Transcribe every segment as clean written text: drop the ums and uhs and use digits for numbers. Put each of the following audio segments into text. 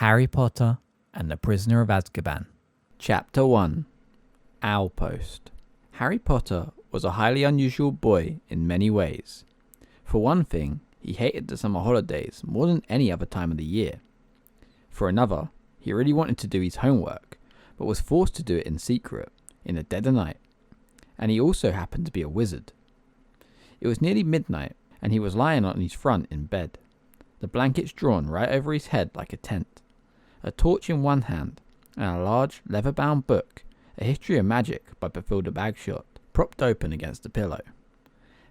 Harry Potter and the Prisoner of Azkaban. Chapter 1. Owlpost. Harry Potter was a highly unusual boy in many ways. For one thing, he hated the summer holidays more than any other time of the year. For another, he really wanted to do his homework, but was forced to do it in secret, in the dead of night. And he also happened to be a wizard. It was nearly midnight, and he was lying on his front in bed, the blankets drawn right over his head like a tent, a torch in one hand, and a large leather-bound book, A History of Magic by Bathilda Bagshot, propped open against the pillow.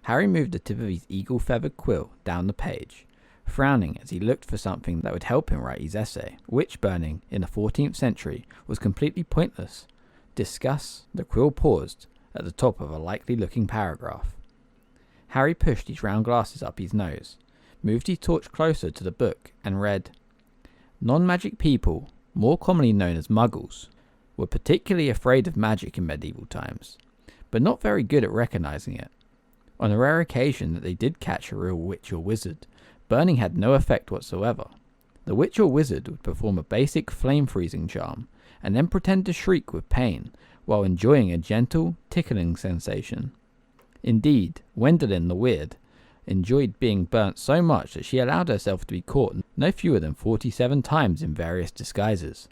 Harry moved the tip of his eagle-feathered quill down the page, frowning as he looked for something that would help him write his essay. Witch burning in the 14th century was completely pointless. Discuss. The quill paused at the top of a likely-looking paragraph. Harry pushed his round glasses up his nose, moved his torch closer to the book, and read, "Non-magic people, more commonly known as muggles, were particularly afraid of magic in medieval times, but not very good at recognizing it. On the rare occasion that they did catch a real witch or wizard, burning had no effect whatsoever. The witch or wizard would perform a basic flame-freezing charm, and then pretend to shriek with pain, while enjoying a gentle, tickling sensation. Indeed, Wendelin the Weird enjoyed being burnt so much that she allowed herself to be caught no fewer than 47 times in various disguises."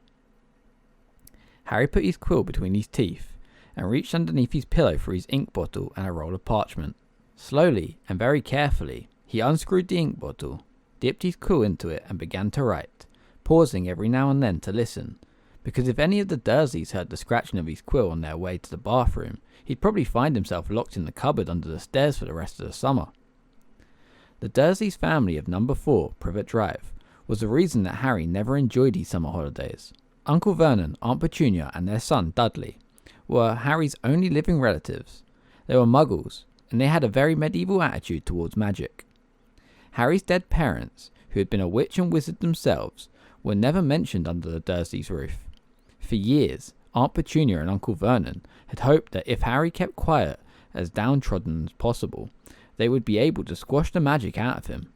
Harry put his quill between his teeth, and reached underneath his pillow for his ink bottle and a roll of parchment. Slowly and very carefully, he unscrewed the ink bottle, dipped his quill into it, and began to write, pausing every now and then to listen, because if any of the Dursleys heard the scratching of his quill on their way to the bathroom, he'd probably find himself locked in the cupboard under the stairs for the rest of the summer. The Dursleys' family of number 4, Privet Drive, was the reason that Harry never enjoyed his summer holidays. Uncle Vernon, Aunt Petunia, and their son, Dudley, were Harry's only living relatives. They were muggles, and they had a very medieval attitude towards magic. Harry's dead parents, who had been a witch and wizard themselves, were never mentioned under the Dursleys' roof. For years, Aunt Petunia and Uncle Vernon had hoped that if Harry kept quiet, as downtrodden as possible, they would be able to squash the magic out of him.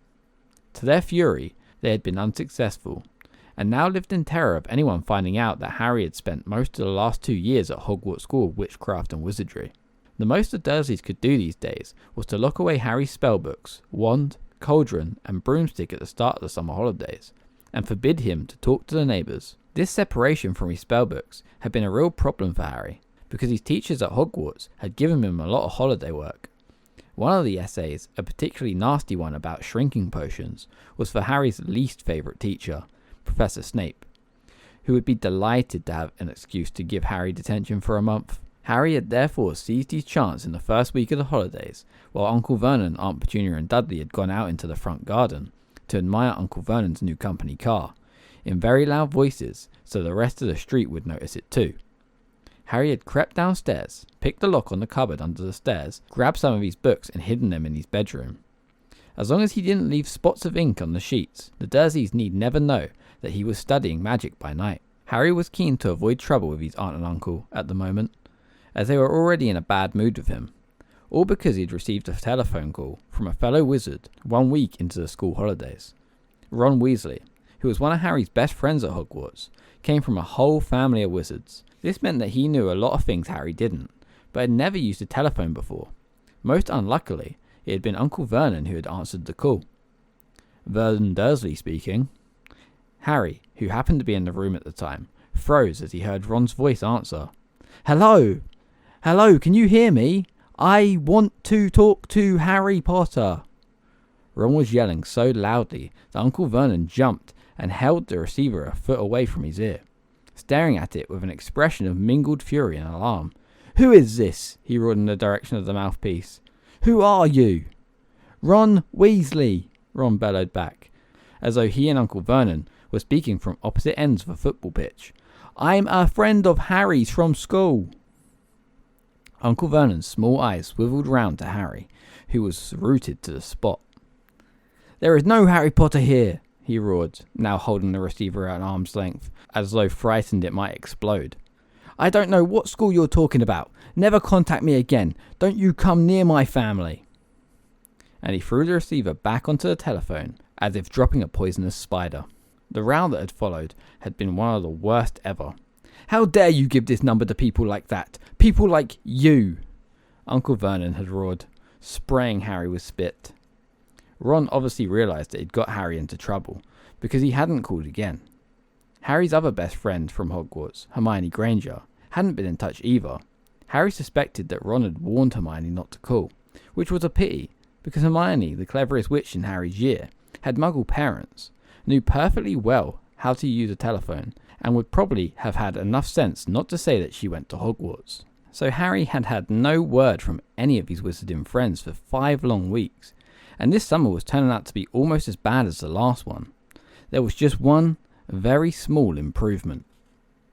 To their fury, they had been unsuccessful, and now lived in terror of anyone finding out that Harry had spent most of the last 2 years at Hogwarts School of Witchcraft and Wizardry. The most the Dursleys could do these days was to lock away Harry's spellbooks, wand, cauldron, and broomstick at the start of the summer holidays, and forbid him to talk to the neighbours. This separation from his spellbooks had been a real problem for Harry, because his teachers at Hogwarts had given him a lot of holiday work. One of the essays, a particularly nasty one about shrinking potions, was for Harry's least favourite teacher, Professor Snape, who would be delighted to have an excuse to give Harry detention for a month. Harry had therefore seized his chance in the first week of the holidays, while Uncle Vernon, Aunt Petunia and Dudley had gone out into the front garden to admire Uncle Vernon's new company car, in very loud voices, so the rest of the street would notice it too. Harry had crept downstairs, picked the lock on the cupboard under the stairs, grabbed some of his books and hidden them in his bedroom. As long as he didn't leave spots of ink on the sheets, the Dursleys need never know that he was studying magic by night. Harry was keen to avoid trouble with his aunt and uncle at the moment, as they were already in a bad mood with him, all because he had received a telephone call from a fellow wizard 1 week into the school holidays. Ron Weasley, who was one of Harry's best friends at Hogwarts, came from a whole family of wizards. This meant that he knew a lot of things Harry didn't, but had never used a telephone before. Most unluckily, it had been Uncle Vernon who had answered the call. "Vernon Dursley speaking." Harry, who happened to be in the room at the time, froze as he heard Ron's voice answer. "Hello? Hello, can you hear me? I want to talk to Harry Potter." Ron was yelling so loudly that Uncle Vernon jumped and held the receiver a foot away from his ear, staring at it with an expression of mingled fury and alarm. "Who is this?" he roared in the direction of the mouthpiece. "Who are you?" "Ron Weasley," Ron bellowed back, as though he and Uncle Vernon were speaking from opposite ends of a football pitch. "I'm a friend of Harry's from school." Uncle Vernon's small eyes swiveled round to Harry, who was rooted to the spot. "There is no Harry Potter here," he roared, now holding the receiver at arm's length, as though frightened it might explode. "I don't know what school you're talking about. Never contact me again. Don't you come near my family." And he threw the receiver back onto the telephone, as if dropping a poisonous spider. The row that had followed had been one of the worst ever. "How dare you give this number to people like that? People like you!" Uncle Vernon had roared, spraying Harry with spit. Ron obviously realised that he'd got Harry into trouble, because he hadn't called again. Harry's other best friend from Hogwarts, Hermione Granger, hadn't been in touch either. Harry suspected that Ron had warned Hermione not to call, which was a pity, because Hermione, the cleverest witch in Harry's year, had Muggle parents, knew perfectly well how to use a telephone, and would probably have had enough sense not to say that she went to Hogwarts. So Harry had had no word from any of his wizarding friends for 5 long weeks, and this summer was turning out to be almost as bad as the last one. There was just one very small improvement.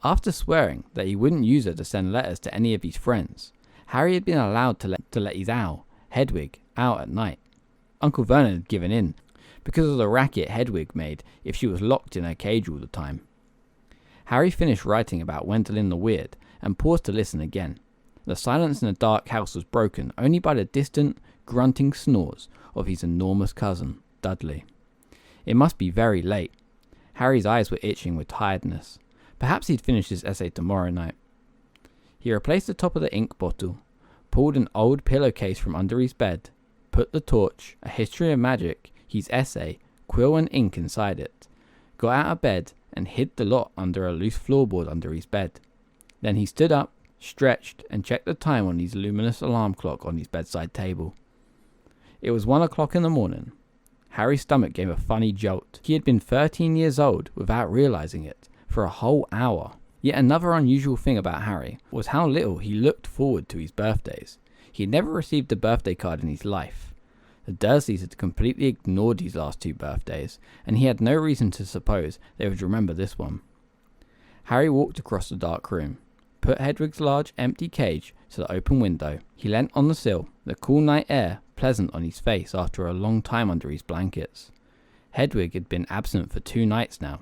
After swearing that he wouldn't use her to send letters to any of his friends, Harry had been allowed to let his owl, Hedwig, out at night. Uncle Vernon had given in, because of the racket Hedwig made if she was locked in her cage all the time. Harry finished writing about Wendelin the Weird and paused to listen again. The silence in the dark house was broken only by the distant, grunting snores of his enormous cousin, Dudley. It must be very late. Harry's eyes were itching with tiredness. Perhaps he'd finish his essay tomorrow night. He replaced the top of the ink bottle, pulled an old pillowcase from under his bed, put the torch, a history of magic, his essay, quill and ink inside it, got out of bed and hid the lot under a loose floorboard under his bed. Then he stood up, stretched, and checked the time on his luminous alarm clock on his bedside table. It was 1 o'clock in the morning. Harry's stomach gave a funny jolt. He had been 13 years old without realising it for a whole hour. Yet another unusual thing about Harry was how little he looked forward to his birthdays. He had never received a birthday card in his life. The Dursleys had completely ignored his last 2 birthdays, and he had no reason to suppose they would remember this one. Harry walked across the dark room, put Hedwig's large empty cage to the open window. He leant on the sill, the cool night air pleasant on his face after a long time under his blankets. Hedwig had been absent for 2 nights now.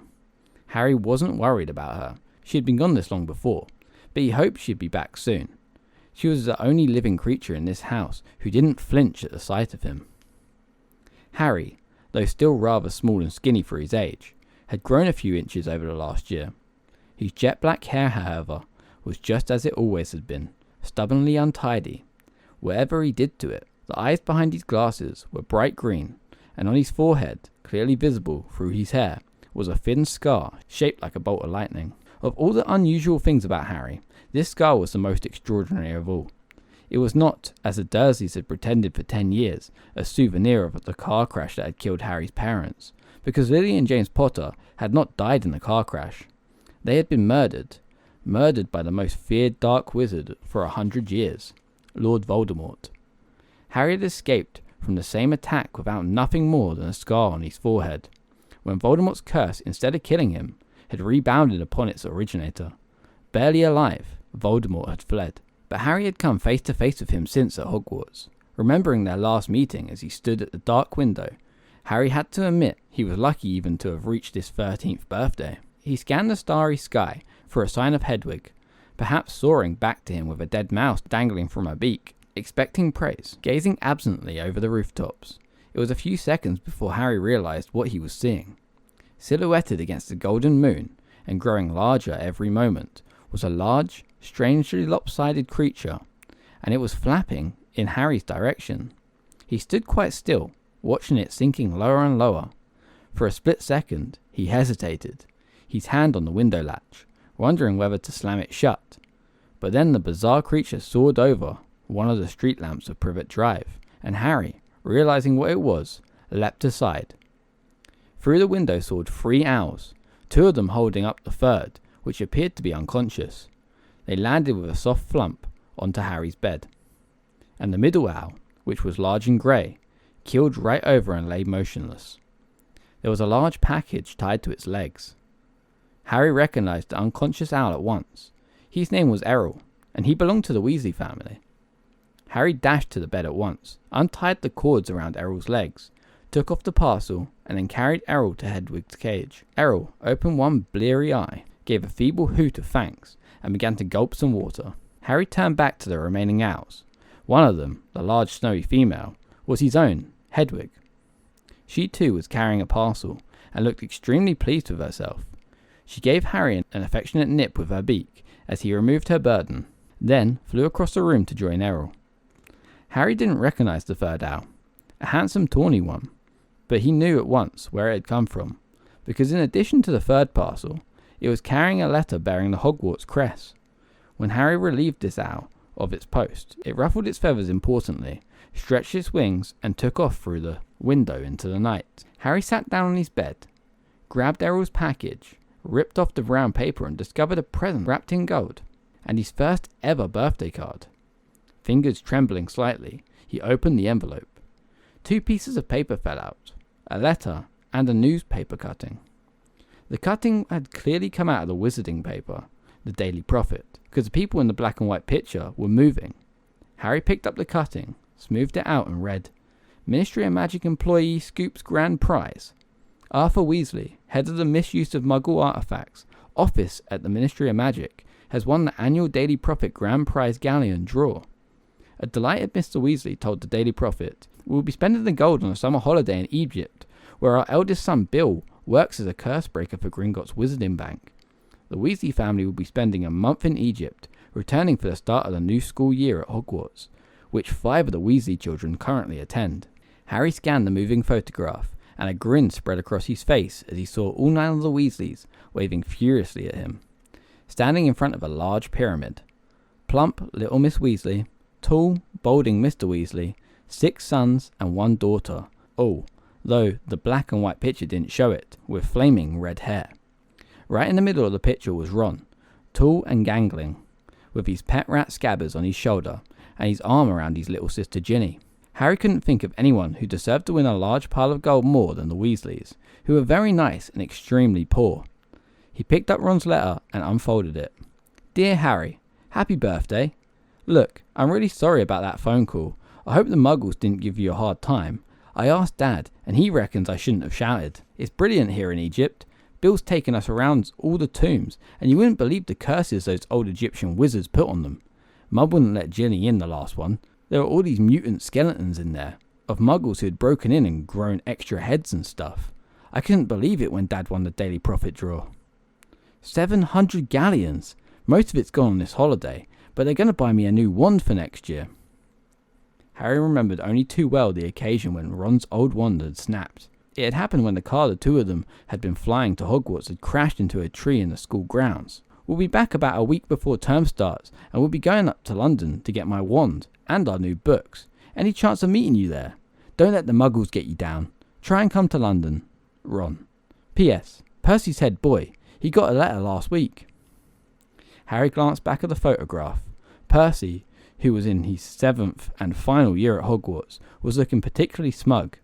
Harry wasn't worried about her. She had been gone this long before, but he hoped she'd be back soon. She was the only living creature in this house who didn't flinch at the sight of him. Harry, though still rather small and skinny for his age, had grown a few inches over the last year. His jet black hair, however, was just as it always had been, stubbornly untidy. Whatever he did to it, the eyes behind his glasses were bright green, and on his forehead, clearly visible through his hair, was a thin scar shaped like a bolt of lightning. Of all the unusual things about Harry, this scar was the most extraordinary of all. It was not, as the Dursleys had pretended for 10 years, a souvenir of the car crash that had killed Harry's parents, because Lily and James Potter had not died in the car crash. They had been murdered by the most feared dark wizard for 100 years, Lord Voldemort. Harry had escaped from the same attack without nothing more than a scar on his forehead, when Voldemort's curse, instead of killing him, had rebounded upon its originator. Barely alive, Voldemort had fled. But Harry had come face to face with him since at Hogwarts. Remembering their last meeting as he stood at the dark window, Harry had to admit he was lucky even to have reached his 13th birthday. He scanned the starry sky for a sign of Hedwig, perhaps soaring back to him with a dead mouse dangling from her beak, expecting praise, gazing absently over the rooftops. It was a few seconds before Harry realised what he was seeing. Silhouetted against the golden moon, and growing larger every moment, was a large, strangely lopsided creature, and it was flapping in Harry's direction. He stood quite still, watching it sinking lower and lower. For a split second, he hesitated, his hand on the window latch, wondering whether to slam it shut. But then the bizarre creature soared over one of the street lamps of Privet Drive, and Harry, realizing what it was, leapt aside. Through the window soared 3 owls, 2 of them holding up the third, which appeared to be unconscious. They landed with a soft flump onto Harry's bed. And the middle owl, which was large and grey, keeled right over and lay motionless. There was a large package tied to its legs. Harry recognised the unconscious owl at once. His name was Errol, and he belonged to the Weasley family. Harry dashed to the bed at once, untied the cords around Errol's legs, took off the parcel, and then carried Errol to Hedwig's cage. Errol opened one bleary eye, gave a feeble hoot of thanks, and began to gulp some water. Harry turned back to the remaining owls. One of them, the large snowy female, was his own, Hedwig. She too was carrying a parcel, and looked extremely pleased with herself. She gave Harry an affectionate nip with her beak as he removed her burden, then flew across the room to join Errol. Harry didn't recognise the third owl, a handsome tawny one, but he knew at once where it had come from, because in addition to the third parcel, it was carrying a letter bearing the Hogwarts crest. When Harry relieved this owl of its post, it ruffled its feathers importantly, stretched its wings, and took off through the window into the night. Harry sat down on his bed, grabbed Errol's package, ripped off the brown paper, and discovered a present wrapped in gold, and his first ever birthday card. Fingers trembling slightly, he opened the envelope. 2 pieces of paper fell out, a letter and a newspaper cutting. The cutting had clearly come out of the wizarding paper, the Daily Prophet, because the people in the black and white picture were moving. Harry picked up the cutting, smoothed it out, and read, "Ministry of Magic Employee Scoops Grand Prize. Arthur Weasley, head of the Misuse of Muggle Artifacts Office at the Ministry of Magic, has won the annual Daily Prophet Grand Prize Galleon draw." A delighted Mr. Weasley told the Daily Prophet, "We will be spending the gold on a summer holiday in Egypt, where our eldest son Bill works as a curse breaker for Gringotts Wizarding Bank. The Weasley family will be spending a month in Egypt, returning for the start of the new school year at Hogwarts, which 5 of the Weasley children currently attend." Harry scanned the moving photograph, and a grin spread across his face as he saw all 9 of the Weasleys waving furiously at him. Standing in front of a large pyramid, plump little Miss Weasley, tall, balding Mr. Weasley, 6 sons and 1 daughter, all, though the black and white picture didn't show it, with flaming red hair. Right in the middle of the picture was Ron, tall and gangling, with his pet rat Scabbers on his shoulder and his arm around his little sister Ginny. Harry couldn't think of anyone who deserved to win a large pile of gold more than the Weasleys, who were very nice and extremely poor. He picked up Ron's letter and unfolded it. "Dear Harry, happy birthday. Look, I'm really sorry about that phone call. I hope the Muggles didn't give you a hard time. I asked Dad, and he reckons I shouldn't have shouted. It's brilliant here in Egypt. Bill's taken us around all the tombs, and you wouldn't believe the curses those old Egyptian wizards put on them. Mum wouldn't let Ginny in the last one. There were all these mutant skeletons in there, of Muggles who had broken in and grown extra heads and stuff. I couldn't believe it when Dad won the Daily Prophet draw. 700 galleons! Most of it's gone on this holiday, but they're going to buy me a new wand for next year." Harry remembered only too well the occasion when Ron's old wand had snapped. It had happened when the car the 2 of them had been flying to Hogwarts had crashed into a tree in the school grounds. "We'll be back about a week before term starts, and we'll be going up to London to get my wand and our new books. Any chance of meeting you there? Don't let the Muggles get you down. Try and come to London. Ron. P.S. Percy's head boy. He got a letter last week." Harry glanced back at the photograph. Percy, who was in his 7th and final year at Hogwarts, was looking particularly smug.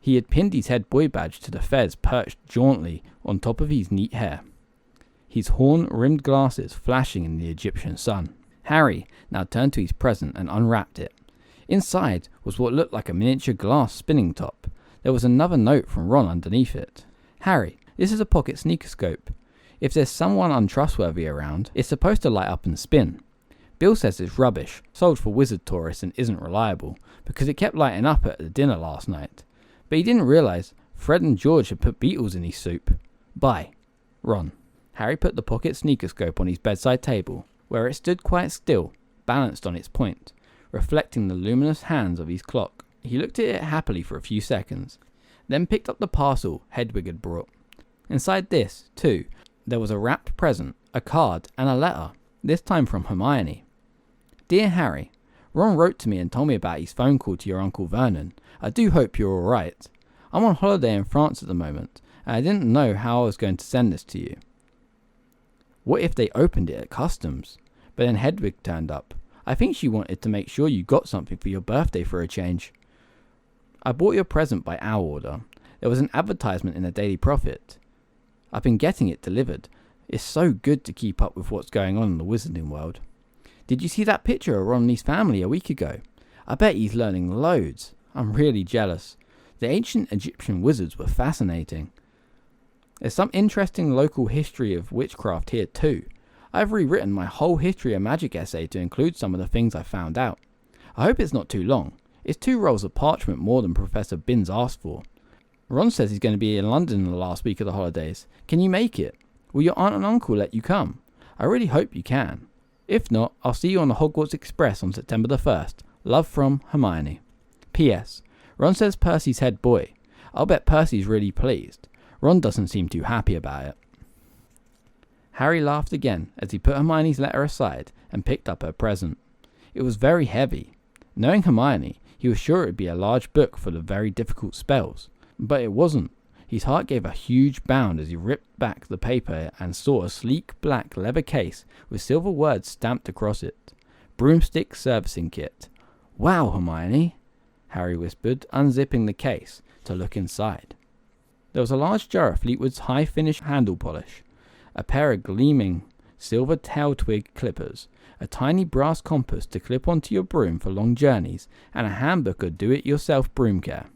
He had pinned his head boy badge to the fez perched jauntily on top of his neat hair, his horn-rimmed glasses flashing in the Egyptian sun. Harry now turned to his present and unwrapped it. Inside was what looked like a miniature glass spinning top. There was another note from Ron underneath it. "Harry, this is a pocket sneakoscope. If there's someone untrustworthy around, it's supposed to light up and spin. Bill says it's rubbish, sold for wizard tourists and isn't reliable, because it kept lighting up at the dinner last night. But he didn't realise Fred and George had put beetles in his soup. Bye, Ron." Harry put the pocket sneakoscope on his bedside table, where it stood quite still, balanced on its point, reflecting the luminous hands of his clock. He looked at it happily for a few seconds, then picked up the parcel Hedwig had brought. Inside this, too, there was a wrapped present, a card, and a letter, this time from Hermione. "Dear Harry, Ron wrote to me and told me about his phone call to your Uncle Vernon. I do hope you're alright. I'm on holiday in France at the moment, and I didn't know how I was going to send this to you. What if they opened it at customs? But then Hedwig turned up. I think she wanted to make sure you got something for your birthday for a change. I bought your present by our order. There was an advertisement in the Daily Prophet. I've been getting it delivered. It's so good to keep up with what's going on in the wizarding world. Did you see that picture of Ron and his family a week ago? I bet he's learning loads. I'm really jealous. The ancient Egyptian wizards were fascinating. There's some interesting local history of witchcraft here too. I've rewritten my whole history of magic essay to include some of the things I found out. I hope it's not too long. It's 2 rolls of parchment more than Professor Binns asked for. Ron says he's going to be in London in the last week of the holidays. Can you make it? Will your aunt and uncle let you come? I really hope you can. If not, I'll see you on the Hogwarts Express on September the 1st. Love from Hermione. P.S. Ron says Percy's head boy. I'll bet Percy's really pleased. Ron doesn't seem too happy about it. Harry laughed again as he put Hermione's letter aside and picked up her present. It was very heavy. Knowing Hermione, he was sure it would be a large book full of very difficult spells, but it wasn't. His heart gave a huge bound as he ripped back the paper and saw a sleek black leather case with silver words stamped across it. Broomstick Servicing Kit. Wow, Hermione, Harry whispered, unzipping the case to look inside. There was a large jar of Fleetwood's high-finish handle polish, a pair of gleaming silver tail twig clippers, a tiny brass compass to clip onto your broom for long journeys, and a handbook of do-it-yourself broom care.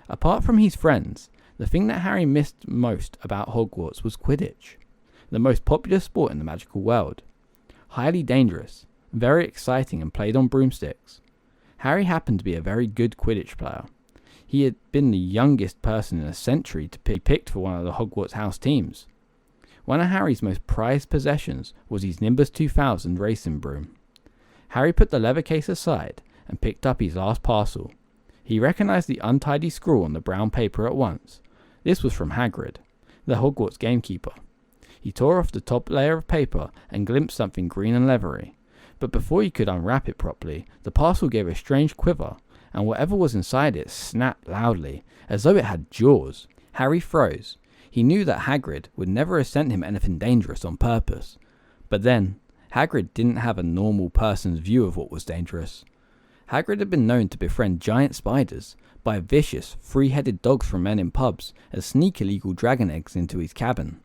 Apart from his friends, the thing that Harry missed most about Hogwarts was Quidditch, the most popular sport in the magical world. Highly dangerous, very exciting, and played on broomsticks. Harry happened to be a very good Quidditch player. He had been the youngest person in a century to be picked for one of the Hogwarts house teams. One of Harry's most prized possessions was his Nimbus 2000 racing broom. Harry put the leather case aside and picked up his last parcel. He recognized the untidy scrawl on the brown paper at once. This was from Hagrid, the Hogwarts gamekeeper. He tore off the top layer of paper and glimpsed something green and leathery. But before he could unwrap it properly, the parcel gave a strange quiver, and whatever was inside it snapped loudly, as though it had jaws. Harry froze. He knew that Hagrid would never have sent him anything dangerous on purpose. But then, Hagrid didn't have a normal person's view of what was dangerous. Hagrid had been known to befriend giant spiders, buy vicious, three-headed dogs from men in pubs, and sneak illegal dragon eggs into his cabin.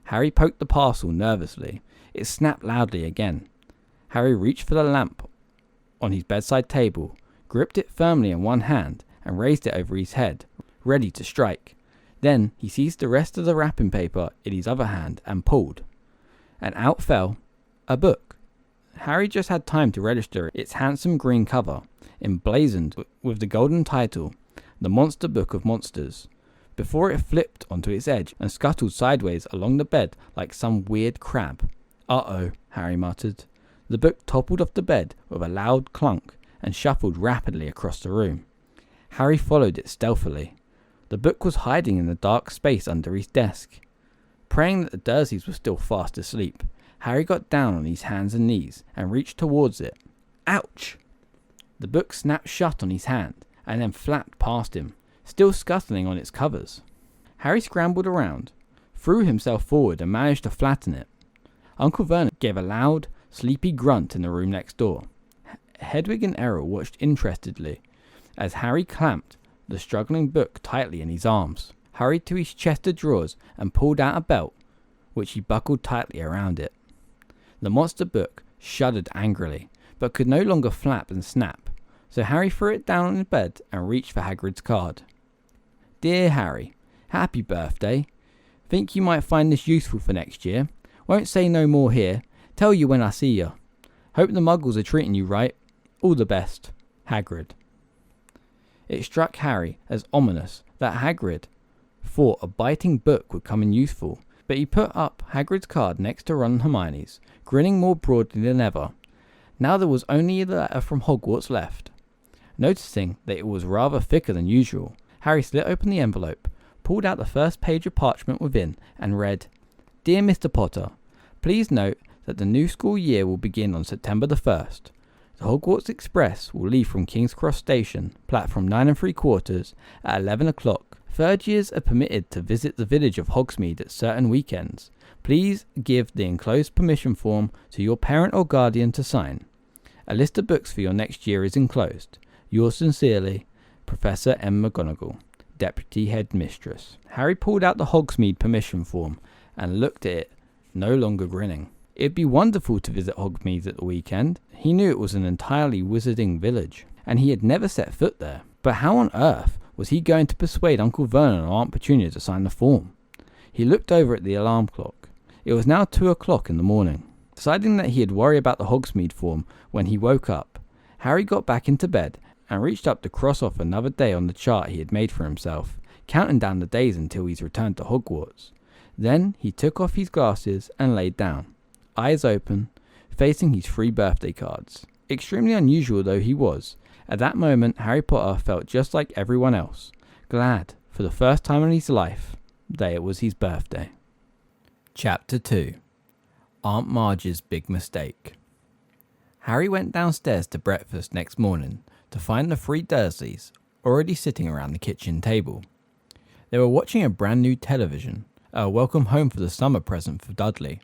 Harry poked the parcel nervously. It snapped loudly again. Harry reached for the lamp on his bedside table, gripped it firmly in one hand, and raised it over his head, ready to strike. Then he seized the rest of the wrapping paper in his other hand and pulled. And out fell a book. Harry just had time to register its handsome green cover, emblazoned with the golden title, The Monster Book of Monsters, before it flipped onto its edge and scuttled sideways along the bed like some weird crab. Uh-oh, Harry muttered. The book toppled off the bed with a loud clunk and shuffled rapidly across the room. Harry followed it stealthily. The book was hiding in the dark space under his desk. Praying that the Dursleys were still fast asleep, Harry got down on his hands and knees and reached towards it. Ouch! The book snapped shut on his hand and then flapped past him, still scuttling on its covers. Harry scrambled around, threw himself forward and managed to flatten it. Uncle Vernon gave a loud, sleepy grunt in the room next door. Hedwig and Errol watched interestedly as Harry clamped the struggling book tightly in his arms, hurried to his chest of drawers and pulled out a belt, which he buckled tightly around it. The monster book shuddered angrily, but could no longer flap and snap, so Harry threw it down on his bed and reached for Hagrid's card. Dear Harry, happy birthday. Think you might find this useful for next year. Won't say no more here. Tell you when I see you. Hope the muggles are treating you right. All the best. Hagrid. It struck Harry as ominous that Hagrid thought a biting book would come in useful, but he put up Hagrid's card next to Ron and Hermione's, grinning more broadly than ever. Now there was only the letter from Hogwarts left. Noticing that it was rather thicker than usual, Harry slit open the envelope, pulled out the first page of parchment within, and read, Dear Mr. Potter, please note that the new school year will begin on September the 1st. The Hogwarts Express will leave from King's Cross Station, platform 9 3/4, at 11 o'clock. Third years are permitted to visit the village of Hogsmeade at certain weekends. Please give the enclosed permission form to your parent or guardian to sign. A list of books for your next year is enclosed. Yours sincerely, Professor M. McGonagall, Deputy Headmistress. Harry pulled out the Hogsmeade permission form and looked at it, no longer grinning. It'd be wonderful to visit Hogsmeade at the weekend. He knew it was an entirely wizarding village, and he had never set foot there. But how on earth was he going to persuade Uncle Vernon or Aunt Petunia to sign the form? He looked over at the alarm clock. It was now 2 o'clock in the morning. Deciding that he'd worry about the Hogsmeade form when he woke up, Harry got back into bed and reached up to cross off another day on the chart he had made for himself, counting down the days until he's returned to Hogwarts. Then he took off his glasses and laid down, eyes open, facing his 3 birthday cards. Extremely unusual though he was, at that moment Harry Potter felt just like everyone else, glad, for the first time in his life, that it was his birthday. Chapter 2. Aunt Marge's Big Mistake. Harry went downstairs to breakfast next morning to find the 3 Dursleys already sitting around the kitchen table. They were watching a brand new television, a welcome home for the summer present for Dudley,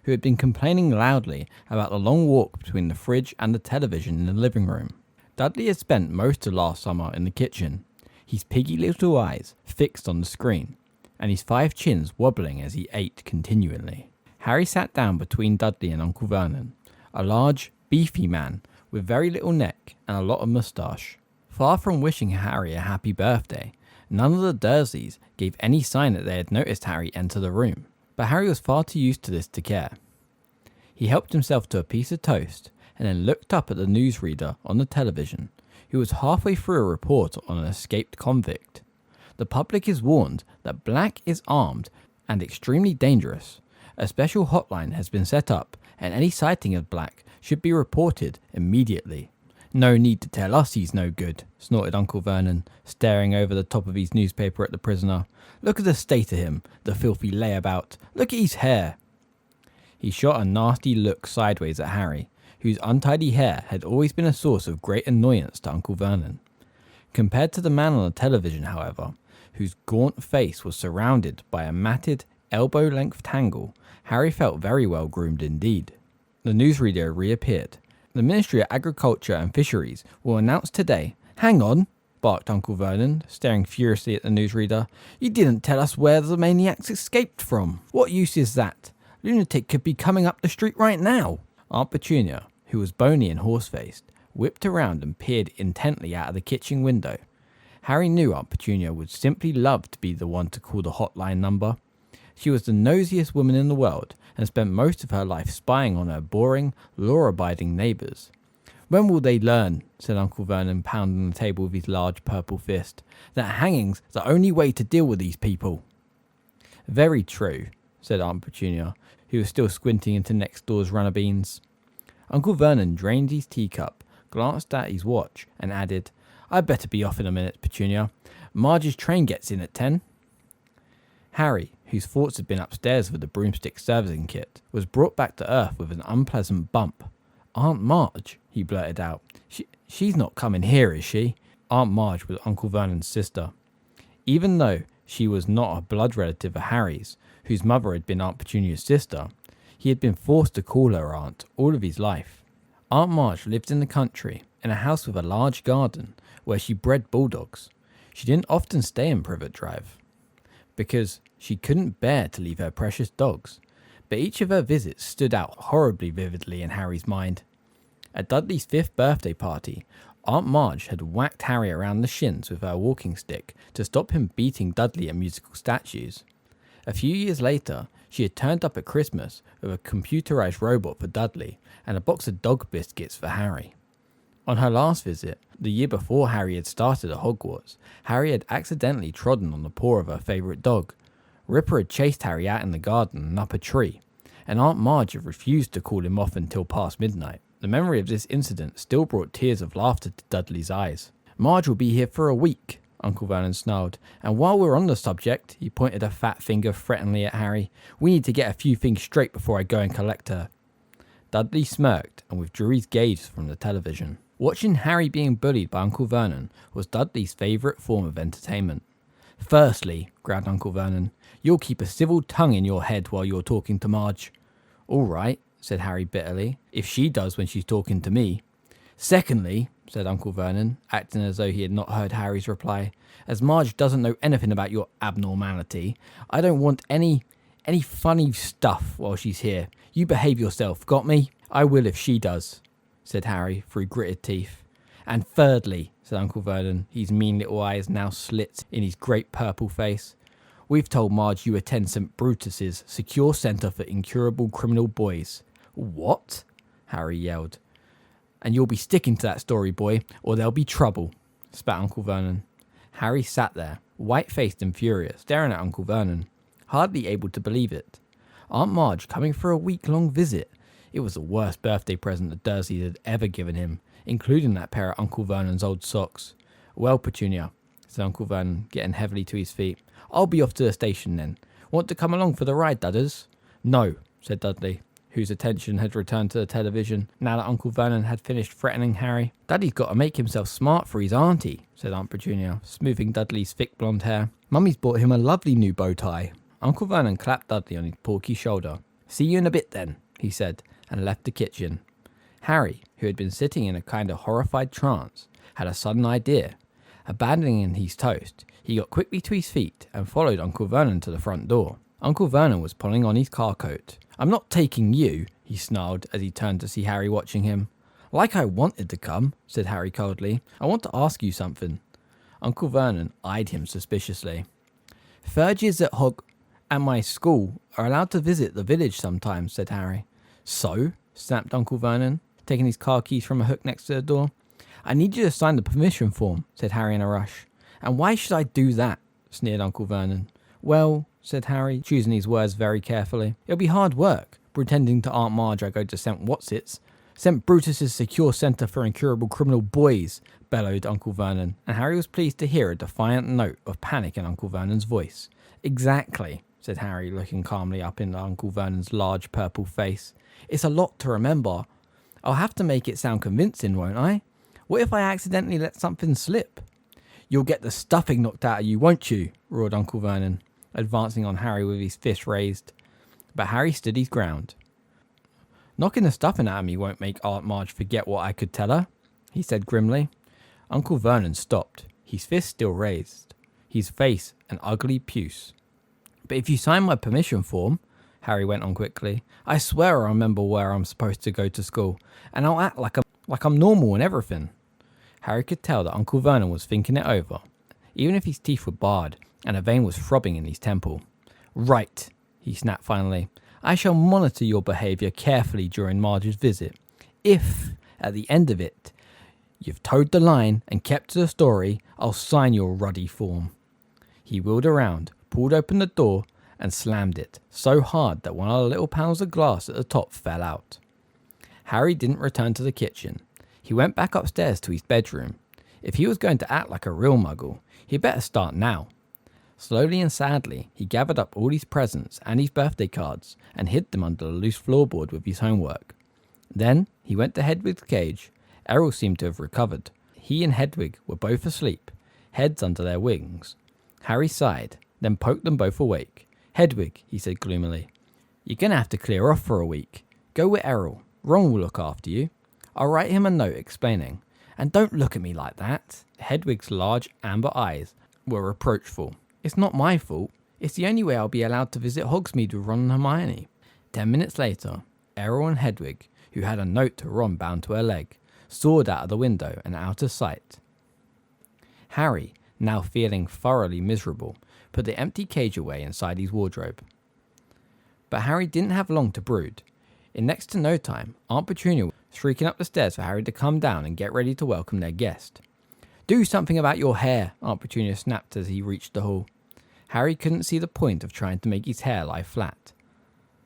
who had been complaining loudly about the long walk between the fridge and the television in the living room. Dudley had spent most of last summer in the kitchen, his piggy little eyes fixed on the screen, and his 5 chins wobbling as he ate continually. Harry sat down between Dudley and Uncle Vernon, a large, beefy man with very little neck and a lot of moustache. Far from wishing Harry a happy birthday, none of the Dursleys gave any sign that they had noticed Harry enter the room, but Harry was far too used to this to care. He helped himself to a piece of toast and then looked up at the newsreader on the television, who was halfway through a report on an escaped convict. The public is warned that Black is armed and extremely dangerous. A special hotline has been set up, and any sighting of Black should be reported immediately. No need to tell us he's no good, snorted Uncle Vernon, staring over the top of his newspaper at the prisoner. Look at the state of him, the filthy layabout. Look at his hair. He shot a nasty look sideways at Harry, whose untidy hair had always been a source of great annoyance to Uncle Vernon. Compared to the man on the television, however, whose gaunt face was surrounded by a matted, elbow-length tangle, Harry felt very well groomed indeed. The newsreader reappeared. The Ministry of Agriculture and Fisheries will announce today. Hang on, barked Uncle Vernon, staring furiously at the newsreader. You didn't tell us where the maniacs escaped from. What use is that? Lunatic could be coming up the street right now. Aunt Petunia, who was bony and horse-faced, whipped around and peered intently out of the kitchen window. Harry knew Aunt Petunia would simply love to be the one to call the hotline number. She was the nosiest woman in the world and spent most of her life spying on her boring, law-abiding neighbours. When will they learn, said Uncle Vernon, pounding the table with his large purple fist, that hanging's the only way to deal with these people? Very true, said Aunt Petunia, who was still squinting into next door's runner beans. Uncle Vernon drained his teacup, glanced at his watch, and added, I'd better be off in a minute, Petunia. Marge's train gets in at 10. Harry, whose thoughts had been upstairs with the broomstick servicing kit, was brought back to earth with an unpleasant bump. Aunt Marge, he blurted out. She's not coming here, is she? Aunt Marge was Uncle Vernon's sister. Even though she was not a blood relative of Harry's, whose mother had been Aunt Petunia's sister, he had been forced to call her aunt all of his life. Aunt Marge lived in the country, in a house with a large garden, where she bred bulldogs. She didn't often stay in Privet Drive, because she couldn't bear to leave her precious dogs, but each of her visits stood out horribly vividly in Harry's mind. At Dudley's 5th birthday party, Aunt Marge had whacked Harry around the shins with her walking stick to stop him beating Dudley at musical statues. A few years later, she had turned up at Christmas with a computerized robot for Dudley and a box of dog biscuits for Harry. On her last visit, the year before Harry had started at Hogwarts, Harry had accidentally trodden on the paw of her favourite dog. Ripper had chased Harry out in the garden and up a tree, and Aunt Marge had refused to call him off until past midnight. The memory of this incident still brought tears of laughter to Dudley's eyes. Marge will be here for a week, Uncle Vernon snarled, and while we're on the subject, he pointed a fat finger threateningly at Harry, we need to get a few things straight before I go and collect her. Dudley smirked and withdrew his gaze from the television. Watching Harry being bullied by Uncle Vernon was Dudley's favourite form of entertainment. Firstly, growled Uncle Vernon, you'll keep a civil tongue in your head while you're talking to Marge. All right, said Harry bitterly, if she does when she's talking to me. Secondly, said Uncle Vernon, acting as though he had not heard Harry's reply, as Marge doesn't know anything about your abnormality, I don't want any funny stuff while she's here. You behave yourself, got me? I will if she does, said Harry through gritted teeth. And thirdly, said Uncle Vernon, his mean little eyes now slit in his great purple face, we've told Marge you attend St. Brutus's secure centre for incurable criminal boys. What? Harry yelled. And you'll be sticking to that story, boy, or there'll be trouble, spat Uncle Vernon. Harry sat there, white-faced and furious, staring at Uncle Vernon, hardly able to believe it. Aunt Marge coming for a week-long visit. It was the worst birthday present the Dursleys had ever given him, including that pair of Uncle Vernon's old socks. Well, Petunia, said Uncle Vernon, getting heavily to his feet, I'll be off to the station then. Want to come along for the ride, Dudders? No, said Dudley, whose attention had returned to the television now that Uncle Vernon had finished threatening Harry. Daddy's got to make himself smart for his auntie, said Aunt Petunia, smoothing Dudley's thick blonde hair. Mummy's bought him a lovely new bow tie. Uncle Vernon clapped Dudley on his porky shoulder. See you in a bit then, he said, and left the kitchen. Harry, who had been sitting in a kind of horrified trance, had a sudden idea. Abandoning his toast, he got quickly to his feet and followed Uncle Vernon to the front door. Uncle Vernon was pulling on his car coat. I'm not taking you, he snarled as he turned to see Harry watching him. Like I wanted to come, said Harry coldly. I want to ask you something. Uncle Vernon eyed him suspiciously. Third years at my school are allowed to visit the village sometimes, said Harry. So? Snapped Uncle Vernon, taking his car keys from a hook next to the door. I need you to sign the permission form, said Harry in a rush. And why should I do that? Sneered Uncle Vernon. Well, said Harry, choosing his words very carefully, it'll be hard work, pretending to Aunt Marge I go to St. Whatsits. St. Brutus's secure centre for incurable criminal boys, bellowed Uncle Vernon, and Harry was pleased to hear a defiant note of panic in Uncle Vernon's voice. Exactly, said Harry, looking calmly up into Uncle Vernon's large purple face. It's a lot to remember. I'll have to make it sound convincing, won't I? What if I accidentally let something slip? You'll get the stuffing knocked out of you, won't you? Roared Uncle Vernon, advancing on Harry with his fist raised. But Harry stood his ground. Knocking the stuffing out of me won't make Aunt Marge forget what I could tell her, he said grimly. Uncle Vernon stopped, his fist still raised, his face an ugly puce. But if you sign my permission form, Harry went on quickly, I swear I'll remember where I'm supposed to go to school, and I'll act like I'm normal and everything. Harry could tell that Uncle Vernon was thinking it over, even if his teeth were barred and a vein was throbbing in his temple. Right, he snapped finally. I shall monitor your behaviour carefully during Marge's visit. If, at the end of it, you've towed the line and kept to the story, I'll sign your ruddy form. He wheeled around, pulled open the door, and slammed it so hard that one of the little panels of glass at the top fell out. Harry didn't return to the kitchen. He went back upstairs to his bedroom. If he was going to act like a real muggle, he'd better start now. Slowly and sadly, he gathered up all his presents and his birthday cards and hid them under the loose floorboard with his homework. Then he went to Hedwig's cage. Errol seemed to have recovered. He and Hedwig were both asleep, heads under their wings. Harry sighed, then poked them both awake. Hedwig, he said gloomily, you're going to have to clear off for a week. Go with Errol. Ron will look after you. I'll write him a note explaining. And don't look at me like that. Hedwig's large amber eyes were reproachful. It's not my fault. It's the only way I'll be allowed to visit Hogsmeade with Ron and Hermione. 10 minutes later, Errol and Hedwig, who had a note to Ron bound to her leg, soared out of the window and out of sight. Harry, now feeling thoroughly miserable, put the empty cage away inside his wardrobe. But Harry didn't have long to brood. In next to no time, Aunt Petunia was shrieking up the stairs for Harry to come down and get ready to welcome their guest. Do something about your hair, Aunt Petunia snapped as he reached the hall. Harry couldn't see the point of trying to make his hair lie flat.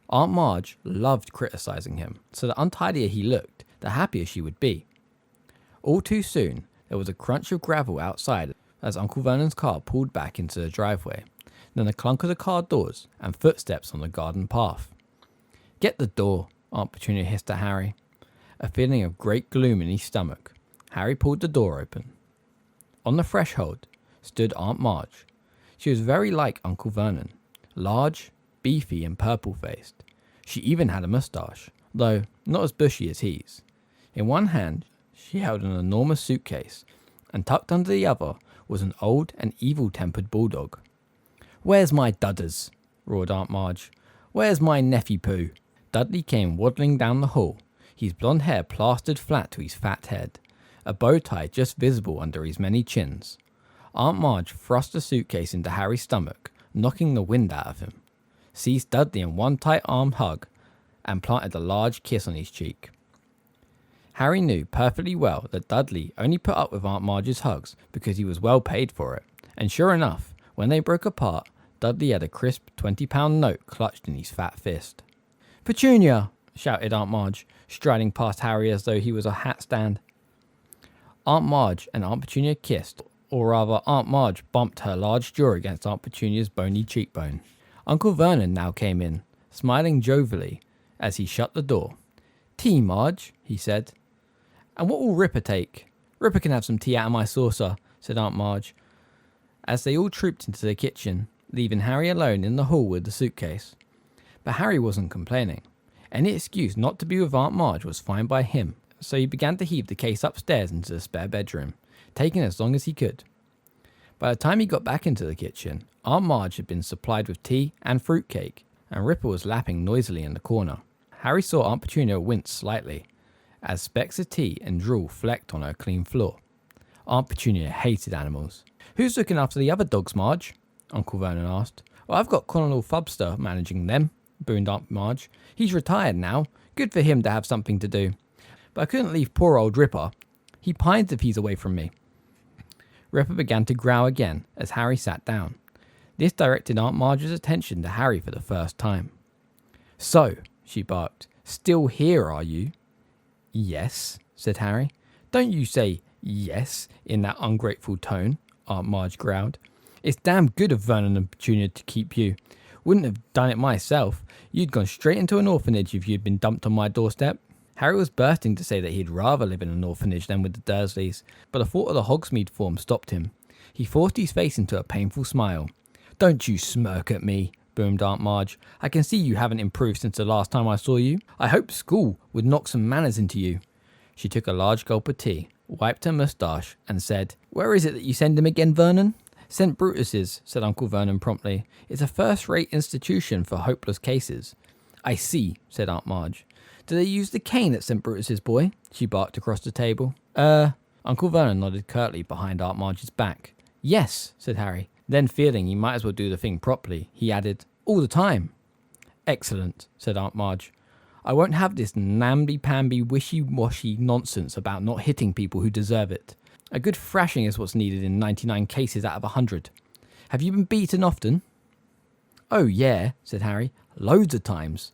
Aunt Marge loved criticising him, so the untidier he looked, the happier she would be. All too soon, there was a crunch of gravel outside as Uncle Vernon's car pulled back into the driveway, then the clunk of the car doors and footsteps on the garden path. Get the door, Aunt Petunia hissed at Harry. A feeling of great gloom in his stomach, Harry pulled the door open. On the threshold stood Aunt Marge. She was very like Uncle Vernon, large, beefy and purple-faced. She even had a moustache, though not as bushy as his. In one hand, she held an enormous suitcase, and tucked under the other was an old and evil-tempered bulldog. Where's my Dudders? Roared Aunt Marge. Where's my Neffy Pooh? Dudley came waddling down the hall, his blonde hair plastered flat to his fat head, a bow tie just visible under his many chins. Aunt Marge thrust the suitcase into Harry's stomach, knocking the wind out of him, seized Dudley in one tight-armed hug, and planted a large kiss on his cheek. Harry knew perfectly well that Dudley only put up with Aunt Marge's hugs because he was well paid for it, and sure enough, When they broke apart, Dudley had a crisp £20 note clutched in his fat fist. "Petunia!" shouted Aunt Marge, striding past Harry as though he was a hat stand. Aunt Marge and Aunt Petunia kissed, or rather Aunt Marge bumped her large jaw against Aunt Petunia's bony cheekbone. Uncle Vernon now came in, smiling jovially as he shut the door. "Tea, Marge," he said. "And what will Ripper take?" "Ripper can have some tea out of my saucer," said Aunt Marge, as they all trooped into the kitchen, leaving Harry alone in the hall with the suitcase. But Harry wasn't complaining. Any excuse not to be with Aunt Marge was fine by him, so he began to heave the case upstairs into the spare bedroom, taking as long as he could. By the time he got back into the kitchen, Aunt Marge had been supplied with tea and fruitcake, and Ripper was lapping noisily in the corner. Harry saw Aunt Petunia wince slightly, as specks of tea and drool flecked on her clean floor. Aunt Petunia hated animals. "Who's looking after the other dogs, Marge?" Uncle Vernon asked. "Well, I've got Colonel Fubster managing them," boomed Aunt Marge. "He's retired now. Good for him to have something to do. But I couldn't leave poor old Ripper. He pines if he's away from me." Ripper began to growl again as Harry sat down. This directed Aunt Marge's attention to Harry for the first time. "So," she barked, "still here, are you?" "Yes," said Harry. "Don't you say yes in that ungrateful tone," Aunt Marge growled. "It's damn good of Vernon and Petunia to keep you. Wouldn't have done it myself. You'd gone straight into an orphanage if you'd been dumped on my doorstep." Harry was bursting to say that he'd rather live in an orphanage than with the Dursleys, but the thought of the Hogsmeade form stopped him. He forced his face into a painful smile. "Don't you smirk at me," boomed Aunt Marge. "I can see you haven't improved since the last time I saw you. I hope school would knock some manners into you." She took a large gulp of tea, wiped her moustache, and said, "Where is it that you send him again, Vernon?" "St. Brutus's," said Uncle Vernon promptly. "It's a first-rate institution for hopeless cases." "I see," said Aunt Marge. "Do they use the cane at St. Brutus's, boy?" She barked across the table. Uncle Vernon nodded curtly behind Aunt Marge's back. "Yes," said Harry. Then, feeling he might as well do the thing properly, he added, "All the time." "Excellent," said Aunt Marge. "I won't have this namby-pamby, wishy-washy nonsense about not hitting people who deserve it. A good thrashing is what's needed in 99 cases out of 100. Have you been beaten often?" "Oh, yeah," said Harry. "Loads of times."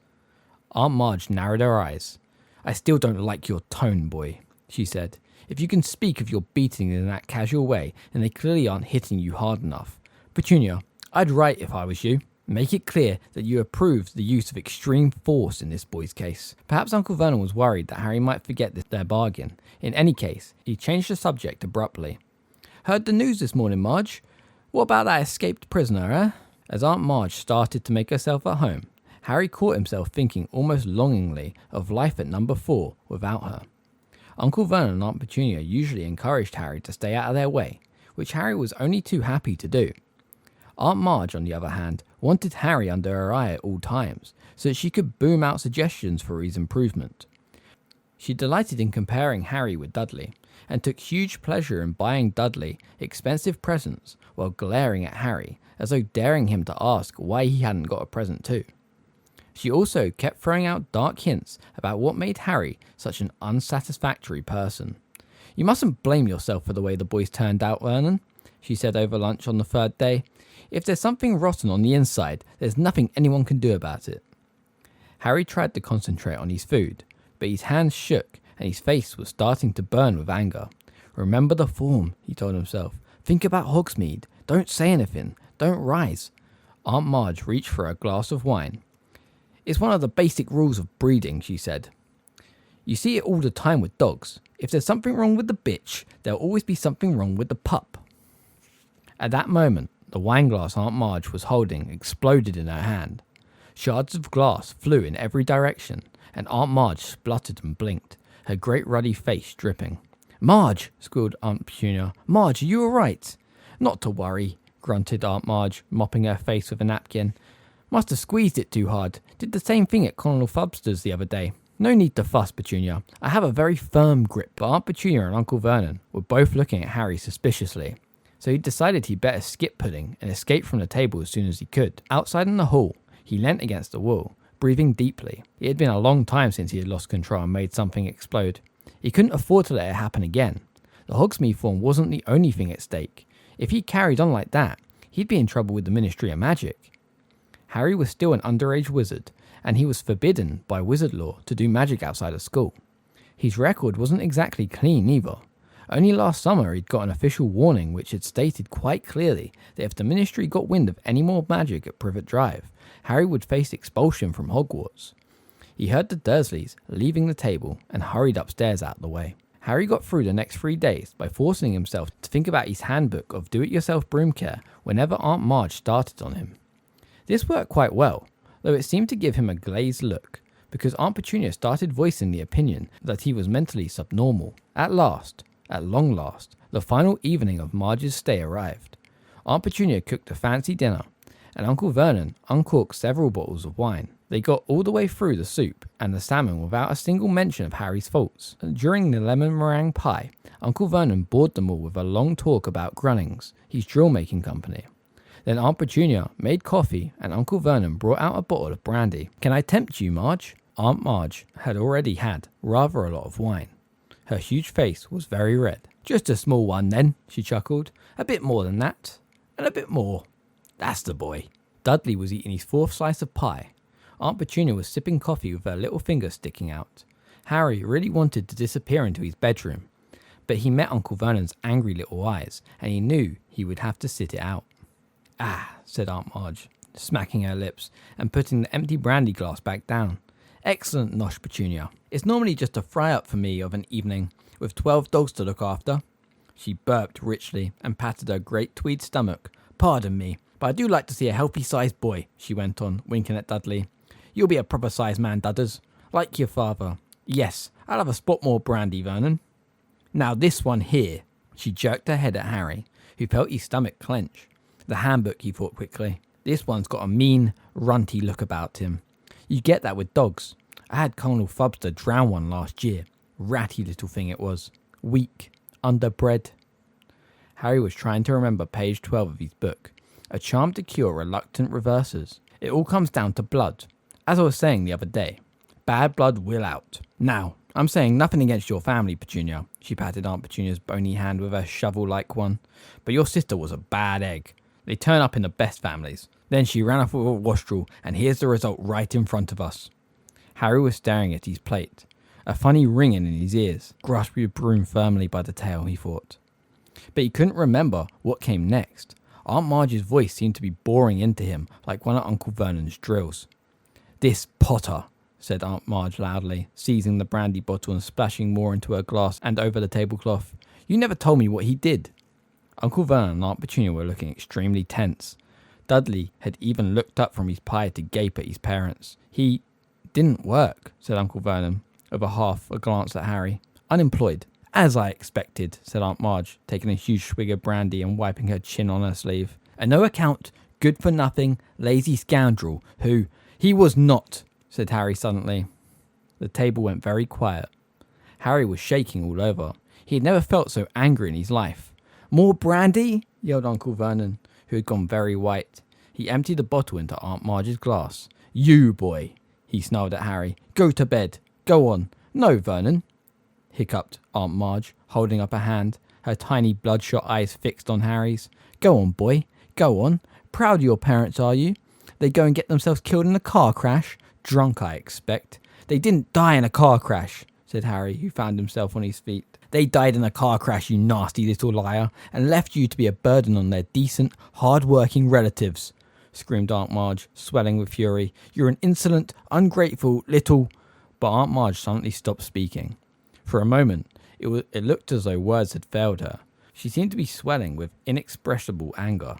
Aunt Marge narrowed her eyes. "I still don't like your tone, boy," she said. "If you can speak of your beating in that casual way, then they clearly aren't hitting you hard enough. Petunia, I'd write if I was you. Make it clear that you approve the use of extreme force in this boy's case." Perhaps Uncle Vernon was worried that Harry might forget their bargain. In any case, he changed the subject abruptly. "Heard the news this morning, Marge? What about that escaped prisoner, eh?" As Aunt Marge started to make herself at home, Harry caught himself thinking almost longingly of life at number 4 without her. Uncle Vernon and Aunt Petunia usually encouraged Harry to stay out of their way, which Harry was only too happy to do. Aunt Marge, on the other hand, wanted Harry under her eye at all times, so that she could boom out suggestions for his improvement. She delighted in comparing Harry with Dudley, and took huge pleasure in buying Dudley expensive presents while glaring at Harry as though daring him to ask why he hadn't got a present too. She also kept throwing out dark hints about what made Harry such an unsatisfactory person. "You mustn't blame yourself for the way the boys turned out, Vernon," she said over lunch on the third day. "If there's something rotten on the inside, there's nothing anyone can do about it." Harry tried to concentrate on his food, but his hands shook and his face was starting to burn with anger. "Remember the form," he told himself. "Think about Hogsmeade. Don't say anything. Don't rise." Aunt Marge reached for a glass of wine. "It's one of the basic rules of breeding," she said. "You see it all the time with dogs. If there's something wrong with the bitch, there'll always be something wrong with the pup." At that moment, the wineglass Aunt Marge was holding exploded in her hand. Shards of glass flew in every direction, and Aunt Marge spluttered and blinked, her great ruddy face dripping. "Marge!" squealed Aunt Petunia. "Marge, are you all right?" "Not to worry," grunted Aunt Marge, mopping her face with a napkin. "Must have squeezed it too hard. Did the same thing at Colonel Fubster's the other day. No need to fuss, Petunia. I have a very firm grip." But Aunt Petunia and Uncle Vernon were both looking at Harry suspiciously, so he decided he'd better skip pudding and escape from the table as soon as he could. Outside in the hall, he leant against the wall, breathing deeply. It had been a long time since he had lost control and made something explode. He couldn't afford to let it happen again. The Hogsmeade form wasn't the only thing at stake. If he carried on like that, he'd be in trouble with the Ministry of Magic. Harry was still an underage wizard, and he was forbidden by wizard law to do magic outside of school. His record wasn't exactly clean either. Only last summer he'd got an official warning which had stated quite clearly that if the Ministry got wind of any more magic at Privet Drive, Harry would face expulsion from Hogwarts. He heard the Dursleys leaving the table and hurried upstairs out of the way. Harry got through the next 3 days by forcing himself to think about his handbook of do-it-yourself broom care whenever Aunt Marge started on him. This worked quite well, though it seemed to give him a glazed look, because Aunt Petunia started voicing the opinion that he was mentally subnormal. At long last, the final evening of Marge's stay arrived. Aunt Petunia cooked a fancy dinner, and Uncle Vernon uncorked several bottles of wine. They got all the way through the soup and the salmon without a single mention of Harry's faults. During the lemon meringue pie, Uncle Vernon bored them all with a long talk about Grunnings, his drill-making company. Then Aunt Petunia made coffee, and Uncle Vernon brought out a bottle of brandy. "Can I tempt you, Marge?" Aunt Marge had already had rather a lot of wine. Her huge face was very red. "Just a small one, then," she chuckled. "A bit more than that, and a bit more. That's the boy." Dudley was eating his 4th slice of pie. Aunt Petunia was sipping coffee with her little finger sticking out. Harry really wanted to disappear into his bedroom, but he met Uncle Vernon's angry little eyes, and he knew he would have to sit it out. "Ah," said Aunt Marge, smacking her lips and putting the empty brandy glass back down. "Excellent, Nosh Petunia. It's normally just a fry-up for me of an evening, with 12 dogs to look after." She burped richly and patted her great tweed stomach. "Pardon me, but I do like to see a healthy-sized boy," she went on, winking at Dudley. "You'll be a proper-sized man, Dudders, like your father. Yes, I'll have a spot more brandy, Vernon. Now this one here." She jerked her head at Harry, who felt his stomach clench. "The handbook," he thought quickly. "This one's got a mean, runty look about him. You get that with dogs. I had Colonel Fubster drown one last year. Ratty little thing it was. Weak, underbred." Harry was trying to remember page 12 of his book. A charm to cure reluctant reversers. It all comes down to blood. As I was saying the other day, bad blood will out. Now, I'm saying nothing against your family, Petunia. She patted Aunt Petunia's bony hand with her shovel-like one. But your sister was a bad egg. They turn up in the best families. Then she ran off with a wastrel, and here's the result right in front of us. Harry was staring at his plate, a funny ringing in his ears. Grasp your broom firmly by the tail, he thought. But he couldn't remember what came next. Aunt Marge's voice seemed to be boring into him like one of Uncle Vernon's drills. "This Potter," said Aunt Marge loudly, seizing the brandy bottle and splashing more into her glass and over the tablecloth. "You never told me what he did." Uncle Vernon and Aunt Petunia were looking extremely tense. Dudley had even looked up from his pie to gape at his parents. "He didn't work," said Uncle Vernon, with a glance at Harry. "Unemployed." "As I expected," said Aunt Marge, taking a huge swig of brandy and wiping her chin on her sleeve. "A no-account, good-for-nothing, lazy scoundrel who—" "He was not," said Harry suddenly. The table went very quiet. Harry was shaking all over. He had never felt so angry in his life. "More brandy?" yelled Uncle Vernon, who had gone very white. He emptied the bottle into Aunt Marge's glass. "You, boy," he snarled at Harry. "Go to bed. Go on." "No, Vernon," hiccuped Aunt Marge, holding up a hand, her tiny bloodshot eyes fixed on Harry's. "Go on, boy. Go on. Proud of your parents, are you? They go and get themselves killed in a car crash? Drunk, I expect." "They didn't die in a car crash," said Harry, who found himself on his feet. "They died in a car crash, you nasty little liar, and left you to be a burden on their decent, hard-working relatives," screamed Aunt Marge, swelling with fury. "You're an insolent, ungrateful little—" But Aunt Marge suddenly stopped speaking. For a moment, it looked as though words had failed her. She seemed to be swelling with inexpressible anger.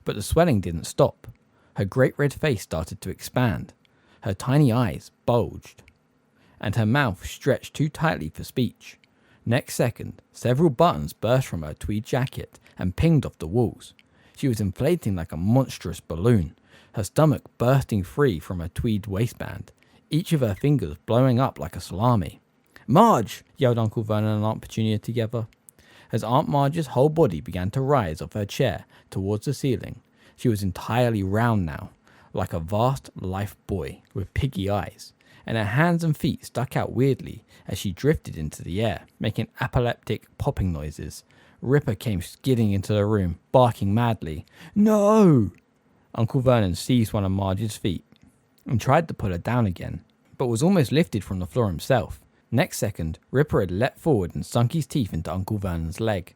But the swelling didn't stop. Her great red face started to expand. Her tiny eyes bulged, and her mouth stretched too tightly for speech. Next second, several buttons burst from her tweed jacket and pinged off the walls. She was inflating like a monstrous balloon, her stomach bursting free from her tweed waistband, each of her fingers blowing up like a salami. "Marge!" yelled Uncle Vernon and Aunt Petunia together. As Aunt Marge's whole body began to rise off her chair towards the ceiling, she was entirely round now, like a vast life buoy with piggy eyes, and her hands and feet stuck out weirdly as she drifted into the air, making epileptic popping noises, Ripper came skidding into the room, barking madly. "No!" Uncle Vernon seized one of Marge's feet and tried to pull her down again, but was almost lifted from the floor himself. Next second, Ripper had leapt forward and sunk his teeth into Uncle Vernon's leg.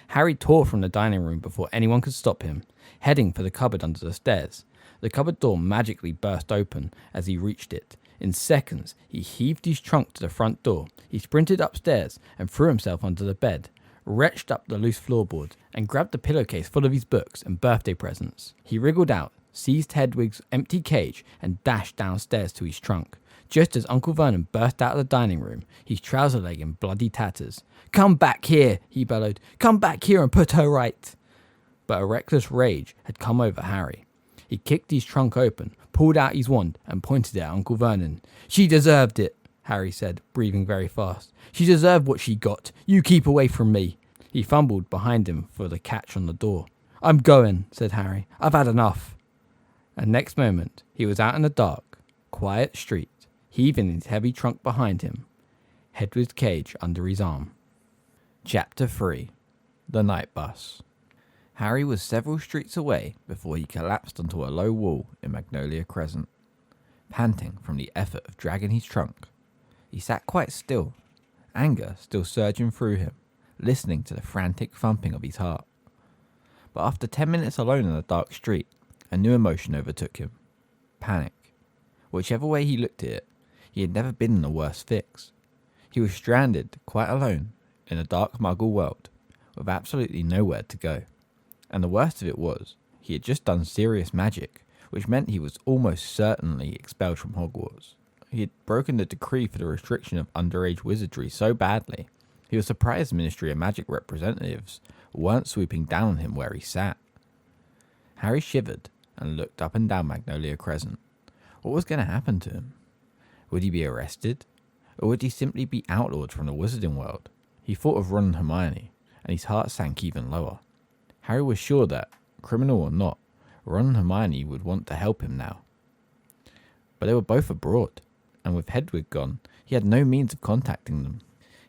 Harry tore from the dining room before anyone could stop him, heading for the cupboard under the stairs. The cupboard door magically burst open as he reached it. In seconds, he heaved his trunk to the front door. He sprinted upstairs and threw himself onto the bed, wrenched up the loose floorboard, and grabbed the pillowcase full of his books and birthday presents. He wriggled out, seized Hedwig's empty cage, and dashed downstairs to his trunk. Just as Uncle Vernon burst out of the dining room, his trouser leg in bloody tatters. "Come back here," he bellowed. "Come back here and put her right." But a reckless rage had come over Harry. He kicked his trunk open, pulled out his wand, and pointed it at Uncle Vernon. "She deserved it," Harry said, breathing very fast. "She deserved what she got. You keep away from me." He fumbled behind him for the catch on the door. "I'm going," said Harry. "I've had enough." And next moment, he was out in the dark, quiet street, heaving his heavy trunk behind him, Hedwig's cage under his arm. Chapter 3. The Night Bus. Harry was several streets away before he collapsed onto a low wall in Magnolia Crescent. Panting from the effort of dragging his trunk, he sat quite still, anger still surging through him, listening to the frantic thumping of his heart. But after 10 minutes alone in the dark street, a new emotion overtook him. Panic. Whichever way he looked at it, he had never been in a worse fix. He was stranded, quite alone, in a dark Muggle world, with absolutely nowhere to go. And the worst of it was, he had just done serious magic, which meant he was almost certainly expelled from Hogwarts. He had broken the decree for the restriction of underage wizardry so badly, he was surprised the Ministry of Magic representatives weren't swooping down on him where he sat. Harry shivered and looked up and down Magnolia Crescent. What was going to happen to him? Would he be arrested? Or would he simply be outlawed from the wizarding world? He thought of Ron and Hermione, and his heart sank even lower. Harry was sure that, criminal or not, Ron and Hermione would want to help him now. But they were both abroad, and with Hedwig gone, he had no means of contacting them.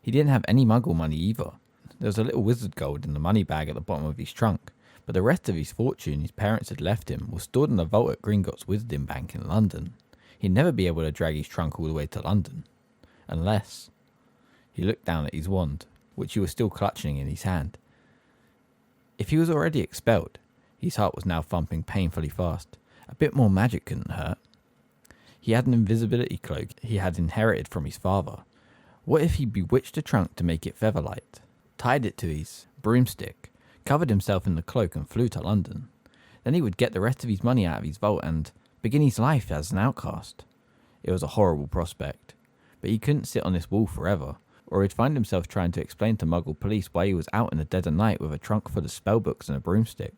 He didn't have any Muggle money either. There was a little wizard gold in the money bag at the bottom of his trunk, but the rest of his fortune his parents had left him was stored in a vault at Gringotts Wizarding Bank in London. He'd never be able to drag his trunk all the way to London. Unless... He looked down at his wand, which he was still clutching in his hand. If he was already expelled, his heart was now thumping painfully fast. A bit more magic couldn't hurt. He had an invisibility cloak he had inherited from his father. What if he bewitched the trunk to make it featherlight, tied it to his broomstick, covered himself in the cloak and flew to London? Then he would get the rest of his money out of his vault and begin his life as an outcast. It was a horrible prospect, but he couldn't sit on this wall forever, or he'd find himself trying to explain to Muggle police why he was out in the dead of night with a trunk full of spellbooks and a broomstick.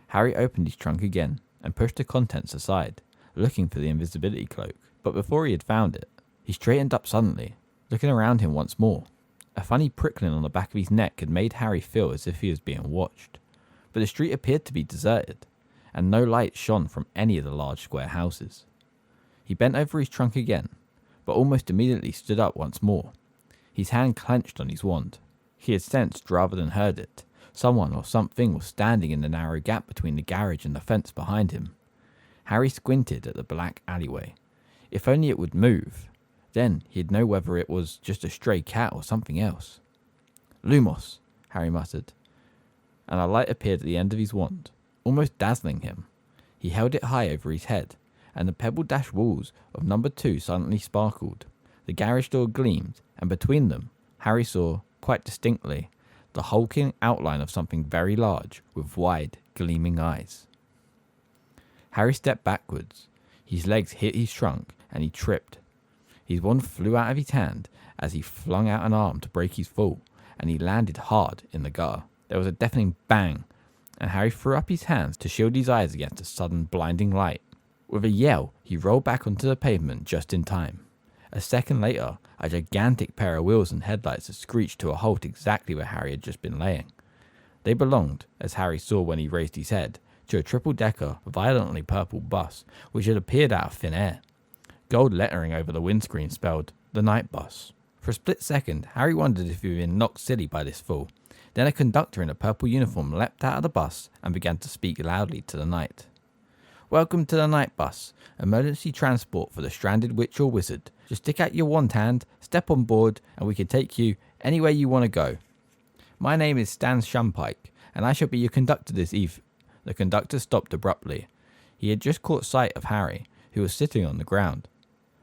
Harry opened his trunk again and pushed the contents aside, looking for the invisibility cloak. But before he had found it, he straightened up suddenly, looking around him once more. A funny prickling on the back of his neck had made Harry feel as if he was being watched. But the street appeared to be deserted, and no light shone from any of the large square houses. He bent over his trunk again, but almost immediately stood up once more. His hand clenched on his wand. He had sensed rather than heard it. Someone or something was standing in the narrow gap between the garage and the fence behind him. Harry squinted at the black alleyway. If only it would move. Then he'd know whether it was just a stray cat or something else. "Lumos," Harry muttered, and a light appeared at the end of his wand, almost dazzling him. He held it high over his head, and the pebble-dashed walls of number 2 silently sparkled. The garage door gleamed, and between them, Harry saw, quite distinctly, the hulking outline of something very large, with wide, gleaming eyes. Harry stepped backwards. His legs hit his trunk, and he tripped. His wand flew out of his hand as he flung out an arm to break his fall, and he landed hard in the gutter. There was a deafening bang, and Harry threw up his hands to shield his eyes against a sudden blinding light. With a yell, he rolled back onto the pavement just in time. A second later, a gigantic pair of wheels and headlights had screeched to a halt exactly where Harry had just been laying. They belonged, as Harry saw when he raised his head, to a triple-decker, violently purple bus, which had appeared out of thin air. Gold lettering over the windscreen spelled, "The Night Bus." For a split second, Harry wondered if he had been knocked silly by this fall. Then a conductor in a purple uniform leapt out of the bus and began to speak loudly to the night. Welcome to the night bus, emergency transport for the stranded witch or wizard. Just stick out your wand hand, step on board, and we can take you anywhere you want to go. My name is Stan Shumpike, and I shall be your conductor this eve. The conductor stopped abruptly. He had just caught sight of Harry, who was sitting on the ground.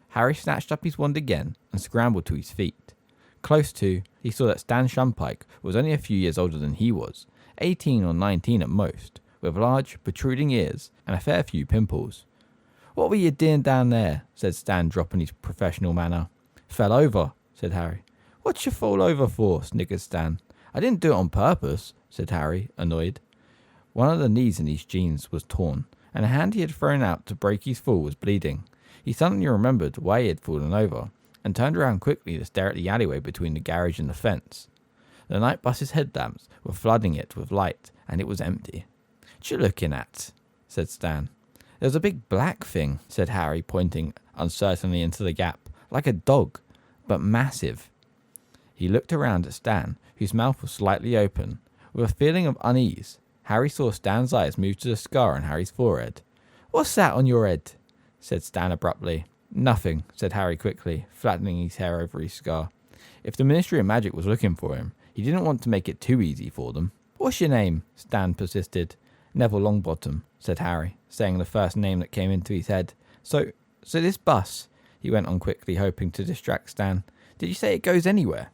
Harry snatched up his wand again and scrambled to his feet. Close to, he saw that Stan Shumpike was only a few years older than he was, 18 or 19 at most, with large, protruding ears and a fair few pimples. What were you doing down there? Said Stan, dropping his professional manner. Fell over, said Harry. What'd you fall over for? Sniggered Stan. I didn't do it on purpose, said Harry, annoyed. One of the knees in his jeans was torn, and a hand he had thrown out to break his fall was bleeding. He suddenly remembered why he had fallen over, and turned around quickly to stare at the alleyway between the garage and the fence. The night bus's headlamps were flooding it with light, and it was empty. What you looking at? Said Stan. There was a big black thing, said Harry, pointing uncertainly into the gap, like a dog, but massive. He looked around at Stan, whose mouth was slightly open. With a feeling of unease, Harry saw Stan's eyes move to the scar on Harry's forehead. What's that on your head? Said Stan abruptly. Nothing, said Harry quickly, flattening his hair over his scar. If the Ministry of Magic was looking for him, he didn't want to make it too easy for them. What's your name? Stan persisted. Neville Longbottom, said Harry, saying the first name that came into his head. So this bus, he went on quickly, hoping to distract Stan. Did you say it goes anywhere?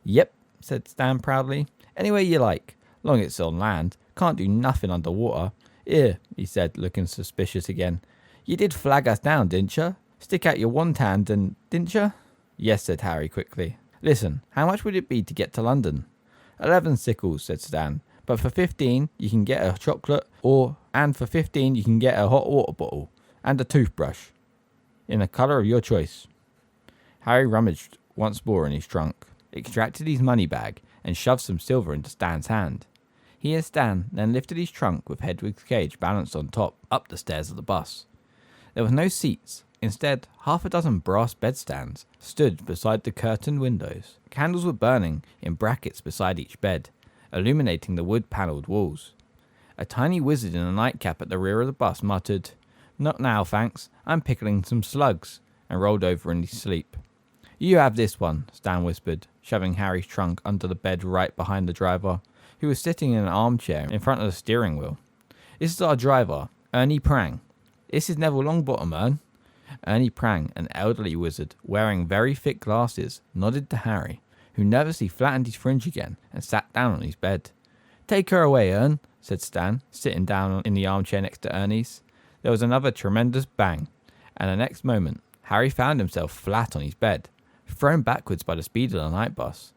Yep, said Stan proudly. Anywhere you like, long it's on land. Can't do nothing underwater. Here, he said, looking suspicious again. You did flag us down, didn't you? Stick out your wand hand and... didn't you? Yes, said Harry quickly. Listen, how much would it be to get to London? 11 sickles, said Stan. But for 15, you can get a chocolate, and for 15, you can get a hot water bottle and a toothbrush in the colour of your choice. Harry rummaged once more in his trunk, extracted his money bag, and shoved some silver into Stan's hand. He and Stan then lifted his trunk with Hedwig's cage balanced on top, up the stairs of the bus. There were no seats. Instead, half a dozen brass bedstands stood beside the curtained windows. Candles were burning in brackets beside each bed, illuminating the wood-panelled walls. A tiny wizard in a nightcap at the rear of the bus muttered, "Not now, thanks. I'm pickling some slugs," and rolled over in his sleep. "You have this one," Stan whispered, shoving Harry's trunk under the bed right behind the driver, who was sitting in an armchair in front of the steering wheel. "This is our driver, Ernie Prang. This is Neville Longbottom, Ern." Ernie Prang, an elderly wizard wearing very thick glasses, nodded to Harry, who nervously flattened his fringe again and sat down on his bed. "Take her away, Ern," said Stan, sitting down in the armchair next to Ernie's. There was another tremendous bang, and the next moment, Harry found himself flat on his bed, thrown backwards by the speed of the night bus.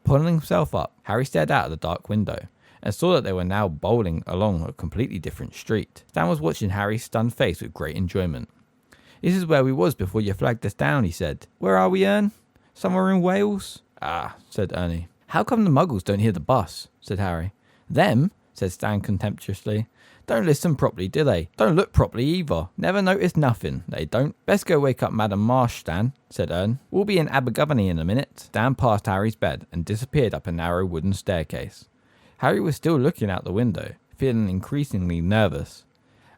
Pulling himself up, Harry stared out of the dark window, and saw that they were now bowling along a completely different street. Stan was watching Harry's stunned face with great enjoyment. "This is where we was before you flagged us down," he said. "Where are we, Ern? Somewhere in Wales?" "Ah," said Ernie. "How come the muggles don't hear the bus?" said Harry. "Them?" said Stan contemptuously. "Don't listen properly, do they? Don't look properly either. Never notice nothing, they don't. Best go wake up Madam Marsh, Stan," said Ern. "We'll be in Abergavenny in a minute." Stan passed Harry's bed and disappeared up a narrow wooden staircase. Harry was still looking out the window, feeling increasingly nervous.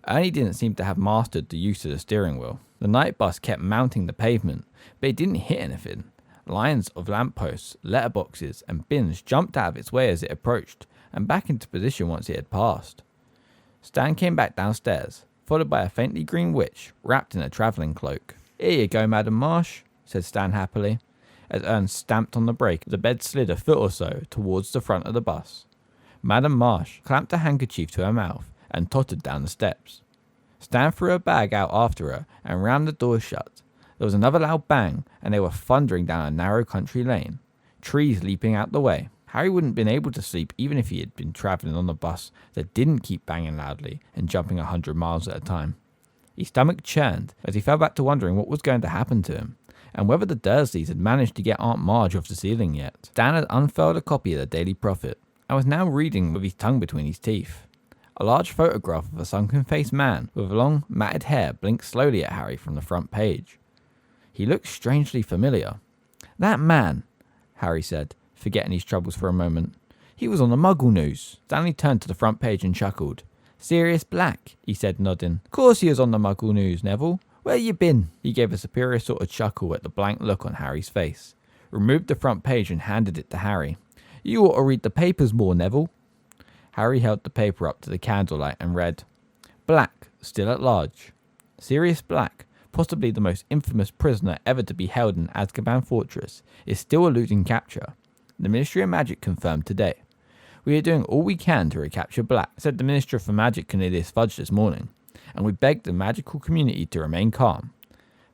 Ernie didn't seem to have mastered the use of the steering wheel. The night bus kept mounting the pavement, but it didn't hit anything. Lines of lampposts, letterboxes, and bins jumped out of its way as it approached, and back into position once it had passed. Stan came back downstairs, followed by a faintly green witch wrapped in a travelling cloak. "Here you go, Madam Marsh," said Stan happily. As Ern stamped on the brake, the bed slid a foot or so towards the front of the bus. Madam Marsh clamped a handkerchief to her mouth and tottered down the steps. Stan threw her bag out after her and rammed the door shut. There was another loud bang, and they were thundering down a narrow country lane, trees leaping out the way. Harry wouldn't have been able to sleep even if he had been travelling on a bus that didn't keep banging loudly and jumping 100 miles at a time. His stomach churned as he fell back to wondering what was going to happen to him, and whether the Dursleys had managed to get Aunt Marge off the ceiling yet. Stan had unfurled a copy of the Daily Prophet, and was now reading with his tongue between his teeth. A large photograph of a sunken-faced man with long, matted hair blinked slowly at Harry from the front page. He looked strangely familiar. "That man," Harry said, forgetting his troubles for a moment. He was on the Muggle news. Stanley turned to the front page and chuckled. Sirius Black, he said, nodding. Course he was on the Muggle news, Neville. Where you been? He gave a superior sort of chuckle at the blank look on Harry's face, removed the front page and handed it to Harry. You ought to read the papers more, Neville. Harry held the paper up to the candlelight and read, Black, still at large. Sirius Black, possibly the most infamous prisoner ever to be held in Azkaban Fortress, is still eluding capture. The Ministry of Magic confirmed today. We are doing all we can to recapture Black, said the Minister for Magic Cornelius Fudge this morning, and we beg the magical community to remain calm.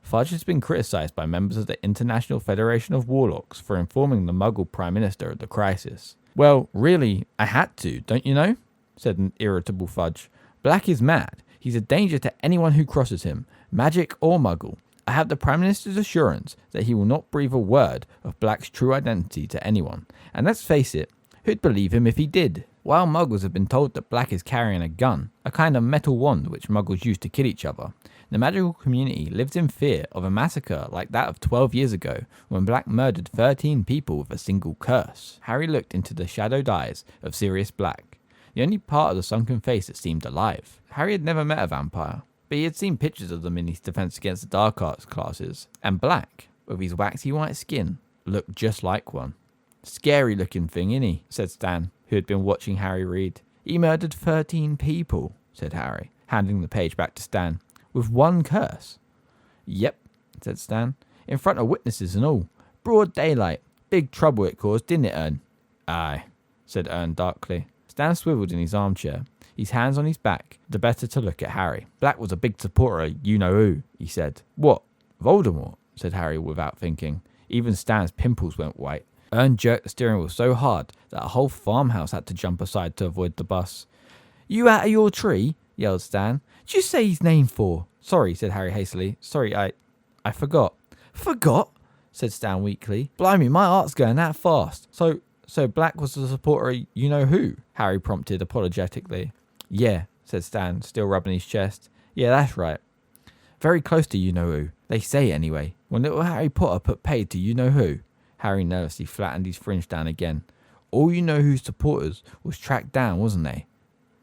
Fudge has been criticised by members of the International Federation of Warlocks for informing the Muggle Prime Minister of the crisis. Well, really, I had to, don't you know? Said an irritable Fudge. Black is mad. He's a danger to anyone who crosses him, magic or Muggle. I have the Prime Minister's assurance that he will not breathe a word of Black's true identity to anyone. And let's face it, who'd believe him if he did? While Muggles have been told that Black is carrying a gun, a kind of metal wand which Muggles use to kill each other, the magical community lives in fear of a massacre like that of 12 years ago when Black murdered 13 people with a single curse. Harry looked into the shadowed eyes of Sirius Black, the only part of the sunken face that seemed alive. Harry had never met a vampire, but he had seen pictures of them in his Defense Against the Dark Arts classes, and Black, with his waxy white skin, looked just like one. Scary looking thing, innit? Said Stan, who had been watching Harry read. He murdered 13 people, said Harry, handing the page back to Stan. With one curse. Yep, said Stan. In front of witnesses and all. Broad daylight. Big trouble it caused, didn't it, Ern? Aye, said Ern darkly. Stan swiveled in his armchair, his hands on his back, the better to look at Harry. Black was a big supporter of you-know-who, he said. What? Voldemort? Said Harry without thinking. Even Stan's pimples went white. Ern jerked the steering wheel so hard that a whole farmhouse had to jump aside to avoid the bus. You out of your tree? Yelled Stan. Did you say his name for? Sorry, said Harry hastily. Sorry, I forgot. Forgot? Said Stan weakly. Blimey, my heart's going that fast. So Black was the supporter of you-know-who? Harry prompted apologetically. Yeah, said Stan, still rubbing his chest. Yeah, that's right. Very close to you-know-who. They say anyway. When little Harry Potter put paid to you-know-who, Harry nervously flattened his fringe down again. All you-know-who's supporters was tracked down, wasn't they?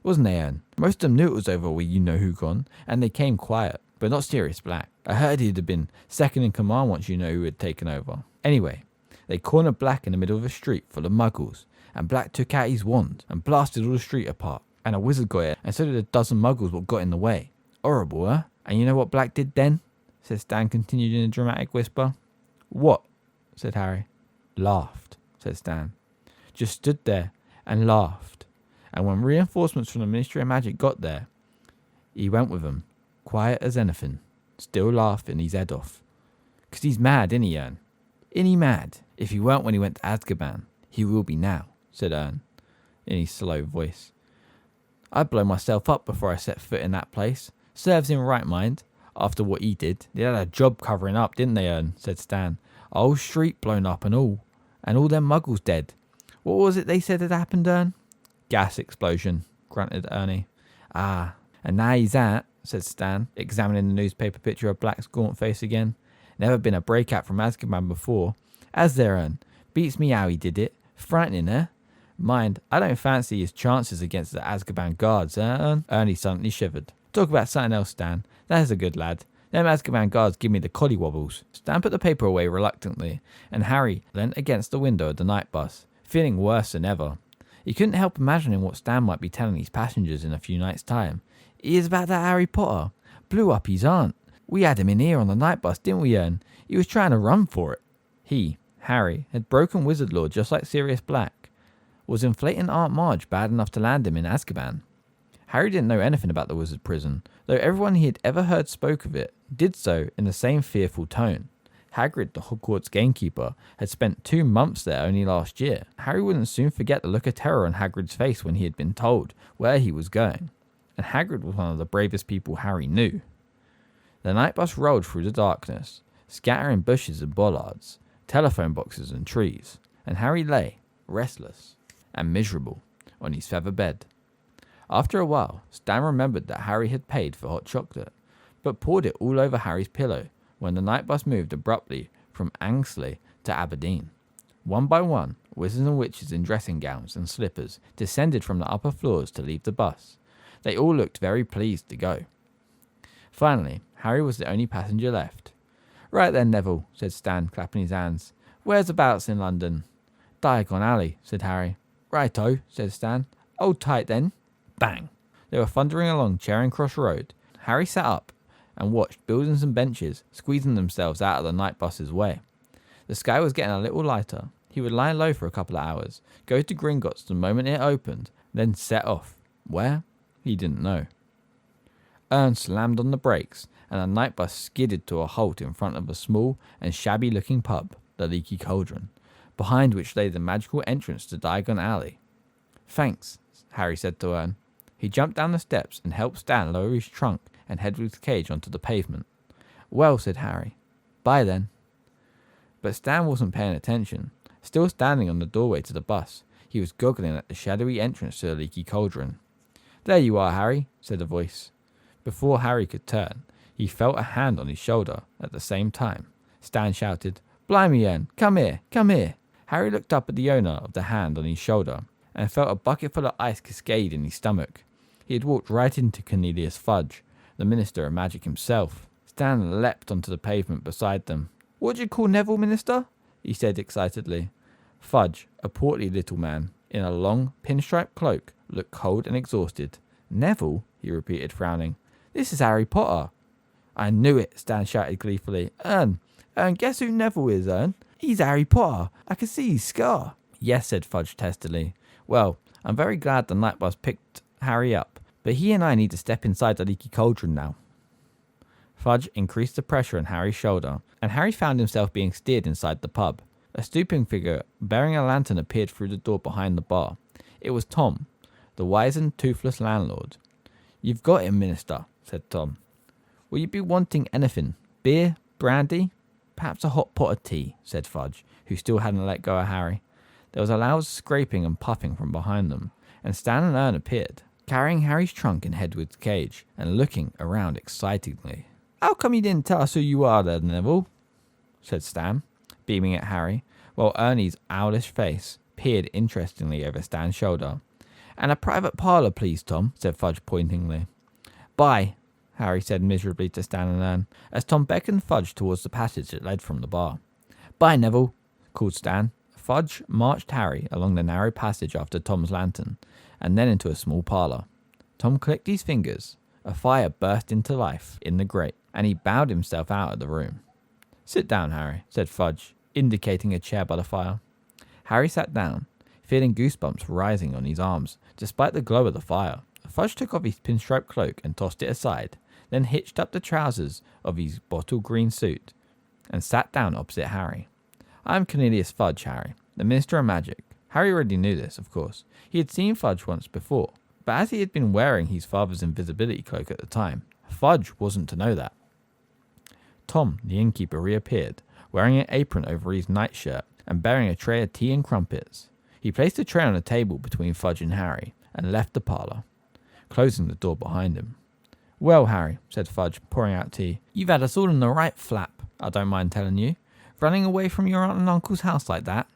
Wasn't they, Ern? Most of them knew it was over with you-know-who gone, and they came quiet, but not Sirius Black. I heard he'd have been second in command once you-know-who had taken over. Anyway, they cornered Black in the middle of a street full of muggles, and Black took out his wand and blasted all the street apart, and a wizard got it, and so did a dozen muggles what got in the way. Horrible, huh? And you know what Black did then? Said Stan, continued in a dramatic whisper. What? Said Harry. Laughed, said Stan. Just stood there and laughed. And when reinforcements from the Ministry of Magic got there, he went with them, quiet as anything, still laughing his head off. 'Cause he's mad, innit he, Ern? Ain't he mad? If he weren't when he went to Azkaban, he will be now, said Ern, in his slow voice. I'd blow myself up before I set foot in that place. Serves him right mind, after what he did. They had a job covering up, didn't they, Ern? Said Stan. A whole street blown up and all them muggles dead. What was it they said had happened, Ern? Gas explosion, grunted Ernie. Ah, and now he's out, said Stan, examining the newspaper picture of Black's gaunt face again. Never been a breakout from Azkaban before. As there, Ern. Beats me how he did it. Frightening, eh? Mind, I don't fancy his chances against the Azkaban guards, Ern? Ernie suddenly shivered. Talk about something else, Stan. That is a good lad. Them Azkaban guards give me the collywobbles. Stan put the paper away reluctantly, and Harry leant against the window of the night bus, feeling worse than ever. He couldn't help imagining what Stan might be telling his passengers in a few nights' time. It is about that Harry Potter. Blew up his aunt. We had him in here on the night bus, didn't we, Ern? He was trying to run for it. He, Harry, had broken wizard law just like Sirius Black. Was inflating Aunt Marge bad enough to land him in Azkaban? Harry didn't know anything about the wizard prison, though everyone he had ever heard spoke of it did so in the same fearful tone. Hagrid, the Hogwarts gamekeeper, had spent 2 months there only last year. Harry wouldn't soon forget the look of terror on Hagrid's face when he had been told where he was going, and Hagrid was one of the bravest people Harry knew. The night bus rolled through the darkness, scattering bushes and bollards, telephone boxes and trees, and Harry lay, restless and miserable, on his feather bed. After a while, Stan remembered that Harry had paid for hot chocolate, but poured it all over Harry's pillow when the night bus moved abruptly from Angsley to Aberdeen. One by one, Wizards and witches in dressing gowns and slippers descended from the upper floors to leave the bus. They all looked very pleased to go. Finally, Harry was the only passenger left. Right then, Neville, said Stan, clapping his hands. Whereabouts in London? Diagon Alley, said Harry. Righto, said Stan. Hold tight then. Bang! They were thundering along Charing Cross Road. Harry sat up and watched buildings and benches squeezing themselves out of the night bus's way. The sky was getting a little lighter. He would lie low for a couple of hours, go to Gringotts the moment it opened, then set off. Where? He didn't know. Ern slammed on the brakes, and the night bus skidded to a halt in front of a small and shabby-looking pub, the Leaky Cauldron, behind which lay the magical entrance to Diagon Alley. Thanks, Harry said to Ern. He jumped down the steps and helped Stan lower his trunk and Hedwig's cage onto the pavement. Well, said Harry. Bye then. But Stan wasn't paying attention. Still standing on the doorway to the bus, he was goggling at the shadowy entrance to the Leaky Cauldron. There you are, Harry, said a voice. Before Harry could turn, he felt a hand on his shoulder. At the same time, Stan shouted, Blimey, Ern, come here, come here. Harry looked up at the owner of the hand on his shoulder and felt a bucket full of ice cascade in his stomach. He had walked right into Cornelius Fudge, the Minister of Magic himself. Stan leapt onto the pavement beside them. What do you call Neville, Minister? He said excitedly. Fudge, a portly little man, in a long, pinstripe cloak, looked cold and exhausted. Neville? He repeated, frowning. This is Harry Potter. I knew it, Stan shouted gleefully. Ern, guess who Neville is, Ern? He's Harry Potter. I can see his scar. Yes, said Fudge testily. Well, I'm very glad the night bus picked Harry up, but he and I need to step inside the Leaky Cauldron now. Fudge increased the pressure on Harry's shoulder, and Harry found himself being steered inside the pub. A stooping figure bearing a lantern appeared through the door behind the bar. It was Tom, the wizened, toothless landlord. You've got him, Minister, said Tom. Will you be wanting anything? Beer? Brandy? Perhaps a hot pot of tea, said Fudge, who still hadn't let go of Harry. There was a loud scraping and puffing from behind them, and Stan and Ern appeared, carrying Harry's trunk in Hedwig's cage, and looking around excitedly. How come you didn't tell us who you are there, Neville? Said Stan, beaming at Harry, while Ernie's owlish face peered interestedly over Stan's shoulder. And a private parlour, please, Tom, said Fudge pointingly. Bye, Harry said miserably to Stan and Ern, as Tom beckoned Fudge towards the passage that led from the bar. Bye, Neville, called Stan. Fudge marched Harry along the narrow passage after Tom's lantern, and then into a small parlour. Tom clicked his fingers. A fire burst into life in the grate, and he bowed himself out of the room. Sit down, Harry, said Fudge, indicating a chair by the fire. Harry sat down, feeling goosebumps rising on his arms, despite the glow of the fire. Fudge took off his pinstripe cloak and tossed it aside, then hitched up the trousers of his bottle green suit, and sat down opposite Harry. I am Cornelius Fudge, Harry, the Minister of Magic. Harry already knew this, of course. He had seen Fudge once before, but as he had been wearing his father's invisibility cloak at the time, Fudge wasn't to know that. Tom, the innkeeper, reappeared, wearing an apron over his nightshirt and bearing a tray of tea and crumpets. He placed the tray on a table between Fudge and Harry and left the parlour, closing the door behind him. Well, Harry, said Fudge, pouring out tea, you've had us all in the right flap, I don't mind telling you. Running away from your aunt and uncle's house like that?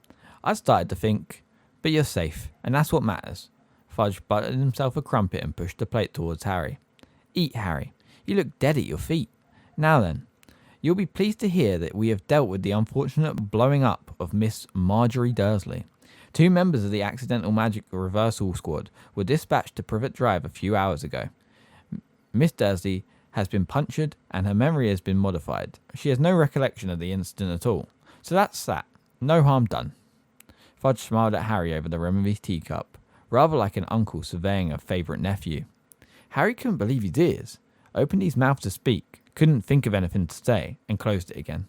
I started to think, but you're safe, and that's what matters. Fudge buttered himself a crumpet and pushed the plate towards Harry. Eat, Harry. You look dead at your feet. Now then, you'll be pleased to hear that we have dealt with the unfortunate blowing up of Miss Marjorie Dursley. 2 members of the Accidental Magic Reversal Squad were dispatched to Privet Drive a few hours ago. Miss Dursley has been punctured and her memory has been modified. She has no recollection of the incident at all. So that's that. No harm done. Fudge smiled at Harry over the rim of his teacup, rather like an uncle surveying a favourite nephew. Harry couldn't believe his ears, opened his mouth to speak, couldn't think of anything to say, and closed it again.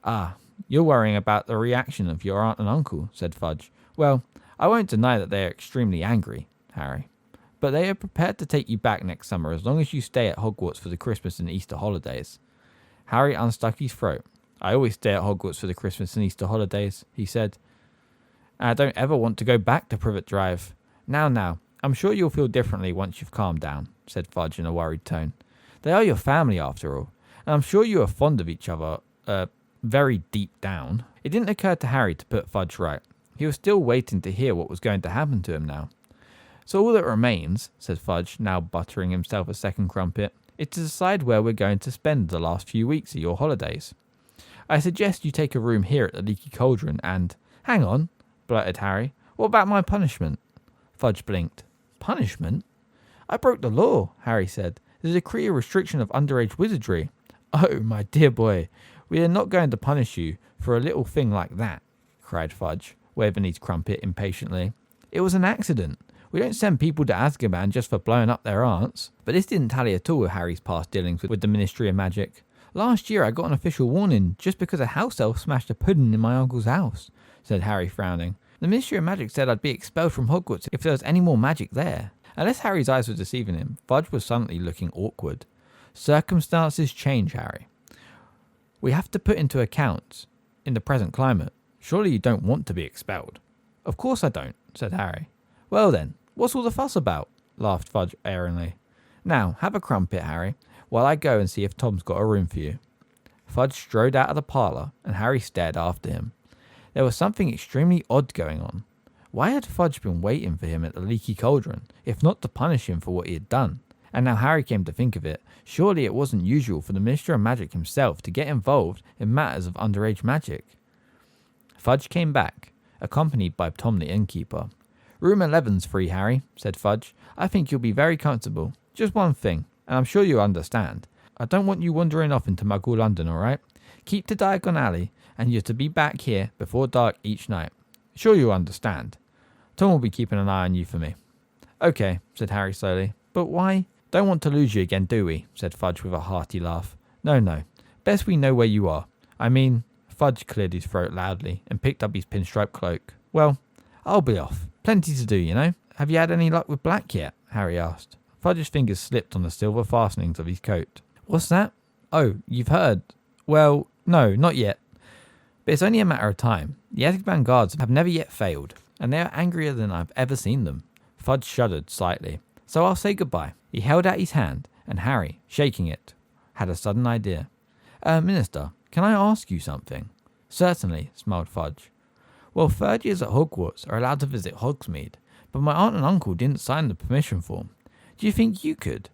Ah, you're worrying about the reaction of your aunt and uncle, said Fudge. Well, I won't deny that they are extremely angry, Harry, but they are prepared to take you back next summer as long as you stay at Hogwarts for the Christmas and Easter holidays. Harry unstuck his throat. I always stay at Hogwarts for the Christmas and Easter holidays, he said. And I don't ever want to go back to Privet Drive. Now, I'm sure you'll feel differently once you've calmed down, said Fudge in a worried tone. They are your family after all, and I'm sure you are fond of each other, very deep down. It didn't occur to Harry to put Fudge right. He was still waiting to hear what was going to happen to him now. So all that remains, said Fudge, now buttering himself a second crumpet, is to decide where we're going to spend the last few weeks of your holidays. I suggest you take a room here at the Leaky Cauldron and... Hang on, blurted Harry. What about my punishment? Fudge blinked. Punishment? I broke the law, Harry said. The decree of restriction of underage wizardry. Oh, my dear boy, we are not going to punish you for a little thing like that, cried Fudge, waving his crumpet impatiently. It was an accident. We don't send people to Azkaban just for blowing up their aunts. But this didn't tally at all with Harry's past dealings with the Ministry of Magic. Last year I got an official warning just because a house elf smashed a pudding in my uncle's house, said Harry, frowning. The Ministry of Magic said I'd be expelled from Hogwarts if there was any more magic there. Unless Harry's eyes were deceiving him, Fudge was suddenly looking awkward. Circumstances change, Harry. We have to put into account in the present climate. Surely you don't want to be expelled. Of course I don't, said Harry. Well then, what's all the fuss about? Laughed Fudge airily. Now, have a crumpet, Harry, while I go and see if Tom's got a room for you. Fudge strode out of the parlour, and Harry stared after him. There was something extremely odd going on. Why had Fudge been waiting for him at the Leaky Cauldron, if not to punish him for what he had done? And now Harry came to think of it, surely it wasn't usual for the Minister of Magic himself to get involved in matters of underage magic. Fudge came back, accompanied by Tom the innkeeper. Room 11's free, Harry, said Fudge. I think you'll be very comfortable. Just one thing, and I'm sure you'll understand. I don't want you wandering off into Muggle London, all right? Keep to Diagon Alley, and you're to be back here before dark each night. Sure you'll understand. Tom will be keeping an eye on you for me. Okay, said Harry slowly. But why? Don't want to lose you again, do we? Said Fudge with a hearty laugh. No. Best we know where you are. I mean... Fudge cleared his throat loudly and picked up his pinstripe cloak. Well, I'll be off. Plenty to do, you know. Have you had any luck with Black yet? Harry asked. Fudge's fingers slipped on the silver fastenings of his coat. What's that? Oh, you've heard. Well, no, not yet. But it's only a matter of time. The Azkaban guards have never yet failed, and they are angrier than I've ever seen them. Fudge shuddered slightly. So I'll say goodbye. He held out his hand, and Harry, shaking it, had a sudden idea. Minister, can I ask you something? Certainly, smiled Fudge. Well, third years at Hogwarts are allowed to visit Hogsmeade, but my aunt and uncle didn't sign the permission form. Do you think you could?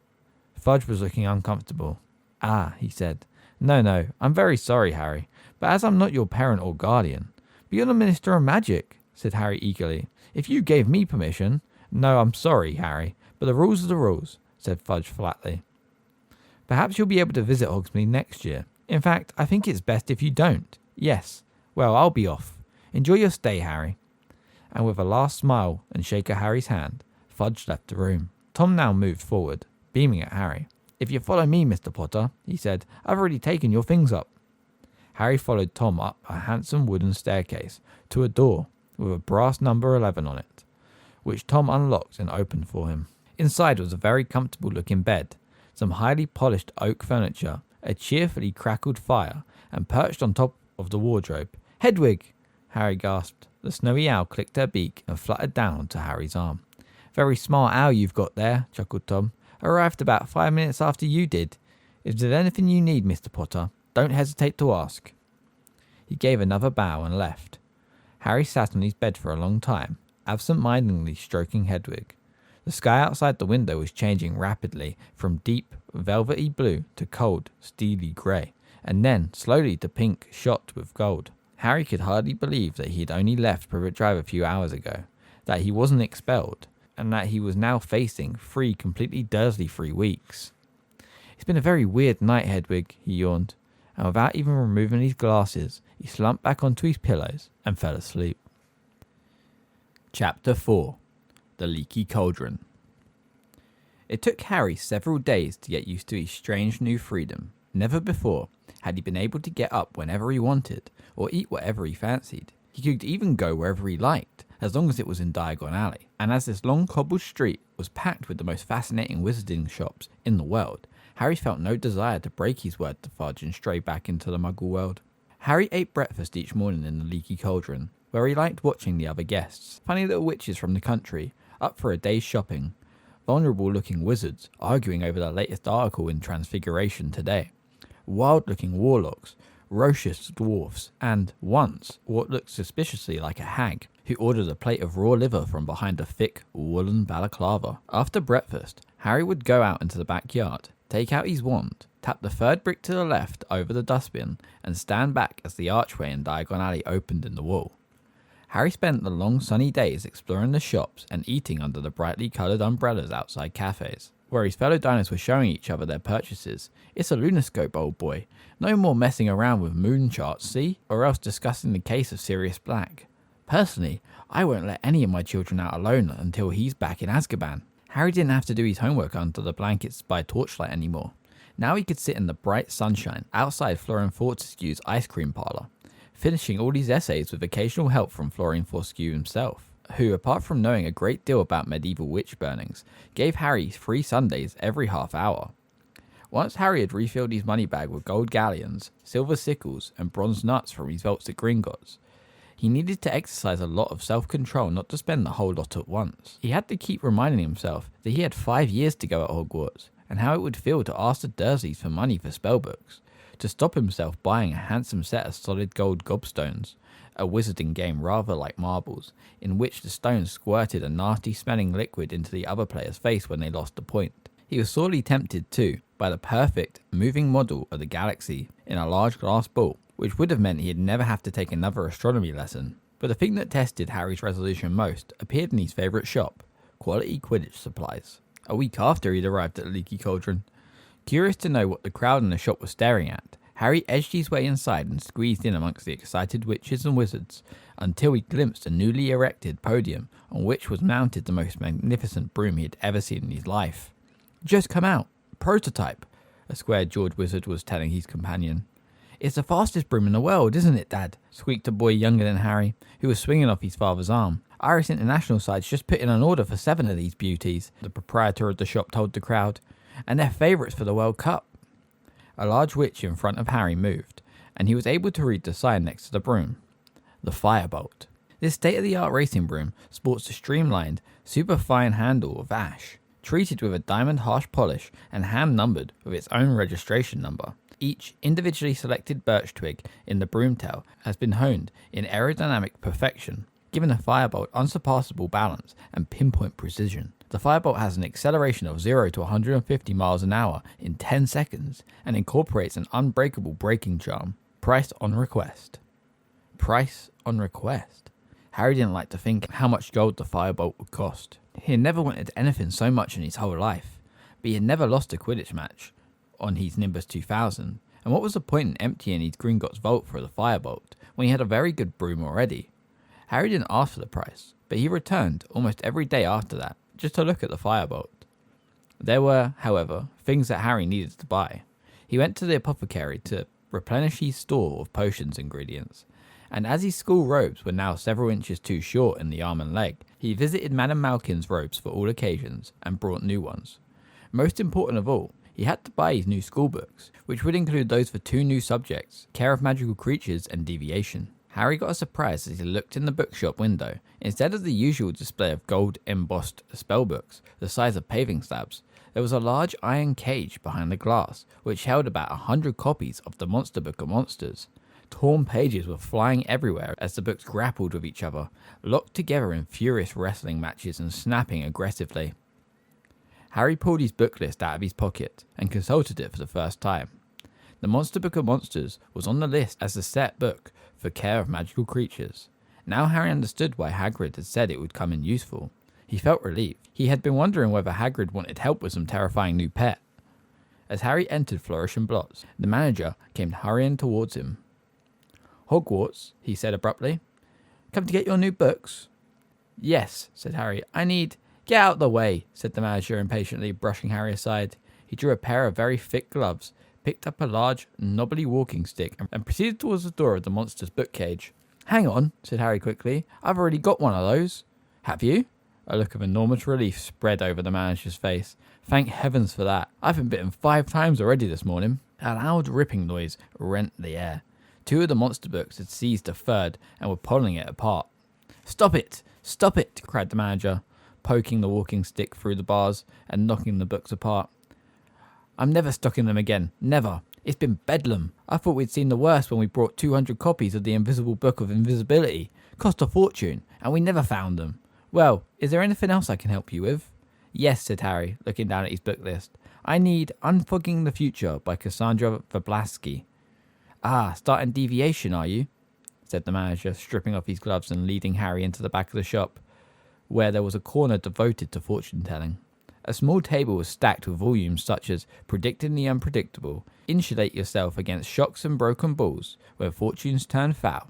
Fudge was looking uncomfortable. Ah, he said. No, I'm very sorry, Harry, but as I'm not your parent or guardian. But you're the Minister of Magic, said Harry eagerly. If you gave me permission... No, I'm sorry, Harry, but the rules are the rules, said Fudge flatly. Perhaps you'll be able to visit Hogsmeade next year. In fact, I think it's best if you don't. Yes. Well, I'll be off. Enjoy your stay, Harry. And with a last smile and shake of Harry's hand, Fudge left the room. Tom now moved forward, beaming at Harry. If you follow me, Mr. Potter, he said, I've already taken your things up. Harry followed Tom up a handsome wooden staircase to a door with a brass number 11 on it, which Tom unlocked and opened for him. Inside was a very comfortable-looking bed, some highly polished oak furniture, a cheerfully crackled fire, and perched on top of the wardrobe. Hedwig! Harry gasped. The snowy owl clicked her beak and fluttered down to Harry's arm. Very smart owl you've got there, chuckled Tom. Arrived about 5 minutes after you did. If there's anything you need, Mr. Potter, don't hesitate to ask. He gave another bow and left. Harry sat on his bed for a long time, absent-mindedly stroking Hedwig. The sky outside the window was changing rapidly from deep, velvety blue to cold, steely grey, and then slowly to pink shot with gold. Harry could hardly believe that he had only left Privet Drive a few hours ago, that he wasn't expelled, and that he was now facing 3 completely Dursley-free weeks. It's been a very weird night, Hedwig, he yawned, and without even removing his glasses, he slumped back onto his pillows and fell asleep. Chapter 4. The Leaky Cauldron. It took Harry several days to get used to his strange new freedom. Never before had he been able to get up whenever he wanted, or eat whatever he fancied. He could even go wherever he liked, as long as it was in Diagon Alley. And as this long cobbled street was packed with the most fascinating wizarding shops in the world, Harry felt no desire to break his word to Fudge and stray back into the Muggle world. Harry ate breakfast each morning in the Leaky Cauldron, where he liked watching the other guests, funny little witches from the country, up for a day's shopping, vulnerable-looking wizards arguing over the latest article in Transfiguration today, wild-looking warlocks ferocious dwarfs, and, once, what looked suspiciously like a hag, who ordered a plate of raw liver from behind a thick, woolen balaclava. After breakfast, Harry would go out into the backyard, take out his wand, tap the third brick to the left over the dustbin, and stand back as the archway in Diagon Alley opened in the wall. Harry spent the long sunny days exploring the shops and eating under the brightly coloured umbrellas outside cafes, where his fellow diners were showing each other their purchases. It's a lunoscope, old boy. No more messing around with moon charts, see? Or else discussing the case of Sirius Black. Personally, I won't let any of my children out alone until he's back in Azkaban. Harry didn't have to do his homework under the blankets by torchlight anymore. Now he could sit in the bright sunshine outside Florian Fortescue's ice cream parlour, finishing all his essays with occasional help from Florian Fortescue himself, who, apart from knowing a great deal about medieval witch burnings, gave Harry free Sundays every half hour. Once Harry had refilled his money bag with gold galleons, silver sickles, and bronze nuts from his vaults at Gringotts, he needed to exercise a lot of self-control not to spend the whole lot at once. He had to keep reminding himself that he had 5 years to go at Hogwarts, and how it would feel to ask the Dursleys for money for spellbooks, to stop himself buying a handsome set of solid gold gobstones, a wizarding game rather like marbles, in which the stones squirted a nasty-smelling liquid into the other player's face when they lost a point. He was sorely tempted, too, by the perfect, moving model of the galaxy in a large glass ball, which would have meant he'd never have to take another astronomy lesson. But the thing that tested Harry's resolution most appeared in his favourite shop, Quality Quidditch Supplies, a week after he'd arrived at Leaky Cauldron. Curious to know what the crowd in the shop was staring at, Harry edged his way inside and squeezed in amongst the excited witches and wizards until he glimpsed a newly erected podium on which was mounted the most magnificent broom he had ever seen in his life. "Just come out. Prototype," a square-jawed wizard was telling his companion. "It's the fastest broom in the world, isn't it, Dad?" squeaked a boy younger than Harry, who was swinging off his father's arm. "Iris International side's just put in an order for 7 of these beauties," the proprietor of the shop told the crowd, "and they're favourites for the World Cup." A large witch in front of Harry moved, and he was able to read the sign next to the broom. The Firebolt. This state-of-the-art racing broom sports a streamlined, super-fine handle of ash, treated with a diamond harsh polish and hand-numbered with its own registration number. Each individually selected birch twig in the broom tail has been honed in aerodynamic perfection, giving the Firebolt unsurpassable balance and pinpoint precision. The Firebolt has an acceleration of 0 to 150 miles an hour in 10 seconds and incorporates an unbreakable braking charm. Price on request. Price on request. Harry didn't like to think how much gold the Firebolt would cost. He had never wanted anything so much in his whole life, but he had never lost a Quidditch match on his Nimbus 2000, and what was the point in emptying his Gringotts vault for the Firebolt when he had a very good broom already? Harry didn't ask for the price, but he returned almost every day after that, just to look at the Firebolt. There were, however, things that Harry needed to buy. He went to the apothecary to replenish his store of potions ingredients, and as his school robes were now several inches too short in the arm and leg, he visited Madame Malkin's robes for all occasions and brought new ones. Most important of all, he had to buy his new school books, which would include those for 2 new subjects, Care of Magical Creatures and Deviation. Harry got a surprise as he looked in the bookshop window. Instead of the usual display of gold-embossed spellbooks the size of paving slabs, there was a large iron cage behind the glass, which held about 100 copies of the Monster Book of Monsters. Torn pages were flying everywhere as the books grappled with each other, locked together in furious wrestling matches and snapping aggressively. Harry pulled his book list out of his pocket and consulted it for the first time. The Monster Book of Monsters was on the list as the set book for Care of Magical Creatures. Now Harry understood why Hagrid had said it would come in useful. He felt relieved. He had been wondering whether Hagrid wanted help with some terrifying new pet. As Harry entered Flourish and Blotts, the manager came hurrying towards him. "Hogwarts," he said abruptly. "Come to get your new books?" "Yes," said Harry. "I need—" "Get out of the way," said the manager impatiently, brushing Harry aside. He drew a pair of very thick gloves, picked up a large, knobbly walking stick, and proceeded towards the door of the monster's book cage. "Hang on," said Harry quickly. "I've already got one of those." "Have you?" A look of enormous relief spread over the manager's face. "Thank heavens for that. I've been bitten 5 times already this morning." A loud ripping noise rent the air. 2 of the monster books had seized a third and were pulling it apart. "Stop it! Stop it!" cried the manager, poking the walking stick through the bars and knocking the books apart. "I'm never stocking them again. Never. It's been bedlam. I thought we'd seen the worst when we brought 200 copies of the Invisible Book of Invisibility. Cost a fortune, and we never found them. Well, is there anything else I can help you with? Yes, said Harry, looking down at his book list. I need Unfogging the Future by Cassandra Verblasky. Ah, starting deviation, are you? Said the manager, stripping off his gloves and leading Harry into the back of the shop, where there was a corner devoted to fortune-telling. A small table was stacked with volumes such as Predicting the Unpredictable, Insulate Yourself Against Shocks and Broken Balls, Where Fortunes Turn Foul.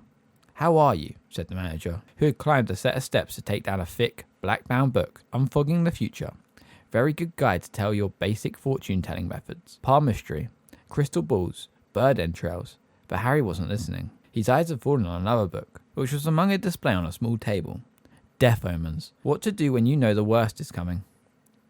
How are you? Said the manager, who had climbed a set of steps to take down a thick, black-bound book, Unfogging the Future. Very good guide to tell your basic fortune-telling methods. Palmistry, crystal balls, bird entrails. But Harry wasn't listening. His eyes had fallen on another book, which was among a display on a small table. Death Omens. What to do when you know the worst is coming.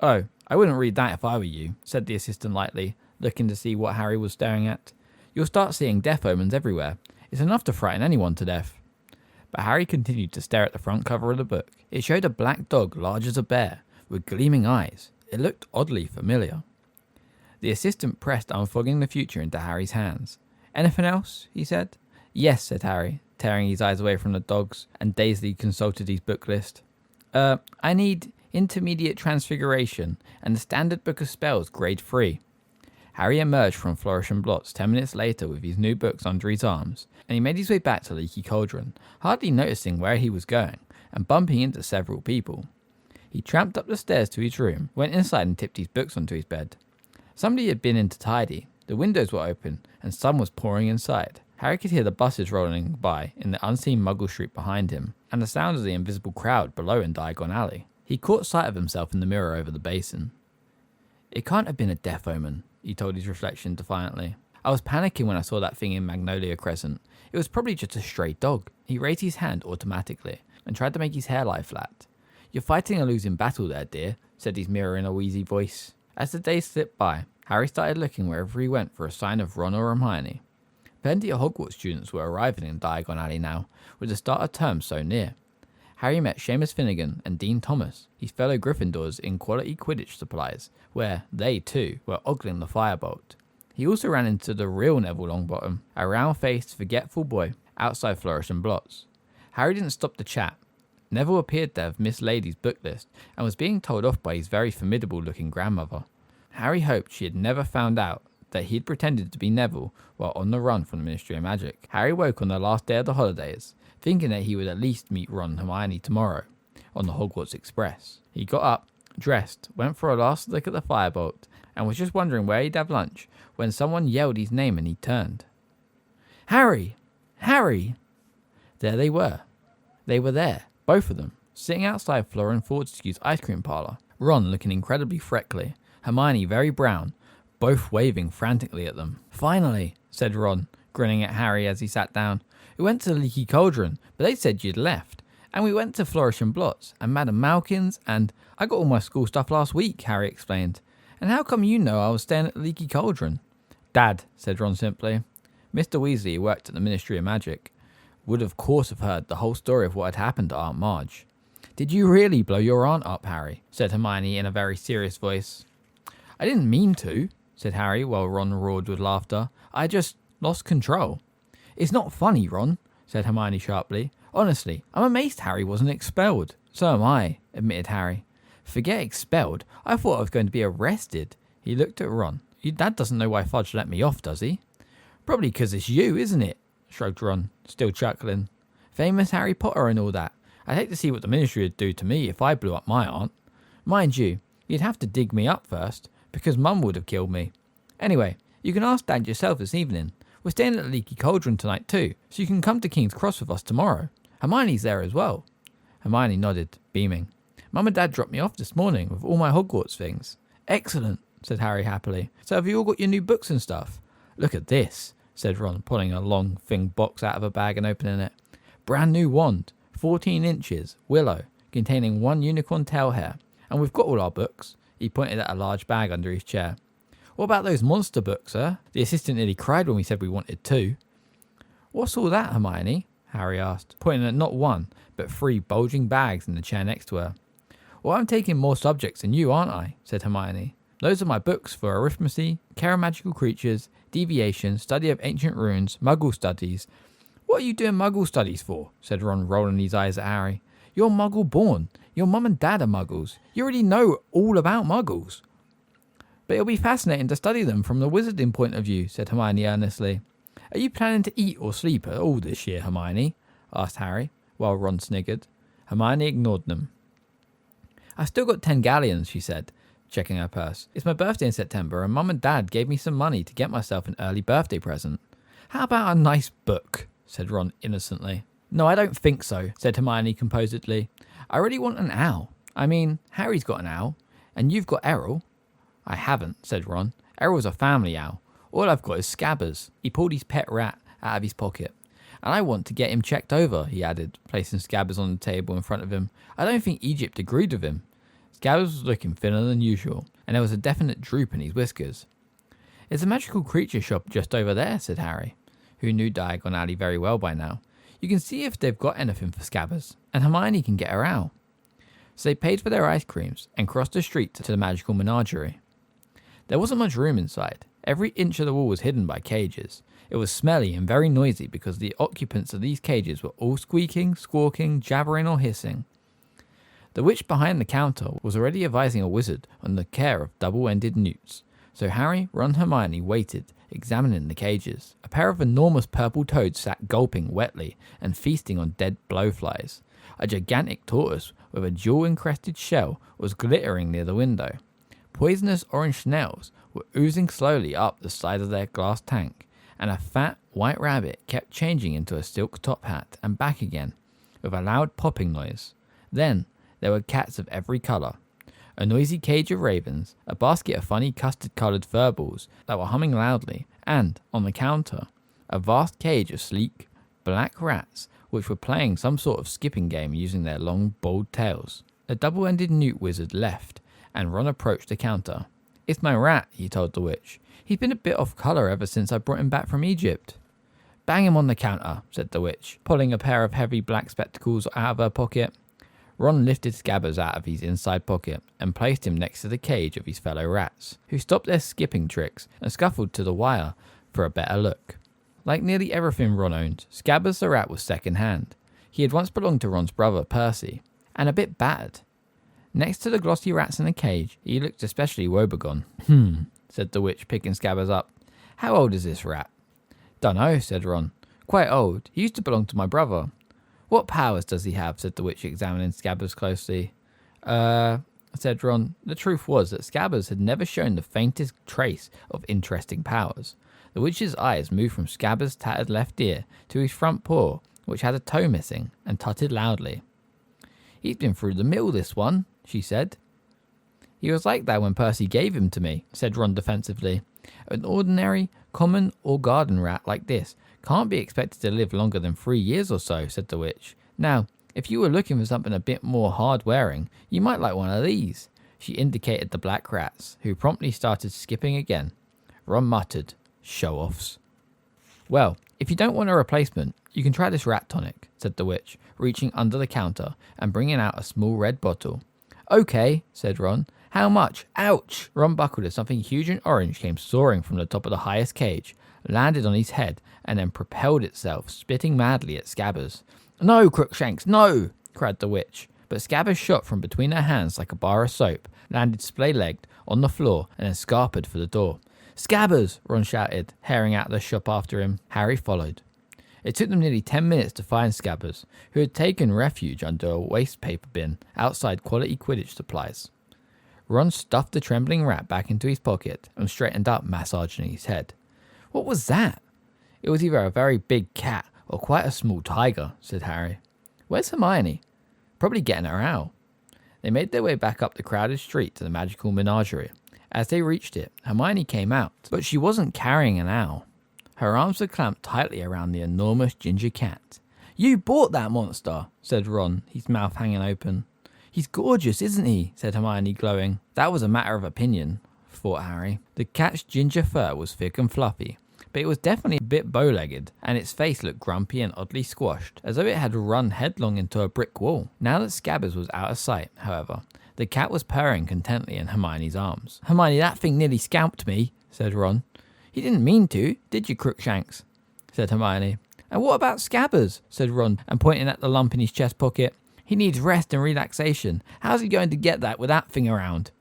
Oh, I wouldn't read that if I were you, said the assistant lightly, looking to see what Harry was staring at. You'll start seeing death omens everywhere. It's enough to frighten anyone to death. But Harry continued to stare at the front cover of the book. It showed a black dog large as a bear, with gleaming eyes. It looked oddly familiar. The assistant pressed Unfogging the Future into Harry's hands. Anything else? He said. Yes, said Harry, tearing his eyes away from the dogs, and dazedly consulted his book list. I need Intermediate Transfiguration and the Standard Book of Spells, Grade 3. Harry emerged from Flourish and Blots 10 minutes later with his new books under his arms, and he made his way back to Leaky Cauldron, hardly noticing where he was going, and bumping into several people. He tramped up the stairs to his room, went inside and tipped his books onto his bed. Somebody had been in to tidy. The windows were open, and sun was pouring inside. Harry could hear the buses rolling by in the unseen Muggle Street behind him, and the sound of the invisible crowd below in Diagon Alley. He caught sight of himself in the mirror over the basin. It can't have been a death omen, he told his reflection defiantly. I was panicking when I saw that thing in Magnolia Crescent. It was probably just a stray dog. He raised his hand automatically and tried to make his hair lie flat. You're fighting a losing battle there, dear, said his mirror in a wheezy voice. As the days slipped by, Harry started looking wherever he went for a sign of Ron or Hermione. Plenty of Hogwarts students were arriving in Diagon Alley now, with the start of term so near. Harry met Seamus Finnegan and Dean Thomas, his fellow Gryffindors in Quality Quidditch Supplies, where they, too, were ogling the firebolt. He also ran into the real Neville Longbottom, a round-faced, forgetful boy, outside Flourish and Blots. Harry didn't stop to chat. Neville appeared to have mislaid his book list, and was being told off by his very formidable-looking grandmother. Harry hoped she had never found out that he had pretended to be Neville while on the run from the Ministry of Magic. Harry woke on the last day of the holidays, thinking that he would at least meet Ron and Hermione tomorrow on the Hogwarts Express. He got up, dressed, went for a last look at the firebolt, and was just wondering where he'd have lunch when someone yelled his name and he turned. Harry! Harry! There they were. They were there, both of them, sitting outside Flora Fortescue's ice cream parlour. Ron looking incredibly freckly, Hermione very brown, both waving frantically at them. Finally, said Ron, grinning at Harry as he sat down. We went to the Leaky Cauldron, but they said you'd left. And we went to Flourish and Blots, and Madame Malkin's, and I got all my school stuff last week, Harry explained. And how come you know I was staying at the Leaky Cauldron? Dad, said Ron simply. Mr. Weasley, who worked at the Ministry of Magic, would of course have heard the whole story of what had happened to Aunt Marge. Did you really blow your aunt up, Harry? Said Hermione in a very serious voice. I didn't mean to, said Harry while Ron roared with laughter. I just lost control. It's not funny, Ron, said Hermione sharply. Honestly, I'm amazed Harry wasn't expelled. So am I, admitted Harry. Forget expelled. I thought I was going to be arrested. He looked at Ron. Your dad doesn't know why Fudge let me off, does he? Probably because it's you, isn't it? Shrugged Ron, still chuckling. Famous Harry Potter and all that. I'd hate to see what the Ministry would do to me if I blew up my aunt. Mind you, you'd have to dig me up first, because Mum would have killed me. Anyway, you can ask Dad yourself this evening. We're staying at the Leaky Cauldron tonight too, so you can come to King's Cross with us tomorrow. Hermione's there as well. Hermione nodded, beaming. Mum and Dad dropped me off this morning with all my Hogwarts things. Excellent, said Harry happily. So have you all got your new books and stuff? Look at this, said Ron, pulling a long, thin box out of a bag and opening it. Brand new wand, 14 inches, willow, containing 1 unicorn tail hair. And we've got all our books. He pointed at a large bag under his chair. What about those monster books, sir? The assistant nearly cried when we said we wanted 2. What's all that, Hermione? Harry asked, pointing at not 1, but 3 bulging bags in the chair next to her. Well, I'm taking more subjects than you, aren't I? Said Hermione. Those are my books for arithmetic, care of magical creatures, deviation, study of ancient runes, muggle studies. What are you doing muggle studies for? Said Ron, rolling his eyes at Harry. You're muggle born. Your mum and dad are muggles. You already know all about muggles. But it'll be fascinating to study them from the wizarding point of view, said Hermione earnestly. Are you planning to eat or sleep at all this year, Hermione? Asked Harry, while Ron sniggered. Hermione ignored them. I've still got 10 galleons, she said, checking her purse. It's my birthday in September and Mum and Dad gave me some money to get myself an early birthday present. How about a nice book? Said Ron innocently. No, I don't think so, said Hermione composedly. I really want an owl. I mean, Harry's got an owl, and you've got Errol. I haven't, said Ron. Errol's a family owl. All I've got is Scabbers. He pulled his pet rat out of his pocket. And I want to get him checked over, he added, placing Scabbers on the table in front of him. I don't think Egypt agreed with him. Scabbers was looking thinner than usual, and there was a definite droop in his whiskers. There's a magical creature shop just over there, said Harry, who knew Diagon Alley very well by now. You can see if they've got anything for Scabbers, and Hermione can get her owl. So they paid for their ice creams and crossed the street to the magical menagerie. There wasn't much room inside. Every inch of the wall was hidden by cages. It was smelly and very noisy because the occupants of these cages were all squeaking, squawking, jabbering or hissing. The witch behind the counter was already advising a wizard on the care of double-ended newts, so Harry, Ron and Hermione waited, examining the cages. A pair of enormous purple toads sat gulping wetly and feasting on dead blowflies. A gigantic tortoise with a jewel-encrusted shell was glittering near the window. Poisonous orange snails were oozing slowly up the side of their glass tank, and a fat white rabbit kept changing into a silk top hat and back again, with a loud popping noise. Then there were cats of every colour, a noisy cage of ravens, a basket of funny custard-coloured furballs that were humming loudly, and, on the counter, a vast cage of sleek, black rats which were playing some sort of skipping game using their long, bald tails. The double-ended newt wizard left, and Ron approached the counter. It's my rat, he told the witch. He's been a bit off colour ever since I brought him back from Egypt. Bang him on the counter, said the witch, pulling a pair of heavy black spectacles out of her pocket. Ron lifted Scabbers out of his inside pocket and placed him next to the cage of his fellow rats, who stopped their skipping tricks and scuffled to the wire for a better look. Like nearly everything Ron owned, Scabbers the rat was second-hand. He had once belonged to Ron's brother, Percy, and a bit battered. Next to the glossy rats in the cage, he looked especially woebegone. Said the witch, picking Scabbers up. How old is this rat? Dunno, said Ron. Quite old. He used to belong to my brother. What powers does he have? Said the witch, examining Scabbers closely. Said Ron. The truth was that Scabbers had never shown the faintest trace of interesting powers. The witch's eyes moved from Scabbers' tattered left ear to his front paw, which had a toe missing, and tutted loudly. He's been through the mill, this one, she said. He was like that when Percy gave him to me, said Ron defensively. An ordinary, common or garden rat like this can't be expected to live longer than 3 years or so, said the witch. Now, if you were looking for something a bit more hard-wearing, you might like one of these. She indicated the black rats, who promptly started skipping again. Ron muttered, show-offs. Well, if you don't want a replacement, you can try this rat tonic, said the witch, reaching under the counter and bringing out a small red bottle. Okay, said Ron. How much? Ouch! Ron buckled as something huge and orange came soaring from the top of the highest cage, landed on his head, and then propelled itself, spitting madly at Scabbers. No, Crookshanks, no! Cried the witch. But Scabbers shot from between her hands like a bar of soap, landed splay-legged on the floor, and then scarpered for the door. Scabbers! Ron shouted, tearing out of the shop after him. Harry followed. It took them nearly 10 minutes to find Scabbers, who had taken refuge under a waste paper bin outside Quality Quidditch Supplies. Ron stuffed the trembling rat back into his pocket and straightened up, massaging his head. What was that? It was either a very big cat or quite a small tiger, said Harry. Where's Hermione? Probably getting her owl. They made their way back up the crowded street to the magical menagerie. As they reached it, Hermione came out, but she wasn't carrying an owl. Her arms were clamped tightly around the enormous ginger cat. You bought that monster, said Ron, his mouth hanging open. He's gorgeous, isn't he? Said Hermione, glowing. That was a matter of opinion, thought Harry. The cat's ginger fur was thick and fluffy, but it was definitely a bit bow-legged, and its face looked grumpy and oddly squashed, as though it had run headlong into a brick wall. Now that Scabbers was out of sight, however, The cat was purring contentedly in Hermione's arms. "Hermione, that thing nearly scalped me," said Ron. "He didn't mean to, did you, Crookshanks?" said Hermione. "And what about Scabbers?" said Ron, and pointing at the lump in his chest pocket. "He needs rest and relaxation. How's he going to get that with that thing around?"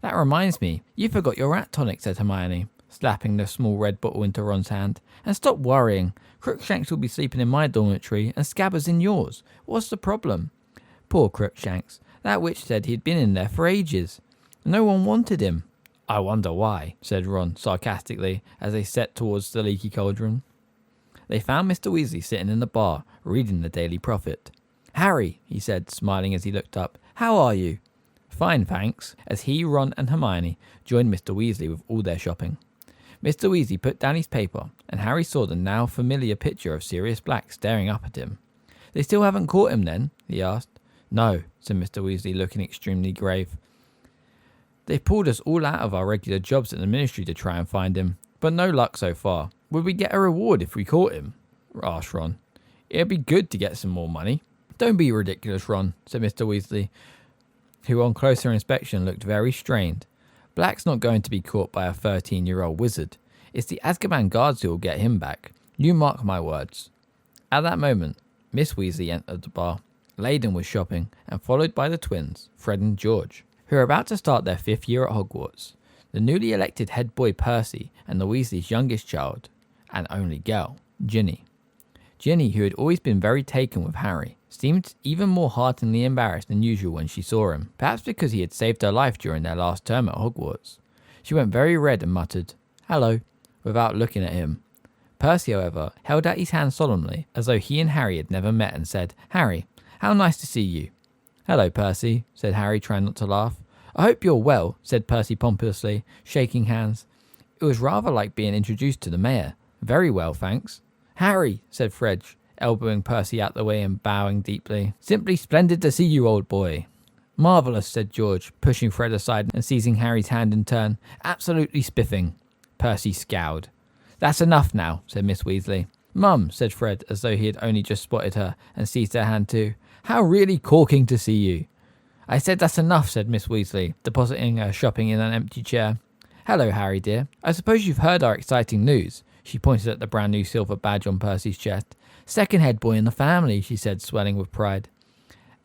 "That reminds me, you forgot your rat tonic," said Hermione, slapping the small red bottle into Ron's hand. "And stop worrying. Crookshanks will be sleeping in my dormitory and Scabbers in yours. What's the problem?" "Poor Crookshanks. That witch said he'd been in there for ages. No one wanted him." "I wonder why," said Ron sarcastically as they set towards the leaky cauldron. They found Mr. Weasley sitting in the bar, reading the Daily Prophet. "Harry," he said, smiling as he looked up, "how are you?" "Fine, thanks," as he, Ron and Hermione joined Mr. Weasley with all their shopping. Mr. Weasley put down his paper, and Harry saw the now familiar picture of Sirius Black staring up at him. "They still haven't caught him then?" he asked. "No," said Mr. Weasley, looking extremely grave. "They've pulled us all out of our regular jobs at the Ministry to try and find him, but no luck so far." "Would we get a reward if we caught him?" asked Ron. "It'd be good to get some more money." "Don't be ridiculous, Ron," said Mr. Weasley, who on closer inspection looked very strained. "Black's not going to be caught by a 13-year-old wizard. It's the Azkaban guards who will get him back. You mark my words." At that moment, Miss Weasley entered the bar, laden with shopping, and followed by the twins, Fred and George, who are about to start their 5th year at Hogwarts. The newly elected head boy Percy and the Weasleys' youngest child, and only girl, Ginny. Ginny, who had always been very taken with Harry, seemed even more heartily embarrassed than usual when she saw him, perhaps because he had saved her life during their last term at Hogwarts. She went very red and muttered, "Hello," without looking at him. Percy, however, held out his hand solemnly, as though he and Harry had never met, and said, "Harry, how nice to see you." "Hello, Percy," said Harry, trying not to laugh. "I hope you're well," said Percy pompously, shaking hands. It was rather like being introduced to the mayor. "Very well, thanks." "Harry," said Fred, elbowing Percy out the way and bowing deeply. "Simply splendid to see you, old boy." "Marvellous," said George, pushing Fred aside and seizing Harry's hand in turn. "Absolutely spiffing." Percy scowled. "That's enough now," said Miss Weasley. "Mum," said Fred, as though he had only just spotted her, and seized her hand too. "How really corking to see you." "I said that's enough," said Miss Weasley, depositing her shopping in an empty chair. "Hello, Harry dear. I suppose you've heard our exciting news." She pointed at the brand new silver badge on Percy's chest. "Second head boy in the family," she said, swelling with pride.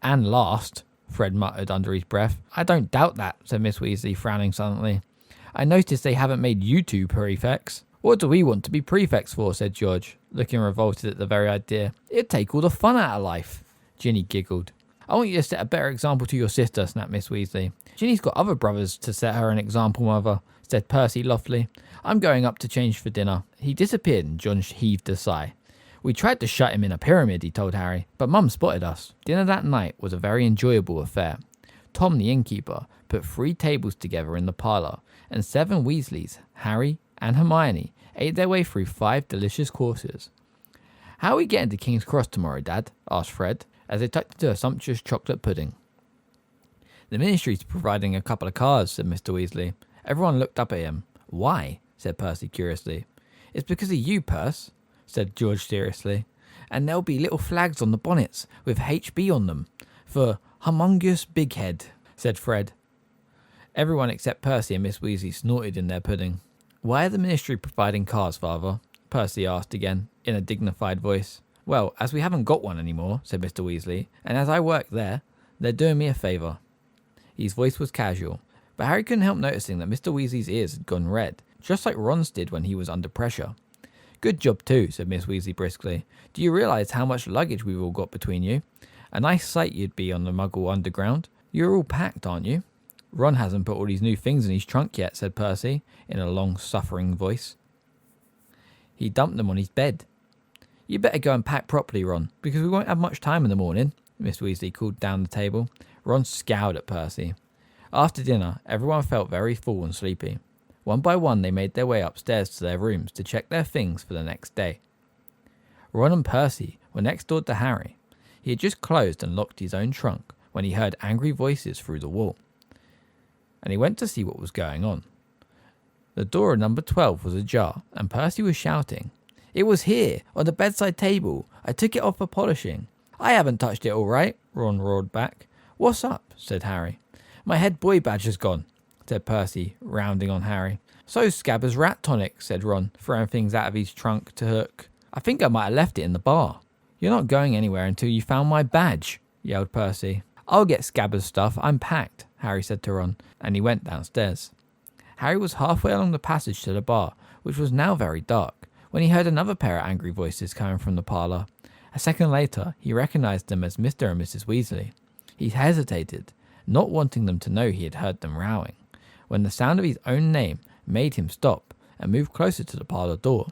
"And last," Fred muttered under his breath. "I don't doubt that," said Miss Weasley, frowning silently. "I noticed they haven't made you two prefects." "What do we want to be prefects for?" said George, looking revolted at the very idea. "It'd take all the fun out of life." Ginny giggled. "I want you to set a better example to your sister," snapped Miss Weasley. "Ginny's got other brothers to set her an example, mother," said Percy loftily. "I'm going up to change for dinner." He disappeared and John heaved a sigh. "We tried to shut him in a pyramid," he told Harry, "but Mum spotted us." Dinner that night was a very enjoyable affair. Tom, the innkeeper, put 3 tables together in the parlour, and 7 Weasleys, Harry and Hermione, ate their way through 5 delicious courses. "How are we getting to King's Cross tomorrow, Dad?" asked Fred, as they tucked into a sumptuous chocolate pudding. "The Ministry's providing a couple of cars," said Mr. Weasley. Everyone looked up at him. "Why?" said Percy curiously. "It's because of you, Perce," said George seriously. "And there'll be little flags on the bonnets with HB on them, for Humongous Big Head," said Fred. Everyone except Percy and Miss Weasley snorted in their pudding. "Why are the Ministry providing cars, Father?" Percy asked again, in a dignified voice. "Well, as we haven't got one anymore," said Mr. Weasley, "and as I work there, they're doing me a favour." His voice was casual, but Harry couldn't help noticing that Mr. Weasley's ears had gone red, just like Ron's did when he was under pressure. "Good job too," said Miss Weasley briskly. "Do you realise how much luggage we've all got between you? A nice sight you'd be on the Muggle Underground. You're all packed, aren't you?" "Ron hasn't put all these new things in his trunk yet," said Percy, in a long, suffering voice. "He dumped them on his bed." "You better go and pack properly, Ron, because we won't have much time in the morning," Miss Weasley called down the table. Ron scowled at Percy. After dinner, everyone felt very full and sleepy. One by one, they made their way upstairs to their rooms to check their things for the next day. Ron and Percy were next door to Harry. He had just closed and locked his own trunk when he heard angry voices through the wall, and he went to see what was going on. The door of number 12 was ajar, and Percy was shouting, "It was here, on the bedside table. I took it off for polishing." "I haven't touched it, all right," Ron roared back. "What's up?" said Harry. My head boy badge has gone, said Percy, rounding on Harry. So's Scabbers' rat tonic, said Ron, throwing things out of his trunk to Hook. I think I might have left it in the bar. You're not going anywhere until you found my badge, yelled Percy. I'll get Scabbers' stuff, I'm packed, Harry said to Ron, and he went downstairs. Harry was halfway along the passage to the bar, which was now very dark, when he heard another pair of angry voices coming from the parlour. A second later, he recognised them as Mr. and Mrs. Weasley. He hesitated, not wanting them to know he had heard them rowing, when the sound of his own name made him stop and move closer to the parlour door.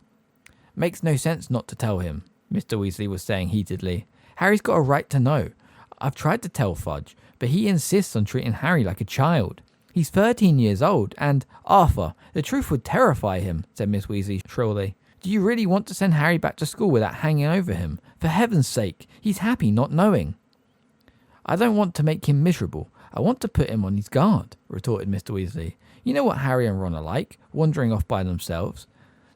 Makes no sense not to tell him, Mr. Weasley was saying heatedly. Harry's got a right to know. I've tried to tell Fudge, but he insists on treating Harry like a child. He's 13 years old, and, Arthur, the truth would terrify him, said Miss Weasley shrilly. Do you really want to send Harry back to school without hanging over him? For heaven's sake, he's happy not knowing. I don't want to make him miserable. I want to put him on his guard, retorted Mr. Weasley. You know what Harry and Ron are like, wandering off by themselves.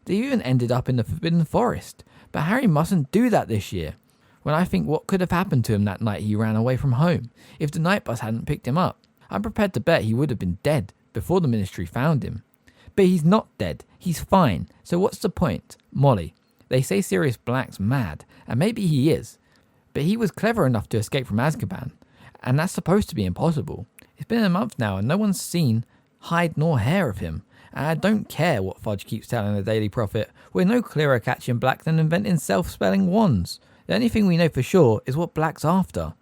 They even ended up in the Forbidden Forest, but Harry mustn't do that this year. When I think what could have happened to him that night he ran away from home, if the night bus hadn't picked him up, I'm prepared to bet he would have been dead before the Ministry found him. But he's not dead, he's fine, so what's the point? Molly, they say Sirius Black's mad, and maybe he is, but he was clever enough to escape from Azkaban, and that's supposed to be impossible. It's been a month now and no one's seen hide nor hair of him, and I don't care what Fudge keeps telling the Daily Prophet. We're no clearer catching Black than inventing self-spelling wands. The only thing we know for sure is what Black's after.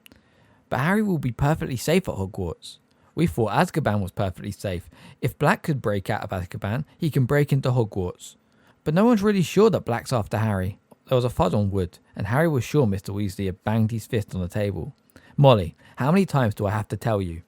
But Harry will be perfectly safe at Hogwarts. We thought Azkaban was perfectly safe. If Black could break out of Azkaban, he can break into Hogwarts. But no one's really sure that Black's after Harry. There was a thud on wood, and Harry was sure Mr. Weasley had banged his fist on the table. Molly, how many times do I have to tell you?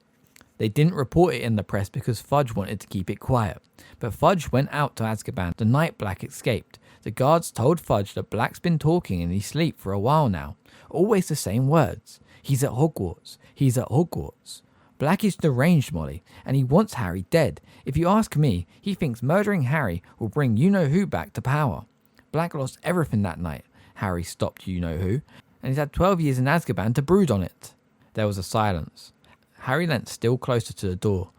They didn't report it in the press because Fudge wanted to keep it quiet. But Fudge went out to Azkaban the night Black escaped. The guards told Fudge that Black's been talking in his sleep for a while now. Always the same words. He's at Hogwarts. He's at Hogwarts. Black is deranged, Molly, and he wants Harry dead. If you ask me, he thinks murdering Harry will bring you-know-who back to power. Black lost everything that night. Harry stopped you-know-who, and he's had 12 years in Azkaban to brood on it. There was a silence. Harry leant still closer to the door,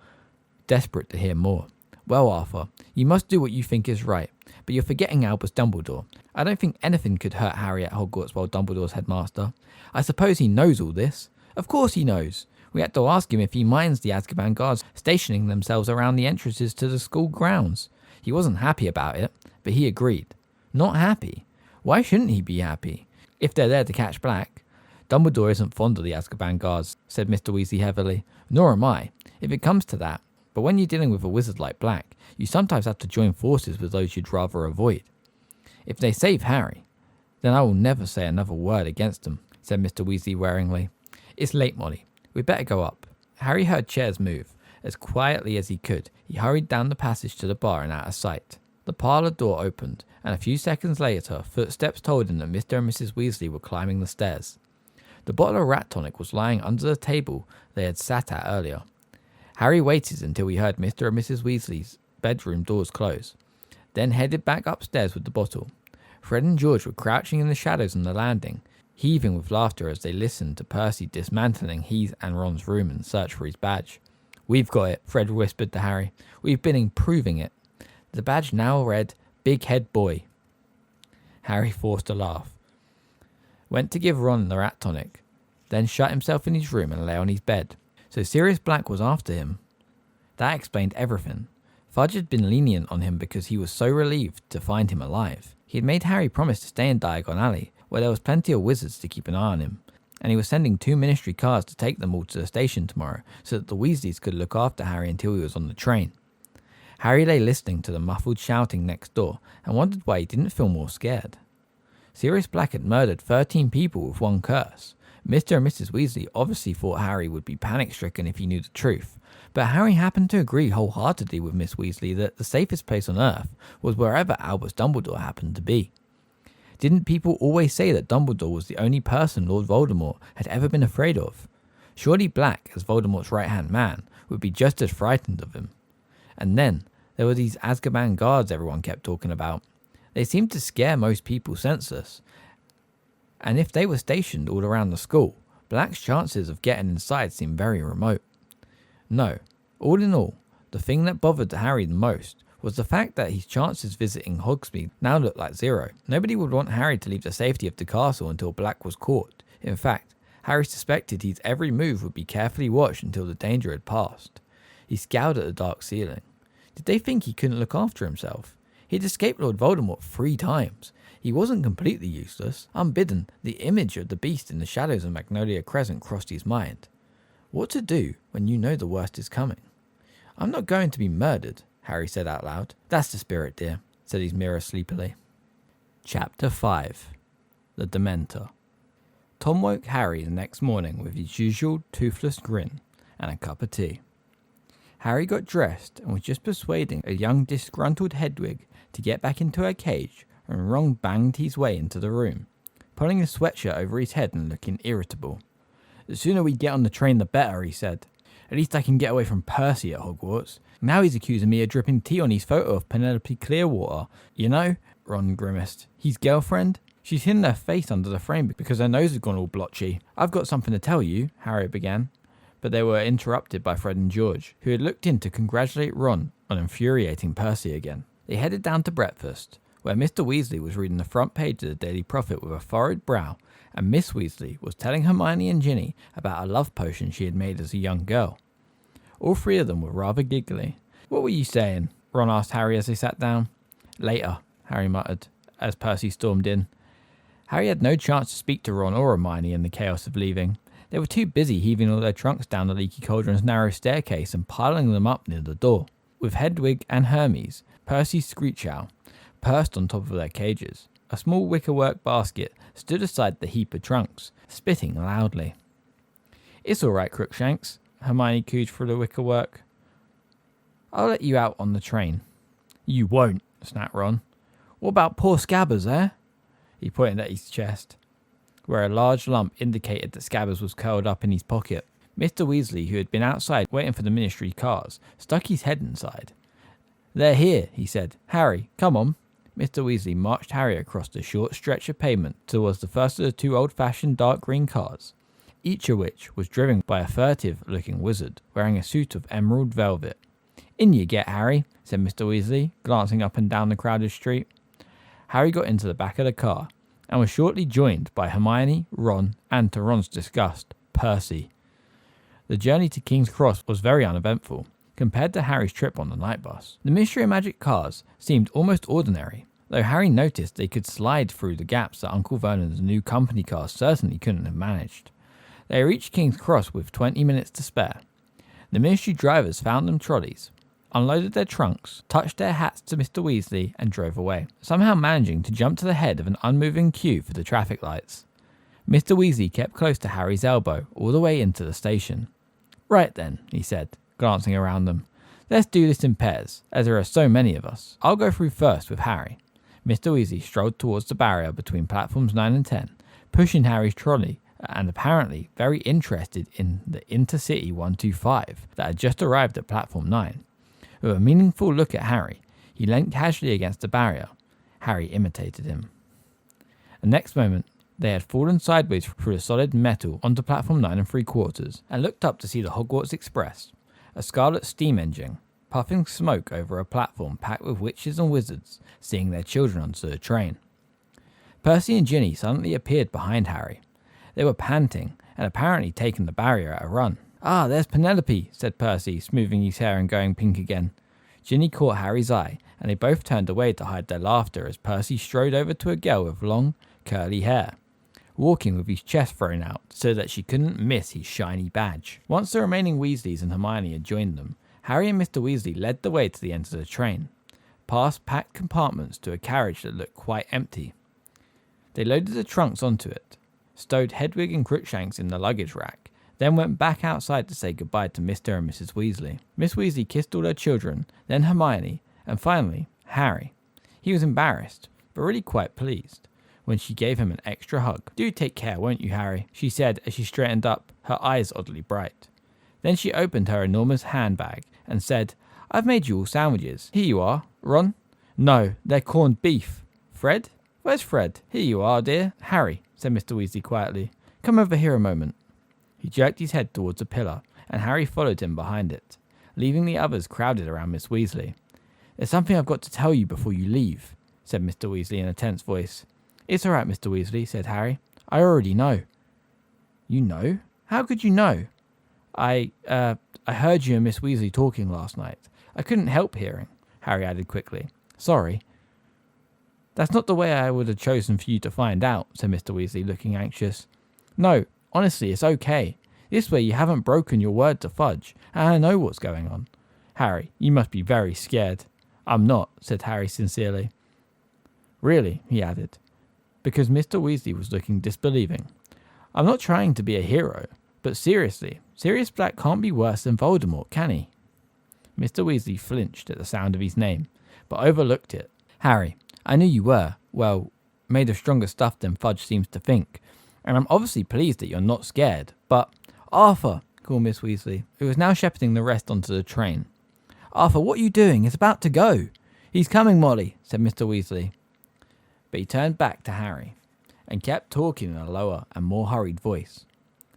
desperate to hear more. Well, Arthur, you must do what you think is right, but you're forgetting Albus Dumbledore. I don't think anything could hurt Harry at Hogwarts while Dumbledore's headmaster. I suppose he knows all this. Of course he knows. We had to ask him if he minds the Azkaban guards stationing themselves around the entrances to the school grounds. He wasn't happy about it, but he agreed. Not happy? Why shouldn't he be happy? If they're there to catch Black. Dumbledore isn't fond of the Azkaban guards, said Mr. Weasley heavily. Nor am I, if it comes to that. But when you're dealing with a wizard like Black, you sometimes have to join forces with those you'd rather avoid. If they save Harry, then I will never say another word against them, said Mr. Weasley warningly. It's late, Molly. We'd better go up. Harry heard chairs move. As quietly as he could, he hurried down the passage to the bar and out of sight. The parlour door opened, and a few seconds later, footsteps told him that Mr. and Mrs. Weasley were climbing the stairs. The bottle of rat tonic was lying under the table they had sat at earlier. Harry waited until he heard Mr. and Mrs. Weasley's bedroom doors close, then headed back upstairs with the bottle. Fred and George were crouching in the shadows on the landing, heaving with laughter as they listened to Percy dismantling his and Ron's room in search for his badge. We've got it, Fred whispered to Harry. We've been improving it. The badge now read, Big Head Boy. Harry forced a laugh. Went to give Ron the rat tonic, then shut himself in his room and lay on his bed. So Sirius Black was after him. That explained everything. Fudge had been lenient on him because he was so relieved to find him alive. He had made Harry promise to stay in Diagon Alley, where there was plenty of wizards to keep an eye on him, and he was sending 2 ministry cars to take them all to the station tomorrow so that the Weasleys could look after Harry until he was on the train. Harry lay listening to the muffled shouting next door and wondered why he didn't feel more scared. Sirius Black had murdered 13 people with one curse. Mr. and Mrs. Weasley obviously thought Harry would be panic-stricken if he knew the truth, but Harry happened to agree wholeheartedly with Miss Weasley that the safest place on Earth was wherever Albus Dumbledore happened to be. Didn't people always say that Dumbledore was the only person Lord Voldemort had ever been afraid of? Surely Black, as Voldemort's right-hand man, would be just as frightened of him. And then, there were these Azkaban guards everyone kept talking about. They seemed to scare most people senseless. And if they were stationed all around the school, Black's chances of getting inside seemed very remote. No, all in all, the thing that bothered Harry the most was the fact that his chances visiting Hogsmeade now looked like zero. Nobody would want Harry to leave the safety of the castle until Black was caught. In fact, Harry suspected his every move would be carefully watched until the danger had passed. He scowled at the dark ceiling. Did they think he couldn't look after himself? He'd escaped Lord Voldemort 3 times. He wasn't completely useless. Unbidden, the image of the beast in the shadows of Magnolia Crescent crossed his mind. What to do when you know the worst is coming? I'm not going to be murdered, Harry said out loud. That's the spirit, dear, said his mirror sleepily. Chapter 5. The Dementor. Tom woke Harry the next morning with his usual toothless grin and a cup of tea. Harry got dressed and was just persuading a young disgruntled Hedwig to get back into her cage when Ron banged his way into the room, pulling his sweatshirt over his head and looking irritable. The sooner we get on the train the better, he said. At least I can get away from Percy at Hogwarts. Now he's accusing me of dripping tea on his photo of Penelope Clearwater. You know, Ron grimaced, his girlfriend? She's hidden her face under the frame because her nose has gone all blotchy. I've got something to tell you, Harry began, but they were interrupted by Fred and George, who had looked in to congratulate Ron on infuriating Percy again. They headed down to breakfast, where Mr. Weasley was reading the front page of the Daily Prophet with a furrowed brow, and Miss Weasley was telling Hermione and Ginny about a love potion she had made as a young girl. All 3 of them were rather giggly. What were you saying? Ron asked Harry as they sat down. Later, Harry muttered, as Percy stormed in. Harry had no chance to speak to Ron or Hermione in the chaos of leaving. They were too busy heaving all their trunks down the leaky cauldron's narrow staircase and piling them up near the door. With Hedwig and Hermes, Percy's screech owl, perched on top of their cages, a small wickerwork basket stood aside the heap of trunks, spitting loudly. It's all right, Crookshanks, Hermione cooed through the wickerwork. I'll let you out on the train. You won't, snapped Ron. What about poor Scabbers, eh? He pointed at his chest, where a large lump indicated that Scabbers was curled up in his pocket. Mr. Weasley, who had been outside waiting for the ministry cars, stuck his head inside. They're here, he said. Harry, come on. Mr. Weasley marched Harry across the short stretch of pavement towards the first of the 2 old-fashioned dark green cars, each of which was driven by a furtive-looking wizard wearing a suit of emerald velvet. In you get, Harry, said Mr. Weasley, glancing up and down the crowded street. Harry got into the back of the car and was shortly joined by Hermione, Ron, and, to Ron's disgust, Percy. The journey to King's Cross was very uneventful compared to Harry's trip on the night bus. The Mystery and Magic cars seemed almost ordinary, though Harry noticed they could slide through the gaps that Uncle Vernon's new company cars certainly couldn't have managed. They reached King's Cross with 20 minutes to spare. The Ministry drivers found them trolleys, unloaded their trunks, touched their hats to Mr. Weasley, and drove away, somehow managing to jump to the head of an unmoving queue for the traffic lights. Mr. Weasley kept close to Harry's elbow all the way into the station. Right then, he said, glancing around them. Let's do this in pairs, as there are so many of us. I'll go through first with Harry. Mr. Weasley strolled towards the barrier between platforms 9 and 10, pushing Harry's trolley, and apparently very interested in the Intercity 125 that had just arrived at platform 9. With a meaningful look at Harry, he leant casually against the barrier. Harry imitated him. The next moment, they had fallen sideways through the solid metal onto platform 9 3/4 and looked up to see the Hogwarts Express, a scarlet steam engine, puffing smoke over a platform packed with witches and wizards, seeing their children onto the train. Percy and Ginny suddenly appeared behind Harry. They were panting and apparently taking the barrier at a run. Ah, there's Penelope, said Percy, smoothing his hair and going pink again. Ginny caught Harry's eye, and they both turned away to hide their laughter as Percy strode over to a girl with long, curly hair, walking with his chest thrown out so that she couldn't miss his shiny badge. Once the remaining Weasleys and Hermione had joined them, Harry and Mr. Weasley led the way to the end of the train, past packed compartments to a carriage that looked quite empty. They loaded the trunks onto it, stowed Hedwig and Crookshanks in the luggage rack, then went back outside to say goodbye to Mr. and Mrs. Weasley. Miss Weasley kissed all her children, then Hermione, and finally, Harry. He was embarrassed, but really quite pleased, when she gave him an extra hug. Do take care, won't you, Harry? She said as she straightened up, her eyes oddly bright. Then she opened her enormous handbag and said, I've made you all sandwiches. Here you are. Ron? No, they're corned beef. Fred? Where's Fred? Here you are, dear. Harry, said Mr. Weasley quietly. Come over here a moment. He jerked his head towards a pillar, and Harry followed him behind it, leaving the others crowded around Miss Weasley. "There's something I've got to tell you before you leave," said Mr. Weasley in a tense voice. "It's all right, Mr. Weasley," said Harry. "I already know." "You know? How could you know?" I heard you and Miss Weasley talking last night. I couldn't help hearing," Harry added quickly. "Sorry." "That's not the way I would have chosen for you to find out," said Mr. Weasley, looking anxious. "No, honestly, it's okay. This way you haven't broken your word to Fudge, and I know what's going on." "Harry, you must be very scared." "I'm not," said Harry sincerely. "Really," he added, because Mr. Weasley was looking disbelieving. "I'm not trying to be a hero, but seriously, Sirius Black can't be worse than Voldemort, can he?" Mr. Weasley flinched at the sound of his name, but overlooked it. "Harry, I knew you were, well, made of stronger stuff than Fudge seems to think, and I'm obviously pleased that you're not scared, but—" "Arthur," called Miss Weasley, who was now shepherding the rest onto the train. "Arthur, what are you doing? It's about to go." "He's coming, Molly," said Mr. Weasley. But he turned back to Harry, and kept talking in a lower and more hurried voice.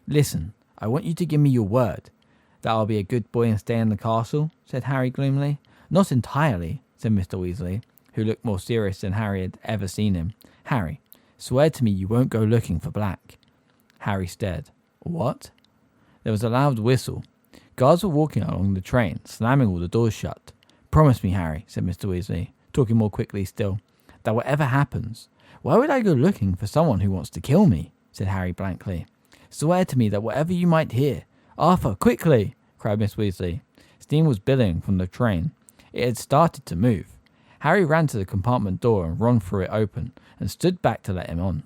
"Listen, I want you to give me your word that I'll be a good boy and stay in the castle," said Harry gloomily. "Not entirely," said Mr. Weasley, who looked more serious than Harry had ever seen him. "Harry, swear to me you won't go looking for Black." Harry stared. "What?" There was a loud whistle. Guards were walking along the train, slamming all the doors shut. "Promise me, Harry," said Mr. Weasley, talking more quickly still, "that whatever happens—" "Why would I go looking for someone who wants to kill me?" said Harry blankly. "Swear to me that whatever you might hear—" "Arthur, quickly!" cried Miss Weasley. Steam was billowing from the train. It had started to move. Harry ran to the compartment door and Ron threw it open and stood back to let him on.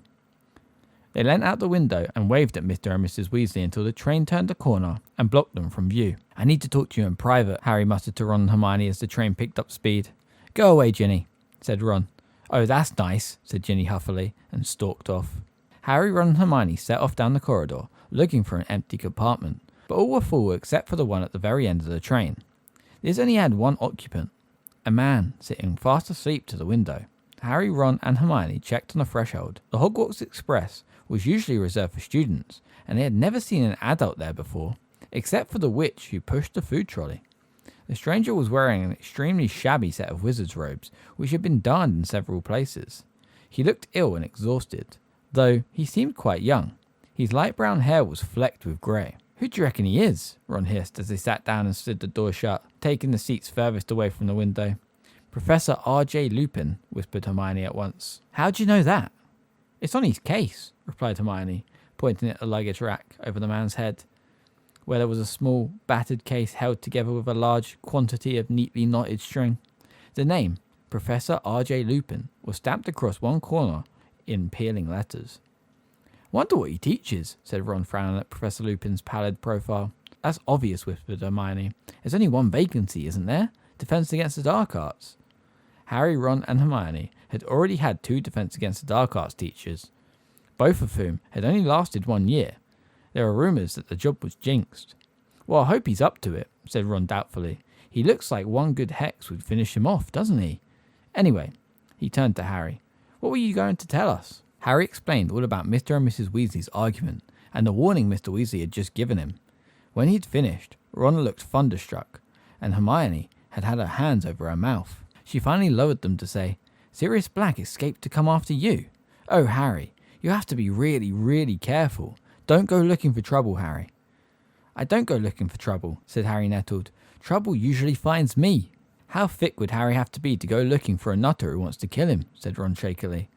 They leant out the window and waved at Mr. and Mrs. Weasley until the train turned a corner and blocked them from view. "I need to talk to you in private," Harry muttered to Ron and Hermione as the train picked up speed. "Go away, Ginny," said Ron. "Oh, that's nice," said Ginny huffily, and stalked off. Harry, Ron and Hermione set off down the corridor, looking for an empty compartment, but all were full except for the one at the very end of the train. This only had one occupant, a man sitting fast asleep to the window. Harry, Ron and Hermione checked on the threshold. The Hogwarts Express was usually reserved for students, and they had never seen an adult there before, except for the witch who pushed the food trolley. The stranger was wearing an extremely shabby set of wizard's robes, which had been darned in several places. He looked ill and exhausted, though he seemed quite young. His light brown hair was flecked with grey. "Who do you reckon he is?" Ron hissed as they sat down and slid the door shut, taking the seats furthest away from the window. "Professor R.J. Lupin," whispered Hermione at once. "How do you know that?" "It's on his case," replied Hermione, pointing at the luggage rack over the man's head, where there was a small, battered case held together with a large quantity of neatly knotted string. The name, Professor R.J. Lupin, was stamped across one corner in peeling letters. "Wonder what he teaches," said Ron, frowning at Professor Lupin's pallid profile. "That's obvious," whispered Hermione. "There's only one vacancy, isn't there? Defense against the dark arts." Harry, Ron and Hermione had already had 2 Defense Against the Dark Arts teachers, both of whom had only lasted 1 year. There were rumours that the job was jinxed. "Well, I hope he's up to it," said Ron doubtfully. "He looks like one good hex would finish him off, doesn't he? Anyway," he turned to Harry, "what were you going to tell us?" Harry explained all about Mr. and Mrs. Weasley's argument and the warning Mr. Weasley had just given him. When he'd finished, Ron looked thunderstruck, and Hermione had had her hands over her mouth. She finally lowered them to say, "Sirius Black escaped to come after you. Oh, Harry, you have to be really, really careful. Don't go looking for trouble, Harry." "I don't go looking for trouble," said Harry, nettled. "Trouble usually finds me." "How thick would Harry have to be to go looking for a nutter who wants to kill him?" said Ron shakily.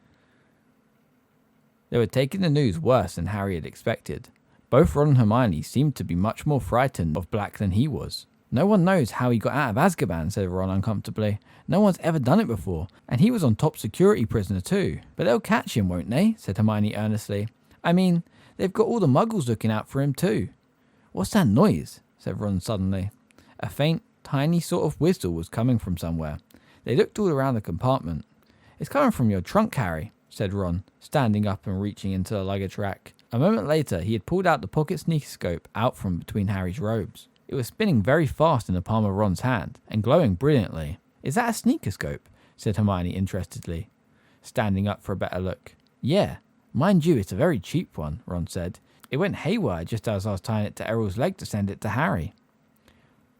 They were taking the news worse than Harry had expected. Both Ron and Hermione seemed to be much more frightened of Black than he was. "No one knows how he got out of Azkaban," said Ron uncomfortably. "No one's ever done it before, and he was on top security prisoner too." "But they'll catch him, won't they?" said Hermione earnestly. "I mean, they've got all the muggles looking out for him too." "What's that noise?" said Ron suddenly. A faint, tiny sort of whistle was coming from somewhere. They looked all around the compartment. "It's coming from your trunk, Harry," said Ron, standing up and reaching into the luggage rack. A moment later, he had pulled out the pocket sneakoscope out from between Harry's robes. It was spinning very fast in the palm of Ron's hand, and glowing brilliantly. "Is that a sneakoscope?" said Hermione interestedly, standing up for a better look. "Yeah. Mind you, it's a very cheap one," Ron said. It went haywire just as I was tying it to Errol's leg to send it to Harry.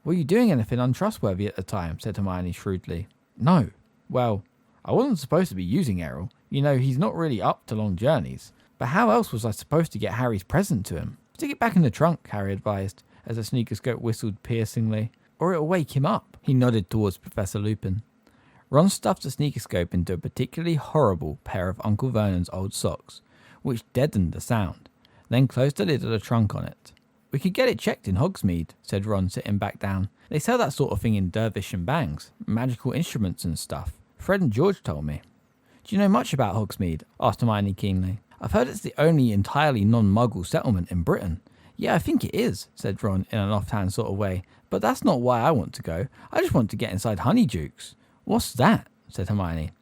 Were you doing anything untrustworthy at the time? Said Hermione shrewdly. No. Well, I wasn't supposed to be using Errol. You know, he's not really up to long journeys. But how else was I supposed to get Harry's present to him? Stick it back in the trunk, Harry advised, as the sneakoscope whistled piercingly. Or it'll wake him up. He nodded towards Professor Lupin. Ron stuffed the sneakoscope into a particularly horrible pair of Uncle Vernon's old socks, which deadened the sound, then closed the lid of the trunk on it. We could get it checked in Hogsmeade, said Ron, sitting back down. They sell that sort of thing in Dervish and Bangs, magical instruments and stuff. Fred and George told me. Do you know much about Hogsmeade? Asked Hermione keenly. I've heard it's the only entirely non-Muggle settlement in Britain. Yeah, I think it is, said Ron in an offhand sort of way. But that's not why I want to go. I just want to get inside Honeydukes. What's that? Said Hermione.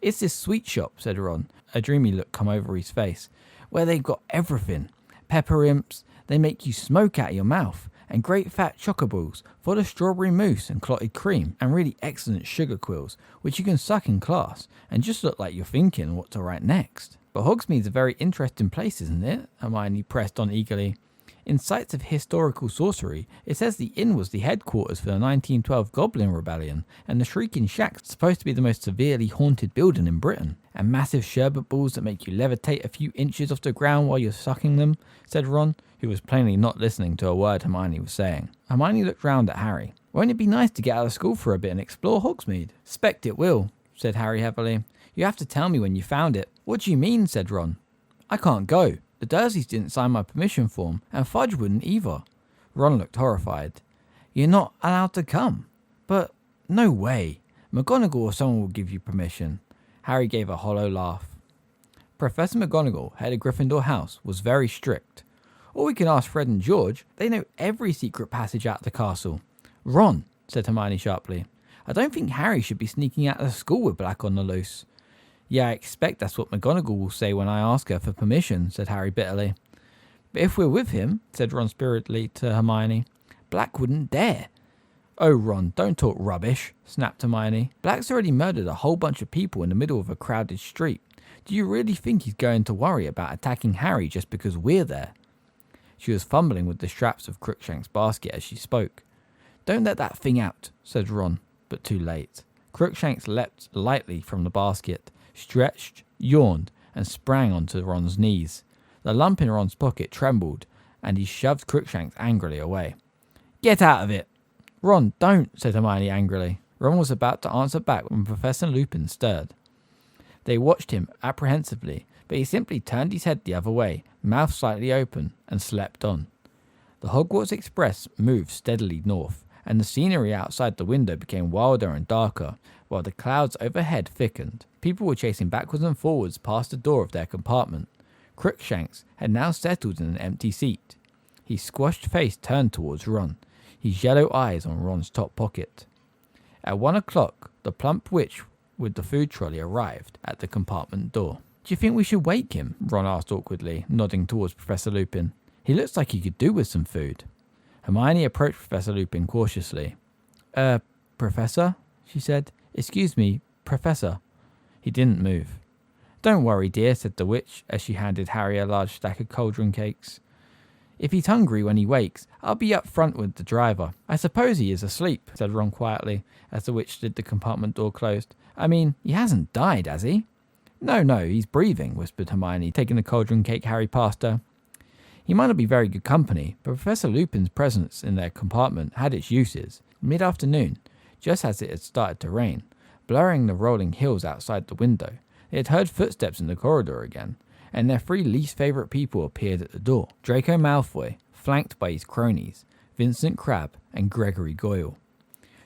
It's this sweet shop, said Ron, a dreamy look come over his face, where they've got everything. Pepper imps, they make you smoke out of your mouth, and great fat chocoballs full of strawberry mousse and clotted cream, and really excellent sugar quills, which you can suck in class, and just look like you're thinking what to write next. But Hogsmeade's a very interesting place, isn't it? Hermione pressed on eagerly. In sites of historical sorcery, it says the inn was the headquarters for the 1912 Goblin Rebellion, and the Shrieking Shack's supposed to be the most severely haunted building in Britain. And massive sherbet balls that make you levitate a few inches off the ground while you're sucking them, said Ron, who was plainly not listening to a word Hermione was saying. Hermione looked round at Harry. Won't it be nice to get out of school for a bit and explore Hogsmeade? Expect it will, said Harry heavily. You have to tell me when you found it. What do you mean? Said Ron. I can't go. The Dursleys didn't sign my permission form, and Fudge wouldn't either. Ron looked horrified. You're not allowed to come. But no way. McGonagall or someone will give you permission. Harry gave a hollow laugh. Professor McGonagall, head of Gryffindor House, was very strict. Or we can ask Fred and George. They know every secret passage out of the castle. Ron, said Hermione sharply. I don't think Harry should be sneaking out of school with Black on the loose. Yeah, I expect that's what McGonagall will say when I ask her for permission, said Harry bitterly. But if we're with him, said Ron spiritedly to Hermione, Black wouldn't dare. Oh, Ron, don't talk rubbish, snapped Hermione. Black's already murdered a whole bunch of people in the middle of a crowded street. Do you really think he's going to worry about attacking Harry just because we're there? She was fumbling with the straps of Crookshank's basket as she spoke. Don't let that thing out, said Ron, but too late. Crookshanks leapt lightly from the basket, stretched, yawned, and sprang onto Ron's knees. The lump in Ron's pocket trembled, and he shoved Crookshanks angrily away. Get out of it! Ron, don't, said Hermione angrily. Ron was about to answer back when Professor Lupin stirred. They watched him apprehensively, but he simply turned his head the other way, mouth slightly open, and slept on. The Hogwarts Express moved steadily north, and the scenery outside the window became wilder and darker, while the clouds overhead thickened. People were chasing backwards and forwards past the door of their compartment. Crookshanks had now settled in an empty seat. His squashed face turned towards Ron, his yellow eyes on Ron's top pocket. At 1 o'clock, the plump witch with the food trolley arrived at the compartment door. Do you think we should wake him? Ron asked awkwardly, nodding towards Professor Lupin. He looks like he could do with some food. Hermione approached Professor Lupin cautiously. Professor? She said. Excuse me, Professor. He didn't move. Don't worry, dear, said the witch, as she handed Harry a large stack of cauldron cakes. If he's hungry when he wakes, I'll be up front with the driver. I suppose he is asleep, said Ron quietly, as the witch slid the compartment door closed. I mean, he hasn't died, has he? No, he's breathing, whispered Hermione, taking the cauldron cake Harry passed her. He might not be very good company, but Professor Lupin's presence in their compartment had its uses. Mid-afternoon, just as it had started to rain, blurring the rolling hills outside the window, they had heard footsteps in the corridor again, and their three least favourite people appeared at the door. Draco Malfoy, flanked by his cronies, Vincent Crabbe and Gregory Goyle.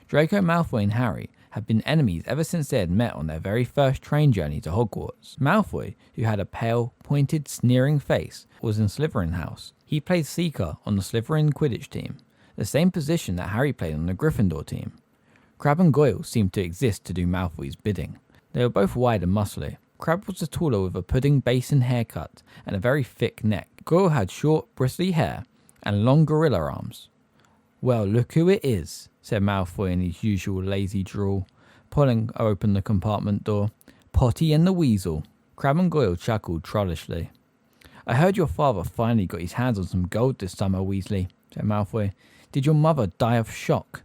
Draco Malfoy and Harry had been enemies ever since they had met on their very first train journey to Hogwarts. Malfoy, who had a pale, pointed, sneering face, was in Slytherin House. He played Seeker on the Slytherin Quidditch team, the same position that Harry played on the Gryffindor team. Crabbe and Goyle seemed to exist to do Malfoy's bidding. They were both wide and muscly. Crabbe was the taller with a pudding basin haircut and a very thick neck. Goyle had short, bristly hair and long gorilla arms. Well, look who it is, said Malfoy in his usual lazy drawl, pulling open the compartment door. Potty and the Weasel. Crabbe and Goyle chuckled trollishly. I heard your father finally got his hands on some gold this summer, Weasley, said Malfoy. Did your mother die of shock?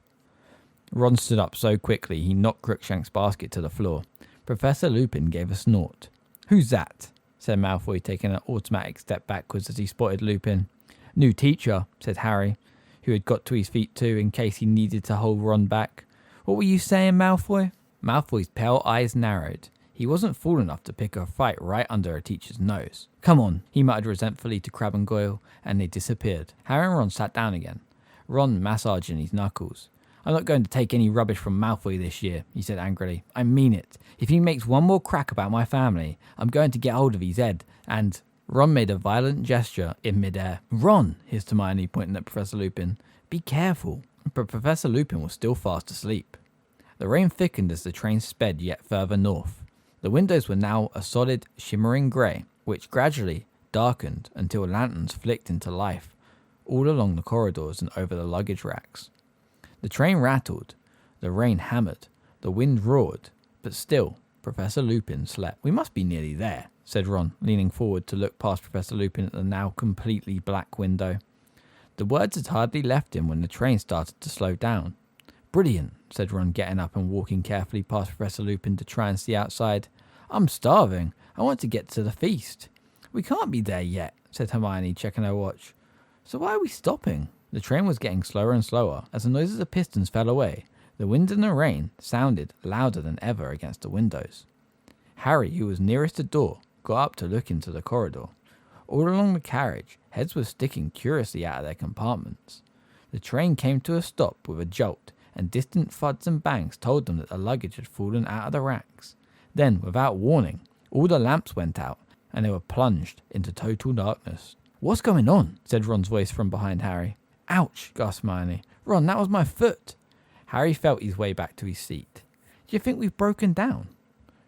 Ron stood up so quickly he knocked Crookshank's basket to the floor. Professor Lupin gave a snort. Who's that? Said Malfoy, taking an automatic step backwards as he spotted Lupin. New teacher, said Harry, who had got to his feet too in case he needed to hold Ron back. What were you saying, Malfoy? Malfoy's pale eyes narrowed. He wasn't fool enough to pick a fight right under a teacher's nose. Come on, he muttered resentfully to Crabbe and Goyle, and they disappeared. Harry and Ron sat down again, Ron massaging his knuckles. I'm not going to take any rubbish from Malfoy this year, he said angrily. I mean it. If he makes one more crack about my family, I'm going to get hold of his head, and... Ron made a violent gesture in midair. Ron, hissed Hermione, pointing at Professor Lupin. Be careful. But Professor Lupin was still fast asleep. The rain thickened as the train sped yet further north. The windows were now a solid, shimmering grey, which gradually darkened until lanterns flicked into life all along the corridors and over the luggage racks. The train rattled, the rain hammered, the wind roared, but still Professor Lupin slept. We must be nearly there, said Ron, leaning forward to look past Professor Lupin at the now completely black window. The words had hardly left him when the train started to slow down. Brilliant, said Ron, getting up and walking carefully past Professor Lupin to try and see outside. I'm starving. I want to get to the feast. We can't be there yet, said Hermione, checking her watch. So why are we stopping? The train was getting slower and slower as the noises of pistons fell away. The wind and the rain sounded louder than ever against the windows. Harry, who was nearest the door, got up to look into the corridor. All along the carriage, heads were sticking curiously out of their compartments. The train came to a stop with a jolt, and distant thuds and bangs told them that the luggage had fallen out of the racks. Then, without warning, all the lamps went out, and they were plunged into total darkness. What's going on? Said Ron's voice from behind Harry. Ouch, gasped Hermione. Ron, that was my foot. Harry felt his way back to his seat. Do you think we've broken down?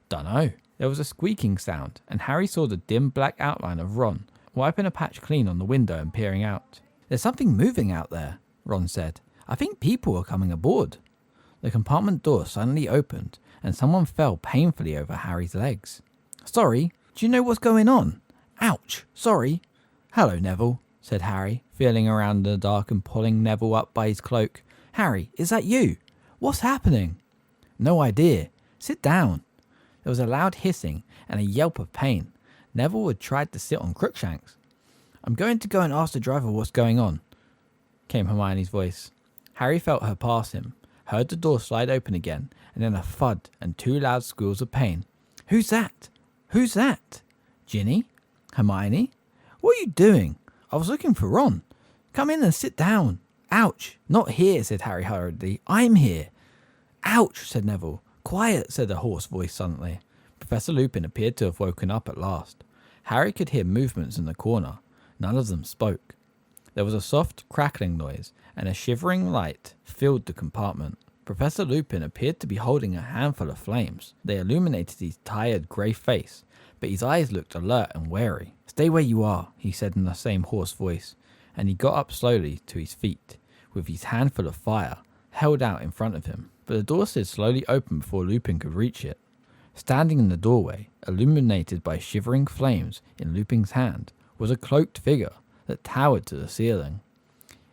Dunno. There was a squeaking sound, and Harry saw the dim black outline of Ron, wiping a patch clean on the window and peering out. There's something moving out there, Ron said. I think people are coming aboard. The compartment door suddenly opened, and someone fell painfully over Harry's legs. Sorry, do you know what's going on? Ouch, sorry. Hello, Neville, said Harry, feeling around in the dark and pulling Neville up by his cloak. Harry, is that you? What's happening? No idea. Sit down. There was a loud hissing and a yelp of pain. Neville had tried to sit on Crookshanks. I'm going to go and ask the driver what's going on, came Hermione's voice. Harry felt her pass him, heard the door slide open again, and then a thud and two loud squeals of pain. Who's that? Who's that? Ginny? Hermione? What are you doing? I was looking for Ron. Come in and sit down. Ouch. Not here, said Harry hurriedly. I'm here. Ouch, said Neville. Quiet, said a hoarse voice suddenly. Professor Lupin appeared to have woken up at last. Harry could hear movements in the corner. None of them spoke. There was a soft crackling noise, and a shivering light filled the compartment. Professor Lupin appeared to be holding a handful of flames. They illuminated his tired grey face, but his eyes looked alert and wary. Stay where you are, he said in the same hoarse voice, and he got up slowly to his feet, with his handful of fire held out in front of him. But the door slid slowly open before Lupin could reach it. Standing in the doorway, illuminated by shivering flames in Lupin's hand, was a cloaked figure that towered to the ceiling.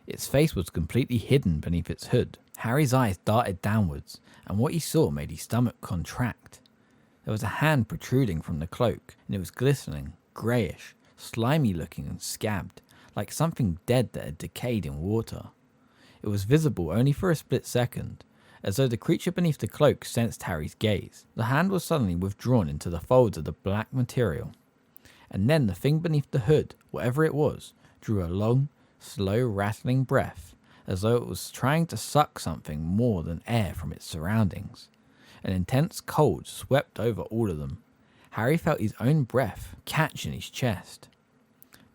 Its face was completely hidden beneath its hood. Harry's eyes darted downwards, and what he saw made his stomach contract. There was a hand protruding from the cloak, and it was glistening, greyish, slimy looking and scabbed, like something dead that had decayed in water. It was visible only for a split second, as though the creature beneath the cloak sensed Harry's gaze. The hand was suddenly withdrawn into the folds of the black material, and then the thing beneath the hood, whatever it was, drew a long, slow rattling breath, as though it was trying to suck something more than air from its surroundings. An intense cold swept over all of them. Harry felt his own breath catch in his chest.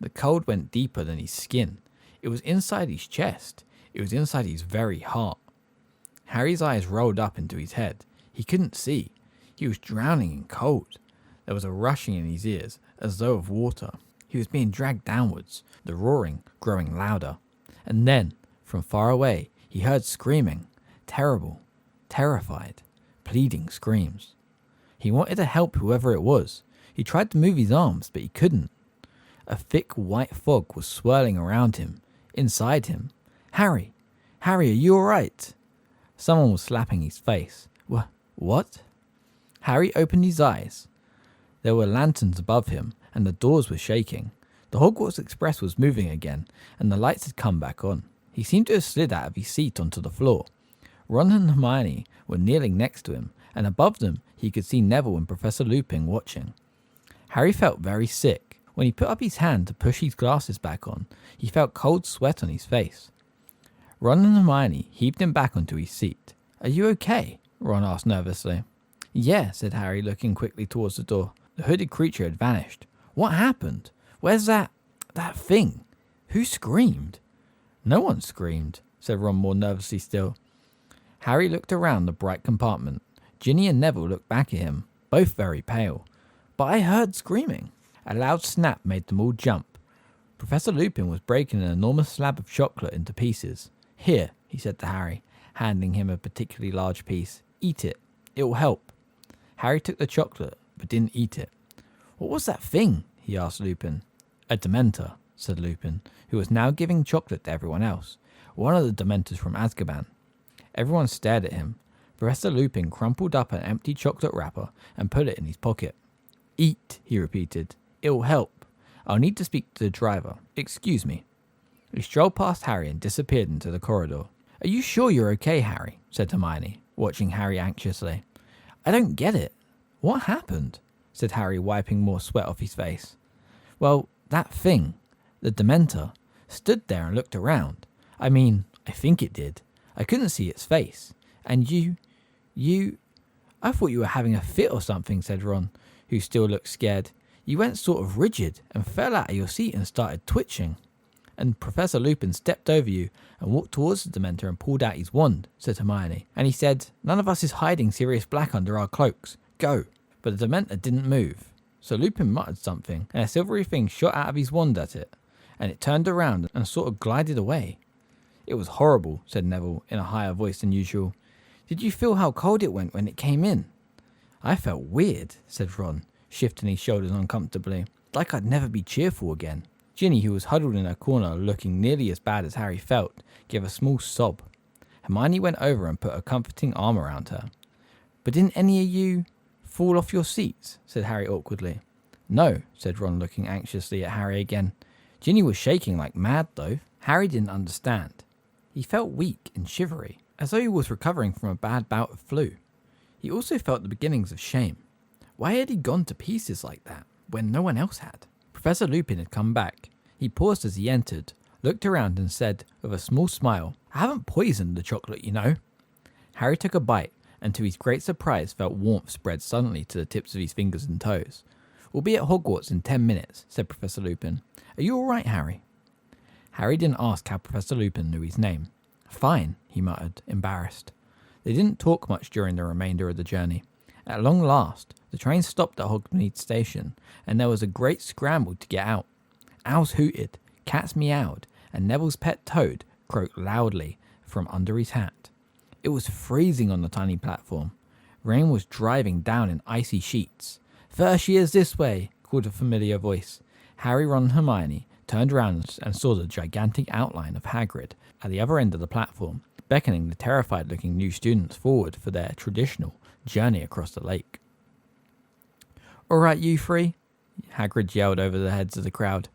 The cold went deeper than his skin. It was inside his chest. It was inside his very heart. Harry's eyes rolled up into his head. He couldn't see. He was drowning in cold. There was a rushing in his ears, as though of water. He was being dragged downwards, the roaring growing louder. And then, from far away, he heard screaming. Terrible, terrified, pleading screams. He wanted to help whoever it was. He tried to move his arms, but he couldn't. A thick white fog was swirling around him, inside him. Harry! Harry, are you alright? Someone was slapping his face. What? Harry opened his eyes. There were lanterns above him, and the doors were shaking. The Hogwarts Express was moving again, and the lights had come back on. He seemed to have slid out of his seat onto the floor. Ron and Hermione were kneeling next to him, and above them he could see Neville and Professor Lupin watching. Harry felt very sick. When he put up his hand to push his glasses back on, he felt cold sweat on his face. Ron and Hermione heaved him back onto his seat. "Are you okay?" Ron asked nervously. "Yeah," said Harry, looking quickly towards the door. The hooded creature had vanished. "What happened? Where's that thing? Who screamed?" "No one screamed," said Ron more nervously still. Harry looked around the bright compartment. Ginny and Neville looked back at him, both very pale. "But I heard screaming." A loud snap made them all jump. Professor Lupin was breaking an enormous slab of chocolate into pieces. "Here," he said to Harry, handing him a particularly large piece. "Eat it. It will help." Harry took the chocolate, but didn't eat it. "What was that thing?" he asked Lupin. "A Dementor," said Lupin, who was now giving chocolate to everyone else. "One of the Dementors from Azkaban." Everyone stared at him. Professor Lupin crumpled up an empty chocolate wrapper and put it in his pocket. "Eat," he repeated. "It will help. I'll need to speak to the driver. Excuse me." He strolled past Harry and disappeared into the corridor. "Are you sure you're okay, Harry?" said Hermione, watching Harry anxiously. "I don't get it. What happened?" said Harry, wiping more sweat off his face. "Well, that thing, the Dementor, stood there and looked around. I mean, I think it did. I couldn't see its face. And you... I thought you were having a fit or something," said Ron, who still looked scared. "You went sort of rigid and fell out of your seat and started twitching." "And Professor Lupin stepped over you and walked towards the Dementor and pulled out his wand," said Hermione. "And he said, 'None of us is hiding Sirius Black under our cloaks. Go.' But the Dementor didn't move. So Lupin muttered something, and a silvery thing shot out of his wand at it, and it turned around and sort of glided away." "It was horrible," said Neville in a higher voice than usual. "Did you feel how cold it went when it came in?" "I felt weird," said Ron, shifting his shoulders uncomfortably. "Like I'd never be cheerful again." Ginny, who was huddled in her corner looking nearly as bad as Harry felt, gave a small sob. Hermione went over and put a comforting arm around her. "But didn't any of you fall off your seats?" said Harry awkwardly. "No," said Ron, looking anxiously at Harry again. "Ginny was shaking like mad, though." Harry didn't understand. He felt weak and shivery, as though he was recovering from a bad bout of flu. He also felt the beginnings of shame. Why had he gone to pieces like that, when no one else had? Professor Lupin had come back. He paused as he entered, looked around and said, with a small smile, "I haven't poisoned the chocolate, you know." Harry took a bite, and to his great surprise felt warmth spread suddenly to the tips of his fingers and toes. "We'll be at Hogwarts in 10 minutes, said Professor Lupin. "Are you all right, Harry?" Harry didn't ask how Professor Lupin knew his name. "Fine," he muttered, embarrassed. They didn't talk much during the remainder of the journey. At long last, the train stopped at Hogsmeade Station, and there was a great scramble to get out. Owls hooted, cats meowed, and Neville's pet toad croaked loudly from under his hat. It was freezing on the tiny platform. Rain was driving down in icy sheets. "First years this way," called a familiar voice. Harry, Ron and Hermione turned around and saw the gigantic outline of Hagrid at the other end of the platform, beckoning the terrified-looking new students forward for their traditional journey across the lake. "All right, you three," Hagrid yelled over the heads of the crowd.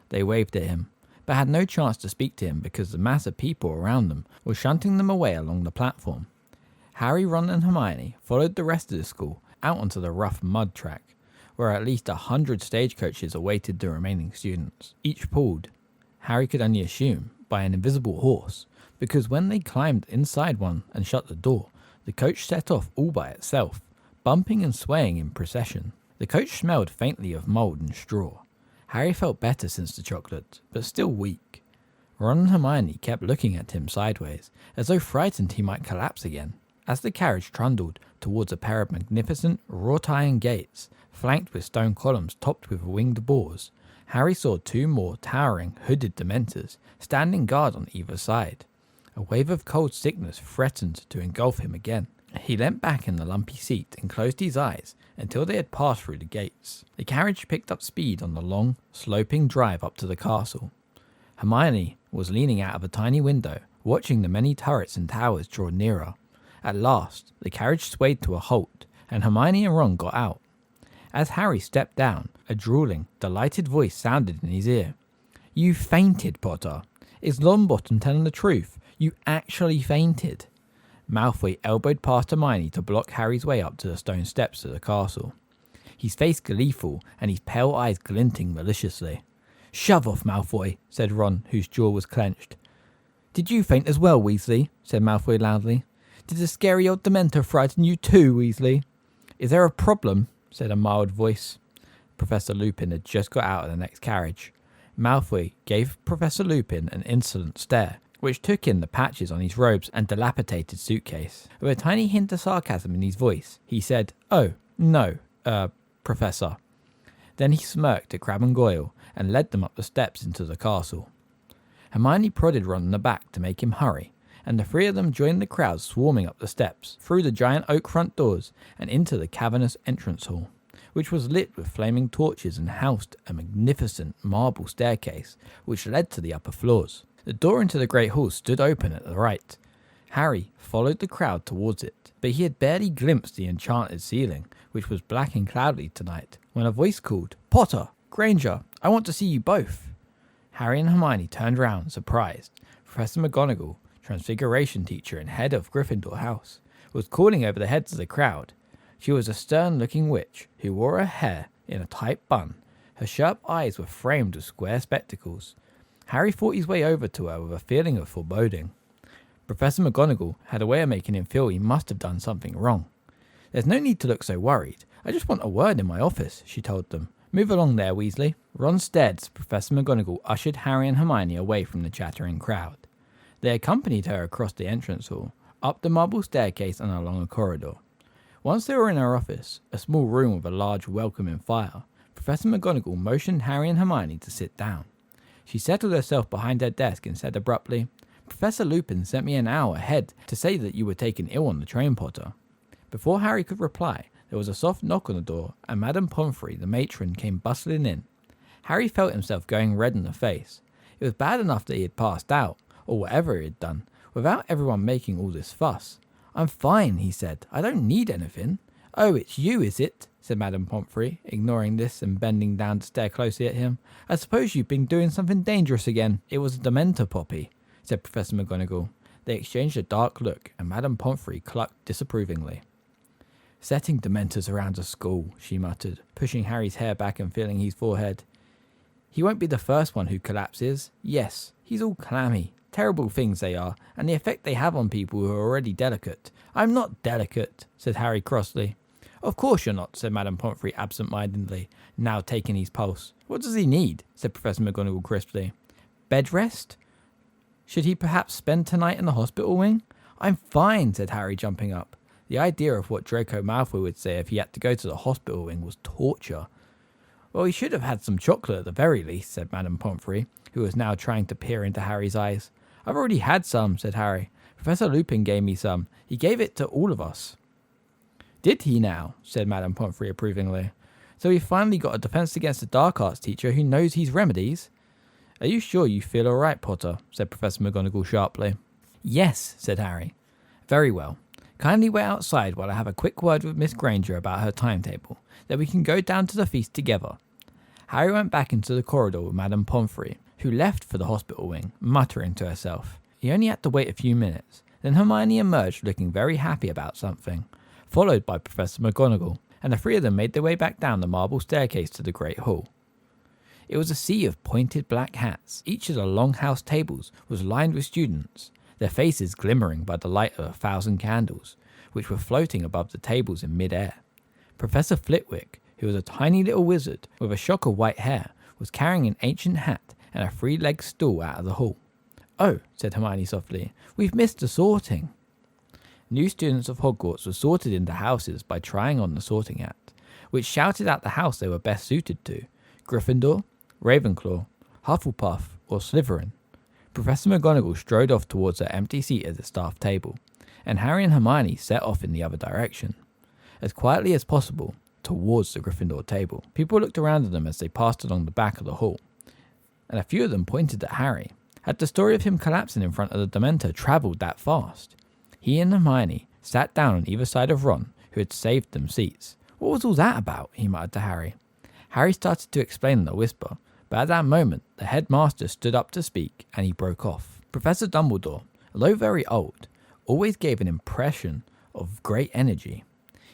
They waved at him, but had no chance to speak to him because the mass of people around them was shunting them away along the platform. Harry, Ron and Hermione followed the rest of the school out onto the rough mud track, where at least 100 stagecoaches awaited the remaining students, each pulled, Harry could only assume, by an invisible horse, because when they climbed inside one and shut the door, the coach set off all by itself, bumping and swaying in procession. The coach smelled faintly of mould and straw. Harry felt better since the chocolate, but still weak. Ron and Hermione kept looking at him sideways, as though frightened he might collapse again. As the carriage trundled towards a pair of magnificent wrought iron gates, flanked with stone columns topped with winged boars, Harry saw 2 more towering, hooded Dementors standing guard on either side. A wave of cold sickness threatened to engulf him again. He leant back in the lumpy seat and closed his eyes until they had passed through the gates. The carriage picked up speed on the long, sloping drive up to the castle. Hermione was leaning out of a tiny window, watching the many turrets and towers draw nearer. At last, the carriage swayed to a halt, and Hermione and Ron got out. As Harry stepped down, a drooling, delighted voice sounded in his ear. "You fainted, Potter. Is Longbottom telling the truth? You actually fainted." Malfoy elbowed past Hermione to block Harry's way up to the stone steps of the castle. His face gleeful and his pale eyes glinting maliciously. "Shove off, Malfoy," said Ron, whose jaw was clenched. "Did you faint as well, Weasley?" said Malfoy loudly. "Did the scary old Dementor frighten you too, Weasley?" "Is there a problem?" said a mild voice. Professor Lupin had just got out of the next carriage. Malfoy gave Professor Lupin an insolent stare, which took in the patches on his robes and dilapidated suitcase. With a tiny hint of sarcasm in his voice, he said, "Oh, no, Professor." Then he smirked at Crabbe and Goyle and led them up the steps into the castle. Hermione prodded Ron in the back to make him hurry, and the three of them joined the crowd swarming up the steps, through the giant oak front doors, and into the cavernous entrance hall, which was lit with flaming torches and housed a magnificent marble staircase which led to the upper floors. The door into the great hall stood open at the right. Harry followed the crowd towards it, but he had barely glimpsed the enchanted ceiling, which was black and cloudy tonight, when a voice called, "Potter! Granger! I want to see you both!" Harry and Hermione turned round, surprised. Professor McGonagall, Transfiguration teacher and head of Gryffindor House, was calling over the heads of the crowd. She was a stern-looking witch who wore her hair in a tight bun. Her sharp eyes were framed with square spectacles. Harry fought his way over to her with a feeling of foreboding. Professor McGonagall had a way of making him feel he must have done something wrong. "There's no need to look so worried. I just want a word in my office," she told them. "Move along there, Weasley." Ron stared as Professor McGonagall ushered Harry and Hermione away from the chattering crowd. They accompanied her across the entrance hall, up the marble staircase and along a corridor. Once they were in her office, a small room with a large welcoming fire, Professor McGonagall motioned Harry and Hermione to sit down. She settled herself behind her desk and said abruptly, "Professor Lupin sent me an hour ahead to say that you were taken ill on the train, Potter." Before Harry could reply, there was a soft knock on the door, and Madame Pomfrey, the matron, came bustling in. Harry felt himself going red in the face. It was bad enough that he had passed out, or whatever he had done, without everyone making all this fuss. "I'm fine," he said. "I don't need anything." "Oh, it's you, is it?" said Madame Pomfrey, ignoring this and bending down to stare closely at him. "I suppose you've been doing something dangerous again." "It was a Dementor, Poppy," said Professor McGonagall. They exchanged a dark look, and Madame Pomfrey clucked disapprovingly. "Setting Dementors around a school," she muttered, pushing Harry's hair back and feeling his forehead. "He won't be the first one who collapses. Yes, he's all clammy. Terrible things they are, and the effect they have on people who are already delicate." "I'm not delicate," said Harry crossly. "Of course you're not," said Madame Pomfrey absent-mindedly, now taking his pulse. "What does he need?" said Professor McGonagall crisply. "Bed rest? Should he perhaps spend tonight in the hospital wing?" "I'm fine," said Harry, jumping up. The idea of what Draco Malfoy would say if he had to go to the hospital wing was torture. "Well, he should have had some chocolate at the very least," said Madame Pomfrey, who was now trying to peer into Harry's eyes. "I've already had some," said Harry. "Professor Lupin gave me some. He gave it to all of us." "Did he now?" said Madame Pomfrey approvingly. "So we finally got a defense against the dark arts teacher who knows his remedies." "Are you sure you feel all right, Potter?" said Professor McGonagall sharply. "Yes," said Harry. "Very well. Kindly wait outside while I have a quick word with Miss Granger about her timetable. Then we can go down to the feast together." Harry went back into the corridor with Madame Pomfrey, who left for the hospital wing, muttering to herself. He only had to wait a few minutes. Then Hermione emerged looking very happy about something, followed by Professor McGonagall, and the three of them made their way back down the marble staircase to the great hall. It was a sea of pointed black hats. Each of the long house tables was lined with students, their faces glimmering by the light of 1,000 candles, which were floating above the tables in mid-air. Professor Flitwick, who was a tiny little wizard with a shock of white hair, was carrying an ancient hat and a three-legged stool out of the hall. "Oh," said Hermione softly, "we've missed the sorting." New students of Hogwarts were sorted into houses by trying on the sorting hat, which shouted out the house they were best suited to: Gryffindor, Ravenclaw, Hufflepuff, or Slytherin. Professor McGonagall strode off towards her empty seat at the staff table. and Harry and Hermione set off in the other direction, as quietly as possible, towards the Gryffindor table. People looked around at them as they passed along the back of the hall, and a few of them pointed at Harry. Had the story of him collapsing in front of the Dementor travelled that fast? He and Hermione sat down on either side of Ron, who had saved them seats. What was all that about? He muttered to Harry. Harry started to explain in a whisper, but at that moment the headmaster stood up to speak and he broke off. Professor Dumbledore, although very old, always gave an impression of great energy.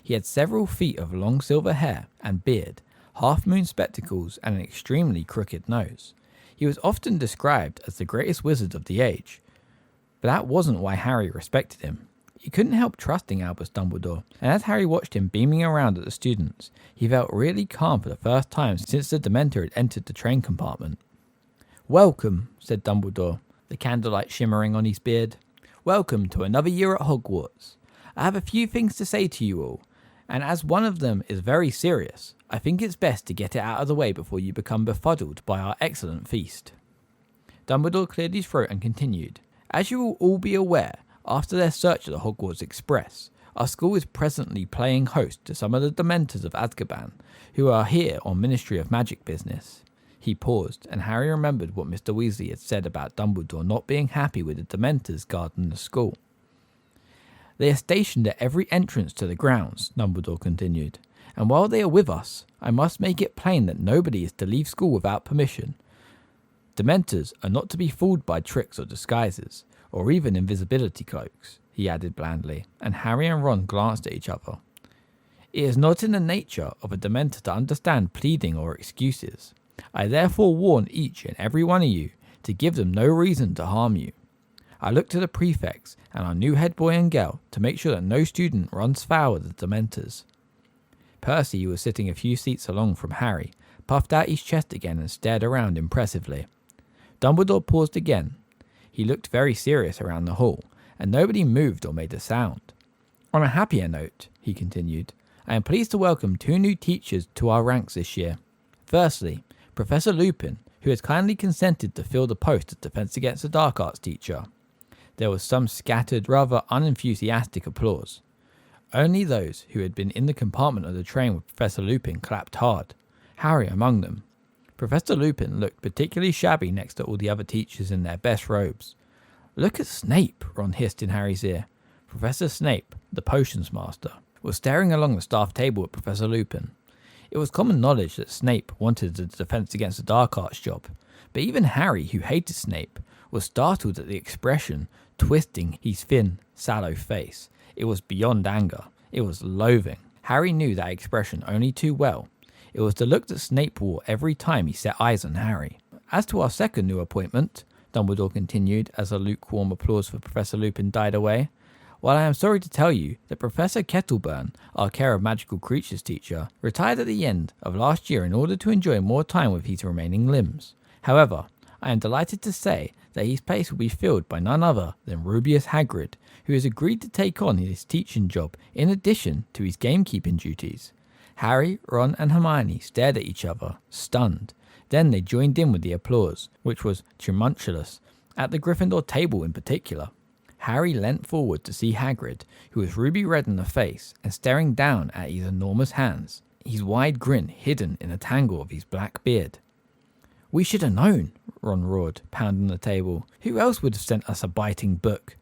He had several feet of long silver hair and beard, half-moon spectacles and an extremely crooked nose. He was often described as the greatest wizard of the age, but that wasn't why Harry respected him. He couldn't help trusting Albus Dumbledore, and as Harry watched him beaming around at the students, he felt really calm for the first time since the Dementor had entered the train compartment. "Welcome," said Dumbledore, the candlelight shimmering on his beard. "Welcome to another year at Hogwarts. I have a few things to say to you all, and as one of them is very serious, I think it's best to get it out of the way before you become befuddled by our excellent feast." Dumbledore cleared his throat and continued. "As you will all be aware, after their search of the Hogwarts Express, our school is presently playing host to some of the Dementors of Azkaban, who are here on Ministry of Magic business." He paused, and Harry remembered what Mr. Weasley had said about Dumbledore not being happy with the Dementors guarding the school. "They are stationed at every entrance to the grounds," Dumbledore continued, "and while they are with us, I must make it plain that nobody is to leave school without permission. Dementors are not to be fooled by tricks or disguises, or even invisibility cloaks," he added blandly, and Harry and Ron glanced at each other. "It is not in the nature of a Dementor to understand pleading or excuses. I therefore warn each and every one of you to give them no reason to harm you. I look to the prefects and our new head boy and girl to make sure that no student runs foul of the Dementors." Percy, who was sitting a few seats along from Harry, puffed out his chest again and stared around impressively. Dumbledore paused again. He looked very serious around the hall, and nobody moved or made a sound. "On a happier note," he continued, "I am pleased to welcome 2 new teachers to our ranks this year. Firstly, Professor Lupin, who has kindly consented to fill the post of Defense Against the Dark Arts teacher." There was some scattered, rather unenthusiastic applause. Only those who had been in the compartment of the train with Professor Lupin clapped hard, Harry among them. Professor Lupin looked particularly shabby next to all the other teachers in their best robes. "Look at Snape," Ron hissed in Harry's ear. Professor Snape, the potions master, was staring along the staff table at Professor Lupin. It was common knowledge that Snape wanted the Defense Against the Dark Arts job, but even Harry, who hated Snape, was startled at the expression twisting his thin, sallow face. It was beyond anger. It was loathing. Harry knew that expression only too well. It was the look that Snape wore every time he set eyes on Harry. "As to our second new appointment," Dumbledore continued as a lukewarm applause for Professor Lupin died away, "while I am sorry to tell you that Professor Kettleburn, our Care of Magical Creatures teacher, retired at the end of last year in order to enjoy more time with his remaining limbs. However, I am delighted to say that his place will be filled by none other than Rubeus Hagrid, who has agreed to take on his teaching job in addition to his gamekeeping duties." Harry, Ron and Hermione stared at each other, stunned. Then they joined in with the applause, which was tumultuous, at the Gryffindor table in particular. Harry leant forward to see Hagrid, who was ruby red in the face and staring down at his enormous hands, his wide grin hidden in a tangle of his black beard. "We should have known," Ron roared, pounding the table. "Who else would have sent us a biting book?"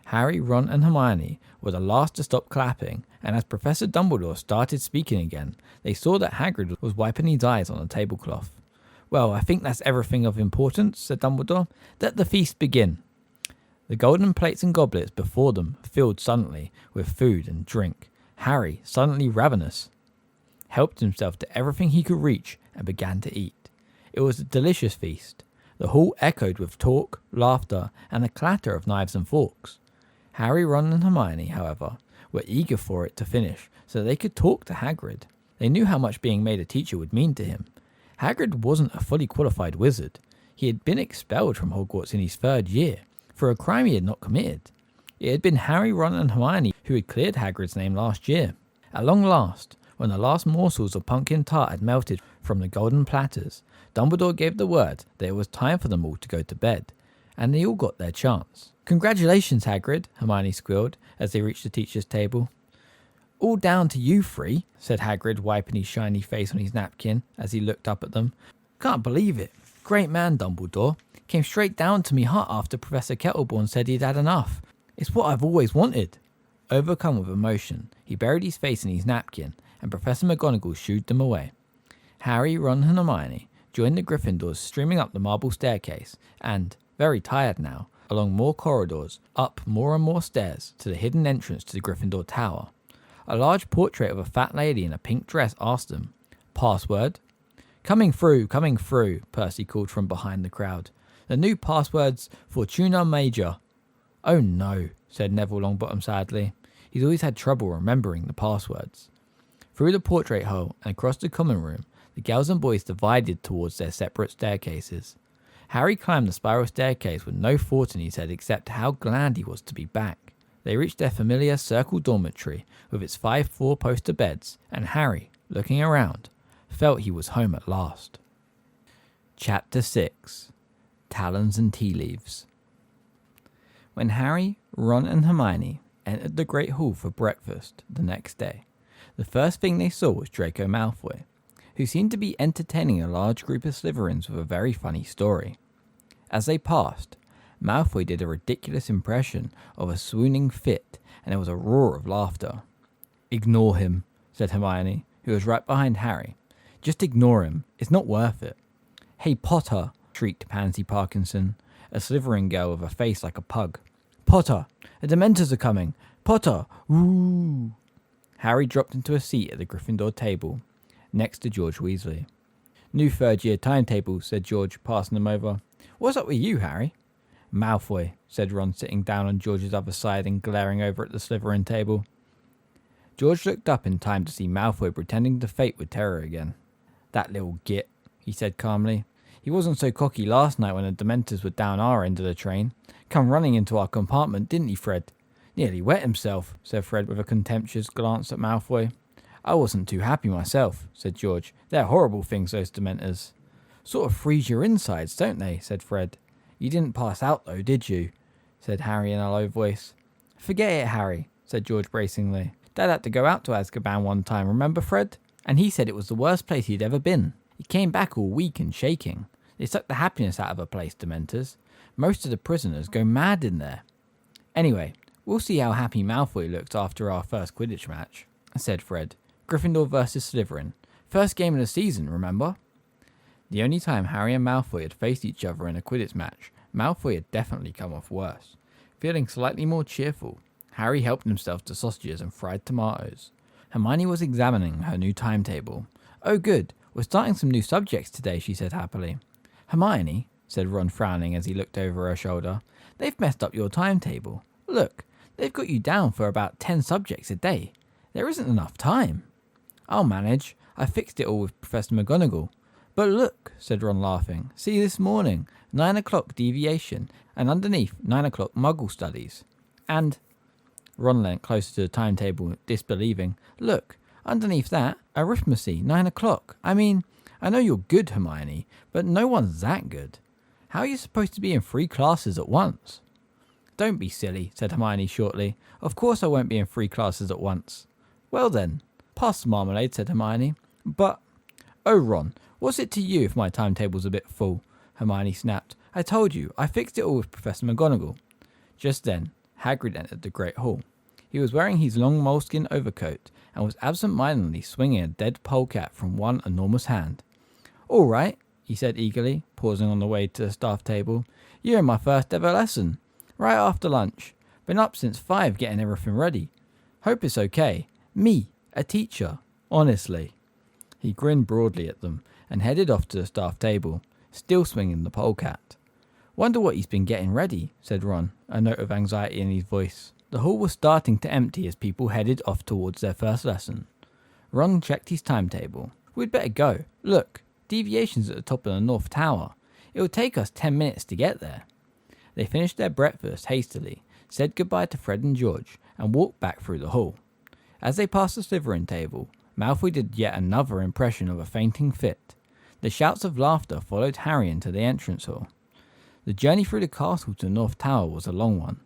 Harry, Ron and Hermione were the last to stop clapping, and as Professor Dumbledore started speaking again, they saw that Hagrid was wiping his eyes on the tablecloth. "Well, I think that's everything of importance," said Dumbledore. "Let the feast begin." The golden plates and goblets before them filled suddenly with food and drink. Harry, suddenly ravenous, helped himself to everything he could reach and began to eat. It was a delicious feast. The hall echoed with talk, laughter, and the clatter of knives and forks. Harry, Ron and Hermione, however, were eager for it to finish so they could talk to Hagrid. They knew how much being made a teacher would mean to him. Hagrid wasn't a fully qualified wizard. He had been expelled from Hogwarts in his 3rd year for a crime he had not committed. It had been Harry, Ron and Hermione who had cleared Hagrid's name last year. At long last, when the last morsels of pumpkin tart had melted from the golden platters, Dumbledore gave the word that it was time for them all to go to bed, and they all got their chance. "Congratulations, Hagrid," Hermione squealed as they reached the teacher's table. "All down to you three," said Hagrid, wiping his shiny face on his napkin as he looked up at them. "Can't believe it. Great man, Dumbledore. Came straight down to me hut after Professor Kettleborn said he'd had enough. It's what I've always wanted." Overcome with emotion, he buried his face in his napkin, and Professor McGonagall shooed them away. Harry, Ron, and Hermione joined the Gryffindors streaming up the marble staircase, and, very tired now, along more corridors, up more and more stairs to the hidden entrance to the Gryffindor Tower. A large portrait of a fat lady in a pink dress asked them, "Password?" Coming through, Percy called from behind the crowd. "The new password's Fortuna Major." "Oh no," said Neville Longbottom sadly. He's always had trouble remembering the passwords. Through the portrait hole and across the common room, the girls and boys divided towards their separate staircases. Harry climbed the spiral staircase with no thought in his head except how glad he was to be back. They reached their familiar circle dormitory with its 5 four-poster beds, and Harry, looking around, felt he was home at last. Chapter 6. Talons and Tea Leaves. When Harry, Ron and Hermione entered the Great Hall for breakfast the next day, the first thing they saw was Draco Malfoy, who seemed to be entertaining a large group of Slytherins with a very funny story. As they passed, Malfoy did a ridiculous impression of a swooning fit, and there was a roar of laughter. "Ignore him," said Hermione, who was right behind Harry. "Just ignore him. It's not worth it." "Hey, Potter," shrieked Pansy Parkinson, a Slytherin girl with a face like a pug. "Potter, the Dementors are coming! Potter! Woo!" Harry dropped into a seat at the Gryffindor table, next to George Weasley. "New third-year timetable," said George, passing them over. "What's up with you, Harry?" "Malfoy," said Ron, sitting down on George's other side and glaring over at the Slytherin table. George looked up in time to see Malfoy pretending to faint with terror again. "That little git," he said calmly. "He wasn't so cocky last night when the Dementors were down our end of the train. Come running into our compartment, didn't he, Fred?" "Nearly wet himself," said Fred with a contemptuous glance at Malfoy. "I wasn't too happy myself," said George. "They're horrible things, those Dementors." "Sort of freeze your insides, don't they?" said Fred. "You didn't pass out though, did you?" said Harry in a low voice. "Forget it, Harry," said George bracingly. "Dad had to go out to Azkaban one time, remember, Fred? And he said it was the worst place he'd ever been. He came back all weak and shaking. They suck the happiness out of a place, Dementors. Most of the prisoners go mad in there. Anyway, we'll see how happy Malfoy looks after our first Quidditch match," said Fred. "Gryffindor versus Slytherin. First game of the season, remember?" The only time Harry and Malfoy had faced each other in a Quidditch match, Malfoy had definitely come off worse. Feeling slightly more cheerful, Harry helped himself to sausages and fried tomatoes. Hermione was examining her new timetable. "Oh good, we're starting some new subjects today," she said happily. "Hermione," said Ron, frowning as he looked over her shoulder, "they've messed up your timetable. Look, they've got you down for about 10 subjects a day. There isn't enough time." "I'll manage. I fixed it all with Professor McGonagall." "But look," said Ron, laughing. "See this morning, 9 o'clock deviation, and underneath 9 o'clock Muggle studies. And," Ron leant closer to the timetable, disbelieving, "look, underneath that, arithmetic, 9 o'clock. I mean, I know you're good, Hermione, but no one's that good. How are you supposed to be in 3 classes at once?" "Don't be silly," said Hermione shortly. "Of course I won't be in 3 classes at once." "Well then, pass the marmalade," said Hermione. "But..." "Oh, Ron, what's it to you if my timetable's a bit full?" Hermione snapped. "I told you, I fixed it all with Professor McGonagall." Just then, Hagrid entered the Great Hall. He was wearing his long moleskin overcoat and was absent-mindedly swinging a dead polecat from one enormous hand. "All right," he said eagerly, pausing on the way to the staff table. "You're in my first ever lesson. Right after lunch. Been up since 5 getting everything ready. Hope it's okay. Me, a teacher. Honestly." He grinned broadly at them and headed off to the staff table, still swinging the polecat. "Wonder what he's been getting ready," said Ron, a note of anxiety in his voice. The hall was starting to empty as people headed off towards their first lesson. Ron checked his timetable. "We'd better go. Look, deviation's at the top of the North Tower. It'll take us 10 minutes to get there." They finished their breakfast hastily, said goodbye to Fred and George, and walked back through the hall. As they passed the Slytherin table, Malfoy did yet another impression of a fainting fit. The shouts of laughter followed Harry into the entrance hall. The journey through the castle to North Tower was a long one.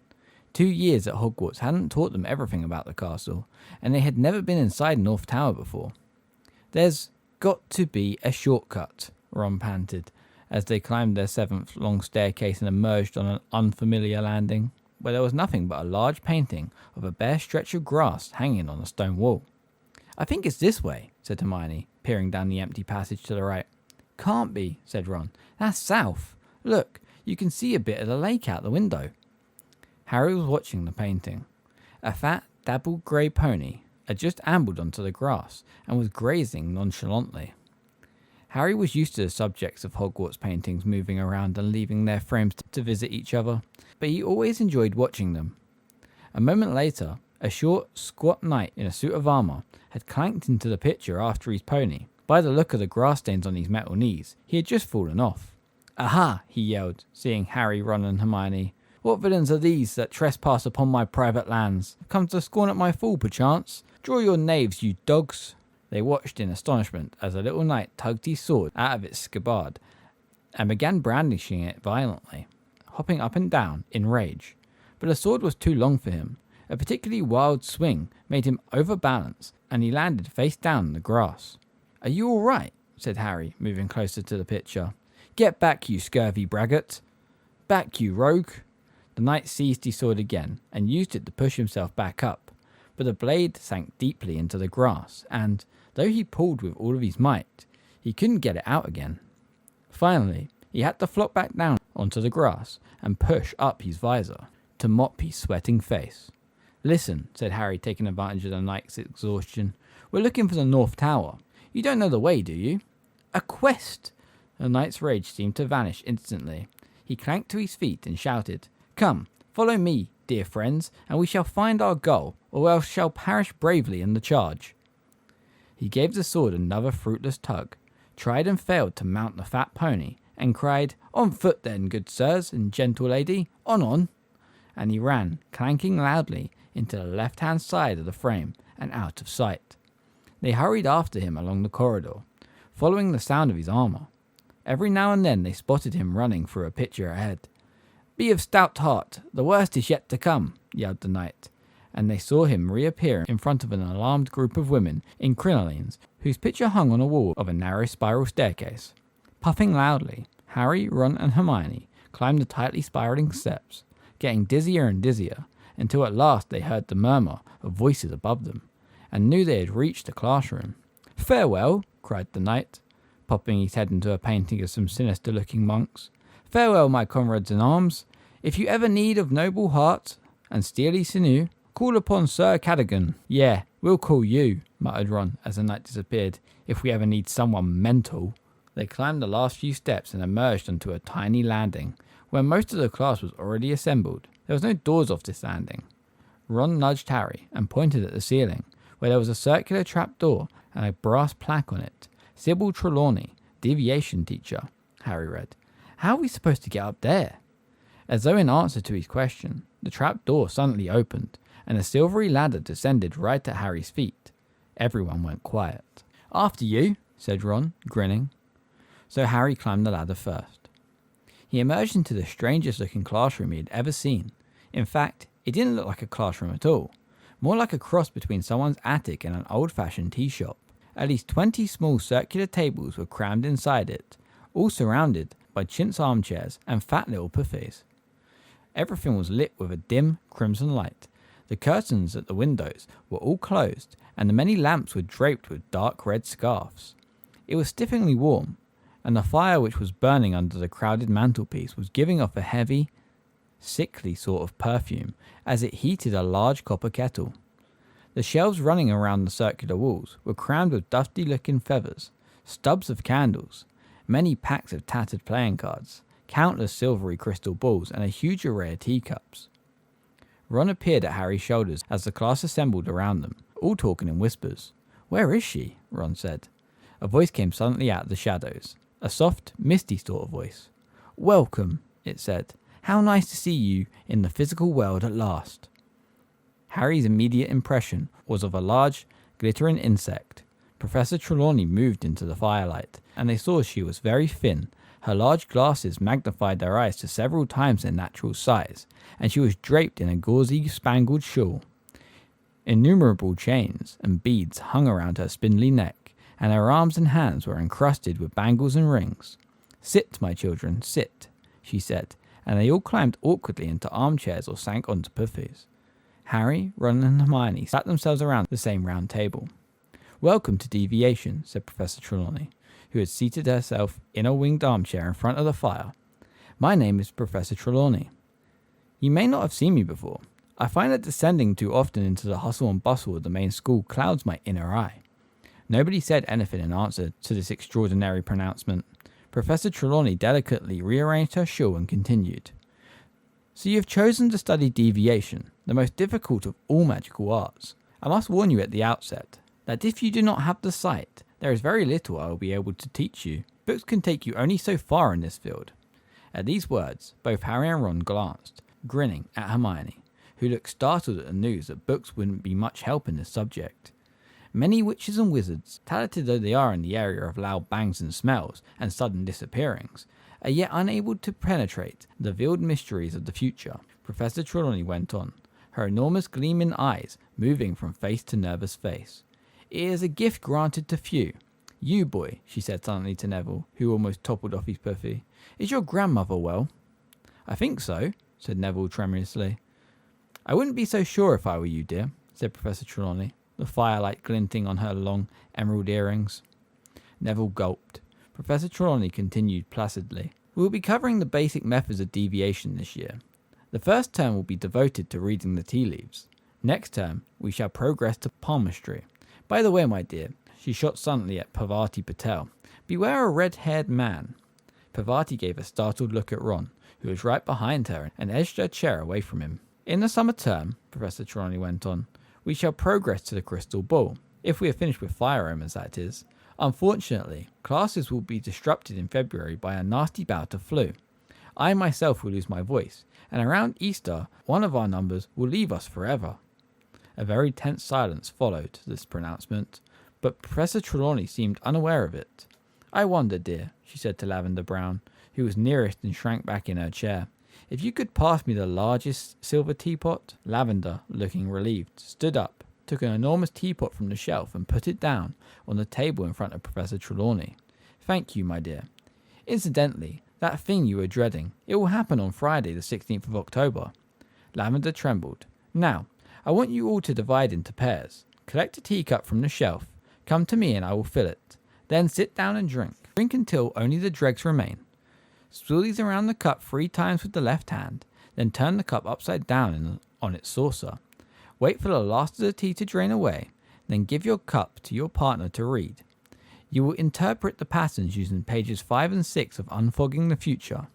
2 years at Hogwarts hadn't taught them everything about the castle, and they had never been inside North Tower before. "There's got to be a shortcut," Ron panted, as they climbed their 7th long staircase and emerged on an unfamiliar landing, where there was nothing but a large painting of a bare stretch of grass hanging on a stone wall. "I think it's this way," said Hermione, peering down the empty passage to the right. "Can't be," said Ron. "That's south. Look, you can see a bit of the lake out the window." Harry was watching the painting. A fat, dappled grey pony had just ambled onto the grass and was grazing nonchalantly. Harry was used to the subjects of Hogwarts paintings moving around and leaving their frames to visit each other, but he always enjoyed watching them. A moment later, a short, squat knight in a suit of armour had clanked into the picture after his pony. By the look of the grass stains on his metal knees, he had just fallen off. "Aha!" he yelled, seeing Harry, Ron and Hermione. "What villains are these that trespass upon my private lands? Come to scorn at my fall, perchance? Draw your knaves, you dogs!" They watched in astonishment as the little knight tugged his sword out of its scabbard and began brandishing it violently, hopping up and down in rage. But the sword was too long for him. A particularly wild swing made him overbalance, and he landed face down in the grass. "Are you all right?" said Harry, moving closer to the picture. "Get back, you scurvy braggart! Back, you rogue!" The knight seized his sword again and used it to push himself back up, but the blade sank deeply into the grass, and, though he pulled with all of his might, he couldn't get it out again. Finally, he had to flop back down onto the grass and push up his visor to mop his sweating face. "Listen," said Harry, taking advantage of the knight's exhaustion. "We're looking for the North Tower. You don't know the way, do you?" "A quest!" The knight's rage seemed to vanish instantly. He clanked to his feet and shouted, "Come, follow me, dear friends, and we shall find our goal, or else shall perish bravely in the charge." He gave the sword another fruitless tug, tried and failed to mount the fat pony, and cried, "On foot then, good sirs and gentle lady, on!" And he ran, clanking loudly, into the left-hand side of the frame and out of sight. They hurried after him along the corridor, following the sound of his armour. Every now and then they spotted him running through a picture ahead. "Be of stout heart, the worst is yet to come," yelled the knight, and they saw him reappear in front of an alarmed group of women in crinolines, whose picture hung on a wall of a narrow spiral staircase. Puffing loudly, Harry, Ron and Hermione climbed the tightly spiralling steps, getting dizzier and dizzier, until at last they heard the murmur of voices above them, and knew they had reached the classroom. "Farewell," cried the knight, popping his head into a painting of some sinister-looking monks. "Farewell, my comrades in arms. If you ever need of noble heart and steely sinew, call upon Sir Cadogan." "Yeah, we'll call you," muttered Ron as the knight disappeared, "if we ever need someone mental." They climbed the last few steps and emerged onto a tiny landing, where most of the class was already assembled. There was no doors off this landing. Ron nudged Harry and pointed at the ceiling, where there was a circular trapdoor and a brass plaque on it. "Sybil Trelawney, deviation teacher," Harry read. "How are we supposed to get up there?" As though in answer to his question, the trapdoor suddenly opened, and a silvery ladder descended right at Harry's feet. Everyone went quiet. "After you," said Ron, grinning. So Harry climbed the ladder first. He emerged into the strangest looking classroom he had ever seen. In fact, it didn't look like a classroom at all, more like a cross between someone's attic and an old-fashioned tea shop. At least 20 small circular tables were crammed inside it, all surrounded by chintz armchairs and fat little buffets. Everything was lit with a dim, crimson light. The curtains at the windows were all closed, and the many lamps were draped with dark red scarves. It was stiffingly warm, and the fire which was burning under the crowded mantelpiece was giving off a heavy, sickly sort of perfume as it heated a large copper kettle. The shelves running around the circular walls were crammed with dusty-looking feathers, stubs of candles, many packs of tattered playing cards, countless silvery crystal balls, and a huge array of teacups. Ron appeared at Harry's shoulders as the class assembled around them, all talking in whispers. "Where is she?" Ron said. A voice came suddenly out of the shadows, a soft, misty sort of voice. "Welcome," it said. "How nice to see you in the physical world at last." Harry's immediate impression was of a large, glittering insect. Professor Trelawney moved into the firelight, and they saw she was very thin. Her large glasses magnified their eyes to several times their natural size, and she was draped in a gauzy spangled shawl. Innumerable chains and beads hung around her spindly neck, and her arms and hands were encrusted with bangles and rings. "Sit, my children, sit," she said, and they all climbed awkwardly into armchairs or sank onto puffies. Harry, Ron and Hermione sat themselves around the same round table. "Welcome to Deviation," said Professor Trelawney, who had seated herself in a winged armchair in front of the fire. "My name is Professor Trelawney. You may not have seen me before. I find that descending too often into the hustle and bustle of the main school clouds my inner eye." Nobody said anything in answer to this extraordinary pronouncement. Professor Trelawney delicately rearranged her shawl and continued. "So you have chosen to study deviation, the most difficult of all magical arts. I must warn you at the outset that if you do not have the sight, there is very little I will be able to teach you. Books can take you only so far in this field." At these words, both Harry and Ron glanced, grinning at Hermione, who looked startled at the news that books wouldn't be much help in this subject. Many witches and wizards, talented though they are in the area of loud bangs and smells and sudden disappearings, are yet unable to penetrate the veiled mysteries of the future. Professor Trelawney went on, her enormous gleaming eyes moving from face to nervous face. "It is a gift granted to few. You, boy," she said suddenly to Neville, who almost toppled off his puffy, "is your grandmother well?" "I think so," said Neville tremulously. "I wouldn't be so sure if I were you, dear," said Professor Trelawney, the firelight glinting on her long emerald earrings. Neville gulped. Professor Trelawney continued placidly. "We will be covering the basic methods of deviation this year. The first term will be devoted to reading the tea leaves. Next term, we shall progress to palmistry. By the way, my dear," she shot suddenly at Parvati Patel, "beware a red-haired man." Parvati gave a startled look at Ron, who was right behind her, and edged her chair away from him. "In the summer term," Professor Trelawney went on, "we shall progress to the crystal ball. If we are finished with fire omens, that is. Unfortunately, classes will be disrupted in February by a nasty bout of flu. I myself will lose my voice, and around Easter, one of our numbers will leave us forever." A very tense silence followed this pronouncement, but Professor Trelawney seemed unaware of it. "I wonder, dear," she said to Lavender Brown, who was nearest and shrank back in her chair, "if you could pass me the largest silver teapot?" Lavender, looking relieved, stood up, took an enormous teapot from the shelf and put it down on the table in front of Professor Trelawney. "Thank you, my dear. Incidentally, that thing you were dreading, it will happen on Friday the 16th of October. Lavender trembled. "Now, I want you all to divide into pairs. Collect a teacup from the shelf. Come to me and I will fill it. Then sit down and drink. Drink until only the dregs remain. Swirl these around the cup 3 times with the left hand, then turn the cup upside down on its saucer. Wait for the last of the tea to drain away, then give your cup to your partner to read. You will interpret the patterns using pages 5 and 6 of Unfogging the Future.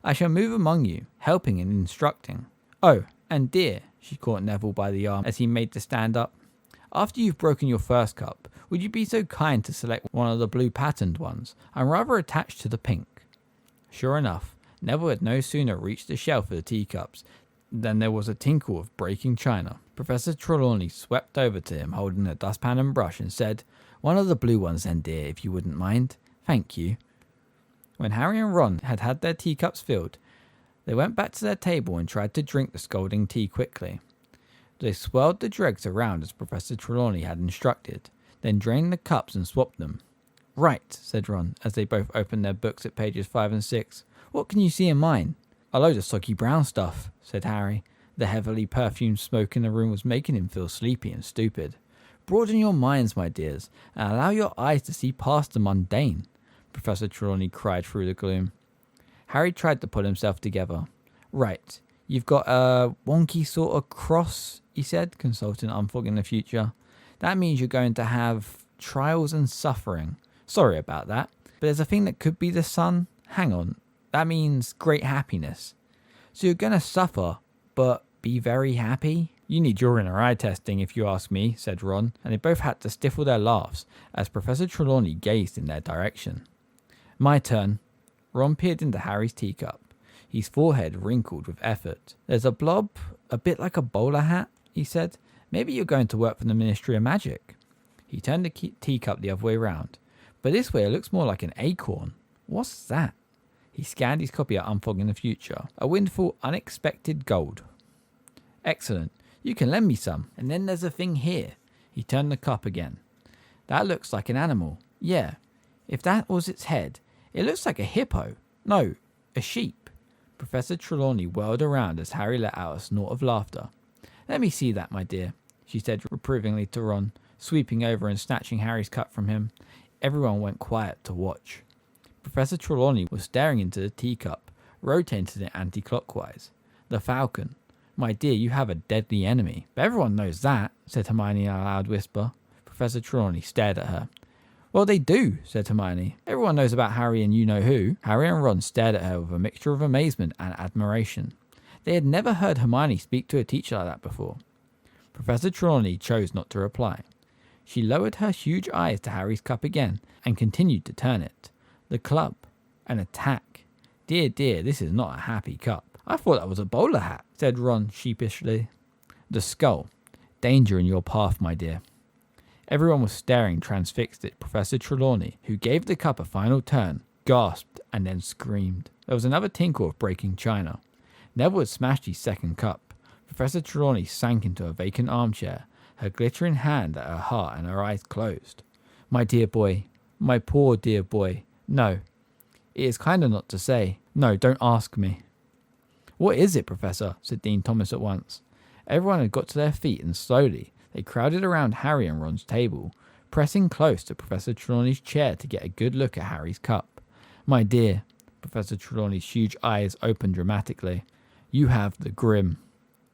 I shall move among you, helping and instructing. Oh, and dear," she caught Neville by the arm as he made to stand up, "after you've broken your first cup, would you be so kind to select one of the blue patterned ones? I'm rather attached to the pink." Sure enough, Neville had no sooner reached the shelf of the teacups than there was a tinkle of breaking china. Professor Trelawney swept over to him holding a dustpan and brush and said, "One of the blue ones then, dear, if you wouldn't mind. Thank you." When Harry and Ron had had their teacups filled, they went back to their table and tried to drink the scalding tea quickly. They swirled the dregs around as Professor Trelawney had instructed, then drained the cups and swapped them. "Right," said Ron, as they both opened their books at pages 5 and 6. "What can you see in mine?" "A load of soggy brown stuff," said Harry. The heavily perfumed smoke in the room was making him feel sleepy and stupid. "Broaden your minds, my dears, and allow your eyes to see past the mundane," Professor Trelawney cried through the gloom. Harry tried to pull himself together. "Right, you've got a wonky sort of cross," he said, consulting Unfogging the Future. "That means you're going to have trials and suffering. Sorry about that, but there's a thing that could be the sun. Hang on, that means great happiness. So you're going to suffer, but be very happy?" "You need your inner eye testing, if you ask me," said Ron, and they both had to stifle their laughs as Professor Trelawney gazed in their direction. "My turn." Ron peered into Harry's teacup, his forehead wrinkled with effort. "There's a blob, a bit like a bowler hat," he said. "Maybe you're going to work for the Ministry of Magic." He turned the teacup the other way round. "But this way it looks more like an acorn. What's that?" He scanned his copy at Unfogging the Future. A windfall, unexpected gold. Excellent. You can lend me some. And then there's a thing here. He turned the cup again. That looks like an animal. Yeah. If that was its head, it looks like a hippo. No, a sheep. Professor Trelawney whirled around as Harry let out a snort of laughter. Let me see that, my dear, she said reprovingly to Ron, sweeping over and snatching Harry's cup from him. Everyone went quiet to watch. Professor Trelawney was staring into the teacup, rotating it anti-clockwise. The falcon. My dear, you have a deadly enemy. But everyone knows that, said Hermione in a loud whisper. Professor Trelawney stared at her. Well, they do, said Hermione. Everyone knows about Harry and you-know-who. Harry and Ron stared at her with a mixture of amazement and admiration. They had never heard Hermione speak to a teacher like that before. Professor Trelawney chose not to reply. She lowered her huge eyes to Harry's cup again and continued to turn it. The club. An attack. Dear, dear, this is not a happy cup. I thought that was a bowler hat, said Ron sheepishly. The skull. Danger in your path, my dear. Everyone was staring transfixed at Professor Trelawney, who gave the cup a final turn, gasped, and then screamed. There was another tinkle of breaking china. Neville had smashed his second cup. Professor Trelawney sank into a vacant armchair, her glittering hand at her heart and her eyes closed. My dear boy. My poor dear boy. No. It is kinder not to say. No, don't ask me. What is it, Professor? Said Dean Thomas at once. Everyone had got to their feet and slowly they crowded around Harry and Ron's table, pressing close to Professor Trelawney's chair to get a good look at Harry's cup. My dear, Professor Trelawney's huge eyes opened dramatically. You have the grim.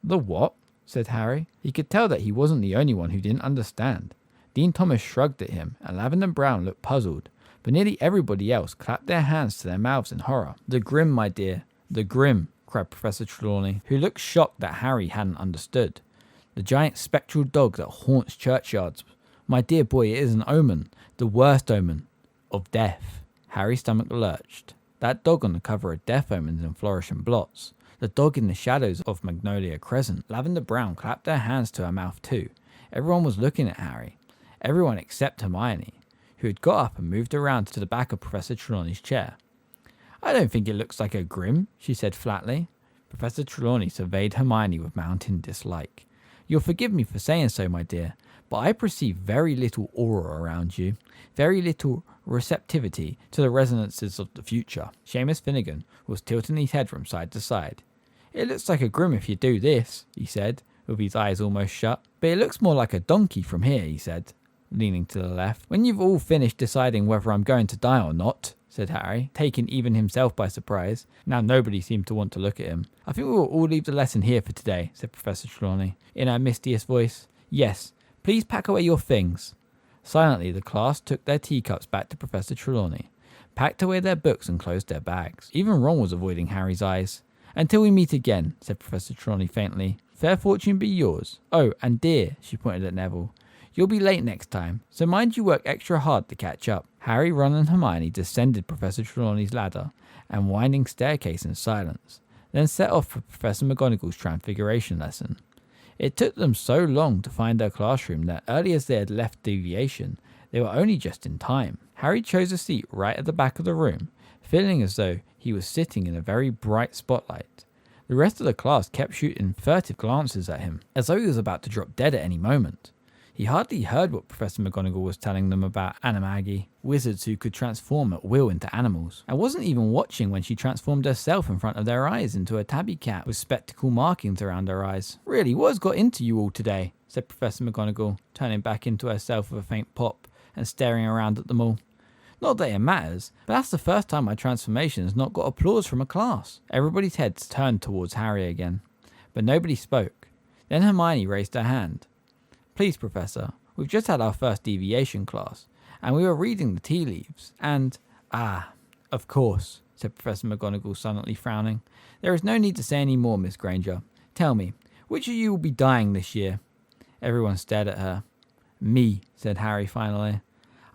The what? Said Harry. He could tell that he wasn't the only one who didn't understand. Dean Thomas shrugged at him, and Lavender Brown looked puzzled, but nearly everybody else clapped their hands to their mouths in horror. The grim, my dear. The grim, cried Professor Trelawney, who looked shocked that Harry hadn't understood. The giant spectral dog that haunts churchyards. My dear boy, it is an omen, the worst omen, of death. Harry's stomach lurched. That dog on the cover of Death Omens in Flourish and Blots. The dog in the shadows of Magnolia Crescent. Lavender Brown clapped their hands to her mouth too. Everyone was looking at Harry. Everyone except Hermione, who had got up and moved around to the back of Professor Trelawney's chair. I don't think it looks like a grim, she said flatly. Professor Trelawney surveyed Hermione with mounting dislike. You'll forgive me for saying so, my dear, but I perceive very little aura around you, very little receptivity to the resonances of the future. Seamus Finnegan was tilting his head from side to side. It looks like a grim if you do this, he said, with his eyes almost shut. But it looks more like a donkey from here, he said, leaning to the left. When you've all finished deciding whether I'm going to die or not, said Harry, taken even himself by surprise. Now nobody seemed to want to look at him. I think we will all leave the lesson here for today, said Professor Trelawney, in her mistiest voice. Yes, please pack away your things. Silently, the class took their teacups back to Professor Trelawney, packed away their books and closed their bags. Even Ron was avoiding Harry's eyes. Until we meet again, said Professor Trelawney faintly. Fair fortune be yours. Oh, and dear, she pointed at Neville. You'll be late next time, so mind you work extra hard to catch up. Harry, Ron and Hermione descended Professor Trelawney's ladder and winding staircase in silence, then set off for Professor McGonagall's Transfiguration lesson. It took them so long to find their classroom that early as they had left deviation, they were only just in time. Harry chose a seat right at the back of the room, feeling as though he was sitting in a very bright spotlight. The rest of the class kept shooting furtive glances at him, as though he was about to drop dead at any moment. He hardly heard what Professor McGonagall was telling them about animagi, wizards who could transform at will into animals, and wasn't even watching when she transformed herself in front of their eyes into a tabby cat with spectacle markings around her eyes. Really, what has got into you all today? Said Professor McGonagall, turning back into herself with a faint pop and staring around at them all. Not that it matters, but that's the first time my transformation has not got applause from a class. Everybody's heads turned towards Harry again, but nobody spoke. Then Hermione raised her hand. Please, Professor, we've just had our first deviation class, and we were reading the tea leaves, and... of course, said Professor McGonagall silently frowning. There is no need to say any more, Miss Granger. Tell me, which of you will be dying this year? Everyone stared at her. Me, said Harry finally.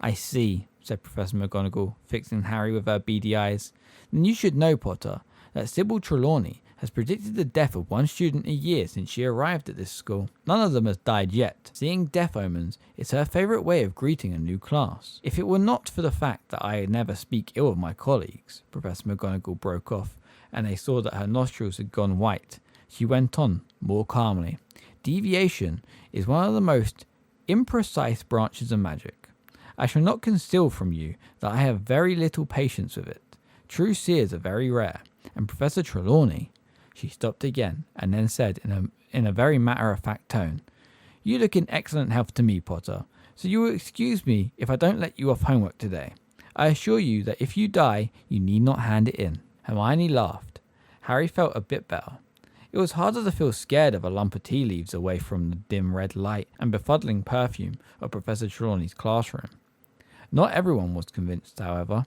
I see, said Professor McGonagall, fixing Harry with her beady eyes. Then you should know, Potter, that Sybil Trelawney has predicted the death of one student a year since she arrived at this school. None of them has died yet. Seeing death omens is her favourite way of greeting a new class. If it were not for the fact that I never speak ill of my colleagues," Professor McGonagall broke off, and they saw that her nostrils had gone white. She went on, more calmly. "Deviation is one of the most imprecise branches of magic. I shall not conceal from you that I have very little patience with it. True seers are very rare, and Professor Trelawney—" She stopped again, and then said in a very matter-of-fact tone, "You look in excellent health to me, Potter, so you will excuse me if I don't let you off homework today. I assure you that if you die, you need not hand it in." Hermione laughed. Harry felt a bit better. It was harder to feel scared of a lump of tea leaves away from the dim red light and befuddling perfume of Professor Trelawney's classroom. Not everyone was convinced, however.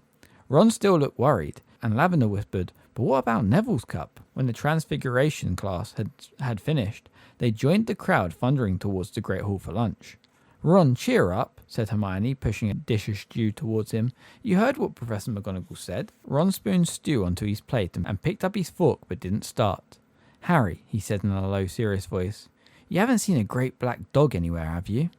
Ron still looked worried, and Lavender whispered, "But what about Neville's cup?" When the Transfiguration class had finished, they joined the crowd thundering towards the Great Hall for lunch. "Ron, cheer up," said Hermione, pushing a dish of stew towards him. "You heard what Professor McGonagall said." Ron spooned stew onto his plate and picked up his fork but didn't start. "Harry," he said in a low, serious voice, "you haven't seen a great black dog anywhere, have you?"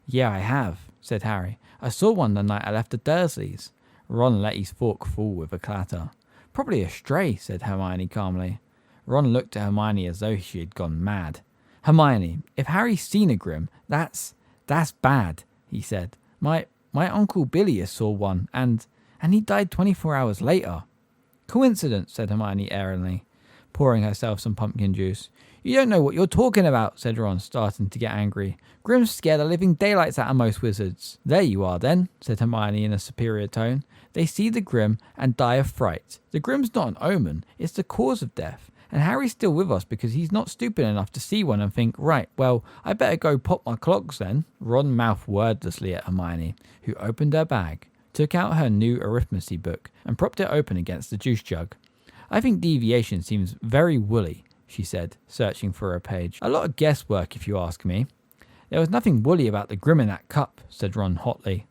"Yeah, I have," said Harry. "I saw one the night I left the Dursleys." Ron let his fork fall with a clatter. "Probably a stray," said Hermione calmly. Ron looked at Hermione as though she had gone mad. "Hermione, if Harry's seen a Grim, that's bad," he said. My Uncle Billy saw one, and he died 24 hours later." "Coincidence," said Hermione airily, pouring herself some pumpkin juice. "You don't know what you're talking about," said Ron, starting to get angry. "Grims scare the living daylights out of most wizards." "There you are then," said Hermione in a superior tone. "They see the Grim and die of fright. The Grim's not an omen, it's the cause of death. And Harry's still with us because he's not stupid enough to see one and think, right, well, I better go pop my clogs then." Ron mouthed wordlessly at Hermione, who opened her bag, took out her new arithmetic book, and propped it open against the juice jug. "I think deviation seems very woolly," she said, searching for a page. "A lot of guesswork, if you ask me." "There was nothing woolly about the Grim in that cup," said Ron hotly.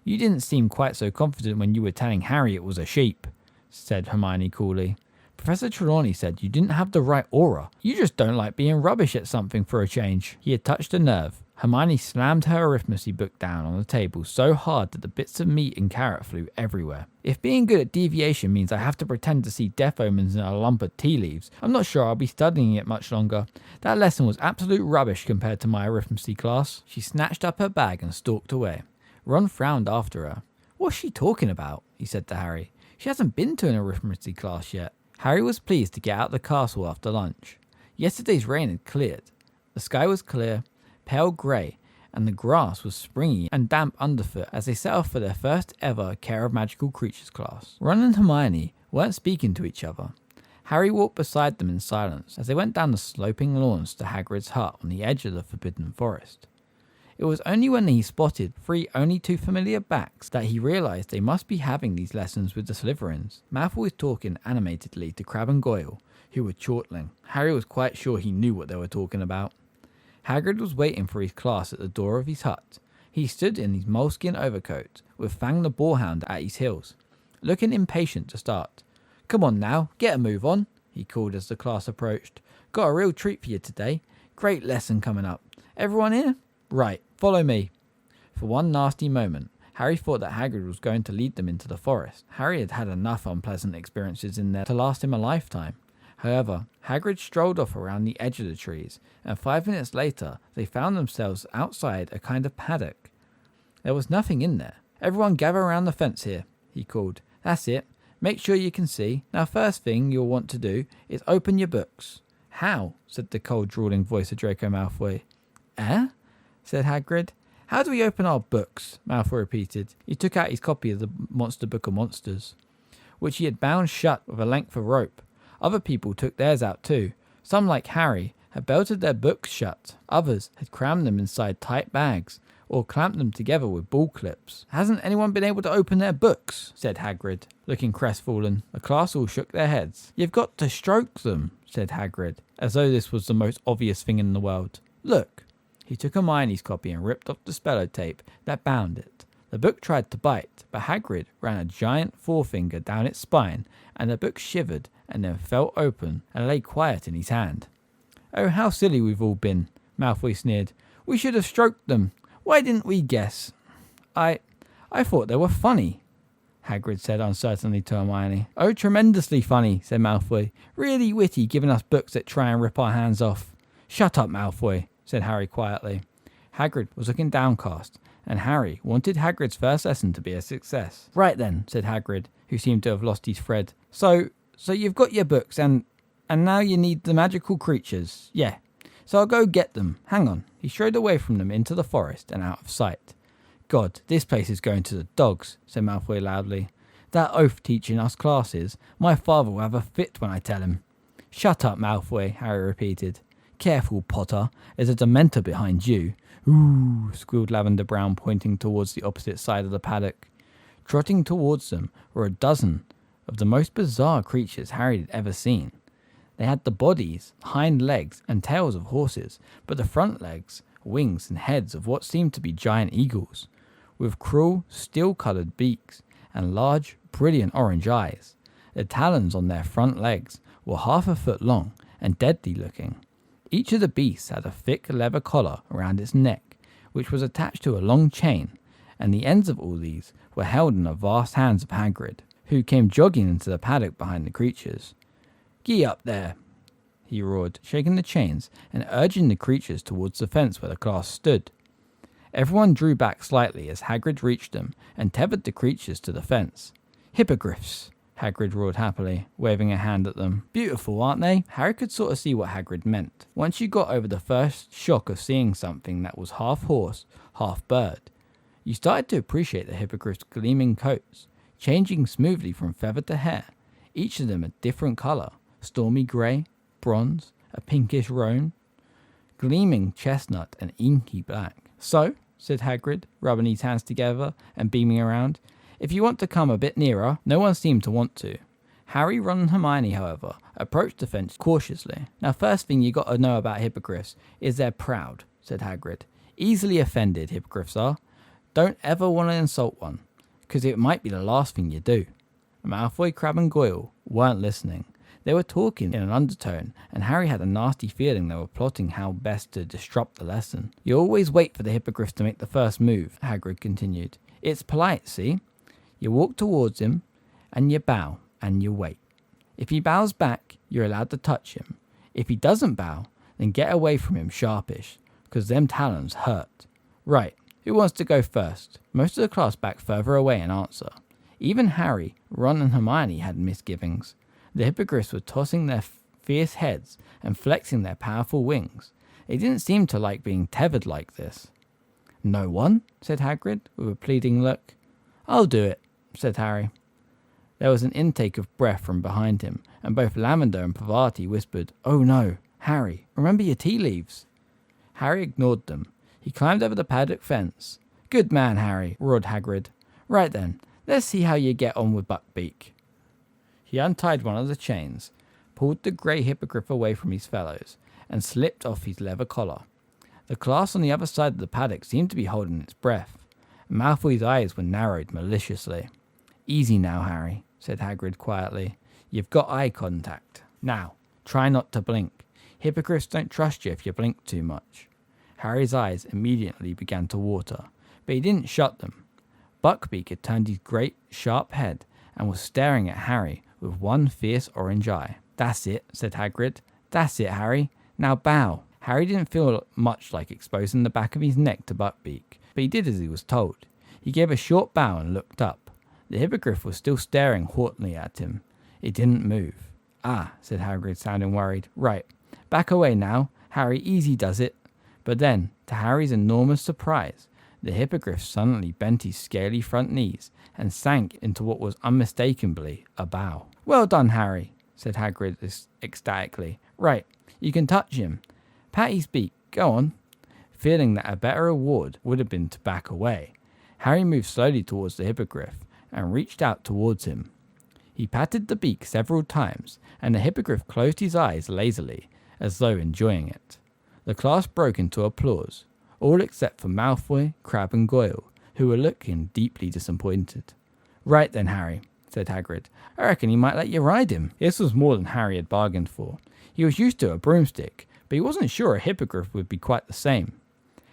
"You didn't seem quite so confident when you were telling Harry it was a sheep," said Hermione coolly. "Professor Trelawney said you didn't have the right aura. You just don't like being rubbish at something for a change." He had touched a nerve. Hermione slammed her arithmetic book down on the table so hard that the bits of meat and carrot flew everywhere. "If being good at deviation means I have to pretend to see death omens in a lump of tea leaves, I'm not sure I'll be studying it much longer. That lesson was absolute rubbish compared to my arithmetic class." She snatched up her bag and stalked away. Ron frowned after her. "What's she talking about?" he said to Harry. "She hasn't been to an arithmetic class yet." Harry was pleased to get out of the castle after lunch. Yesterday's rain had cleared. The sky was clear, pale grey, and the grass was springy and damp underfoot as they set off for their first ever Care of Magical Creatures class. Ron and Hermione weren't speaking to each other. Harry walked beside them in silence as they went down the sloping lawns to Hagrid's hut on the edge of the Forbidden Forest. It was only when he spotted 3 only too familiar backs that he realised they must be having these lessons with the Slytherins. Malfoy was talking animatedly to Crabbe and Goyle, who were chortling. Harry was quite sure he knew what they were talking about. Hagrid was waiting for his class at the door of his hut. He stood in his moleskin overcoat, with Fang the Boarhound at his heels, looking impatient to start. "Come on now, get a move on," he called as the class approached. "Got a real treat for you today. Great lesson coming up. Everyone here? Right, follow me." For one nasty moment, Harry thought that Hagrid was going to lead them into the forest. Harry had had enough unpleasant experiences in there to last him a lifetime. However, Hagrid strolled off around the edge of the trees, and 5 minutes later, they found themselves outside a kind of paddock. There was nothing in there. "Everyone gather around the fence here," he called. "That's it. Make sure you can see. Now, first thing you'll want to do is open your books." "How?" said the cold, drooling voice of Draco Malfoy. "Eh?" said Hagrid. "How do we open our books?" Malfoy repeated. He took out his copy of the Monster Book of Monsters, which he had bound shut with a length of rope. Other people took theirs out too. Some, like Harry, had belted their books shut. Others had crammed them inside tight bags, or clamped them together with ball clips. "Hasn't anyone been able to open their books?" said Hagrid, looking crestfallen. The class all shook their heads. "You've got to stroke them," said Hagrid, as though this was the most obvious thing in the world. "Look." He took Hermione's copy and ripped off the spellotape that bound it. The book tried to bite, but Hagrid ran a giant forefinger down its spine, and the book shivered and then fell open and lay quiet in his hand. "Oh, how silly we've all been," Malfoy sneered. "We should have stroked them. Why didn't we guess?" I thought they were funny," Hagrid said uncertainly to Hermione. "Oh, tremendously funny," said Malfoy. "Really witty, giving us books that try and rip our hands off." "Shut up, Malfoy," said Harry quietly. Hagrid was looking downcast, and Harry wanted Hagrid's first lesson to be a success. "Right then," said Hagrid, who seemed to have lost his thread. So you've got your books, and now you need the magical creatures. Yeah. So I'll go get them. Hang on." He strode away from them into the forest and out of sight. "God, this place is going to the dogs," said Malfoy loudly. "That oaf teaching us classes. My father will have a fit when I tell him." "Shut up, Malfoy," Harry repeated. "Careful, Potter. There's a Dementor behind you." "Ooh," squealed Lavender Brown, pointing towards the opposite side of the paddock. Trotting towards them were a dozen of the most bizarre creatures Harry had ever seen. They had the bodies, hind legs, and tails of horses, but the front legs, wings, and heads of what seemed to be giant eagles, with cruel, steel-coloured beaks and large, brilliant orange eyes. The talons on their front legs were 1/2 foot long and deadly-looking. Each of the beasts had a thick leather collar around its neck, which was attached to a long chain, and the ends of all these were held in the vast hands of Hagrid, who came jogging into the paddock behind the creatures. "Gee up there," he roared, shaking the chains and urging the creatures towards the fence where the class stood. Everyone drew back slightly as Hagrid reached them and tethered the creatures to the fence. "Hippogriffs," Hagrid roared happily, waving a hand at them. "Beautiful, aren't they?" Harry could sort of see what Hagrid meant. Once you got over the first shock of seeing something that was half horse, half bird, you started to appreciate the hippogriffs' gleaming coats, changing smoothly from feather to hair, each of them a different colour: stormy grey, bronze, a pinkish roan, gleaming chestnut, and inky black. "So," said Hagrid, rubbing his hands together and beaming around, "if you want to come a bit nearer." No one seemed to want to. Harry, Ron, and Hermione, however, approached the fence cautiously. "Now, first thing you got to know about hippogriffs is they're proud," said Hagrid. "Easily offended, hippogriffs are. Don't ever want to insult one, because it might be the last thing you do." Malfoy, Crabbe, and Goyle weren't listening. They were talking in an undertone, and Harry had a nasty feeling they were plotting how best to disrupt the lesson. "You always wait for the hippogriff to make the first move," Hagrid continued. "It's polite, see? You walk towards him, and you bow, and you wait. If he bows back, you're allowed to touch him. If he doesn't bow, then get away from him sharpish, because them talons hurt. Right, who wants to go first?" Most of the class backed further away in answer. Even Harry, Ron, and Hermione had misgivings. The hippogriffs were tossing their fierce heads and flexing their powerful wings. They didn't seem to like being tethered like this. "No one?" said Hagrid, with a pleading look. "I'll do it," said Harry. There was an intake of breath from behind him, and both Lavender and Parvati whispered, "Oh no, Harry, remember your tea leaves." Harry ignored them. He climbed over the paddock fence. "Good man, Harry," roared Hagrid. "Right then, let's see how you get on with Buckbeak." He untied one of the chains, pulled the grey hippogriff away from his fellows, and slipped off his leather collar. The class on the other side of the paddock seemed to be holding its breath. Malfoy's eyes were narrowed maliciously. "Easy now, Harry," said Hagrid quietly. "You've got eye contact. Now, try not to blink. Hippogriffs don't trust you if you blink too much." Harry's eyes immediately began to water, but he didn't shut them. Buckbeak had turned his great, sharp head and was staring at Harry with one fierce orange eye. "That's it," said Hagrid. "That's it, Harry. Now bow." Harry didn't feel much like exposing the back of his neck to Buckbeak, but he did as he was told. He gave a short bow and looked up. The hippogriff was still staring haughtily at him. It didn't move. "Ah," said Hagrid, sounding worried. "Right. Back away now. Harry, easy does it." But then, to Harry's enormous surprise, the hippogriff suddenly bent his scaly front knees and sank into what was unmistakably a bow. "Well done, Harry," said Hagrid ecstatically. "Right, you can touch him. Pat his beak. Go on." Feeling that a better reward would have been to back away, Harry moved slowly towards the hippogriff and reached out towards him. He patted the beak several times, and the hippogriff closed his eyes lazily, as though enjoying it. The class broke into applause, all except for Malfoy, Crabbe, and Goyle, who were looking deeply disappointed. "Right then, Harry," said Hagrid. "I reckon he might let you ride him." This was more than Harry had bargained for. He was used to a broomstick, but he wasn't sure a hippogriff would be quite the same.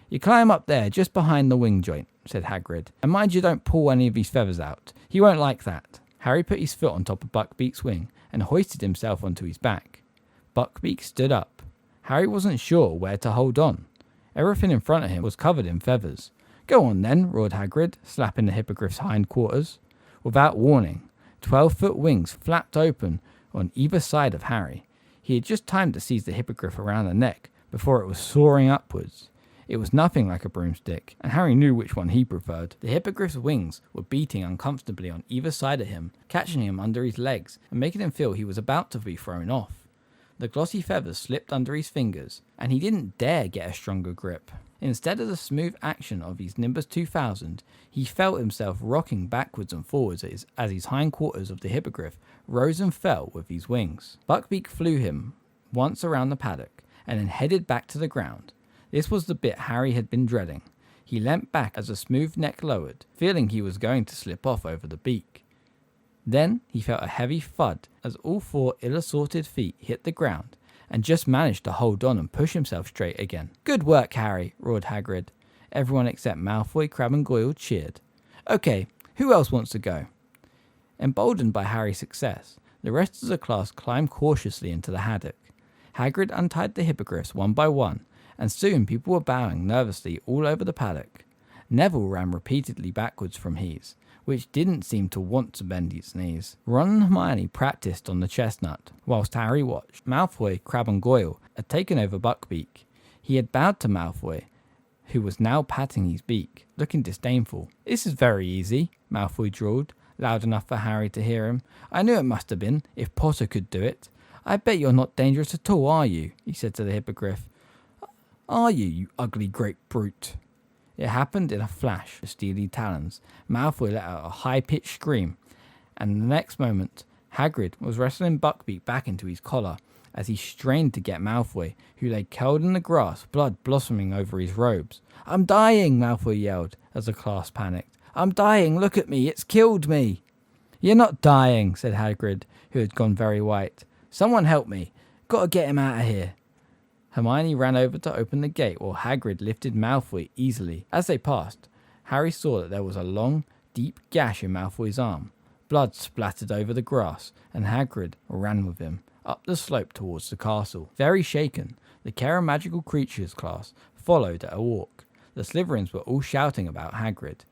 "You climb up there, just behind the wing joint," said Hagrid, "and mind you don't pull any of his feathers out. He won't like that." Harry put his foot on top of Buckbeak's wing and hoisted himself onto his back. Buckbeak stood up. Harry wasn't sure where to hold on. Everything in front of him was covered in feathers. "Go on then," roared Hagrid, slapping the hippogriff's hindquarters. Without warning, 12-foot wings flapped open on either side of Harry. He had just time to seize the hippogriff around the neck before it was soaring upwards. It was nothing like a broomstick, and Harry knew which one he preferred. The hippogriff's wings were beating uncomfortably on either side of him, catching him under his legs and making him feel he was about to be thrown off. The glossy feathers slipped under his fingers, and he didn't dare get a stronger grip. Instead of the smooth action of his Nimbus 2000, he felt himself rocking backwards and forwards as his hindquarters of the hippogriff rose and fell with his wings. Buckbeak flew him once around the paddock, and then headed back to the ground. This was the bit Harry had been dreading. He leant back as the smooth neck lowered, feeling he was going to slip off over the beak. Then he felt a heavy thud as all 4 ill-assorted feet hit the ground, and just managed to hold on and push himself straight again. "Good work, Harry," roared Hagrid. Everyone except Malfoy, Crabbe and Goyle cheered. "Okay, who else wants to go?" Emboldened by Harry's success, the rest of the class climbed cautiously into the haddock. Hagrid untied the hippogriffs one by one, and soon people were bowing nervously all over the paddock. Neville ran repeatedly backwards from his, which didn't seem to want to bend its knees. Ron and Hermione practiced on the chestnut, whilst Harry watched. Malfoy, Crabbe and Goyle had taken over Buckbeak. He had bowed to Malfoy, who was now patting his beak, looking disdainful. "This is very easy," Malfoy drawled, loud enough for Harry to hear him. "I knew it must have been, if Potter could do it. I bet you're not dangerous at all, are you?" he said to the hippogriff. "Are you, you ugly great brute?" It happened in a flash of steely talons. Malfoy let out a high-pitched scream, and the next moment, Hagrid was wrestling Buckbeak back into his collar as he strained to get Malfoy, who lay curled in the grass, blood blossoming over his robes. "I'm dying," Malfoy yelled as the class panicked. "I'm dying, look at me, it's killed me." "You're not dying," said Hagrid, who had gone very white. "Someone help me. Gotta get him out of here." Hermione ran over to open the gate while Hagrid lifted Malfoy easily. As they passed, Harry saw that there was a long, deep gash in Malfoy's arm. Blood splattered over the grass, and Hagrid ran with him up the slope towards the castle. Very shaken, the Care of Magical Creatures class followed at a walk. The Slytherins were all shouting about Hagrid.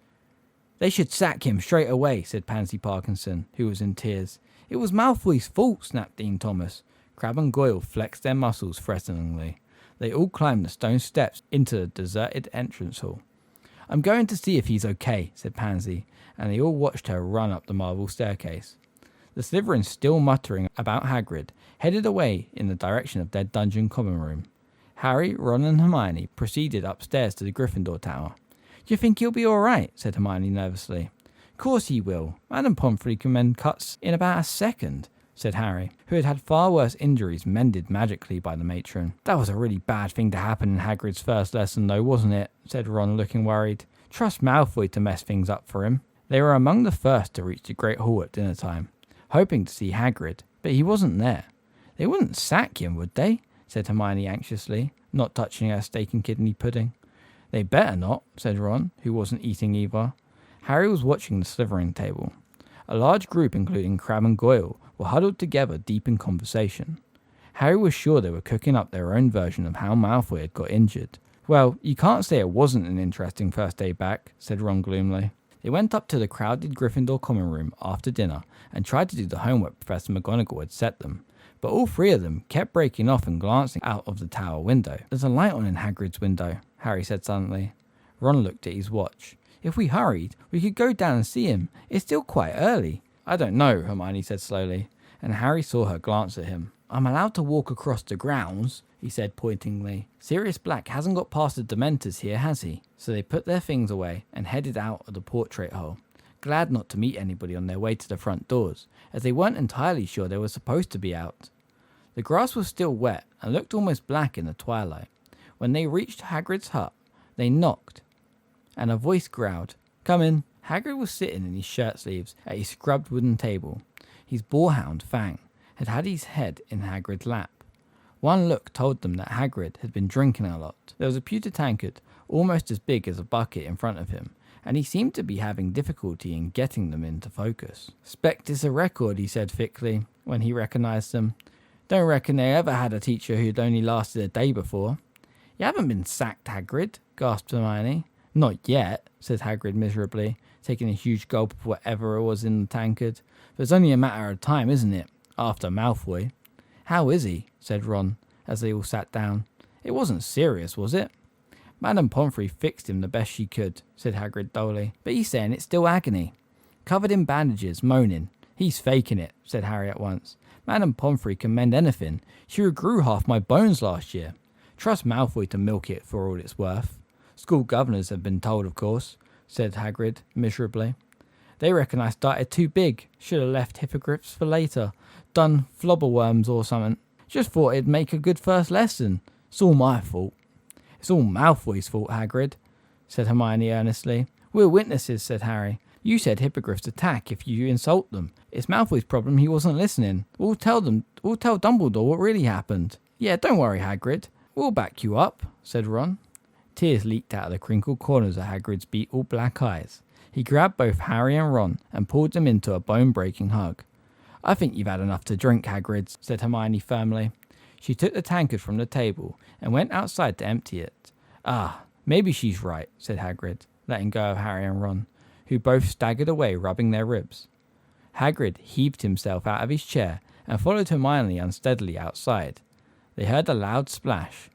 "They should sack him straight away," said Pansy Parkinson, who was in tears. "It was Malfoy's fault," snapped Dean Thomas. Crabbe and Goyle flexed their muscles threateningly. They all climbed the stone steps into the deserted entrance hall. "I'm going to see if he's okay," said Pansy, and they all watched her run up the marble staircase. The Slytherins, still muttering about Hagrid, headed away in the direction of their dungeon common room. Harry, Ron and Hermione proceeded upstairs to the Gryffindor tower. "Do you think he'll be all right?" said Hermione nervously. "Course he will. Madame Pomfrey can mend cuts in about a second," said Harry, who had had far worse injuries mended magically by the matron. "That was a really bad thing to happen in Hagrid's first lesson though, wasn't it?" said Ron, looking worried. "Trust Malfoy to mess things up for him." They were among the first to reach the Great Hall at dinner time, hoping to see Hagrid, but he wasn't there. "They wouldn't sack him, would they?" said Hermione anxiously, not touching her steak and kidney pudding. "They better not," said Ron, who wasn't eating either. Harry was watching the Slytherin table. A large group, including Crabbe and Goyle, were huddled together deep in conversation. Harry was sure they were cooking up their own version of how Malfoy had got injured. "Well, you can't say it wasn't an interesting first day back," said Ron gloomily. They went up to the crowded Gryffindor common room after dinner and tried to do the homework Professor McGonagall had set them, but all 3 of them kept breaking off and glancing out of the tower window. "There's a light on in Hagrid's window," Harry said suddenly. Ron looked at his watch. "If we hurried, we could go down and see him. It's still quite early." "I don't know," Hermione said slowly, and Harry saw her glance at him. "I'm allowed to walk across the grounds," he said pointingly. "Sirius Black hasn't got past the Dementors here, has he?" So they put their things away and headed out of the portrait hole, glad not to meet anybody on their way to the front doors, as they weren't entirely sure they were supposed to be out. The grass was still wet and looked almost black in the twilight. When they reached Hagrid's hut, they knocked, and a voice growled, Come in. Hagrid was sitting in his shirt sleeves at his scrubbed wooden table. His boarhound, Fang, had his head in Hagrid's lap. One look told them that Hagrid had been drinking a lot. There was a pewter tankard, almost as big as a bucket, in front of him, and he seemed to be having difficulty in getting them into focus. "'Spect it's a record," he said thickly, when he recognised them. "Don't reckon they ever had a teacher who'd only lasted a day before." "You haven't been sacked, Hagrid," gasped Hermione. "Not yet," said Hagrid miserably, taking a huge gulp of whatever was in the tankard. "But it's only a matter of time, isn't it? After Malfoy." "How is he?" said Ron, as they all sat down. "It wasn't serious, was it?" "Madame Pomfrey fixed him the best she could," said Hagrid dully. "But he's saying it's still agony. Covered in bandages, moaning. He's faking it," said Harry at once. "Madame Pomfrey can mend anything. She regrew half my bones last year. Trust Malfoy to milk it for all it's worth." "School governors have been told, of course," said Hagrid miserably. "They reckon I started too big. Should have left hippogriffs for later. Done flobberworms or something. Just thought it'd make a good first lesson. It's all my fault." "It's all Malfoy's fault, Hagrid," said Hermione earnestly. "We're witnesses," said Harry. "You said hippogriffs attack if you insult them. It's Malfoy's problem he wasn't listening. We'll tell Dumbledore what really happened." "Yeah, don't worry, Hagrid. We'll back you up," said Ron. Tears leaked out of the crinkled corners of Hagrid's beetle black eyes. He grabbed both Harry and Ron and pulled them into a bone-breaking hug. "I think you've had enough to drink, Hagrid," said Hermione firmly. She took the tankard from the table and went outside to empty it. "Ah, maybe she's right," said Hagrid, letting go of Harry and Ron, who both staggered away, rubbing their ribs. Hagrid heaved himself out of his chair and followed Hermione unsteadily outside. They heard a loud splash.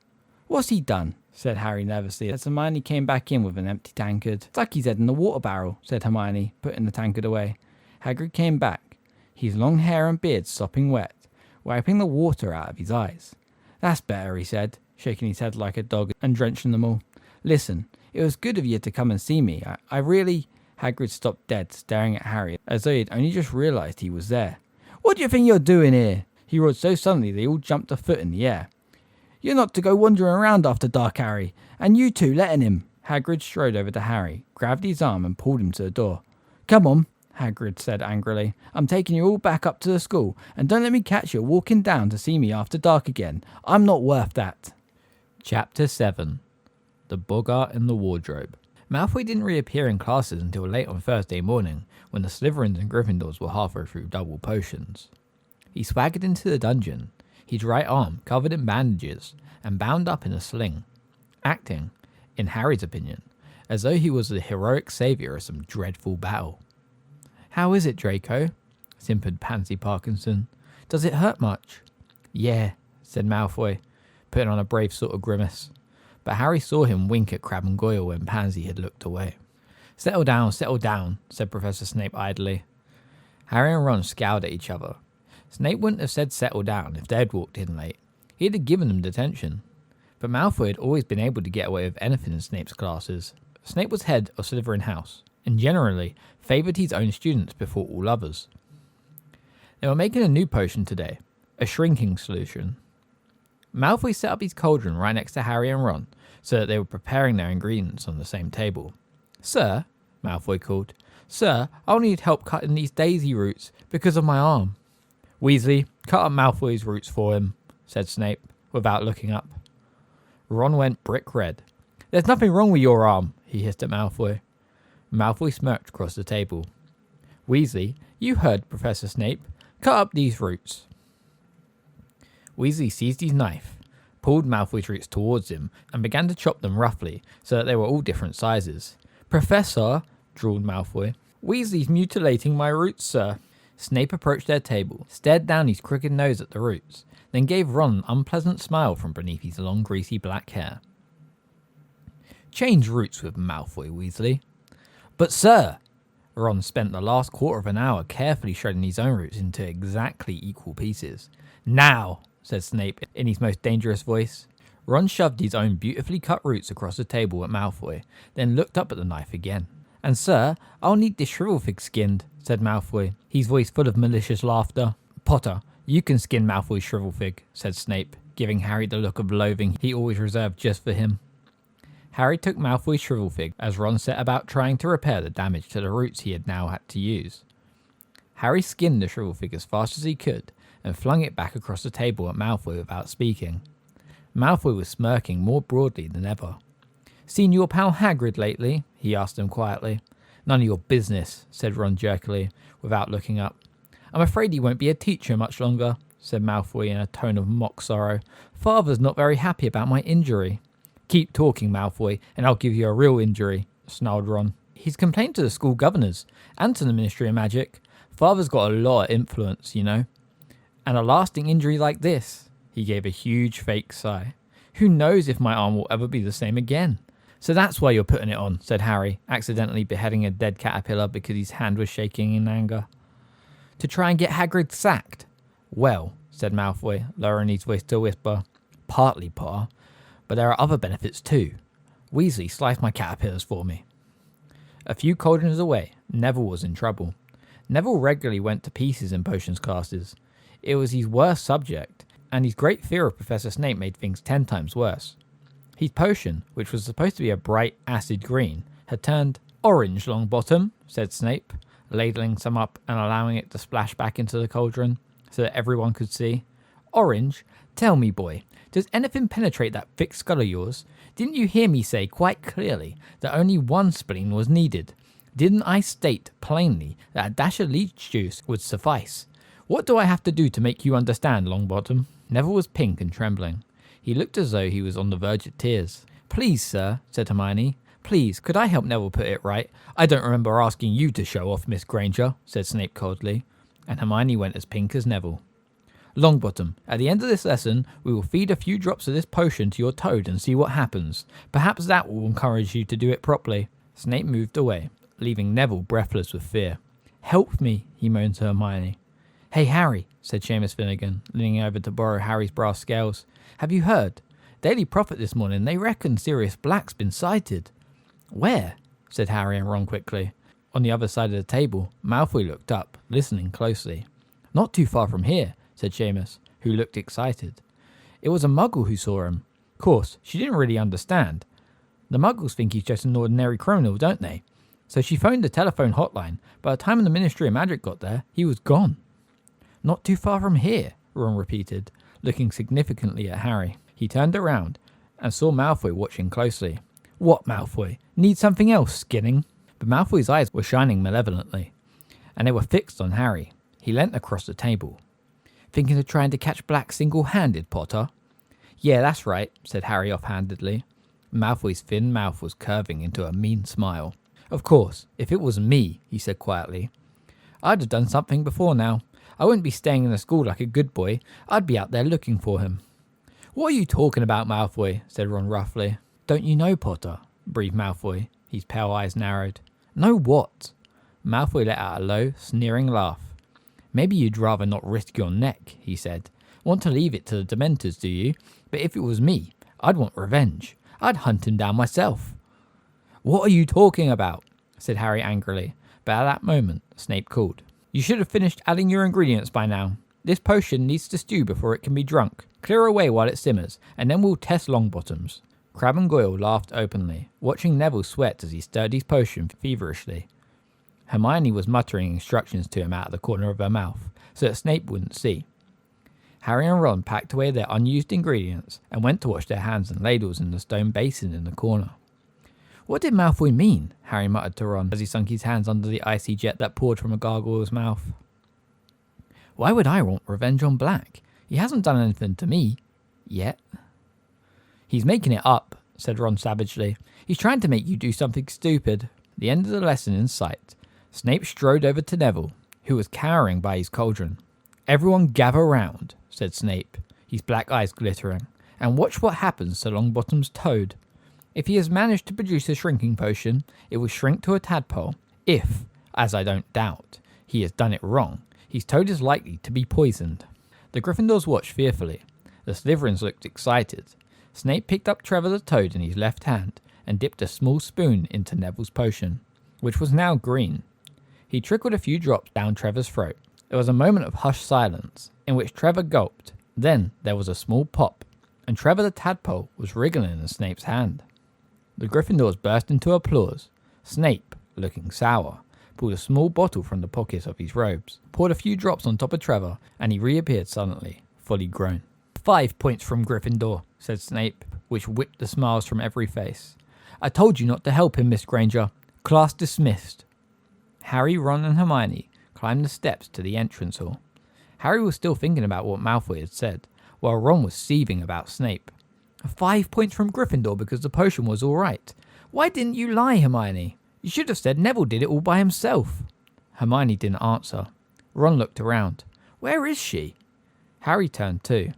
"What's he done?" said Harry nervously, as Hermione came back in with an empty tankard. "Stuck his head in the water barrel," said Hermione, putting the tankard away. Hagrid came back, his long hair and beard sopping wet, wiping the water out of his eyes. "That's better," he said, shaking his head like a dog and drenching them all. "Listen, it was good of you to come and see me. I really..." Hagrid stopped dead, staring at Harry, as though he had only just realised he was there. "What do you think you're doing here?" He roared so suddenly they all jumped a foot in the air. "You're not to go wandering around after dark, Harry, and you two letting him." Hagrid strode over to Harry, grabbed his arm and pulled him to the door. "Come on," Hagrid said angrily. "I'm taking you all back up to the school, and don't let me catch you walking down to see me after dark again. I'm not worth that." Chapter 7. The Boggart in the Wardrobe. Malfoy didn't reappear in classes until late on Thursday morning, when the Slytherins and Gryffindors were halfway through double potions. He swaggered into the dungeon, his right arm covered in bandages and bound up in a sling, acting, in Harry's opinion, as though he was the heroic saviour of some dreadful battle. "How is it, Draco?" simpered Pansy Parkinson. "Does it hurt much?" "Yeah," said Malfoy, putting on a brave sort of grimace. But Harry saw him wink at Crabbe and Goyle when Pansy had looked away. Settle down," said Professor Snape idly. Harry and Ron scowled at each other. Snape wouldn't have said settle down if they had walked in late. He'd have given them detention. But Malfoy had always been able to get away with anything in Snape's classes. Snape was head of Slytherin House, and generally favoured his own students before all others. They were making a new potion today, a shrinking solution. Malfoy set up his cauldron right next to Harry and Ron, so that they were preparing their ingredients on the same table. "Sir," Malfoy called, "Sir, I'll need help cutting these daisy roots because of my arm." "Weasley, cut up Malfoy's roots for him," said Snape, without looking up. Ron went brick red. "There's nothing wrong with your arm," he hissed at Malfoy. Malfoy smirked across the table. "Weasley, you heard Professor Snape. Cut up these roots." Weasley seized his knife, pulled Malfoy's roots towards him, and began to chop them roughly, so that they were all different sizes. "Professor," drawled Malfoy, "Weasley's mutilating my roots, sir." Snape approached their table, stared down his crooked nose at the roots, then gave Ron an unpleasant smile from beneath his long greasy black hair. "Change roots with Malfoy, Weasley." "But sir," Ron spent the last quarter of an hour carefully shredding his own roots into exactly equal pieces. "Now," said Snape in his most dangerous voice. Ron shoved his own beautifully cut roots across the table at Malfoy, then looked up at the knife again. "And sir, I'll need this shrivelfig skinned," said Malfoy, his voice full of malicious laughter. "Potter, you can skin Malfoy's shrivelfig," said Snape, giving Harry the look of loathing he always reserved just for him. Harry took Malfoy's shrivel fig as Ron set about trying to repair the damage to the roots he had now had to use. Harry skinned the shrivel fig as fast as he could and flung it back across the table at Malfoy without speaking. Malfoy was smirking more broadly than ever. "Seen your pal Hagrid lately?" he asked him quietly. "None of your business," said Ron jerkily, without looking up. "I'm afraid he won't be a teacher much longer," said Malfoy in a tone of mock sorrow. "Father's not very happy about my injury." "Keep talking, Malfoy, and I'll give you a real injury," snarled Ron. "He's complained to the school governors and to the Ministry of Magic. Father's got a lot of influence, you know. And a lasting injury like this." He gave a huge fake sigh. "Who knows if my arm will ever be the same again?" "So that's why you're putting it on," said Harry, accidentally beheading a dead caterpillar because his hand was shaking in anger. "To try and get Hagrid sacked?" "Well," said Malfoy, lowering his voice to a whisper, "partly, Potter, but there are other benefits too. Weasley sliced my caterpillars for me." A few cauldrons away, Neville was in trouble. Neville regularly went to pieces in potions classes. It was his worst subject, and his great fear of Professor Snape made things 10 times worse. His potion, which was supposed to be a bright acid green, had turned orange, Longbottom, said Snape, ladling some up and allowing it to splash back into the cauldron so that everyone could see. "Orange? Tell me, boy, does anything penetrate that thick skull of yours? Didn't you hear me say quite clearly that only one spleen was needed? Didn't I state plainly that a dash of leech juice would suffice? What do I have to do to make you understand, Longbottom?" Neville was pink and trembling. He looked as though he was on the verge of tears. "Please, sir," said Hermione. "Please, could I help Neville put it right?" "I don't remember asking you to show off, Miss Granger," said Snape coldly, and Hermione went as pink as Neville. "Longbottom, at the end of this lesson, we will feed a few drops of this potion to your toad and see what happens. Perhaps that will encourage you to do it properly." Snape moved away, leaving Neville breathless with fear. "Help me," he moaned to Hermione. "Hey, Harry," said Seamus Finnegan, leaning over to borrow Harry's brass scales. "Have you heard? Daily Prophet this morning, they reckon Sirius Black's been sighted." "Where?" said Harry and Ron quickly. On the other side of the table, Malfoy looked up, listening closely. "Not too far from here," said Seamus, who looked excited. "It was a muggle who saw him. Of course, she didn't really understand. The muggles think he's just an ordinary criminal, don't they? So she phoned the telephone hotline. By the time the Ministry of Magic got there, he was gone." "Not too far from here," Ron repeated, looking significantly at Harry. He turned around and saw Malfoy watching closely. "What, Malfoy? Need something else skinning?" But Malfoy's eyes were shining malevolently, and they were fixed on Harry. He leant across the table. "Thinking of trying to catch Black single-handed, Potter?" "Yeah, that's right," said Harry offhandedly. Malfoy's thin mouth was curving into a mean smile. "Of course, if it was me," he said quietly, "I'd have done something before now. I wouldn't be staying in the school like a good boy. I'd be out there looking for him." "What are you talking about, Malfoy?" said Ron roughly. "Don't you know, Potter?" breathed Malfoy. His pale eyes narrowed. "Know what?" Malfoy let out a low, sneering laugh. "Maybe you'd rather not risk your neck," he said. "Want to leave it to the Dementors, do you? But if it was me, I'd want revenge. I'd hunt him down myself." "What are you talking about?" said Harry angrily, but at that moment, Snape called. "You should have finished adding your ingredients by now. This potion needs to stew before it can be drunk. Clear away while it simmers, and then we'll test Longbottoms." Crabbe and Goyle laughed openly, watching Neville sweat as he stirred his potion feverishly. Hermione was muttering instructions to him out of the corner of her mouth, so that Snape wouldn't see. Harry and Ron packed away their unused ingredients and went to wash their hands and ladles in the stone basin in the corner. "What did Malfoy mean?" Harry muttered to Ron as he sunk his hands under the icy jet that poured from a gargoyle's mouth. "Why would I want revenge on Black? He hasn't done anything to me. Yet." "He's making it up," said Ron savagely. "He's trying to make you do something stupid." The end of the lesson in sight, Snape strode over to Neville, who was cowering by his cauldron. "Everyone gather round," said Snape, his black eyes glittering, "and watch what happens to Longbottom's toad. If he has managed to produce a shrinking potion, it will shrink to a tadpole. If, as I don't doubt, he has done it wrong, his toad is likely to be poisoned." The Gryffindors watched fearfully. The Slytherins looked excited. Snape picked up Trevor the toad in his left hand and dipped a small spoon into Neville's potion, which was now green. He trickled a few drops down Trevor's throat. There was a moment of hushed silence, in which Trevor gulped. Then there was a small pop, and Trevor the tadpole was wriggling in Snape's hand. The Gryffindors burst into applause. Snape, looking sour, pulled a small bottle from the pocket of his robes, poured a few drops on top of Trevor, and he reappeared suddenly, fully grown. 5 points from Gryffindor, said Snape, which whipped the smiles from every face. I told you not to help him, Miss Granger. Class dismissed. Harry, Ron and Hermione climbed the steps to the entrance hall. Harry was still thinking about what Malfoy had said, while Ron was seething about Snape. 5 points from Gryffindor because the potion was alright. Why didn't you lie, Hermione? You should have said Neville did it all by himself. Hermione didn't answer. Ron looked around. Where is she? Harry turned too.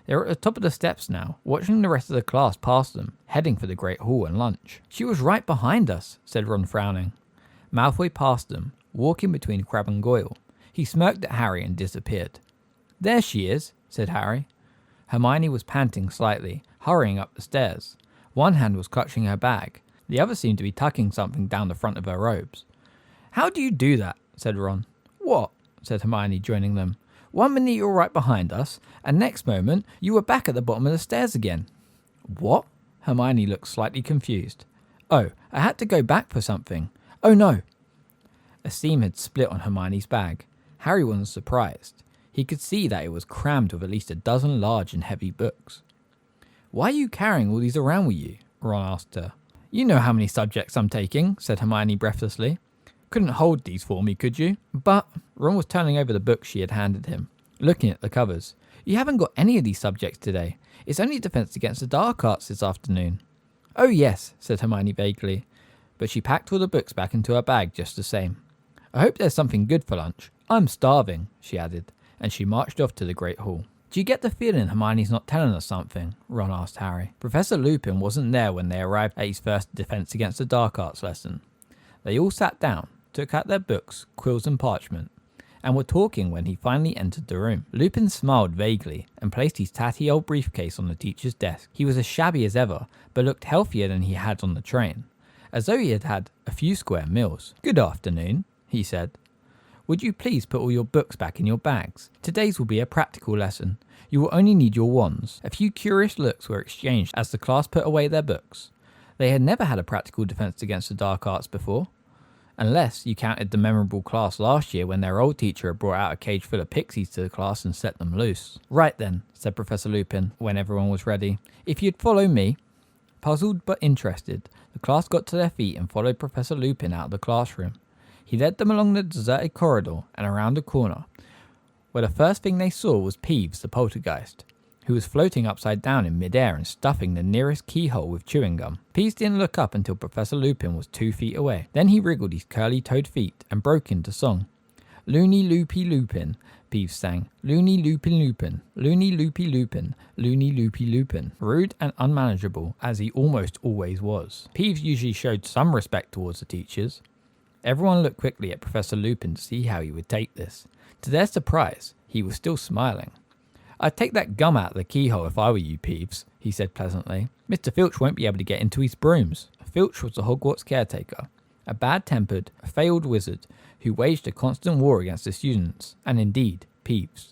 They were at the top of the steps now, watching the rest of the class pass them, heading for the Great Hall and lunch. She was right behind us, said Ron, frowning. Malfoy passed them, walking between Crabbe and Goyle. He smirked at Harry and disappeared. There she is, said Harry. Hermione was panting slightly, hurrying up the stairs. One hand was clutching her bag. The other seemed to be tucking something down the front of her robes. How do you do that? Said Ron. What? Said Hermione, joining them. 1 minute you were right behind us, and next moment you were back at the bottom of the stairs again. What? Hermione looked slightly confused. Oh, I had to go back for something. Oh no. A seam had split on Hermione's bag. Harry wasn't surprised. He could see that it was crammed with at least a dozen large and heavy books. Why are you carrying all these around with you? Ron asked her. You know how many subjects I'm taking, said Hermione breathlessly. Couldn't hold these for me, could you? But Ron was turning over the books she had handed him, looking at the covers. You haven't got any of these subjects today. It's only Defense Against the Dark Arts this afternoon. Oh yes, said Hermione vaguely, but she packed all the books back into her bag just the same. I hope there's something good for lunch. I'm starving, she added, and she marched off to the Great Hall. Do you get the feeling Hermione's not telling us something? Ron asked Harry. Professor Lupin wasn't there when they arrived at his first Defense Against the Dark Arts lesson. They all sat down, took out their books, quills and parchment, and were talking when he finally entered the room. Lupin smiled vaguely and placed his tatty old briefcase on the teacher's desk. He was as shabby as ever, but looked healthier than he had on the train, as though he had had a few square meals. Good afternoon, he said. Would you please put all your books back in your bags? Today's will be a practical lesson. You will only need your wands. A few curious looks were exchanged as the class put away their books. They had never had a practical defense against the dark arts before. Unless you counted the memorable class last year when their old teacher had brought out a cage full of pixies to the class and set them loose. Right then, said Professor Lupin when everyone was ready. If you'd follow me. Puzzled but interested, the class got to their feet and followed Professor Lupin out of the classroom. He led them along the deserted corridor and around a corner, where the first thing they saw was Peeves the poltergeist, who was floating upside down in midair and stuffing the nearest keyhole with chewing gum. Peeves didn't look up until Professor Lupin was 2 feet away. Then he wriggled his curly-toed feet and broke into song. Loony loopy Lupin, Peeves sang. Loony loopy Lupin, loony loopy Lupin, loony loopy Lupin. Rude and unmanageable, as he almost always was. Peeves usually showed some respect towards the teachers. Everyone looked quickly at Professor Lupin to see how he would take this. To their surprise, he was still smiling. I'd take that gum out of the keyhole if I were you, Peeves, he said pleasantly. Mr. Filch won't be able to get into his brooms. Filch was the Hogwarts caretaker, a bad-tempered, failed wizard who waged a constant war against the students, and indeed, Peeves.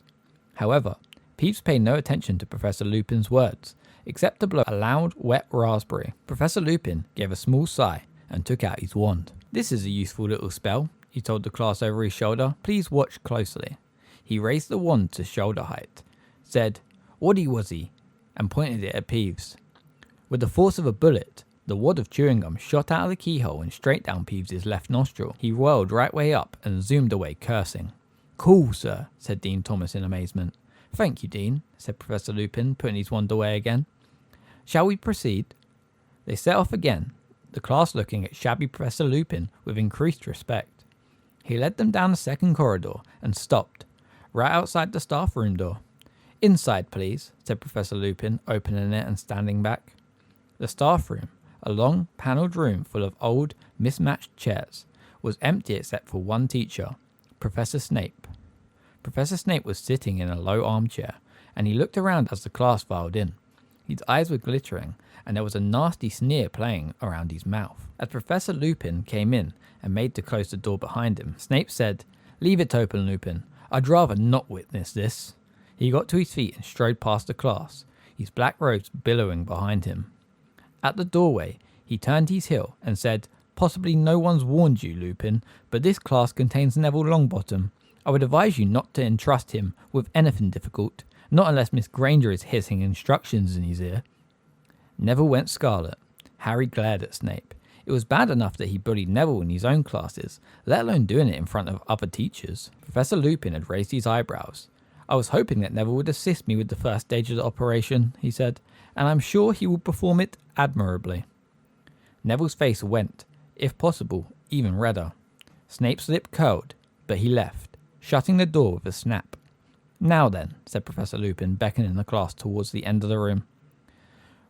However, Peeves paid no attention to Professor Lupin's words, except to blow a loud, wet raspberry. Professor Lupin gave a small sigh and took out his wand. This is a useful little spell, he told the class over his shoulder. Please watch closely. He raised the wand to shoulder height, said, "Waddy wuzzy," and pointed it at Peeves. With the force of a bullet, the wad of chewing gum shot out of the keyhole and straight down Peeves' left nostril. He whirled right way up and zoomed away, cursing. Cool, sir, said Dean Thomas in amazement. Thank you, Dean, said Professor Lupin, putting his wand away again. Shall we proceed? They set off again, the class looking at shabby Professor Lupin with increased respect. He led them down the second corridor and stopped, right outside the staff room door. Inside, please, said Professor Lupin, opening it and standing back. The staff room, a long, panelled room full of old, mismatched chairs, was empty except for one teacher, Professor Snape. Professor Snape was sitting in a low armchair, and he looked around as the class filed in. His eyes were glittering, and there was a nasty sneer playing around his mouth. As Professor Lupin came in and made to close the door behind him, Snape said, Leave it open, Lupin. I'd rather not witness this. He got to his feet and strode past the class, his black robes billowing behind him. At the doorway, He turned his heel and said, "Possibly no one's warned you, Lupin, but this class contains Neville Longbottom. I would advise you not to entrust him with anything difficult, not unless Miss Granger is hissing instructions in his ear." Neville went scarlet. Harry glared at Snape. It was bad enough that he bullied Neville in his own classes, let alone doing it in front of other teachers. Professor Lupin had raised his eyebrows. "I was hoping that Neville would assist me with the first stage of the operation," he said, "and I'm sure he will perform it admirably." Neville's face went, if possible, even redder. Snape's lip curled, but he left, shutting the door with a snap. "Now then," said Professor Lupin, beckoning the class towards the end of the room,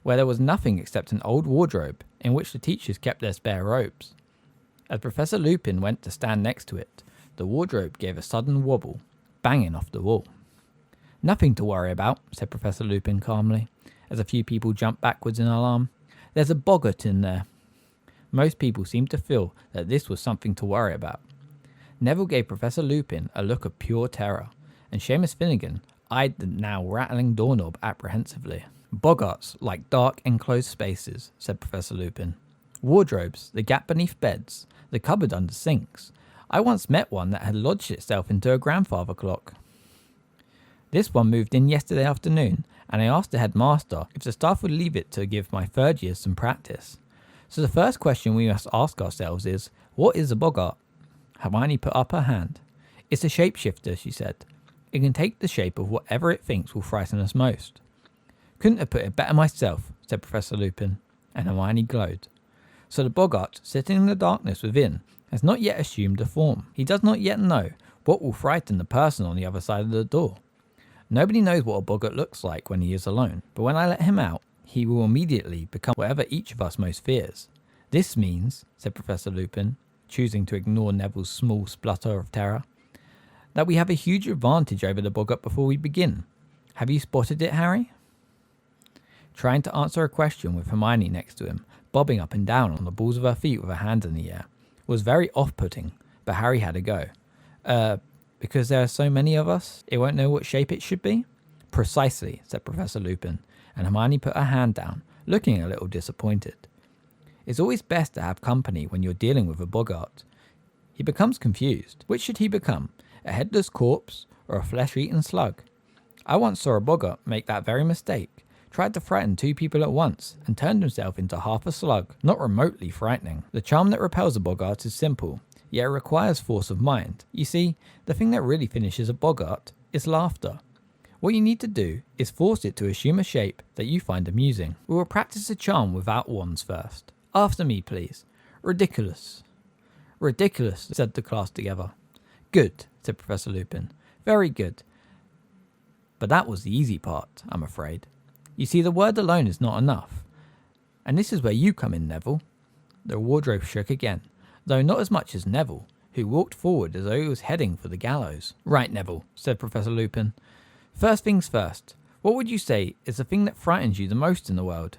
where there was nothing except an old wardrobe in which the teachers kept their spare robes. As Professor Lupin went to stand next to it, the wardrobe gave a sudden wobble, banging off the wall. "Nothing to worry about," said Professor Lupin calmly, as a few people jumped backwards in alarm. "There's a boggart in there." Most people seemed to feel that this was something to worry about. Neville gave Professor Lupin a look of pure terror, and Seamus Finnegan eyed the now rattling doorknob apprehensively. "Boggarts like dark enclosed spaces," said Professor Lupin. "Wardrobes, the gap beneath beds, the cupboard under sinks. I once met one that had lodged itself into a grandfather clock. This one moved in yesterday afternoon, and I asked the headmaster if the staff would leave it to give my third years some practice. So the first question we must ask ourselves is, what is a boggart?" Hermione put up her hand. "It's a shapeshifter," she said. "It can take the shape of whatever it thinks will frighten us most." "Couldn't have put it better myself," said Professor Lupin, and Hermione glowed. "So the boggart, sitting in the darkness within, has not yet assumed a form. He does not yet know what will frighten the person on the other side of the door. Nobody knows what a boggart looks like when he is alone, but when I let him out, he will immediately become whatever each of us most fears. This means," said Professor Lupin, choosing to ignore Neville's small splutter of terror, "that we have a huge advantage over the boggart before we begin. Have you spotted it, Harry?" Trying to answer a question with Hermione next to him, bobbing up and down on the balls of her feet with her hand in the air, was very off-putting, but Harry had a go. Because there are so many of us, it won't know what shape it should be?" "Precisely," said Professor Lupin, and Hermione put her hand down, looking a little disappointed. "It's always best to have company when you're dealing with a boggart. He becomes confused. Which should he become, a headless corpse or a flesh-eaten slug? I once saw a boggart make that very mistake, tried to frighten two people at once, and turned himself into half a slug. Not remotely frightening. The charm that repels a boggart is simple, yet it requires force of mind. You see, the thing that really finishes a boggart is laughter. What you need to do is force it to assume a shape that you find amusing. We will practice the charm without wands first. After me, please. Ridiculous." "Ridiculous," said the class together. "Good," said Professor Lupin. "Very good. But that was the easy part, I'm afraid. You see, the word alone is not enough. And this is where you come in, Neville." The wardrobe shook again, though not as much as Neville, who walked forward as though he was heading for the gallows. "Right, Neville," said Professor Lupin. "First things first, what would you say is the thing that frightens you the most in the world?"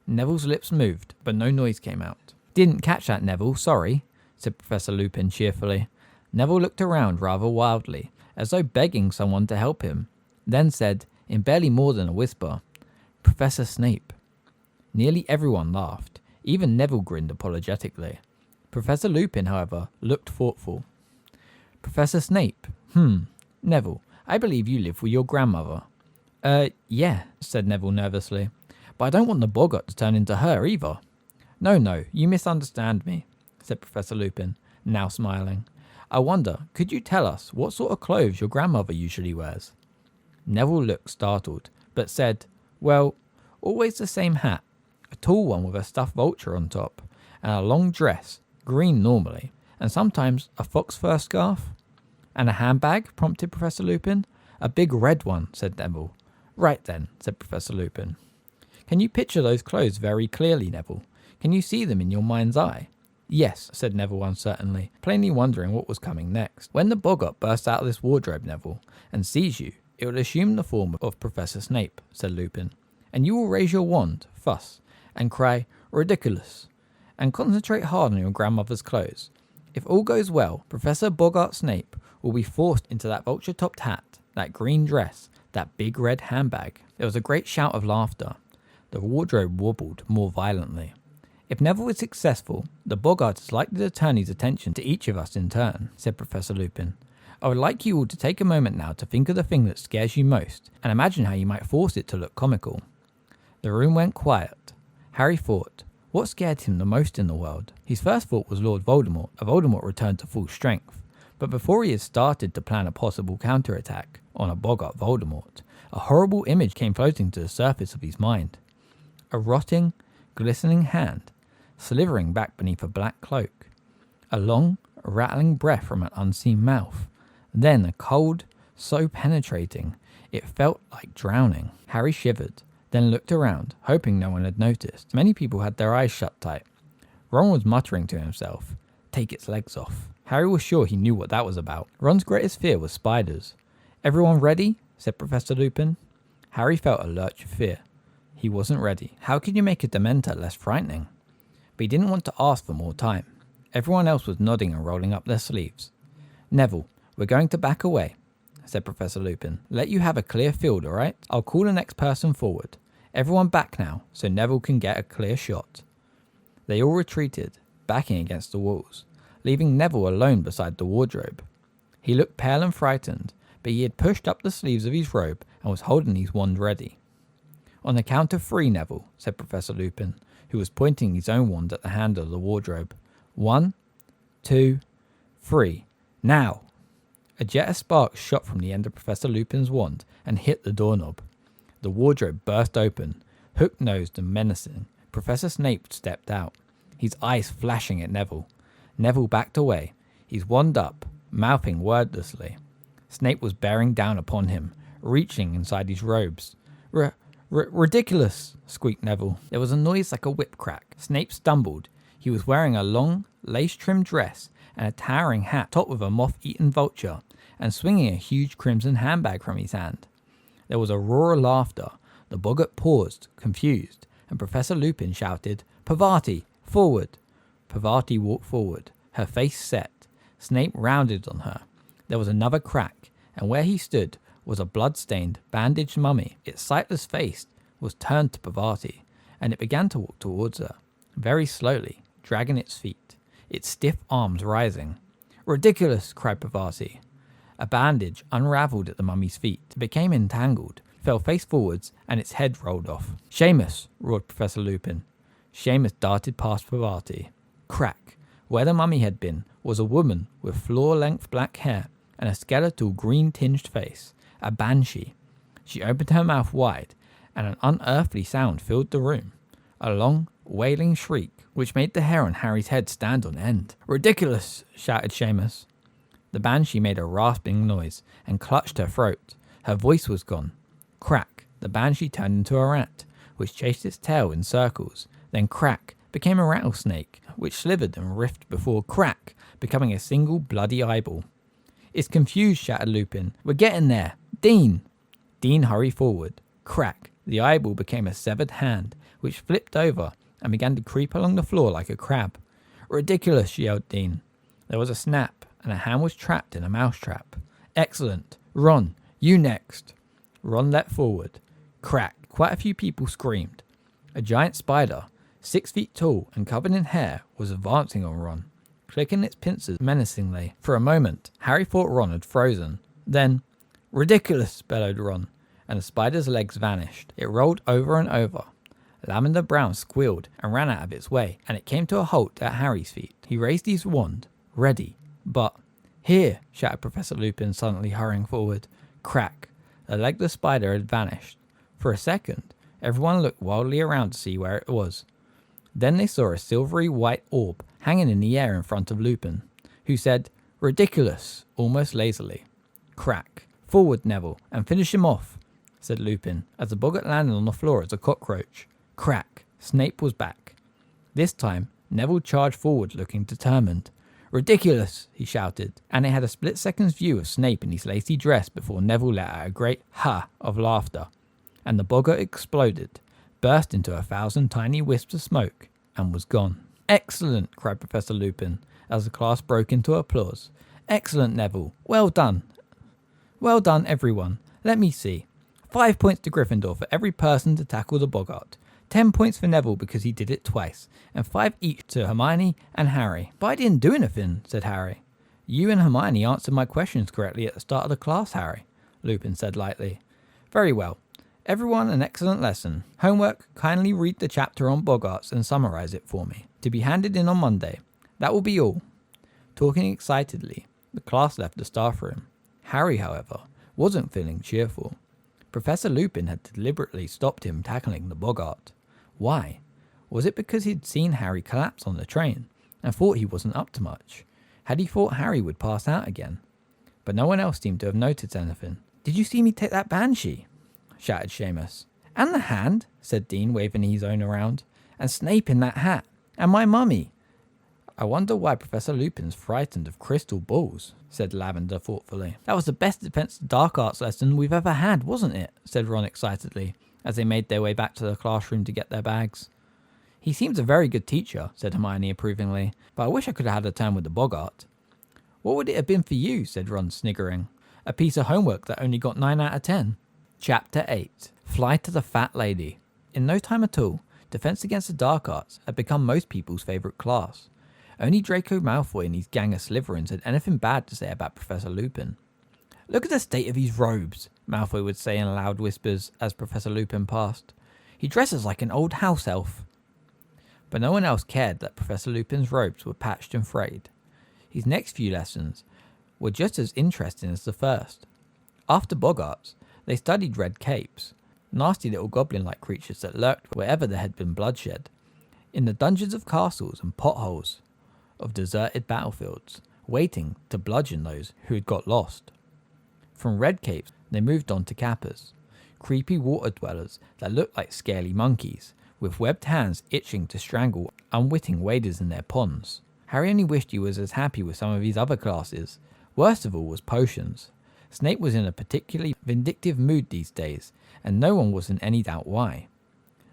Neville's lips moved, but no noise came out. "Didn't catch that, Neville, sorry," said Professor Lupin cheerfully. Neville looked around rather wildly, as though begging someone to help him, then said, in barely more than a whisper, "Professor Snape." Nearly everyone laughed. Even Neville grinned apologetically. Professor Lupin, however, looked thoughtful. "Professor Snape. Neville, I believe you live with your grandmother." Yeah," said Neville nervously. "But I don't want the boggart to turn into her either." No, you misunderstand me," said Professor Lupin, now smiling. "I wonder, could you tell us what sort of clothes your grandmother usually wears?" Neville looked startled, but said, "Well, always the same hat, a tall one with a stuffed vulture on top, and a long dress, green normally, and sometimes a fox fur scarf." "And a handbag?" prompted Professor Lupin. "A big red one," said Neville. "Right then," said Professor Lupin. "Can you picture those clothes very clearly, Neville? Can you see them in your mind's eye?" "Yes," said Neville uncertainly, plainly wondering what was coming next. "When the boggart bursts out of this wardrobe, Neville, and sees you, it will assume the form of Professor Snape," said Lupin. "And you will raise your wand, fuss, and cry, 'Ridiculous,' and concentrate hard on your grandmother's clothes. If all goes well, Professor Boggart Snape will be forced into that vulture-topped hat, that green dress, that big red handbag." There was a great shout of laughter. The wardrobe wobbled more violently. If Neville is successful, the Boggart is likely to turn his attention to each of us in turn, said Professor Lupin. I would like you all to take a moment now to think of the thing that scares you most, and imagine how you might force it to look comical. The room went quiet. Harry thought, what scared him the most in the world? His first thought was Lord Voldemort, as Voldemort returned to full strength. But before he had started to plan a possible counterattack on a Boggart Voldemort, a horrible image came floating to the surface of his mind. A rotting, glistening hand, slithering back beneath a black cloak. A long, rattling breath from an unseen mouth. Then a cold, so penetrating, it felt like drowning. Harry shivered, then looked around, hoping no one had noticed. Many people had their eyes shut tight. Ron was muttering to himself, take its legs off. Harry was sure he knew what that was about. Ron's greatest fear was spiders. Everyone ready? Said Professor Lupin. Harry felt a lurch of fear. He wasn't ready. How could you make a Dementor less frightening? But he didn't want to ask for more time. Everyone else was nodding and rolling up their sleeves. Neville, we're going to back away, said Professor Lupin. Let you have a clear field, alright? I'll call the next person forward. Everyone back now, so Neville can get a clear shot. They all retreated, backing against the walls, leaving Neville alone beside the wardrobe. He looked pale and frightened, but he had pushed up the sleeves of his robe and was holding his wand ready. On the count of 3, Neville, said Professor Lupin, who was pointing his own wand at the handle of the wardrobe. 1, 2, 3. Now! A jet of sparks shot from the end of Professor Lupin's wand and hit the doorknob. The wardrobe burst open, hook-nosed and menacing. Professor Snape stepped out, his eyes flashing at Neville. Neville backed away, his wand up, mouthing wordlessly. Snape was bearing down upon him, reaching inside his robes. Ridiculous, squeaked Neville. There was a noise like a whip crack. Snape stumbled. He was wearing a long, lace-trimmed dress and a towering hat topped with a moth-eaten vulture, and swinging a huge crimson handbag from his hand. There was a roar of laughter. The Boggart paused, confused, and Professor Lupin shouted, Parvati, forward! Parvati walked forward, her face set. Snape rounded on her. There was another crack, and where he stood was a blood-stained, bandaged mummy. Its sightless face was turned to Parvati, and it began to walk towards her, very slowly, dragging its feet, its stiff arms rising. Ridiculous, cried Parvati. A bandage unravelled at the mummy's feet. It became entangled, fell face forwards, and its head rolled off. Seamus, roared Professor Lupin. Seamus darted past Parvati. Crack. Where the mummy had been was a woman with floor-length black hair and a skeletal green-tinged face, a banshee. She opened her mouth wide, and an unearthly sound filled the room. A long, wailing shriek, which made the hair on Harry's head stand on end. Ridiculous, shouted Seamus. The banshee made a rasping noise and clutched her throat. Her voice was gone. Crack, the banshee turned into a rat, which chased its tail in circles. Then crack, became a rattlesnake, which slithered and writhed before crack, becoming a single bloody eyeball. It's confused, shouted Lupin. We're getting there. Dean! Dean hurried forward. Crack, the eyeball became a severed hand, which flipped over and began to creep along the floor like a crab. Ridiculous, yelled Dean. There was a snap, and a hand was trapped in a mousetrap. Excellent. Ron, you next. Ron leapt forward. Crack, quite a few people screamed. A giant spider, 6 feet tall and covered in hair, was advancing on Ron, clicking its pincers menacingly. For a moment, Harry thought Ron had frozen. Then, ridiculous, bellowed Ron, and the spider's legs vanished. It rolled over and over. Lavender Brown squealed and ran out of its way, and it came to a halt at Harry's feet. He raised his wand, ready, but... Here, shouted Professor Lupin, suddenly hurrying forward. Crack. The legless spider had vanished. For a second, everyone looked wildly around to see where it was. Then they saw a silvery white orb hanging in the air in front of Lupin, who said, Ridiculous, almost lazily. Crack. Forward, Neville, and finish him off, said Lupin, as the Boggart landed on the floor as a cockroach. Crack. Snape was back. This time, Neville charged forward looking determined. Ridiculous, he shouted, and it had a split-second's view of Snape in his lacy dress before Neville let out a great ha of laughter, and the Boggart exploded, burst into 1,000 tiny wisps of smoke, and was gone. Excellent, cried Professor Lupin, as the class broke into applause. Excellent, Neville. Well done. Well done, everyone. Let me see. 5 points to Gryffindor for every person to tackle the Boggart. 10 points for Neville because he did it twice, and 5 each to Hermione and Harry. But I didn't do anything, said Harry. You and Hermione answered my questions correctly at the start of the class, Harry, Lupin said lightly. Very well. Everyone an excellent lesson. Homework, kindly read the chapter on Boggarts and summarise it for me. To be handed in on Monday. That will be all. Talking excitedly, the class left the staff room. Harry, however, wasn't feeling cheerful. Professor Lupin had deliberately stopped him tackling the Boggart. Why? Was it because he'd seen Harry collapse on the train and thought he wasn't up to much? Had he thought Harry would pass out again? But no one else seemed to have noticed anything. Did you see me take that banshee? Shouted Seamus. And the hand, said Dean, waving his own around. And Snape in that hat. And my mummy. I wonder why Professor Lupin's frightened of crystal balls, said Lavender thoughtfully. That was the best defense dark arts lesson we've ever had, wasn't it? Said Ron excitedly, as they made their way back to the classroom to get their bags. He seems a very good teacher, said Hermione approvingly, but I wish I could have had a turn with the Boggart. What would it have been for you? Said Ron, sniggering. A piece of homework that only got 9 out of 10. Chapter 8. Fly to the Fat Lady. In no time at all, Defense Against the Dark Arts had become most people's favourite class. Only Draco Malfoy and his gang of Slytherins had anything bad to say about Professor Lupin. Look at the state of his robes, Malfoy would say in loud whispers as Professor Lupin passed. He dresses like an old house elf. But no one else cared that Professor Lupin's robes were patched and frayed. His next few lessons were just as interesting as the first. After Boggarts, they studied red capes, nasty little goblin-like creatures that lurked wherever there had been bloodshed, in the dungeons of castles and potholes of deserted battlefields, waiting to bludgeon those who had got lost. From red capes, they moved on to kappas, creepy water dwellers that looked like scaly monkeys, with webbed hands itching to strangle unwitting waders in their ponds. Harry only wished he was as happy with some of his other classes. Worst of all was potions. Snape was in a particularly vindictive mood these days, and no one was in any doubt why.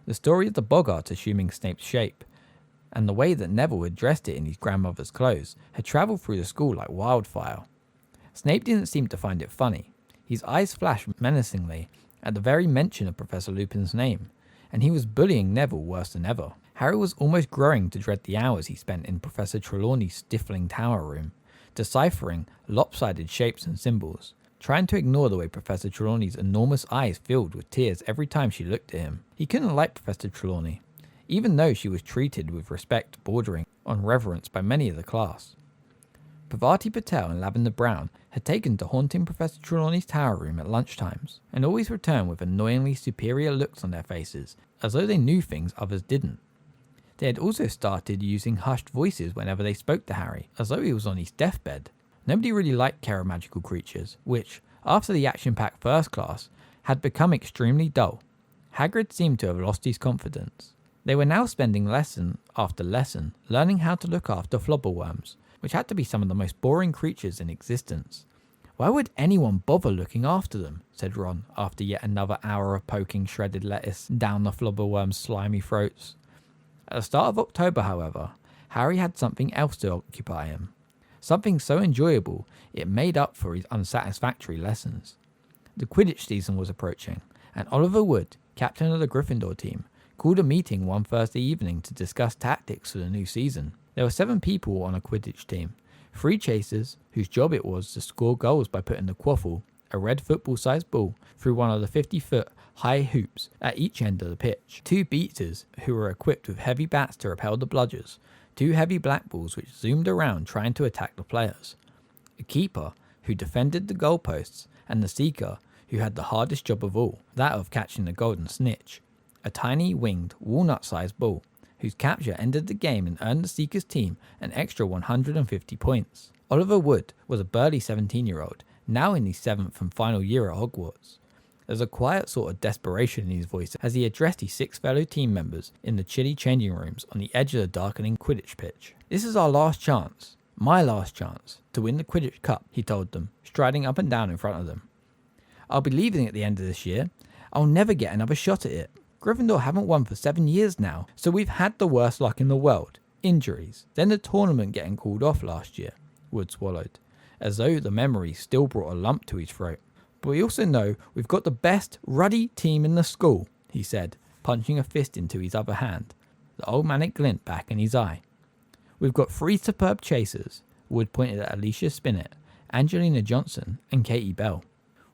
The story of the Boggart assuming Snape's shape, and the way that Neville had dressed it in his grandmother's clothes, had travelled through the school like wildfire. Snape didn't seem to find it funny. His eyes flashed menacingly at the very mention of Professor Lupin's name, and he was bullying Neville worse than ever. Harry was almost growing to dread the hours he spent in Professor Trelawney's stifling tower room, deciphering lopsided shapes and symbols, trying to ignore the way Professor Trelawney's enormous eyes filled with tears every time she looked at him. He couldn't like Professor Trelawney, even though she was treated with respect bordering on reverence by many of the class. Parvati Patel and Lavender Brown had taken to haunting Professor Trelawney's tower room at lunchtimes, and always returned with annoyingly superior looks on their faces, as though they knew things others didn't. They had also started using hushed voices whenever they spoke to Harry, as though he was on his deathbed. Nobody really liked Magical creatures, which, after the action-packed first class, had become extremely dull. Hagrid seemed to have lost his confidence. They were now spending lesson after lesson learning how to look after flobberworms, which had to be some of the most boring creatures in existence. Why would anyone bother looking after them? Said Ron, after yet another hour of poking shredded lettuce down the flobberworms' slimy throats. At the start of October, however, Harry had something else to occupy him. Something so enjoyable it made up for his unsatisfactory lessons. The Quidditch season was approaching, and Oliver Wood, captain of the Gryffindor team, called a meeting one Thursday evening to discuss tactics for the new season. There were 7 people on a Quidditch team, 3 chasers, whose job it was to score goals by putting the quaffle, a red football-sized ball, through one of the 50-foot high hoops at each end of the pitch, 2 beaters who were equipped with heavy bats to repel the bludgers, 2 heavy black balls which zoomed around trying to attack the players, a keeper who defended the goalposts, and the seeker who had the hardest job of all, that of catching the golden snitch, a tiny winged walnut-sized ball, whose capture ended the game and earned the Seeker's team an extra 150 points. Oliver Wood was a burly 17-year-old, now in his 7th and final year at Hogwarts. There was a quiet sort of desperation in his voice as he addressed his 6 fellow team members in the chilly changing rooms on the edge of the darkening Quidditch pitch. This is our last chance, my last chance, to win the Quidditch Cup, he told them, striding up and down in front of them. I'll be leaving at the end of this year. I'll never get another shot at it. Gryffindor haven't won for 7 years now, so we've had the worst luck in the world. Injuries, then the tournament getting called off last year, Wood swallowed, as though the memory still brought a lump to his throat. But we also know we've got the best ruddy team in the school, he said, punching a fist into his other hand. The old man had glint back in his eye. We've got 3 superb chasers. Wood pointed at Alicia Spinnet, Angelina Johnson, and Katie Bell.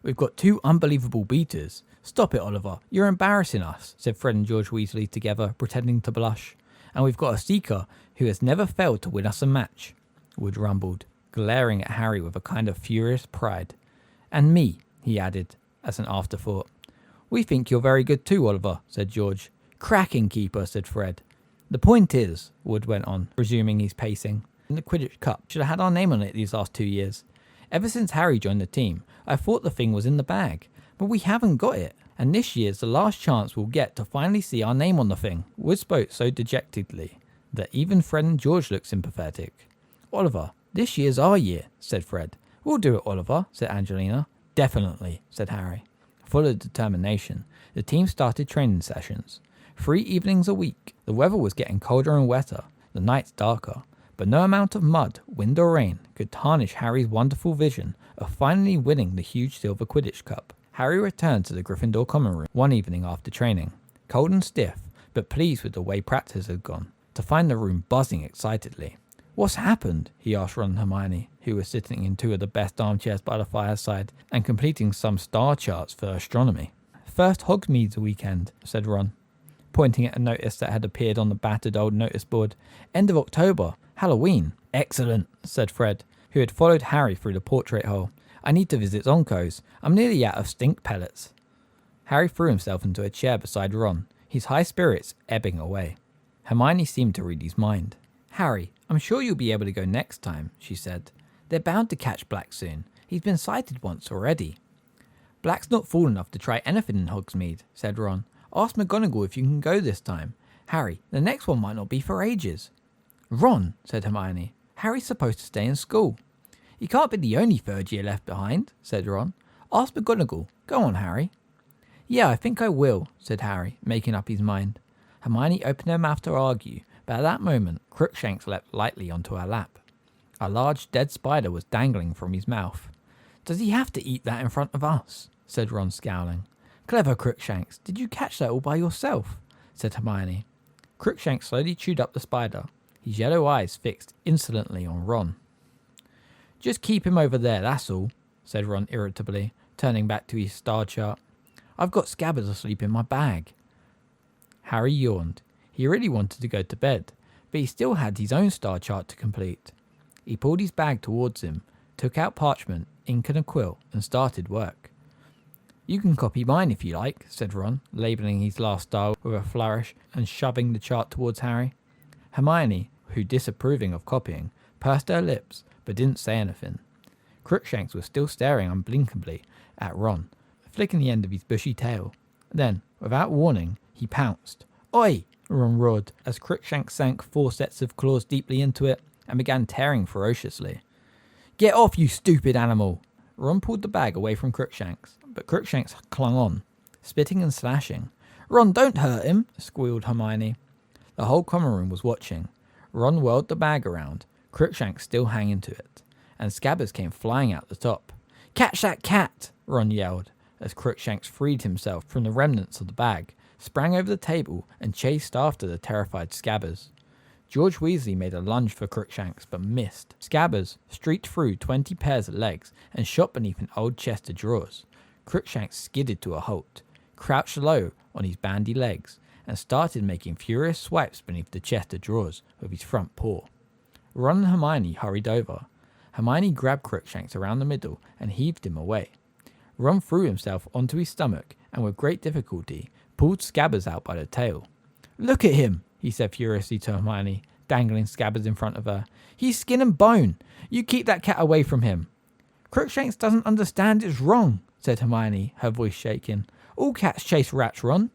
We've got 2 unbelievable beaters. Stop it, Oliver. You're embarrassing us, said Fred and George Weasley together, pretending to blush. And we've got a seeker who has never failed to win us a match, Wood rumbled, glaring at Harry with a kind of furious pride. And me, he added, as an afterthought. We think you're very good too, Oliver, said George. Cracking keeper, said Fred. The point is, Wood went on, resuming his pacing, the Quidditch Cup should have had our name on it these last 2 years. Ever since Harry joined the team, I thought the thing was in the bag, but we haven't got it, and this year's the last chance we'll get to finally see our name on the thing. Wood spoke so dejectedly that even Fred and George looked sympathetic. Oliver, this year's our year, said Fred. We'll do it, Oliver, said Angelina. Definitely, said Harry. Full of determination, the team started training sessions. 3 evenings a week. The weather was getting colder and wetter, the nights darker, but no amount of mud, wind or rain could tarnish Harry's wonderful vision of finally winning the huge silver Quidditch Cup. Harry returned to the Gryffindor common room one evening after training, cold and stiff, but pleased with the way practice had gone, to find the room buzzing excitedly. What's happened? He asked Ron and Hermione, who were sitting in 2 of the best armchairs by the fireside and completing some star charts for astronomy. First Hogsmeade's weekend, said Ron, pointing at a notice that had appeared on the battered old notice board. End of October, Halloween. Excellent, said Fred, who had followed Harry through the portrait hole. I need to visit Zonko's. I'm nearly out of stink pellets. Harry threw himself into a chair beside Ron, his high spirits ebbing away. Hermione seemed to read his mind. Harry, I'm sure you'll be able to go next time, she said. They're bound to catch Black soon. He's been sighted once already. Black's not fool enough to try anything in Hogsmeade, said Ron. Ask McGonagall if you can go this time. Harry, the next one might not be for ages. Ron, said Hermione. Harry's supposed to stay in school. He can't be the only 3rd year left behind, said Ron. Ask McGonagall. Go on, Harry. Yeah, I think I will, said Harry, making up his mind. Hermione opened her mouth to argue, but at that moment Crookshanks leapt lightly onto her lap. A large dead spider was dangling from his mouth. Does he have to eat that in front of us? Said Ron, scowling. Clever Crookshanks, did you catch that all by yourself? Said Hermione. Crookshanks slowly chewed up the spider, his yellow eyes fixed insolently on Ron. Just keep him over there, that's all, said Ron irritably, turning back to his star chart. I've got Scabbers asleep in my bag. Harry yawned. He really wanted to go to bed, but he still had his own star chart to complete. He pulled his bag towards him, took out parchment, ink and a quill, and started work. You can copy mine if you like, said Ron, labelling his last star with a flourish and shoving the chart towards Harry. Hermione, who disapproving of copying, pursed her lips, but didn't say anything. Crookshanks was still staring unblinkably at Ron, flicking the end of his bushy tail. Then, without warning, he pounced. Oi! Ron roared, as Crookshanks sank 4 sets of claws deeply into it and began tearing ferociously. Get off, you stupid animal! Ron pulled the bag away from Crookshanks, but Crookshanks clung on, spitting and slashing. Ron, don't hurt him, squealed Hermione. The whole common room was watching. Ron whirled the bag around, Crookshanks still hanging to it, and Scabbers came flying out the top. Catch that cat! Ron yelled, as Crookshanks freed himself from the remnants of the bag, sprang over the table, and chased after the terrified Scabbers. George Weasley made a lunge for Crookshanks, but missed. Scabbers streaked through 20 pairs of legs and shot beneath an old chest of drawers. Crookshanks skidded to a halt, crouched low on his bandy legs, and started making furious swipes beneath the chest of drawers with his front paw. Ron and Hermione hurried over. Hermione grabbed Crookshanks around the middle and heaved him away. Ron threw himself onto his stomach and with great difficulty pulled Scabbers out by the tail. Look at him, he said furiously to Hermione, dangling Scabbers in front of her. He's skin and bone. You keep that cat away from him. Crookshanks doesn't understand it's wrong, said Hermione, her voice shaking. All cats chase rats, Ron.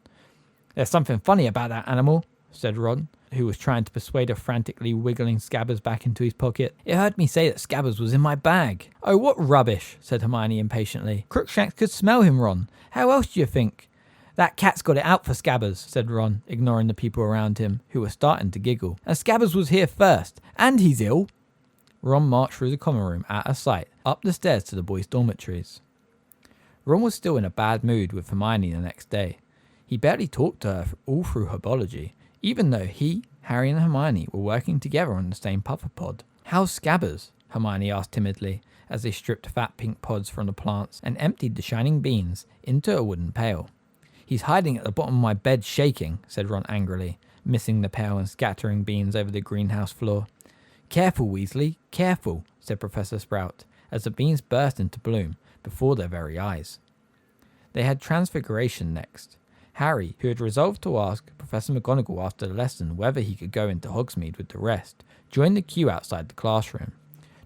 There's something funny about that animal, said Ron, who was trying to persuade her frantically wiggling Scabbers back into his pocket. It heard me say that Scabbers was in my bag. Oh, what rubbish, said Hermione impatiently. Crookshanks could smell him, Ron. How else do you think? That cat's got it out for Scabbers, said Ron, ignoring the people around him, who were starting to giggle. And Scabbers was here first, and he's ill. Ron marched through the common room out of sight, up the stairs to the boys' dormitories. Ron was still in a bad mood with Hermione the next day. He barely talked to her all through herbology, even though he, Harry and Hermione were working together on the same puffer pod. "How's Scabbers?" Hermione asked timidly, as they stripped fat pink pods from the plants and emptied the shining beans into a wooden pail. "He's hiding at the bottom of my bed shaking," said Ron angrily, missing the pail and scattering beans over the greenhouse floor. "Careful, Weasley, careful," said Professor Sprout, as the beans burst into bloom before their very eyes. They had Transfiguration next. Harry, who had resolved to ask Professor McGonagall after the lesson whether he could go into Hogsmeade with the rest, joined the queue outside the classroom,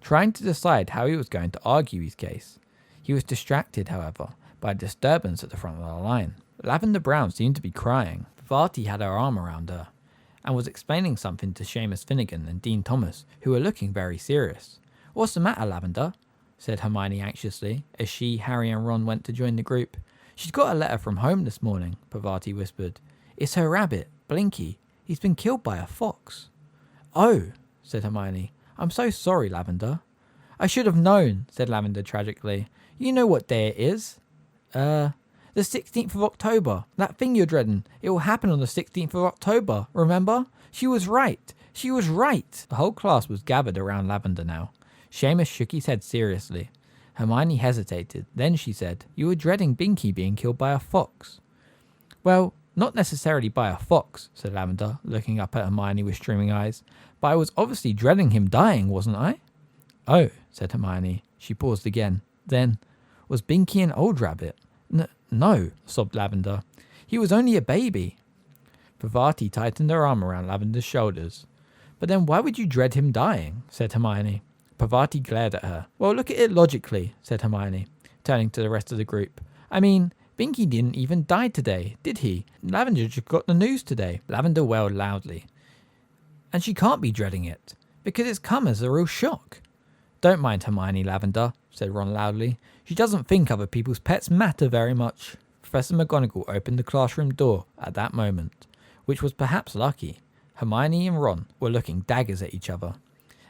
trying to decide how he was going to argue his case. He was distracted, however, by a disturbance at the front of the line. Lavender Brown seemed to be crying. Parvati had her arm around her, and was explaining something to Seamus Finnegan and Dean Thomas, who were looking very serious. "What's the matter, Lavender?" said Hermione anxiously, as she, Harry and Ron went to join the group. "She's got a letter from home this morning," Parvati whispered. "It's her rabbit, Blinky. He's been killed by a fox." "Oh," said Hermione. "I'm so sorry, Lavender." "I should have known," said Lavender tragically. "You know what day it is." The 16th of October. That thing you're dreading. It will happen on the 16th of October, remember? She was right. She was right." The whole class was gathered around Lavender now. Seamus shook his head seriously. Hermione hesitated. Then she said, "You were dreading Binky being killed by a fox." "Well, not necessarily by a fox," said Lavender, looking up at Hermione with streaming eyes. "But I was obviously dreading him dying, wasn't I?" "Oh," said Hermione. She paused again. Then, "Was Binky an old rabbit?" No, sobbed Lavender. "He was only a baby." Parvati tightened her arm around Lavender's shoulders. "But then why would you dread him dying?" said Hermione. Parvati glared at her. "Well, look at it logically," said Hermione, turning to the rest of the group. "I mean, Binky didn't even die today, did he? Lavender just got the news today." Lavender wailed loudly. "And she can't be dreading it, because it's come as a real shock." "Don't mind Hermione, Lavender," said Ron loudly. "She doesn't think other people's pets matter very much." Professor McGonagall opened the classroom door at that moment, which was perhaps lucky. Hermione and Ron were looking daggers at each other,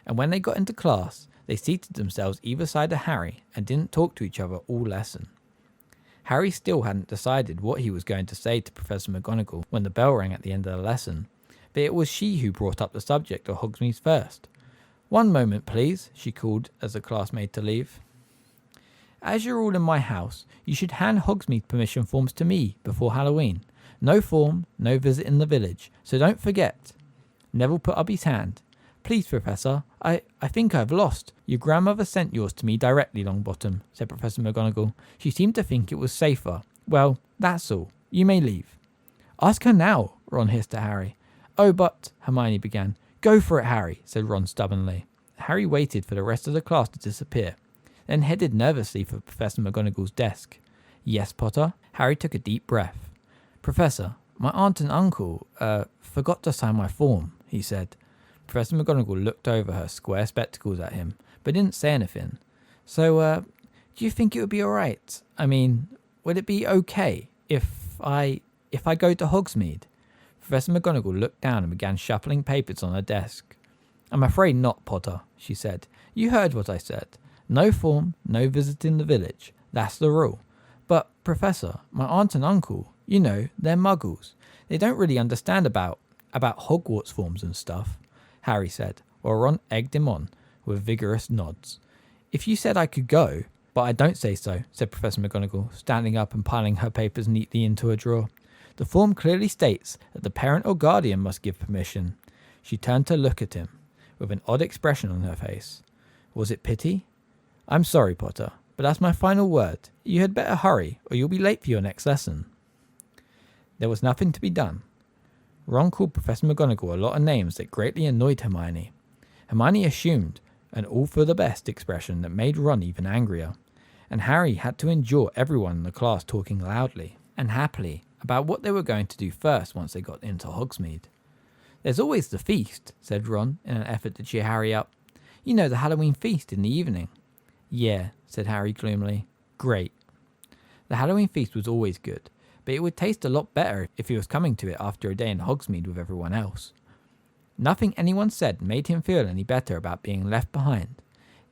and when they got into class, they seated themselves either side of Harry and didn't talk to each other all lesson. Harry still hadn't decided what he was going to say to Professor McGonagall when the bell rang at the end of the lesson, but it was she who brought up the subject of Hogsmeade first. "One moment, please," she called as the class made to leave. "As you're all in my house, you should hand Hogsmeade permission forms to me before Halloween. No form, no visit in the village, so don't forget." Neville put up his hand. "Please, Professor, I think I've lost." "Your grandmother sent yours to me directly, Longbottom," said Professor McGonagall. "She seemed to think it was safer. Well, that's all. You may leave." "Ask her now," Ron hissed at Harry. "Oh, but," Hermione began. "Go for it, Harry," said Ron stubbornly. Harry waited for the rest of the class to disappear, then headed nervously for Professor McGonagall's desk. "Yes, Potter?" Harry took a deep breath. "Professor, my aunt and uncle, forgot to sign my form," he said. Professor McGonagall looked over her square spectacles at him, but didn't say anything. "So, do you think it would be alright? I mean, would it be okay if I go to Hogsmeade?" Professor McGonagall looked down and began shuffling papers on her desk. "I'm afraid not, Potter," she said. "You heard what I said. No form, no visit in the village. That's the rule. But, Professor, my aunt and uncle, you know, they're muggles. They don't really understand about Hogwarts forms and stuff," Harry said, while Ron egged him on with vigorous nods. "If you said I could go..." "But I don't say so," said Professor McGonagall, standing up and piling her papers neatly into a drawer. "The form clearly states that the parent or guardian must give permission." She turned to look at him, with an odd expression on her face. Was it pity? "I'm sorry, Potter, but that's my final word. You had better hurry, or you'll be late for your next lesson." There was nothing to be done. Ron called Professor McGonagall a lot of names that greatly annoyed Hermione. Hermione assumed an all for the best expression that made Ron even angrier, and Harry had to endure everyone in the class talking loudly and happily about what they were going to do first once they got into Hogsmeade. "There's always the feast," said Ron in an effort to cheer Harry up. "You know, the Halloween feast in the evening." "Yeah," said Harry gloomily. "Great." The Halloween feast was always good, but it would taste a lot better if he was coming to it after a day in Hogsmeade with everyone else. Nothing anyone said made him feel any better about being left behind.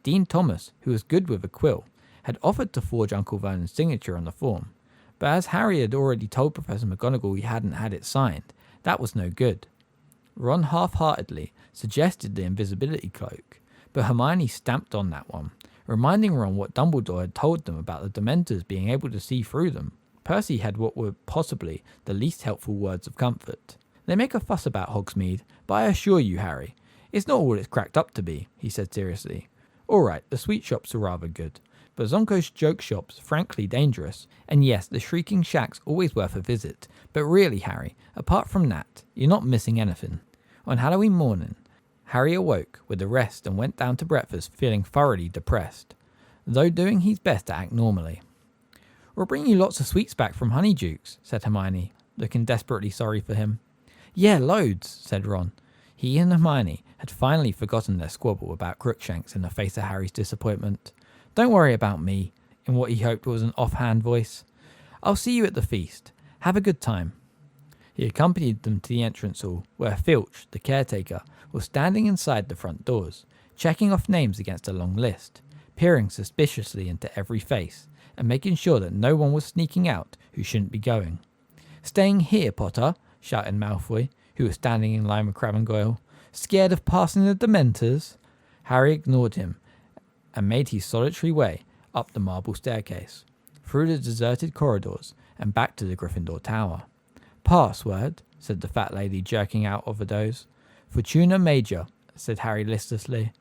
Dean Thomas, who was good with a quill, had offered to forge Uncle Vernon's signature on the form, But as Harry had already told Professor McGonagall he hadn't had it signed, that was no good. Ron half-heartedly suggested the invisibility cloak, but Hermione stamped on that one, reminding Ron what Dumbledore had told them about the Dementors being able to see through them. Percy had what were possibly the least helpful words of comfort. They make a fuss about Hogsmeade, but I assure you, Harry, it's not all it's cracked up to be, he said seriously. Alright, the sweet shops are rather good, but Zonko's joke shop's frankly dangerous, and yes, the Shrieking Shack's always worth a visit, but really, Harry, apart from that, you're not missing anything. On Halloween morning, Harry awoke with a rest and went down to breakfast feeling thoroughly depressed, though doing his best to act normally. We'll bring you lots of sweets back from Honeydukes, said Hermione, looking desperately sorry for him. Yeah, loads, said Ron. He and Hermione had finally forgotten their squabble about Crookshanks in the face of Harry's disappointment. Don't worry about me, in what he hoped was an offhand voice. I'll see you at the feast. Have a good time. He accompanied them to the entrance hall, where Filch, the caretaker, was standing inside the front doors, checking off names against a long list, peering suspiciously into every face, and making sure that no one was sneaking out who shouldn't be going. Staying here, Potter, shouted Malfoy, who was standing in line with Crabbe and Goyle. Scared of passing the Dementors? Harry ignored him and made his solitary way up the marble staircase, through the deserted corridors, and back to the Gryffindor Tower. Password, said the fat lady, jerking out of a doze. Fortuna Major, said Harry listlessly.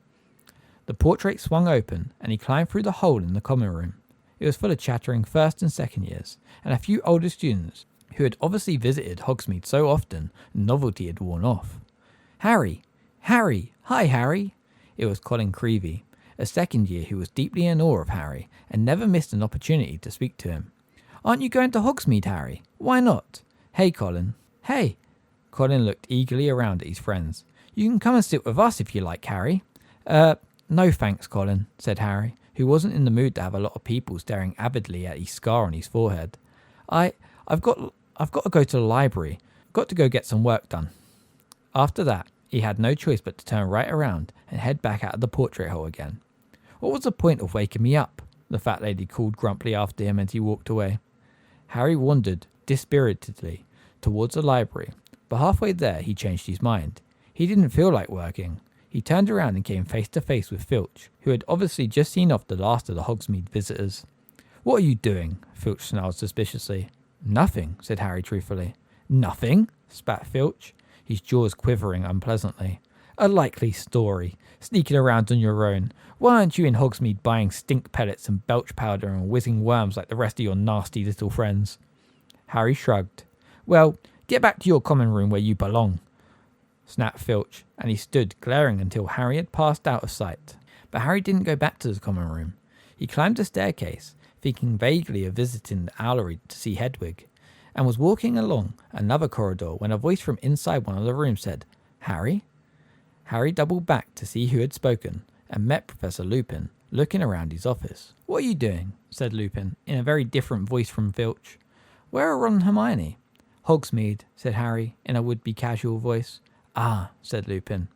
The portrait swung open, and he climbed through the hole in the common room. It was full of chattering first and second years, and a few older students who had obviously visited Hogsmeade so often novelty had worn off. Harry! Harry! Hi, Harry! It was Colin Creevey, a second year who was deeply in awe of Harry and never missed an opportunity to speak to him. Aren't you going to Hogsmeade, Harry? Why not? Hey, Colin. Hey! Colin looked eagerly around at his friends. You can come and sit with us if you like, Harry. No thanks, Colin, said Harry, who wasn't in the mood to have a lot of people staring avidly at his scar on his forehead. I've got to go to the library. Got to go get some work done. After that, he had no choice but to turn right around and head back out of the portrait hole again. What was the point of waking me up? The fat lady called grumpily after him as he walked away. Harry wandered dispiritedly towards the library, but halfway there he changed his mind. He didn't feel like working. He turned around and came face to face with Filch, who had obviously just seen off the last of the Hogsmeade visitors. What are you doing? Filch snarled suspiciously. Nothing, said Harry truthfully. Nothing? Spat Filch, his jaws quivering unpleasantly. A likely story. Sneaking around on your own. Why aren't you in Hogsmeade buying stink pellets and belch powder and whizzing worms like the rest of your nasty little friends? Harry shrugged. Well, get back to your common room where you belong, snapped Filch, and he stood glaring until Harry had passed out of sight. But Harry didn't go back to the common room. He climbed a staircase, thinking vaguely of visiting the owlery to see Hedwig, and was walking along another corridor when a voice from inside one of the rooms said, Harry? Harry doubled back to see who had spoken, and met Professor Lupin, looking around his office. What are you doing? Said Lupin, in a very different voice from Filch. Where are Ron and Hermione? Hogsmeade, said Harry, in a would-be casual voice. Ah, said Lupin.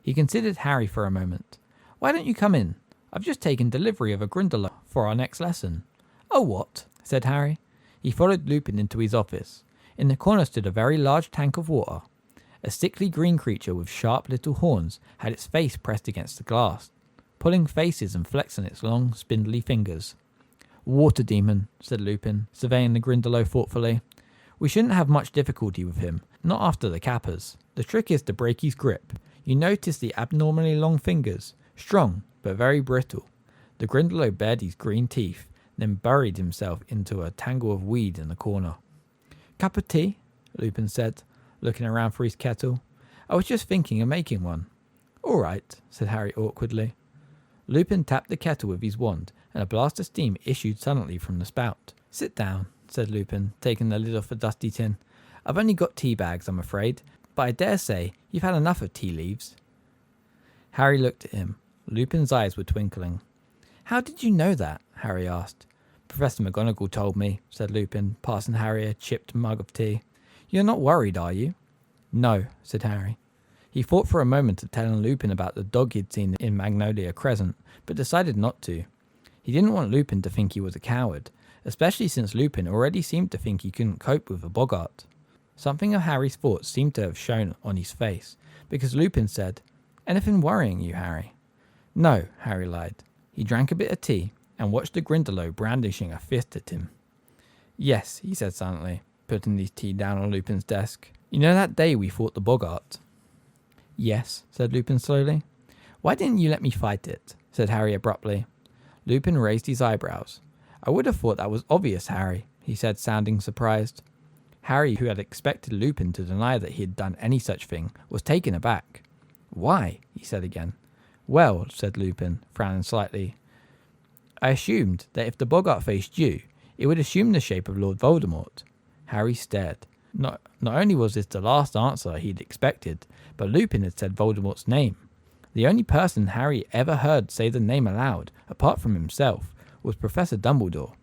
He considered Harry for a moment. Why don't you come in? I've just taken delivery of a Grindylow for our next lesson. Oh, what? Said Harry. He followed Lupin into his office. In the corner stood a very large tank of water. A sickly green creature with sharp little horns had its face pressed against the glass, pulling faces and flexing its long, spindly fingers. Water demon, said Lupin, surveying the Grindylow thoughtfully. We shouldn't have much difficulty with him, not after the Kappas. The trick is to break his grip. You notice the abnormally long fingers, strong but very brittle. The Grindylow bared his green teeth, then buried himself into a tangle of weed in the corner. Cup of tea? Lupin said, looking around for his kettle. I was just thinking of making one. All right, said Harry awkwardly. Lupin tapped the kettle with his wand, and a blast of steam issued suddenly from the spout. Sit down, said Lupin, taking the lid off the dusty tin. I've only got tea bags, I'm afraid, but I dare say you've had enough of tea leaves. Harry looked at him. Lupin's eyes were twinkling. How did you know that? Harry asked. Professor McGonagall told me, said Lupin, passing Harry a chipped mug of tea. You're not worried, are you? No, said Harry. He thought for a moment of telling Lupin about the dog he'd seen in Magnolia Crescent, but decided not to. He didn't want Lupin to think he was a coward, especially since Lupin already seemed to think he couldn't cope with a boggart. Something of Harry's thoughts seemed to have shown on his face, because Lupin said, "Anything worrying you, Harry?" "No," Harry lied. He drank a bit of tea and watched the Grindylow brandishing a fist at him. "Yes," he said silently, putting his tea down on Lupin's desk. "You know that day we fought the boggart?" "Yes," said Lupin slowly. "Why didn't you let me fight it?" said Harry abruptly. Lupin raised his eyebrows. "I would have thought that was obvious, Harry," he said, sounding surprised. Harry, who had expected Lupin to deny that he had done any such thing, was taken aback. "Why?" he said again. "Well," said Lupin, frowning slightly, "I assumed that if the boggart faced you, it would assume the shape of Lord Voldemort." Harry stared. Not only was this the last answer he'd expected, but Lupin had said Voldemort's name. The only person Harry ever heard say the name aloud, apart from himself, was Professor Dumbledore.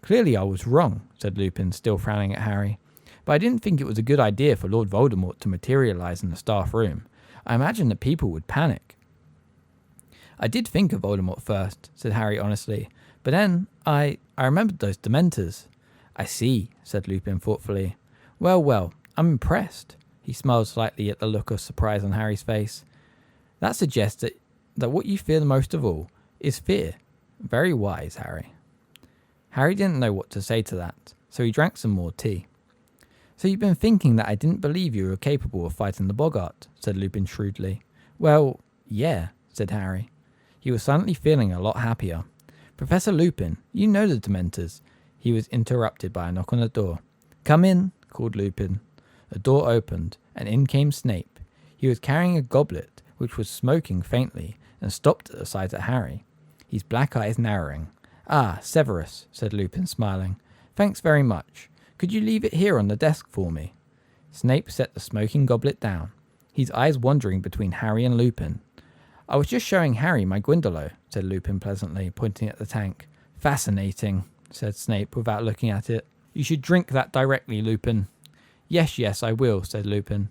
"Clearly I was wrong," said Lupin, still frowning at Harry. "But I didn't think it was a good idea for Lord Voldemort to materialize in the staff room. I imagined that people would panic." "I did think of Voldemort first," said Harry honestly, "but then I remembered those Dementors." "I see," said Lupin thoughtfully. Well, I'm impressed." He smiled slightly at the look of surprise on Harry's face. "That suggests that what you fear the most of all is fear. Very wise, Harry." Harry didn't know what to say to that, so he drank some more tea. "So you've been thinking that I didn't believe you were capable of fighting the boggart," said Lupin shrewdly. "Well, yeah," said Harry. He was suddenly feeling a lot happier. "Professor Lupin, you know the Dementors." He was interrupted by a knock on the door. "Come in," called Lupin. The door opened, and in came Snape. He was carrying a goblet, which was smoking faintly, and stopped at the sight of Harry, his black eyes narrowing. "Ah, Severus," said Lupin, smiling. "Thanks very much. Could you leave it here on the desk for me?" Snape set the smoking goblet down, his eyes wandering between Harry and Lupin. "I was just showing Harry my Grindylow," said Lupin pleasantly, pointing at the tank. "Fascinating," said Snape without looking at it. "You should drink that directly, Lupin." Yes, I will," said Lupin.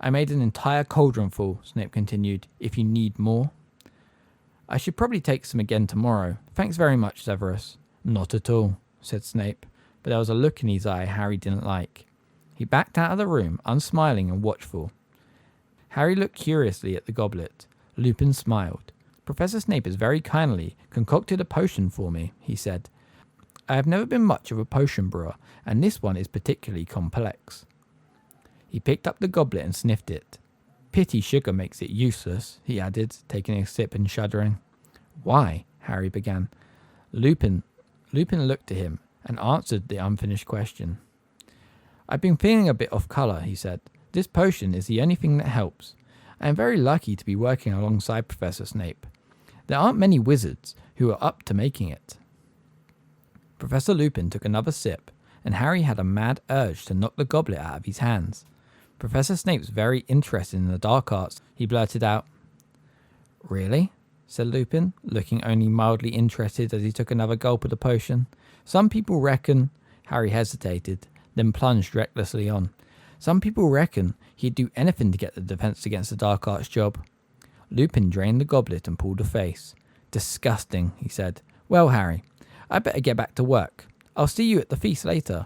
"I made an entire cauldron full," Snape continued, "if you need more." "I should probably take some again tomorrow. Thanks very much, Severus." "Not at all," said Snape, but there was a look in his eye Harry didn't like. He backed out of the room, unsmiling and watchful. Harry looked curiously at the goblet. Lupin smiled. "Professor Snape has very kindly concocted a potion for me," he said. "I have never been much of a potion brewer, and this one is particularly complex." He picked up the goblet and sniffed it. "Pity sugar makes it useless," he added, taking a sip and shuddering. "Why?" Harry began. Lupin looked at him and answered the unfinished question. "I've been feeling a bit off colour," he said. "This potion is the only thing that helps. I am very lucky to be working alongside Professor Snape. There aren't many wizards who are up to making it." Professor Lupin took another sip, and Harry had a mad urge to knock the goblet out of his hands. "Professor Snape's very interested in the dark arts," he blurted out. "Really?" said Lupin, looking only mildly interested as he took another gulp of the potion. "Some people reckon—" Harry hesitated, then plunged recklessly on. "Some people reckon he'd do anything to get the Defense Against the Dark Arts job." Lupin drained the goblet and pulled a face. "Disgusting," he said. "Well, Harry, I'd better get back to work. I'll see you at the feast later."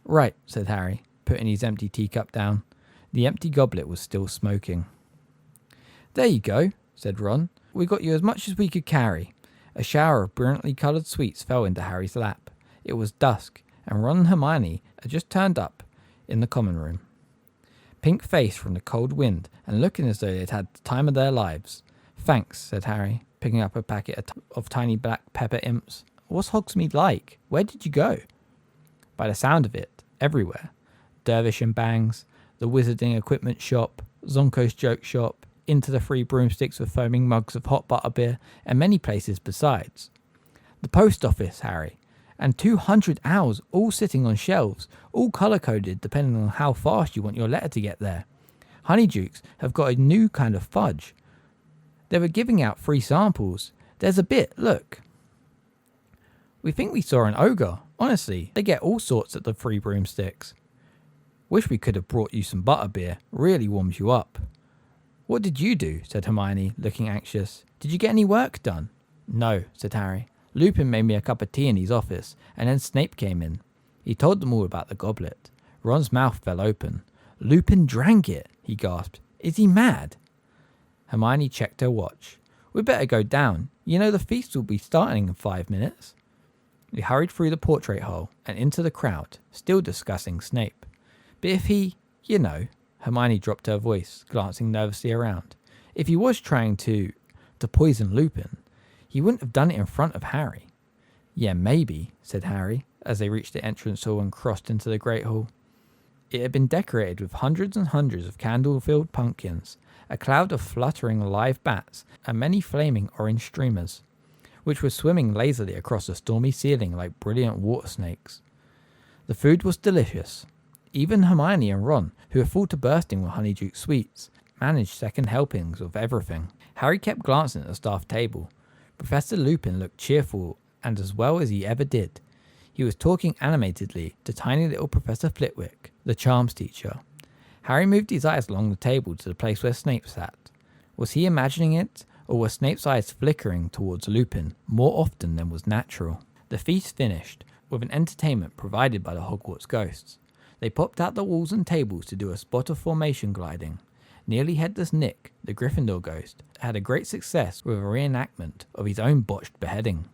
"Right," said Harry, putting his empty teacup down. The empty goblet was still smoking. "There you go," said Ron. "We got you as much as we could carry." A shower of brilliantly coloured sweets fell into Harry's lap. It was dusk, and Ron and Hermione had just turned up in the common room, pink-faced from the cold wind and looking as though they'd had the time of their lives. "Thanks," said Harry, picking up a packet of tiny black pepper imps. "What's Hogsmeade like? Where did you go?" By the sound of it, everywhere. Dervish and Bangs, the Wizarding Equipment Shop, Zonko's Joke Shop, into the Three Broomsticks with foaming mugs of hot butterbeer, and many places besides. "The post office, Harry, and 200 owls all sitting on shelves, all colour-coded depending on how fast you want your letter to get there. Honeydukes have got a new kind of fudge. They were giving out free samples. There's a bit, look. We think we saw an ogre. Honestly, they get all sorts at the Three Broomsticks. Wish we could have brought you some butterbeer. Really warms you up." "What did you do?" said Hermione, looking anxious. "Did you get any work done?" "No," said Harry. Lupin made me a cup of tea in his office, and then Snape came in. He told them all about the goblet. Ron's mouth fell open. Lupin drank it, he gasped. Is he mad? Hermione checked her watch. We'd better go down. You know the feast will be starting in 5 minutes. We hurried through the portrait hole and into the crowd, still discussing Snape. But if he, Hermione dropped her voice, glancing nervously around. If he was trying to poison Lupin, he wouldn't have done it in front of Harry. Yeah, maybe, said Harry, as they reached the entrance hall and crossed into the Great Hall. It had been decorated with hundreds and hundreds of candle-filled pumpkins, a cloud of fluttering live bats, and many flaming orange streamers, which were swimming lazily across the stormy ceiling like brilliant water snakes. The food was delicious. Even Hermione and Ron, who were full to bursting with honeydew sweets, managed second helpings of everything. Harry kept glancing at the staff table. Professor Lupin looked cheerful and as well as he ever did. He was talking animatedly to tiny little Professor Flitwick, the charms teacher. Harry moved his eyes along the table to the place where Snape sat. Was he imagining it, or were Snape's eyes flickering towards Lupin more often than was natural? The feast finished, with an entertainment provided by the Hogwarts ghosts. They popped out the walls and tables to do a spot of formation gliding. Nearly Headless Nick, the Gryffindor ghost, had a great success with a reenactment of his own botched beheading.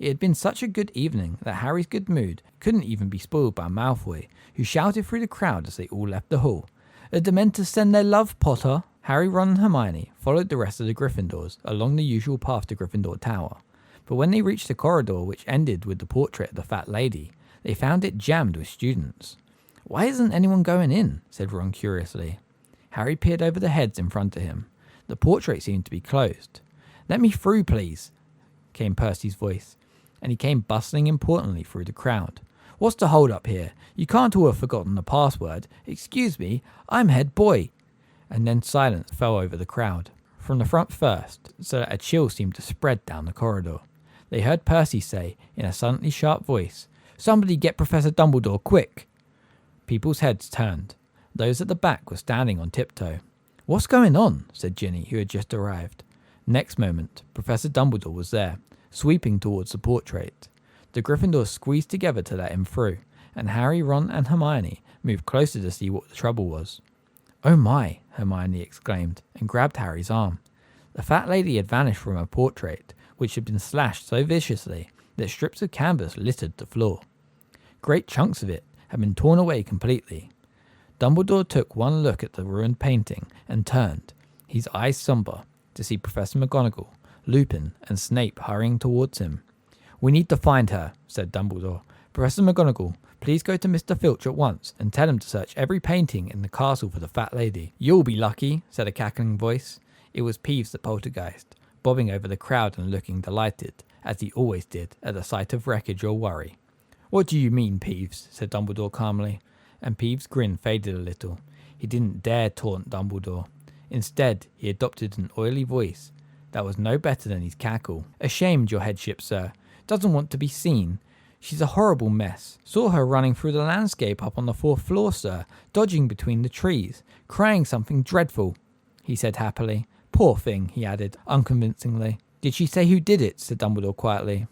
It had been such a good evening that Harry's good mood couldn't even be spoiled by Malfoy, who shouted through the crowd as they all left the hall. The Dementors send their love, Potter! Harry, Ron and Hermione followed the rest of the Gryffindors along the usual path to Gryffindor Tower, but when they reached the corridor which ended with the portrait of the fat lady, they found it jammed with students. Why isn't anyone going in? Said Ron curiously. Harry peered over the heads in front of him. The portrait seemed to be closed. Let me through, please, came Percy's voice, and he came bustling importantly through the crowd. What's the hold up here? You can't all have forgotten the password. Excuse me, I'm head boy. And then silence fell over the crowd, from the front first, so that a chill seemed to spread down the corridor. They heard Percy say, in a suddenly sharp voice, "Somebody get Professor Dumbledore, quick!" People's heads turned. Those at the back were standing on tiptoe. "What's going on?" said Ginny, who had just arrived. Next moment, Professor Dumbledore was there, sweeping towards the portrait. The Gryffindors squeezed together to let him through, and Harry, Ron and Hermione moved closer to see what the trouble was. "Oh my," Hermione exclaimed, and grabbed Harry's arm. The fat lady had vanished from her portrait, which had been slashed so viciously that strips of canvas littered the floor. Great chunks of it had been torn away completely. Dumbledore took one look at the ruined painting and turned, his eyes somber, to see Professor McGonagall, Lupin and Snape hurrying towards him. "We need to find her," said Dumbledore. "Professor McGonagall, please go to Mr. Filch at once and tell him to search every painting in the castle for the fat lady." "You'll be lucky," said a cackling voice. It was Peeves the poltergeist, bobbing over the crowd and looking delighted, as he always did, at the sight of wreckage or worry. "What do you mean, Peeves?" said Dumbledore calmly, and Peeves' grin faded a little. He didn't dare taunt Dumbledore. Instead, he adopted an oily voice that was no better than his cackle. "Ashamed, your headship, sir. Doesn't want to be seen. She's a horrible mess. Saw her running through the landscape up on the 4th floor, sir, dodging between the trees, crying something dreadful," he said happily. "Poor thing," he added, unconvincingly. "Did she say who did it?" said Dumbledore quietly.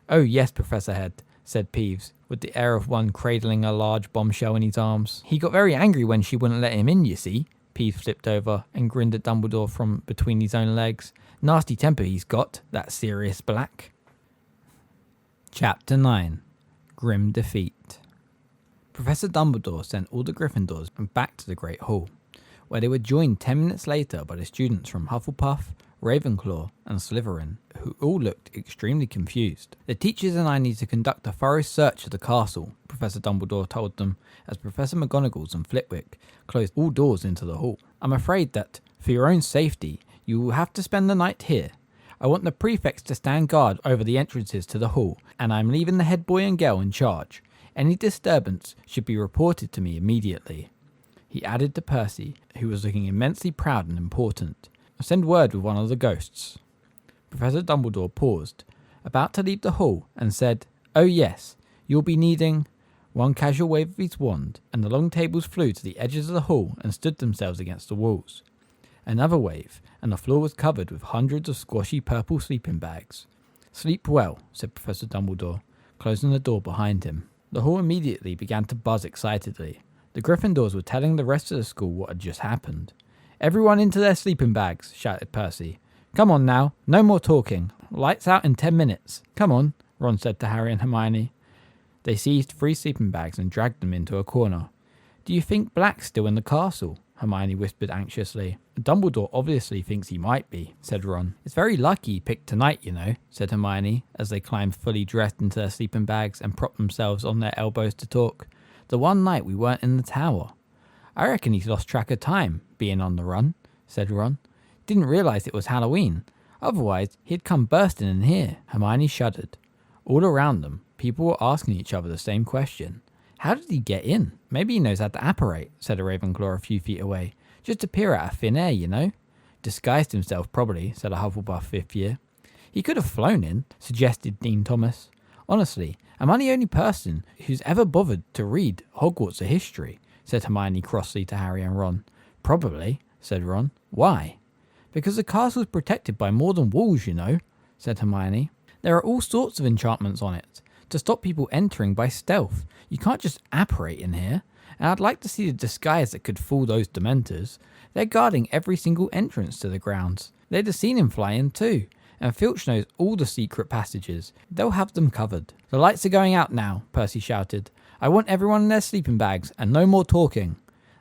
"Oh yes, Professor Head," said Peeves, with the air of one cradling a large bombshell in his arms. "He got very angry when she wouldn't let him in, you see." Peeves flipped over and grinned at Dumbledore from between his own legs. "Nasty temper he's got, that Sirius Black." Chapter 9. Grim Defeat. Professor Dumbledore sent all the Gryffindors back to the Great Hall, where they were joined 10 minutes later by the students from Hufflepuff, Ravenclaw and Slytherin, who all looked extremely confused. "The teachers and I need to conduct a thorough search of the castle," Professor Dumbledore told them, as Professor McGonagall and Flitwick closed all doors into the hall. "I'm afraid that, for your own safety, you will have to spend the night here. I want the prefects to stand guard over the entrances to the hall, and I'm leaving the head boy and girl in charge. Any disturbance should be reported to me immediately." He added to Percy, who was looking immensely proud and important, "Send word with one of the ghosts." Professor Dumbledore paused, about to leave the hall, and said, "Oh yes, you'll be needing—" One casual wave of his wand, and the long tables flew to the edges of the hall and stood themselves against the walls. Another wave, and the floor was covered with hundreds of squashy purple sleeping bags. Sleep well, said Professor Dumbledore, closing the door behind him. The hall immediately began to buzz excitedly. The Gryffindors were telling the rest of the school what had just happened. Everyone into their sleeping bags, shouted Percy. Come on now, no more talking. Lights out in 10 minutes. Come on, Ron said to Harry and Hermione. They seized 3 sleeping bags and dragged them into a corner. Do you think Black's still in the castle? Hermione whispered anxiously. Dumbledore obviously thinks he might be, said Ron. It's very lucky he picked tonight, you know, said Hermione, as they climbed fully dressed into their sleeping bags and propped themselves on their elbows to talk. The one night we weren't in the tower. I reckon he's lost track of time, being on the run, said Ron. Didn't realise it was Halloween. Otherwise, he'd come bursting in here. Hermione shuddered. All around them, people were asking each other the same question. How did he get in? Maybe he knows how to apparate, said a Ravenclaw a few feet away. Just appear out of thin air, you know. Disguised himself, probably, said a Hufflepuff 5th year. He could have flown in, suggested Dean Thomas. Honestly, am I the only person who's ever bothered to read Hogwarts history? Said Hermione crossly to Harry and Ron. Probably, said Ron. Why? Because the castle's protected by more than walls, you know, said Hermione. There are all sorts of enchantments on it, to stop people entering by stealth. You can't just apparate in here, and I'd like to see the disguise that could fool those Dementors. They're guarding every single entrance to the grounds. They'd have seen him fly in too, and Filch knows all the secret passages. They'll have them covered. The lights are going out now, Percy shouted. I want everyone in their sleeping bags, and no more talking.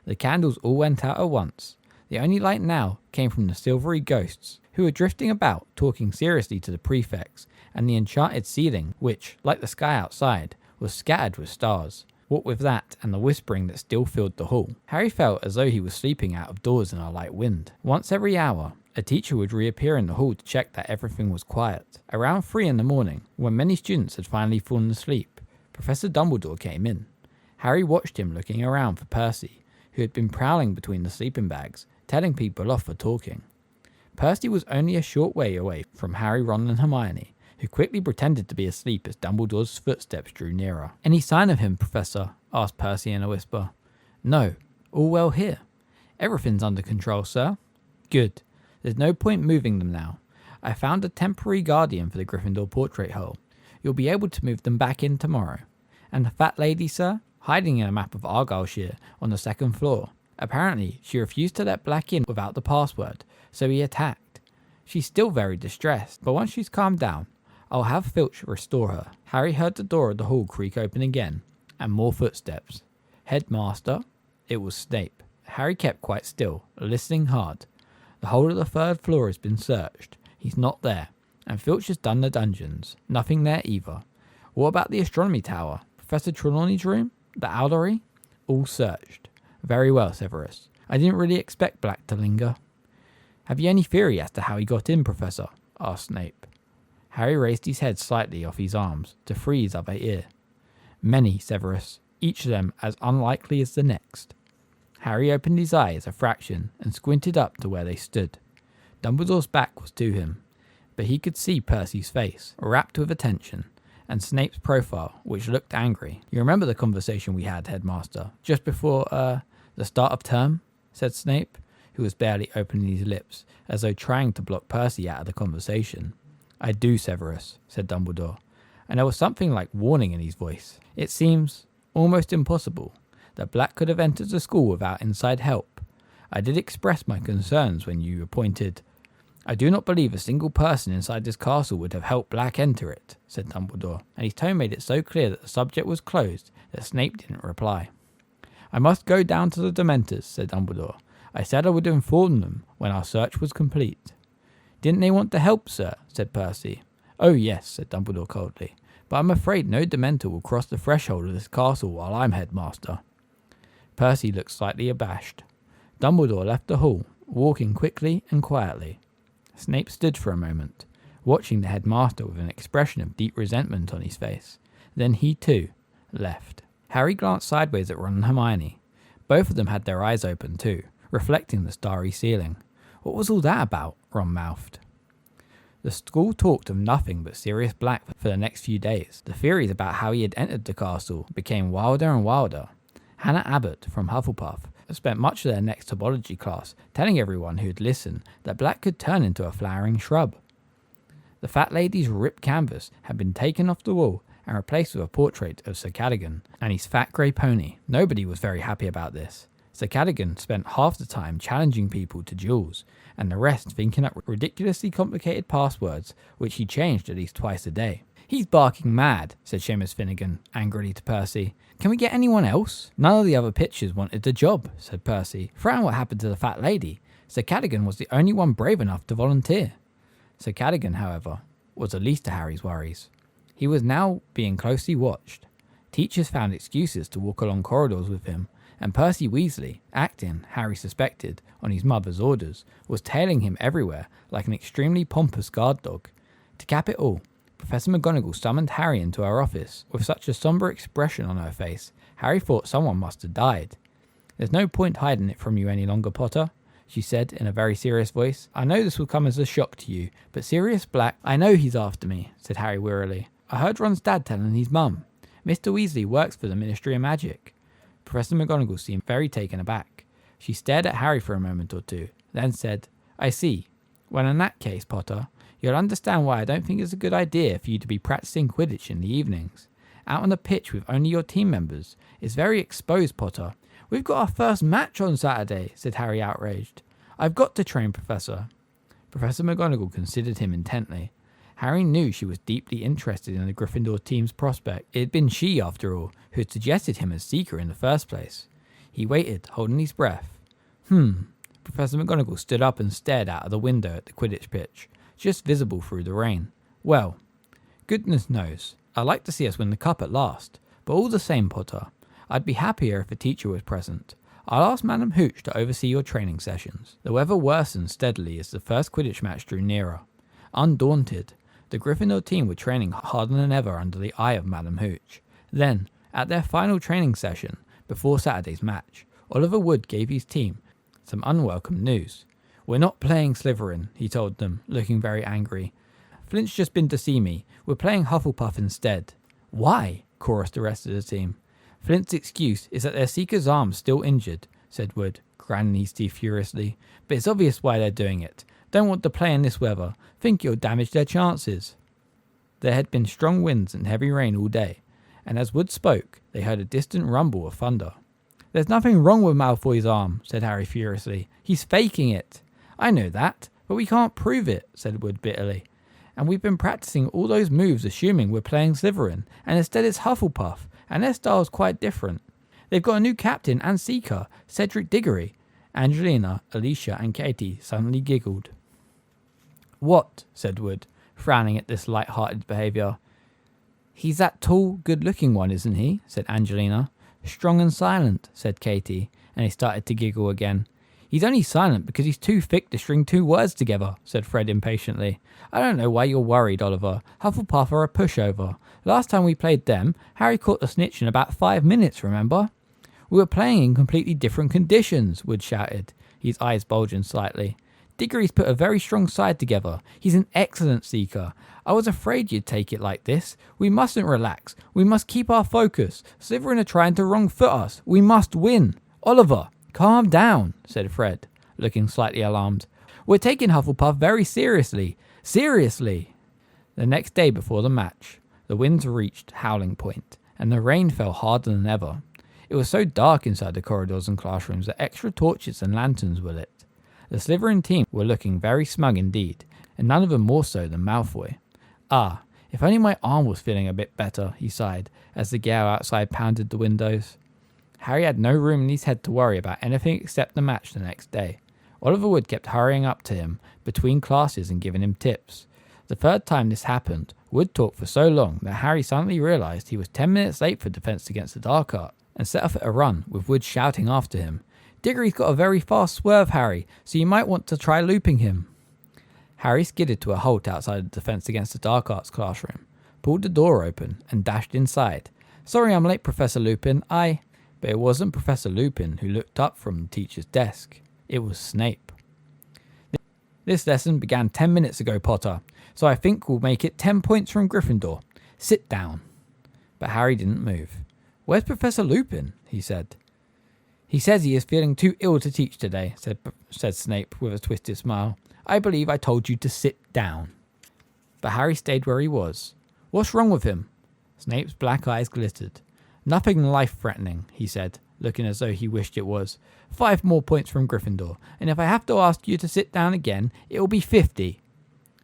The candles all went out at once. The only light now came from the silvery ghosts, who were drifting about, talking seriously to the prefects, and the enchanted ceiling, which, like the sky outside, was scattered with stars. What with that and the whispering that still filled the hall, Harry felt as though he was sleeping out of doors in a light wind. Once every hour, a teacher would reappear in the hall to check that everything was quiet. Around 3 in the morning, when many students had finally fallen asleep, Professor Dumbledore came in. Harry watched him looking around for Percy, who had been prowling between the sleeping bags, telling people off for talking. Percy was only a short way away from Harry, Ron and Hermione, who quickly pretended to be asleep as Dumbledore's footsteps drew nearer. Any sign of him, Professor? Asked Percy in a whisper. No, all well here. Everything's under control, sir. Good. There's no point moving them now. I found a temporary guardian for the Gryffindor portrait hole. You'll be able to move them back in tomorrow. And the fat lady, sir? Hiding in a map of Argyleshire on the 2nd floor. Apparently, she refused to let Black in without the password, so he attacked. She's still very distressed, but once she's calmed down, I'll have Filch restore her. Harry heard the door of the hall creak open again, and more footsteps. Headmaster? It was Snape. Harry kept quite still, listening hard. The whole of the 3rd floor has been searched. He's not there, and Filch has done the dungeons. Nothing there either. What about the astronomy tower? Professor Trelawney's room? The owlery? All searched. Very well, Severus. I didn't really expect Black to linger. Have you any theory as to how he got in, Professor? Asked Snape. Harry raised his head slightly off his arms to free his other ear. Many, Severus, each of them as unlikely as the next. Harry opened his eyes a fraction and squinted up to where they stood. Dumbledore's back was to him, but he could see Percy's face, rapt with attention, and Snape's profile, which looked angry. You remember the conversation we had, Headmaster, just before, the start of term? Said Snape, who was barely opening his lips, as though trying to block Percy out of the conversation. I do, Severus, said Dumbledore, and there was something like warning in his voice. It seems almost impossible that Black could have entered the school without inside help. I did express my concerns when you appointed. I do not believe a single person inside this castle would have helped Black enter it, said Dumbledore, and his tone made it so clear that the subject was closed that Snape didn't reply. I must go down to the Dementors, said Dumbledore. I said I would inform them when our search was complete. Didn't they want to help, sir? Said Percy. Oh yes, said Dumbledore coldly, but I'm afraid no Dementor will cross the threshold of this castle while I'm headmaster. Percy looked slightly abashed. Dumbledore left the hall, walking quickly and quietly. Snape stood for a moment, watching the headmaster with an expression of deep resentment on his face. Then he, too, left. Harry glanced sideways at Ron and Hermione. Both of them had their eyes open, too, reflecting the starry ceiling. What was all that about? Ron mouthed. The school talked of nothing but Sirius Black for the next few days. The theories about how he had entered the castle became wilder and wilder. Hannah Abbott, from Hufflepuff, spent much of their next topology class telling everyone who'd listen that Black could turn into a flowering shrub. The fat lady's ripped canvas had been taken off the wall and replaced with a portrait of Sir Cadogan and his fat grey pony. Nobody was very happy about this. Sir Cadogan spent half the time challenging people to duels, and the rest thinking up ridiculously complicated passwords, which he changed at least twice a day. "He's barking mad," said Seamus Finnegan angrily to Percy. "Can we get anyone else?" "None of the other pitchers wanted the job," said Percy. "Forgetting what happened to the fat lady, Sir Cadogan was the only one brave enough to volunteer." Sir Cadogan, however, was the least of Harry's worries. He was now being closely watched. Teachers found excuses to walk along corridors with him, and Percy Weasley, acting, Harry suspected, on his mother's orders, was tailing him everywhere like an extremely pompous guard dog. To cap it all, Professor McGonagall summoned Harry into her office. With such a sombre expression on her face, Harry thought someone must have died. "There's no point hiding it from you any longer, Potter," she said in a very serious voice. "I know this will come as a shock to you, but Sirius Black—" "I know he's after me," said Harry wearily. "I heard Ron's dad telling his mum. Mr. Weasley works for the Ministry of Magic." Professor McGonagall seemed very taken aback. She stared at Harry for a moment or two, then said, "I see. Well, in that case, Potter, you'll understand why I don't think it's a good idea for you to be practicing Quidditch in the evenings. Out on the pitch with only your team members is very exposed, Potter." "We've got our first match on Saturday," said Harry, outraged. "I've got to train, Professor." Professor McGonagall considered him intently. Harry knew she was deeply interested in the Gryffindor team's prospect. It had been she, after all, who had suggested him as Seeker in the first place. He waited, holding his breath. Professor McGonagall stood up and stared out of the window at the Quidditch pitch, just visible through the rain. "Well, goodness knows, I'd like to see us win the cup at last, but all the same, Potter, I'd be happier if a teacher was present. I'll ask Madam Hooch to oversee your training sessions." The weather worsened steadily as the first Quidditch match drew nearer. Undaunted, the Gryffindor team were training harder than ever under the eye of Madam Hooch. Then, at their final training session, before Saturday's match, Oliver Wood gave his team some unwelcome news. "We're not playing Slytherin," he told them, looking very angry. "Flint's just been to see me. We're playing Hufflepuff instead." "Why?" chorused the rest of the team. "Flint's excuse is that their Seeker's arm's still injured," said Wood, grinding his teeth furiously. "But it's obvious why they're doing it. Don't want to play in this weather. Think you'll damage their chances." There had been strong winds and heavy rain all day, and as Wood spoke, they heard a distant rumble of thunder. "There's nothing wrong with Malfoy's arm," said Harry furiously. "He's faking it." "I know that, but we can't prove it," said Wood bitterly. "And we've been practicing all those moves assuming we're playing Slytherin, and instead it's Hufflepuff, and their style's quite different. They've got a new captain and Seeker, Cedric Diggory." Angelina, Alicia and Katie suddenly giggled. "What?" said Wood, frowning at this light-hearted behaviour. "He's that tall, good-looking one, isn't he?" said Angelina. "Strong and silent," said Katie, and he started to giggle again. "He's only silent because he's too thick to string two words together," said Fred impatiently. "I don't know why you're worried, Oliver. Hufflepuff are a pushover. Last time we played them, Harry caught the snitch in about 5 minutes, remember?" "We were playing in completely different conditions," Wood shouted, his eyes bulging slightly. "Diggory's put a very strong side together. He's an excellent Seeker. I was afraid you'd take it like this. We mustn't relax. We must keep our focus. Slytherin are trying to wrong-foot us. We must win." "Oliver, calm down," said Fred, looking slightly alarmed. "We're taking Hufflepuff very seriously. Seriously." The next day before the match, the winds reached howling point, and the rain fell harder than ever. It was so dark inside the corridors and classrooms that extra torches and lanterns were lit. The Slytherin team were looking very smug indeed, and none of them more so than Malfoy. "Ah, if only my arm was feeling a bit better," he sighed, as the gale outside pounded the windows. Harry had no room in his head to worry about anything except the match the next day. Oliver Wood kept hurrying up to him between classes and giving him tips. The third time this happened, Wood talked for so long that Harry suddenly realised he was 10 minutes late for Defence Against the Dark Art, and set off at a run, with Wood shouting after him. "Diggory's got a very fast swerve, Harry, so you might want to try looping him." Harry skidded to a halt outside the Defence Against the Dark Arts classroom, pulled the door open, and dashed inside. "Sorry I'm late, Professor Lupin, But it wasn't Professor Lupin who looked up from the teacher's desk. It was Snape. "This lesson began 10 minutes ago, Potter, so I think we'll make it 10 points from Gryffindor. Sit down." But Harry didn't move. "Where's Professor Lupin?" he said. "He says he is feeling too ill to teach today," said Snape with a twisted smile. "I believe I told you to sit down." but Harry stayed where he was. "What's wrong with him?" Snape's black eyes glittered. "Nothing life-threatening," he said, looking as though he wished it was. 5 more points from Gryffindor, and if I have to ask you to sit down again, it will be 50.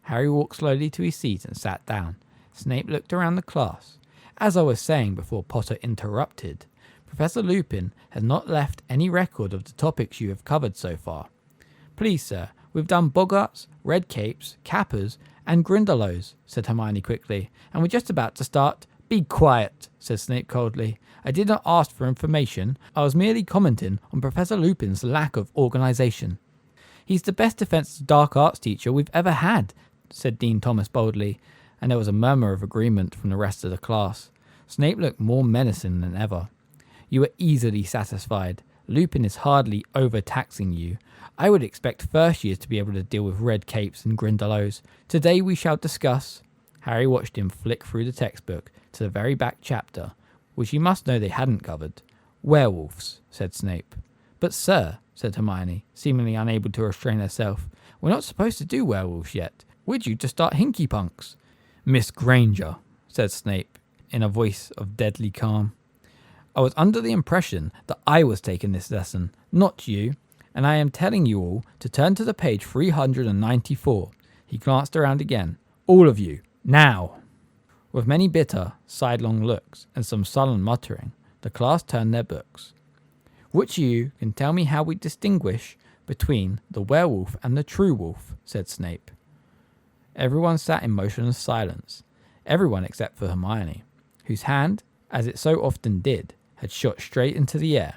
Harry walked slowly to his seat and sat down. Snape looked around the class. "As I was saying before Potter interrupted, Professor Lupin has not left any record of the topics you have covered so far. Please, sir, we've done Boggarts, Red Capes, Kappas, and Grindylows," said Hermione quickly, "and we're just about to start." "Be quiet," said Snape coldly. "I did not ask for information. I was merely commenting on Professor Lupin's lack of organisation." "He's the best defensive dark arts teacher we've ever had," said Dean Thomas boldly, and there was a murmur of agreement from the rest of the class. Snape looked more menacing than ever. "You are easily satisfied. Lupin is hardly overtaxing you. I would expect first years to be able to deal with Red Capes and Grindylows. Today we shall discuss—" Harry watched him flick through the textbook to the very back chapter, which he must know they hadn't covered. "Werewolves," said Snape. "But sir," said Hermione, seemingly unable to restrain herself, "we're not supposed to do werewolves yet. We're due to start Hinky Punks." "Miss Granger," said Snape, in a voice of deadly calm, "I was under the impression that I was taking this lesson, not you, and I am telling you all to turn to the page 394. He glanced around again. "All of you, now!" With many bitter, sidelong looks and some sullen muttering, the class turned their books. "Which of you can tell me how we distinguish between the werewolf and the true wolf?" said Snape. Everyone sat in motionless silence, everyone except for Hermione, whose hand, as it so often did, had shot straight into the air.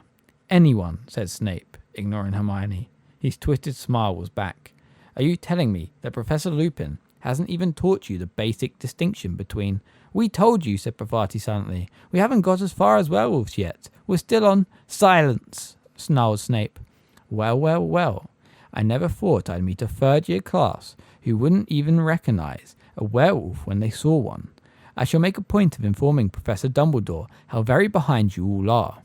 "Anyone," said Snape, ignoring Hermione. His twisted smile was back. "Are you telling me that Professor Lupin hasn't even taught you the basic distinction between—" "We told you," said Parvati silently. "We haven't got as far as werewolves yet. We're still on—" "Silence," snarled Snape. Well, well, well. I never thought I'd meet a third-year class who wouldn't even recognise a werewolf when they saw one. I shall make a point of informing Professor Dumbledore how very behind you all are."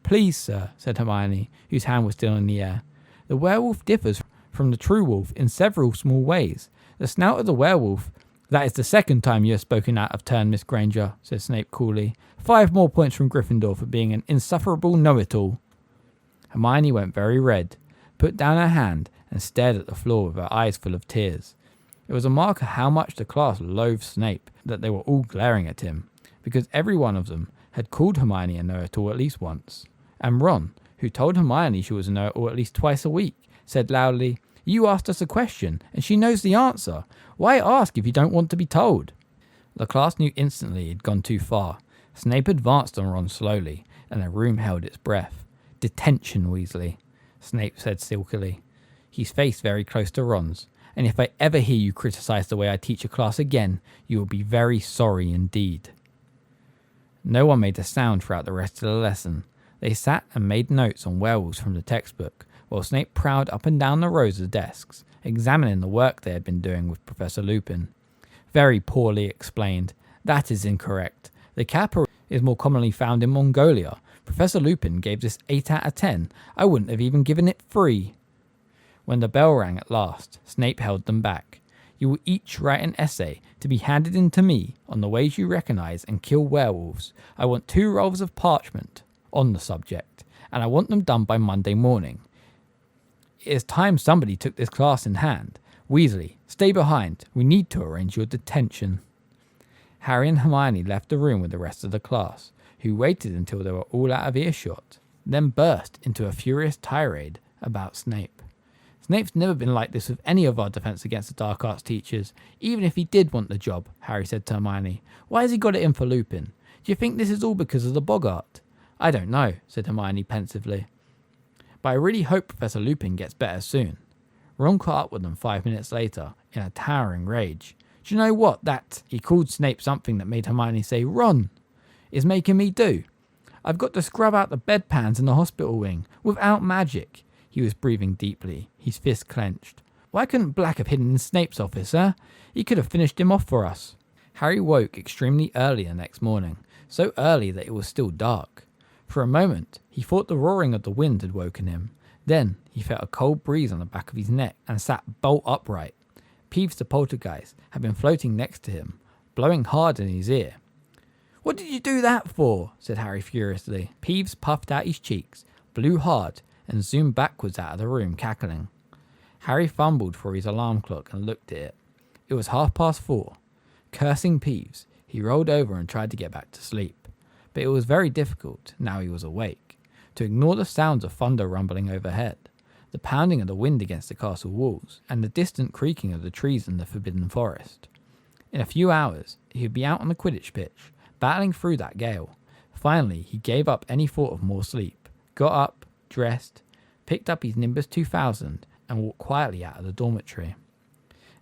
"Please, sir," said Hermione, whose hand was still in the air. "The werewolf differs from the true wolf in several small ways. The snout of the werewolf—" "That is the second time you have spoken out of turn, Miss Granger," said Snape coolly. 5 more points from Gryffindor for being an insufferable know-it-all." Hermione went very red, put down her hand, and stared at the floor with her eyes full of tears. It was a mark of how much the class loathed Snape that they were all glaring at him, because every one of them had called Hermione a know-it-all at least once. And Ron, who told Hermione she was a know-it-all at least twice a week, said loudly, "You asked us a question, and she knows the answer. Why ask if you don't want to be told?" The class knew instantly he had gone too far. Snape advanced on Ron slowly, and the room held its breath. "Detention, Weasley," Snape said silkily, his face very close to Ron's. "And if I ever hear you criticise the way I teach a class again, you will be very sorry indeed." No one made a sound throughout the rest of the lesson. They sat and made notes on werewolves from the textbook, while Snape prowled up and down the rows of desks, examining the work they had been doing with Professor Lupin. "Very poorly explained. That is incorrect. The Kappa is more commonly found in Mongolia. Professor Lupin gave this 8 out of 10. I wouldn't have even given it 3. When the bell rang at last, Snape held them back. "You will each write an essay to be handed in to me on the ways you recognise and kill werewolves. I want 2 rolls of parchment on the subject, and I want them done by Monday morning. It is time somebody took this class in hand. Weasley, stay behind. We need to arrange your detention." Harry and Hermione left the room with the rest of the class, who waited until they were all out of earshot, then burst into a furious tirade about Snape. "Snape's never been like this with any of our defence against the dark arts teachers, even if he did want the job," Harry said to Hermione. "Why has he got it in for Lupin? Do you think this is all because of the Boggart?" "I don't know," said Hermione pensively. "But I really hope Professor Lupin gets better soon." Ron caught up with them 5 minutes later, in a towering rage. "Do you know what that—" he called Snape something that made Hermione say, "Ron!" "is making me do? I've got to scrub out the bedpans in the hospital wing, without magic." He was breathing deeply, his fist clenched. "Why couldn't Black have hidden in Snape's office, eh? He could have finished him off for us." Harry woke extremely early the next morning, so early that it was still dark. For a moment, he thought the roaring of the wind had woken him. Then he felt a cold breeze on the back of his neck and sat bolt upright. Peeves the poltergeist had been floating next to him, blowing hard in his ear. "What did you do that for?" said Harry furiously. Peeves puffed out his cheeks, blew hard, and zoomed backwards out of the room, cackling. Harry fumbled for his alarm clock and looked at it. It was 4:30. Cursing Peeves, he rolled over and tried to get back to sleep. But it was very difficult, now he was awake, to ignore the sounds of thunder rumbling overhead, the pounding of the wind against the castle walls, and the distant creaking of the trees in the forbidden forest. In a few hours, he would be out on the Quidditch pitch, battling through that gale. Finally, he gave up any thought of more sleep, got up, dressed, picked up his Nimbus 2000, and walked quietly out of the dormitory.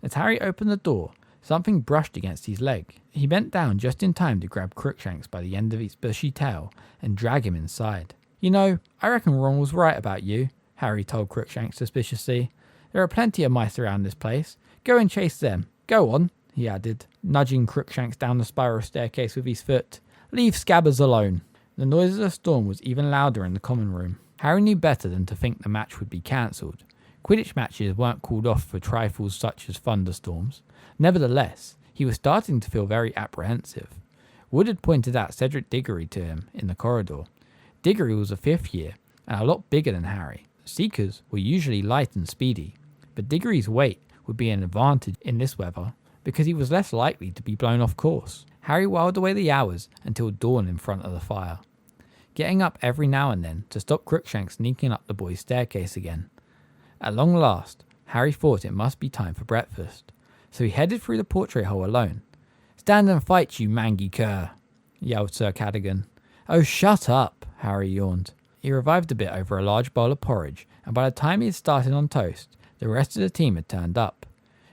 As Harry opened the door, something brushed against his leg. He bent down just in time to grab Crookshanks by the end of his bushy tail and drag him inside. "You know, I reckon Ron was right about you," Harry told Crookshanks suspiciously. "There are plenty of mice around this place. Go and chase them. Go on," he added, nudging Crookshanks down the spiral staircase with his foot. "Leave Scabbers alone." The noise of the storm was even louder in the common room. Harry knew better than to think the match would be cancelled. Quidditch matches weren't called off for trifles such as thunderstorms. Nevertheless, he was starting to feel very apprehensive. Wood had pointed out Cedric Diggory to him in the corridor. Diggory was a 5th year and a lot bigger than Harry. Seekers were usually light and speedy, but Diggory's weight would be an advantage in this weather because he was less likely to be blown off course. Harry whiled away the hours until dawn in front of the fire, getting up every now and then to stop Crookshanks sneaking up the boys' staircase again. At long last, Harry thought it must be time for breakfast, so he headed through the portrait hole alone. "Stand and fight, you mangy cur," yelled Sir Cadogan. "Oh, shut up," Harry yawned. He revived a bit over a large bowl of porridge, and by the time he had started on toast, the rest of the team had turned up.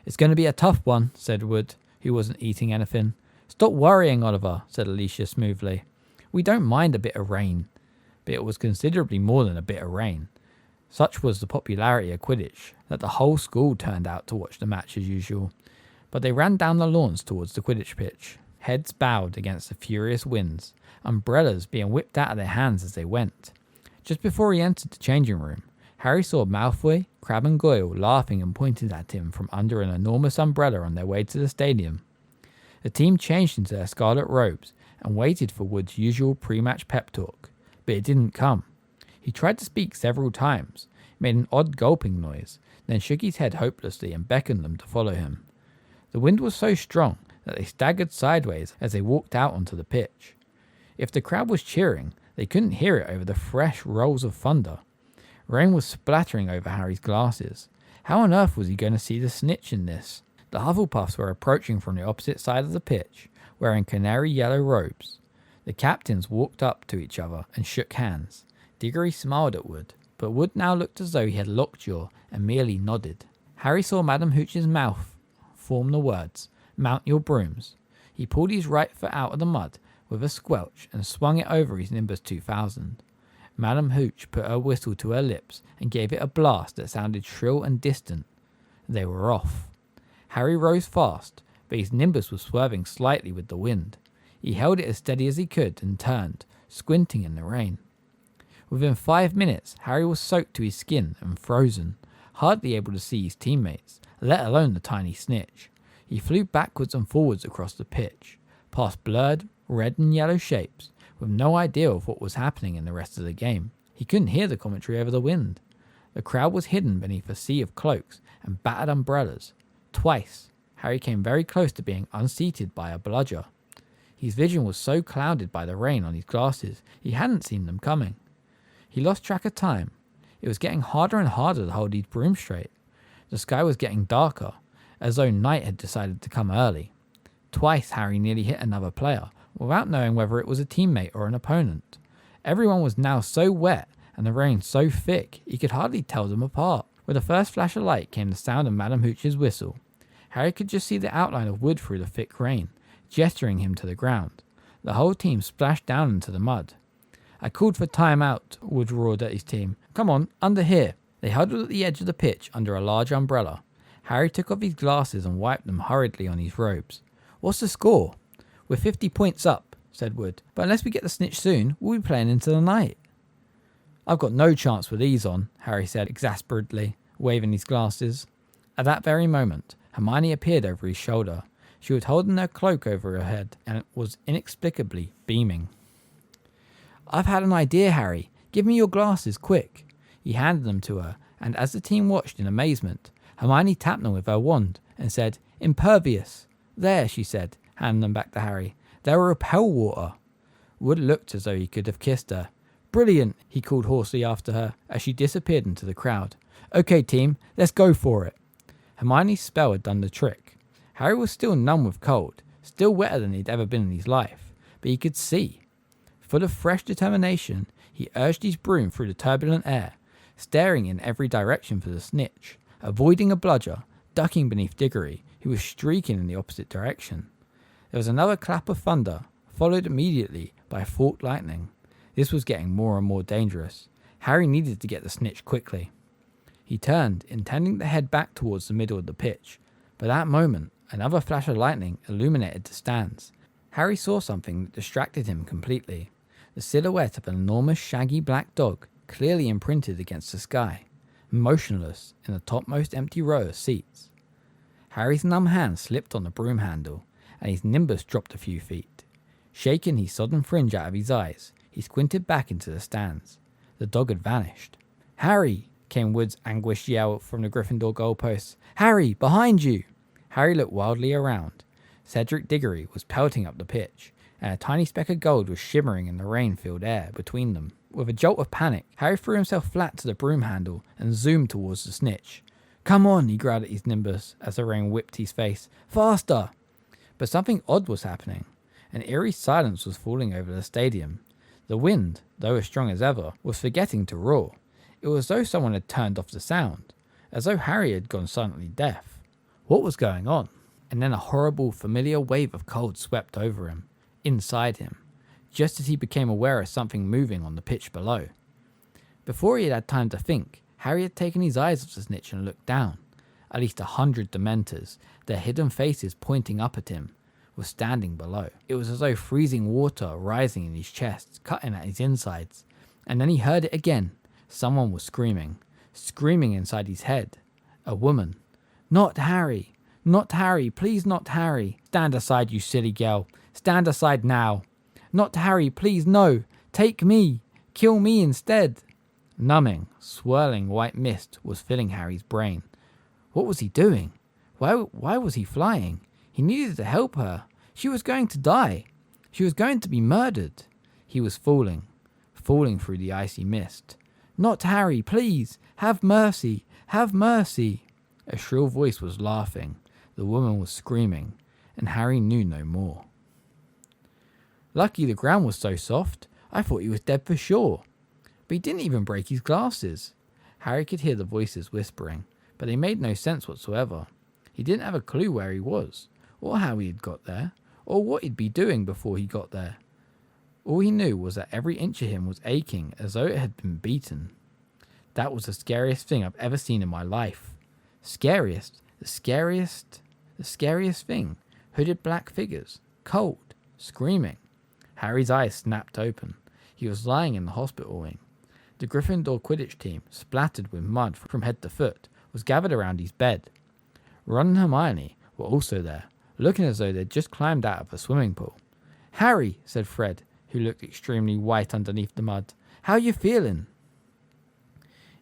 "It's going to be a tough one," said Wood, who wasn't eating anything. "Stop worrying, Oliver," said Alicia smoothly. "We don't mind a bit of rain." But it was considerably more than a bit of rain. Such was the popularity of Quidditch that the whole school turned out to watch the match as usual. But they ran down the lawns towards the Quidditch pitch, heads bowed against the furious winds, umbrellas being whipped out of their hands as they went. Just before he entered the changing room, Harry saw Malfoy, Crabbe and Goyle laughing and pointing at him from under an enormous umbrella on their way to the stadium. The team changed into their scarlet robes and waited for Wood's usual pre-match pep talk, but it didn't come. He tried to speak several times, made an odd gulping noise, then shook his head hopelessly and beckoned them to follow him. The wind was so strong that they staggered sideways as they walked out onto the pitch. If the crowd was cheering, they couldn't hear it over the fresh rolls of thunder. Rain was splattering over Harry's glasses. How on earth was he going to see the snitch in this? The Hufflepuffs were approaching from the opposite side of the pitch, wearing canary yellow robes. The captains walked up to each other and shook hands. Diggory smiled at Wood, but Wood now looked as though he had lockjaw and merely nodded. Harry saw Madam Hooch's mouth form the words, "Mount your brooms." He pulled his right foot out of the mud with a squelch and swung it over his Nimbus 2000. Madam Hooch put her whistle to her lips and gave it a blast that sounded shrill and distant. They were off. Harry rose fast, but his Nimbus was swerving slightly with the wind. He held it as steady as he could and turned, squinting in the rain. Within 5 minutes, Harry was soaked to his skin and frozen, hardly able to see his teammates, let alone the tiny snitch. He flew backwards and forwards across the pitch, past blurred red and yellow shapes, with no idea of what was happening in the rest of the game. He couldn't hear the commentary over the wind. The crowd was hidden beneath a sea of cloaks and battered umbrellas. Twice, Harry came very close to being unseated by a bludger. His vision was so clouded by the rain on his glasses, he hadn't seen them coming. He lost track of time. It was getting harder and harder to hold his broom straight. The sky was getting darker, as though night had decided to come early. Twice Harry nearly hit another player, without knowing whether it was a teammate or an opponent. Everyone was now so wet, and the rain so thick, he could hardly tell them apart. With the first flash of light came the sound of Madam Hooch's whistle. Harry could just see the outline of Wood through the thick rain, gesturing him to the ground. The whole team splashed down into the mud. "I called for time out," Wood roared at his team. "Come on, under here." They huddled at the edge of the pitch under a large umbrella. Harry took off his glasses and wiped them hurriedly on his robes. "What's the score?" "We're 50 points up," said Wood. "But unless we get the snitch soon, we'll be playing into the night." "I've got no chance with these on," Harry said exasperately, waving his glasses. At that very moment, Hermione appeared over his shoulder. She was holding her cloak over her head and was inexplicably beaming. "I've had an idea, Harry. Give me your glasses, quick." He handed them to her, and as the team watched in amazement, Hermione tapped them with her wand and said, "Impervious." "There," she said, handing them back to Harry. "They were repel water." Wood looked as though he could have kissed her. "Brilliant," he called hoarsely after her as she disappeared into the crowd. "Okay, team, let's go for it." Hermione's spell had done the trick. Harry was still numb with cold, still wetter than he'd ever been in his life, but he could see. Full of fresh determination, he urged his broom through the turbulent air, staring in every direction for the snitch, avoiding a bludger, ducking beneath Diggory, who was streaking in the opposite direction. There was another clap of thunder, followed immediately by forked lightning. This was getting more and more dangerous. Harry needed to get the snitch quickly. He turned, intending to head back towards the middle of the pitch, but at that moment, another flash of lightning illuminated the stands. Harry saw something that distracted him completely. The silhouette of an enormous shaggy black dog, clearly imprinted against the sky, motionless in the topmost empty row of seats. Harry's numb hand slipped on the broom handle, and his nimbus dropped a few feet. Shaking his sodden fringe out of his eyes, he squinted back into the stands. The dog had vanished. "Harry!" came Wood's anguished yell from the Gryffindor goalposts. "Harry, behind you!" Harry looked wildly around. Cedric Diggory was pelting up the pitch, and a tiny speck of gold was shimmering in the rain-filled air between them. With a jolt of panic, Harry threw himself flat to the broom handle and zoomed towards the snitch. "Come on," he growled at his nimbus as the rain whipped his face. "Faster!" But something odd was happening. An eerie silence was falling over the stadium. The wind, though as strong as ever, was forgetting to roar. It was as though someone had turned off the sound, as though Harry had gone silently deaf. What was going on? And then a horrible, familiar wave of cold swept over him, inside him, just as he became aware of something moving on the pitch below. Before he had had time to think, Harry had taken his eyes off the snitch and looked down. At least 100 Dementors, their hidden faces pointing up at him, were standing below. It was as though freezing water rising in his chest, cutting at his insides. And then he heard it again. Someone was screaming inside his head. A woman. "Not Harry! Not Harry! Please not Harry! Stand aside, you silly girl! Stand aside now! Not Harry! Please no! Take me! Kill me instead!" Numbing, swirling white mist was filling Harry's brain. What was he doing? Why was he flying? He needed to help her. She was going to die. She was going to be murdered. He was falling through the icy mist. "Not Harry, please! Have mercy! Have mercy!" A shrill voice was laughing. The woman was screaming, and Harry knew no more. "Lucky the ground was so soft. I thought he was dead for sure." But he didn't even break his glasses. Harry could hear the voices whispering, but they made no sense whatsoever. He didn't have a clue where he was, or how he had got there, or what he'd be doing before he got there. All he knew was that every inch of him was aching as though it had been beaten. That was the scariest thing I've ever seen in my life. The scariest thing. Hooded black figures, cold, screaming. Harry's eyes snapped open. He was lying in the hospital wing. The Gryffindor Quidditch team, splattered with mud from head to foot, was gathered around his bed. Ron and Hermione were also there, looking as though they'd just climbed out of a swimming pool. "Harry," said Fred, who looked extremely white underneath the mud. "How you feeling?"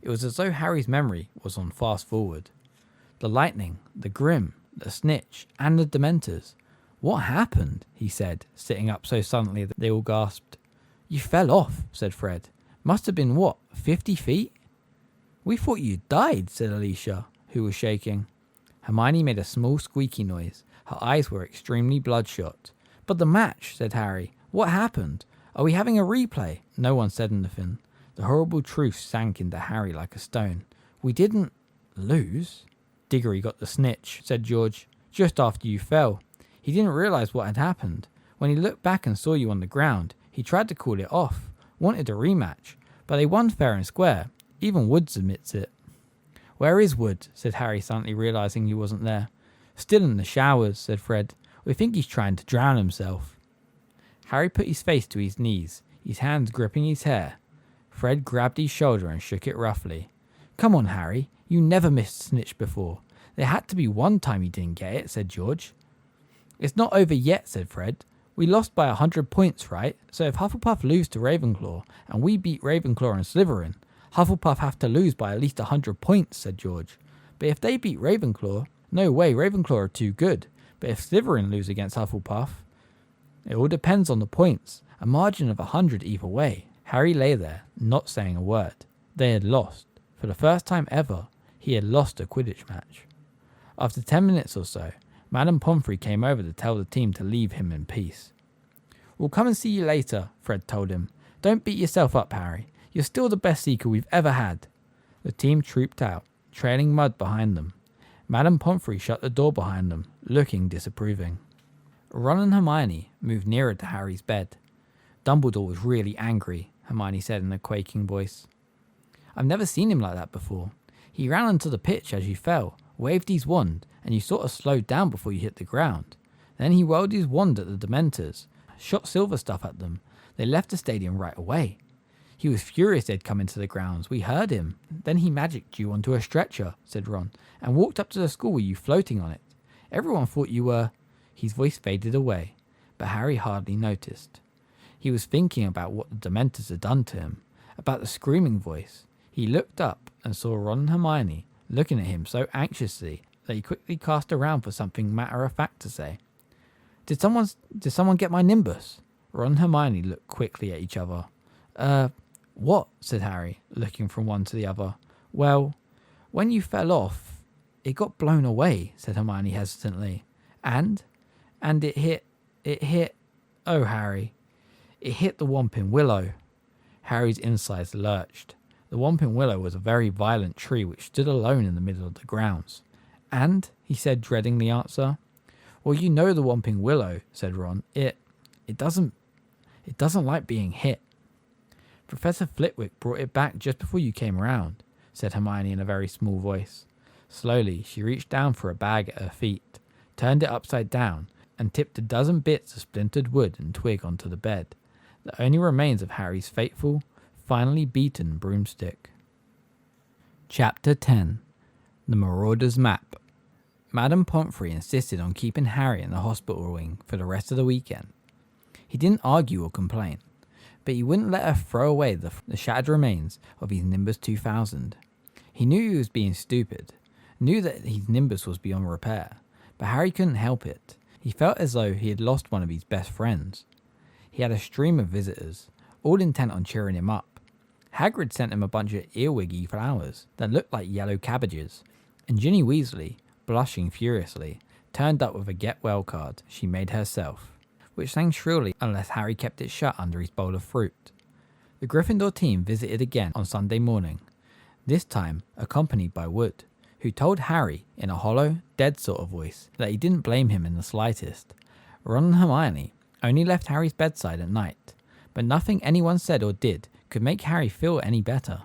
It was as though Harry's memory was on fast forward. The lightning, the Grim, the snitch, and the Dementors. "What happened?" he said, sitting up so suddenly that they all gasped. "You fell off," said Fred. "Must have been, 50 feet? "We thought you died," said Alicia, who was shaking. Hermione made a small squeaky noise. Her eyes were extremely bloodshot. "But the match," said Harry. "What happened? Are we having a replay?" No one said anything. The horrible truth sank into Harry like a stone. "We didn't lose." "Diggory got the snitch," said George, "just after you fell. He didn't realise what had happened. When he looked back and saw you on the ground, he tried to call it off, wanted a rematch, but they won fair and square. Even Woods admits it." "Where is Wood?" said Harry, suddenly realising he wasn't there. "Still in the showers," said Fred. "We think he's trying to drown himself." Harry put his face to his knees, his hands gripping his hair. Fred grabbed his shoulder and shook it roughly. "Come on, Harry. You never missed snitch before. There had to be one time you didn't get it, said George. It's not over yet, said Fred. We lost by 100 points, right? So if Hufflepuff lose to Ravenclaw and we beat Ravenclaw and Slytherin, Hufflepuff have to lose by at least 100 points, said George. But if they beat Ravenclaw, no way, Ravenclaw are too good. But if Slytherin lose against Hufflepuff, it all depends on the points. A margin of 100 either way. Harry lay there, not saying a word. They had lost. For the first time ever, he had lost a Quidditch match. After 10 minutes or so, Madame Pomfrey came over to tell the team to leave him in peace. We'll come and see you later, Fred told him. Don't beat yourself up, Harry. You're still the best seeker we've ever had. The team trooped out, trailing mud behind them. Madame Pomfrey shut the door behind them, looking disapproving. Ron and Hermione moved nearer to Harry's bed. Dumbledore was really angry, Hermione said in a quaking voice. I've never seen him like that before. He ran onto the pitch as you fell, waved his wand, and you sort of slowed down before you hit the ground. Then he whirled his wand at the Dementors, shot silver stuff at them. They left the stadium right away. He was furious they'd come into the grounds. We heard him. Then he magicked you onto a stretcher, said Ron, and walked up to the school with you floating on it. Everyone thought you were... His voice faded away, but Harry hardly noticed. He was thinking about what the Dementors had done to him, about the screaming voice. He looked up and saw Ron and Hermione looking at him so anxiously that he quickly cast around for something matter-of-fact to say. Did someone get my Nimbus? Ron and Hermione looked quickly at each other. What? Said Harry, looking from one to the other. Well, when you fell off, it got blown away, said Hermione hesitantly. And it hit, oh Harry, it hit the Whomping Willow. Harry's insides lurched. The Whomping Willow was a very violent tree which stood alone in the middle of the grounds. And, he said, dreading the answer. Well, you know the Whomping Willow, said Ron. It doesn't like being hit. Professor Flitwick brought it back just before you came around, said Hermione in a very small voice. Slowly, she reached down for a bag at her feet, turned it upside down, and tipped a dozen bits of splintered wood and twig onto the bed, the only remains of Harry's fateful, finally beaten broomstick. Chapter 10. The Marauder's Map. Madame Pomfrey insisted on keeping Harry in the hospital wing for the rest of the weekend. He didn't argue or complain, but he wouldn't let her throw away the shattered remains of his Nimbus 2000. He knew he was being stupid, knew that his Nimbus was beyond repair, but Harry couldn't help it. He felt as though he had lost one of his best friends. He had a stream of visitors, all intent on cheering him up. Hagrid sent him a bunch of earwiggy flowers that looked like yellow cabbages, and Ginny Weasley, blushing furiously, turned up with a get-well card she made herself, which sang shrilly unless Harry kept it shut under his bowl of fruit. The Gryffindor team visited again on Sunday morning, this time accompanied by Wood, who told Harry in a hollow, dead sort of voice that he didn't blame him in the slightest. Ron and Hermione only left Harry's bedside at night, but nothing anyone said or did could make Harry feel any better,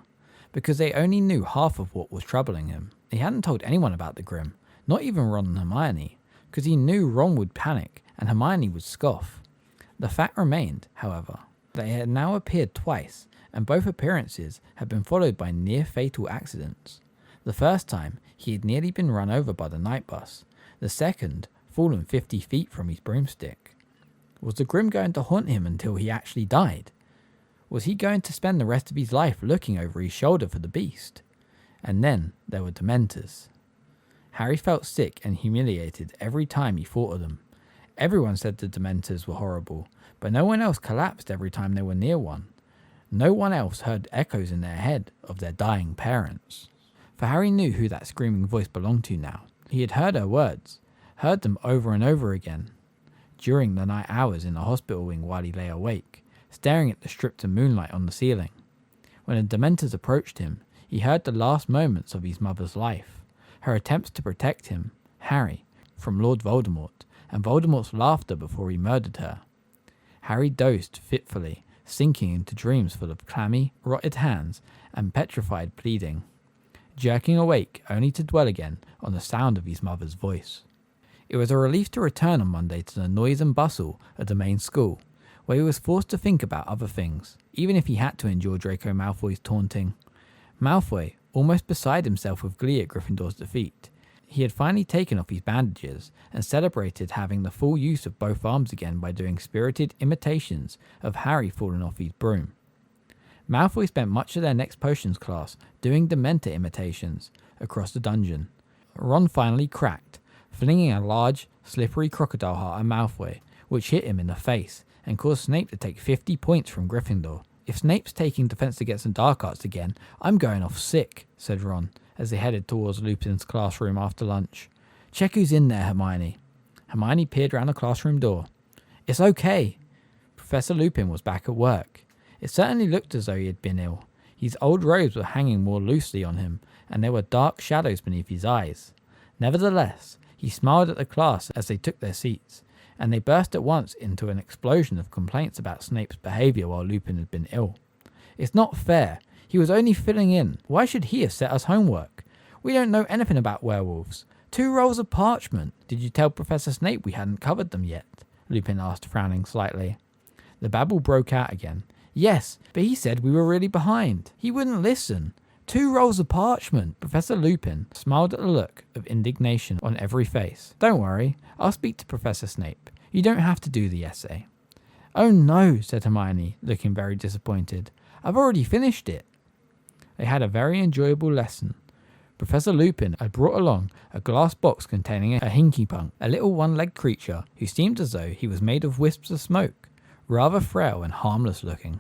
because they only knew half of what was troubling him. He hadn't told anyone about the Grim, not even Ron and Hermione, because he knew Ron would panic and Hermione would scoff. The fact remained, however, that he had now appeared twice, and both appearances had been followed by near-fatal accidents. The first time, he had nearly been run over by the night bus. The second, fallen 50 feet from his broomstick. Was the Grim going to haunt him until he actually died? Was he going to spend the rest of his life looking over his shoulder for the beast? And then there were Dementors. Harry felt sick and humiliated every time he thought of them. Everyone said the Dementors were horrible, but no one else collapsed every time they were near one. No one else heard echoes in their head of their dying parents. For Harry knew who that screaming voice belonged to now. He had heard her words, heard them over and over again, during the night hours in the hospital wing while he lay awake, staring at the strips of moonlight on the ceiling. When the Dementors approached him, he heard the last moments of his mother's life, her attempts to protect him, Harry, from Lord Voldemort, and Voldemort's laughter before he murdered her. Harry dozed fitfully, sinking into dreams full of clammy, rotted hands and petrified pleading, jerking awake only to dwell again on the sound of his mother's voice. It was a relief to return on Monday to the noise and bustle of the main school, where he was forced to think about other things, even if he had to endure Draco Malfoy's taunting. Malfoy, almost beside himself with glee at Gryffindor's defeat, He had finally taken off his bandages and celebrated having the full use of both arms again by doing spirited imitations of Harry falling off his broom. Malfoy spent much of their next potions class doing Dementor imitations across the dungeon. Ron finally cracked, flinging a large, slippery crocodile heart at Malfoy, which hit him in the face and caused Snape to take 50 points from Gryffindor. "If Snape's taking Defense Against the Dark Arts again, I'm going off sick," said Ron, as they headed towards Lupin's classroom after lunch. "Check who's in there, Hermione." Hermione peered around the classroom door. "It's okay." Professor Lupin was back at work. It certainly looked as though he had been ill. His old robes were hanging more loosely on him, and there were dark shadows beneath his eyes. Nevertheless, he smiled at the class as they took their seats, and they burst at once into an explosion of complaints about Snape's behaviour while Lupin had been ill. "It's not fair. He was only filling in. Why should he have set us homework? We don't know anything about werewolves. 2 rolls of parchment. Did you tell Professor Snape we hadn't covered them yet?" Lupin asked, frowning slightly. The babble broke out again. "Yes, but he said we were really behind. He wouldn't listen. 2 rolls of parchment." Professor Lupin smiled at the look of indignation on every face. "Don't worry, I'll speak to Professor Snape. You don't have to do the essay." "Oh no," said Hermione, looking very disappointed. "I've already finished it." They had a very enjoyable lesson. Professor Lupin had brought along a glass box containing a hinky-punk, a little one-legged creature who seemed as though he was made of wisps of smoke, rather frail and harmless looking.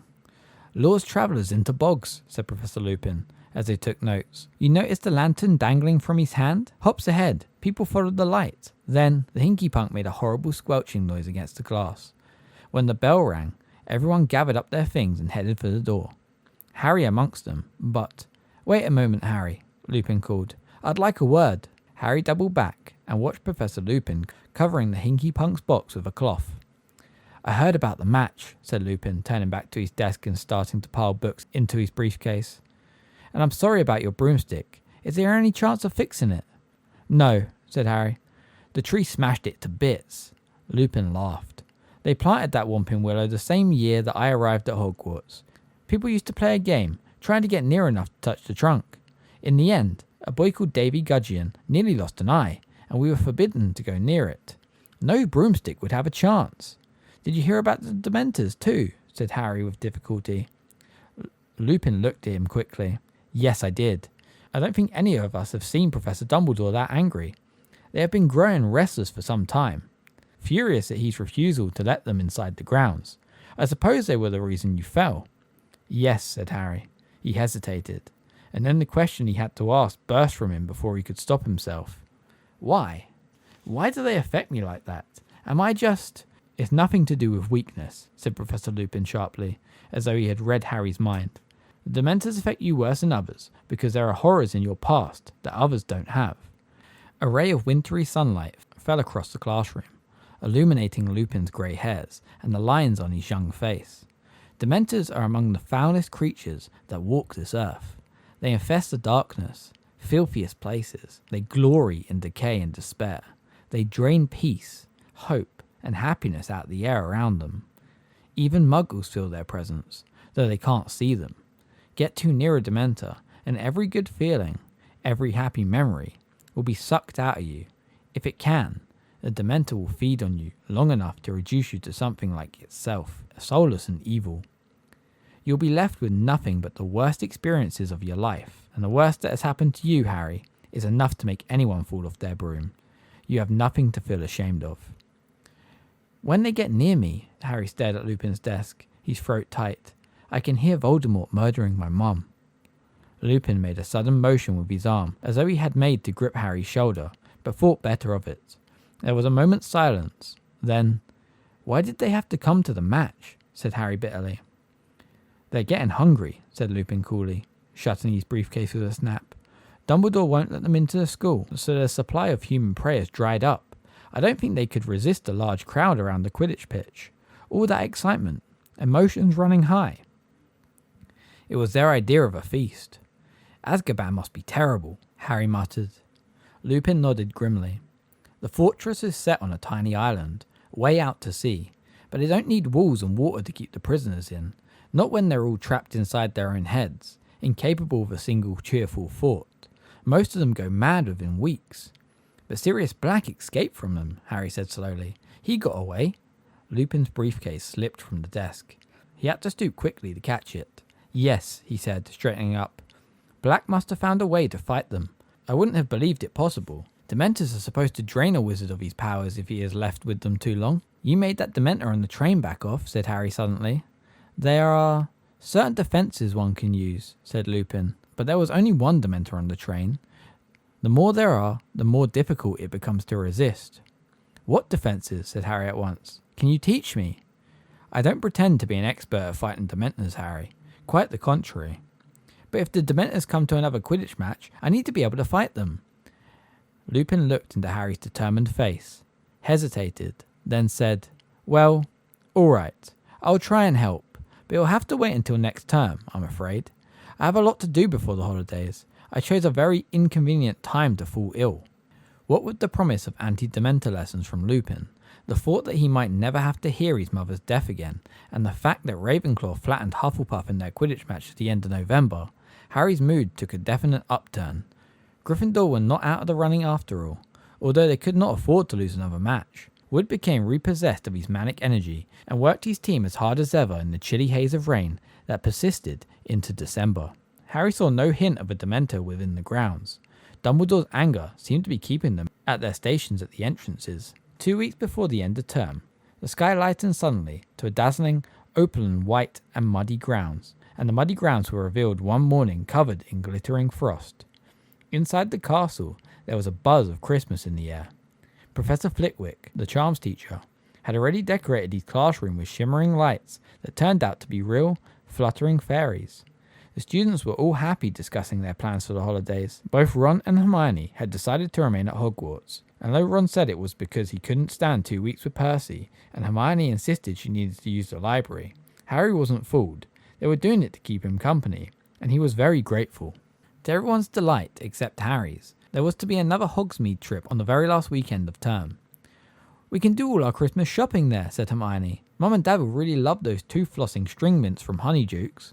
"Lures travellers into bogs," said Professor Lupin, as they took notes. "You notice the lantern dangling from his hand? Hops ahead. People followed the light. Then the hinky-punk made a horrible squelching noise against the glass. When the bell rang, everyone gathered up their things and headed for the door. Harry amongst them, but... "Wait a moment, Harry," Lupin called. "I'd like a word." Harry doubled back and watched Professor Lupin covering the hinky-punk's box with a cloth. "I heard about the match," said Lupin, turning back to his desk and starting to pile books into his briefcase. "And I'm sorry about your broomstick. Is there any chance of fixing it?" "No," said Harry. "The tree smashed it to bits." Lupin laughed. "They planted that whomping willow the same year that I arrived at Hogwarts. People used to play a game, trying to get near enough to touch the trunk. In the end, a boy called Davy Gudgeon nearly lost an eye, and we were forbidden to go near it. No broomstick would have a chance." "Did you hear about the Dementors too?" said Harry with difficulty. Lupin looked at him quickly. "Yes, I did. I don't think any of us have seen Professor Dumbledore that angry. They have been growing restless for some time, furious at his refusal to let them inside the grounds. I suppose they were the reason you fell." "Yes," said Harry. He hesitated, and then the question he had to ask burst from him before he could stop himself. "Why? Why do they affect me like that? Am I just..." "It's nothing to do with weakness," said Professor Lupin sharply, as though he had read Harry's mind. "The Dementors affect you worse than others because there are horrors in your past that others don't have." A ray of wintry sunlight fell across the classroom, illuminating Lupin's grey hairs and the lines on his young face. Dementors are among the foulest creatures that walk this earth. They infest the darkness, filthiest places. They glory in decay and despair. They drain peace, hope, and happiness out the air around them. Even muggles feel their presence, though they can't see them. Get too near a Dementor, and every good feeling, every happy memory, will be sucked out of you. If it can, the Dementor will feed on you long enough to reduce you to something like itself, soulless and evil. You'll be left with nothing but the worst experiences of your life, and the worst that has happened to you, Harry, is enough to make anyone fall off their broom. You have nothing to feel ashamed of. "When they get near me," Harry stared at Lupin's desk, his throat tight, "I can hear Voldemort murdering my mum." Lupin made a sudden motion with his arm, as though he had made to grip Harry's shoulder, but thought better of it. There was a moment's silence. Then, "Why did they have to come to the match?" said Harry bitterly. "They're getting hungry," said Lupin coolly, shutting his briefcase with a snap. "Dumbledore won't let them into the school, so their supply of human prey has dried up. I don't think they could resist a large crowd around the Quidditch pitch. All that excitement, emotions running high. It was their idea of a feast." "Azkaban must be terrible," Harry muttered. Lupin nodded grimly. "The fortress is set on a tiny island, way out to sea, but they don't need walls and water to keep the prisoners in, not when they're all trapped inside their own heads, incapable of a single cheerful thought. Most of them go mad within weeks. But Sirius Black escaped from them, Harry said slowly. He got away. Lupin's briefcase slipped from the desk. He had to stoop quickly to catch it. Yes, he said, straightening up. Black must have found a way to fight them. I wouldn't have believed it possible. Dementors are supposed to drain a wizard of his powers if he is left with them too long. You made that Dementor on the train back off, said Harry suddenly. There are certain defences one can use, said Lupin, but there was only one Dementor on the train. The more there are, the more difficult it becomes to resist. What defences? Said Harry at once. Can you teach me? I don't pretend to be an expert at fighting Dementors, Harry. Quite the contrary. But if the Dementors come to another Quidditch match, I need to be able to fight them. Lupin looked into Harry's determined face, hesitated, then said, Well, all right, I'll try and help, but it'll have to wait until next term, I'm afraid. I have a lot to do before the holidays. I chose a very inconvenient time to fall ill. What with the promise of anti-Dementor lessons from Lupin, the thought that he might never have to hear his mother's death again, and the fact that Ravenclaw flattened Hufflepuff in their Quidditch match at the end of November, Harry's mood took a definite upturn. Gryffindor were not out of the running after all, although they could not afford to lose another match. Wood became repossessed of his manic energy and worked his team as hard as ever in the chilly haze of rain that persisted into December. Harry saw no hint of a Dementor within the grounds. Dumbledore's anger seemed to be keeping them at their stations at the entrances. 2 weeks before the end of term, the sky lightened suddenly to a dazzling opaline white and muddy grounds, and the muddy grounds were revealed one morning covered in glittering frost. Inside the castle, there was a buzz of Christmas in the air. Professor Flitwick, the charms teacher, had already decorated his classroom with shimmering lights that turned out to be real, fluttering fairies. The students were all happy discussing their plans for the holidays. Both Ron and Hermione had decided to remain at Hogwarts, and though Ron said it was because he couldn't stand 2 weeks with Percy, and Hermione insisted she needed to use the library, Harry wasn't fooled. They were doing it to keep him company, and he was very grateful. To everyone's delight, except Harry's, there was to be another Hogsmeade trip on the very last weekend of term. We can do all our Christmas shopping there, said Hermione. Mum and Dad will really love those tooth-flossing string mints from Honeydukes.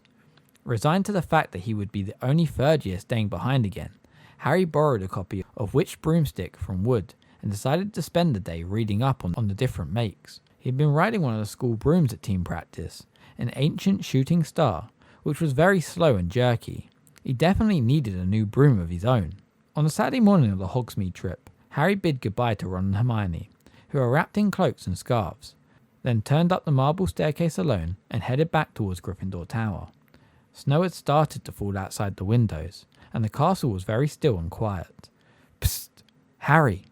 Resigned to the fact that he would be the only third year staying behind again, Harry borrowed a copy of Witch Broomstick from Wood and decided to spend the day reading up on the different makes. He had been riding one of the school brooms at team practice, an ancient shooting star, which was very slow and jerky. He definitely needed a new broom of his own. On the Saturday morning of the Hogsmeade trip, Harry bid goodbye to Ron and Hermione, who were wrapped in cloaks and scarves, then turned up the marble staircase alone and headed back towards Gryffindor Tower. Snow had started to fall outside the windows, and the castle was very still and quiet. Psst! Harry!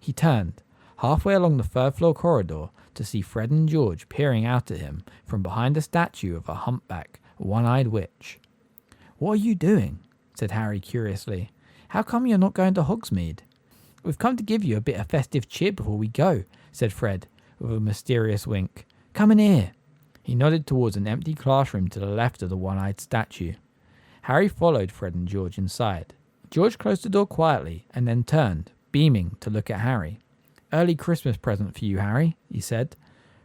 He turned, halfway along the third-floor corridor, to see Fred and George peering out at him from behind a statue of a humpback, one-eyed witch. What are you doing? Said Harry curiously. How come you're not going to Hogsmeade? We've come to give you a bit of festive cheer before we go, said Fred, with a mysterious wink. Come in here. He nodded towards an empty classroom to the left of the one-eyed statue. Harry followed Fred and George inside. George closed the door quietly and then turned, beaming, to look at Harry. Early Christmas present for you, Harry, he said.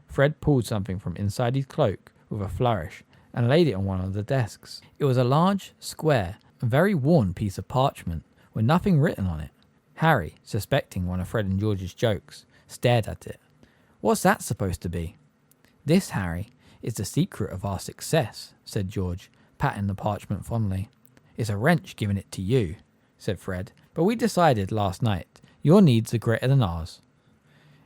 Fred pulled something from inside his cloak with a flourish and laid it on one of the desks. It was a large, square, very worn piece of parchment with nothing written on it. Harry, suspecting one of Fred and George's jokes, stared at it. What's that supposed to be? This, Harry, is the secret of our success, said George, patting the parchment fondly. It's a wrench giving it to you, said Fred, but we decided last night your needs are greater than ours.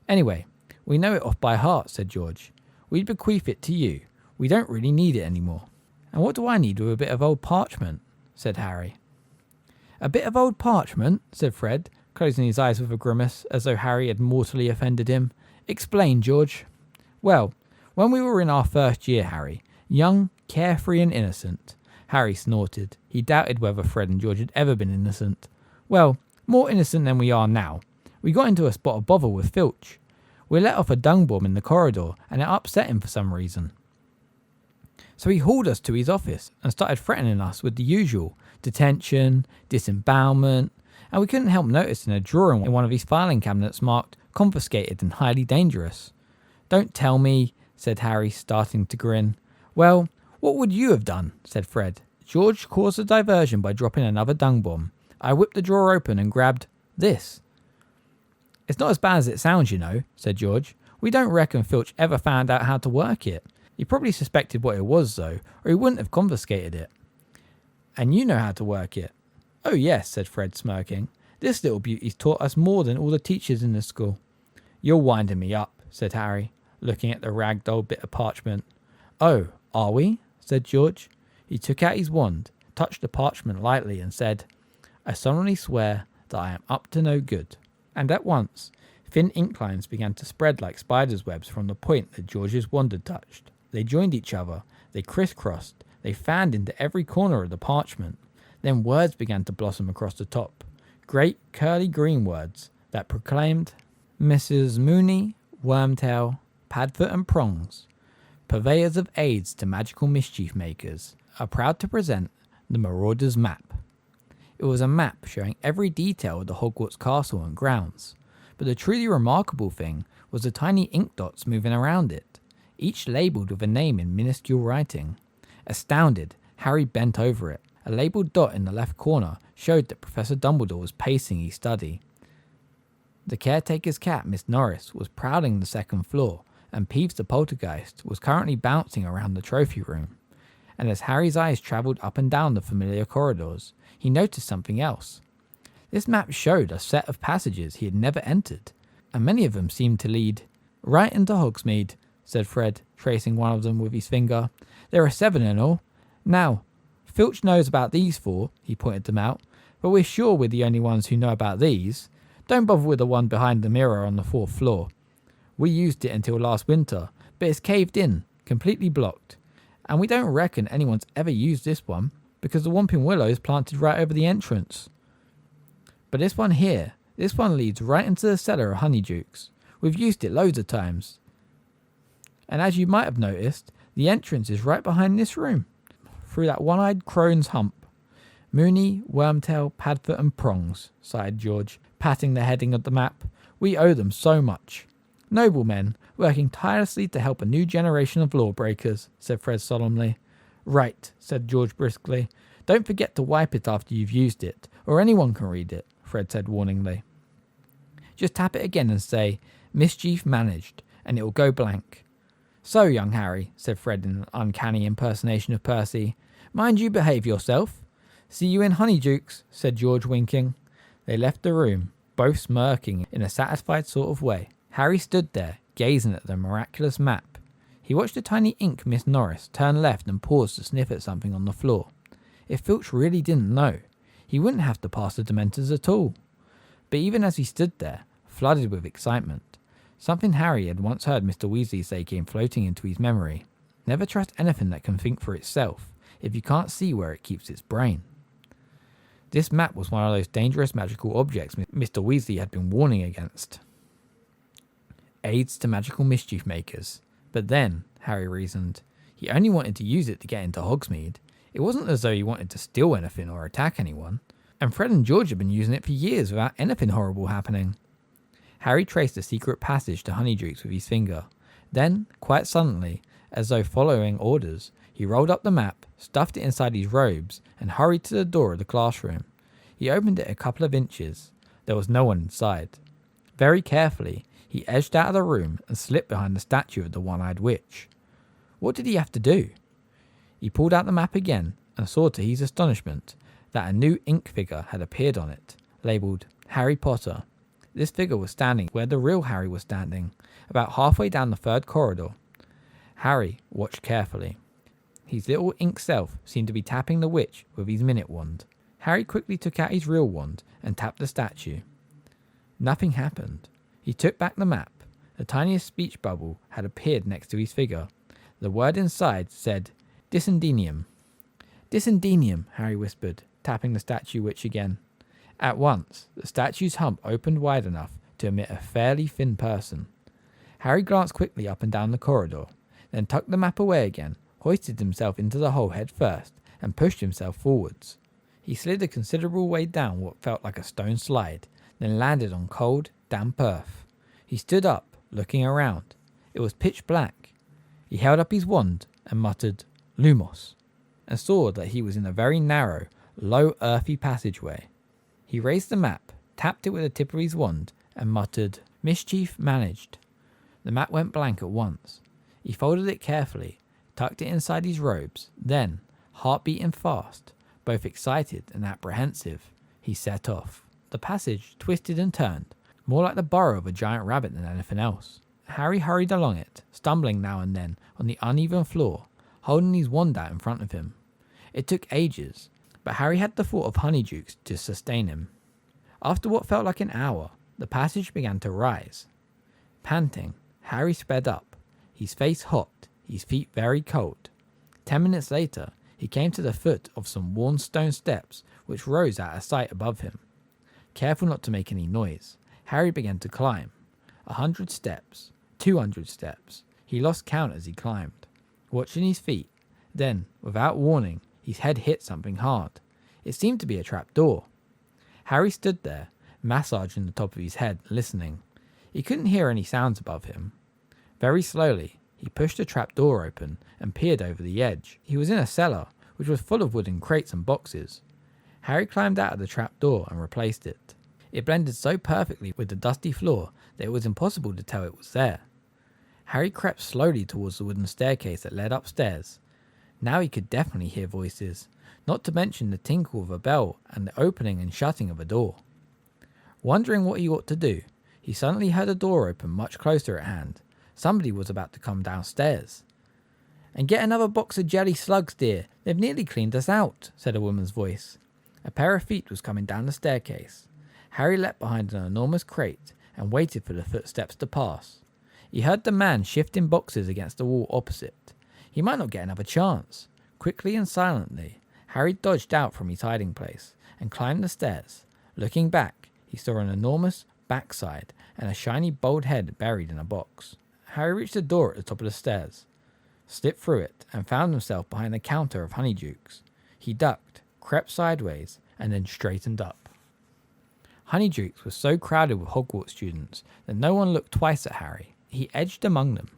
Anyway, we know it off by heart, said George. We'd bequeath it to you. We don't really need it anymore. And what do I need with a bit of old parchment? Said Harry. A bit of old parchment, said Fred, closing his eyes with a grimace, as though Harry had mortally offended him. Explain, George. Well, when we were in our first year, Harry, young, carefree and innocent. Harry snorted. He doubted whether Fred and George had ever been innocent. Well, more innocent than we are now. We got into a spot of bother with Filch. We let off a dung bomb in the corridor, and it upset him for some reason. So he hauled us to his office and started threatening us with the usual detention, disembowelment, and we couldn't help noticing a drawer in one of his filing cabinets marked confiscated and highly dangerous. Don't tell me, said Harry, starting to grin. Well, what would you have done? Said Fred. George caused a diversion by dropping another dung bomb. I whipped the drawer open and grabbed this. It's not as bad as it sounds, you know, said George. We don't reckon Filch ever found out how to work it. He probably suspected what it was, though, or he wouldn't have confiscated it. And you know how to work it. Oh yes, said Fred, smirking. This little beauty's taught us more than all the teachers in the school. You're winding me up, said Harry, looking at the ragged old bit of parchment. Oh, are we? Said George. He took out his wand, touched the parchment lightly, and said, I solemnly swear that I am up to no good. And at once, thin ink lines began to spread like spiders' webs from the point that George's wand had touched. They joined each other, they crisscrossed, they fanned into every corner of the parchment. Then words began to blossom across the top. Great curly green words that proclaimed, Mrs. Mooney, Wormtail, Padfoot and Prongs, purveyors of aids to magical mischief makers, are proud to present the Marauder's Map. It was a map showing every detail of the Hogwarts castle and grounds, but the truly remarkable thing was the tiny ink dots moving around it, each labelled with a name in minuscule writing. Astounded, Harry bent over it. A labelled dot in the left corner showed that Professor Dumbledore was pacing his study. The caretaker's cat, Miss Norris, was prowling the second floor, and Peeves the poltergeist was currently bouncing around the trophy room. And as Harry's eyes travelled up and down the familiar corridors, he noticed something else. This map showed a set of passages he had never entered, and many of them seemed to lead right into Hogsmeade, said Fred, tracing one of them with his finger. There are 7 in all. Now, Filch knows about these 4, he pointed them out, but we're sure we're the only ones who know about these. Don't bother with the one behind the mirror on the 4th floor. We used it until last winter, but it's caved in, completely blocked. And we don't reckon anyone's ever used this one, because the Whomping Willow is planted right over the entrance. But this one here, this one leads right into the cellar of Honeydukes. We've used it loads of times. And as you might have noticed, the entrance is right behind this room, through that one-eyed crone's hump. Mooney, Wormtail, Padfoot and Prongs, sighed George, patting the heading of the map. We owe them so much. Noblemen, working tirelessly to help a new generation of lawbreakers, said Fred solemnly. Right, said George briskly. Don't forget to wipe it after you've used it, or anyone can read it, Fred said warningly. Just tap it again and say, Mischief managed, and it will go blank. So, young Harry, said Fred in an uncanny impersonation of Percy, mind you behave yourself. See you in Honeydukes, said George, winking. They left the room, both smirking in a satisfied sort of way. Harry stood there, gazing at the miraculous map. He watched the tiny ink Miss Norris turn left and pause to sniff at something on the floor. If Filch really didn't know, he wouldn't have to pass the Dementors at all. But even as he stood there, flooded with excitement, something Harry had once heard Mr. Weasley say came floating into his memory. Never trust anything that can think for itself, if you can't see where it keeps its brain. This map was one of those dangerous magical objects Mr. Weasley had been warning against. Aids to magical mischief makers. But then, Harry reasoned, he only wanted to use it to get into Hogsmeade. It wasn't as though he wanted to steal anything or attack anyone. And Fred and George had been using it for years without anything horrible happening. Harry traced a secret passage to Honeydukes with his finger. Then, quite suddenly, as though following orders, he rolled up the map, stuffed it inside his robes, and hurried to the door of the classroom. He opened it a couple of inches. There was no one inside. Very carefully, he edged out of the room and slipped behind the statue of the one-eyed witch. What did he have to do? He pulled out the map again and saw to his astonishment that a new ink figure had appeared on it, labelled Harry Potter. This figure was standing where the real Harry was standing, about halfway down the 3rd corridor. Harry watched carefully. His little ink self seemed to be tapping the witch with his minute wand. Harry quickly took out his real wand and tapped the statue. Nothing happened. He took back the map. The tiniest speech bubble had appeared next to his figure. The word inside said, Disindenium. Disindenium, Harry whispered, tapping the statue witch again. At once, the statue's hump opened wide enough to admit a fairly thin person. Harry glanced quickly up and down the corridor, then tucked the map away again, hoisted himself into the hole head first, and pushed himself forwards. He slid a considerable way down what felt like a stone slide, then landed on cold, damp earth. He stood up, looking around. It was pitch black. He held up his wand and muttered, Lumos, and saw that he was in a very narrow, low, earthy passageway. He raised the map, tapped it with the tip of his wand, and muttered, "Mischief managed." The map went blank at once. He folded it carefully, tucked it inside his robes, then, heart beating fast, both excited and apprehensive, he set off. The passage twisted and turned, more like the burrow of a giant rabbit than anything else. Harry hurried along it, stumbling now and then on the uneven floor, holding his wand out in front of him. It took ages, but Harry had the thought of Honeydukes to sustain him. After what felt like an hour, the passage began to rise. Panting, Harry sped up, his face hot, his feet very cold. 10 minutes later, he came to the foot of some worn stone steps which rose out of sight above him. Careful not to make any noise, Harry began to climb. 100 steps, 200 steps. He lost count as he climbed, watching his feet. Then, without warning, his head hit something hard. It seemed to be a trap door. Harry stood there, massaging the top of his head, listening. He couldn't hear any sounds above him. Very slowly, he pushed the trap door open and peered over the edge. He was in a cellar, which was full of wooden crates and boxes. Harry climbed out of the trap door and replaced it. It blended so perfectly with the dusty floor that it was impossible to tell it was there. Harry crept slowly towards the wooden staircase that led upstairs. Now he could definitely hear voices, not to mention the tinkle of a bell and the opening and shutting of a door. Wondering what he ought to do, he suddenly heard a door open much closer at hand. Somebody was about to come downstairs. "And get another box of jelly slugs, dear. They've nearly cleaned us out," said a woman's voice. A pair of feet was coming down the staircase. Harry leapt behind an enormous crate and waited for the footsteps to pass. He heard the man shifting boxes against the wall opposite. He might not get another chance. Quickly and silently, Harry dodged out from his hiding place and climbed the stairs. Looking back, he saw an enormous backside and a shiny bald head buried in a box. Harry reached the door at the top of the stairs, slipped through it, and found himself behind the counter of Honeydukes. He ducked, crept sideways, and then straightened up. Honeydukes was so crowded with Hogwarts students that no one looked twice at Harry. He edged among them,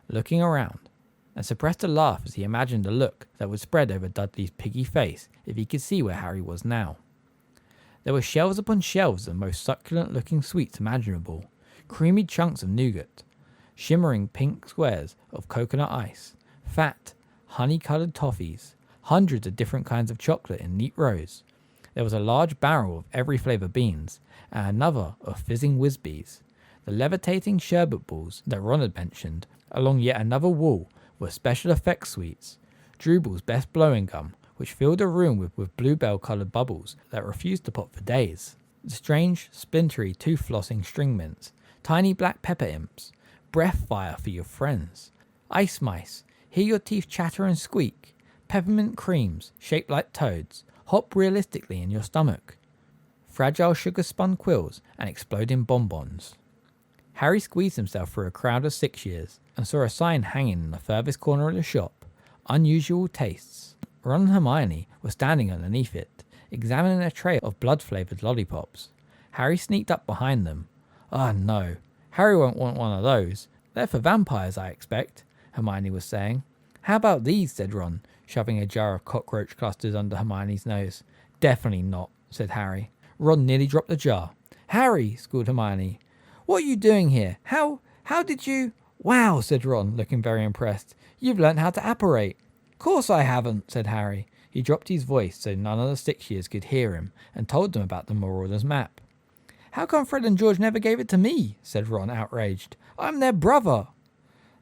looking around, and suppressed a laugh as he imagined the look that would spread over Dudley's piggy face if he could see where Harry was now. There were shelves upon shelves of the most succulent-looking sweets imaginable, creamy chunks of nougat, shimmering pink squares of coconut ice, fat, honey-coloured toffees, hundreds of different kinds of chocolate in neat rows. There was a large barrel of every flavour beans, and another of fizzing whiz-bees. The levitating sherbet balls that Ron had mentioned, along yet another wall, were special effects sweets, Drubel's best blowing gum, which filled a room with bluebell-coloured bubbles that refused to pop for days. The strange, splintery, tooth-flossing string mints, tiny black pepper imps, breath fire for your friends, ice mice, hear your teeth chatter and squeak, peppermint creams shaped like toads, hop realistically in your stomach, fragile sugar-spun quills and exploding bonbons. Harry squeezed himself through a crowd of 6-years and saw a sign hanging in the furthest corner of the shop, Unusual Tastes. Ron and Hermione were standing underneath it, examining a tray of blood-flavoured lollipops. Harry sneaked up behind them. "Oh no, Harry won't want one of those. They're for vampires, I expect," Hermione was saying. "How about these?" said Ron, shoving a jar of cockroach clusters under Hermione's nose. "Definitely not," said Harry. Ron nearly dropped the jar. "Harry!" squealed Hermione. "What are you doing here? How did you—" "Wow," said Ron, looking very impressed. "You've learnt how to apparate." "Course I haven't," said Harry. He dropped his voice so none of the 6-years could hear him and told them about the Marauders map. "How come Fred and George never gave it to me?" said Ron, outraged. "I'm their brother."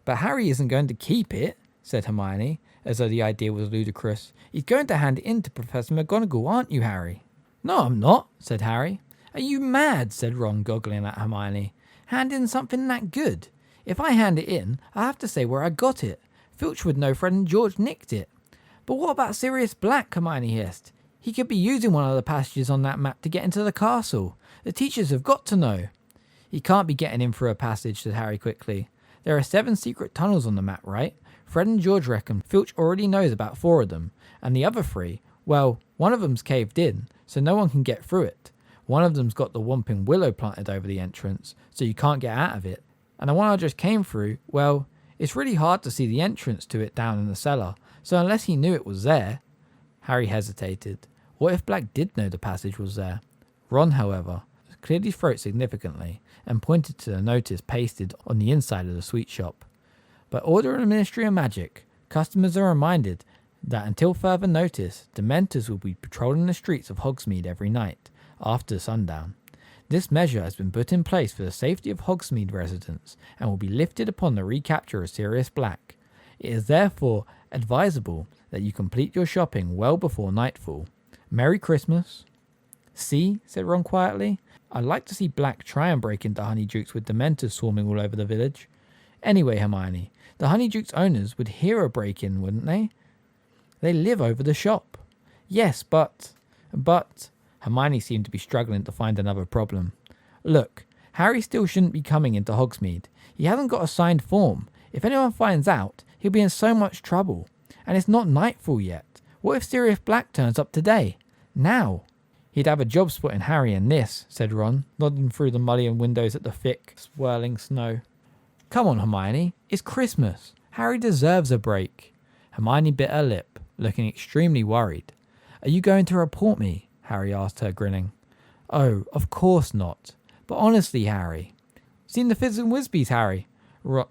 "But Harry isn't going to keep it," said Hermione, as though the idea was ludicrous. "He's going to hand it in to Professor McGonagall, aren't you, Harry?" "No, I'm not," said Harry. "Are you mad?" said Ron, goggling at Hermione. "Hand in something that good? If I hand it in, I have to say where I got it. Filch would know Fred and George nicked it." "But what about Sirius Black?" Hermione hissed. "He could be using one of the passages on that map to get into the castle. The teachers have got to know." "He can't be getting in through a passage," said Harry quickly. "There are 7 secret tunnels on the map, right? Fred and George reckon Filch already knows about 4 of them, and the other 3, well, one of them's caved in, so no one can get through it. One of them's got the Whomping Willow planted over the entrance, so you can't get out of it. And the one I just came through, well, it's really hard to see the entrance to it down in the cellar, so unless he knew it was there..." Harry hesitated. What if Black did know the passage was there? Ron, however, cleared his throat significantly, and pointed to the notice pasted on the inside of the sweet shop. By order of the Ministry of Magic, customers are reminded that until further notice, Dementors will be patrolling the streets of Hogsmeade every night after sundown. This measure has been put in place for the safety of Hogsmeade residents and will be lifted upon the recapture of Sirius Black. It is therefore advisable that you complete your shopping well before nightfall. Merry Christmas. See, said Ron quietly, I'd like to see Black try and break into Honeydukes with Dementors swarming all over the village. Anyway, Hermione, the Honeydukes owners would hear a break-in, wouldn't they? They live over the shop. Yes, but... Hermione seemed to be struggling to find another problem. Look, Harry still shouldn't be coming into Hogsmeade. He hasn't got a signed form. If anyone finds out, he'll be in so much trouble. And it's not nightfall yet. What if Sirius Black turns up today? Now? He'd have a job spotting Harry in this, said Ron, nodding through the mullioned windows at the thick, swirling snow. Come on, Hermione. It's Christmas. Harry deserves a break. Hermione bit her lip, looking extremely worried. Are you going to report me? Harry asked her, grinning. Oh, of course not. But honestly, Harry. Seen the Fizz and Whizbees, Harry?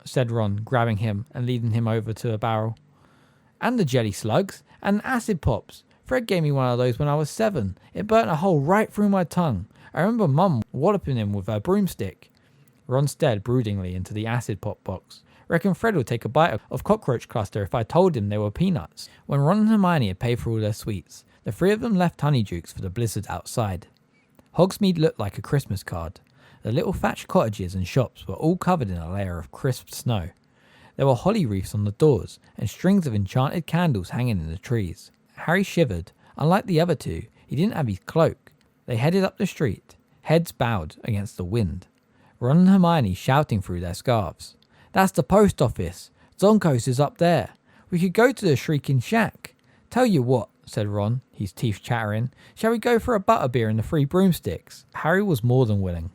Said Ron, grabbing him and leading him over to a barrel. And the jelly slugs, and acid pops. Fred gave me one of those when I was 7. It burnt a hole right through my tongue. I remember Mum walloping him with her broomstick. Ron stared broodingly into the acid pop box. Reckon Fred would take a bite of cockroach cluster if I told him they were peanuts. When Ron and Hermione had paid for all their sweets, the three of them left Honeydukes for the blizzard outside. Hogsmeade looked like a Christmas card. The little thatched cottages and shops were all covered in a layer of crisp snow. There were holly wreaths on the doors and strings of enchanted candles hanging in the trees. Harry shivered. Unlike the other two, he didn't have his cloak. They headed up the street, heads bowed against the wind. Ron and Hermione shouting through their scarves. That's the post office. Zonkos is up there. We could go to the Shrieking Shack. Tell you what, said Ron, his teeth chattering. Shall we go for a butterbeer and the 3 broomsticks? Harry was more than willing.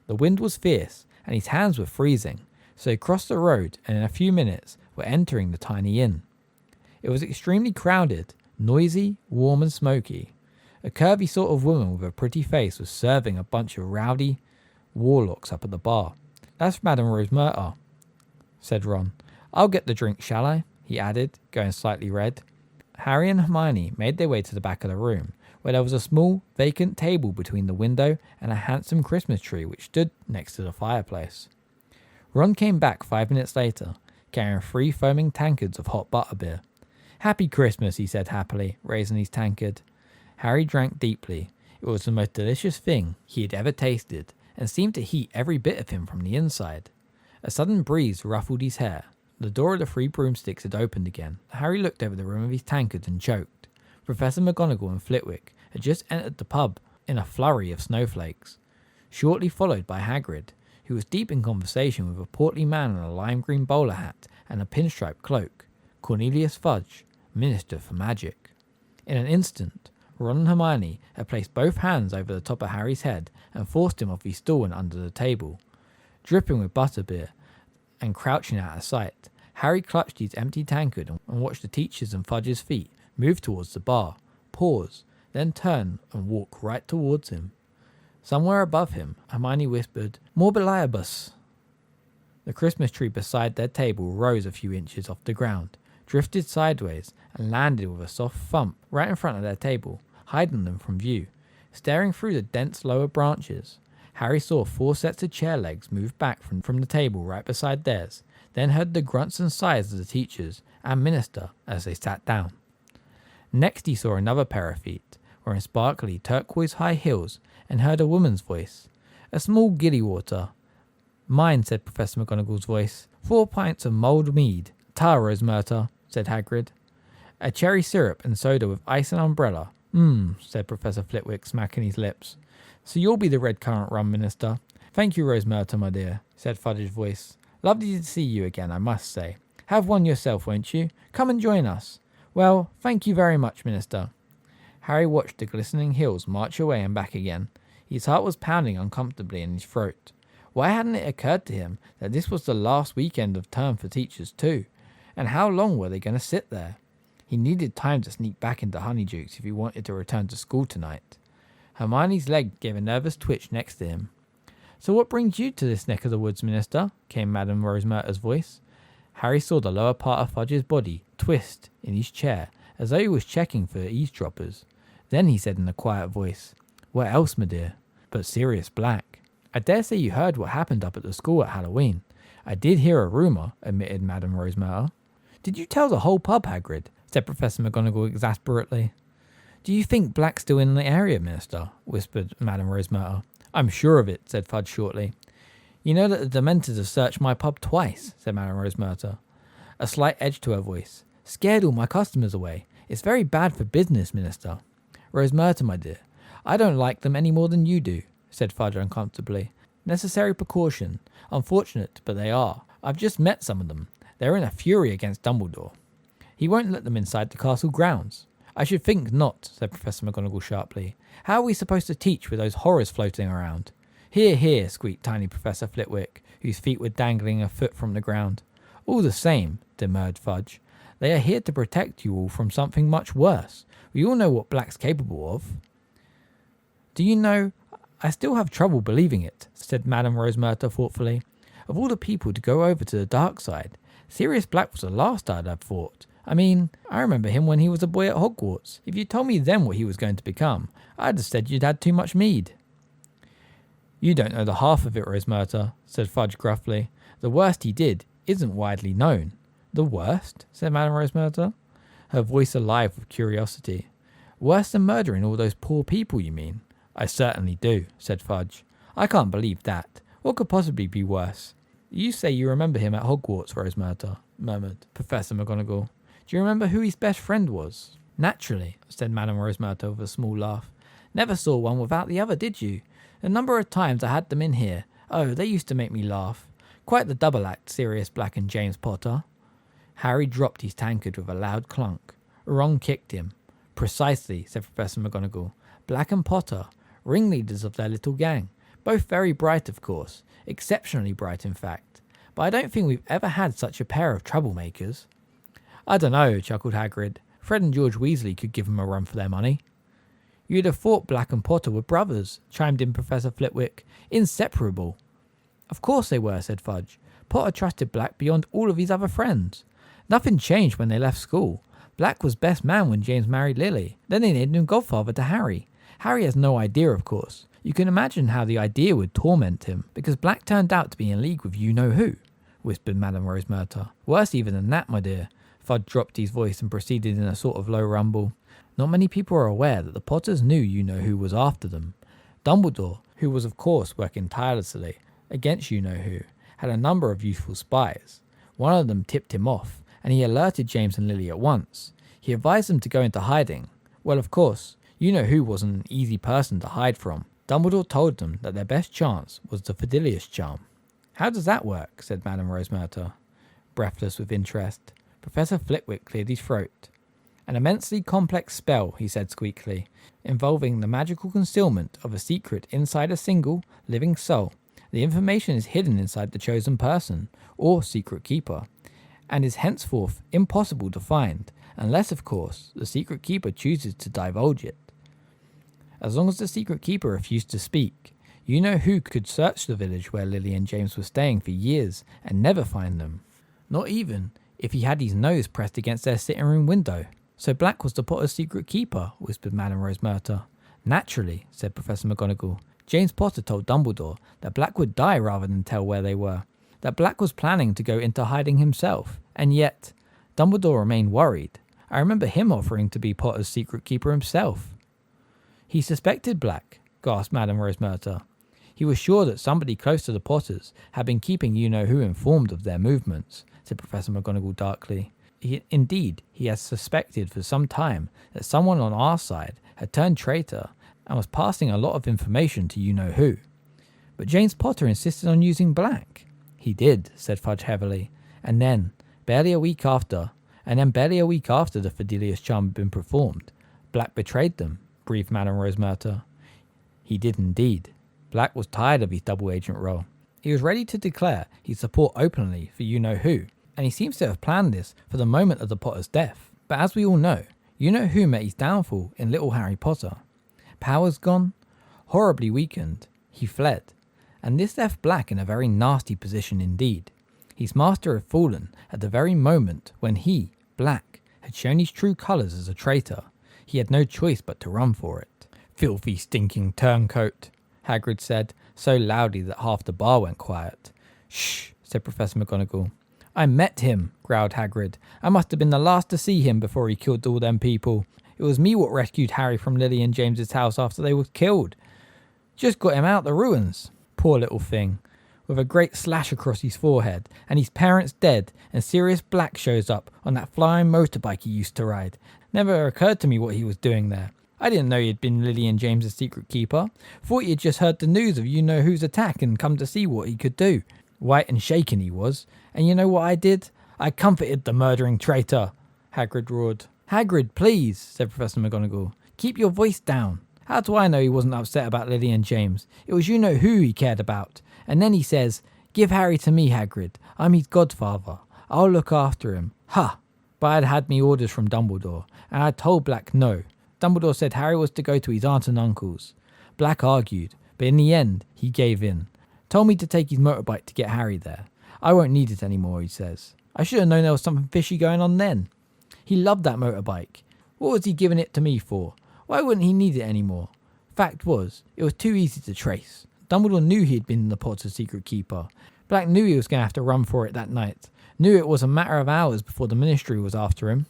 The wind was fierce, and his hands were freezing, so they crossed the road and in a few minutes were entering the tiny inn. It was extremely crowded, noisy, warm and smoky. A curvy sort of woman with a pretty face was serving a bunch of rowdy warlocks up at the bar. That's Madame Rosemerta, said Ron. I'll get the drink, shall I? He added, going slightly red. Harry and Hermione made their way to the back of the room, where there was a small, vacant table between the window and a handsome Christmas tree which stood next to the fireplace. Ron came back 5 minutes later, carrying 3 foaming tankards of hot butterbeer. Happy Christmas, he said happily, raising his tankard. Harry drank deeply. It was the most delicious thing he had ever tasted, and seemed to heat every bit of him from the inside. A sudden breeze ruffled his hair. The door of the 3 broomsticks had opened again. Harry looked over the rim of his tankard and choked. Professor McGonagall and Flitwick had just entered the pub in a flurry of snowflakes, shortly followed by Hagrid, who was deep in conversation with a portly man in a lime green bowler hat and a pinstripe cloak, Cornelius Fudge, Minister for Magic. In an instant, Ron and Hermione had placed both hands over the top of Harry's head and forced him off his stool and under the table. Dripping with butterbeer and crouching out of sight, Harry clutched his empty tankard and watched the teacher's and Fudge's feet move towards the bar, pause, then turn and walk right towards him. Somewhere above him, Hermione whispered, Morbilibus. The Christmas tree beside their table rose a few inches off the ground, drifted sideways, and landed with a soft thump right in front of their table, hiding them from view. Staring through the dense lower branches, Harry saw 4 sets of chair legs move back from the table right beside theirs, then heard the grunts and sighs of the teachers and minister as they sat down. Next he saw another pair of feet, wearing sparkly turquoise high heels, and heard a woman's voice. A small gilly water. Mine, said Professor McGonagall's voice. 4 pints of mulled mead. Ta, Rosemerta, said Hagrid. A cherry syrup and soda with ice and umbrella. Said Professor Flitwick, smacking his lips. So you'll be the red currant rum minister. Thank you, Rosemerta, my dear, said Fudge's voice. Lovely to see you again, I must say. Have one yourself, won't you? Come and join us. Well, thank you very much, Minister. Harry watched the glistening hills march away and back again. His heart was pounding uncomfortably in his throat. Why hadn't it occurred to him that this was the last weekend of term for teachers too? And how long were they going to sit there? He needed time to sneak back into Honeydukes if he wanted to return to school tonight. Hermione's leg gave a nervous twitch next to him. So what brings you to this neck of the woods, Minister? Came Madame Rosemerta's voice. Harry saw the lower part of Fudge's body twist in his chair, as though he was checking for eavesdroppers. Then he said in a quiet voice, "What else, my dear?" But Sirius Black. "I dare say you heard what happened up at the school at Halloween." "I did hear a rumour," admitted Madame Rosemerta. "Did you tell the whole pub, Hagrid?" said Professor McGonagall exasperately. "Do you think Black's still in the area, Minister?" whispered Madame Rosemerta. "I'm sure of it," said Fudge shortly. "You know that the Dementors have searched my pub twice," said Madame Rosemerta, a slight edge to her voice. "Scared all my customers away. It's very bad for business, Minister." "Rosemerta, my dear, I don't like them any more than you do," said Fudge uncomfortably. "Necessary precaution. Unfortunate, but they are. I've just met some of them. They're in a fury against Dumbledore. He won't let them inside the castle grounds." "I should think not," said Professor McGonagall sharply. "How are we supposed to teach with those horrors floating around?" "Hear, hear," squeaked tiny Professor Flitwick, whose feet were dangling a foot from the ground. "All the same," demurred Fudge, "they are here to protect you all from something much worse. We all know what Black's capable of." "Do you know, I still have trouble believing it," said Madame Rosemerta thoughtfully. "Of all the people to go over to the dark side, Sirius Black was the last I'd have thought. I mean, I remember him when he was a boy at Hogwarts. If you told me then what he was going to become, I'd have said you'd had too much mead." "You don't know the half of it, Rosemerta," said Fudge gruffly. "The worst he did isn't widely known." "The worst?" said Madame Rosemerta, her voice alive with curiosity. "Worse than murdering all those poor people, you mean?" "I certainly do," said Fudge. "I can't believe that. What could possibly be worse?" "You say you remember him at Hogwarts, Rosemerta," murmured Professor McGonagall. "Do you remember who his best friend was?" "Naturally," said Madame Rosemerta with a small laugh. "Never saw one without the other, did you? A number of times I had them in here. Oh, they used to make me laugh. Quite the double act, Sirius Black and James Potter." Harry dropped his tankard with a loud clunk. Ron kicked him. "Precisely," said Professor McGonagall. "Black and Potter, ringleaders of their little gang. Both very bright, of course. Exceptionally bright, in fact. But I don't think we've ever had such a pair of troublemakers." "I don't know," chuckled Hagrid. "Fred and George Weasley could give them a run for their money." "You'd have thought Black and Potter were brothers," chimed in Professor Flitwick. "Inseparable." "Of course they were," said Fudge. "Potter trusted Black beyond all of his other friends. Nothing changed when they left school. Black was best man when James married Lily. Then they named him godfather to Harry. Harry has no idea, of course. You can imagine how the idea would torment him, because Black turned out to be in league with you-know-who," whispered Madame Rosemerta. "Worse even than that, my dear." Fudge dropped his voice and proceeded in a sort of low rumble. "Not many people are aware that the Potters knew you-know-who was after them. Dumbledore, who was of course working tirelessly against you-know-who, had a number of useful spies. One of them tipped him off, and he alerted James and Lily at once. He advised them to go into hiding. Well, of course, you-know-who wasn't an easy person to hide from. Dumbledore told them that their best chance was the Fidelius charm." "How does that work?" said Madame Rosemerta, breathless with interest. Professor Flitwick cleared his throat. "An immensely complex spell," he said squeakily, "involving the magical concealment of a secret inside a single, living soul. The information is hidden inside the chosen person, or secret keeper, and is henceforth impossible to find, unless, of course, the secret keeper chooses to divulge it. As long as the secret keeper refused to speak, you-know-who could search the village where Lily and James were staying for years and never find them. Not even if he had his nose pressed against their sitting room window." "So Black was the Potter's secret keeper," whispered Madame Rosemerta. "Naturally," said Professor McGonagall. "James Potter told Dumbledore that Black would die rather than tell where they were, that Black was planning to go into hiding himself, and yet Dumbledore remained worried. I remember him offering to be Potter's secret keeper himself." "He suspected Black," gasped Madame Rosemerta. "He was sure that somebody close to the Potters had been keeping you-know-who informed of their movements," said Professor McGonagall darkly. Indeed, he has suspected for some time that someone on our side had turned traitor and was passing a lot of information to you-know-who. But James Potter insisted on using Black." "He did," said Fudge heavily. And then, barely a week after the Fidelius charm had been performed, Black betrayed them," breathed Madame Rosemerta. "He did indeed. Black was tired of his double agent role. He was ready to declare his support openly for you-know-who, and he seems to have planned this for the moment of the Potter's death. But as we all know, you-know-who met his downfall in little Harry Potter. Powers gone, horribly weakened, he fled, and this left Black in a very nasty position indeed. His master had fallen at the very moment when he, Black, had shown his true colours as a traitor. He had no choice but to run for it. "Filthy, stinking turncoat," Hagrid said, so loudly that half the bar went quiet. "Shh," said Professor McGonagall. "I met him," growled Hagrid. "I must have been the last to see him before he killed all them people. It was me what rescued Harry from Lily and James's house after they were killed. Just got him out the ruins. Poor little thing, with a great slash across his forehead, and his parents dead, and Sirius Black shows up on that flying motorbike he used to ride. Never occurred to me what he was doing there. I didn't know he'd been Lily and James's secret keeper. Thought he'd just heard the news of you-know-who's attack and come to see what he could do. White and shaken he was. And you know what I did? I comforted the murdering traitor," Hagrid roared. "Hagrid, please," said Professor McGonagall. "Keep your voice down. How do I know he wasn't upset about Lily and James? It was you-know-who he cared about. And then he says, 'Give Harry to me, Hagrid. I'm his godfather. I'll look after him.' Ha! But I'd had me orders from Dumbledore, and I told Black no. Dumbledore said Harry was to go to his aunt and uncle's. Black argued, but in the end, he gave in. Told me to take his motorbike to get Harry there. I won't need it anymore, he says. I should have known there was something fishy going on then. He loved that motorbike. What was he giving it to me for? Why wouldn't he need it anymore? Fact was, it was too easy to trace. Dumbledore knew he had been the Potter's secret keeper. Black knew he was going to have to run for it that night. Knew it was a matter of hours before the Ministry was after him.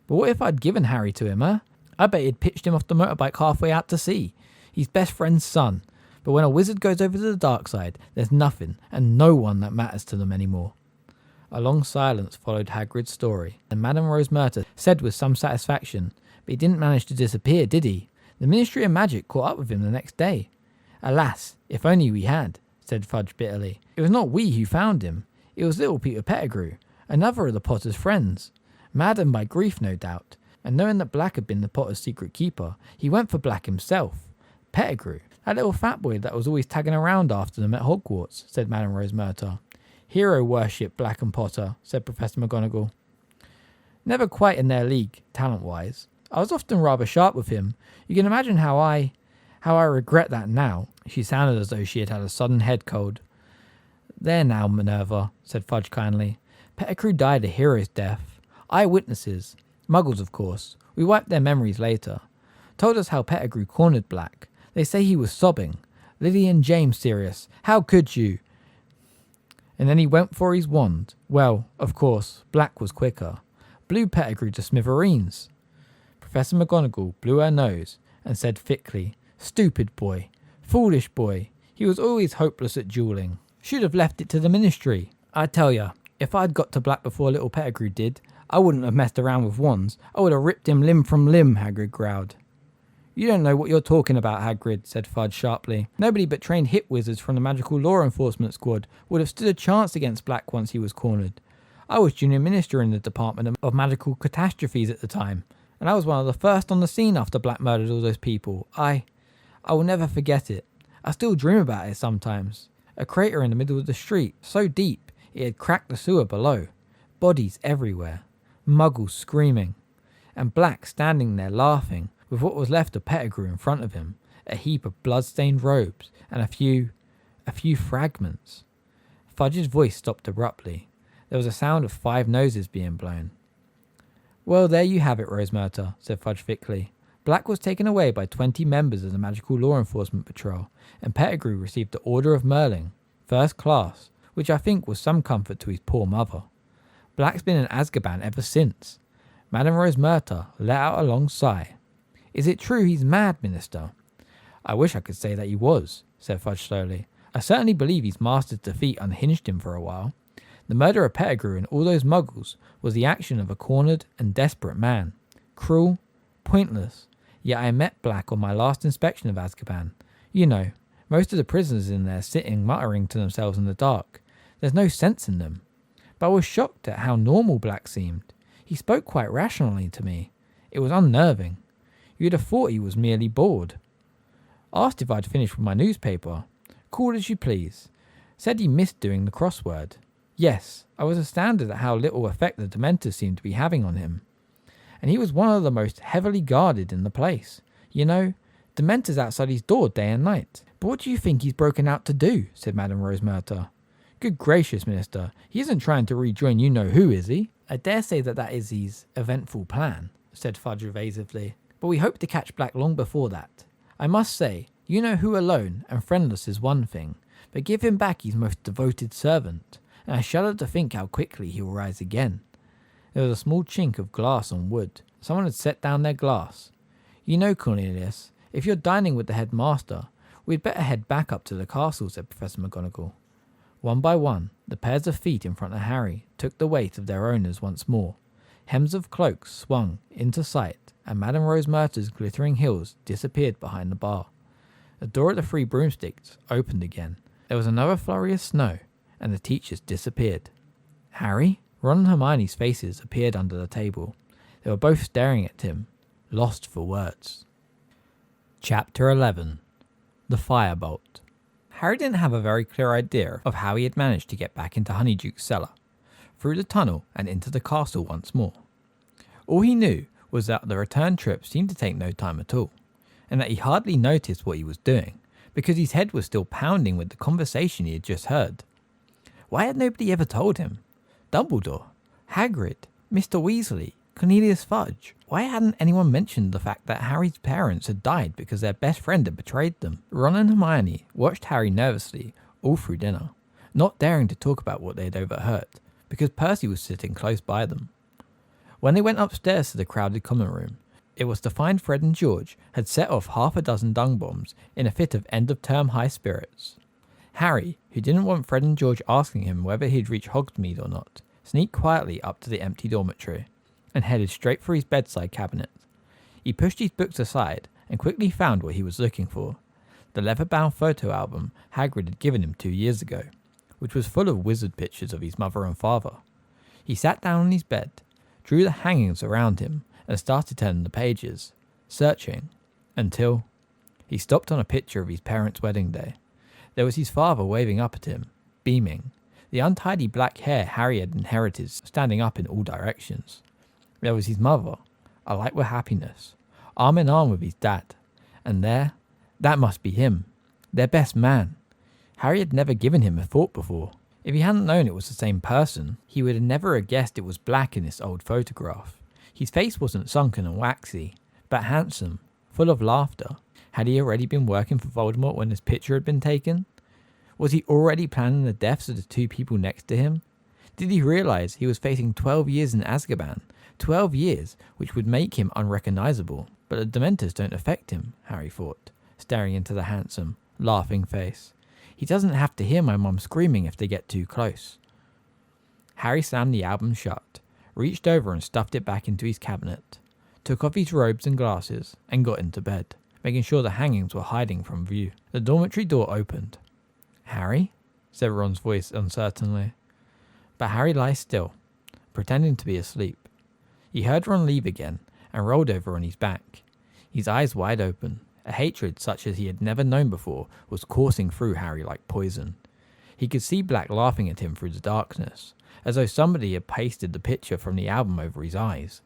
But what if I'd given Harry to him, huh? I bet he'd pitched him off the motorbike halfway out to sea. His best friend's son. But when a wizard goes over to the dark side, there's nothing and no one that matters to them anymore." A long silence followed Hagrid's story, and Madame Rose Merta said with some satisfaction, "But he didn't manage to disappear, did he? The Ministry of Magic caught up with him the next day." "Alas, if only we had," said Fudge bitterly. "It was not we who found him. It was little Peter Pettigrew, another of the Potter's friends. Maddened by grief, no doubt, and knowing that Black had been the Potter's secret keeper, he went for Black himself. Pettigrew, that little fat boy that was always tagging around after them at Hogwarts," said Madame Rose Merta. "Hero worship, Black and Potter," said Professor McGonagall. "Never quite in their league, talent-wise. I was often rather sharp with him. You can imagine how I regret that now." She sounded as though she had had a sudden head cold. "There now, Minerva," said Fudge kindly. "Pettigrew died a hero's death. Eyewitnesses. Muggles, of course. We wiped their memories later. Told us how Pettigrew cornered Black. They say he was sobbing. Lily and James, Sirius. How could you? And then he went for his wand. Well, of course, Black was quicker. Blew Pettigrew to smithereens." Professor McGonagall blew her nose and said thickly, "Stupid boy. Foolish boy. He was always hopeless at duelling. Should have left it to the Ministry. I tell ya, if I'd got to Black before little Pettigrew did, I wouldn't have messed around with wands. I would have ripped him limb from limb," Hagrid growled. "You don't know what you're talking about, Hagrid," said Fudge sharply. "Nobody but trained hit wizards from the Magical Law Enforcement Squad would have stood a chance against Black once he was cornered. I was junior minister in the Department of Magical Catastrophes at the time, and I was one of the first on the scene after Black murdered all those people. I will never forget it. I still dream about it sometimes. A crater in the middle of the street, so deep it had cracked the sewer below. Bodies everywhere. Muggles screaming. And Black standing there laughing, with what was left of Pettigrew in front of him, a heap of blood-stained robes, and a few fragments." Fudge's voice stopped abruptly. There was a sound of 5 noses being blown. "Well, there you have it, Rose Merta," said Fudge thickly. "Black was taken away by 20 members of the Magical Law Enforcement Patrol, and Pettigrew received the Order of Merlin, first class, which I think was some comfort to his poor mother. Black's been in Azkaban ever since." Madame Rose Merta let out a long sigh. "Is it true he's mad, Minister?" "I wish I could say that he was," said Fudge slowly. "I certainly believe his master's defeat unhinged him for a while. The murder of Pettigrew and all those muggles was the action of a cornered and desperate man. Cruel, pointless. Yet I met Black on my last inspection of Azkaban. You know, most of the prisoners in there sitting muttering to themselves in the dark. There's no sense in them. But I was shocked at how normal Black seemed. He spoke quite rationally to me. It was unnerving. You'd have thought he was merely bored. Asked if I'd finished with my newspaper. Called as you please. Said he missed doing the crossword. Yes, I was astounded at how little effect the Dementors seemed to be having on him. And he was one of the most heavily guarded in the place. You know, Dementors outside his door day and night. But what do you think he's broken out to do? Said Madame Rosemerta. Good gracious, Minister, he isn't trying to rejoin you-know-who, is he? I dare say that is his eventful plan, said Fudge evasively. But we hope to catch Black long before that. I must say, you-know-who alone and friendless is one thing, but give him back his most devoted servant, and I shudder to think how quickly he will rise again. There was a small chink of glass on wood. Someone had set down their glass. You know, Cornelius, if you're dining with the headmaster, we'd better head back up to the castle, said Professor McGonagall. One by one, the pairs of feet in front of Harry took the weight of their owners once more. Hems of cloaks swung into sight, and Madame Rosemerta's glittering heels disappeared behind the bar. The door at the Three Broomsticks opened again. There was another flurry of snow, and the teachers disappeared. Harry? Ron and Hermione's faces appeared under the table. They were both staring at him, lost for words. Chapter 11. The Firebolt. Harry didn't have a very clear idea of how he had managed to get back into Honeyduke's cellar, through the tunnel and into the castle once more. All he knew was that the return trip seemed to take no time at all, and that he hardly noticed what he was doing, because his head was still pounding with the conversation he had just heard. Why had nobody ever told him? Dumbledore, Hagrid, Mr. Weasley, Cornelius Fudge. Why hadn't anyone mentioned the fact that Harry's parents had died because their best friend had betrayed them? Ron and Hermione watched Harry nervously all through dinner, not daring to talk about what they had overheard, because Percy was sitting close by them. When they went upstairs to the crowded common room, it was to find Fred and George had set off half a dozen dung bombs in a fit of end-of-term high spirits. Harry, who didn't want Fred and George asking him whether he'd reach Hogsmeade or not, sneaked quietly up to the empty dormitory and headed straight for his bedside cabinet. He pushed his books aside and quickly found what he was looking for, the leather-bound photo album Hagrid had given him 2 years ago, which was full of wizard pictures of his mother and father. He sat down on his bed, drew the hangings around him, and started turning the pages, searching, until he stopped on a picture of his parents' wedding day. There was his father waving up at him, beaming, the untidy black hair Harry had inherited standing up in all directions. There was his mother, alight with happiness, arm in arm with his dad. And there, that must be him, their best man. Harry had never given him a thought before. If he hadn't known it was the same person, he would have never guessed it was black in this old photograph. His face wasn't sunken and waxy, but handsome, full of laughter. Had he already been working for Voldemort when this picture had been taken? Was he already planning the deaths of the two people next to him? Did he realise he was facing 12 years in Azkaban? 12 years, which would make him unrecognisable. But the Dementors don't affect him, Harry thought, staring into the handsome, laughing face. He doesn't have to hear my mum screaming if they get too close. Harry slammed the album shut, reached over and stuffed it back into his cabinet, took off his robes and glasses, and got into bed, making sure the hangings were hiding from view. The dormitory door opened. Harry? Said Ron's voice uncertainly. But Harry lay still, pretending to be asleep. He heard Ron leave again, and rolled over on his back. His eyes wide open. A hatred such as he had never known before was coursing through Harry like poison. He could see Black laughing at him through the darkness, as though somebody had pasted the picture from the album over his eyes.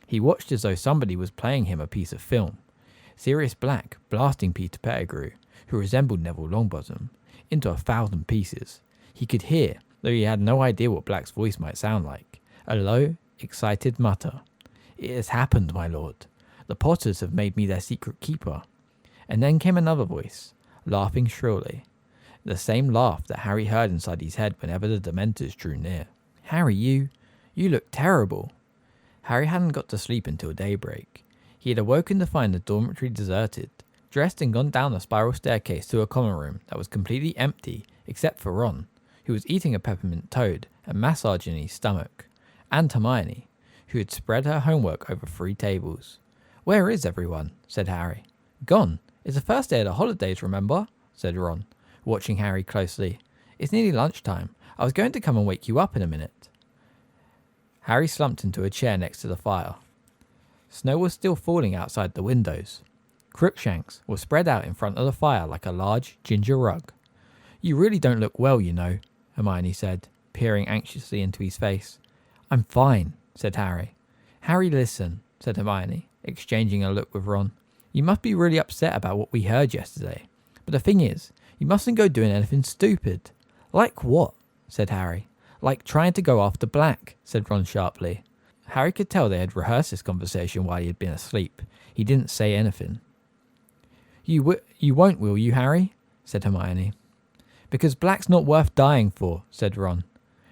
He watched as though somebody was playing him a piece of film. Sirius Black blasting Peter Pettigrew, who resembled Neville Longbottom, into 1,000 pieces. He could hear, though he had no idea what Black's voice might sound like, a low, excited mutter. "It has happened, my lord. The Potters have made me their secret keeper." And then came another voice, laughing shrilly. The same laugh that Harry heard inside his head whenever the Dementors drew near. "Harry, you look terrible." Harry hadn't got to sleep until daybreak. He had awoken to find the dormitory deserted, dressed and gone down the spiral staircase to a common room that was completely empty except for Ron, who was eating a peppermint toad and massaging his stomach, and Hermione, who had spread her homework over 3 tables. "Where is everyone?" said Harry. "Gone. It's the first day of the holidays, remember?" said Ron, watching Harry closely. "It's nearly lunchtime. I was going to come and wake you up in a minute." Harry slumped into a chair next to the fire. Snow was still falling outside the windows. Crookshanks were spread out in front of the fire like a large ginger rug. "You really don't look well, you know," Hermione said, peering anxiously into his face. "I'm fine," said Harry. "Harry, listen," said Hermione, exchanging a look with Ron. You must be really upset about what we heard yesterday. But the thing is, you mustn't go doing anything stupid. Like what? Said Harry. Like trying to go after Black, said Ron sharply. Harry could tell they had rehearsed this conversation while he had been asleep. He didn't say anything. You won't, will you, Harry? Said Hermione. Because Black's not worth dying for, said Ron.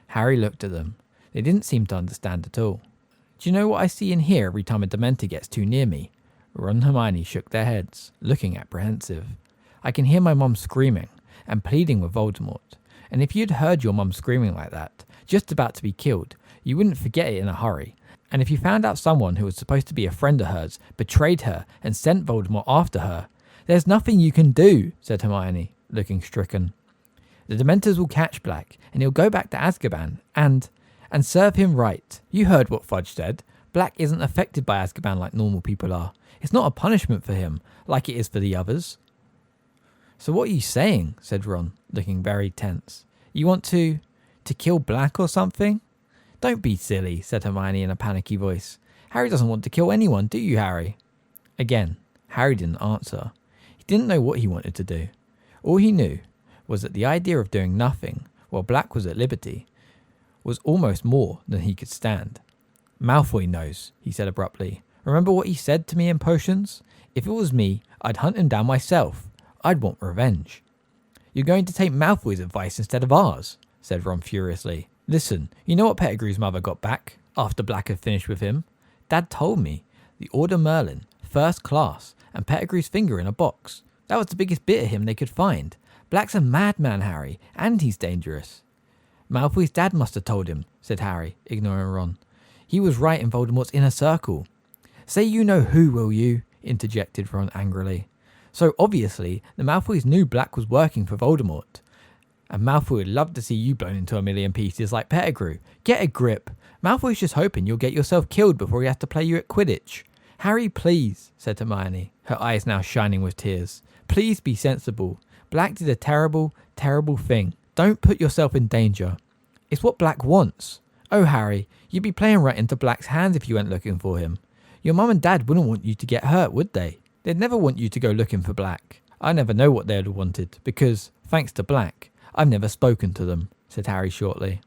Harry looked at them. They didn't seem to understand at all. Do you know what I see and hear every time a Dementor gets too near me? Ron and Hermione shook their heads, looking apprehensive. I can hear my mum screaming and pleading with Voldemort. And if you'd heard your mum screaming like that, just about to be killed, you wouldn't forget it in a hurry. And if you found out someone who was supposed to be a friend of hers betrayed her and sent Voldemort after her, there's nothing you can do, said Hermione, looking stricken. The Dementors will catch Black, and he'll go back to Azkaban, and serve him right. You heard what Fudge said. Black isn't affected by Azkaban like normal people are. It's not a punishment for him, like it is for the others. So what are you saying? Said Ron, looking very tense. You want to kill Black or something? Don't be silly, said Hermione in a panicky voice. Harry doesn't want to kill anyone, do you, Harry? Again, Harry didn't answer. He didn't know what he wanted to do. All he knew was that the idea of doing nothing while Black was at liberty was almost more than he could stand. Malfoy knows, he said abruptly. Remember what he said to me in Potions? If it was me, I'd hunt him down myself. I'd want revenge. You're going to take Malfoy's advice instead of ours, said Ron furiously. Listen, you know what Pettigrew's mother got back after Black had finished with him? Dad told me. The Order Merlin, first class, and Pettigrew's finger in a box. That was the biggest bit of him they could find. Black's a madman, Harry, and he's dangerous. Malfoy's dad must have told him, said Harry, ignoring Ron. He was right in Voldemort's inner circle. Say you know who, will you? Interjected Ron angrily. So obviously, the Malfoys knew Black was working for Voldemort. And Malfoy would love to see you blown into a million pieces like Pettigrew. Get a grip. Malfoy's just hoping you'll get yourself killed before he has to play you at Quidditch. Harry, please, said Hermione, her eyes now shining with tears. Please be sensible. Black did a terrible, terrible thing. Don't put yourself in danger. It's what Black wants. Oh, Harry, you'd be playing right into Black's hands if you went looking for him. Your mum and dad wouldn't want you to get hurt, would they? They'd never want you to go looking for Black. I never know what they'd have wanted, because, thanks to Black, I've never spoken to them, said Harry shortly.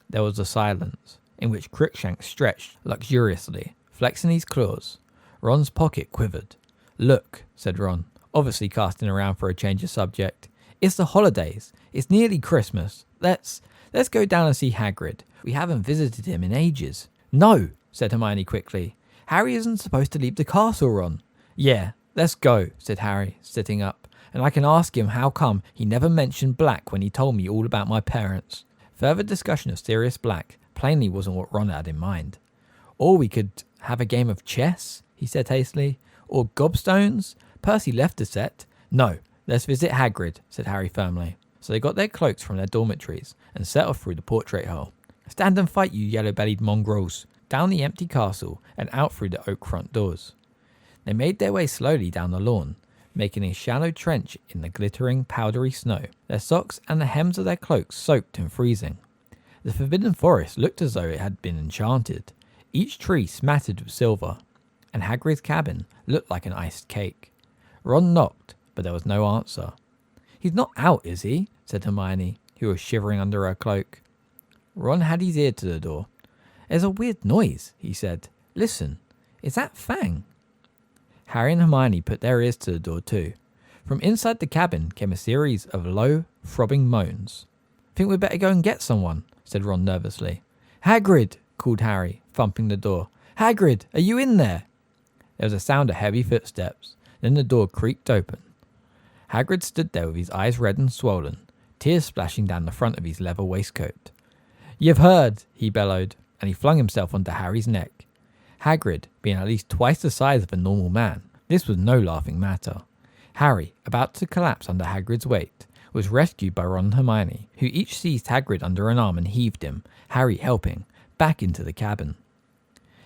There was a silence, in which Crookshanks stretched luxuriously, flexing his claws. Ron's pocket quivered. Look, said Ron, obviously casting around for a change of subject. It's the holidays. It's nearly Christmas. Let's go down and see Hagrid. We haven't visited him in ages. No, said Hermione quickly. Harry isn't supposed to leave the castle, Ron. Yeah, let's go, said Harry, sitting up. And I can ask him how come he never mentioned Black when he told me all about my parents. Further discussion of Sirius Black plainly wasn't what Ron had in mind. Or we could have a game of chess, he said hastily. Or gobstones. Percy left the set. No, let's visit Hagrid, said Harry firmly. So they got their cloaks from their dormitories and set off through the portrait hole. Stand and fight, you yellow-bellied mongrels. Down the empty castle and out through the oak front doors. They made their way slowly down the lawn, making a shallow trench in the glittering, powdery snow, their socks and the hems of their cloaks soaked and freezing. The Forbidden Forest looked as though it had been enchanted, each tree smattered with silver, and Hagrid's cabin looked like an iced cake. Ron knocked, but there was no answer. He's not out, is he? Said Hermione, who was shivering under her cloak. Ron had his ear to the door. There's a weird noise, he said. Listen, is that Fang? Harry and Hermione put their ears to the door too. From inside the cabin came a series of low, throbbing moans. Think we'd better go and get someone, said Ron nervously. Hagrid, called Harry, thumping the door. Hagrid, are you in there? There was a sound of heavy footsteps. Then the door creaked open. Hagrid stood there with his eyes red and swollen, tears splashing down the front of his leather waistcoat. You've heard, he bellowed, and he flung himself onto Harry's neck. Hagrid, being at least twice the size of a normal man, this was no laughing matter. Harry, about to collapse under Hagrid's weight, was rescued by Ron and Hermione, who each seized Hagrid under an arm and heaved him, Harry helping, back into the cabin.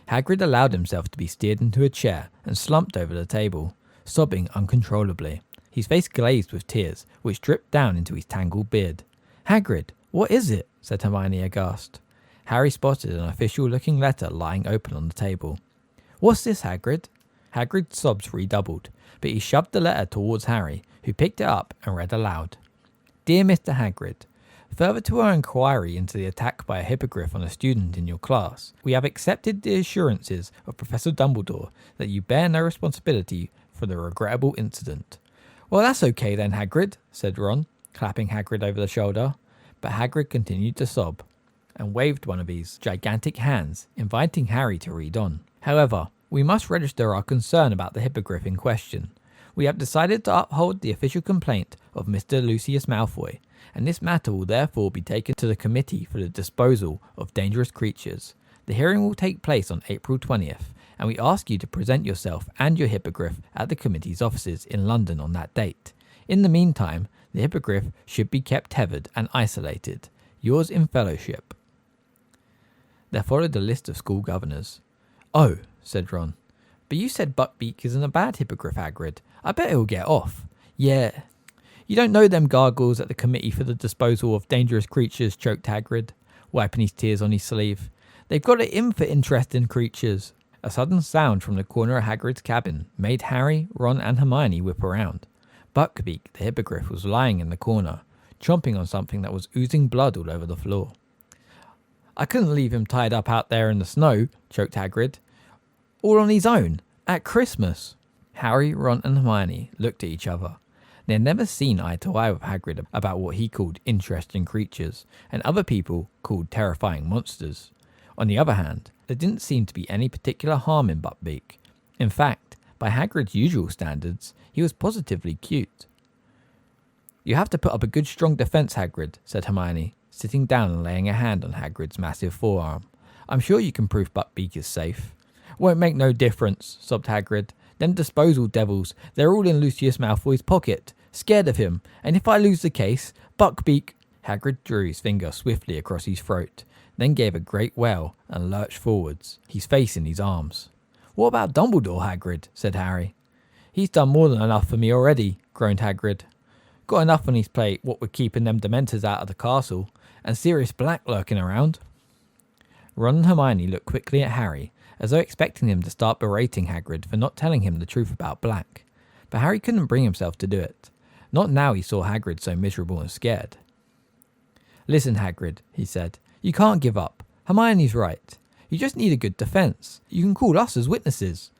Hagrid allowed himself to be steered into a chair and slumped over the table, sobbing uncontrollably. His face glazed with tears, which dripped down into his tangled beard. Hagrid, what is it? Said Hermione aghast. Harry spotted an official-looking letter lying open on the table. What's this, Hagrid? Hagrid's sobs redoubled, but he shoved the letter towards Harry, who picked it up and read aloud. Dear Mr. Hagrid, further to our inquiry into the attack by a hippogriff on a student in your class, we have accepted the assurances of Professor Dumbledore that you bear no responsibility for the regrettable incident. Well, that's okay then, Hagrid, said Ron, clapping Hagrid over the shoulder. But Hagrid continued to sob, and waved one of his gigantic hands, inviting Harry to read on. However, we must register our concern about the hippogriff in question. We have decided to uphold the official complaint of Mr. Lucius Malfoy, and this matter will therefore be taken to the Committee for the Disposal of Dangerous Creatures. The hearing will take place on April 20th, and we ask you to present yourself and your hippogriff at the committee's offices in London on that date. In the meantime, the hippogriff should be kept tethered and isolated. Yours in fellowship. There followed a list of school governors. Oh, said Ron. But you said Buckbeak isn't a bad hippogriff, Hagrid. I bet he'll get off. Yeah. You don't know them gargoyles at the Committee for the Disposal of Dangerous Creatures, choked Hagrid, wiping his tears on his sleeve. They've got it in for interesting creatures. A sudden sound from the corner of Hagrid's cabin made Harry, Ron and Hermione whip around. Buckbeak, the hippogriff, was lying in the corner, chomping on something that was oozing blood all over the floor. I couldn't leave him tied up out there in the snow, choked Hagrid. All on his own, at Christmas. Harry, Ron and Hermione looked at each other. They had never seen eye to eye with Hagrid about what he called interesting creatures, and other people called terrifying monsters. On the other hand, there didn't seem to be any particular harm in Buckbeak. In fact, by Hagrid's usual standards, he was positively cute. You have to put up a good strong defence, Hagrid, said Hermione, sitting down and laying a hand on Hagrid's massive forearm. I'm sure you can prove Buckbeak is safe. Won't make no difference, sobbed Hagrid. Them disposal devils, they're all in Lucius Malfoy's pocket, scared of him, and if I lose the case, Buckbeak... Hagrid drew his finger swiftly across his throat, then gave a great wail and lurched forwards, his face in his arms. What about Dumbledore, Hagrid? Said Harry. He's done more than enough for me already, groaned Hagrid. Got enough on his plate what with keeping them Dementors out of the castle, and Sirius Black lurking around. Ron and Hermione looked quickly at Harry, as though expecting him to start berating Hagrid for not telling him the truth about Black. But Harry couldn't bring himself to do it. Not now he saw Hagrid so miserable and scared. Listen, Hagrid, he said. You can't give up. Hermione's right. You just need a good defence. You can call us as witnesses.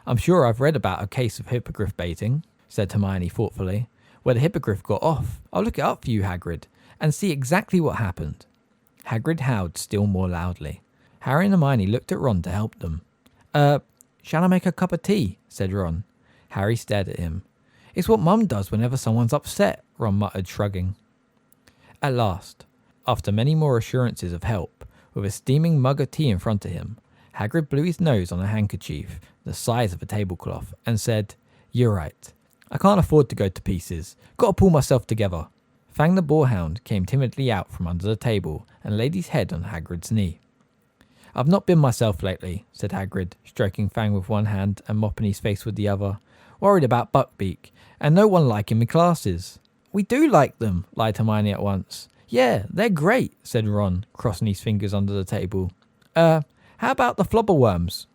I'm sure I've read about a case of hippogriff baiting, said Hermione thoughtfully, where the hippogriff got off. I'll look it up for you, Hagrid, and see exactly what happened. Hagrid howled still more loudly. Harry and Hermione looked at Ron to help them. Shall I make a cup of tea? Said Ron. Harry stared at him. It's what Mum does whenever someone's upset, Ron muttered, shrugging. At last, after many more assurances of help, with a steaming mug of tea in front of him, Hagrid blew his nose on a handkerchief the size of a tablecloth and said, You're right. I can't afford to go to pieces. Got to pull myself together. Fang the boarhound came timidly out from under the table and laid his head on Hagrid's knee. I've not been myself lately, said Hagrid, stroking Fang with one hand and mopping his face with the other. Worried about Buckbeak, and no one liking me classes. We do like them, lied Hermione at once. Yeah, they're great, said Ron, crossing his fingers under the table. How about the flobberworms?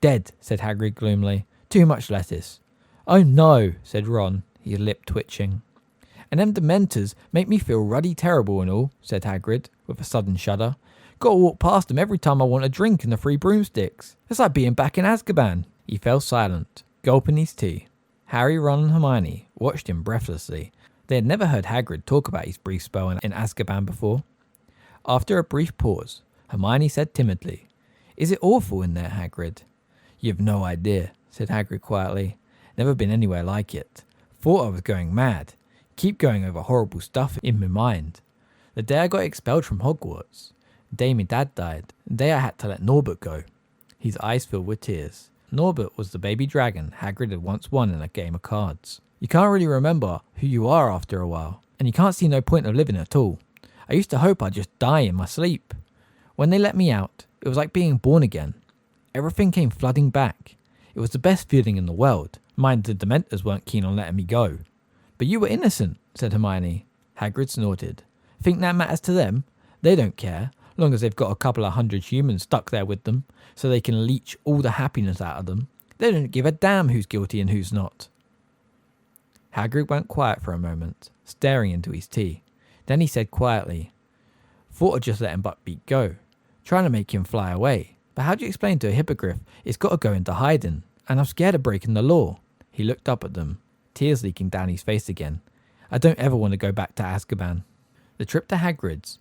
Dead, said Hagrid gloomily. Too much lettuce. Oh no, said Ron, his lip twitching. And them Dementors make me feel ruddy terrible and all, said Hagrid, with a sudden shudder. Gotta walk past them every time I want a drink in the Three Broomsticks. It's like being back in Azkaban. He fell silent, gulping his tea. Harry, Ron and Hermione watched him breathlessly. They had never heard Hagrid talk about his brief spell in Azkaban before. After a brief pause, Hermione said timidly, Is it awful in there, Hagrid? You've no idea, said Hagrid quietly. Never been anywhere like it. Thought I was going mad. Keep going over horrible stuff in my mind. The day I got expelled from Hogwarts. The day my dad died. The day I had to let Norbert go. His eyes filled with tears. Norbert was the baby dragon Hagrid had once won in a game of cards. You can't really remember who you are after a while, and you can't see no point of living at all. I used to hope I'd just die in my sleep. When they let me out, it was like being born again. Everything came flooding back. It was the best feeling in the world. Mind the Dementors weren't keen on letting me go. But you were innocent, said Hermione. Hagrid snorted. Think that matters to them? They don't care, long as they've got a couple of hundred humans stuck there with them, so they can leech all the happiness out of them. They don't give a damn who's guilty and who's not. Hagrid went quiet for a moment, staring into his tea. Then he said quietly, "Thought I'd just let him Buckbeak go, trying to make him fly away. But how do you explain to a hippogriff it's got to go into hiding? And I'm scared of breaking the law." He looked up at them, tears leaking down his face again. "I don't ever want to go back to Azkaban." The trip to Hagrid's,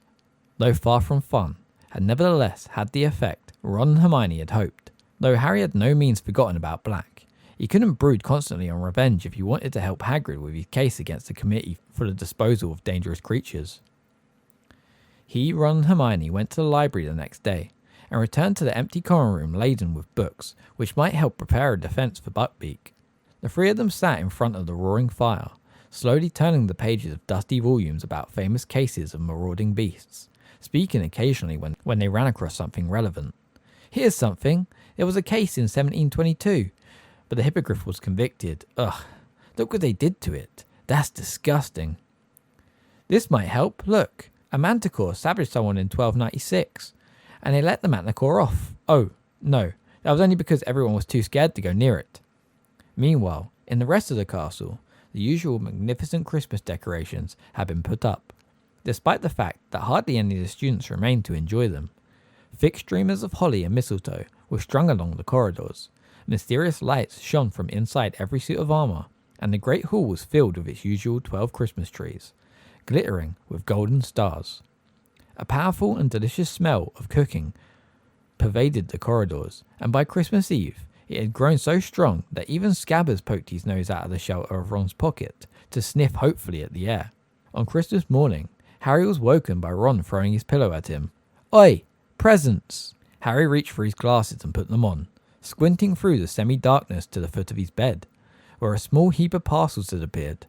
though far from fun, had nevertheless had the effect Ron and Hermione had hoped. Though Harry had no means forgotten about Black, he couldn't brood constantly on revenge if he wanted to help Hagrid with his case against the committee for the disposal of dangerous creatures. He, Ron and Hermione went to the library the next day, and returned to the empty common room laden with books which might help prepare a defence for Buckbeak. The three of them sat in front of the roaring fire, slowly turning the pages of dusty volumes about famous cases of marauding beasts, speaking occasionally when they ran across something relevant. "Here's something. There was a case in 1722, but the hippogriff was convicted. Ugh, look what they did to it. That's disgusting. This might help. Look, a manticore savaged someone in 1296, and they let the manticore off. Oh, no, that was only because everyone was too scared to go near it." Meanwhile, in the rest of the castle, the usual magnificent Christmas decorations had been put up, despite the fact that hardly any of the students remained to enjoy them. Thick streamers of holly and mistletoe were strung along the corridors. Mysterious lights shone from inside every suit of armour, and the great hall was filled with its usual 12 Christmas trees, glittering with golden stars. A powerful and delicious smell of cooking pervaded the corridors, and by Christmas Eve it had grown so strong that even Scabbers poked his nose out of the shelter of Ron's pocket to sniff hopefully at the air. On Christmas morning, Harry was woken by Ron throwing his pillow at him. "Oi! Presents!" Harry reached for his glasses and put them on, squinting through the semi-darkness to the foot of his bed, where a small heap of parcels had appeared.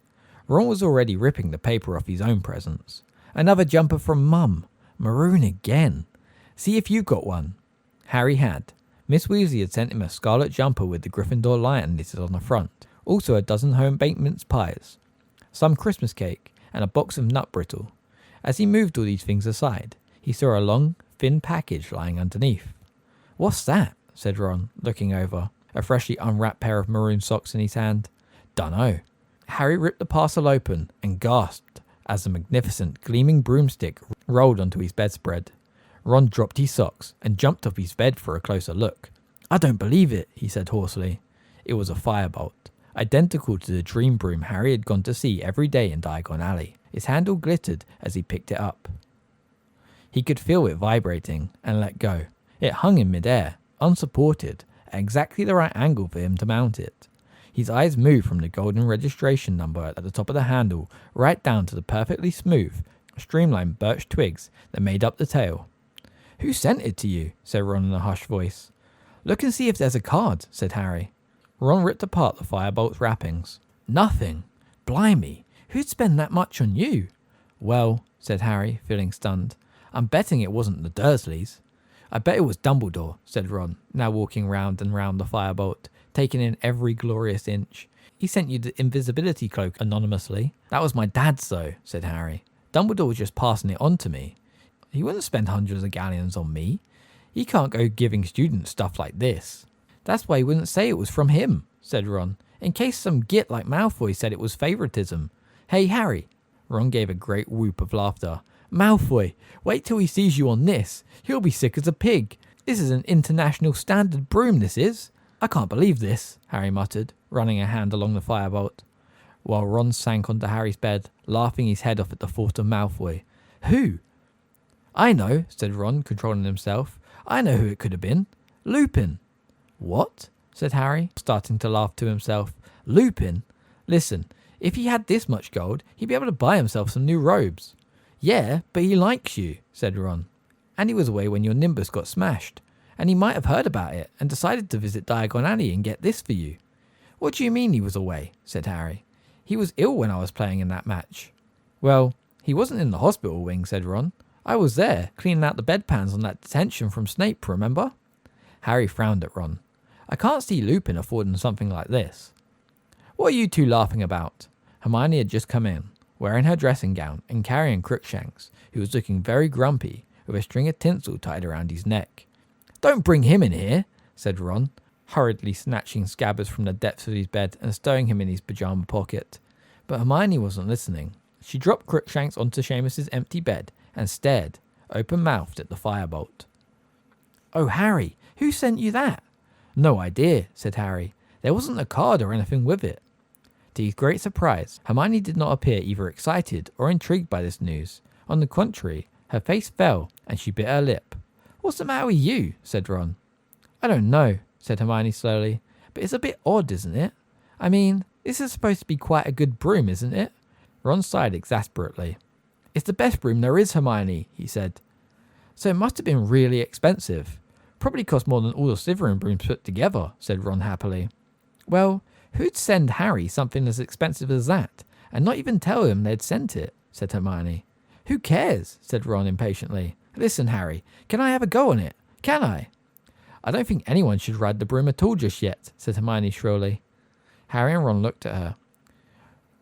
Ron was already ripping the paper off his own presents. "Another jumper from Mum. Maroon again. See if you got one." Harry had. Miss Weasley had sent him a scarlet jumper with the Gryffindor lion knitted on the front, also a dozen home-baked mince pies, some Christmas cake, and a box of nut brittle. As he moved all these things aside, he saw a long, thin package lying underneath. "What's that?" said Ron, looking over, a freshly unwrapped pair of maroon socks in his hand. "Dunno." Harry ripped the parcel open and gasped as the magnificent, gleaming broomstick rolled onto his bedspread. Ron dropped his socks and jumped off his bed for a closer look. "I don't believe it," he said hoarsely. It was a firebolt, identical to the dream broom Harry had gone to see every day in Diagon Alley. Its handle glittered as he picked it up. He could feel it vibrating and let go. It hung in midair, unsupported, at exactly the right angle for him to mount it. His eyes moved from the golden registration number at the top of the handle right down to the perfectly smooth, streamlined birch twigs that made up the tail. "Who sent it to you?" said Ron in a hushed voice. "Look and see if there's a card," said Harry. Ron ripped apart the firebolt's wrappings. "Nothing. Blimey, who'd spend that much on you?" "Well," said Harry, feeling stunned, "I'm betting it wasn't the Dursleys." "I bet it was Dumbledore," said Ron, now walking round and round the firebolt, taking in every glorious inch. "He sent you the invisibility cloak anonymously." "That was my dad's though," said Harry. "Dumbledore was just passing it on to me. He wouldn't spend hundreds of galleons on me. He can't go giving students stuff like this." "That's why he wouldn't say it was from him," said Ron, "in case some git like Malfoy said it was favoritism. Hey, Harry." Ron gave a great whoop of laughter. "Malfoy, wait till he sees you on this. He'll be sick as a pig. This is an international standard broom, this is." "I can't believe this," Harry muttered, running a hand along the firebolt, while Ron sank onto Harry's bed, laughing his head off at the thought of Malfoy. "Who?" "I know," said Ron, controlling himself. "I know who it could have been. Lupin." "What?" said Harry, starting to laugh to himself. "Lupin? Listen, if he had this much gold, he'd be able to buy himself some new robes." "Yeah, but he likes you," said Ron. "And he was away when your Nimbus got smashed. And he might have heard about it and decided to visit Diagon Alley and get this for you." "What do you mean he was away?" said Harry. "He was ill when I was playing in that match." "Well, he wasn't in the hospital wing," said Ron. "I was there, cleaning out the bedpans on that detention from Snape, remember?" Harry frowned at Ron. "I can't see Lupin affording something like this." "What are you two laughing about?" Hermione had just come in, wearing her dressing gown and carrying Crookshanks, who was looking very grumpy, with a string of tinsel tied around his neck. "Don't bring him in here," said Ron. hurriedly snatching Scabbers from the depths of his bed and stowing him in his pyjama pocket. But Hermione wasn't listening. She dropped Crookshanks onto Seamus's empty bed and stared, open-mouthed, at the firebolt. "Oh, Harry, who sent you that?" "No idea," said Harry. "There wasn't a card or anything with it." To his great surprise, Hermione did not appear either excited or intrigued by this news. On the contrary, her face fell and she bit her lip. "What's the matter with you?" said Ron. "I don't know," said Hermione slowly, "but it's a bit odd, isn't it? I mean, this is supposed to be quite a good broom, isn't it?" Ron sighed exasperately. "It's the best broom there is, Hermione," he said. "So it must have been really expensive. Probably cost more than all the Slytherin brooms put together," said Ron happily. "Well, who'd send Harry something as expensive as that, and not even tell him they'd sent it?" said Hermione. "Who cares?" said Ron impatiently. "Listen, Harry, can I have a go on it? Can I?" "I don't think anyone should ride the broom at all just yet," said Hermione shrilly. Harry and Ron looked at her.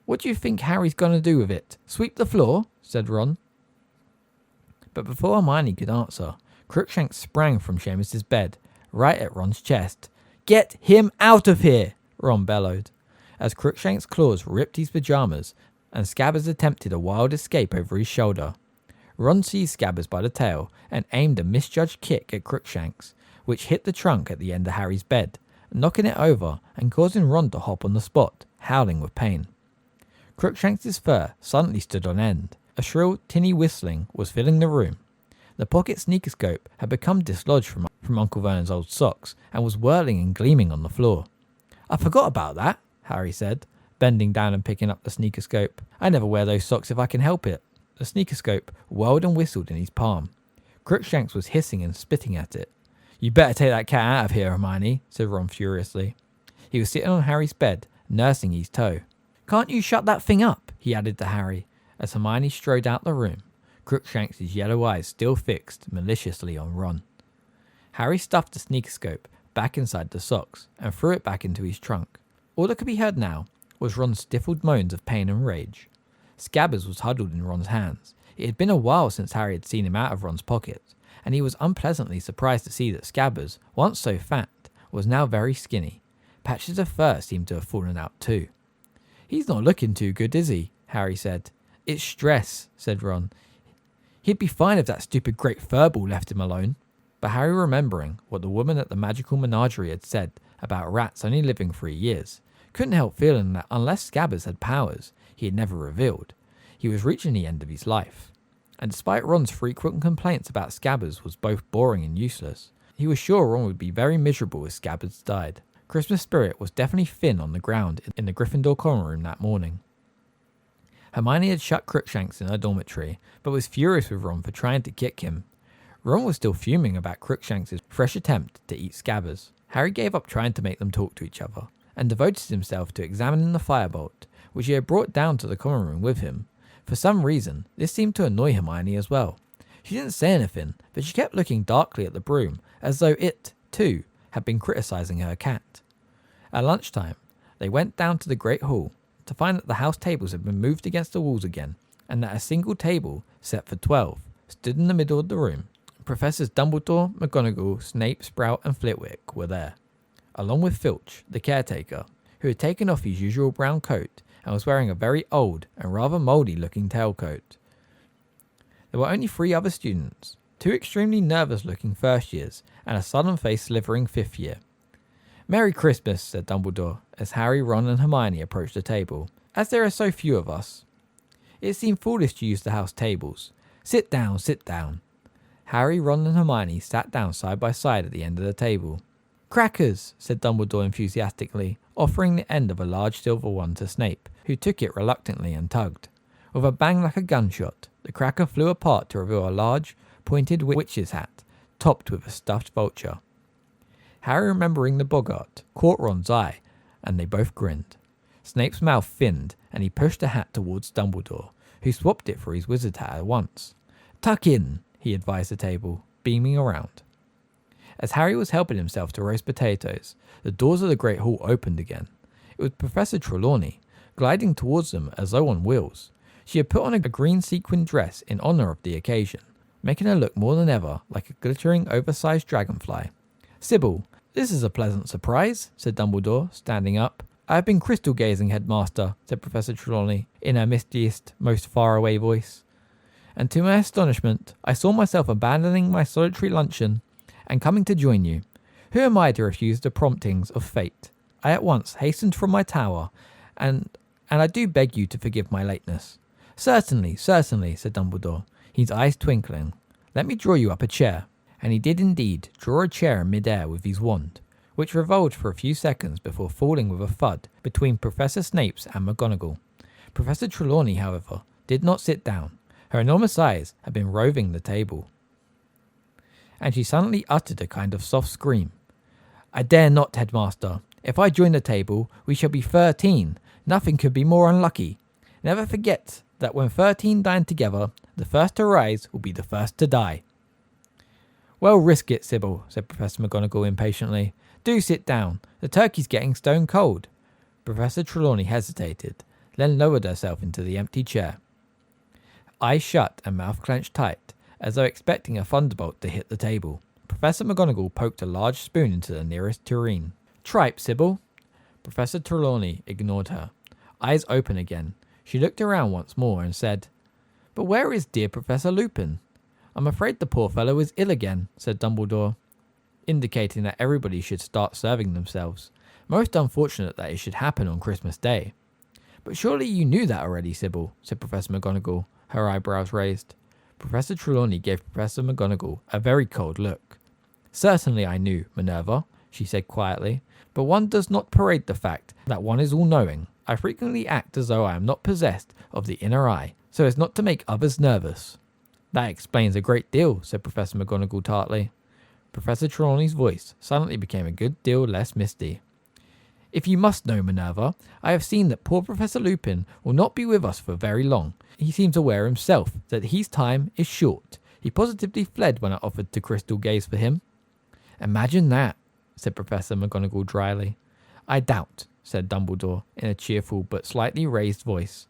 "What do you think Harry's going to do with it? Sweep the floor?" said Ron. But before Hermione could answer, Crookshanks sprang from Seamus's bed, right at Ron's chest. "Get him out of here!" Ron bellowed, as Crookshanks' claws ripped his pyjamas and Scabbers attempted a wild escape over his shoulder. Ron seized Scabbers by the tail and aimed a misjudged kick at Crookshanks, which hit the trunk at the end of Harry's bed, knocking it over and causing Ron to hop on the spot, howling with pain. Crookshanks' fur suddenly stood on end. A shrill, tinny whistling was filling the room. The pocket sneakoscope had become dislodged from Uncle Vernon's old socks and was whirling and gleaming on the floor. "I forgot about that," Harry said, bending down and picking up the sneakoscope. "I never wear those socks if I can help it." The sneakoscope whirled and whistled in his palm. Crookshanks was hissing and spitting at it. "You better take that cat out of here, Hermione," said Ron furiously. He was sitting on Harry's bed, nursing his toe. "Can't you shut that thing up?" he added to Harry, as Hermione strode out the room, Crookshanks' yellow eyes still fixed maliciously on Ron. Harry stuffed the sneakoscope back inside the socks and threw it back into his trunk. All that could be heard now was Ron's stifled moans of pain and rage. Scabbers was huddled in Ron's hands. It had been a while since Harry had seen him out of Ron's pocket, and he was unpleasantly surprised to see that Scabbers, once so fat, was now very skinny. Patches of fur seemed to have fallen out too. "He's not looking too good, is he?" Harry said. "It's stress," said Ron. "He'd be fine if that stupid great furball left him alone." But Harry, remembering what the woman at the magical menagerie had said about rats only living 3 years, couldn't help feeling that unless Scabbers had powers he had never revealed, he was reaching the end of his life. And despite Ron's frequent complaints about Scabbers was both boring and useless, he was sure Ron would be very miserable if Scabbers died. Christmas spirit was definitely thin on the ground in the Gryffindor common room that morning. Hermione had shut Crookshanks in her dormitory, but was furious with Ron for trying to kick him. Ron was still fuming about Crookshanks' fresh attempt to eat Scabbers. Harry gave up trying to make them talk to each other, and devoted himself to examining the firebolt, which he had brought down to the common room with him. For some reason, this seemed to annoy Hermione as well. She didn't say anything, but she kept looking darkly at the broom, as though it, too, had been criticising her cat. At lunchtime, they went down to the Great Hall to find that the house tables had been moved against the walls again, and that a single table, set for 12, stood in the middle of the room. Professors Dumbledore, McGonagall, Snape, Sprout and Flitwick were there, along with Filch, the caretaker, who had taken off his usual brown coat and was wearing a very old and rather mouldy-looking tailcoat. There were only 3 other students, 2 extremely nervous-looking first years and a sullen-faced slithering 5th year. "Merry Christmas," said Dumbledore, as Harry, Ron and Hermione approached the table. "As there are so few of us, it seemed foolish to use the house tables. Sit down, sit down." Harry, Ron and Hermione sat down side by side at the end of the table. "Crackers," said Dumbledore enthusiastically, offering the end of a large silver one to Snape, who took it reluctantly and tugged. With a bang like a gunshot, the cracker flew apart to reveal a large, pointed witch's hat, topped with a stuffed vulture. Harry, remembering the boggart, caught Ron's eye, and they both grinned. Snape's mouth thinned, and he pushed the hat towards Dumbledore, who swapped it for his wizard hat at once. "Tuck in," he advised the table, beaming around. As Harry was helping himself to roast potatoes, the doors of the Great Hall opened again. It was Professor Trelawney, gliding towards them as though on wheels. She had put on a green sequined dress in honour of the occasion, making her look more than ever like a glittering oversized dragonfly. "Sybil, This is a pleasant surprise, said Dumbledore, standing up. I have been crystal gazing, Headmaster, said Professor Trelawney, in her mistiest, most faraway voice. And to my astonishment, I saw myself abandoning my solitary luncheon and coming to join you. Who am I to refuse the promptings of fate? I at once hastened from my tower, and I do beg you to forgive my lateness. Certainly, said Dumbledore, his eyes twinkling. Let me draw you up a chair. And he did indeed draw a chair in mid-air with his wand, which revolved for a few seconds before falling with a thud between Professor Snape's and McGonagall. Professor Trelawney, however, did not sit down. Her enormous eyes had been roving the table, and she suddenly uttered a kind of soft scream. I dare not, Headmaster. If I join the table, we shall be 13. Nothing could be more unlucky. Never forget that when 13 dine together, the first to rise will be the first to die. Well, risk it, Sybil, said Professor McGonagall impatiently. Do sit down. The turkey's getting stone cold. Professor Trelawney hesitated, then lowered herself into the empty chair. Eyes shut and mouth clenched tight, as though expecting a thunderbolt to hit the table. Professor McGonagall poked a large spoon into the nearest tureen. Tripe, Sybil. Professor Trelawney ignored her. Eyes open again, she looked around once more and said, But where is dear Professor Lupin? I'm afraid the poor fellow is ill again, said Dumbledore, indicating that everybody should start serving themselves. Most unfortunate that it should happen on Christmas Day. But surely you knew that already, Sybil, said Professor McGonagall, her eyebrows raised. Professor Trelawney gave Professor McGonagall a very cold look. Certainly I knew, Minerva, she said quietly, but one does not parade the fact that one is all-knowing. I frequently act as though I am not possessed of the inner eye, so as not to make others nervous. That explains a great deal, said Professor McGonagall tartly. Professor Trelawney's voice suddenly became a good deal less misty. If you must know, Minerva, I have seen that poor Professor Lupin will not be with us for very long. He seems aware himself that his time is short. He positively fled when I offered to crystal gaze for him. Imagine that, said Professor McGonagall dryly. I doubt, said Dumbledore in a cheerful but slightly raised voice,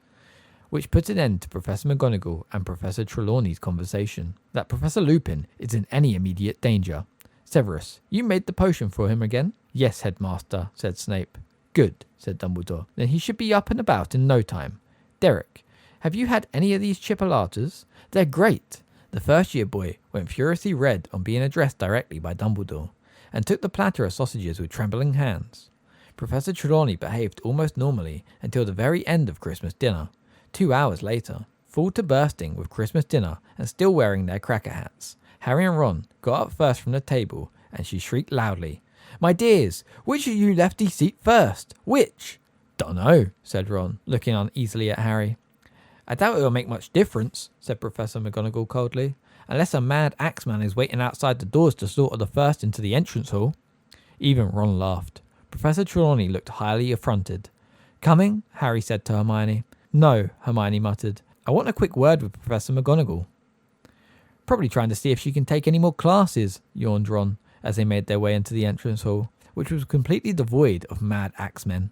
which put an end to Professor McGonagall and Professor Trelawney's conversation, that Professor Lupin is in any immediate danger. Severus, you made the potion for him again? Yes, Headmaster, said Snape. Good, said Dumbledore. Then he should be up and about in no time. Derek, have you had any of these chipolatas? They're great. The first-year boy went furiously red on being addressed directly by Dumbledore, and took the platter of sausages with trembling hands. Professor Trelawney behaved almost normally until the very end of Christmas dinner. 2 hours later, full to bursting with Christmas dinner and still wearing their cracker hats, Harry and Ron got up first from the table, and she shrieked loudly, My dears, which of you left his seat first? Which? Dunno, said Ron, looking uneasily at Harry. I doubt it'll make much difference, said Professor McGonagall coldly, unless a mad axeman is waiting outside the doors to slaughter the first into the entrance hall. Even Ron laughed. Professor Trelawney looked highly affronted. Coming? Harry said to Hermione. No, Hermione muttered. I want a quick word with Professor McGonagall. Probably trying to see if she can take any more classes, yawned Ron, as they made their way into the entrance hall, which was completely devoid of mad axemen.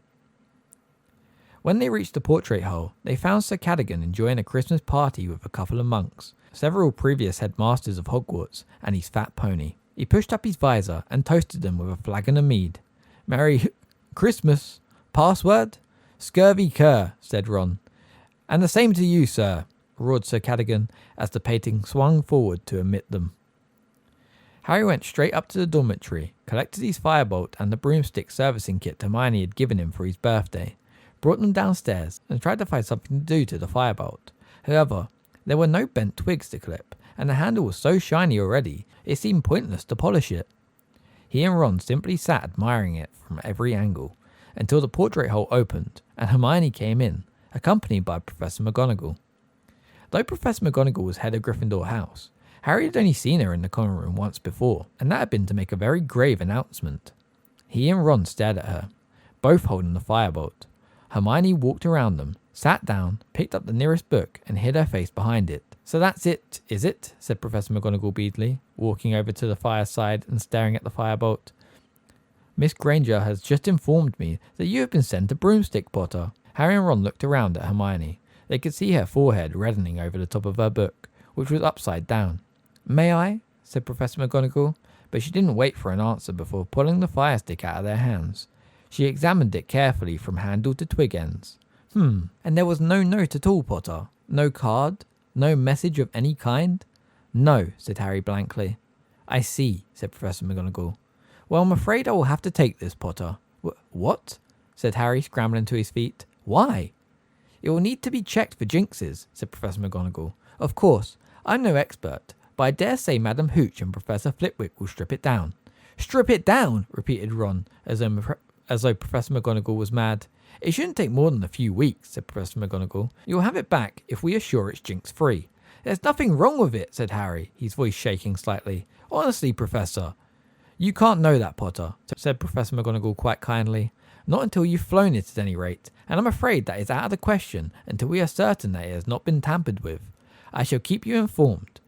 When they reached the portrait hole, they found Sir Cadogan enjoying a Christmas party with a couple of monks, several previous headmasters of Hogwarts, and his fat pony. He pushed up his visor and toasted them with a flagon of mead. Merry Christmas. Password? Scurvy cur, said Ron. And the same to you, sir, roared Sir Cadogan as the painting swung forward to admit them. Harry went straight up to the dormitory, collected his firebolt and the broomstick servicing kit Hermione had given him for his birthday, brought them downstairs and tried to find something to do to the firebolt. However, there were no bent twigs to clip, and the handle was so shiny already it seemed pointless to polish it. He and Ron simply sat admiring it from every angle, until the portrait hole opened and Hermione came in, accompanied by Professor McGonagall. Though Professor McGonagall was head of Gryffindor House, Harry had only seen her in the common room once before, and that had been to make a very grave announcement. He and Ron stared at her, both holding the firebolt. Hermione walked around them, sat down, picked up the nearest book, and hid her face behind it. So that's it, is it? Said Professor McGonagall beadily, walking over to the fireside and staring at the firebolt. Miss Granger has just informed me that you have been sent a broomstick, Potter. Harry and Ron looked around at Hermione. They could see her forehead reddening over the top of her book, which was upside down. May I? Said Professor McGonagall, but she didn't wait for an answer before pulling the fire stick out of their hands. She examined it carefully from handle to twig ends. And there was no note at all, Potter? No card? No message of any kind? No, said Harry blankly. I see, said Professor McGonagall. Well, I'm afraid I will have to take this, Potter. What? Said Harry, scrambling to his feet. Why? It will need to be checked for jinxes, said Professor McGonagall. Of course, I'm no expert, but I dare say Madam Hooch and Professor Flitwick will strip it down. Strip it down, repeated Ron, as though Professor McGonagall was mad. It shouldn't take more than a few weeks, said Professor McGonagall. You'll have it back if we are sure it's jinx-free. There's nothing wrong with it, said Harry, his voice shaking slightly. Honestly, Professor. You can't know that, Potter, said Professor McGonagall quite kindly. Not until you've flown it at any rate, and I'm afraid that is out of the question until we are certain that it has not been tampered with. I shall keep you informed.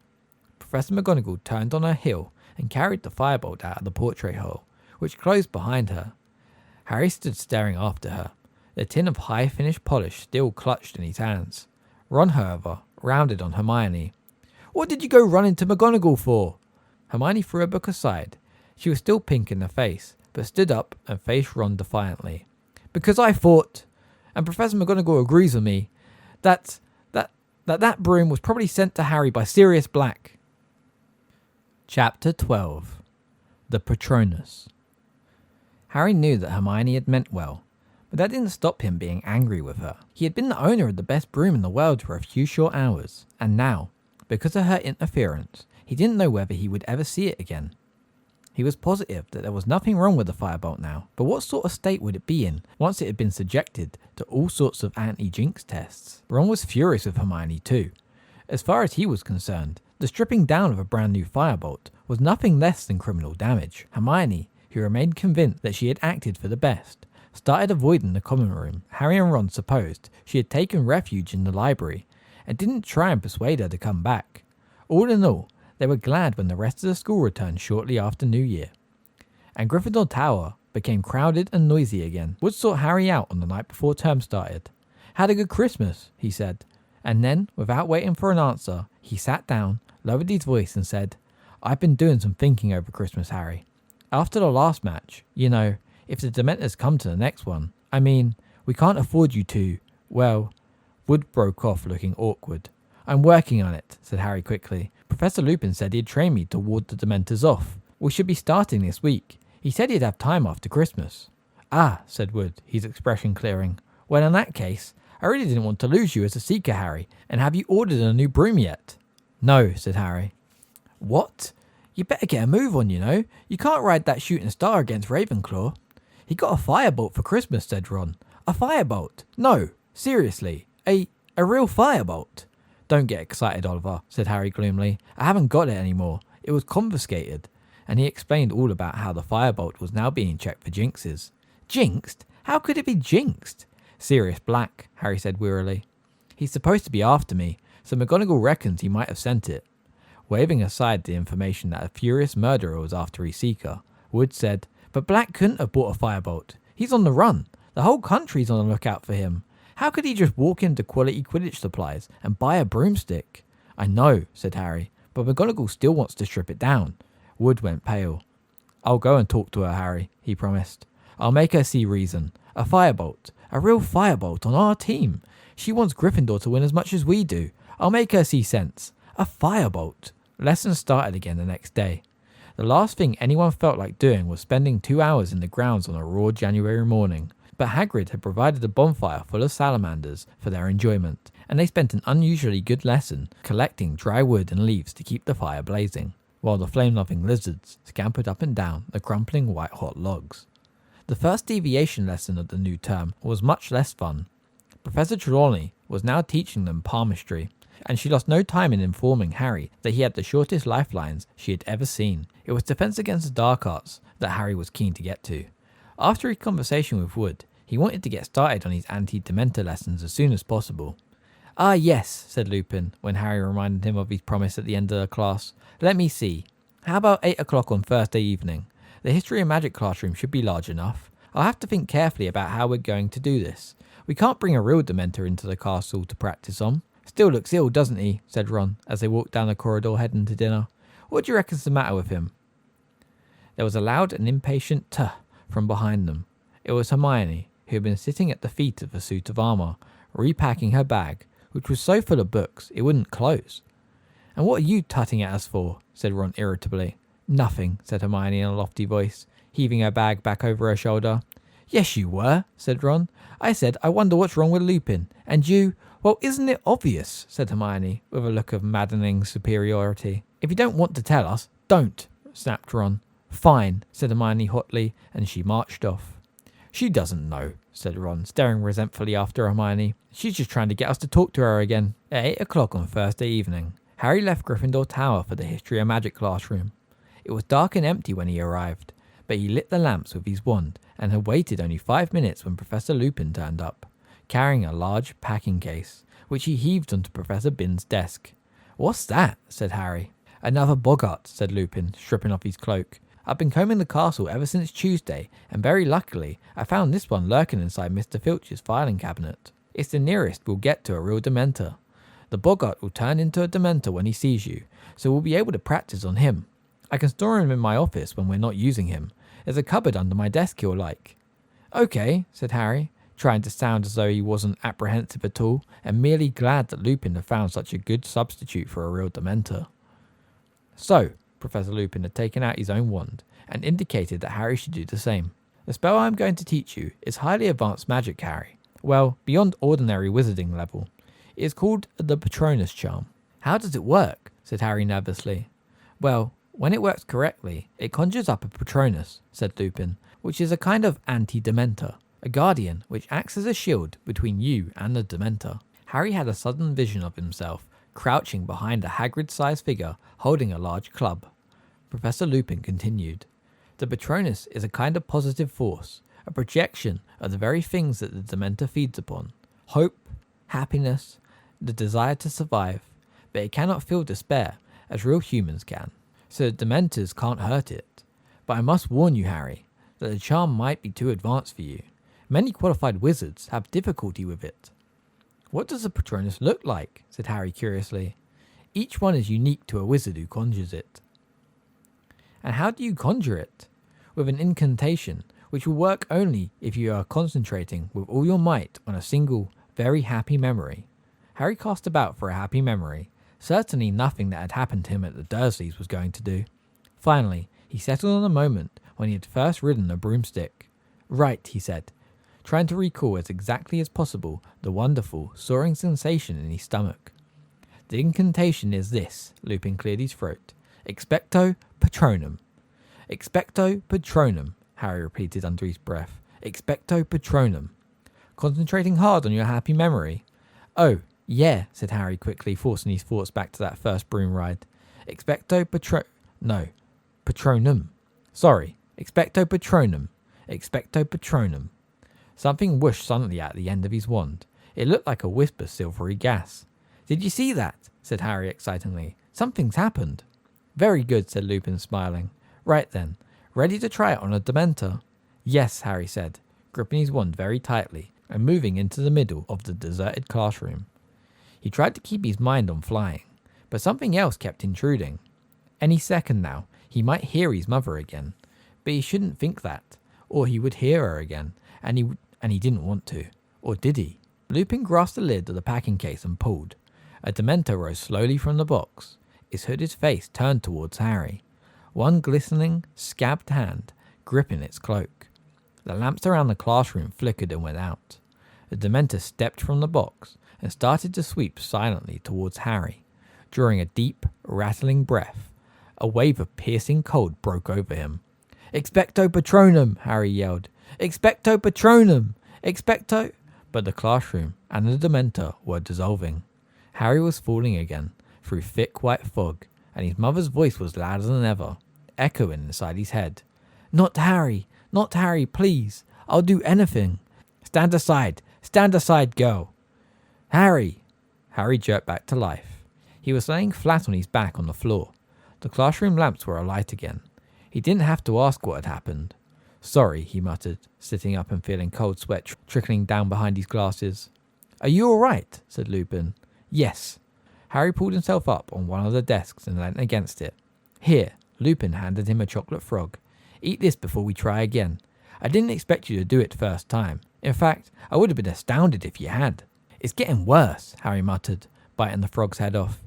Professor McGonagall turned on her heel and carried the firebolt out of the portrait hole, which closed behind her. Harry stood staring after her, the tin of high-finished polish still clutched in his hands. Ron, however, rounded on Hermione. What did you go running to McGonagall for? Hermione threw her book aside. She was still pink in the face, but stood up and faced Ron defiantly. Because I thought, and Professor McGonagall agrees with me, that broom was probably sent to Harry by Sirius Black. Chapter 12. The Patronus. Harry knew that Hermione had meant well, but that didn't stop him being angry with her. He had been the owner of the best broom in the world for a few short hours, and now, because of her interference, he didn't know whether he would ever see it again. He was positive that there was nothing wrong with the firebolt now, but what sort of state would it be in once it had been subjected to all sorts of anti-jinx tests? Ron was furious with Hermione too. As far as he was concerned, the stripping down of a brand new firebolt was nothing less than criminal damage. Hermione, who remained convinced that she had acted for the best, started avoiding the common room. Harry and Ron supposed she had taken refuge in the library and didn't try and persuade her to come back. All in all, they were glad when the rest of the school returned shortly after New Year, and Gryffindor Tower became crowded and noisy again. Wood sought Harry out on the night before term started. Had a good Christmas, he said, and then, without waiting for an answer, he sat down, lowered his voice and said, I've been doing some thinking over Christmas, Harry. After the last match, you know, if the Dementors come to the next one, I mean, we can't afford you to, well, Wood broke off looking awkward. I'm working on it, said Harry quickly. Professor Lupin said he'd train me to ward the Dementors off. We should be starting this week. He said he'd have time after Christmas. Ah, said Wood, his expression clearing. Well, in that case, I really didn't want to lose you as a seeker, Harry. And have you ordered a new broom yet? No, said Harry. What? You better get a move on, you know. You can't ride that shooting star against Ravenclaw. He got a firebolt for Christmas, said Ron. A firebolt? No, seriously. A real firebolt. Don't get excited, Oliver, said Harry gloomily. I haven't got it anymore. It was confiscated. And he explained all about how the firebolt was now being checked for jinxes. Jinxed? How could it be jinxed? Sirius Black, Harry said wearily. He's supposed to be after me, so McGonagall reckons he might have sent it. Waving aside the information that a furious murderer was after his seeker, Wood said, But Black couldn't have bought a firebolt. He's on the run. The whole country's on the lookout for him. How could he just walk into Quality Quidditch Supplies and buy a broomstick? I know, said Harry, but McGonagall still wants to strip it down. Wood went pale. I'll go and talk to her, Harry, he promised. I'll make her see reason. A firebolt. A real firebolt on our team. She wants Gryffindor to win as much as we do. I'll make her see sense. A firebolt. Lessons started again the next day. The last thing anyone felt like doing was spending 2 hours in the grounds on a raw January morning. But Hagrid had provided a bonfire full of salamanders for their enjoyment, and they spent an unusually good lesson collecting dry wood and leaves to keep the fire blazing, while the flame-loving lizards scampered up and down the crumpling white-hot logs. The first deviation lesson of the new term was much less fun. Professor Trelawney was now teaching them palmistry, and she lost no time in informing Harry that he had the shortest lifelines she had ever seen. It was defense against the dark arts that Harry was keen to get to. After his conversation with Wood, he wanted to get started on his anti-Dementor lessons as soon as possible. Ah yes, said Lupin, when Harry reminded him of his promise at the end of the class. Let me see. How about 8 o'clock on Thursday evening? The History and Magic classroom should be large enough. I'll have to think carefully about how we're going to do this. We can't bring a real Dementor into the castle to practice on. Still looks ill, doesn't he? Said Ron, as they walked down the corridor heading to dinner. What do you reckon's the matter with him? There was a loud and impatient "tuh" from behind them. It was Hermione, who had been sitting at the feet of a suit of armour, repacking her bag, which was so full of books it wouldn't close. "And what are you tutting at us for?" said Ron irritably. "Nothing," said Hermione in a lofty voice, heaving her bag back over her shoulder. "Yes, you were," said Ron. "I said, I wonder what's wrong with Lupin. And you—" "Well, isn't it obvious?" said Hermione, with a look of maddening superiority. "If you don't want to tell us, don't," snapped Ron. "Fine," said Hermione hotly, and she marched off. "She doesn't know," said Ron, staring resentfully after Hermione. "She's just trying to get us to talk to her again." At 8 o'clock on Thursday evening, Harry left Gryffindor Tower for the History of Magic classroom. It was dark and empty when he arrived, but he lit the lamps with his wand and had waited only 5 minutes when Professor Lupin turned up, carrying a large packing case, which he heaved onto Professor Bin's desk. "What's that?" said Harry. "Another boggart," said Lupin, stripping off his cloak. "I've been combing the castle ever since Tuesday, and very luckily I found this one lurking inside Mr. Filch's filing cabinet. It's the nearest we'll get to a real Dementor. The boggart will turn into a Dementor when he sees you, so we'll be able to practice on him. I can store him in my office when we're not using him. There's a cupboard under my desk he'll like." "Okay," said Harry, trying to sound as though he wasn't apprehensive at all, and merely glad that Lupin had found such a good substitute for a real Dementor. "So," Professor Lupin had taken out his own wand and indicated that Harry should do the same. "The spell I'm going to teach you is highly advanced magic, Harry. Well, beyond ordinary wizarding level. It is called the Patronus Charm." "How does it work?" said Harry nervously. "Well, when it works correctly, it conjures up a Patronus," said Lupin, "which is a kind of anti-Dementor, a guardian which acts as a shield between you and the Dementor." Harry had a sudden vision of himself crouching behind a Hagrid-sized figure holding a large club. Professor Lupin continued. "The Patronus is a kind of positive force, a projection of the very things that the Dementor feeds upon. Hope, happiness, the desire to survive, but it cannot feel despair as real humans can. So the Dementors can't hurt it. But I must warn you, Harry, that the charm might be too advanced for you. Many qualified wizards have difficulty with it." "What does a Patronus look like?" said Harry curiously. "Each one is unique to a wizard who conjures it." "And how do you conjure it?" "With an incantation, which will work only if you are concentrating with all your might on a single, very happy memory." Harry cast about for a happy memory. Certainly nothing that had happened to him at the Dursleys was going to do. Finally, he settled on a moment when he had first ridden a broomstick. "Right," he said, trying to recall as exactly as possible the wonderful, soaring sensation in his stomach. "The incantation is this," Lupin cleared his throat. "Expecto Patronum." "Expecto Patronum," Harry repeated under his breath. "Expecto Patronum. Concentrating hard on your happy memory." "Oh, yeah," said Harry quickly, forcing his thoughts back to that first broom ride. "Expecto Patronum. Sorry, Expecto Patronum. Expecto Patronum." Something whooshed suddenly at the end of his wand. It looked like a wisp of silvery gas. "Did you see that?" said Harry excitedly. "Something's happened." "Very good," said Lupin, smiling. "Right then, ready to try it on a Dementor?" "Yes," Harry said, gripping his wand very tightly and moving into the middle of the deserted classroom. He tried to keep his mind on flying, but something else kept intruding. Any second now, he might hear his mother again, but he shouldn't think that, or he would hear her again, and he didn't want to. Or did he? Lupin grasped the lid of the packing case and pulled. A Dementor rose slowly from the box, its hooded face turned towards Harry, one glistening, scabbed hand gripping its cloak. The lamps around the classroom flickered and went out. The Dementor stepped from the box and started to sweep silently towards Harry. Drawing a deep, rattling breath, a wave of piercing cold broke over him. "Expecto Patronum!" Harry yelled. "Expecto Patronum! Expecto—" But the classroom and the Dementor were dissolving. Harry was falling again through thick white fog, and his mother's voice was louder than ever, echoing inside his head. Not Harry, please. I'll do anything. Stand aside, girl." "Harry!" Harry jerked back to life. He was laying flat on his back on the floor. The classroom lamps were alight again. He didn't have to ask what had happened. "Sorry," he muttered, sitting up and feeling cold sweat trickling down behind his glasses. "Are you all right?" said Lupin. "Yes." Harry pulled himself up on one of the desks and leant against it. "Here," Lupin handed him a chocolate frog. Eat this before we try again. I didn't expect you to do it first time. In fact, I would have been astounded if you had. It's getting worse, Harry muttered, biting the frog's head off.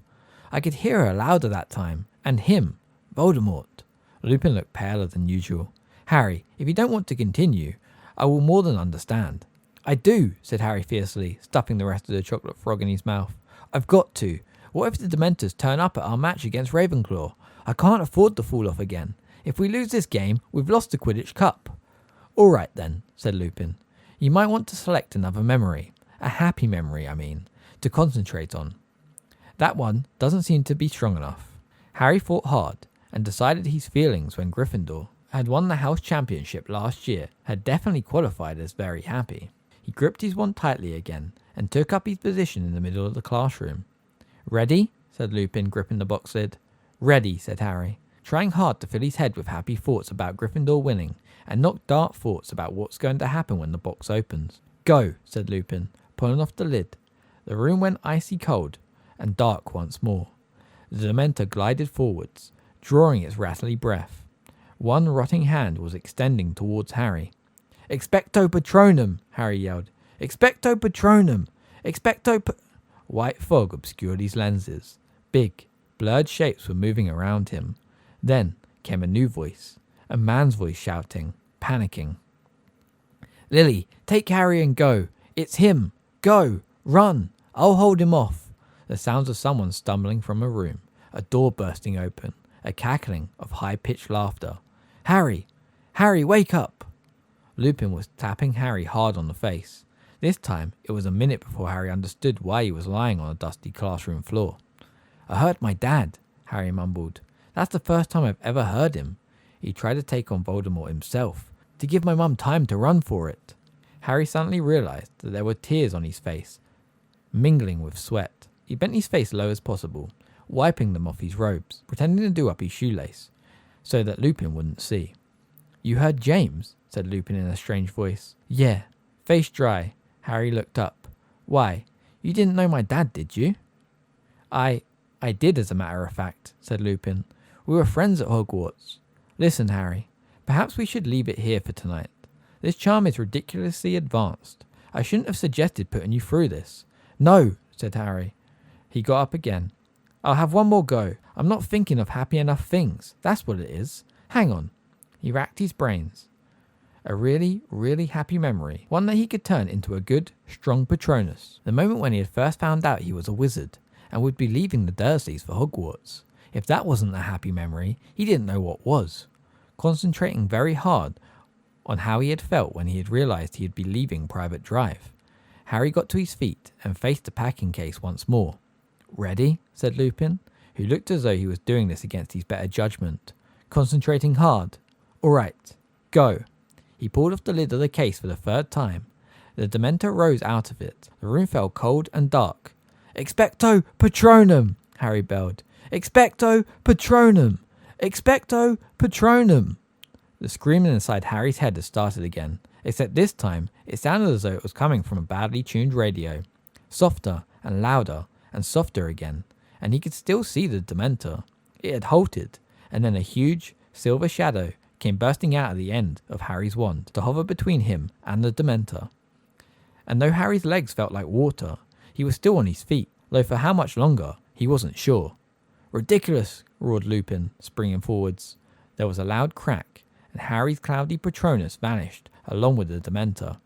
I could hear her louder that time, and him, Voldemort. Lupin looked paler than usual. Harry, if you don't want to continue, I will more than understand. I do, said Harry fiercely, stuffing the rest of the chocolate frog in his mouth. I've got to. What if the Dementors turn up at our match against Ravenclaw? I can't afford to fall off again. If we lose this game, we've lost the Quidditch Cup. All right then, said Lupin. You might want to select another memory. A happy memory, I mean, to concentrate on. That one doesn't seem to be strong enough. Harry thought hard and decided his feelings when Gryffindor had won the house championship last year had definitely qualified as very happy. He gripped his wand tightly again and took up his position in the middle of the classroom. Ready? Said Lupin, gripping the box lid. Ready, said Harry, trying hard to fill his head with happy thoughts about Gryffindor winning and not dark thoughts about what's going to happen when the box opens. Go, said Lupin, pulling off the lid. The room went icy cold and dark once more. The Dementor glided forwards, drawing its rattly breath. One rotting hand was extending towards Harry. Expecto Patronum, Harry yelled. Expecto Patronum! White fog obscured his lenses. Big, blurred shapes were moving around him. Then came a new voice, a man's voice shouting, panicking. Lily, take Harry and go. It's him. Go. Run. I'll hold him off. The sounds of someone stumbling from a room, a door bursting open, a cackling of high-pitched laughter. Harry! Harry, wake up! Lupin was tapping Harry hard on the face. This time, it was a minute before Harry understood why he was lying on a dusty classroom floor. I hurt my dad, Harry mumbled. That's the first time I've ever heard him. He tried to take on Voldemort himself, to give my mum time to run for it. Harry suddenly realised that there were tears on his face, mingling with sweat. He bent his face low as possible, wiping them off his robes, pretending to do up his shoelace, so that Lupin wouldn't see. You heard James, said Lupin in a strange voice. Yeah. Face dry, Harry looked up. Why, you didn't know my dad, did you? I did, as a matter of fact, said Lupin. We were friends at Hogwarts. Listen, Harry, perhaps we should leave it here for tonight. This charm is ridiculously advanced. I shouldn't have suggested putting you through this. No, said Harry. He got up again. I'll have one more go. I'm not thinking of happy enough things. That's what it is. Hang on. He racked his brains. A really, really happy memory. One that he could turn into a good, strong Patronus. The moment when he had first found out he was a wizard and would be leaving the Dursleys for Hogwarts. If that wasn't a happy memory, he didn't know what was. Concentrating very hard on how he had felt when he had realised he would be leaving Private Drive. Harry got to his feet and faced the packing case once more. Ready? Said Lupin, who looked as though he was doing this against his better judgment. Concentrating hard. All right, go. He pulled off the lid of the case for the third time. The Dementor rose out of it. The room felt cold and dark. Expecto Patronum, Harry belled. Expecto Patronum! Expecto Patronum! The screaming inside Harry's head had started again, except this time it sounded as though it was coming from a badly tuned radio. Softer and louder and softer again, and he could still see the Dementor. It had halted, and then a huge, silver shadow came bursting out of the end of Harry's wand to hover between him and the Dementor. And though Harry's legs felt like water, he was still on his feet, though for how much longer, he wasn't sure. Ridiculous, roared Lupin, springing forwards. There was a loud crack, and Harry's cloudy Patronus vanished along with the Dementor.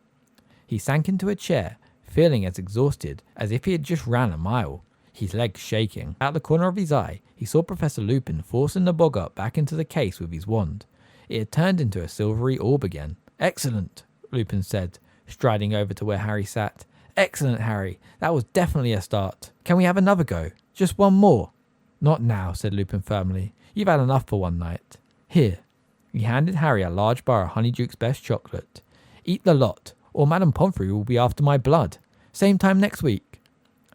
He sank into a chair, feeling as exhausted as if he had just ran a mile, his legs shaking. Out the corner of his eye, he saw Professor Lupin forcing the boggart back into the case with his wand. It had turned into a silvery orb again. Excellent, Lupin said, striding over to where Harry sat. Excellent, Harry. That was definitely a start. Can we have another go? Just one more. Not now, said Lupin firmly. You've had enough for one night. Here. He handed Harry a large bar of Honeyduke's best chocolate. Eat the lot, or Madame Pomfrey will be after my blood. Same time next week.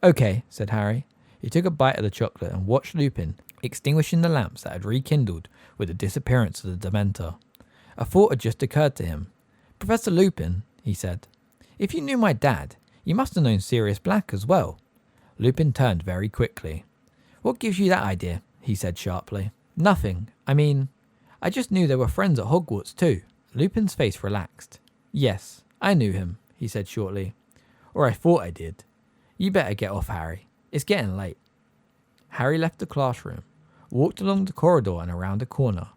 Okay, said Harry. He took a bite of the chocolate and watched Lupin extinguishing the lamps that had rekindled with the disappearance of the Dementor. A thought had just occurred to him. Professor Lupin, he said, if you knew my dad, you must have known Sirius Black as well. Lupin turned very quickly. What gives you that idea? He said sharply. Nothing. I mean, I just knew they were friends at Hogwarts too. Lupin's face relaxed. Yes, I knew him, he said shortly. Or I thought I did. You better get off, Harry. It's getting late. Harry left the classroom, walked along the corridor and around a corner,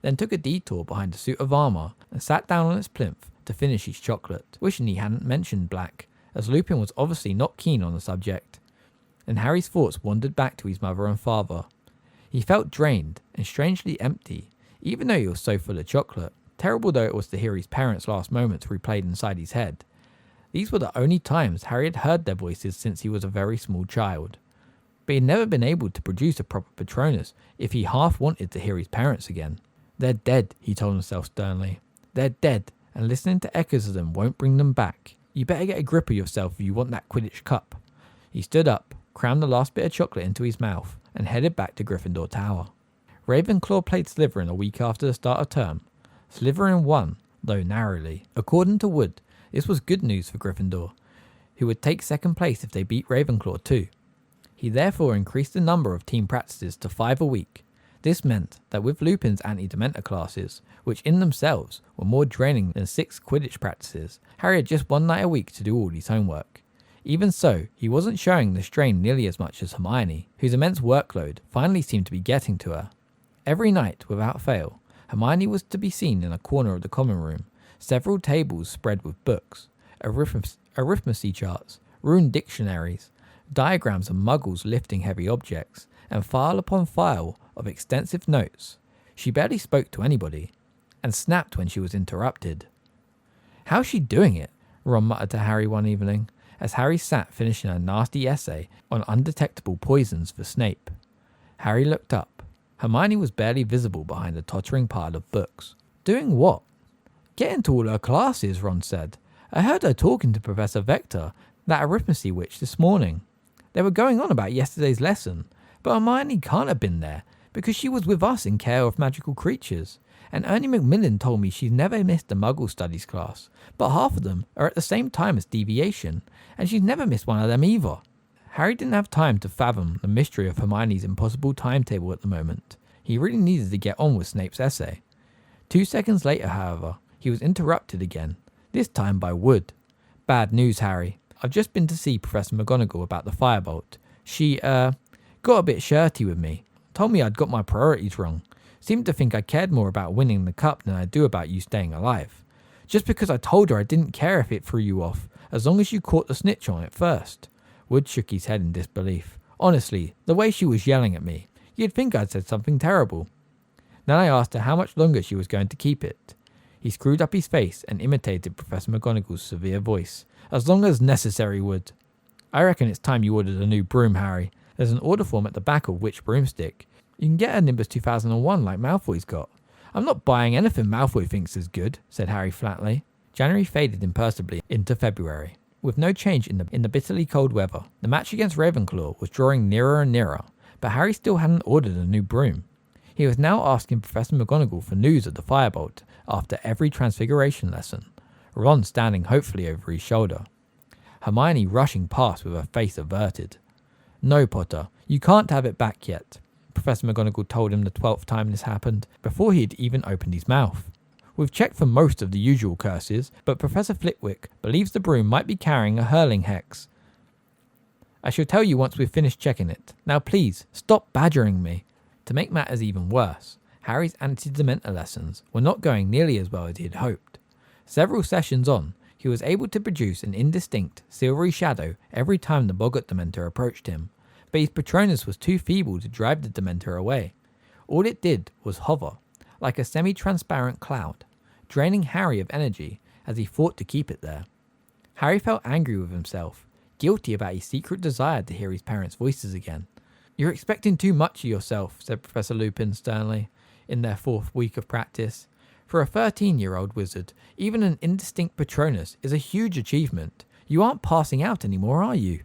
then took a detour behind a suit of armour and sat down on its plinth to finish his chocolate, wishing he hadn't mentioned black, as Lupin was obviously not keen on the subject. Then Harry's thoughts wandered back to his mother and father. He felt drained and strangely empty, even though he was so full of chocolate, terrible though it was to hear his parents' last moments replayed inside his head. These were the only times Harry had heard their voices since he was a very small child. But he had never been able to produce a proper Patronus if he half wanted to hear his parents again. They're dead, he told himself sternly. They're dead, and listening to echoes of them won't bring them back. You better get a grip of yourself if you want that Quidditch cup. He stood up, crammed the last bit of chocolate into his mouth, and headed back to Gryffindor Tower. Ravenclaw played Slytherin a week after the start of term. Slytherin won, though narrowly. According to Wood, this was good news for Gryffindor, who would take second place if they beat Ravenclaw too. He therefore increased the number of team practices to 5 a week. This meant that with Lupin's anti-Dementor classes, which in themselves were more draining than 6 Quidditch practices, Harry had just 1 night a week to do all his homework. Even so, he wasn't showing the strain nearly as much as Hermione, whose immense workload finally seemed to be getting to her. Every night, without fail, Hermione was to be seen in a corner of the common room, several tables spread with books, arithmetic charts, rune dictionaries, diagrams of muggles lifting heavy objects, and file upon file of extensive notes. She barely spoke to anybody, and snapped when she was interrupted. How's she doing it? Ron muttered to Harry one evening, as Harry sat finishing a nasty essay on undetectable poisons for Snape. Harry looked up. Hermione was barely visible behind a tottering pile of books. Doing what? Getting to all her classes, Ron said. I heard her talking to Professor Vector, that arithmetic witch, this morning. They were going on about yesterday's lesson, but Hermione can't have been there, because she was with us in Care of Magical Creatures, and Ernie Macmillan told me she's never missed a Muggle Studies class, but half of them are at the same time as Deviation, and she's never missed one of them either. Harry didn't have time to fathom the mystery of Hermione's impossible timetable at the moment. He really needed to get on with Snape's essay. 2 seconds later, however, he was interrupted again, this time by Wood. Bad news, Harry. I've just been to see Professor McGonagall about the firebolt. She, got a bit shirty with me. Told me I'd got my priorities wrong. Seemed to think I cared more about winning the cup than I do about you staying alive. Just because I told her I didn't care if it threw you off, as long as you caught the snitch on it first. Wood shook his head in disbelief. Honestly, the way she was yelling at me, you'd think I'd said something terrible. Then I asked her how much longer she was going to keep it. He screwed up his face and imitated Professor McGonagall's severe voice. As long as necessary, Wood. I reckon it's time you ordered a new broom, Harry. There's an order form at the back of which broomstick. You can get a Nimbus 2001 like Malfoy's got. I'm not buying anything Malfoy thinks is good, said Harry flatly. January faded imperceptibly into February. With no change in the bitterly cold weather, the match against Ravenclaw was drawing nearer and nearer, but Harry still hadn't ordered a new broom. He was now asking Professor McGonagall for news of the firebolt after every Transfiguration lesson, Ron standing hopefully over his shoulder. Hermione rushing past with her face averted. No, Potter, you can't have it back yet, Professor McGonagall told him the 12th time this happened, before he had even opened his mouth. We've checked for most of the usual curses, but Professor Flitwick believes the broom might be carrying a hurling hex. I shall tell you once we've finished checking it. Now please, stop badgering me. To make matters even worse, Harry's anti-Dementor lessons were not going nearly as well as he had hoped. Several sessions on, he was able to produce an indistinct, silvery shadow every time the Boggart Dementor approached him, but his Patronus was too feeble to drive the Dementor away. All it did was hover, like a semi-transparent cloud, draining Harry of energy as he fought to keep it there. Harry felt angry with himself, guilty about his secret desire to hear his parents' voices again. You're expecting too much of yourself, said Professor Lupin sternly, in their 4th week of practice. For a 13-year-old wizard, even an indistinct Patronus is a huge achievement. You aren't passing out anymore, are you?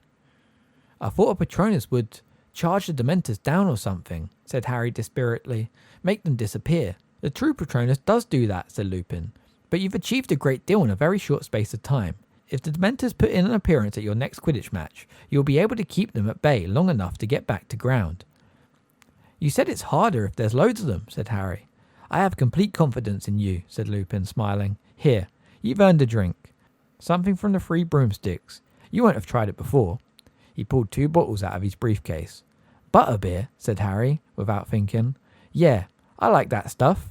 I thought a Patronus would charge the Dementors down or something, said Harry dispiritedly. Make them disappear. The true Patronus does do that, said Lupin, but you've achieved a great deal in a very short space of time. If the Dementors put in an appearance at your next Quidditch match, you'll be able to keep them at bay long enough to get back to ground. You said it's harder if there's loads of them, said Harry. I have complete confidence in you, said Lupin, smiling. Here, you've earned a drink. Something from the 3 broomsticks. You won't have tried it before. He pulled 2 bottles out of his briefcase. Butterbeer, said Harry, without thinking. Yeah, I like that stuff.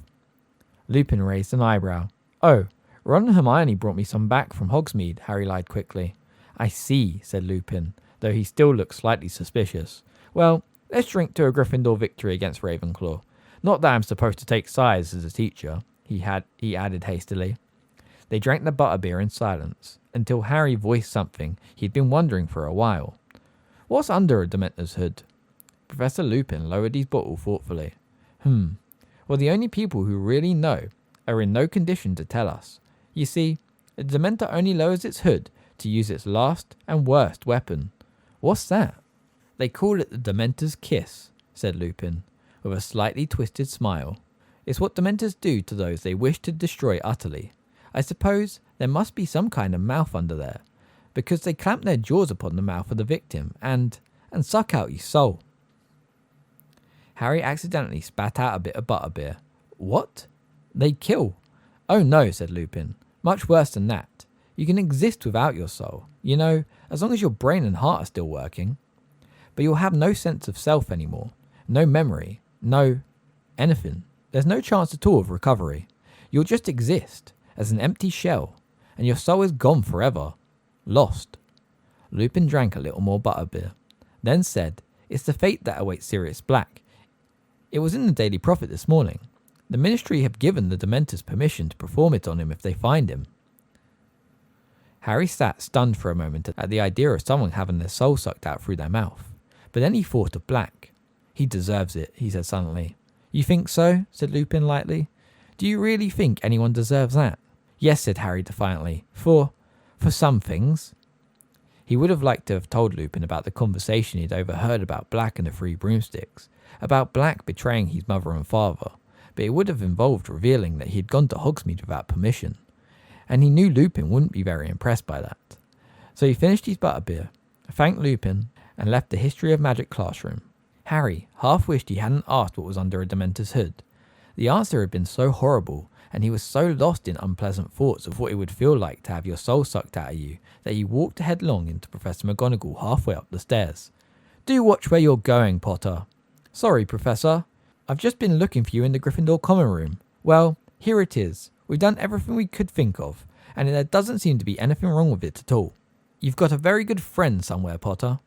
Lupin raised an eyebrow. Oh, Ron and Hermione brought me some back from Hogsmeade, Harry lied quickly. I see, said Lupin, though he still looked slightly suspicious. Well, let's drink to a Gryffindor victory against Ravenclaw. Not that I'm supposed to take sides as a teacher, he added hastily. They drank the butterbeer in silence, until Harry voiced something he'd been wondering for a while. What's under a Dementor's hood? Professor Lupin lowered his bottle thoughtfully. Well, the only people who really know are in no condition to tell us. You see, a Dementor only lowers its hood to use its last and worst weapon. What's that? They call it the Dementor's kiss, said Lupin, with a slightly twisted smile. It's what Dementors do to those they wish to destroy utterly. I suppose there must be some kind of mouth under there, because they clamp their jaws upon the mouth of the victim and suck out his soul. Harry accidentally spat out a bit of butterbeer. What? They kill? Oh no, said Lupin. Much worse than that. You can exist without your soul, you know, as long as your brain and heart are still working. But you'll have no sense of self anymore. No memory. No anything. There's no chance at all of recovery. You'll just exist as an empty shell, and your soul is gone forever. Lost. Lupin drank a little more butterbeer, then said, It's the fate that awaits Sirius Black. It was in the Daily Prophet this morning. The Ministry have given the Dementors permission to perform it on him if they find him. Harry sat stunned for a moment at the idea of someone having their soul sucked out through their mouth, but then he thought of Black. He deserves it, he said suddenly. You think so? Said Lupin lightly. Do you really think anyone deserves that? Yes, said Harry defiantly. For some things. He would have liked to have told Lupin about the conversation he'd overheard about Black and the 3 broomsticks, about Black betraying his mother and father, but it would have involved revealing that he had gone to Hogsmeade without permission, and he knew Lupin wouldn't be very impressed by that. So he finished his butterbeer, thanked Lupin, and left the History of Magic classroom. Harry half wished he hadn't asked what was under a Dementor's hood. The answer had been so horrible, and he was so lost in unpleasant thoughts of what it would feel like to have your soul sucked out of you, that he walked headlong into Professor McGonagall halfway up the stairs. Do watch where you're going, Potter. Sorry, Professor. I've just been looking for you in the Gryffindor common room. Well, here it is. We've done everything we could think of, and there doesn't seem to be anything wrong with it at all. You've got a very good friend somewhere, Potter.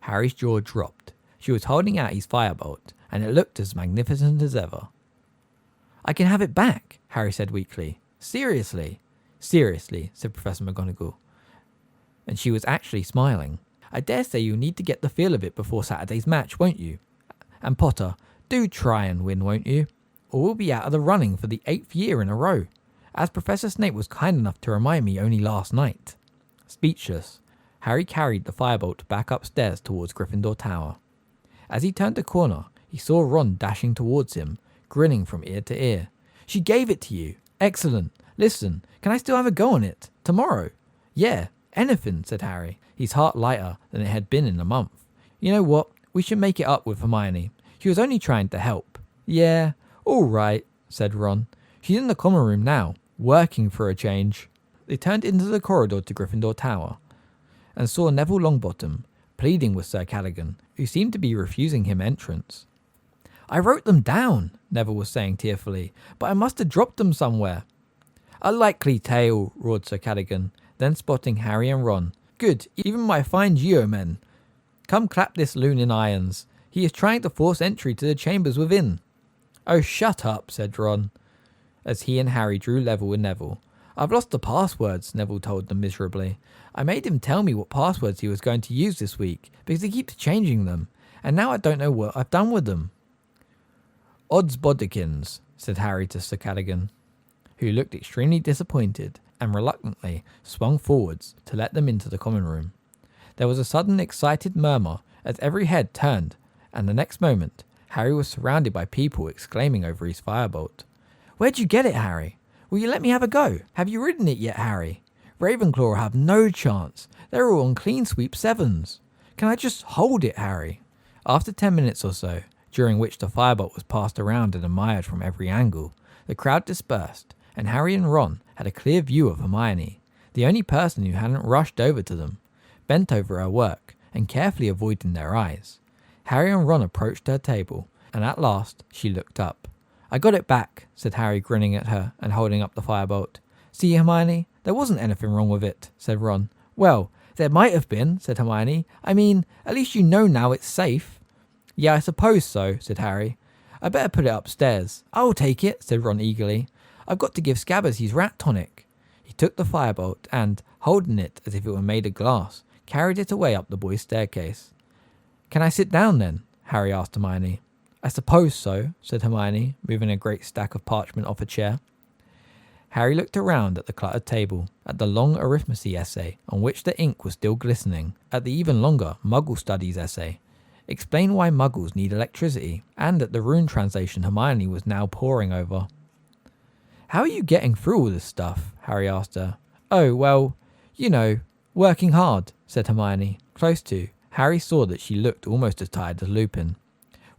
Harry's jaw dropped. She was holding out his firebolt, and it looked as magnificent as ever. I can have it back, Harry said weakly. Seriously? Seriously, said Professor McGonagall. And she was actually smiling. I dare say you'll need to get the feel of it before Saturday's match, won't you? And Potter, do try and win, won't you? Or we'll be out of the running for the 8th year in a row, as Professor Snape was kind enough to remind me only last night. Speechless, Harry carried the firebolt back upstairs towards Gryffindor Tower. As he turned the corner, he saw Ron dashing towards him, grinning from ear to ear. She gave it to you. Excellent. Listen, can I still have a go on it? Tomorrow? Yeah, anything, said Harry, his heart lighter than it had been in a month. You know what? We should make it up with Hermione. She was only trying to help. Yeah, all right, said Ron. She's in the common room now, working for a change. They turned into the corridor to Gryffindor Tower and saw Neville Longbottom pleading with Sir Cadogan, who seemed to be refusing him entrance. I wrote them down, Neville was saying tearfully, but I must have dropped them somewhere. A likely tale, roared Sir Cadogan, then spotting Harry and Ron. Good, even my fine geomen. Come clap this loon in irons. He is trying to force entry to the chambers within. Oh, shut up, said Ron, as he and Harry drew level with Neville. I've lost the passwords, Neville told them miserably. I made him tell me what passwords he was going to use this week, because he keeps changing them, and now I don't know what I've done with them. Odds bodikins, said Harry to Sir Cadogan, who looked extremely disappointed and reluctantly swung forwards to let them into the common room. There was a sudden excited murmur as every head turned, and the next moment Harry was surrounded by people exclaiming over his firebolt. Where'd you get it, Harry? Will you let me have a go? Have you ridden it yet, Harry? Ravenclaw have no chance. They're all on clean sweep 7s. Can I just hold it, Harry? After 10 minutes or so, during which the firebolt was passed around and admired from every angle. The crowd dispersed, and Harry and Ron had a clear view of Hermione, the only person who hadn't rushed over to them, bent over her work, and carefully avoiding their eyes. Harry and Ron approached her table, and at last she looked up. "I got it back," said Harry, grinning at her and holding up the firebolt. "See, Hermione, there wasn't anything wrong with it," said Ron. "Well, there might have been," said Hermione. "I mean, at least you know now it's safe." "Yeah, I suppose so," said Harry. "I better put it upstairs." "I'll take it," said Ron eagerly. "I've got to give Scabbers his rat tonic." He took the firebolt and, holding it as if it were made of glass, carried it away up the boys' staircase. "Can I sit down then?" Harry asked Hermione. "I suppose so," said Hermione, moving a great stack of parchment off a chair. Harry looked around at the cluttered table, at the long arithmetic essay on which the ink was still glistening, at the even longer Muggle Studies essay, explain why Muggles need electricity, and at the rune translation Hermione was now poring over. "How are you getting through all this stuff?" Harry asked her. "Oh, well, you know, working hard," said Hermione. Close to, Harry saw that she looked almost as tired as Lupin.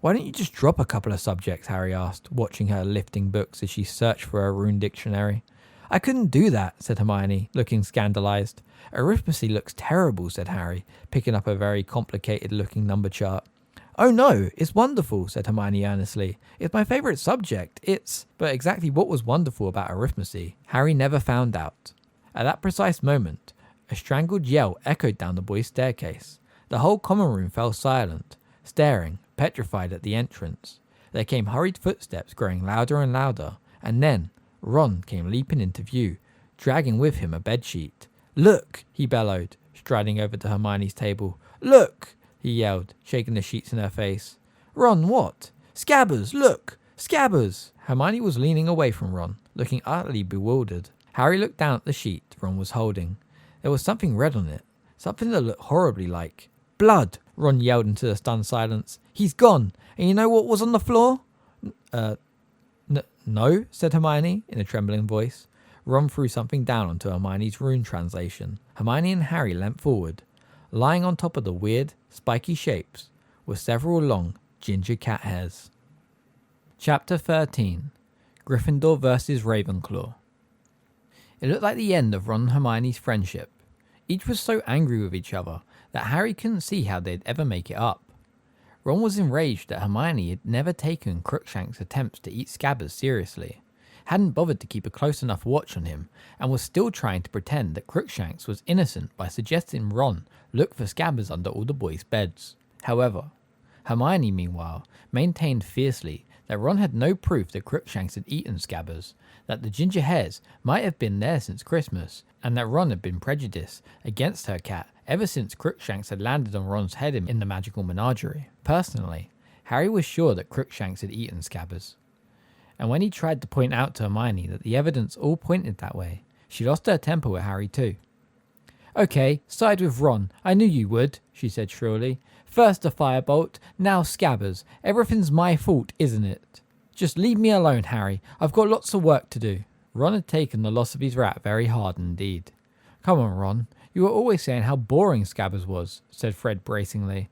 "Why don't you just drop a couple of subjects?" Harry asked, watching her lifting books as she searched for a rune dictionary. "I couldn't do that," said Hermione, looking scandalised. "Arithmetic looks terrible," said Harry, picking up a very complicated-looking number chart. "Oh no, it's wonderful," said Hermione earnestly. "It's my favourite subject. But exactly what was wonderful about arithmetic, Harry never found out. At that precise moment, a strangled yell echoed down the boys' staircase. The whole common room fell silent, staring, petrified at the entrance. There came hurried footsteps growing louder and louder, and then Ron came leaping into view, dragging with him a bedsheet. "Look!" he bellowed, striding over to Hermione's table. "Look!" he yelled, shaking the sheets in her face. "Ron, what?" "Scabbers, look! Scabbers!" Hermione was leaning away from Ron, looking utterly bewildered. Harry looked down at the sheet Ron was holding. There was something red on it, something that looked horribly like blood. Ron yelled into the stunned silence. "He's gone! And you know what was on the floor?" No, said Hermione in a trembling voice. Ron threw something down onto Hermione's rune translation. Hermione and Harry leant forward. Lying on top of the weird, spiky shapes were several long, ginger cat hairs. Chapter 13. Gryffindor vs. Ravenclaw. It looked like the end of Ron and Hermione's friendship. Each was so angry with each other that Harry couldn't see how they'd ever make it up. Ron was enraged that Hermione had never taken Crookshank's attempts to eat Scabbers seriously, hadn't bothered to keep a close enough watch on him, and was still trying to pretend that Crookshanks was innocent by suggesting Ron look for Scabbers under all the boys' beds. However, Hermione, meanwhile, maintained fiercely that Ron had no proof that Crookshanks had eaten Scabbers, that the ginger hairs might have been there since Christmas, and that Ron had been prejudiced against her cat ever since Crookshanks had landed on Ron's head in the magical menagerie. Personally, Harry was sure that Crookshanks had eaten Scabbers, and when he tried to point out to Hermione that the evidence all pointed that way, she lost her temper with Harry too. "Okay, side with Ron, I knew you would," she said shrilly. "First a firebolt, now Scabbers. Everything's my fault, isn't it? Just leave me alone, Harry. I've got lots of work to do." Ron had taken the loss of his rat very hard indeed. "Come on, Ron. You were always saying how boring Scabbers was," said Fred bracingly.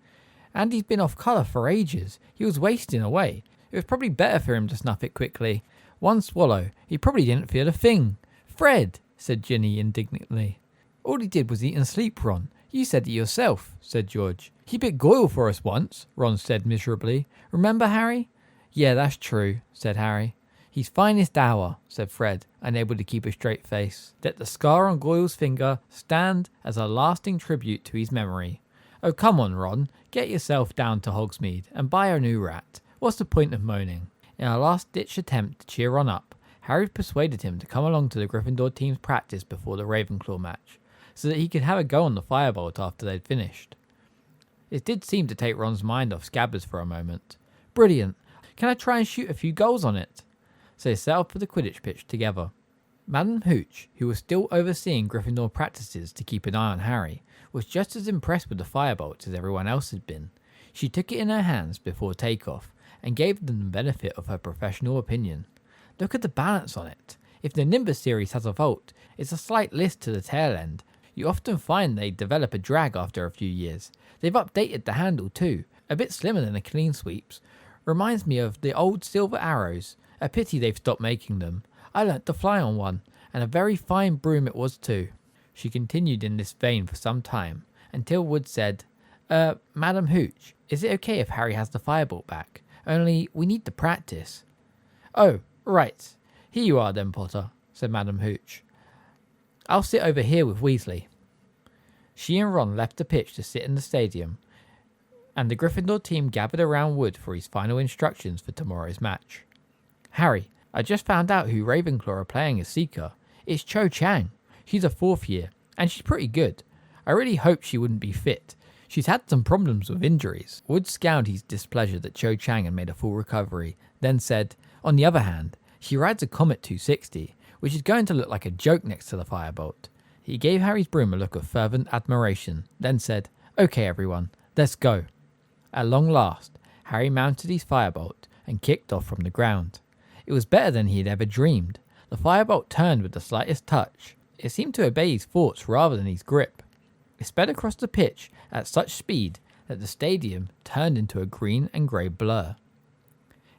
"And he's been off colour for ages. He was wasting away. It was probably better for him to snuff it quickly. One swallow, he probably didn't feel a thing." "Fred," said Ginny indignantly. "All he did was eat and sleep, Ron. You said it yourself," said George. "He bit Goyle for us once," Ron said miserably. "Remember, Harry?" "Yeah, that's true," said Harry. "His finest hour," said Fred, unable to keep a straight face. "Let the scar on Goyle's finger stand as a lasting tribute to his memory. Oh, come on, Ron. Get yourself down to Hogsmeade and buy a new rat. What's the point of moaning?" In a last-ditch attempt to cheer Ron up, Harry persuaded him to come along to the Gryffindor team's practice before the Ravenclaw match, so that he could have a go on the firebolt after they'd finished. It did seem to take Ron's mind off Scabbers for a moment. "Brilliant. Can I try and shoot a few goals on it?" So they set off for the Quidditch pitch together. Madam Hooch, who was still overseeing Gryffindor practices to keep an eye on Harry, was just as impressed with the firebolt as everyone else had been. She took it in her hands before takeoff and gave them the benefit of her professional opinion. "Look at the balance on it. If the Nimbus series has a vault, it's a slight list to the tail end. You often find they develop a drag after a few years. They've updated the handle too, a bit slimmer than the clean sweeps. Reminds me of the old silver arrows. A pity they've stopped making them. I learnt to fly on one, and a very fine broom it was too. She continued in this vein for some time, until Wood said, Madam Hooch, is it okay if Harry has the firebolt back? Only, we need to practice. Oh, right. Here you are then, Potter, said Madam Hooch. I'll sit over here with Weasley. She and Ron left the pitch to sit in the stadium, and the Gryffindor team gathered around Wood for his final instructions for tomorrow's match. Harry, I just found out who Ravenclaw are playing as Seeker. It's Cho Chang. She's a 4th year, and she's pretty good. I really hoped she wouldn't be fit. She's had some problems with injuries. Wood scowled his displeasure that Cho Chang had made a full recovery, then said, on the other hand, she rides a Comet 260, which is going to look like a joke next to the firebolt. He gave Harry's broom a look of fervent admiration, then said, okay everyone, let's go. At long last, Harry mounted his firebolt and kicked off from the ground. It was better than he had ever dreamed. The firebolt turned with the slightest touch. It seemed to obey his thoughts rather than his grip. It sped across the pitch at such speed that the stadium turned into a green and grey blur.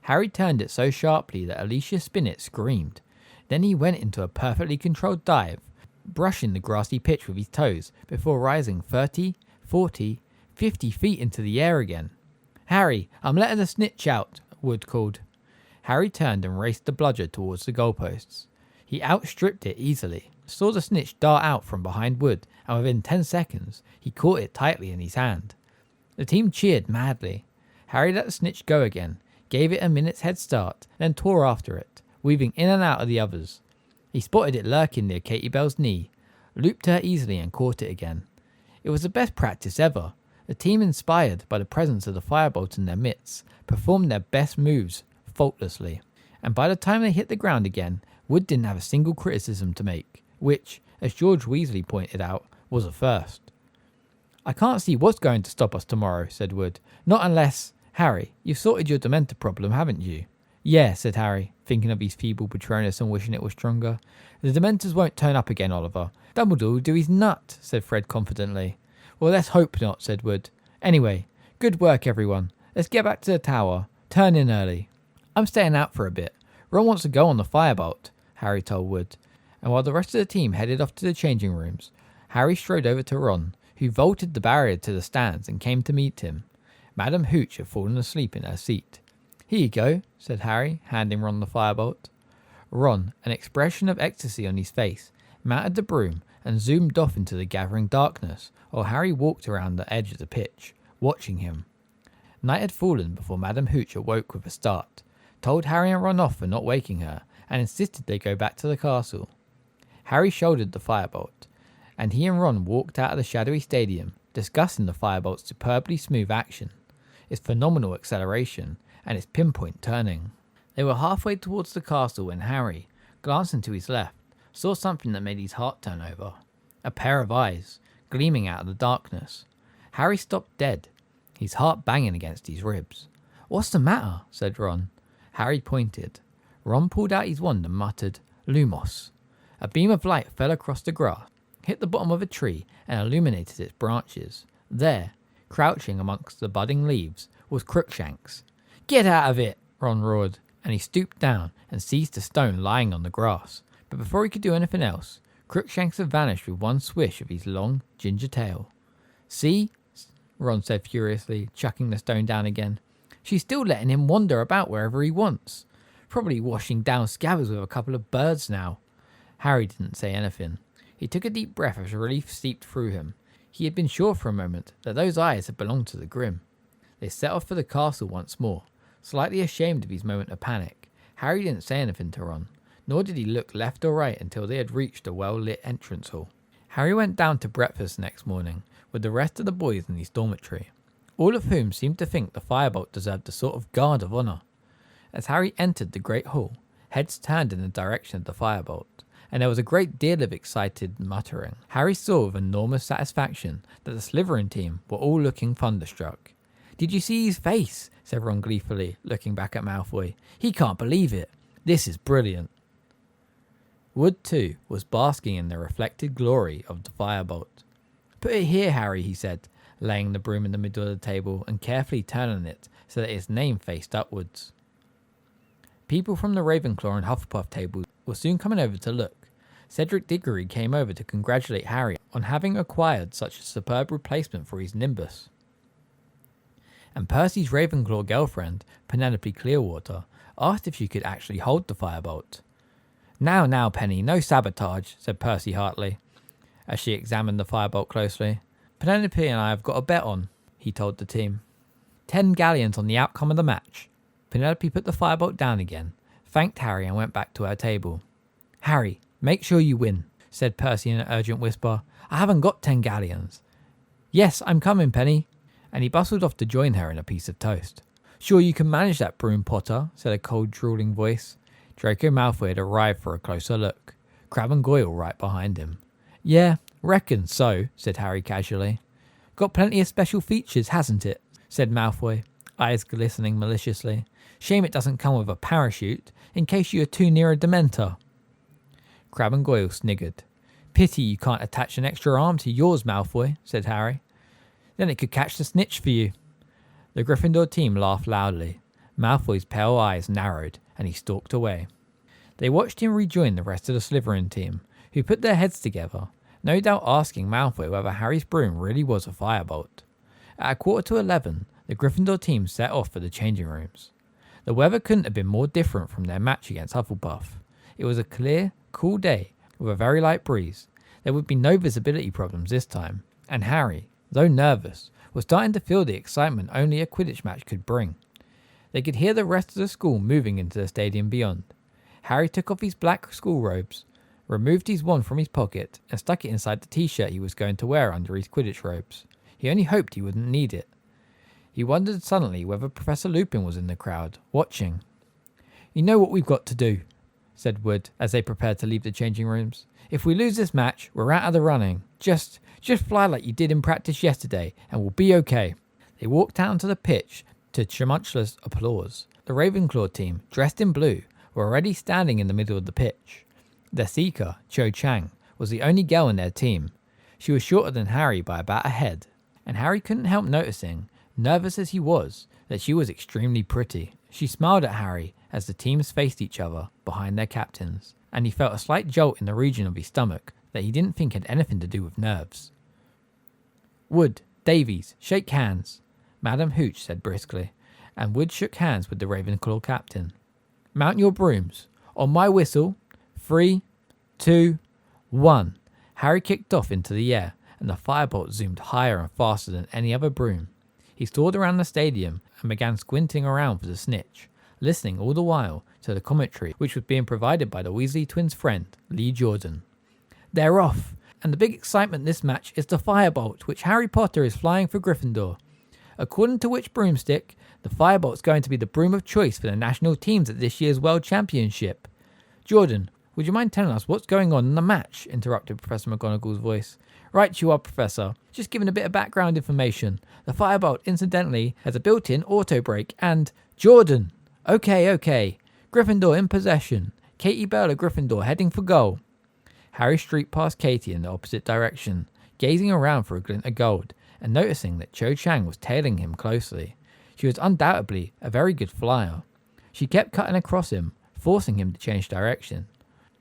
Harry turned it so sharply that Alicia Spinnet screamed. Then he went into a perfectly controlled dive, brushing the grassy pitch with his toes before rising 30, 40, 50 feet into the air again. Harry, I'm letting the snitch out, Wood called. Harry turned and raced the bludger towards the goalposts. He outstripped it easily, saw the snitch dart out from behind Wood, and within 10 seconds, he caught it tightly in his hand. The team cheered madly. Harry let the snitch go again, gave it a minute's head start, then tore after it, weaving in and out of the others. He spotted it lurking near Katie Bell's knee, looped her easily and caught it again. It was the best practice ever. The team, inspired by the presence of the firebolt in their midst, performed their best moves faultlessly. And by the time they hit the ground again, Wood didn't have a single criticism to make, which, as George Weasley pointed out, was a first. I can't see what's going to stop us tomorrow, said Wood. Not unless... Harry, you've sorted your Dementor problem, haven't you? Yeah, said Harry, thinking of his feeble Patronus and wishing it was stronger. The Dementors won't turn up again, Oliver. Dumbledore will do his nut, said Fred confidently. Well, let's hope not, said Wood. Anyway, good work, everyone. Let's get back to the tower. Turn in early. I'm staying out for a bit. Ron wants to go on the firebolt, Harry told Wood. And while the rest of the team headed off to the changing rooms, Harry strode over to Ron, who vaulted the barrier to the stands and came to meet him. Madam Hooch had fallen asleep in her seat. Here you go, said Harry, handing Ron the firebolt. Ron, an expression of ecstasy on his face, mounted the broom and zoomed off into the gathering darkness, while Harry walked around the edge of the pitch, watching him. Night had fallen before Madam Hooch awoke with a start, told Harry and Ron off for not waking her, and insisted they go back to the castle. Harry shouldered the firebolt, and he and Ron walked out of the shadowy stadium, discussing the firebolt's superbly smooth action, its phenomenal acceleration, and its pinpoint turning. They were halfway towards the castle when Harry, glancing to his left, saw something that made his heart turn over. A pair of eyes, gleaming out of the darkness. Harry stopped dead, his heart banging against his ribs. What's the matter? Said Ron. Harry pointed. Ron pulled out his wand and muttered, Lumos. A beam of light fell across the grass, hit the bottom of a tree, and illuminated its branches. There, crouching amongst the budding leaves, was Crookshanks. Get out of it! Ron roared, and he stooped down and seized a stone lying on the grass. But before he could do anything else, Crookshanks had vanished with one swish of his long, ginger tail. See? Ron said furiously, chucking the stone down again. She's still letting him wander about wherever he wants. Probably washing down Scabbers with a couple of birds now. Harry didn't say anything. He took a deep breath as relief seeped through him. He had been sure for a moment that those eyes had belonged to the Grim. They set off for the castle once more. Slightly ashamed of his moment of panic, Harry didn't say anything to Ron, nor did he look left or right until they had reached a well-lit entrance hall. Harry went down to breakfast next morning with the rest of the boys in his dormitory, all of whom seemed to think the firebolt deserved a sort of guard of honour. As Harry entered the great hall, heads turned in the direction of the firebolt, and there was a great deal of excited muttering. Harry saw with enormous satisfaction that the Slytherin team were all looking thunderstruck. Did you see his face? Said Ron gleefully, looking back at Malfoy. He can't believe it. This is brilliant. Wood, too, was basking in the reflected glory of the firebolt. Put it here, Harry, he said, laying the broom in the middle of the table and carefully turning it so that its name faced upwards. People from the Ravenclaw and Hufflepuff tables were soon coming over to look. Cedric Diggory came over to congratulate Harry on having acquired such a superb replacement for his Nimbus. And Percy's Ravenclaw girlfriend, Penelope Clearwater, asked if she could actually hold the firebolt. Now, Penny, no sabotage, said Percy heartily, as she examined the firebolt closely. Penelope and I have got a bet on, he told the team. 10 galleons on the outcome of the match. Penelope put the firebolt down again, thanked Harry and went back to her table. Harry, make sure you win, said Percy in an urgent whisper. I haven't got 10 galleons. Yes, I'm coming, Penny. And he bustled off to join her in a piece of toast. Sure you can manage that broom, Potter, said a cold, drooling voice. Draco Malfoy had arrived for a closer look, Crabbe and Goyle right behind him. Yeah, reckon so, said Harry casually. Got plenty of special features, hasn't it? Said Malfoy, eyes glistening maliciously. Shame it doesn't come with a parachute, in case you are too near a Dementor. Crabbe and Goyle sniggered. Pity you can't attach an extra arm to yours, Malfoy, said Harry. Then it could catch the snitch for you. The Gryffindor team laughed loudly. Malfoy's pale eyes narrowed, and he stalked away. They watched him rejoin the rest of the Slytherin team, who put their heads together, no doubt asking Malfoy whether Harry's broom really was a firebolt. At 11:15, the Gryffindor team set off for the changing rooms. The weather couldn't have been more different from their match against Hufflepuff. It was a clear, cool day with a very light breeze. There would be no visibility problems this time, and Harry, though nervous, was starting to feel the excitement only a Quidditch match could bring. They could hear the rest of the school moving into the stadium beyond. Harry took off his black school robes, removed his wand from his pocket, and stuck it inside the t-shirt he was going to wear under his Quidditch robes. He only hoped he wouldn't need it. He wondered suddenly whether Professor Lupin was in the crowd, watching. You know what we've got to do, said Wood, as they prepared to leave the changing rooms. If we lose this match, we're out of the running. Just fly like you did in practice yesterday, and we'll be okay. They walked out onto the pitch to tumultuous applause. The Ravenclaw team, dressed in blue, were already standing in the middle of the pitch. Their seeker, Cho Chang, was the only girl in their team. She was shorter than Harry by about a head, and Harry couldn't help noticing, nervous as he was, that she was extremely pretty. She smiled at Harry as the teams faced each other behind their captains, and he felt a slight jolt in the region of his stomach that he didn't think had anything to do with nerves. Wood, Davies, shake hands, Madam Hooch said briskly, and Wood shook hands with the Ravenclaw captain. Mount your brooms. On my whistle, 3, 2, 1. Harry kicked off into the air, and the firebolt zoomed higher and faster than any other broom. He soared around the stadium and began squinting around for the snitch, listening all the while to the commentary which was being provided by the Weasley twins' friend, Lee Jordan. They're off, and the big excitement this match is the firebolt which Harry Potter is flying for Gryffindor. According to which broomstick, the firebolt's going to be the broom of choice for the national teams at this year's World Championship. Jordan, would you mind telling us what's going on in the match? Interrupted Professor McGonagall's voice. Right you are, Professor. Just giving a bit of background information. The firebolt, incidentally, has a built-in auto brake and... Jordan! Okay. Gryffindor in possession. Katie Bell of Gryffindor heading for goal. Harry streaked past Katie in the opposite direction, gazing around for a glint of gold, and noticing that Cho Chang was tailing him closely. She was undoubtedly a very good flyer. She kept cutting across him, forcing him to change direction.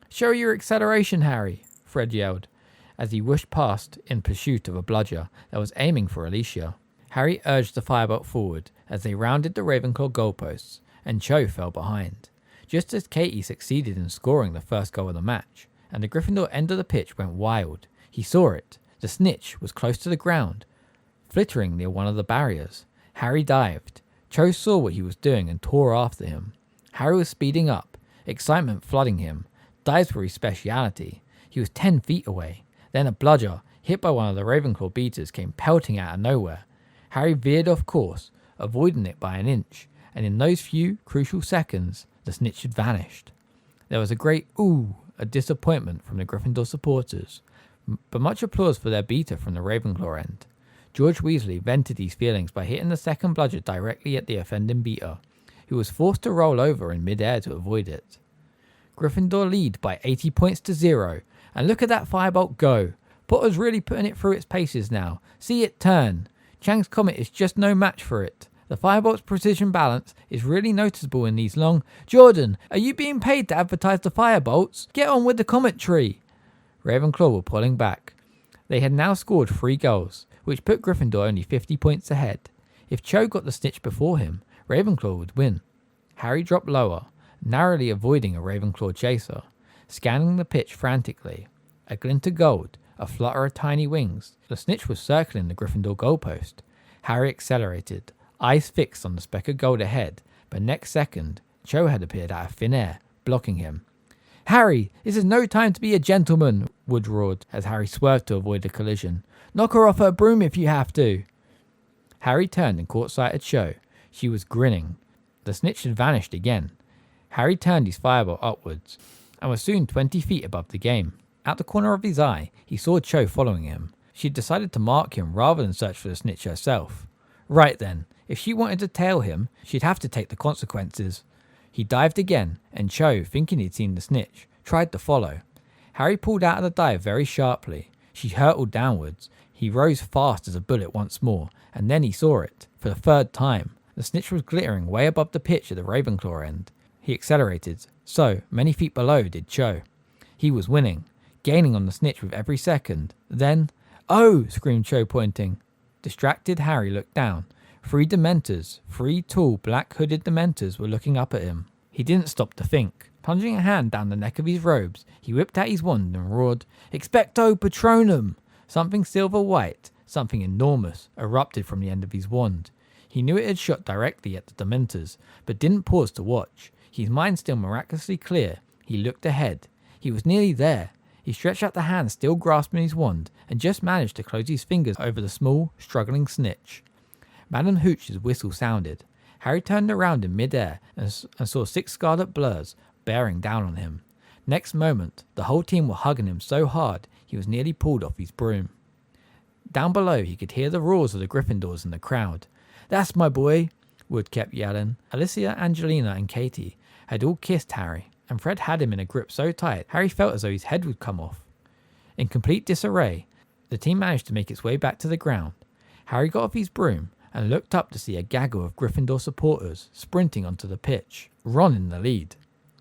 Show your acceleration, Harry, Fred yelled, as he whooshed past in pursuit of a bludger that was aiming for Alicia. Harry urged the firebolt forward as they rounded the Ravenclaw goalposts, and Cho fell behind, just as Katie succeeded in scoring the first goal of the match, and the Gryffindor end of the pitch went wild. He saw it. The snitch was close to the ground, flittering near one of the barriers. Harry dived. Cho saw what he was doing and tore after him. Harry was speeding up, excitement flooding him. Dives were his speciality. He was 10 feet away. Then a bludger, hit by one of the Ravenclaw beaters, came pelting out of nowhere. Harry veered off course, avoiding it by an inch, and in those few crucial seconds, the snitch had vanished. There was a great ooh of disappointment from the Gryffindor supporters, but much applause for their beater from the Ravenclaw end. George Weasley vented his feelings by hitting the second bludger directly at the offending beater, who was forced to roll over in mid-air to avoid it. Gryffindor lead by 80 points to 0, and look at that firebolt go. Potter's really putting it through its paces now. See it turn. Chang's Comet is just no match for it. The firebolt's precision balance is really noticeable in these long... Jordan, are you being paid to advertise the firebolts? Get on with the commentary. Ravenclaw were pulling back. They had now scored 3 goals, which put Gryffindor only 50 points ahead. If Cho got the snitch before him, Ravenclaw would win. Harry dropped lower, narrowly avoiding a Ravenclaw chaser, scanning the pitch frantically. A glint of gold, a flutter of tiny wings. The snitch was circling the Gryffindor goalpost. Harry accelerated, eyes fixed on the speck of gold ahead, but next second, Cho had appeared out of thin air, blocking him. Harry, this is no time to be a gentleman, Wood roared as Harry swerved to avoid a collision. Knock her off her broom if you have to. Harry turned and caught sight of Cho. She was grinning. The snitch had vanished again. Harry turned his firebolt upwards, and was soon 20 feet above the game. Out the corner of his eye, he saw Cho following him. She had decided to mark him rather than search for the snitch herself. Right then, if she wanted to tail him, she'd have to take the consequences. He dived again, and Cho, thinking he'd seen the snitch, tried to follow. Harry pulled out of the dive very sharply. She hurtled downwards. He rose fast as a bullet once more, and then he saw it, for the 3rd time. The snitch was glittering way above the pitch at the Ravenclaw end. He accelerated. So, many feet below did Cho. He was winning, gaining on the snitch with every second. Then, "Oh!" screamed Cho, pointing. Distracted Harry looked down. 3 Dementors, 3 tall, black-hooded Dementors were looking up at him. He didn't stop to think. Plunging a hand down the neck of his robes, he whipped out his wand and roared, "Expecto Patronum!" Something silver-white, something enormous, erupted from the end of his wand. He knew it had shot directly at the Dementors, but didn't pause to watch. His mind still miraculously clear, he looked ahead. He was nearly there. He stretched out the hand still grasping his wand, and just managed to close his fingers over the small, struggling snitch. Madame Hooch's whistle sounded. Harry turned around in mid-air and saw 6 scarlet blurs bearing down on him. Next moment, the whole team were hugging him so hard he was nearly pulled off his broom. Down below, he could hear the roars of the Gryffindors in the crowd. "That's my boy," Wood kept yelling. Alicia, Angelina, and Katie had all kissed Harry, and Fred had him in a grip so tight Harry felt as though his head would come off. In complete disarray, the team managed to make its way back to the ground. Harry got off his broom and looked up to see a gaggle of Gryffindor supporters sprinting onto the pitch, Ron in the lead.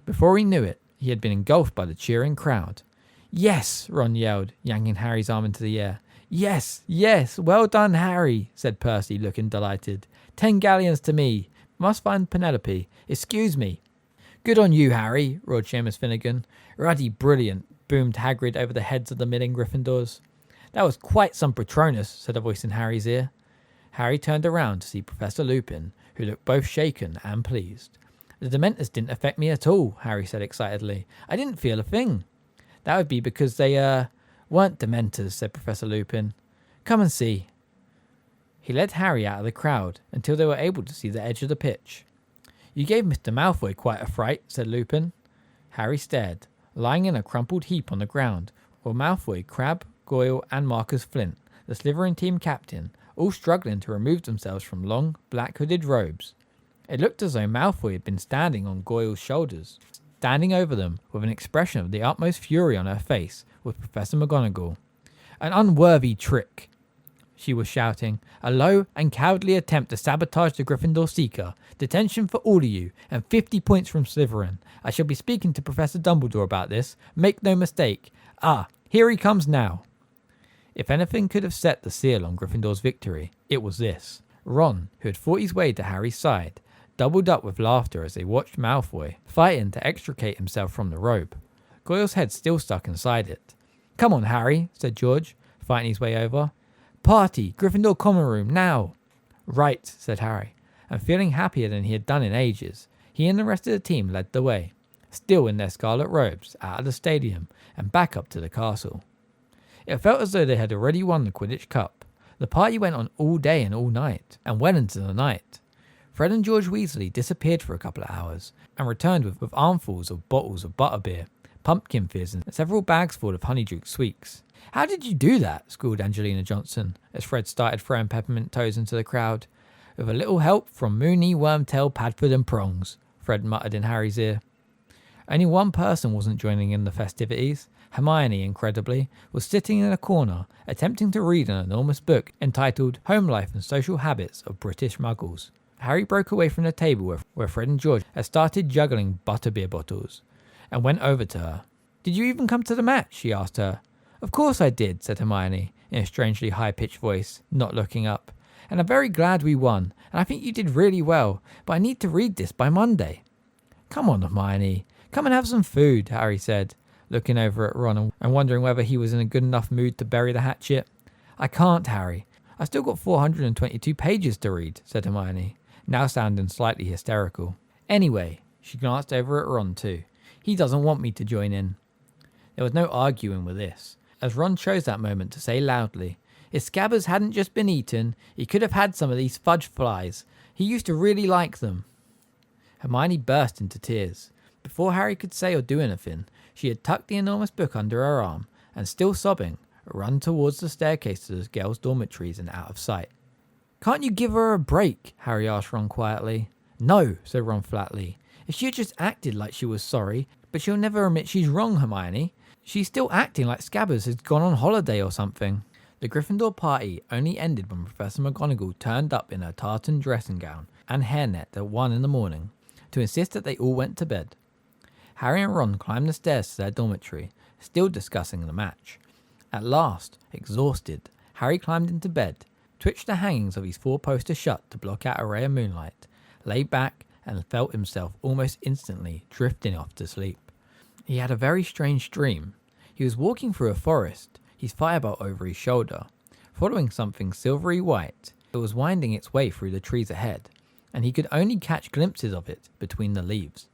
Before he knew it, he had been engulfed by the cheering crowd. "Yes!" Ron yelled, yanking Harry's arm into the air. "Yes, yes, well done, Harry," said Percy, looking delighted. 10 galleons to me. Must find Penelope. Excuse me." "Good on you, Harry," roared Seamus Finnegan. "Ruddy brilliant," boomed Hagrid over the heads of the milling Gryffindors. "That was quite some Patronus," said a voice in Harry's ear. Harry turned around to see Professor Lupin, who looked both shaken and pleased. "The Dementors didn't affect me at all," Harry said excitedly. "I didn't feel a thing." "That would be because they, weren't Dementors," said Professor Lupin. "Come and see." He led Harry out of the crowd until they were able to see the edge of the pitch. "You gave Mr. Malfoy quite a fright," said Lupin. Harry stared. Lying in a crumpled heap on the ground were Malfoy, Crabbe, Goyle, and Marcus Flint, the Slytherin team captain, all struggling to remove themselves from long, black-hooded robes. It looked as though Malfoy had been standing on Goyle's shoulders. Standing over them, with an expression of the utmost fury on her face, was Professor McGonagall. "An unworthy trick," she was shouting. "A low and cowardly attempt to sabotage the Gryffindor Seeker. Detention for all of you, and 50 points from Slytherin. I shall be speaking to Professor Dumbledore about this. Make no mistake. Ah, here he comes now." If anything could have set the seal on Gryffindor's victory, it was this. Ron, who had fought his way to Harry's side, doubled up with laughter as they watched Malfoy fighting to extricate himself from the robe. Goyle's head still stuck inside it. "Come on, Harry," said George, fighting his way over. "Party, Gryffindor common room, now." "Right," said Harry, and feeling happier than he had done in ages, he and the rest of the team led the way, still in their scarlet robes, out of the stadium and back up to the castle. It felt as though they had already won the Quidditch Cup. The party went on all day and all night, and well into the night. Fred and George Weasley disappeared for a couple of hours, and returned with armfuls of bottles of butterbeer, pumpkin fizz, and several bags full of Honeydukes sweets. "How did you do that?" squealed Angelina Johnson, as Fred started throwing peppermint toes into the crowd. "With a little help from Moony, Wormtail, Padfoot, and Prongs," Fred muttered in Harry's ear. Only one person wasn't joining in the festivities. Hermione, incredibly, was sitting in a corner, attempting to read an enormous book entitled Home Life and Social Habits of British Muggles. Harry broke away from the table where Fred and George had started juggling butterbeer bottles and went over to her. "Did you even come to the match?" he asked her. "Of course I did," said Hermione in a strangely high-pitched voice, not looking up. "And I'm very glad we won, and I think you did really well, but I need to read this by Monday." "Come on, Hermione. Come and have some food," Harry said, looking over at Ron and wondering whether he was in a good enough mood to bury the hatchet. "I can't, Harry. I've still got 422 pages to read," said Hermione, now sounding slightly hysterical. "Anyway," she glanced over at Ron too, "he doesn't want me to join in." There was no arguing with this, as Ron chose that moment to say loudly, "If Scabbers hadn't just been eaten, he could have had some of these fudge flies. He used to really like them." Hermione burst into tears. Before Harry could say or do anything, she had tucked the enormous book under her arm and, still sobbing, run towards the staircase to the girls' dormitories and out of sight. "Can't you give her a break?" Harry asked Ron quietly. "No," said Ron flatly. "If she had just acted like she was sorry, but she'll never admit she's wrong, Hermione. She's still acting like Scabbers has gone on holiday or something." The Gryffindor party only ended when Professor McGonagall turned up in her tartan dressing gown and hairnet at 1 a.m. to insist that they all went to bed. Harry and Ron climbed the stairs to their dormitory, still discussing the match. At last, exhausted, Harry climbed into bed, twitched the hangings of his 4-poster shut to block out a ray of moonlight, lay back and felt himself almost instantly drifting off to sleep. He had a very strange dream. He was walking through a forest, his firebolt over his shoulder, following something silvery white. It was winding its way through the trees ahead, and he could only catch glimpses of it between the leaves.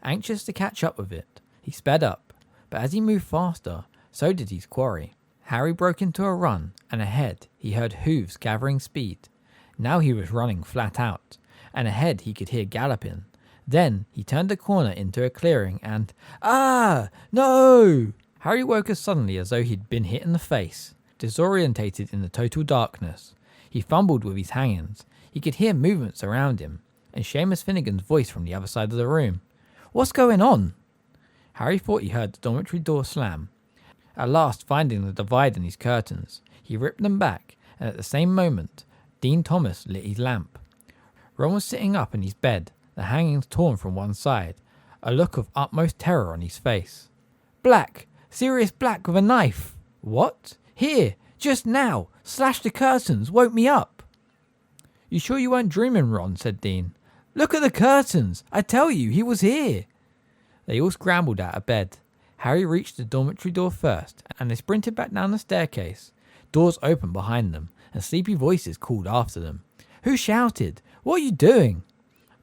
Anxious to catch up with it, he sped up, but as he moved faster, so did his quarry. Harry broke into a run, and ahead he heard hooves gathering speed. Now he was running flat out, and ahead he could hear galloping. Then he turned a corner into a clearing and, "Ah! No!" Harry woke as suddenly as though he'd been hit in the face. Disorientated in the total darkness, he fumbled with his hangings. He could hear movements around him, and Seamus Finnegan's voice from the other side of the room. "What's going on?" Harry thought he heard the dormitory door slam. At last, finding the divide in his curtains, he ripped them back, and at the same moment, Dean Thomas lit his lamp. Ron was sitting up in his bed, the hangings torn from one side, a look of utmost terror on his face. "Black! Sirius Black with a knife!" "What? Here! Just now! Slashed the curtains! Woke me up!" "You sure you weren't dreaming, Ron?" said Dean. "Look at the curtains! I tell you, he was here!" They all scrambled out of bed. Harry reached the dormitory door first, and they sprinted back down the staircase. Doors opened behind them, and sleepy voices called after them. "Who shouted? What are you doing?"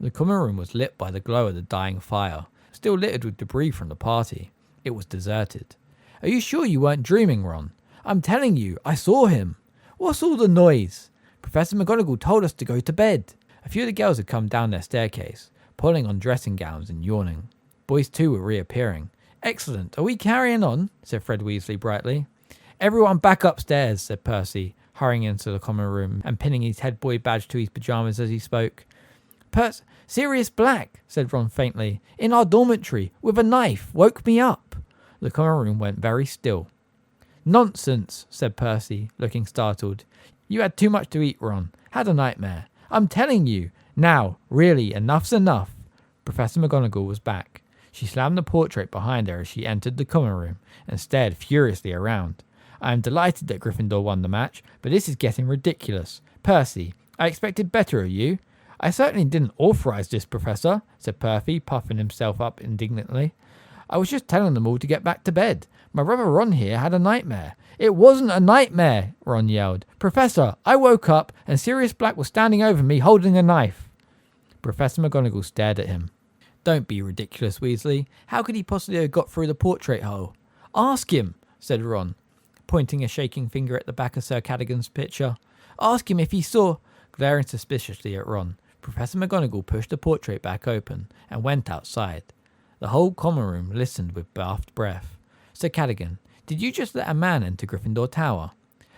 The common room was lit by the glow of the dying fire, still littered with debris from the party. It was deserted. "Are you sure you weren't dreaming, Ron? I'm telling you, I saw him." "What's all the noise?" "Professor McGonagall told us to go to bed." A few of the girls had come down their staircase, pulling on dressing gowns and yawning. Boys too were reappearing. "Excellent. Are we carrying on?" said Fred Weasley brightly. "Everyone back upstairs," said Percy, hurrying into the common room and pinning his head boy badge to his pyjamas as he spoke. "Sirius Black," said Ron faintly, "in our dormitory, with a knife, woke me up." The common room went very still. "Nonsense," said Percy, looking startled. "You had too much to eat, Ron. Had a nightmare. I'm telling you. Now, really, enough's enough." Professor McGonagall was back. She slammed the portrait behind her as she entered the common room and stared furiously around. "I am delighted that Gryffindor won the match, but this is getting ridiculous. Percy, I expected better of you." "I certainly didn't authorize this, Professor," said Percy, puffing himself up indignantly. "I was just telling them all to get back to bed. My brother Ron here had a nightmare." "It wasn't a nightmare," Ron yelled. "Professor, I woke up and Sirius Black was standing over me holding a knife." Professor McGonagall stared at him. "Don't be ridiculous, Weasley. How could he possibly have got through the portrait hole?" "Ask him," said Ron, pointing a shaking finger at the back of Sir Cadogan's picture. "Ask him if he saw—" Glaring suspiciously at Ron, Professor McGonagall pushed the portrait back open and went outside. The whole common room listened with bated breath. "Sir Cadogan, did you just let a man enter Gryffindor Tower?"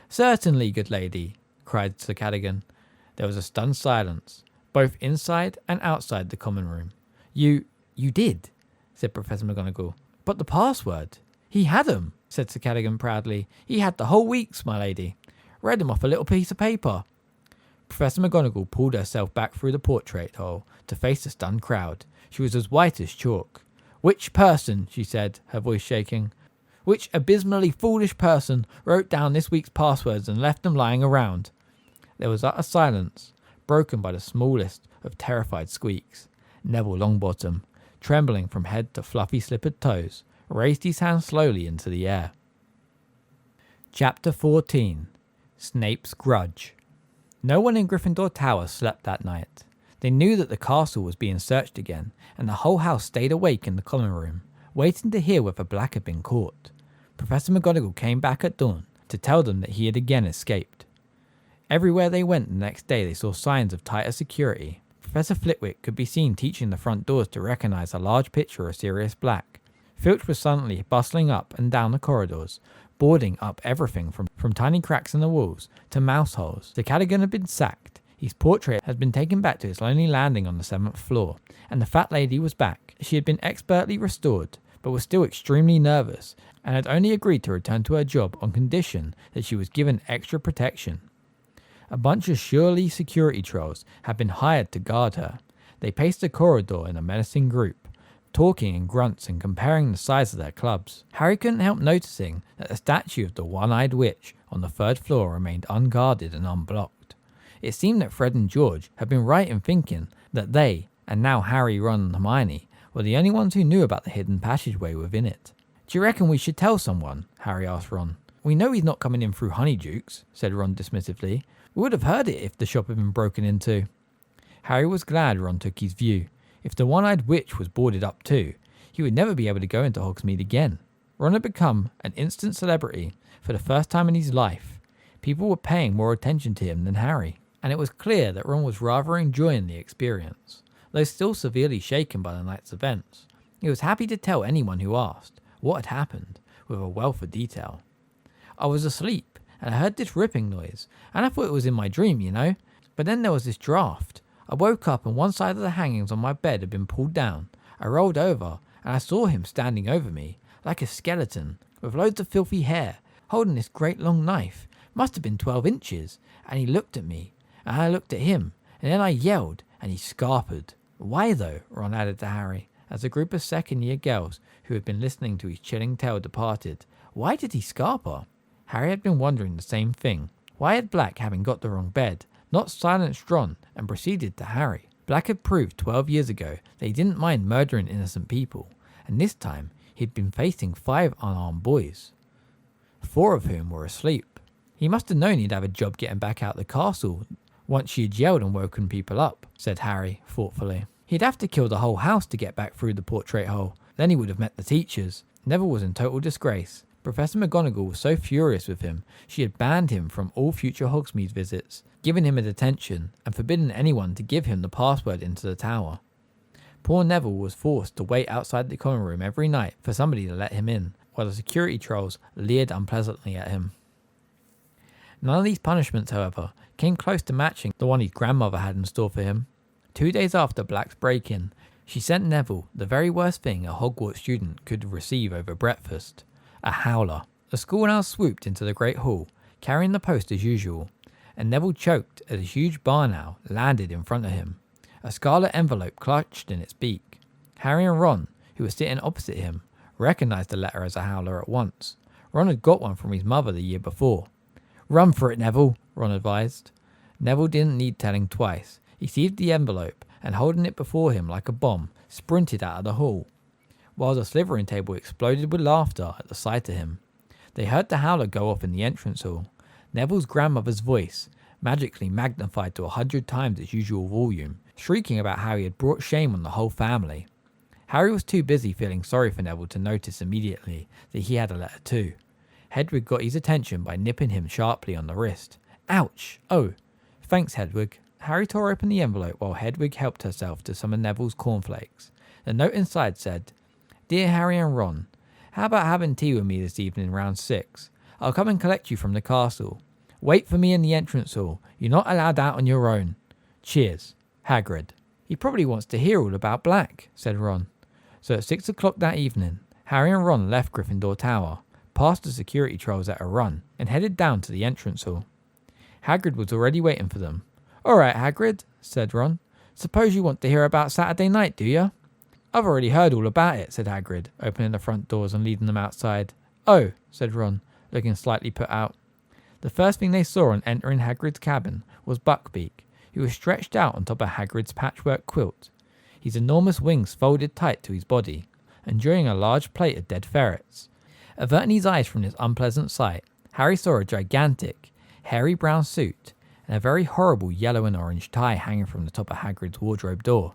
"Certainly, good lady," cried Sir Cadogan. There was a stunned silence, both inside and outside the common room. You did," said Professor McGonagall. "But the password?" "He had 'em," said Sir Cadogan proudly. "He had the whole week's, my lady. Read 'em off a little piece of paper." Professor McGonagall pulled herself back through the portrait hole to face the stunned crowd. She was as white as chalk. "Which person," she said, her voice shaking, "which abysmally foolish person wrote down this week's passwords and left them lying around?" There was utter silence, broken by the smallest of terrified squeaks. Neville Longbottom, trembling from head to fluffy slippered toes, raised his hand slowly into the air. Chapter 14. Snape's Grudge. No one in Gryffindor Tower slept that night. They knew that the castle was being searched again, and the whole house stayed awake in the common room, waiting to hear whether Black had been caught. Professor McGonagall came back at dawn to tell them that he had again escaped. Everywhere they went the next day they saw signs of tighter security. Professor Flitwick could be seen teaching the front doors to recognise a large picture of Sirius Black. Filch was suddenly bustling up and down the corridors, boarding up everything from tiny cracks in the walls to mouse holes. The Cadogan had been sacked. His portrait had been taken back to its lonely landing on the 7th floor, and the fat lady was back. She had been expertly restored, but was still extremely nervous, and had only agreed to return to her job on condition that she was given extra protection. A bunch of surely security trolls had been hired to guard her. They paced the corridor in a menacing group, talking in grunts and comparing the size of their clubs. Harry couldn't help noticing that the statue of the one-eyed witch on the 3rd floor remained unguarded and unblocked. It seemed that Fred and George had been right in thinking that they, and now Harry, Ron and Hermione, were the only ones who knew about the hidden passageway within it. "Do you reckon we should tell someone?" Harry asked Ron. "We know he's not coming in through Honeydukes," said Ron dismissively. "We would have heard it if the shop had been broken into." Harry was glad Ron took his view. If the one-eyed witch was boarded up too, he would never be able to go into Hogsmeade again. Ron had become an instant celebrity for the first time in his life. People were paying more attention to him than Harry, and it was clear that Ron was rather enjoying the experience. Though still severely shaken by the night's events, he was happy to tell anyone who asked what had happened with a wealth of detail. "I was asleep, and I heard this ripping noise, and I thought it was in my dream, you know. But then there was this draft. I woke up and one side of the hangings on my bed had been pulled down. I rolled over, and I saw him standing over me, like a skeleton, with loads of filthy hair, holding this great long knife. Must have been 12 inches, and he looked at me, and I looked at him, and then I yelled, and he scarpered." "Why though?" Ron added to Harry, as a group of second-year girls who had been listening to his chilling tale departed. Why did he scarper? Harry had been wondering the same thing. Why had Black, having got the wrong bed, not silenced Ron and proceeded to Harry? Black had proved 12 years ago that he didn't mind murdering innocent people, and this time he'd been facing 5 unarmed boys, 4 of whom were asleep. He must have known he'd have a job getting back out the castle once she had yelled and woken people up, said Harry thoughtfully. He'd have to kill the whole house to get back through the portrait hole. Then he would have met the teachers. Neville was in total disgrace. Professor McGonagall was so furious with him, she had banned him from all future Hogsmeade visits, given him a detention, and forbidden anyone to give him the password into the tower. Poor Neville was forced to wait outside the common room every night for somebody to let him in, while the security trolls leered unpleasantly at him. None of these punishments, however, came close to matching the one his grandmother had in store for him. 2 days after Black's break-in, she sent Neville the very worst thing a Hogwarts student could receive over breakfast: a howler. The school now swooped into the Great Hall, carrying the post as usual, and Neville choked as a huge barn owl landed in front of him, a scarlet envelope clutched in its beak. Harry and Ron, who were sitting opposite him, recognised the letter as a howler at once. Ron had got one from his mother the year before. "Run for it, Neville," Ron advised. Neville didn't need telling twice. He seized the envelope and, holding it before him like a bomb, sprinted out of the hall, while the Slytherin table exploded with laughter at the sight of him. They heard the howler go off in the entrance hall. Neville's grandmother's voice, magically magnified to 100 times its usual volume, shrieking about how he had brought shame on the whole family. Harry was too busy feeling sorry for Neville to notice immediately that he had a letter too. Hedwig got his attention by nipping him sharply on the wrist. "Ouch! Oh, thanks, Hedwig." Harry tore open the envelope while Hedwig helped herself to some of Neville's cornflakes. The note inside said, "Dear Harry and Ron, how about having tea with me this evening round 6? I'll come and collect you from the castle. Wait for me in the entrance hall. You're not allowed out on your own. Cheers, Hagrid." "He probably wants to hear all about Black," said Ron. So at 6 o'clock that evening, Harry and Ron left Gryffindor Tower, past the security trolls at a run, and headed down to the entrance hall. Hagrid was already waiting for them. All right, Hagrid, said Ron. Suppose you want to hear about Saturday night, do you? I've already heard all about it, said Hagrid, opening the front doors and leading them outside. Oh, said Ron, looking slightly put out. The first thing they saw on entering Hagrid's cabin was Buckbeak, who was stretched out on top of Hagrid's patchwork quilt, his enormous wings folded tight to his body, enjoying a large plate of dead ferrets. Averting his eyes from this unpleasant sight, Harry saw a gigantic, hairy brown suit and a very horrible yellow and orange tie hanging from the top of Hagrid's wardrobe door.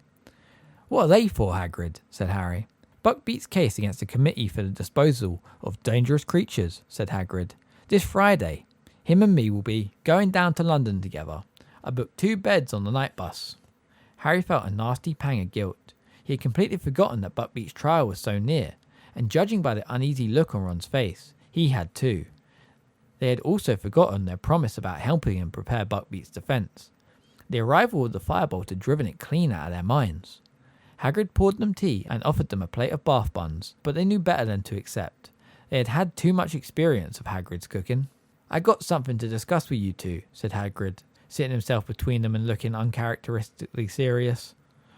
What are they for, Hagrid? Said Harry. Buckbeak's case against the Committee for the Disposal of Dangerous Creatures, said Hagrid. This Friday, him and me will be going down to London together. I booked 2 beds on the night bus. Harry felt a nasty pang of guilt. He had completely forgotten that Buckbeak's trial was so near, and judging by the uneasy look on Ron's face, he had too. They had also forgotten their promise about helping him prepare Buckbeak's defence. The arrival of the firebolt had driven it clean out of their minds. Hagrid poured them tea and offered them a plate of bath buns, but they knew better than to accept. They had had too much experience of Hagrid's cooking. I got something to discuss with you two, said Hagrid, sitting himself between them and looking uncharacteristically serious.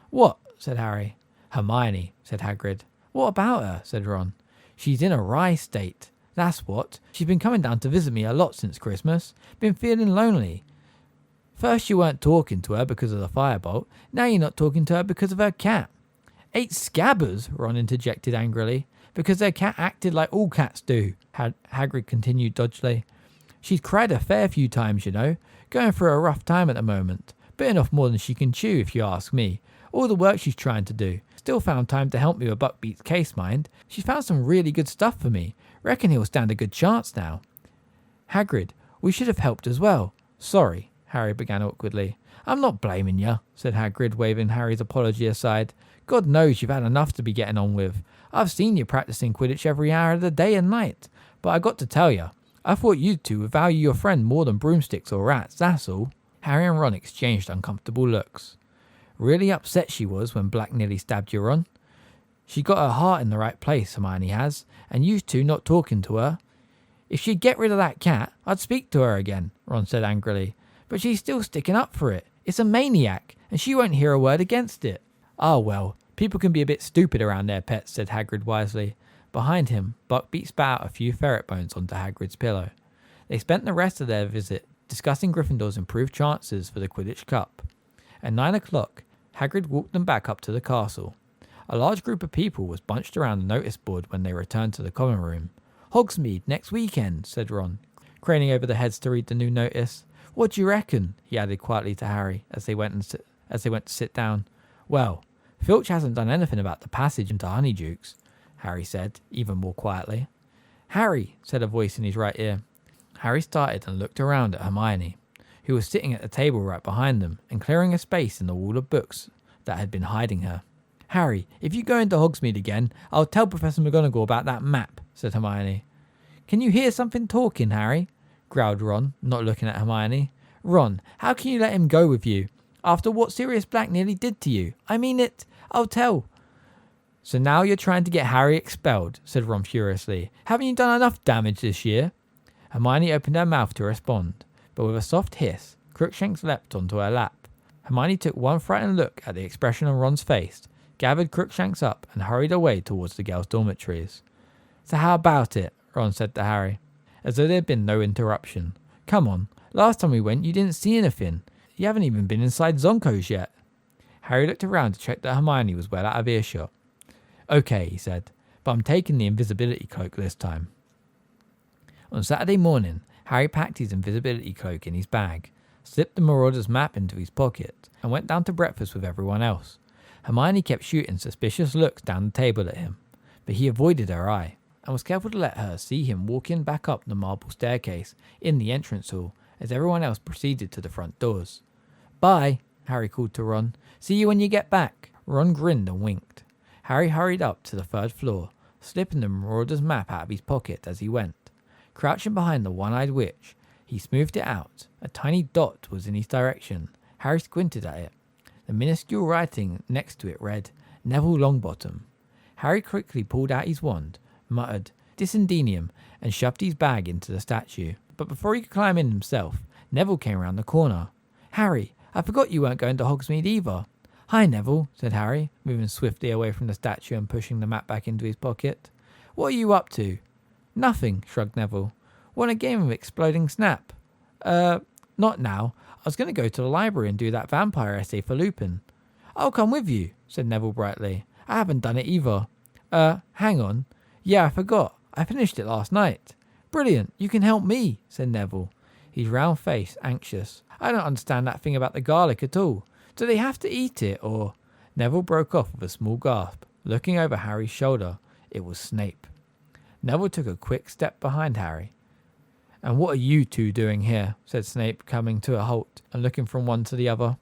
What? Said Harry. Hermione, said Hagrid. What about her? Said Ron. She's in a wry state. That's what. She's been coming down to visit me a lot since Christmas. Been feeling lonely. First you weren't talking to her because of the firebolt. Now you're not talking to her because of her cat. 8 scabbers, Ron interjected angrily. Because their cat acted like all cats do, Hagrid continued dodgily. She's cried a fair few times, you know. Going through a rough time at the moment. Bitten off more than she can chew, if you ask me. All the work she's trying to do. Still found time to help me with Buckbeak's case, mind. She's found some really good stuff for me. Reckon he'll stand a good chance now. Hagrid, we should have helped as well. Sorry, Harry began awkwardly. I'm not blaming you, said Hagrid, waving Harry's apology aside. God knows you've had enough to be getting on with. I've seen you practicing Quidditch every hour of the day and night. But I got to tell you, I thought you two would value your friend more than broomsticks or rats, that's all. Harry and Ron exchanged uncomfortable looks. Really upset she was when Black nearly stabbed you, Ron. She got her heart in the right place, Hermione has, and you two not talking to her. If she'd get rid of that cat, I'd speak to her again, Ron said angrily. But she's still sticking up for it. It's a maniac, and she won't hear a word against it. Ah, well, people can be a bit stupid around their pets, said Hagrid wisely. Behind him, Buckbeak spat out a few ferret bones onto Hagrid's pillow. They spent the rest of their visit discussing Gryffindor's improved chances for the Quidditch Cup. At 9 o'clock, Hagrid walked them back up to the castle. A large group of people was bunched around the notice board when they returned to the common room. Hogsmeade next weekend, said Ron, craning over their heads to read the new notice. What do you reckon? He added quietly to Harry as they went to sit down. Well, Filch hasn't done anything about the passage into Honeydukes, Harry said, even more quietly. Harry, said a voice in his right ear. Harry started and looked around at Hermione, who was sitting at the table right behind them and clearing a space in the wall of books that had been hiding her. Harry, if you go into Hogsmeade again, I'll tell Professor McGonagall about that map, said Hermione. Can you hear something talking, Harry? Growled Ron, not looking at Hermione. Ron, how can you let him go with you? After what Sirius Black nearly did to you. I mean it. I'll tell. So now you're trying to get Harry expelled, said Ron furiously. Haven't you done enough damage this year? Hermione opened her mouth to respond, but with a soft hiss, Crookshanks leapt onto her lap. Hermione took one frightened look at the expression on Ron's face, gathered Crookshanks up, and hurried away towards the girls' dormitories. So how about it? Ron said to Harry, as though there had been no interruption. Come on, last time we went you didn't see anything. You haven't even been inside Zonko's yet. Harry looked around to check that Hermione was well out of earshot. Okay, he said, but I'm taking the invisibility cloak this time. On Saturday morning, Harry packed his invisibility cloak in his bag, slipped the Marauder's map into his pocket, and went down to breakfast with everyone else. Hermione kept shooting suspicious looks down the table at him, but he avoided her eye, and was careful to let her see him walking back up the marble staircase in the entrance hall as everyone else proceeded to the front doors. Bye, Harry called to Ron. See you when you get back. Ron grinned and winked. Harry hurried up to the 3rd floor, slipping the Marauder's map out of his pocket as he went. Crouching behind the one-eyed witch, he smoothed it out. A tiny dot was in his direction. Harry squinted at it. The minuscule writing next to it read, Neville Longbottom. Harry quickly pulled out his wand, muttered, Disindenium, and shoved his bag into the statue. But before he could climb in himself, Neville came round the corner. Harry, I forgot you weren't going to Hogsmeade either. Hi, Neville, said Harry, moving swiftly away from the statue and pushing the map back into his pocket. What are you up to? Nothing, shrugged Neville. Want a game of Exploding Snap? Not now. I was going to go to the library and do that vampire essay for Lupin. I'll come with you, said Neville brightly. I haven't done it either. Hang on. Yeah, I forgot. I finished it last night. Brilliant, you can help me, said Neville, his round face anxious. I don't understand that thing about the garlic at all. Do they have to eat it, or... Neville broke off with a small gasp. Looking over Harry's shoulder, it was Snape. Neville took a quick step behind Harry. And what are you two doing here? Said Snape, coming to a halt and looking from one to the other.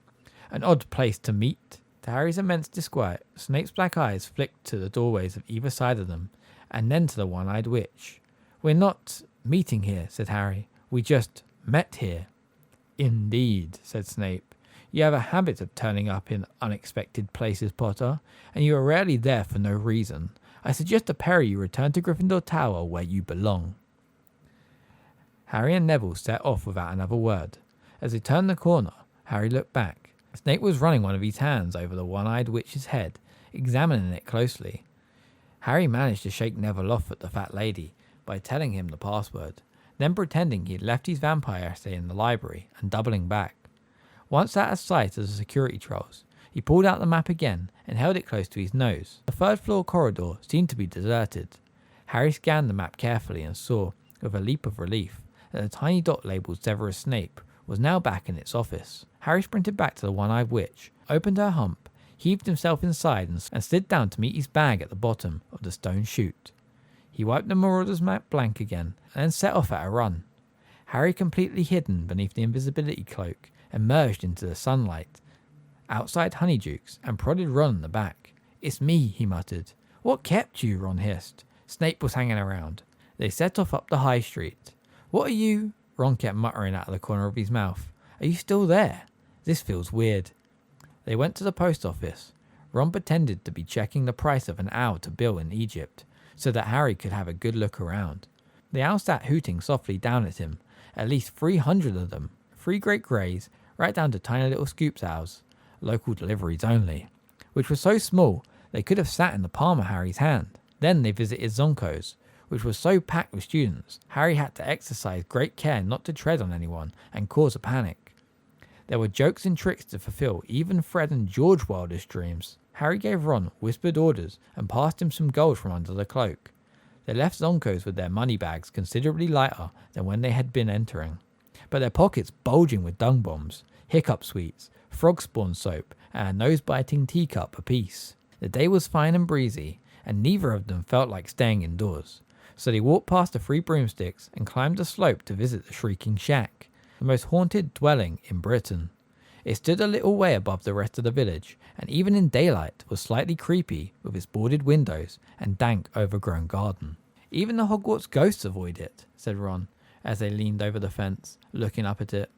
An odd place to meet. To Harry's immense disquiet, Snape's black eyes flicked to the doorways of either side of them, and then to the one-eyed witch. We're not meeting here, said Harry. We just met here. Indeed, said Snape. You have a habit of turning up in unexpected places, Potter, and you are rarely there for no reason. I suggest to Perry you return to Gryffindor Tower where you belong. Harry and Neville set off without another word. As they turned the corner, Harry looked back. Snape was running one of his hands over the one-eyed witch's head, examining it closely. Harry managed to shake Neville off at the fat lady by telling him the password, then pretending he had left his vampire essay in the library and doubling back. Once out of sight of the security trolls, he pulled out the map again and held it close to his nose. The third-floor corridor seemed to be deserted. Harry scanned the map carefully and saw, with a leap of relief, that the tiny dot labelled Severus Snape was now back in its office. Harry sprinted back to the one-eyed witch, opened her hump, heaved himself inside and slid down to meet his bag at the bottom of the stone chute. He wiped the Marauder's map blank again and then set off at a run. Harry, completely hidden beneath the invisibility cloak, emerged into the sunlight outside Honeydukes and prodded Ron in the back. It's me, he muttered. What kept you? Ron hissed. Snape was hanging around. They set off up the high street. What are you? Ron kept muttering out of the corner of his mouth. Are you still there? This feels weird. They went to the post office. Ron pretended to be checking the price of an owl to bill in Egypt, so that Harry could have a good look around. The owl sat hooting softly down at him, at least 300 of them, 3 great greys, right down to tiny little scoops owls, local deliveries only, which were so small they could have sat in the palm of Harry's hand. Then they visited Zonko's, which was so packed with students, Harry had to exercise great care not to tread on anyone and cause a panic. There were jokes and tricks to fulfill even Fred and George's wildest dreams. Harry gave Ron whispered orders and passed him some gold from under the cloak. They left Zonko's with their money bags considerably lighter than when they had been entering, but their pockets bulging with dung bombs, hiccup sweets, frog spawn soap, and a nose-biting teacup apiece. The day was fine and breezy, and neither of them felt like staying indoors, so they walked past the 3 broomsticks and climbed the slope to visit the Shrieking Shack, the most haunted dwelling in Britain. It stood a little way above the rest of the village, and even in daylight was slightly creepy with its boarded windows and dank overgrown garden. Even the Hogwarts ghosts avoid it, said Ron, as they leaned over the fence, looking up at it.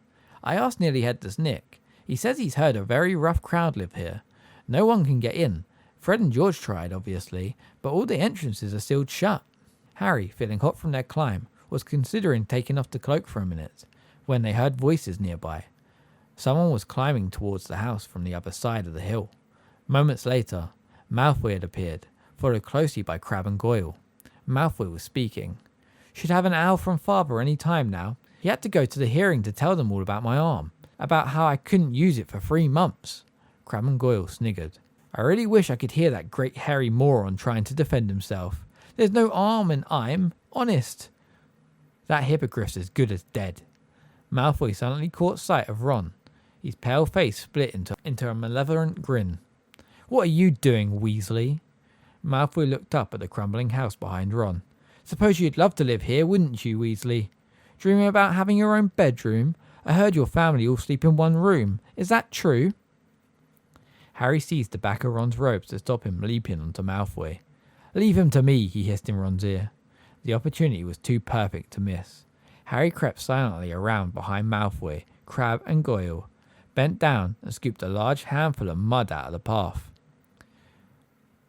I asked Nearly Headless Nick. He says he's heard a very rough crowd live here. No one can get in. Fred and George tried, obviously, but all the entrances are sealed shut. Harry, feeling hot from their climb, was considering taking off the cloak for a minute, when they heard voices nearby. Someone was climbing towards the house from the other side of the hill. Moments later, Malfoy had appeared, followed closely by Crabbe and Goyle. Malfoy was speaking. Should have an owl from Father any time now. He had to go to the hearing to tell them all about my arm, about how I couldn't use it for 3 months. Crabbe and Goyle sniggered. I really wish I could hear that great hairy moron trying to defend himself. There's no arm and I'm honest. That hippogriff's as good as dead. Malfoy suddenly caught sight of Ron. His pale face split into a malevolent grin. What are you doing, Weasley? Malfoy looked up at the crumbling house behind Ron. Suppose you'd love to live here, wouldn't you, Weasley? Dreaming about having your own bedroom? I heard your family all sleep in one room. Is that true? Harry seized the back of Ron's robes to stop him leaping onto Malfoy. Leave him to me, he hissed in Ron's ear. The opportunity was too perfect to miss. Harry crept silently around behind Malfoy, Crabbe and Goyle, bent down and scooped a large handful of mud out of the path.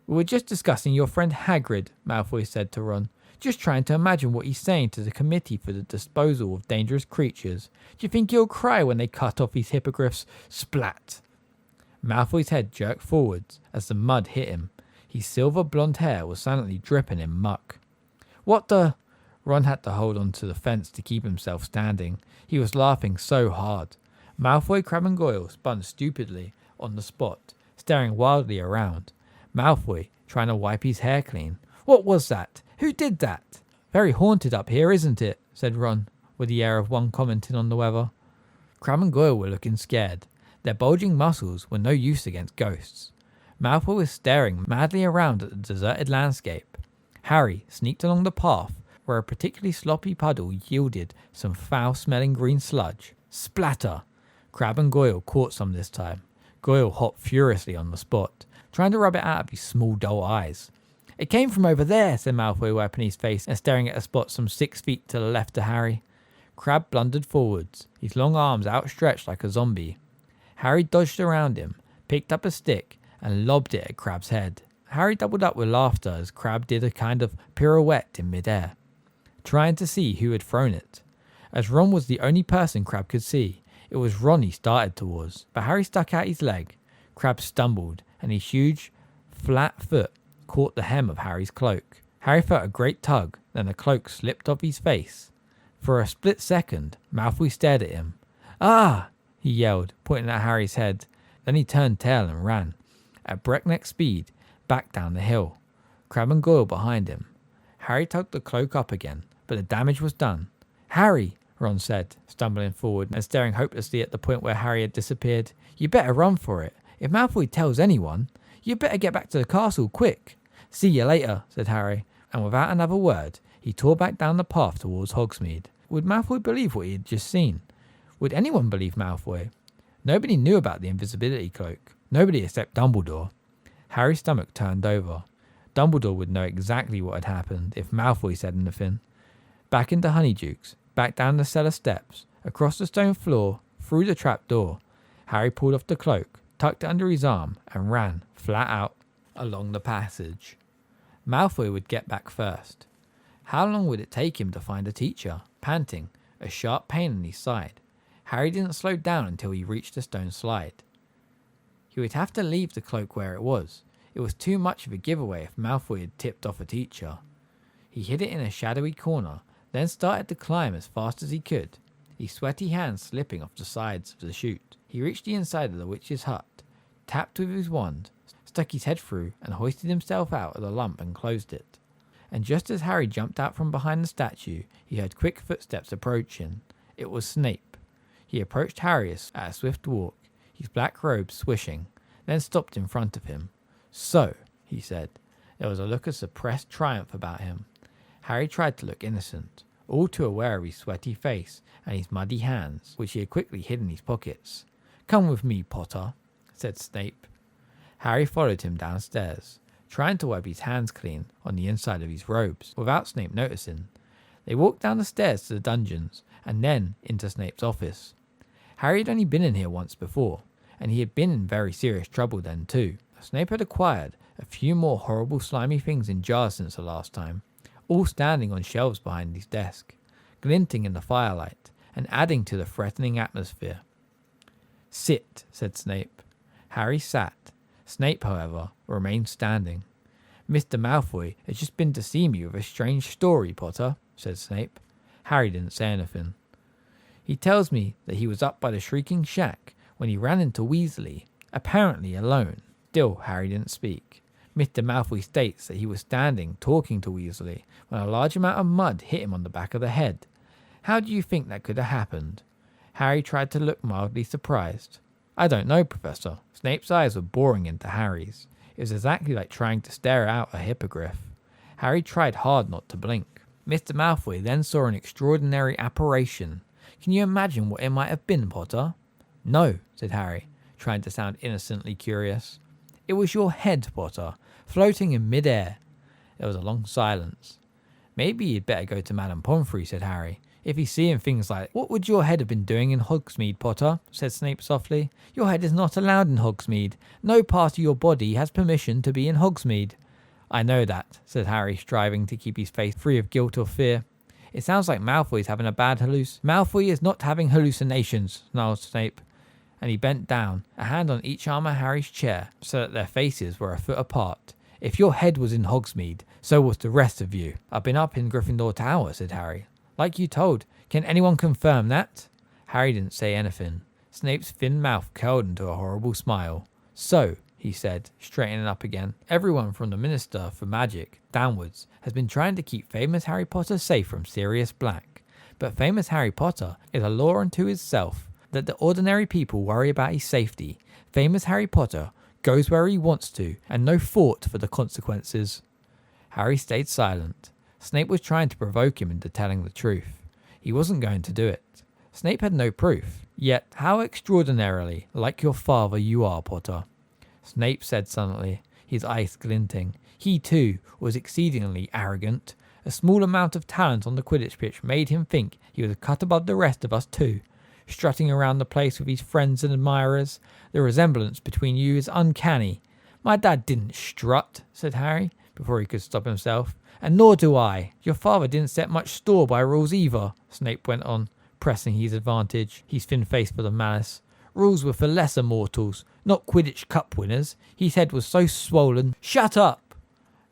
We were just discussing your friend Hagrid, Malfoy said to Ron. Just trying to imagine what he's saying to the Committee for the Disposal of Dangerous Creatures. Do you think he'll cry when they cut off his hippogriffs? Splat! Malfoy's head jerked forwards as the mud hit him. His silver blonde hair was silently dripping in muck. What the... Ron had to hold on to the fence to keep himself standing. He was laughing so hard. Malfoy, Crabbe and Goyle spun stupidly on the spot, staring wildly around. Malfoy trying to wipe his hair clean. What was that? Who did that? Very haunted up here, isn't it? Said Ron, with the air of one commenting on the weather. Crabbe and Goyle were looking scared. Their bulging muscles were no use against ghosts. Malfoy was staring madly around at the deserted landscape. Harry sneaked along the path where a particularly sloppy puddle yielded some foul-smelling green sludge. Splatter! Crabbe and Goyle caught some this time. Goyle hopped furiously on the spot, trying to rub it out of his small dull eyes. It came from over there, said Malfoy, wiping his face and staring at a spot some 6 feet to the left of Harry. Crabbe blundered forwards, his long arms outstretched like a zombie. Harry dodged around him, picked up a stick, and lobbed it at Crabbe's head. Harry doubled up with laughter as Crabbe did a kind of pirouette in midair, trying to see who had thrown it. As Ron was the only person Crabbe could see, it was Ron he started towards, but Harry stuck out his leg. Crabbe stumbled, and his huge, flat foot caught the hem of Harry's cloak. Harry felt a great tug, then the cloak slipped off his face. For a split second, Malfoy stared at him. Ah! He yelled, pointing at Harry's head. Then he turned tail and ran, at breakneck speed, back down the hill. Crabbe and Goyle behind him. Harry tugged the cloak up again, but the damage was done. Harry, Ron said, stumbling forward and staring hopelessly at the point where Harry had disappeared. You better run for it. If Malfoy tells anyone, you better get back to the castle quick. See you later, said Harry, and without another word, he tore back down the path towards Hogsmeade. Would Malfoy believe what he had just seen? Would anyone believe Malfoy? Nobody knew about the invisibility cloak. Nobody except Dumbledore. Harry's stomach turned over. Dumbledore would know exactly what had happened if Malfoy said anything. Back into Honeydukes, back down the cellar steps, across the stone floor, through the trap door. Harry pulled off the cloak, tucked it under his arm, and ran, flat out, along the passage. Malfoy would get back first. How long would it take him to find a teacher? Panting, a sharp pain in his side, Harry didn't slow down until he reached the stone slide. He would have to leave the cloak where it was. It was too much of a giveaway if Malfoy had tipped off a teacher. He hid it in a shadowy corner, then started to climb as fast as he could, his sweaty hands slipping off the sides of the chute. He reached the inside of the witch's hut, tapped with his wand, stuck his head through and hoisted himself out of the lump and closed it. And just as Harry jumped out from behind the statue, he heard quick footsteps approaching. It was Snape. He approached Harry at a swift walk, his black robe swishing, then stopped in front of him. So, he said. There was a look of suppressed triumph about him. Harry tried to look innocent, all too aware of his sweaty face and his muddy hands, which he had quickly hid in his pockets. Come with me, Potter, said Snape. Harry followed him downstairs, trying to wipe his hands clean on the inside of his robes, without Snape noticing. They walked down the stairs to the dungeons, and then into Snape's office. Harry had only been in here once before, and he had been in very serious trouble then too. Snape had acquired a few more horrible slimy things in jars since the last time, all standing on shelves behind his desk, glinting in the firelight, and adding to the threatening atmosphere. Sit, said Snape. Harry sat. Snape, however, remained standing. Mr. Malfoy has just been to see me with a strange story, Potter, said Snape. Harry didn't say anything. He tells me that he was up by the Shrieking Shack when he ran into Weasley, apparently alone. Still, Harry didn't speak. Mr. Malfoy states that he was standing talking to Weasley when a large amount of mud hit him on the back of the head. How do you think that could have happened? Harry tried to look mildly surprised. I don't know, Professor. Snape's eyes were boring into Harry's. It was exactly like trying to stare out a hippogriff. Harry tried hard not to blink. Mr. Malfoy then saw an extraordinary apparition. Can you imagine what it might have been, Potter? No, said Harry, trying to sound innocently curious. It was your head, Potter, floating in mid-air. There was a long silence. Maybe you'd better go to Madame Pomfrey, said Harry. If he's seeing things like, what would your head have been doing in Hogsmeade, Potter? Said Snape softly. Your head is not allowed in Hogsmeade. No part of your body has permission to be in Hogsmeade. I know that, said Harry, striving to keep his face free of guilt or fear. It sounds like Malfoy's having a bad Malfoy is not having hallucinations, snarled Snape, and he bent down, a hand on each arm of Harry's chair, so that their faces were a foot apart. If your head was in Hogsmeade, so was the rest of you. I've been up in Gryffindor Tower, said Harry. Like you told. Can anyone confirm that? Harry didn't say anything. Snape's thin mouth curled into a horrible smile. So, he said, straightening up again, everyone from the Minister for Magic downwards has been trying to keep famous Harry Potter safe from Sirius Black. But famous Harry Potter is a law unto himself that the ordinary people worry about his safety. Famous Harry Potter goes where he wants to and no thought for the consequences. Harry stayed silent. Snape was trying to provoke him into telling the truth. He wasn't going to do it. Snape had no proof. Yet, how extraordinarily like your father you are, Potter. Snape said suddenly, his eyes glinting. He, too, was exceedingly arrogant. A small amount of talent on the Quidditch pitch made him think he was a cut above the rest of us, too. Strutting around the place with his friends and admirers, the resemblance between you is uncanny. My dad didn't strut, said Harry, before he could stop himself. And nor do I. Your father didn't set much store by rules either, Snape went on, pressing his advantage, his thin face full of malice. Rules were for lesser mortals, not Quidditch Cup winners. His head was so swollen. Shut up!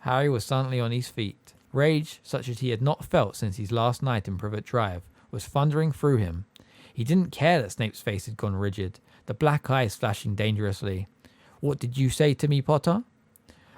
Harry was suddenly on his feet. Rage, such as he had not felt since his last night in Privet Drive, was thundering through him. He didn't care that Snape's face had gone rigid, the black eyes flashing dangerously. What did you say to me, Potter?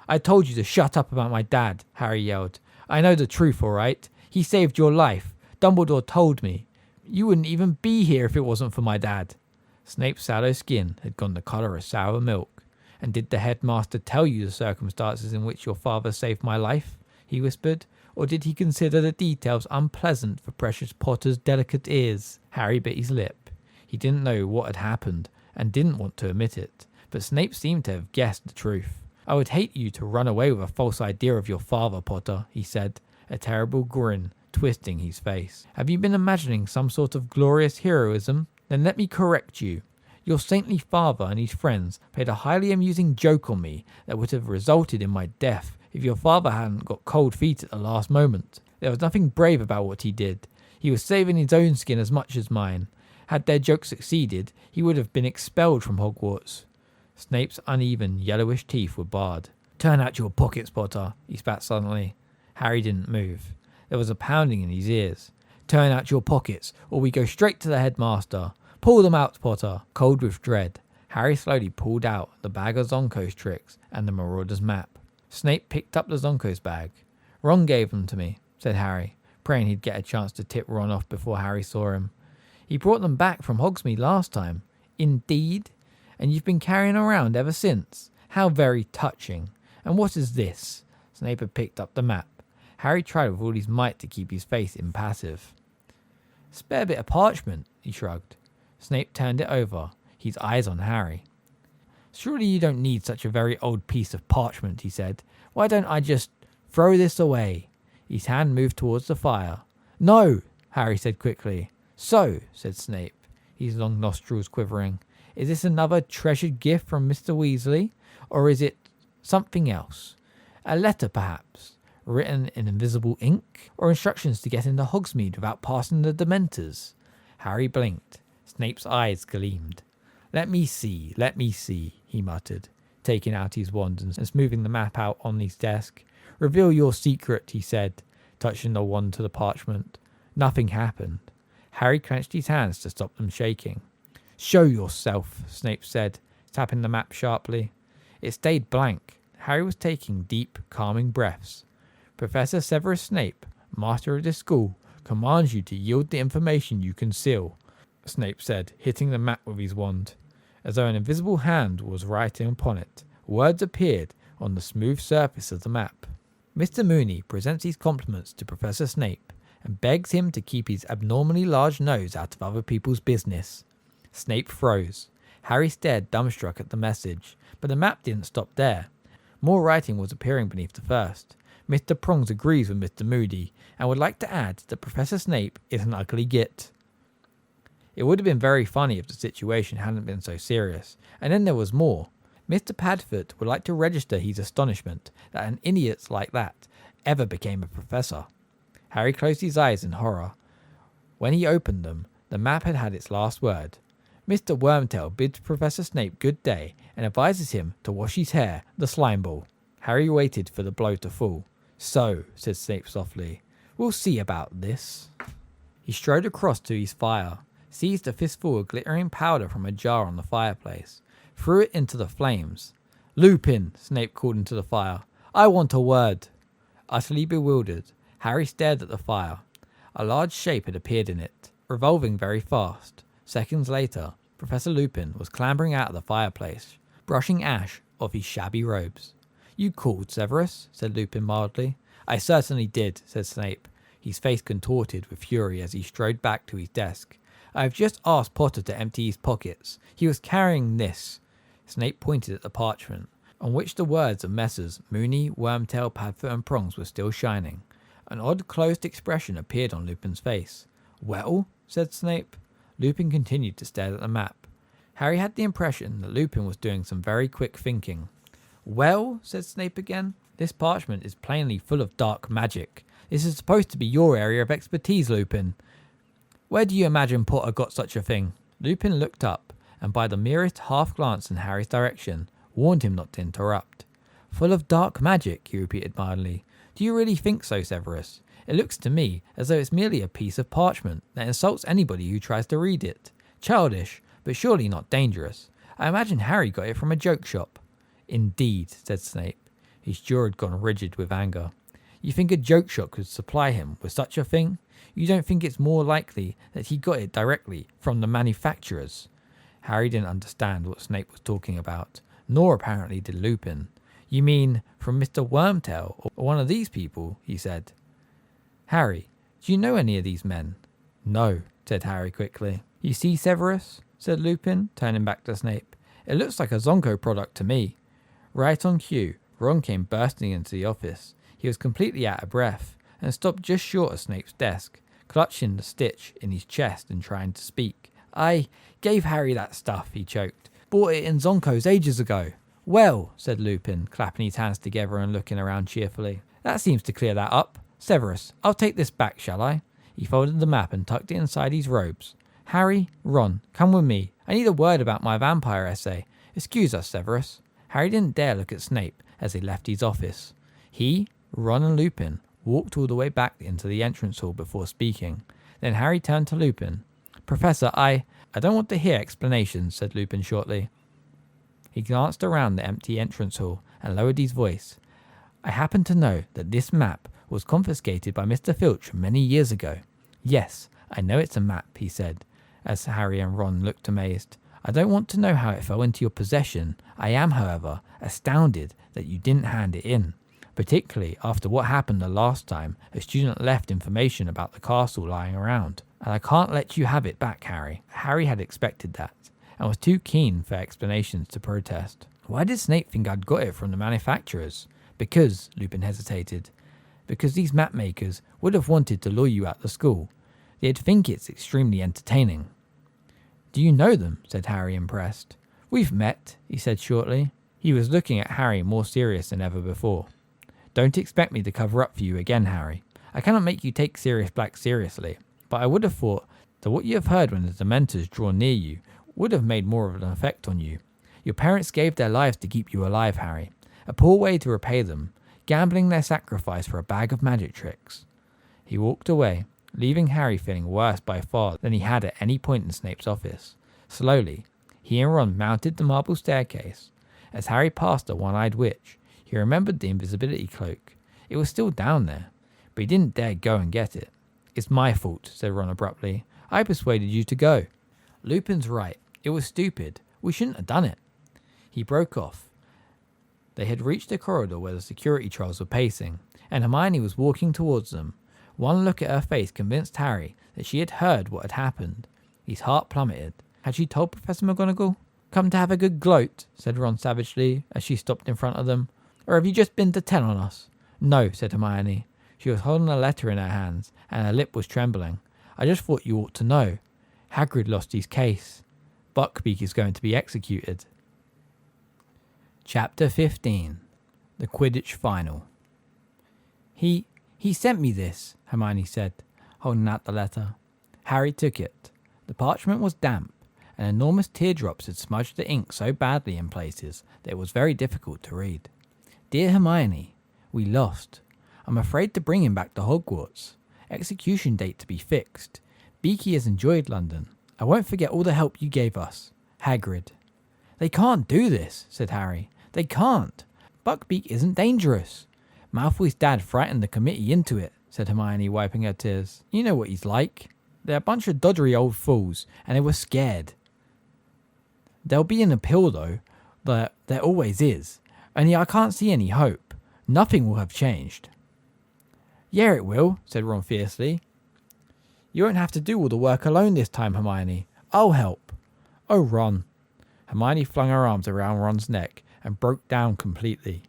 I told you to shut up about my dad, Harry yelled. I know the truth, all right. He saved your life. Dumbledore told me. You wouldn't even be here if it wasn't for my dad. Snape's sallow skin had gone the colour of sour milk. And did the headmaster tell you the circumstances in which your father saved my life? He whispered. Or did he consider the details unpleasant for precious Potter's delicate ears? Harry bit his lip. He didn't know what had happened, and didn't want to admit it, but Snape seemed to have guessed the truth. I would hate you to run away with a false idea of your father, Potter, he said, a terrible grin twisting his face. Have you been imagining some sort of glorious heroism? Then let me correct you. Your saintly father and his friends played a highly amusing joke on me that would have resulted in my death if your father hadn't got cold feet at the last moment. There was nothing brave about what he did. He was saving his own skin as much as mine. Had their joke succeeded, he would have been expelled from Hogwarts. Snape's uneven, yellowish teeth were barred. Turn out your pockets, Potter, he spat suddenly. Harry didn't move. There was a pounding in his ears. Turn out your pockets, or we go straight to the headmaster. Pull them out, Potter. Cold with dread, Harry slowly pulled out the bag of Zonko's tricks and the Marauder's map. Snape picked up the Zonko's bag. Ron gave them to me, said Harry, praying he'd get a chance to tip Ron off before Harry saw him. He brought them back from Hogsmeade last time. Indeed? And you've been carrying around ever since? How very touching. And what is this? Snape had picked up the map. Harry tried with all his might to keep his face impassive. Spare bit of parchment, he shrugged. Snape turned it over, his eyes on Harry. Surely you don't need such a very old piece of parchment, he said. Why don't I just throw this away? His hand moved towards the fire. No, Harry said quickly. So, said Snape, his long nostrils quivering, is this another treasured gift from Mr. Weasley, or is it something else? A letter, perhaps, written in invisible ink, or instructions to get into Hogsmeade without passing the Dementors? Harry blinked. Snape's eyes gleamed. Let me see, he muttered, taking out his wand and smoothing the map out on his desk. Reveal your secret, he said, touching the wand to the parchment. Nothing happened. Harry clenched his hands to stop them shaking. Show yourself, Snape said, tapping the map sharply. It stayed blank. Harry was taking deep, calming breaths. Professor Severus Snape, master of this school, commands you to yield the information you conceal, Snape said, hitting the map with his wand. As though an invisible hand was writing upon it, words appeared on the smooth surface of the map. Mr. Mooney presents his compliments to Professor Snape and begs him to keep his abnormally large nose out of other people's business. Snape froze. Harry stared dumbstruck at the message, but the map didn't stop there. More writing was appearing beneath the first. Mr. Prongs agrees with Mr. Moody and would like to add that Professor Snape is an ugly git. It would have been very funny if the situation hadn't been so serious. And then there was more. Mr. Padfoot would like to register his astonishment that an idiot like that ever became a professor. Harry closed his eyes in horror. When he opened them, the map had had its last word. Mr. Wormtail bids Professor Snape good day and advises him to wash his hair, the slime ball. Harry waited for the blow to fall. So, said Snape softly, we'll see about this. He strode across to his fire, seized a fistful of glittering powder from a jar on the fireplace, threw it into the flames. Lupin, Snape called into the fire. I want a word. Utterly bewildered, Harry stared at the fire. A large shape had appeared in it, revolving very fast. Seconds later, Professor Lupin was clambering out of the fireplace, brushing ash off his shabby robes. You called, Severus, said Lupin mildly. I certainly did, said Snape, his face contorted with fury as he strode back to his desk. I have just asked Potter to empty his pockets. He was carrying this. Snape pointed at the parchment, on which the words of Messrs. Mooney, Wormtail, Padfoot and Prongs were still shining. An odd closed expression appeared on Lupin's face. Well, said Snape. Lupin continued to stare at the map. Harry had the impression that Lupin was doing some very quick thinking. Well, said Snape again, this parchment is plainly full of dark magic. This is supposed to be your area of expertise, Lupin. Where do you imagine Potter got such a thing? Lupin looked up, and by the merest half glance in Harry's direction, warned him not to interrupt. Full of dark magic, he repeated mildly. Do you really think so, Severus? It looks to me as though it's merely a piece of parchment that insults anybody who tries to read it. Childish, but surely not dangerous. I imagine Harry got it from a joke shop. Indeed, said Snape. His jaw had gone rigid with anger. You think a joke shop could supply him with such a thing? You don't think it's more likely that he got it directly from the manufacturers? Harry didn't understand what Snape was talking about, nor apparently did Lupin. You mean from Mr. Wormtail or one of these people? He said. Harry, do you know any of these men? No, said Harry quickly. You see, Severus, said Lupin, turning back to Snape. It looks like a Zonko product to me. Right on cue, Ron came bursting into the office. He was completely out of breath and stopped just short of Snape's desk, clutching the stitch in his chest and trying to speak. I gave Harry that stuff, he choked. Bought it in Zonko's ages ago. Well, said Lupin, clapping his hands together and looking around cheerfully. That seems to clear that up. Severus, I'll take this back, shall I? He folded the map and tucked it inside his robes. Harry, Ron, come with me. I need a word about my vampire essay. Excuse us, Severus. Harry didn't dare look at Snape as they left his office. He, Ron and Lupin walked all the way back into the entrance hall before speaking. Then Harry turned to Lupin. Professor, I don't want to hear explanations, said Lupin shortly. He glanced around the empty entrance hall and lowered his voice. I happen to know that this map was confiscated by Mr. Filch many years ago. Yes, I know it's a map, he said, as Harry and Ron looked amazed. I don't want to know how it fell into your possession. I am, however, astounded that you didn't hand it in, particularly after what happened the last time a student left information about the castle lying around. And I can't let you have it back, Harry. Harry had expected that, and was too keen for explanations to protest. Why did Snape think I'd got it from the manufacturers? Because, Lupin hesitated, because these map makers would have wanted to lure you out the school. They'd think it's extremely entertaining. Do you know them? Said Harry, impressed. We've met, he said shortly. He was looking at Harry more serious than ever before. Don't expect me to cover up for you again, Harry. I cannot make you take Sirius Black seriously, but I would have thought that what you have heard when the Dementors draw near you would have made more of an effect on you. Your parents gave their lives to keep you alive, Harry. A poor way to repay them, gambling their sacrifice for a bag of magic tricks. He walked away, leaving Harry feeling worse by far than he had at any point in Snape's office. Slowly, he and Ron mounted the marble staircase. As Harry passed the one-eyed witch, he remembered the invisibility cloak. It was still down there, but he didn't dare go and get it. It's my fault, said Ron abruptly. I persuaded you to go. Lupin's right. It was stupid. We shouldn't have done it. He broke off. They had reached the corridor where the security trolls were pacing, and Hermione was walking towards them. One look at her face convinced Harry that she had heard what had happened. His heart plummeted. Had she told Professor McGonagall? Come to have a good gloat, said Ron savagely as she stopped in front of them. Or have you just been to tell on us? No, said Hermione. She was holding a letter in her hands, and her lip was trembling. I just thought you ought to know. Hagrid lost his case. Buckbeak is going to be executed. Chapter 15. The Quidditch Final. He sent me this, Hermione said, holding out the letter. Harry took it. The parchment was damp, and enormous teardrops had smudged the ink so badly in places that it was very difficult to read. Dear Hermione, we lost. I'm afraid to bring him back to Hogwarts. Execution date to be fixed. Beaky has enjoyed London. I won't forget all the help you gave us. Hagrid. They can't do this, said Harry. They can't. Buckbeak isn't dangerous. Malfoy's dad frightened the committee into it, said Hermione, wiping her tears. You know what he's like. They're a bunch of doddery old fools, and they were scared. There'll be an appeal, though. There always is. Only I can't see any hope. Nothing will have changed. Yeah, it will, said Ron fiercely. You won't have to do all the work alone this time, Hermione. I'll help. Oh, Ron. Hermione flung her arms around Ron's neck and broke down completely.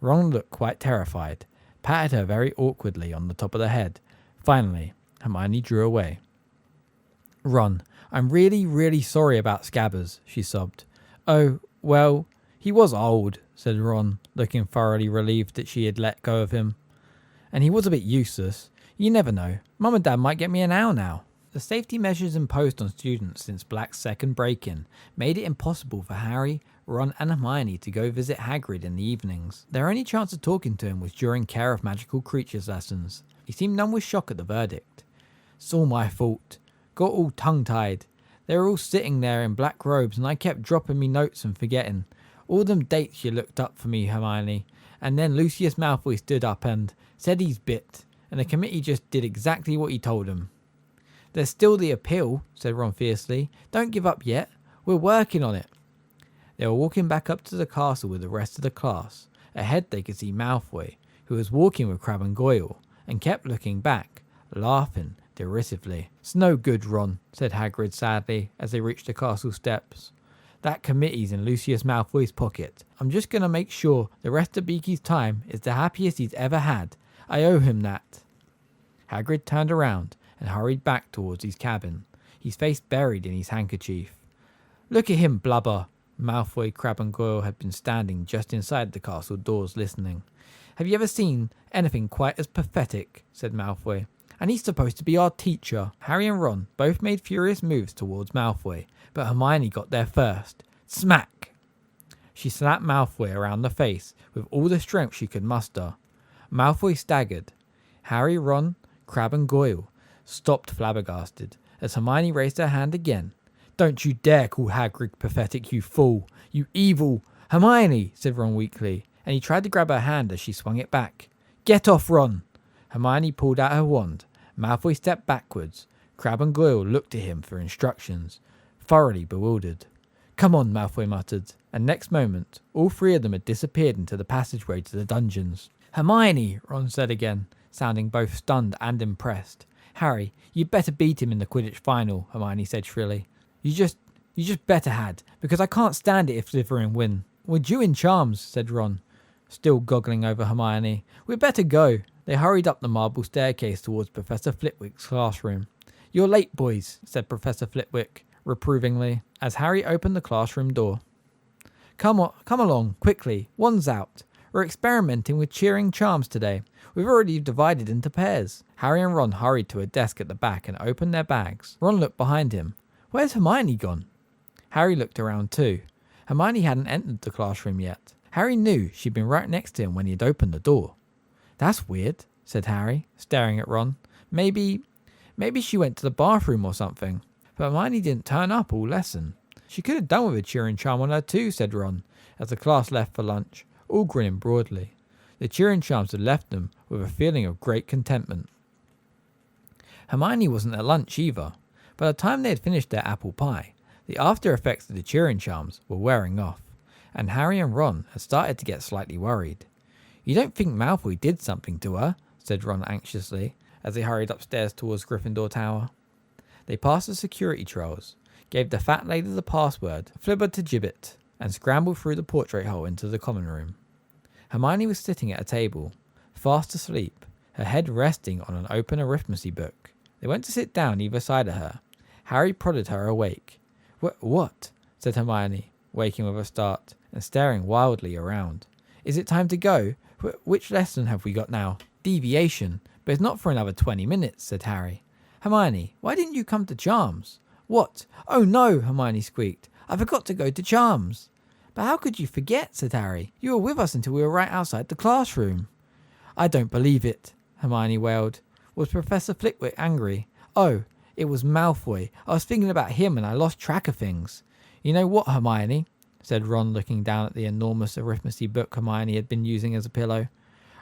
Ron looked quite terrified, patted her very awkwardly on the top of the head. Finally, Hermione drew away. Ron, I'm really, really sorry about Scabbers, she sobbed. Oh, well, he was old, said Ron, looking thoroughly relieved that she had let go of him. And he was a bit useless. You never know. Mum and Dad might get me an owl now. The safety measures imposed on students since Black's second break-in made it impossible for Harry, Ron and Hermione to go visit Hagrid in the evenings. Their only chance of talking to him was during Care of Magical Creatures lessons. He seemed numb with shock at the verdict. It's all my fault. Got all tongue-tied. They were all sitting there in black robes and I kept dropping me notes and forgetting. All them dates you looked up for me, Hermione. And then Lucius Malfoy stood up and said he's bit, and the committee just did exactly what he told them. There's still the appeal, said Ron fiercely. Don't give up yet. We're working on it. They were walking back up to the castle with the rest of the class. Ahead they could see Malfoy, who was walking with Crabbe and Goyle, and kept looking back, laughing derisively. It's no good, Ron, said Hagrid sadly, as they reached the castle steps. That committee's in Lucius Malfoy's pocket. I'm just going to make sure the rest of Beaky's time is the happiest he's ever had. I owe him that. Hagrid turned around and hurried back towards his cabin, his face buried in his handkerchief. Look at him blubber. Malfoy, Crabbe and Goyle had been standing just inside the castle doors listening. Have you ever seen anything quite as pathetic? Said Malfoy. And he's supposed to be our teacher. Harry and Ron both made furious moves towards Malfoy, but Hermione got there first. Smack! She slapped Malfoy around the face with all the strength she could muster. Malfoy staggered. Harry, Ron, Crabbe and Goyle stopped flabbergasted as Hermione raised her hand again. Don't you dare call Hagrid pathetic, you fool! You evil! Hermione, said Ron weakly, and he tried to grab her hand as she swung it back. Get off, Ron! Hermione pulled out her wand. Malfoy stepped backwards. Crabbe and Goyle looked at him for instructions, thoroughly bewildered. Come on, Malfoy muttered, and next moment, all three of them had disappeared into the passageway to the dungeons. Hermione, Ron said again, sounding both stunned and impressed. Harry, you'd better beat him in the Quidditch final, Hermione said shrilly. You just better had, because I can't stand it if Slytherin win. We're due in charms, said Ron, still goggling over Hermione. We'd better go. They hurried up the marble staircase towards Professor Flitwick's classroom. You're late, boys, said Professor Flitwick, reprovingly, as Harry opened the classroom door. Come along, quickly. Wands out. We're experimenting with cheering charms today. We've already divided into pairs. Harry and Ron hurried to a desk at the back and opened their bags. Ron looked behind him. Where's Hermione gone? Harry looked around too. Hermione hadn't entered the classroom yet. Harry knew she'd been right next to him when he had opened the door. That's weird, said Harry, staring at Ron. Maybe she went to the bathroom or something. But Hermione didn't turn up all lesson. She could have done with a cheering charm on her too, said Ron, as the class left for lunch, all grinning broadly. The cheering charms had left them with a feeling of great contentment. Hermione wasn't at lunch either. By the time they had finished their apple pie, the after effects of the cheering charms were wearing off, and Harry and Ron had started to get slightly worried. You don't think Malfoy did something to her? Said Ron anxiously, as they hurried upstairs towards Gryffindor Tower. They passed the security trolls, gave the fat lady the password, flibbered to gibbet, and scrambled through the portrait hole into the common room. Hermione was sitting at a table, fast asleep, her head resting on an open arithmetic book. They went to sit down either side of her. Harry prodded her awake. What? Said Hermione, waking with a start, and staring wildly around. Is it time to go? Which lesson have we got now? Deviation, but it's not for another 20 minutes, said Harry. Hermione, why didn't you come to Charms? What? Oh no, Hermione squeaked. I forgot to go to Charms. But how could you forget, said Harry. You were with us until we were right outside the classroom. I don't believe it, Hermione wailed. Was Professor Flitwick angry? Oh, it was Malfoy. I was thinking about him and I lost track of things. You know what, Hermione? Said Ron, looking down at the enormous arithmetic book Hermione had been using as a pillow.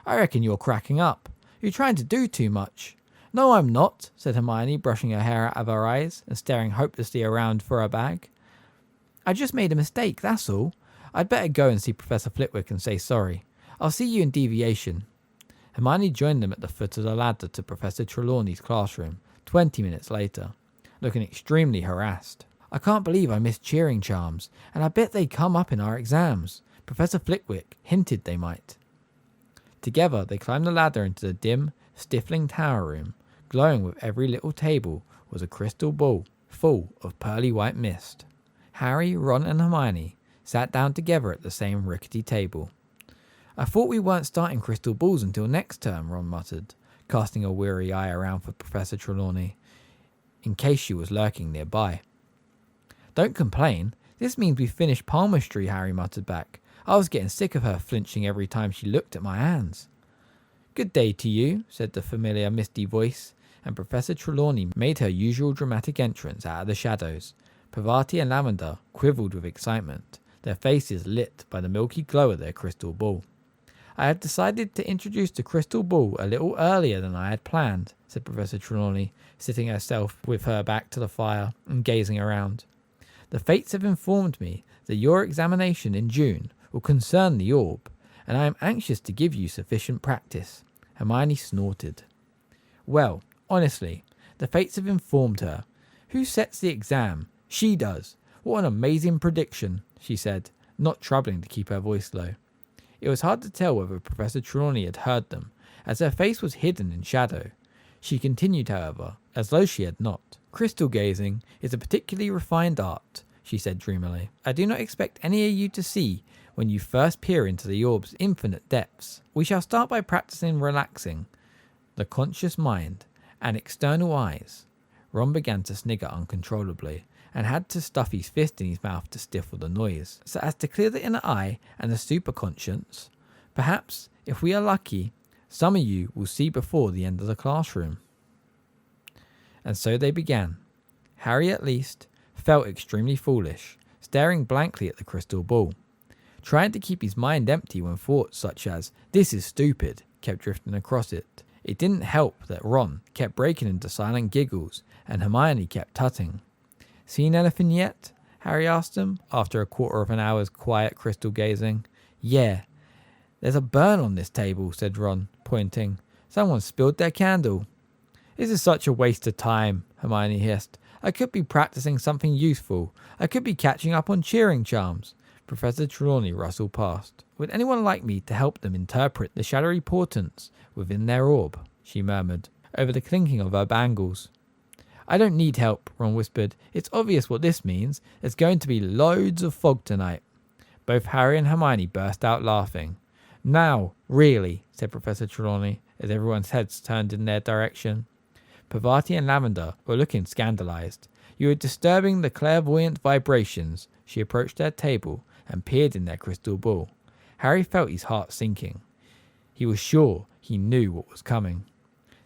I reckon you're cracking up. You're trying to do too much. No, I'm not, said Hermione, brushing her hair out of her eyes and staring hopelessly around for her bag. I just made a mistake, that's all. I'd better go and see Professor Flitwick and say sorry. I'll see you in Deviation. Hermione joined them at the foot of the ladder to Professor Trelawney's classroom 20 minutes later, looking extremely harassed. I can't believe I missed cheering charms, and I bet they come up in our exams. Professor Flitwick hinted they might. Together they climbed the ladder into the dim, stifling tower room. Glowing with every little table was a crystal ball full of pearly white mist. Harry, Ron and Hermione sat down together at the same rickety table. I thought we weren't starting crystal balls until next term, Ron muttered, casting a weary eye around for Professor Trelawney, in case she was lurking nearby. Don't complain. This means we finished palmistry, Harry muttered back. I was getting sick of her flinching every time she looked at my hands. Good day to you, said the familiar misty voice, and Professor Trelawney made her usual dramatic entrance out of the shadows. Parvati and Lavender quivered with excitement, their faces lit by the milky glow of their crystal ball. I had decided to introduce the crystal ball a little earlier than I had planned, said Professor Trelawney, sitting herself with her back to the fire and gazing around. The fates have informed me that your examination in June will concern the orb, and I am anxious to give you sufficient practice. Hermione snorted. Well, honestly, the fates have informed her. Who sets the exam? She does. What an amazing prediction, she said, not troubling to keep her voice low. It was hard to tell whether Professor Trelawney had heard them, as her face was hidden in shadow. She continued, however, as though she had not. Crystal gazing is a particularly refined art, she said dreamily. I do not expect any of you to see when you first peer into the orb's infinite depths. We shall start by practicing relaxing the conscious mind and external eyes. Ron began to snigger uncontrollably and had to stuff his fist in his mouth to stifle the noise, so as to clear the inner eye and the superconscious. Perhaps, if we are lucky, some of you will see before the end of the classroom. And so they began. Harry, at least, felt extremely foolish, staring blankly at the crystal ball, trying to keep his mind empty when thoughts such as, "This is stupid," kept drifting across it. It didn't help that Ron kept breaking into silent giggles and Hermione kept tutting. Seen anything yet? Harry asked him, after a quarter of an hour's quiet crystal gazing. Yeah. There's a burn on this table, said Ron, pointing. Someone spilled their candle. This is such a waste of time, Hermione hissed. I could be practicing something useful. I could be catching up on cheering charms. Professor Trelawney rustled past. Would anyone like me to help them interpret the shadowy portents within their orb? She murmured, over the clinking of her bangles. I don't need help, Ron whispered. It's obvious what this means. There's going to be loads of fog tonight. Both Harry and Hermione burst out laughing. Now, really, said Professor Trelawney, as everyone's heads turned in their direction. Parvati and Lavender were looking scandalized. You were disturbing the clairvoyant vibrations. She approached their table and peered in their crystal ball. Harry felt his heart sinking. He was sure he knew what was coming.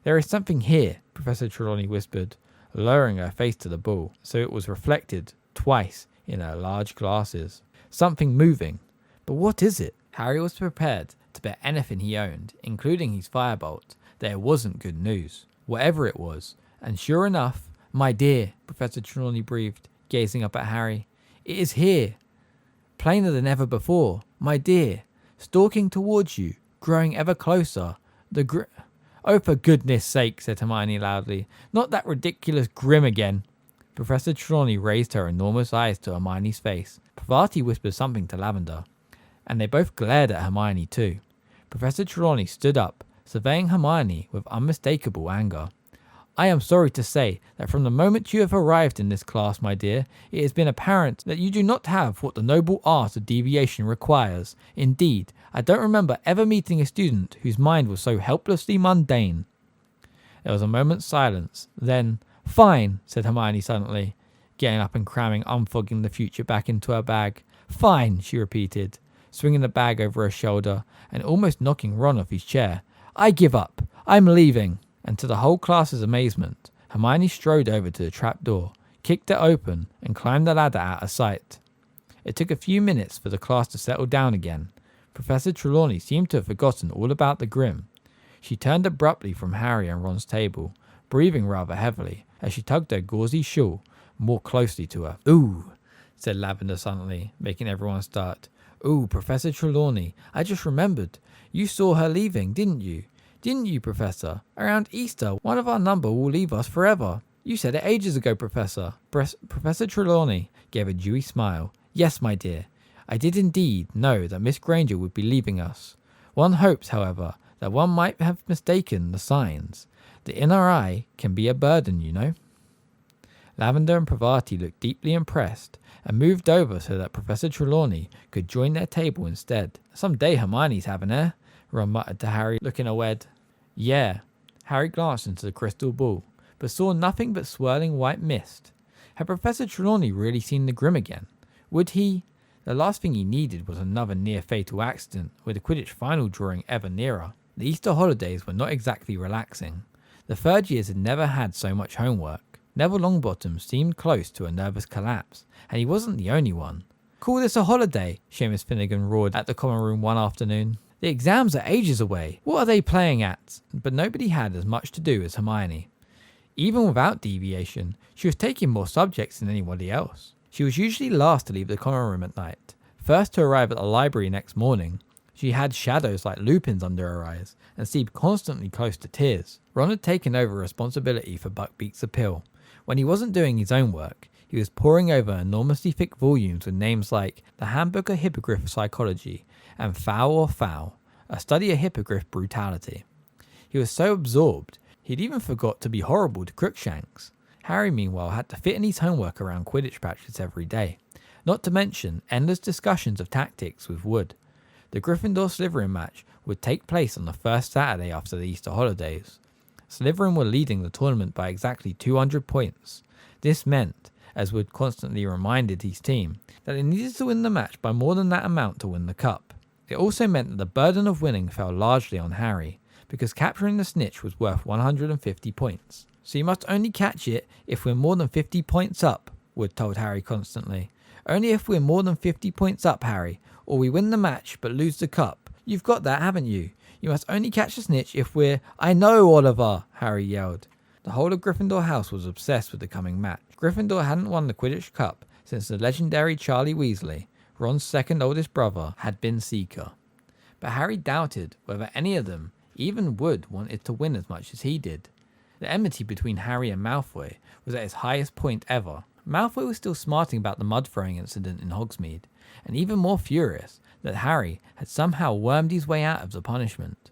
There is something here, Professor Trelawney whispered, lowering her face to the ball so it was reflected twice in her large glasses. Something moving. But what is it? Harry was prepared to bet anything he owned, including his firebolt, that it wasn't good news, whatever it was. And sure enough, my dear, Professor Trelawney breathed, gazing up at Harry, it is here. Plainer than ever before, my dear, stalking towards you, growing ever closer. Oh, for goodness sake, said Hermione loudly. Not that ridiculous grim again. Professor Trelawney raised her enormous eyes to Hermione's face. Parvati whispered something to Lavender, and they both glared at Hermione too. Professor Trelawney stood up, surveying Hermione with unmistakable anger. I am sorry to say that from the moment you have arrived in this class, my dear, it has been apparent that you do not have what the noble art of deviation requires. Indeed, I don't remember ever meeting a student whose mind was so helplessly mundane." There was a moment's silence. Then, "Fine," said Hermione suddenly, getting up and cramming Unfogging the Future back into her bag. "Fine," she repeated, swinging the bag over her shoulder and almost knocking Ron off his chair. "I give up. I'm leaving." And to the whole class's amazement, Hermione strode over to the trapdoor, kicked it open, and climbed the ladder out of sight. It took a few minutes for the class to settle down again. Professor Trelawney seemed to have forgotten all about the Grim. She turned abruptly from Harry and Ron's table, breathing rather heavily, as she tugged her gauzy shawl more closely to her. "Ooh," said Lavender suddenly, making everyone start. "Ooh, Professor Trelawney, I just remembered. You saw her leaving, didn't you? Didn't you, Professor? Around Easter, one of our number will leave us forever. You said it ages ago, Professor." Professor Trelawney gave a dewy smile. "Yes, my dear. I did indeed know that Miss Granger would be leaving us. One hopes, however, that one might have mistaken the signs. The inner eye can be a burden, you know." Lavender and Parvati looked deeply impressed and moved over so that Professor Trelawney could join their table instead. "Some day Hermione's having her," Ron muttered to Harry, looking awed. "Yeah." Harry glanced into the crystal ball, but saw nothing but swirling white mist. Had Professor Trelawney really seen the Grim again? Would he? The last thing he needed was another near-fatal accident, with the Quidditch final drawing ever nearer. The Easter holidays were not exactly relaxing. The third years had never had so much homework. Neville Longbottom seemed close to a nervous collapse, and he wasn't the only one. "Call this a holiday," Seamus Finnegan roared at the common room one afternoon. "The exams are ages away. What are they playing at?" But nobody had as much to do as Hermione. Even without deviation, she was taking more subjects than anybody else. She was usually last to leave the common room at night, first to arrive at the library next morning. She had shadows like lupins under her eyes and seemed constantly close to tears. Ron had taken over responsibility for Buckbeak's appeal. When he wasn't doing his own work, he was poring over enormously thick volumes with names like The Handbook of Hippogriff Psychology and Foul or Foul, a study of hippogriff brutality. He was so absorbed, he'd even forgot to be horrible to Crookshanks. Harry, meanwhile, had to fit in his homework around Quidditch practice every day, not to mention endless discussions of tactics with Wood. The Gryffindor-Slytherin match would take place on the first Saturday after the Easter holidays. Slytherin were leading the tournament by exactly 200 points. This meant, as Wood constantly reminded his team, that they needed to win the match by more than that amount to win the cup. It also meant that the burden of winning fell largely on Harry, because capturing the snitch was worth 150 points. "So you must only catch it if we're more than 50 points up," Wood told Harry constantly. "Only if we're more than 50 points up, Harry, or we win the match but lose the cup. You've got that, haven't you? You must only catch the snitch if we're—" "I know, Oliver!" Harry yelled. The whole of Gryffindor House was obsessed with the coming match. Gryffindor hadn't won the Quidditch Cup since the legendary Charlie Weasley, Ron's second oldest brother, had been Seeker. But Harry doubted whether any of them, even Wood, wanted to win as much as he did. The enmity between Harry and Malfoy was at its highest point ever. Malfoy was still smarting about the mud-throwing incident in Hogsmeade, and even more furious that Harry had somehow wormed his way out of the punishment.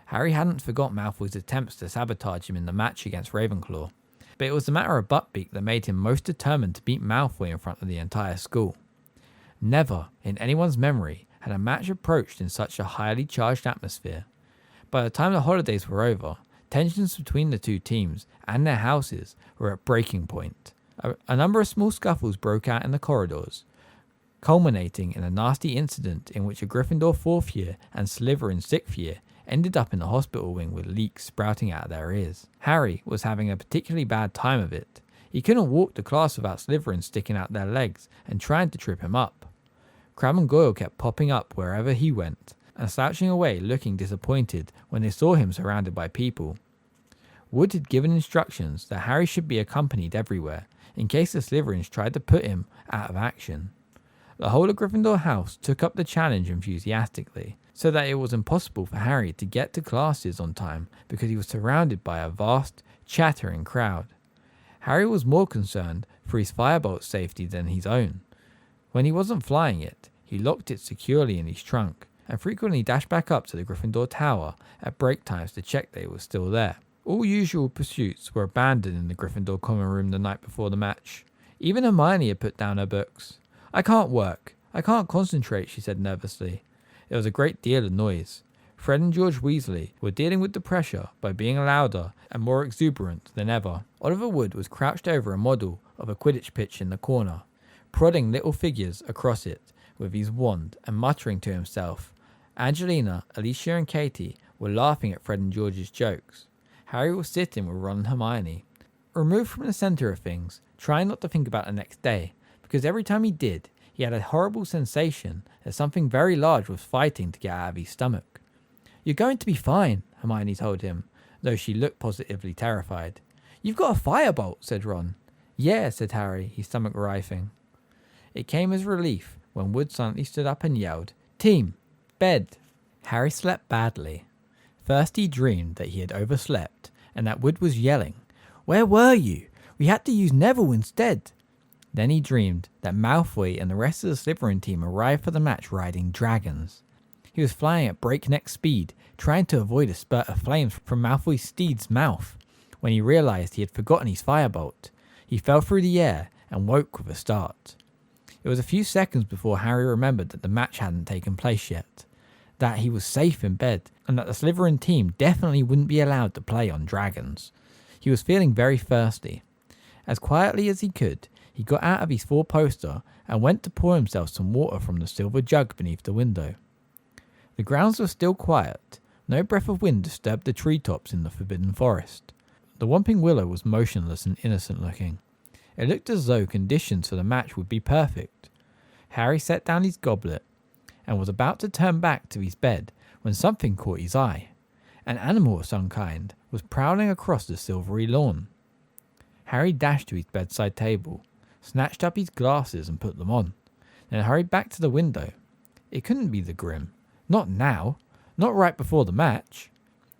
Harry hadn't forgot Malfoy's attempts to sabotage him in the match against Ravenclaw, but it was the matter of Buckbeak that made him most determined to beat Malfoy in front of the entire school. Never, in anyone's memory, had a match approached in such a highly charged atmosphere. By the time the holidays were over, tensions between the two teams and their houses were at breaking point. A number of small scuffles broke out in the corridors, culminating in a nasty incident in which a Gryffindor 4th year and Slytherin 6th year ended up in the hospital wing with leaks sprouting out of their ears. Harry was having a particularly bad time of it. He couldn't walk to class without Slytherin sticking out their legs and trying to trip him up. Crabbe and Goyle kept popping up wherever he went, and slouching away looking disappointed when they saw him surrounded by people. Wood had given instructions that Harry should be accompanied everywhere, in case the Slytherins tried to put him out of action. The whole of Gryffindor House took up the challenge enthusiastically, so that it was impossible for Harry to get to classes on time because he was surrounded by a vast, chattering crowd. Harry was more concerned for his firebolt's safety than his own. When he wasn't flying it, he locked it securely in his trunk, and frequently dashed back up to the Gryffindor Tower at break times to check that it was still there. All usual pursuits were abandoned in the Gryffindor common room the night before the match. Even Hermione had put down her books. "I can't work. I can't concentrate," she said nervously. There was a great deal of noise. Fred and George Weasley were dealing with the pressure by being louder and more exuberant than ever. Oliver Wood was crouched over a model of a Quidditch pitch in the corner, prodding little figures across it with his wand and muttering to himself. Angelina, Alicia and Katie were laughing at Fred and George's jokes. Harry was sitting with Ron and Hermione, removed from the centre of things, trying not to think about the next day, because every time he did, he had a horrible sensation that something very large was fighting to get out of his stomach. "You're going to be fine," Hermione told him, though she looked positively terrified. "You've got a firebolt," said Ron. "Yeah," said Harry, his stomach writhing. It came as relief when Wood suddenly stood up and yelled, "Team, bed!" Harry slept badly. First he dreamed that he had overslept and that Wood was yelling, "Where were you? We had to use Neville instead." Then he dreamed that Malfoy and the rest of the Slytherin team arrived for the match riding dragons. He was flying at breakneck speed, trying to avoid a spurt of flames from Malfoy's steed's mouth. When he realised he had forgotten his firebolt, he fell through the air and woke with a start. It was a few seconds before Harry remembered that the match hadn't taken place yet, that he was safe in bed, and that the Slytherin team definitely wouldn't be allowed to play on dragons. He was feeling very thirsty. As quietly as he could, he got out of his four-poster and went to pour himself some water from the silver jug beneath the window. The grounds were still quiet. No breath of wind disturbed the treetops in the Forbidden Forest. The Whomping Willow was motionless and innocent looking. It looked as though conditions for the match would be perfect. Harry set down his goblet and was about to turn back to his bed when something caught his eye. An animal of some kind was prowling across the silvery lawn. Harry dashed to his bedside table, snatched up his glasses and put them on, then hurried back to the window. It couldn't be the Grim. Not now. Not right before the match.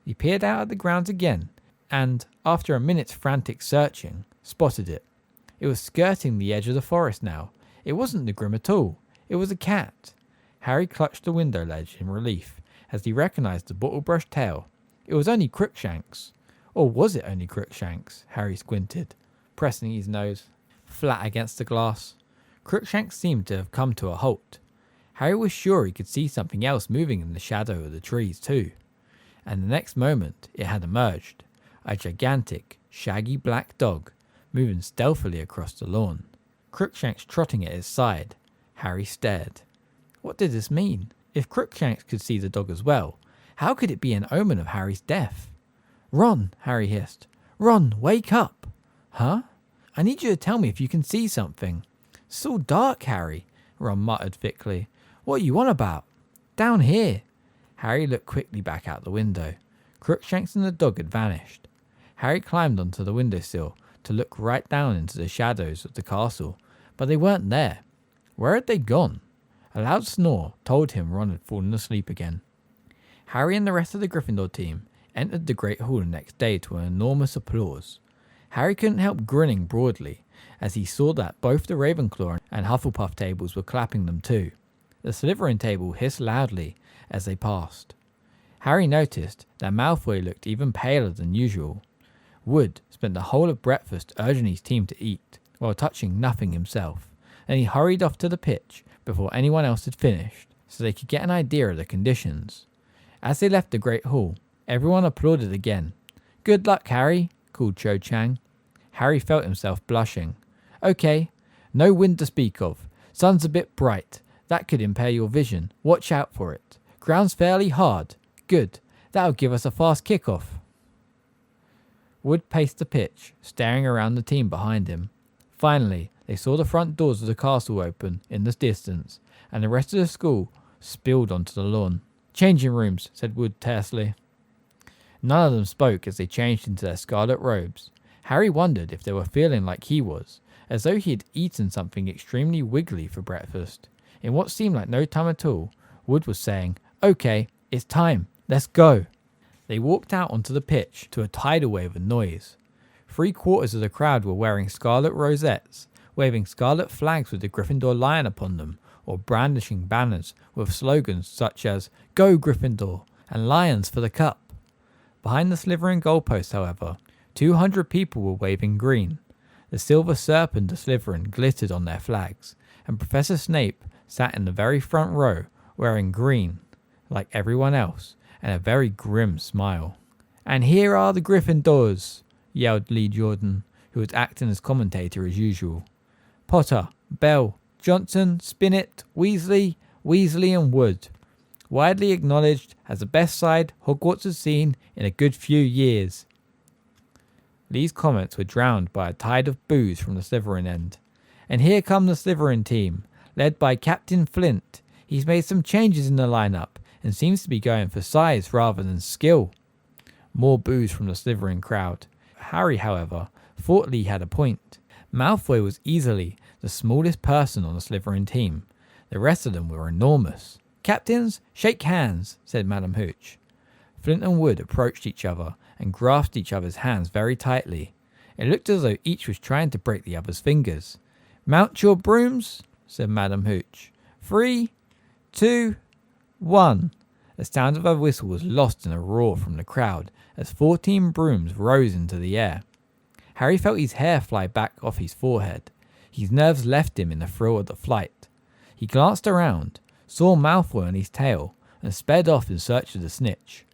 He peered out at the grounds again and, after a minute's frantic searching, spotted it. It was skirting the edge of the forest now. It wasn't the Grim at all. It was a cat. Harry clutched the window ledge in relief as he recognised the bottle-brush tail. It was only Crookshanks. Or was it only Crookshanks? Harry squinted, pressing his nose flat against the glass. Crookshanks seemed to have come to a halt. Harry was sure he could see something else moving in the shadow of the trees too. And the next moment it had emerged. A gigantic, shaggy black dog, moving stealthily across the lawn. Crookshanks trotting at his side. Harry stared. What did this mean? If Crookshanks could see the dog as well, how could it be an omen of Harry's death? "Ron," Harry hissed. "Ron, wake up!" "Huh? I need you to tell me if you can see something." "It's all dark, Harry," Ron muttered thickly. "What are you on about?" "Down here." Harry looked quickly back out the window. Crookshanks and the dog had vanished. Harry climbed onto the windowsill to look right down into the shadows of the castle, but they weren't there. Where had they gone? A loud snore told him Ron had fallen asleep again. Harry and the rest of the Gryffindor team entered the Great Hall the next day to an enormous applause. Harry couldn't help grinning broadly as he saw that both the Ravenclaw and Hufflepuff tables were clapping them too. The Slytherin table hissed loudly as they passed. Harry noticed that Malfoy looked even paler than usual. Wood spent the whole of breakfast urging his team to eat, while touching nothing himself, and he hurried off to the pitch before anyone else had finished, so they could get an idea of the conditions. As they left the Great Hall, everyone applauded again. "Good luck, Harry," called Cho Chang. Harry felt himself blushing. "Okay, no wind to speak of. Sun's a bit bright. That could impair your vision. Watch out for it. Ground's fairly hard. Good. That'll give us a fast kick-off." Wood paced the pitch, staring around the team behind him. Finally, they saw the front doors of the castle open in the distance, and the rest of the school spilled onto the lawn. "Changing rooms," said Wood tersely. None of them spoke as they changed into their scarlet robes. Harry wondered if they were feeling like he was, as though he had eaten something extremely wiggly for breakfast. In what seemed like no time at all, Wood was saying, "Okay, it's time. Let's go." They walked out onto the pitch to a tidal wave of noise. 3/4 of the crowd were wearing scarlet rosettes, waving scarlet flags with the Gryffindor lion upon them, or brandishing banners with slogans such as "Go Gryffindor" and "Lions for the Cup." Behind the Slytherin goalpost, however, 200 people were waving green. The silver serpent of Slytherin glittered on their flags, and Professor Snape sat in the very front row wearing green, like everyone else, and a very grim smile. "And here are the Gryffindors," yelled Lee Jordan, who was acting as commentator as usual. "Potter, Bell, Johnson, Spinnet, Weasley and Wood. Widely acknowledged as the best side Hogwarts has seen in a good few years." Lee's comments were drowned by a tide of boos from the Slytherin end. "And here come the Slytherin team, led by Captain Flint. He's made some changes in the lineup and seems to be going for size rather than skill." More boos from the Slytherin crowd. Harry, however, thought Lee had a point. Malfoy was easily the smallest person on the Slytherin team. The rest of them were enormous. "Captains, shake hands," said Madam Hooch. Flint and Wood approached each other and grasped each other's hands very tightly. It looked as though each was trying to break the other's fingers. "Mount your brooms," said Madam Hooch. 3, 2, 1. The sound of her whistle was lost in a roar from the crowd as 14 brooms rose into the air. Harry felt his hair fly back off his forehead. His nerves left him in the thrill of the flight. He glanced around, saw Malfoy on his tail, and sped off in search of the snitch.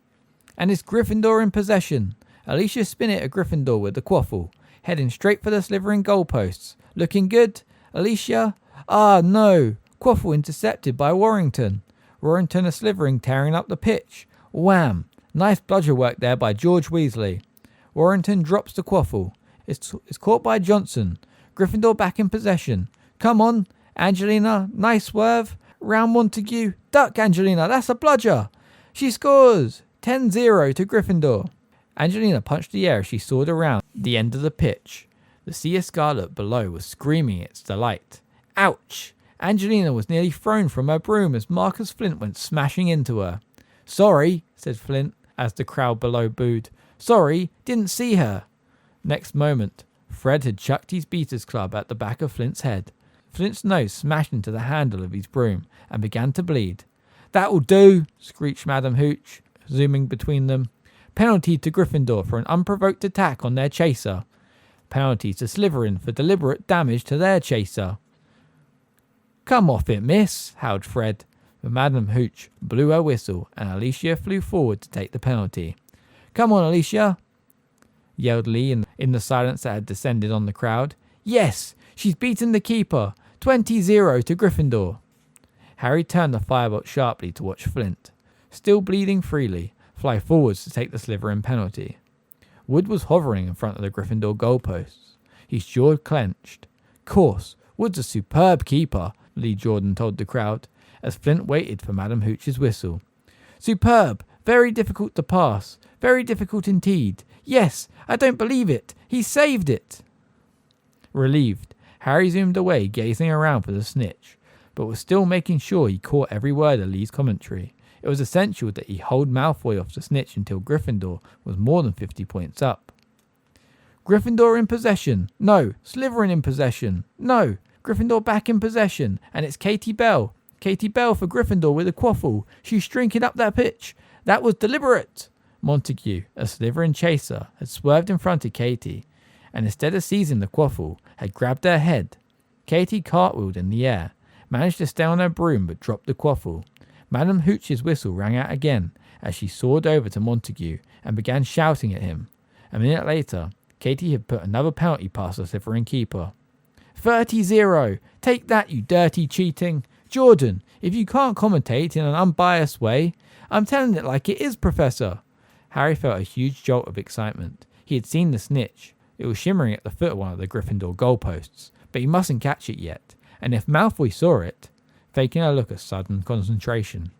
"And it's Gryffindor in possession. Alicia Spinnet a Gryffindor with the quaffle, heading straight for the Slytherin goalposts. Looking good, Alicia? Ah, no! Quaffle intercepted by Warrington. Warrington a Slytherin tearing up the pitch. Wham! Nice bludger work there by George Weasley. Warrington drops the quaffle. It's caught by Johnson. Gryffindor back in possession. Come on, Angelina, nice swerve. Round Montague. Duck, Angelina, that's a bludger. She scores. 10-0 to Gryffindor." Angelina punched the air as she soared around the end of the pitch. The Sea of Scarlet below was screaming its delight. Ouch! Angelina was nearly thrown from her broom as Marcus Flint went smashing into her. "Sorry," said Flint, as the crowd below booed. "Sorry, didn't see her." Next moment, Fred had chucked his beater's club at the back of Flint's head. Flint's nose smashed into the handle of his broom and began to bleed. "That'll do," screeched Madam Hooch, zooming between them. "Penalty to Gryffindor for an unprovoked attack on their chaser. Penalty to Slytherin for deliberate damage to their chaser." "Come off it, miss," howled Fred. But Madam Hooch blew her whistle and Alicia flew forward to take the penalty. "Come on, Alicia," yelled Lee in the silence that had descended on the crowd. "Yes, she's beaten the keeper. 20-0 to Gryffindor." Harry turned the firebolt sharply to watch Flint, still bleeding freely, fly forwards to take the Slytherin penalty. Wood was hovering in front of the Gryffindor goalposts. His jaw clenched. "Course, Wood's a superb keeper," Lee Jordan told the crowd, as Flint waited for Madam Hooch's whistle. "Superb, very difficult to pass, very difficult indeed. Yes, I don't believe it. He saved it." Relieved, Harry zoomed away, gazing around for the snitch, but was still making sure he caught every word of Lee's commentary. It was essential that he hold Malfoy off the snitch until Gryffindor was more than 50 points up. "Gryffindor in possession. No. Slytherin in possession. No. Gryffindor back in possession. And it's Katie Bell. Katie Bell for Gryffindor with a quaffle. She's shrinking up that pitch. That was deliberate." Montague, a Slytherin chaser, had swerved in front of Katie, and instead of seizing the quaffle, had grabbed her head. Katie cartwheeled in the air, managed to stay on her broom but dropped the quaffle. Madam Hooch's whistle rang out again as she soared over to Montague and began shouting at him. A minute later, Katie had put another penalty past the Slytherin keeper. 30-0. Take that, you dirty cheating. Jordan, if you can't commentate in an unbiased way, I'm telling it like it is, Professor. Harry felt a huge jolt of excitement. He had seen the snitch. It was shimmering at the foot of one of the Gryffindor goalposts, but he mustn't catch it yet. And if Malfoy saw it, faking a look of sudden concentration.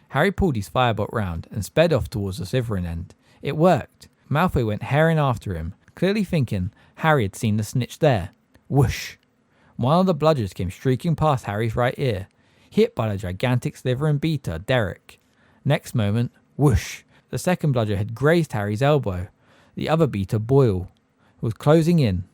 Harry pulled his firebolt round and sped off towards the Slytherin end. It worked. Malfoy went herring after him, clearly thinking Harry had seen the snitch there. Whoosh! One of the bludgers came streaking past Harry's right ear, hit by the gigantic Slytherin beater, Derek. Next moment, whoosh! The second bludger had grazed Harry's elbow. The other beater, Boyle, was closing in.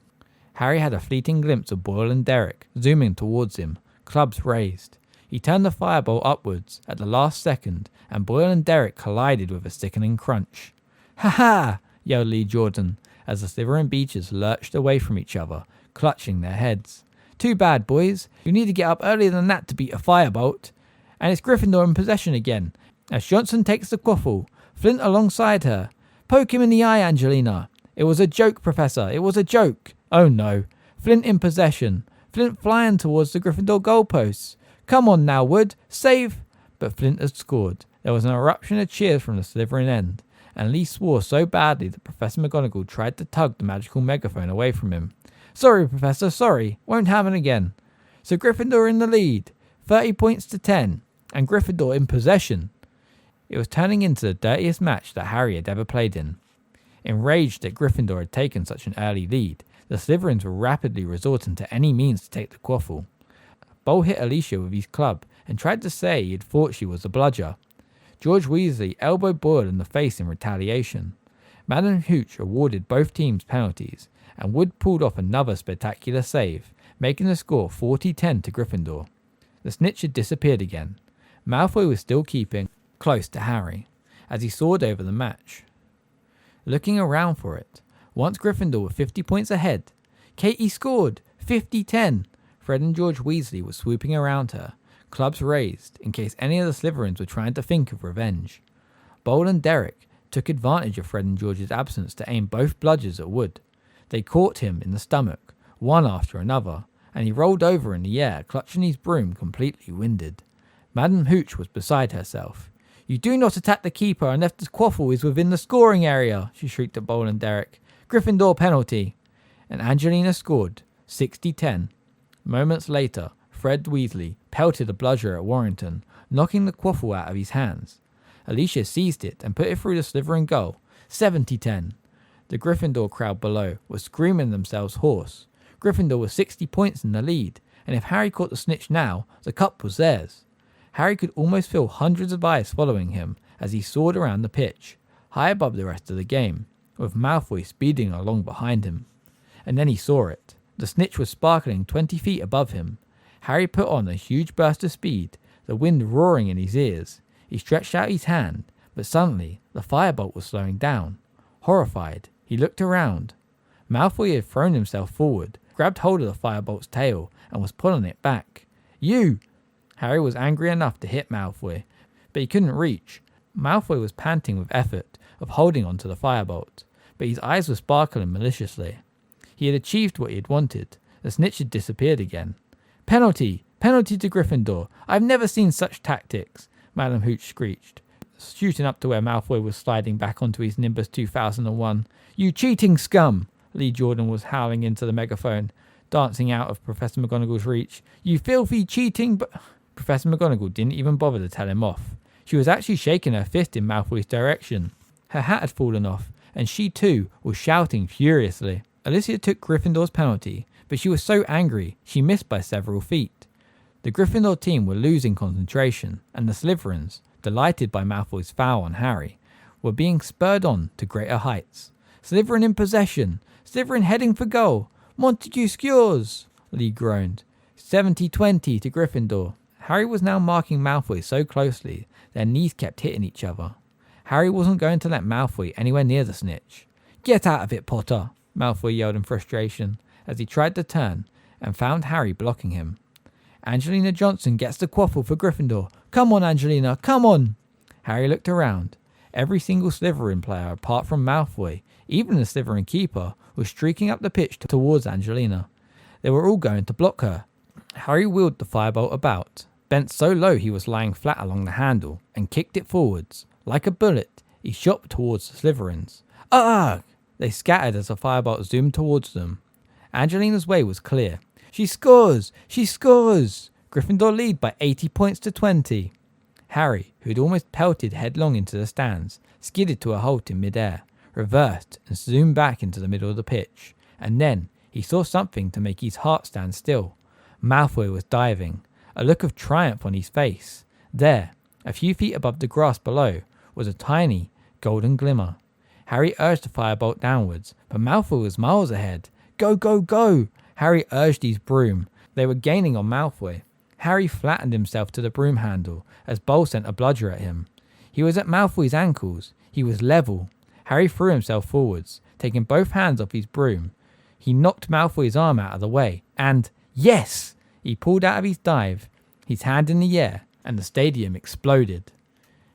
Harry had a fleeting glimpse of Boyle and Derek, zooming towards him, clubs raised. He turned the firebolt upwards at the last second, and Boyle and Derek collided with a sickening crunch. Ha ha! Yelled Lee Jordan as the Slytherin Beachers lurched away from each other, clutching their heads. Too bad, boys. You need to get up earlier than that to beat a firebolt. And it's Gryffindor in possession again, as Johnson takes the quaffle, Flint alongside her. Poke him in the eye, Angelina. It was a joke, Professor. It was a joke. Oh no. Flint in possession. Flint flying towards the Gryffindor goalposts. Come on now, Wood. Save. But Flint had scored. There was an eruption of cheers from the Slytherin end, and Lee swore so badly that Professor McGonagall tried to tug the magical megaphone away from him. Sorry, Professor, sorry. Won't happen again. So Gryffindor in the lead. 30 points to 10. And Gryffindor in possession. It was turning into the dirtiest match that Harry had ever played in. Enraged that Gryffindor had taken such an early lead, the Slytherins were rapidly resorting to any means to take the quaffle. Bull hit Alicia with his club and tried to say he had thought she was a bludger. George Weasley elbowed Boyle in the face in retaliation. Madam Hooch awarded both teams penalties, and Wood pulled off another spectacular save, making the score 40-10 to Gryffindor. The snitch had disappeared again. Malfoy was still keeping close to Harry, as he soared over the match, looking around for it. Once Gryffindor were 50 points ahead. Katie scored! 50-10! Fred and George Weasley were swooping around her, clubs raised, in case any of the Slytherins were trying to think of revenge. Bowl and Derek took advantage of Fred and George's absence to aim both bludgers at Wood. They caught him in the stomach, one after another, and he rolled over in the air, clutching his broom, completely winded. Madam Hooch was beside herself. You do not attack the keeper unless the quaffle is within the scoring area, she shrieked at Bowl and Derek. Gryffindor penalty. And Angelina scored, 60-10. Moments later, Fred Weasley pelted a bludger at Warrington, knocking the quaffle out of his hands. Alicia seized it and put it through the Slytherin goal, 70-10. The Gryffindor crowd below were screaming themselves hoarse. Gryffindor was 60 points in the lead, and if Harry caught the snitch now, the cup was theirs. Harry could almost feel hundreds of eyes following him as he soared around the pitch, high above the rest of the game, with Malfoy speeding along behind him. And then he saw it. The snitch was sparkling 20 feet above him. Harry put on a huge burst of speed, the wind roaring in his ears. He stretched out his hand, but suddenly the firebolt was slowing down. Horrified, he looked around. Malfoy had thrown himself forward, grabbed hold of the firebolt's tail, and was pulling it back. You! Harry was angry enough to hit Malfoy, but he couldn't reach. Malfoy was panting with effort of holding onto the firebolt, but his eyes were sparkling maliciously. He had achieved what he had wanted. The snitch had disappeared again. Penalty! Penalty to Gryffindor! I've never seen such tactics, Madam Hooch screeched, shooting up to where Malfoy was sliding back onto his Nimbus 2001. You cheating scum! Lee Jordan was howling into the megaphone, dancing out of Professor McGonagall's reach. You filthy cheating but... Professor McGonagall didn't even bother to tell him off. She was actually shaking her fist in Malfoy's direction. Her hat had fallen off, and she too was shouting furiously. Alicia took Gryffindor's penalty, but she was so angry she missed by several feet. The Gryffindor team were losing concentration, and the Slytherins, delighted by Malfoy's foul on Harry, were being spurred on to greater heights. Slytherin in possession! Slytherin heading for goal! Montague scores! Lee groaned. 70-20 to Gryffindor. Harry was now marking Malfoy so closely, their knees kept hitting each other. Harry wasn't going to let Malfoy anywhere near the snitch. Get out of it, Potter! Malfoy yelled in frustration as he tried to turn and found Harry blocking him. Angelina Johnson gets the quaffle for Gryffindor. Come on, Angelina, come on! Harry looked around. Every single Slytherin player apart from Malfoy, even the Slytherin keeper, was streaking up the pitch towards Angelina. They were all going to block her. Harry wheeled the firebolt about, bent so low he was lying flat along the handle, and kicked it forwards. Like a bullet, he shot towards the Slytherins. Ugh! They scattered as the firebolt zoomed towards them. Angelina's way was clear. She scores! She scores! Gryffindor lead by 80 points to 20. Harry, who had almost pelted headlong into the stands, skidded to a halt in midair, reversed and zoomed back into the middle of the pitch. And then he saw something to make his heart stand still. Malfoy was diving, a look of triumph on his face. There, a few feet above the grass below, was a tiny golden glimmer. Harry urged the firebolt downwards, but Malfoy was miles ahead. Go, go, go! Harry urged his broom. They were gaining on Malfoy. Harry flattened himself to the broom handle as Bull sent a bludger at him. He was at Malfoy's ankles. He was level. Harry threw himself forwards, taking both hands off his broom. He knocked Malfoy's arm out of the way, and yes! He pulled out of his dive, his hand in the air, and the stadium exploded.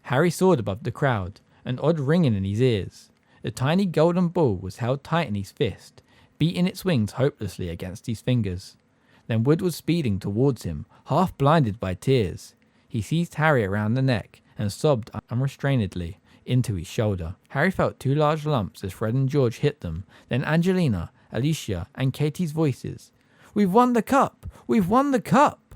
Harry soared above the crowd, an odd ringing in his ears. The tiny golden ball was held tight in his fist, beating its wings hopelessly against his fingers. Then Wood was speeding towards him, half blinded by tears. He seized Harry around the neck and sobbed unrestrainedly into his shoulder. Harry felt 2 large lumps as Fred and George hit them, then Angelina, Alicia, and Katie's voices. "We've won the cup! We've won the cup!"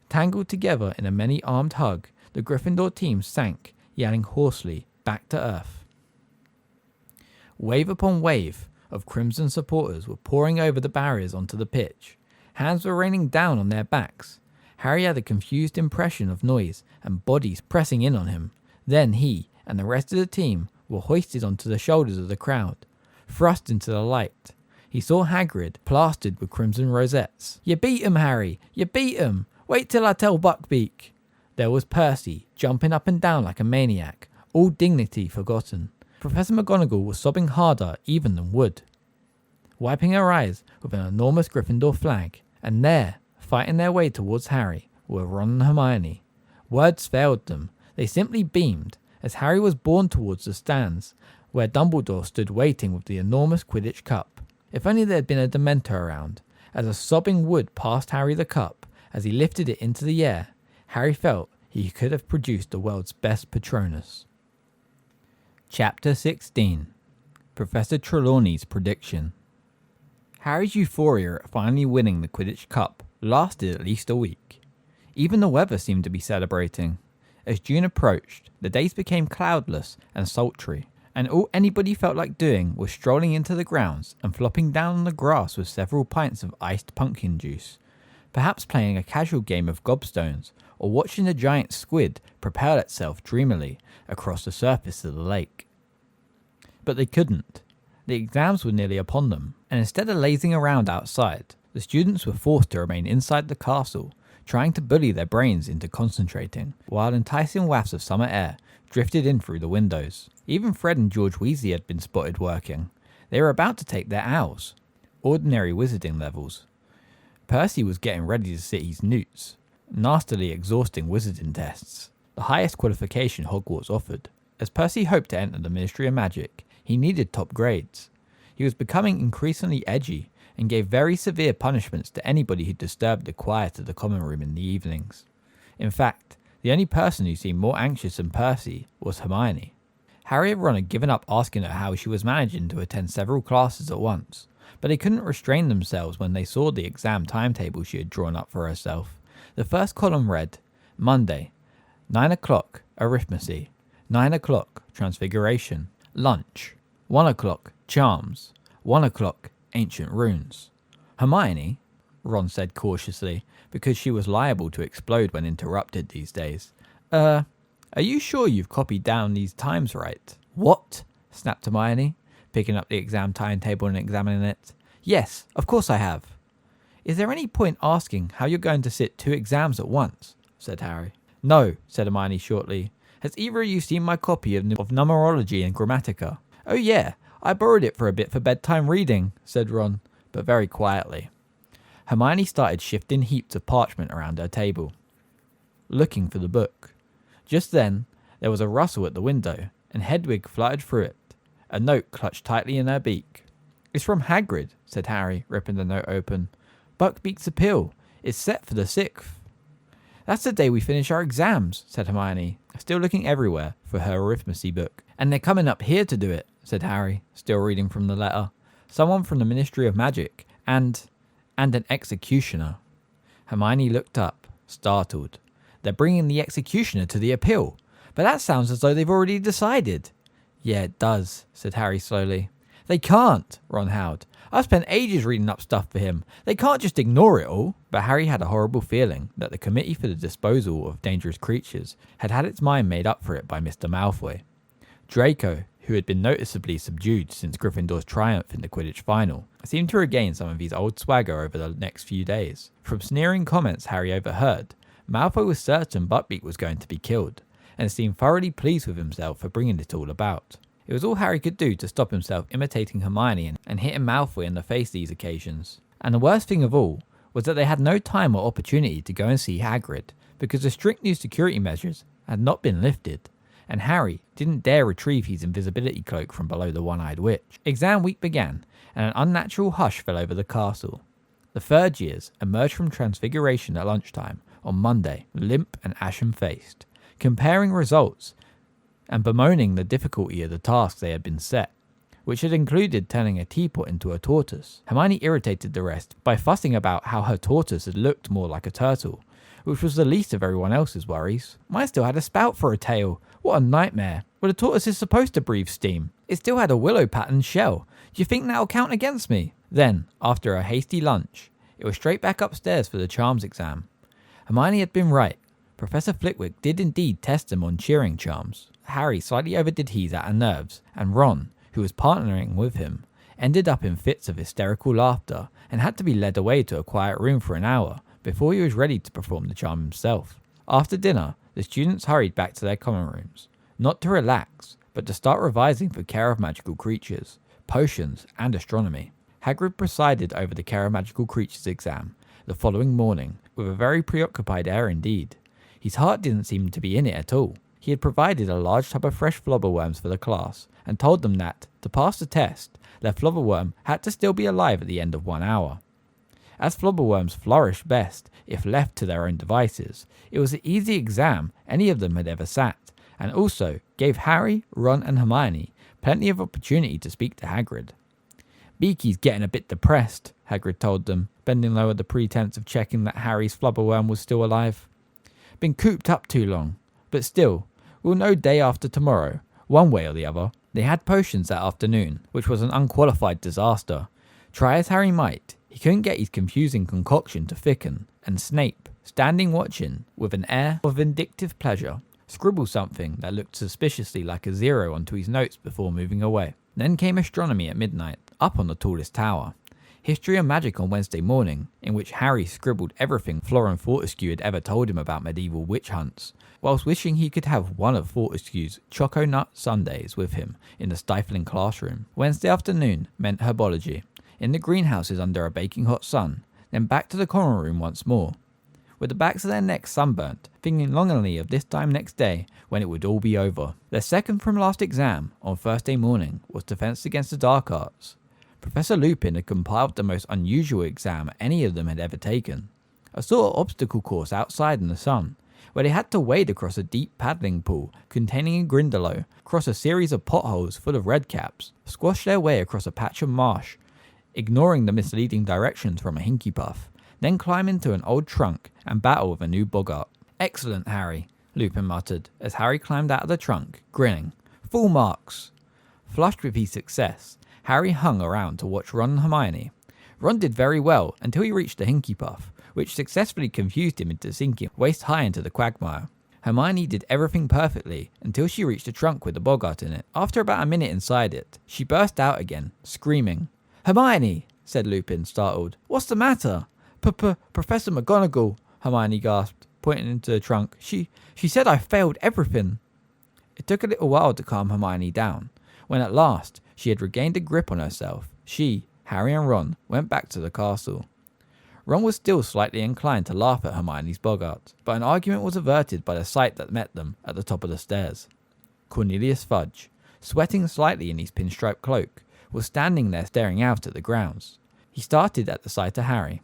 Tangled together in a many-armed hug, the Gryffindor team sank, yelling hoarsely, back to earth. Wave upon wave of Crimson supporters were pouring over the barriers onto the pitch. Hands were raining down on their backs. Harry had a confused impression of noise and bodies pressing in on him. Then he and the rest of the team were hoisted onto the shoulders of the crowd, thrust into the light. He saw Hagrid plastered with crimson rosettes. "You beat 'em, Harry! You beat 'em! Wait till I tell Buckbeak!" There was Percy, jumping up and down like a maniac, all dignity forgotten. Professor McGonagall was sobbing harder even than Wood, wiping her eyes with an enormous Gryffindor flag. And there, fighting their way towards Harry, were Ron and Hermione. Words failed them. They simply beamed as Harry was borne towards the stands, where Dumbledore stood waiting with the enormous Quidditch cup. If only there had been a Dementor around. As a sobbing Wood passed Harry the cup, as he lifted it into the air, Harry felt he could have produced the world's best Patronus. Chapter 16. Professor Trelawney's Prediction. Harry's euphoria at finally winning the Quidditch Cup lasted at least a week. Even the weather seemed to be celebrating. As June approached, the days became cloudless and sultry, and all anybody felt like doing was strolling into the grounds and flopping down on the grass with several pints of iced pumpkin juice, perhaps playing a casual game of gobstones, or watching the giant squid propel itself dreamily across the surface of the lake. But they couldn't. The exams were nearly upon them, and instead of lazing around outside, the students were forced to remain inside the castle, trying to bully their brains into concentrating, while enticing wafts of summer air drifted in through the windows. Even Fred and George Weasley had been spotted working. They were about to take their owls, ordinary wizarding levels. Percy was getting ready to sit his newts, nastily exhausting wizarding tests, the highest qualification Hogwarts offered. As Percy hoped to enter the Ministry of Magic, he needed top grades. He was becoming increasingly edgy and gave very severe punishments to anybody who disturbed the quiet of the common room in the evenings. In fact, the only person who seemed more anxious than Percy was Hermione. Harry and Ron had given up asking her how she was managing to attend several classes at once, but they couldn't restrain themselves when they saw the exam timetable she had drawn up for herself. The first column read, Monday, 9 o'clock, arithmetic, 9 o'clock, transfiguration, lunch, 1 o'clock, charms, 1 o'clock, ancient runes. Hermione, Ron said cautiously, because she was liable to explode when interrupted these days. Are you sure you've copied down these times right? What? Snapped Hermione, picking up the exam timetable and examining it. Yes, of course I have. Is there any point asking how you're going to sit 2 exams at once? Said Harry. No, said Hermione shortly. Has either of you seen my copy of Numerology and Grammatica? Oh yeah, I borrowed it for a bit for bedtime reading, said Ron, but very quietly. Hermione started shifting heaps of parchment around her table, looking for the book. Just then, there was a rustle at the window, and Hedwig fluttered through it, a note clutched tightly in her beak. It's from Hagrid, said Harry, ripping the note open. Buckbeak's appeal. It's set for the 6th. That's the day we finish our exams, said Hermione, still looking everywhere for her arithmetic book. And they're coming up here to do it, said Harry, still reading from the letter. Someone from the Ministry of Magic, and an executioner. Hermione looked up, startled. They're bringing the executioner to the appeal, but that sounds as though they've already decided. Yeah, it does, said Harry slowly. They can't, Ron howled. I've spent ages reading up stuff for him. They can't just ignore it all. But Harry had a horrible feeling that the Committee for the Disposal of Dangerous Creatures had had its mind made up for it by Mr. Malfoy. Draco, who had been noticeably subdued since Gryffindor's triumph in the Quidditch final, seemed to regain some of his old swagger over the next few days. From sneering comments Harry overheard, Malfoy was certain Buckbeak was going to be killed, and seemed thoroughly pleased with himself for bringing it all about. It was all Harry could do to stop himself imitating Hermione and hitting Malfoy in the face these occasions. And the worst thing of all was that they had no time or opportunity to go and see Hagrid, because the strict new security measures had not been lifted, and Harry didn't dare retrieve his invisibility cloak from below the one-eyed witch. Exam week began, and an unnatural hush fell over the castle. The third years emerged from Transfiguration at lunchtime on Monday, limp and ashen-faced, comparing results and bemoaning the difficulty of the tasks they had been set, which had included turning a teapot into a tortoise. Hermione irritated the rest by fussing about how her tortoise had looked more like a turtle, which was the least of everyone else's worries. Mine still had a spout for a tail. What a nightmare. Well, a tortoise is supposed to breathe steam. It still had a willow-patterned shell. Do you think that'll count against me? Then, after a hasty lunch, it was straight back upstairs for the charms exam. Hermione had been right. Professor Flitwick did indeed test them on cheering charms. Harry slightly overdid his at her nerves, and Ron, who was partnering with him, ended up in fits of hysterical laughter and had to be led away to a quiet room for an hour before he was ready to perform the charm himself. After dinner, the students hurried back to their common rooms, not to relax, but to start revising for Care of Magical Creatures, Potions, and Astronomy. Hagrid presided over the Care of Magical Creatures exam the following morning with a very preoccupied air indeed. His heart didn't seem to be in it at all. He had provided a large tub of fresh flobberworms for the class and told them that, to pass the test, their flobberworm had to still be alive at the end of 1 hour. As flobberworms flourish best if left to their own devices, it was the easy exam any of them had ever sat, and also gave Harry, Ron and Hermione plenty of opportunity to speak to Hagrid. Beaky's getting a bit depressed, Hagrid told them, bending low at the pretense of checking that Harry's flubberworm was still alive. Been cooped up too long, but still, we'll know day after tomorrow, one way or the other. They had potions that afternoon, which was an unqualified disaster. Try as Harry might, he couldn't get his confusing concoction to thicken, and Snape, standing watching with an air of vindictive pleasure, scribbled something that looked suspiciously like a 0 onto his notes before moving away. Then came Astronomy at midnight, up on the tallest tower. History and Magic on Wednesday morning, in which Harry scribbled everything Florence Fortescue had ever told him about medieval witch hunts, whilst wishing he could have one of Fortescue's choco nut sundaes with him in the stifling classroom. Wednesday afternoon meant herbology, in the greenhouses under a baking hot sun, then back to the common room once more, with the backs of their necks sunburnt, thinking longingly of this time next day when it would all be over. Their second from last exam, on Thursday morning, was Defense Against the Dark Arts. Professor Lupin had compiled the most unusual exam any of them had ever taken. A sort of obstacle course outside in the sun, where they had to wade across a deep paddling pool containing a grindelow, cross a series of potholes full of redcaps, squash their way across a patch of marsh, ignoring the misleading directions from a hinky puff, then climb into an old trunk and battle with a new boggart. Excellent, Harry, Lupin muttered as Harry climbed out of the trunk, grinning. Full marks. Flushed with his success, Harry hung around to watch Ron and Hermione. Ron did very well until he reached the hinky puff, which successfully confused him into sinking waist high into the quagmire. Hermione did everything perfectly until she reached a trunk with a boggart in it. After about a minute inside it, she burst out again, screaming. Hermione, said Lupin, startled. What's the matter? Professor McGonagall, Hermione gasped, pointing into the trunk. She said I failed everything. It took a little while to calm Hermione down. When at last she had regained a grip on herself, she, Harry and Ron went back to the castle. Ron was still slightly inclined to laugh at Hermione's boggart, but an argument was averted by the sight that met them at the top of the stairs. Cornelius Fudge, sweating slightly in his pinstripe cloak, was standing there staring out at the grounds. He started at the sight of Harry.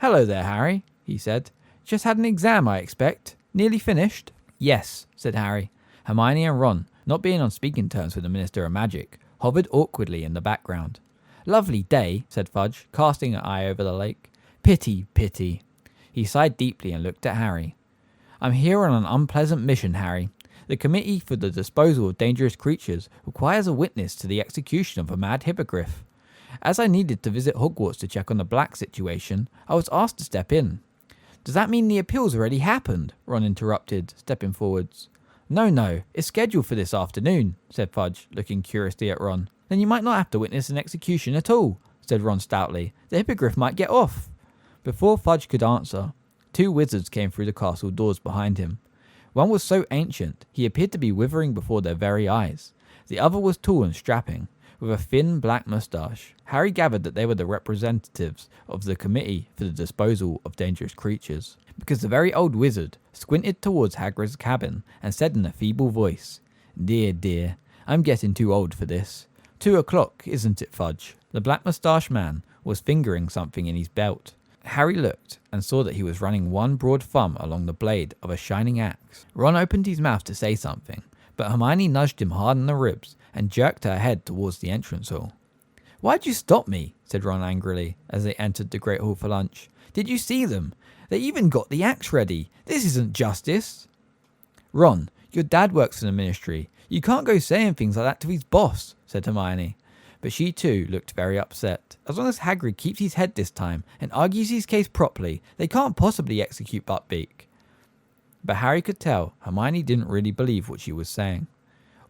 Hello there, Harry, he said. Just had an exam, I expect. Nearly finished? Yes, said Harry. Hermione and Ron, not being on speaking terms with the Minister of Magic, hovered awkwardly in the background. Lovely day, said Fudge, casting an eye over the lake. Pity, pity. He sighed deeply and looked at Harry. I'm here on an unpleasant mission, Harry. The Committee for the Disposal of Dangerous Creatures requires a witness to the execution of a mad hippogriff. As I needed to visit Hogwarts to check on the Black situation, I was asked to step in. Does that mean the appeal's already happened? Ron interrupted, stepping forwards. No, it's scheduled for this afternoon, said Fudge, looking curiously at Ron. Then you might not have to witness an execution at all, said Ron stoutly. The hippogriff might get off. Before Fudge could answer, 2 wizards came through the castle doors behind him. One was so ancient, he appeared to be withering before their very eyes. The other was tall and strapping, with a thin black moustache. Harry gathered that they were the representatives of the Committee for the Disposal of Dangerous Creatures, because the very old wizard squinted towards Hagrid's cabin and said in a feeble voice, "Dear, dear, I'm getting too old for this. 2 o'clock, isn't it, Fudge?" The black moustache man was fingering something in his belt. Harry looked and saw that he was running one broad thumb along the blade of a shining axe. Ron opened his mouth to say something, but Hermione nudged him hard in the ribs and jerked her head towards the entrance hall. "Why'd you stop me?" said Ron angrily as they entered the Great Hall for lunch. "Did you see them? They even got the axe ready. This isn't justice." "Ron, your dad works in the ministry. You can't go saying things like that to his boss," said Hermione. But she too looked very upset. As long as Hagrid keeps his head this time and argues his case properly, they can't possibly execute Buckbeak. But Harry could tell Hermione didn't really believe what she was saying.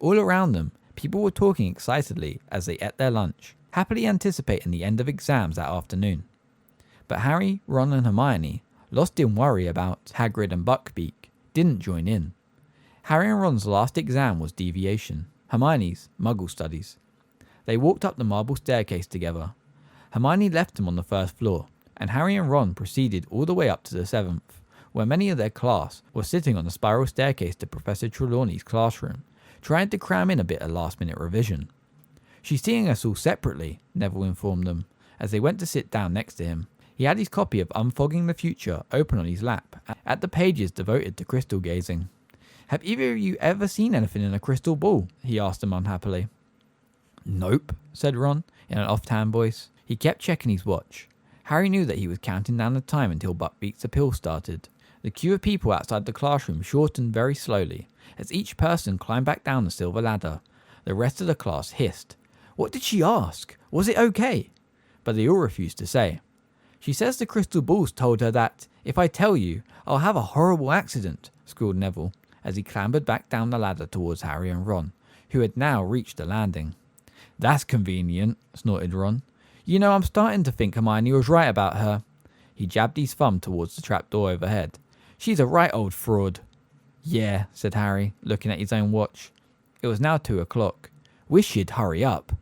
All around them, people were talking excitedly as they ate their lunch, happily anticipating the end of exams that afternoon. But Harry, Ron and Hermione, lost in worry about Hagrid and Buckbeak, didn't join in. Harry and Ron's last exam was deviation, Hermione's Muggle Studies. They walked up the marble staircase together. Hermione left them on the first floor, and Harry and Ron proceeded all the way up to the 7th, where many of their class were sitting on the spiral staircase to Professor Trelawney's classroom, trying to cram in a bit of last-minute revision. "She's seeing us all separately," Neville informed them, as they went to sit down next to him. He had his copy of Unfogging the Future open on his lap, at the pages devoted to crystal gazing. "Have either of you ever seen anything in a crystal ball?" he asked them unhappily. "Nope," said Ron, in an offhand voice. He kept checking his watch. Harry knew that he was counting down the time until Buckbeak's appeal started. The queue of people outside the classroom shortened very slowly, as each person climbed back down the silver ladder. The rest of the class hissed. "What did she ask? Was it okay?" But they all refused to say. "She says the crystal balls told her that, if I tell you, I'll have a horrible accident," squealed Neville, as he clambered back down the ladder towards Harry and Ron, who had now reached the landing. "That's convenient," snorted Ron. "You know, I'm starting to think Hermione was right about her." He jabbed his thumb towards the trapdoor overhead. "She's a right old fraud." "Yeah," said Harry, looking at his own watch. It was now 2 o'clock. "Wish she'd hurry up."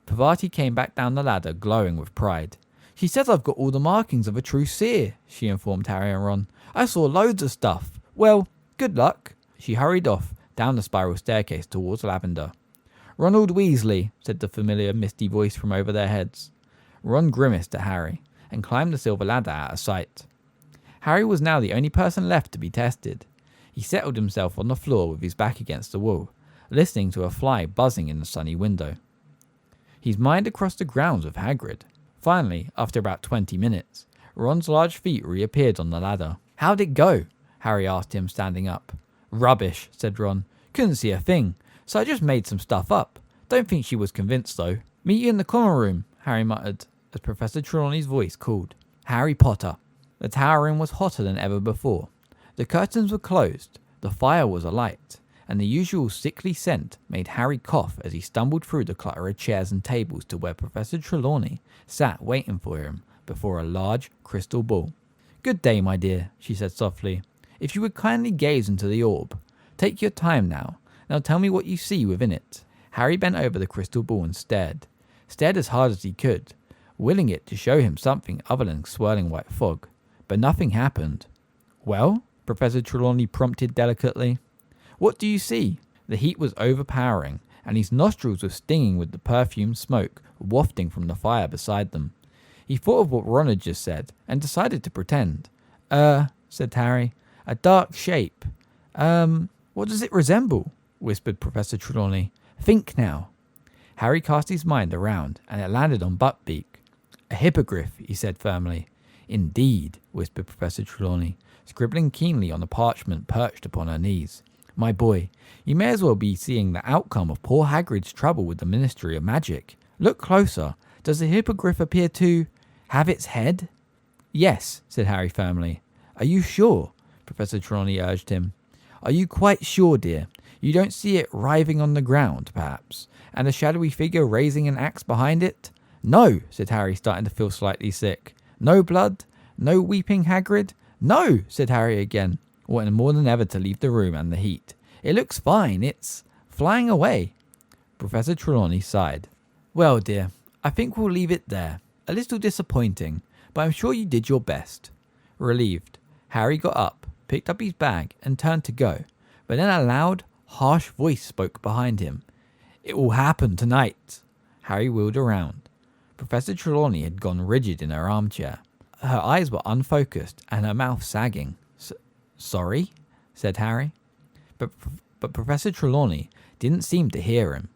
Parvati came back down the ladder, glowing with pride. "She says I've got all the markings of a true seer," she informed Harry and Ron. "I saw loads of stuff. Well, good luck." She hurried off down the spiral staircase towards Lavender. "Ronald Weasley," said the familiar misty voice from over their heads. Ron grimaced at Harry and climbed the silver ladder out of sight. Harry was now the only person left to be tested. He settled himself on the floor with his back against the wall, listening to a fly buzzing in the sunny window. His mind across the grounds with Hagrid. Finally, after about 20 minutes, Ron's large feet reappeared on the ladder. "How'd it go?" Harry asked him, standing up. "Rubbish," said Ron. "Couldn't see a thing, so I just made some stuff up. Don't think she was convinced, though." "Meet you in the common room," Harry muttered, as Professor Trelawney's voice called. "Harry Potter." The tower room was hotter than ever before. The curtains were closed, the fire was alight, and the usual sickly scent made Harry cough as he stumbled through the clutter of chairs and tables to where Professor Trelawney sat waiting for him before a large crystal ball. "Good day, my dear," she said softly. "If you would kindly gaze into the orb. Take your time now. Now tell me what you see within it." Harry bent over the crystal ball and stared as hard as he could, willing it to show him something other than swirling white fog. But nothing happened. "Well?" Professor Trelawney prompted delicately. "What do you see?" The heat was overpowering, and his nostrils were stinging with the perfumed smoke wafting from the fire beside them. He thought of what Ron had just said, and decided to pretend. Said Harry. "A dark shape. What does it resemble?" whispered Professor Trelawney. "Think now." Harry cast his mind around, and it landed on Buckbeak. "A hippogriff," he said firmly. "Indeed," whispered Professor Trelawney, scribbling keenly on the parchment perched upon her knees. "My boy, you may as well be seeing the outcome of poor Hagrid's trouble with the Ministry of Magic. Look closer. Does the hippogriff appear to have its head?" "Yes," said Harry firmly. "Are you sure?" Professor Trelawney urged him. "Are you quite sure, dear? You don't see it writhing on the ground, perhaps, and a shadowy figure raising an axe behind it?" "No," said Harry, starting to feel slightly sick. "No blood? No weeping Hagrid?" "No," said Harry again, wanting more than ever to leave the room and the heat. "It looks fine. It's flying away." Professor Trelawney sighed. Well, dear, I think we'll leave it there. A little disappointing, but I'm sure you did your best. Relieved, Harry got up, picked up his bag, and turned to go, but then a loud, harsh voice spoke behind him. It will happen tonight. Harry wheeled around. Professor Trelawney had gone rigid in her armchair. Her eyes were unfocused and her mouth sagging. Sorry? Said Harry. But Professor Trelawney didn't seem to hear him.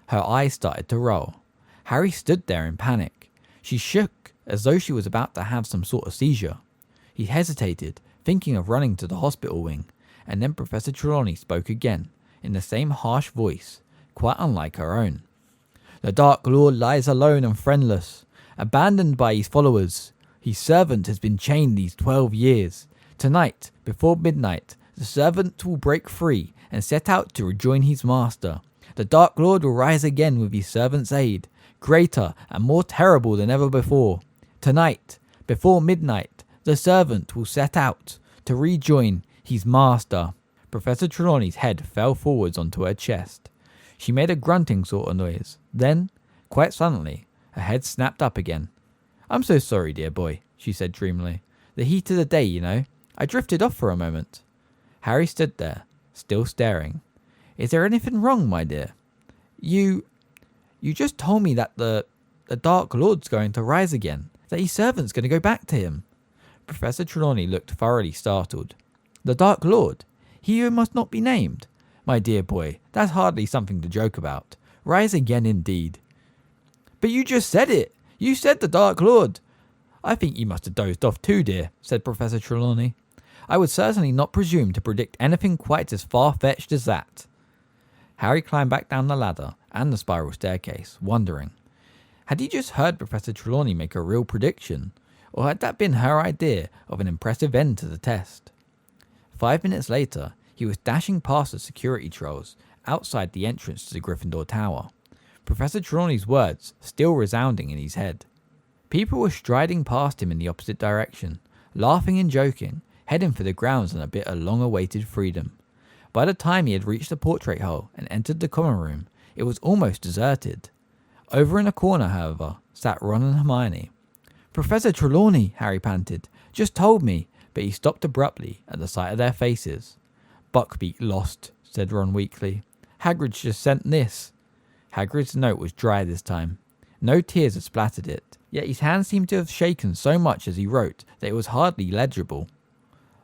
Her eyes started to roll. Harry stood there in panic. She shook as though she was about to have some sort of seizure. He hesitated, thinking of running to the hospital wing, and then Professor Trelawney spoke again, in the same harsh voice, quite unlike her own. The Dark Lord lies alone and friendless, abandoned by his followers. His servant has been chained these 12 years. Tonight, before midnight, the servant will break free and set out to rejoin his master. The Dark Lord will rise again with his servant's aid, greater and more terrible than ever before. Tonight, before midnight, the servant will set out to rejoin his master. Professor Trelawney's head fell forwards onto her chest. She made a grunting sort of noise. Then, quite suddenly, her head snapped up again. I'm so sorry, dear boy, she said dreamily. The heat of the day, you know. I drifted off for a moment. Harry stood there, still staring. Is there anything wrong, my dear? You just told me that the Dark Lord's going to rise again, that his servant's going to go back to him. Professor Trelawney looked thoroughly startled. The Dark Lord? He who must not be named? My dear boy, that's hardly something to joke about. Rise again indeed. But you just said it. You said the Dark Lord. I think you must have dozed off too, dear, said Professor Trelawney. I would certainly not presume to predict anything quite as far-fetched as that. Harry climbed back down the ladder and the spiral staircase, wondering. Had he just heard Professor Trelawney make a real prediction, or had that been her idea of an impressive end to the test? 5 minutes later, he was dashing past the security trolls outside the entrance to the Gryffindor Tower, Professor Trelawney's words still resounding in his head. People were striding past him in the opposite direction, laughing and joking, heading for the grounds on a bit of long-awaited freedom. By the time he had reached the portrait hole and entered the common room, it was almost deserted. Over in a corner, however, sat Ron and Hermione. Professor Trelawney, Harry panted, just told me, but he stopped abruptly at the sight of their faces. Buckbeak lost, said Ron weakly. Hagrid's just sent this. Hagrid's note was dry this time. No tears had splattered it, yet his hand seemed to have shaken so much as he wrote that it was hardly legible.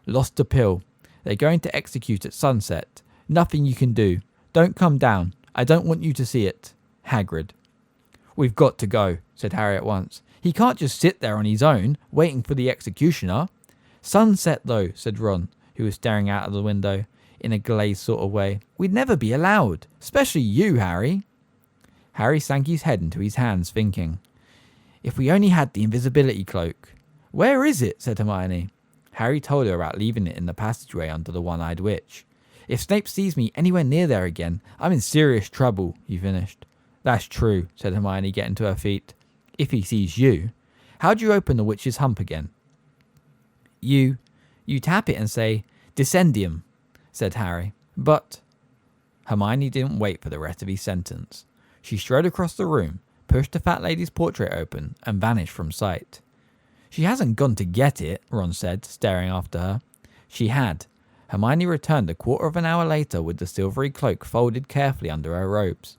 Lost the pill. They're going to execute at sunset. Nothing you can do. Don't come down. I don't want you to see it. Hagrid. We've got to go, said Harry at once. He can't just sit there on his own, waiting for the executioner. Sunset, though, said Ron, who was staring out of the window, in a glazed sort of way. We'd never be allowed. Especially you, Harry. Harry sank his head into his hands, thinking. If we only had the invisibility cloak. Where is it? Said Hermione. Harry told her about leaving it in the passageway under the one-eyed witch. If Snape sees me anywhere near there again, I'm in serious trouble, he finished. That's true, said Hermione, getting to her feet. If he sees you. How do you open the witch's hump again? You tap it and say, Descendium, said Harry. But Hermione didn't wait for the rest of his sentence. She strode across the room, pushed the fat lady's portrait open, and vanished from sight. She hasn't gone to get it, Ron said, staring after her. She had. Hermione returned a quarter of an hour later with the silvery cloak folded carefully under her robes.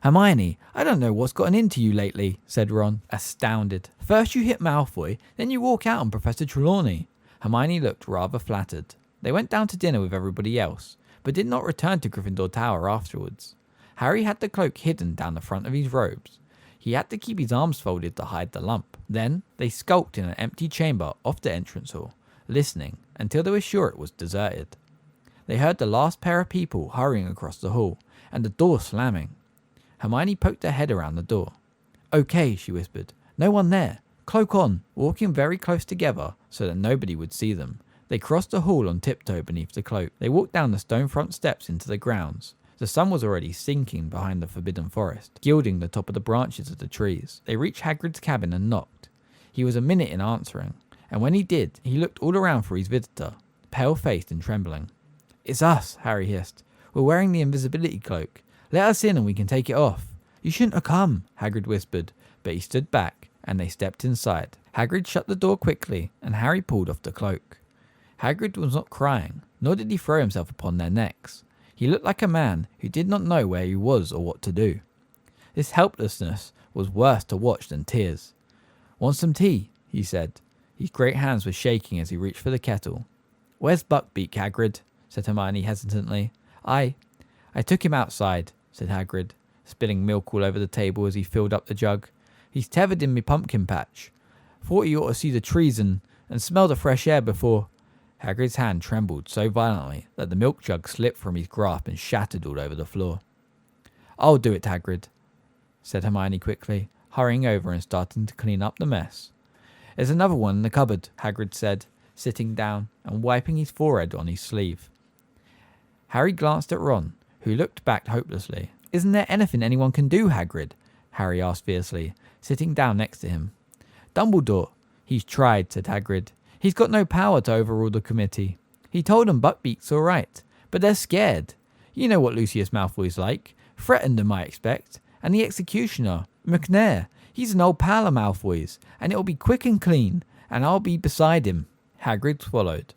Hermione, I don't know what's gotten into you lately, said Ron, astounded. First you hit Malfoy, then you walk out on Professor Trelawney. Hermione looked rather flattered. They went down to dinner with everybody else, but did not return to Gryffindor Tower afterwards. Harry had the cloak hidden down the front of his robes. He had to keep his arms folded to hide the lump. Then they skulked in an empty chamber off the entrance hall, listening until they were sure it was deserted. They heard the last pair of people hurrying across the hall, and the door slamming. Hermione poked her head around the door. Okay, she whispered. No one there. Cloak on. Walking very close together so that nobody would see them, they crossed the hall on tiptoe beneath the cloak. They walked down the stone front steps into the grounds. The sun was already sinking behind the forbidden forest, gilding the top of the branches of the trees. They reached Hagrid's cabin and knocked. He was a minute in answering, and when he did, he looked all around for his visitor, pale-faced and trembling. It's us, Harry hissed. We're wearing the invisibility cloak. Let us in and we can take it off." "You shouldn't have come," Hagrid whispered, but he stood back and they stepped inside. Hagrid shut the door quickly and Harry pulled off the cloak. Hagrid was not crying, nor did he throw himself upon their necks. He looked like a man who did not know where he was or what to do. This helplessness was worse to watch than tears. "Want some tea?" he said. His great hands were shaking as he reached for the kettle. "Where's Buckbeak, Hagrid?" said Hermione hesitantly. I took him outside," said Hagrid, spilling milk all over the table as he filled up the jug. "He's tethered in me pumpkin patch. Thought he ought to see the trees and smell the fresh air before—" Hagrid's hand trembled so violently that the milk jug slipped from his grasp and shattered all over the floor. "I'll do it, Hagrid," said Hermione quickly, hurrying over and starting to clean up the mess. "There's another one in the cupboard," Hagrid said, sitting down and wiping his forehead on his sleeve. Harry glanced at Ron, who looked back hopelessly. "Isn't there anything anyone can do, Hagrid?" Harry asked fiercely, sitting down next to him. "Dumbledore, he's tried," said Hagrid. "He's got no power to overrule the committee. He told them Buckbeak's all right, but they're scared. You know what Lucius Malfoy's like. Threatened them, I expect. And the executioner, McNair, he's an old pal of Malfoy's, and it'll be quick and clean, and I'll be beside him." Hagrid swallowed.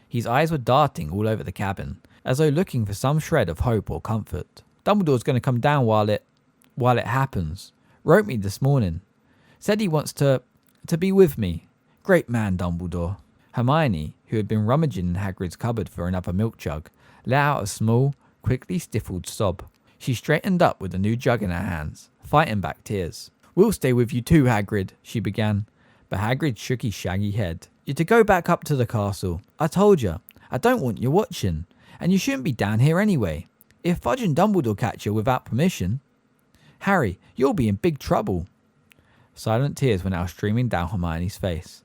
His eyes were darting all over the cabin, as though looking for some shred of hope or comfort. "Dumbledore's going to come down while it happens. Wrote me this morning. Said he wants to be with me. Great man, Dumbledore." Hermione, who had been rummaging in Hagrid's cupboard for another milk jug, let out a small, quickly stifled sob. She straightened up with the new jug in her hands, fighting back tears. "We'll stay with you too, Hagrid," she began, but Hagrid shook his shaggy head. "You're to go back up to the castle. I told you. I don't want you watching. And you shouldn't be down here anyway. If Fudge and Dumbledore catch you without permission, Harry, you'll be in big trouble." Silent tears were now streaming down Hermione's face,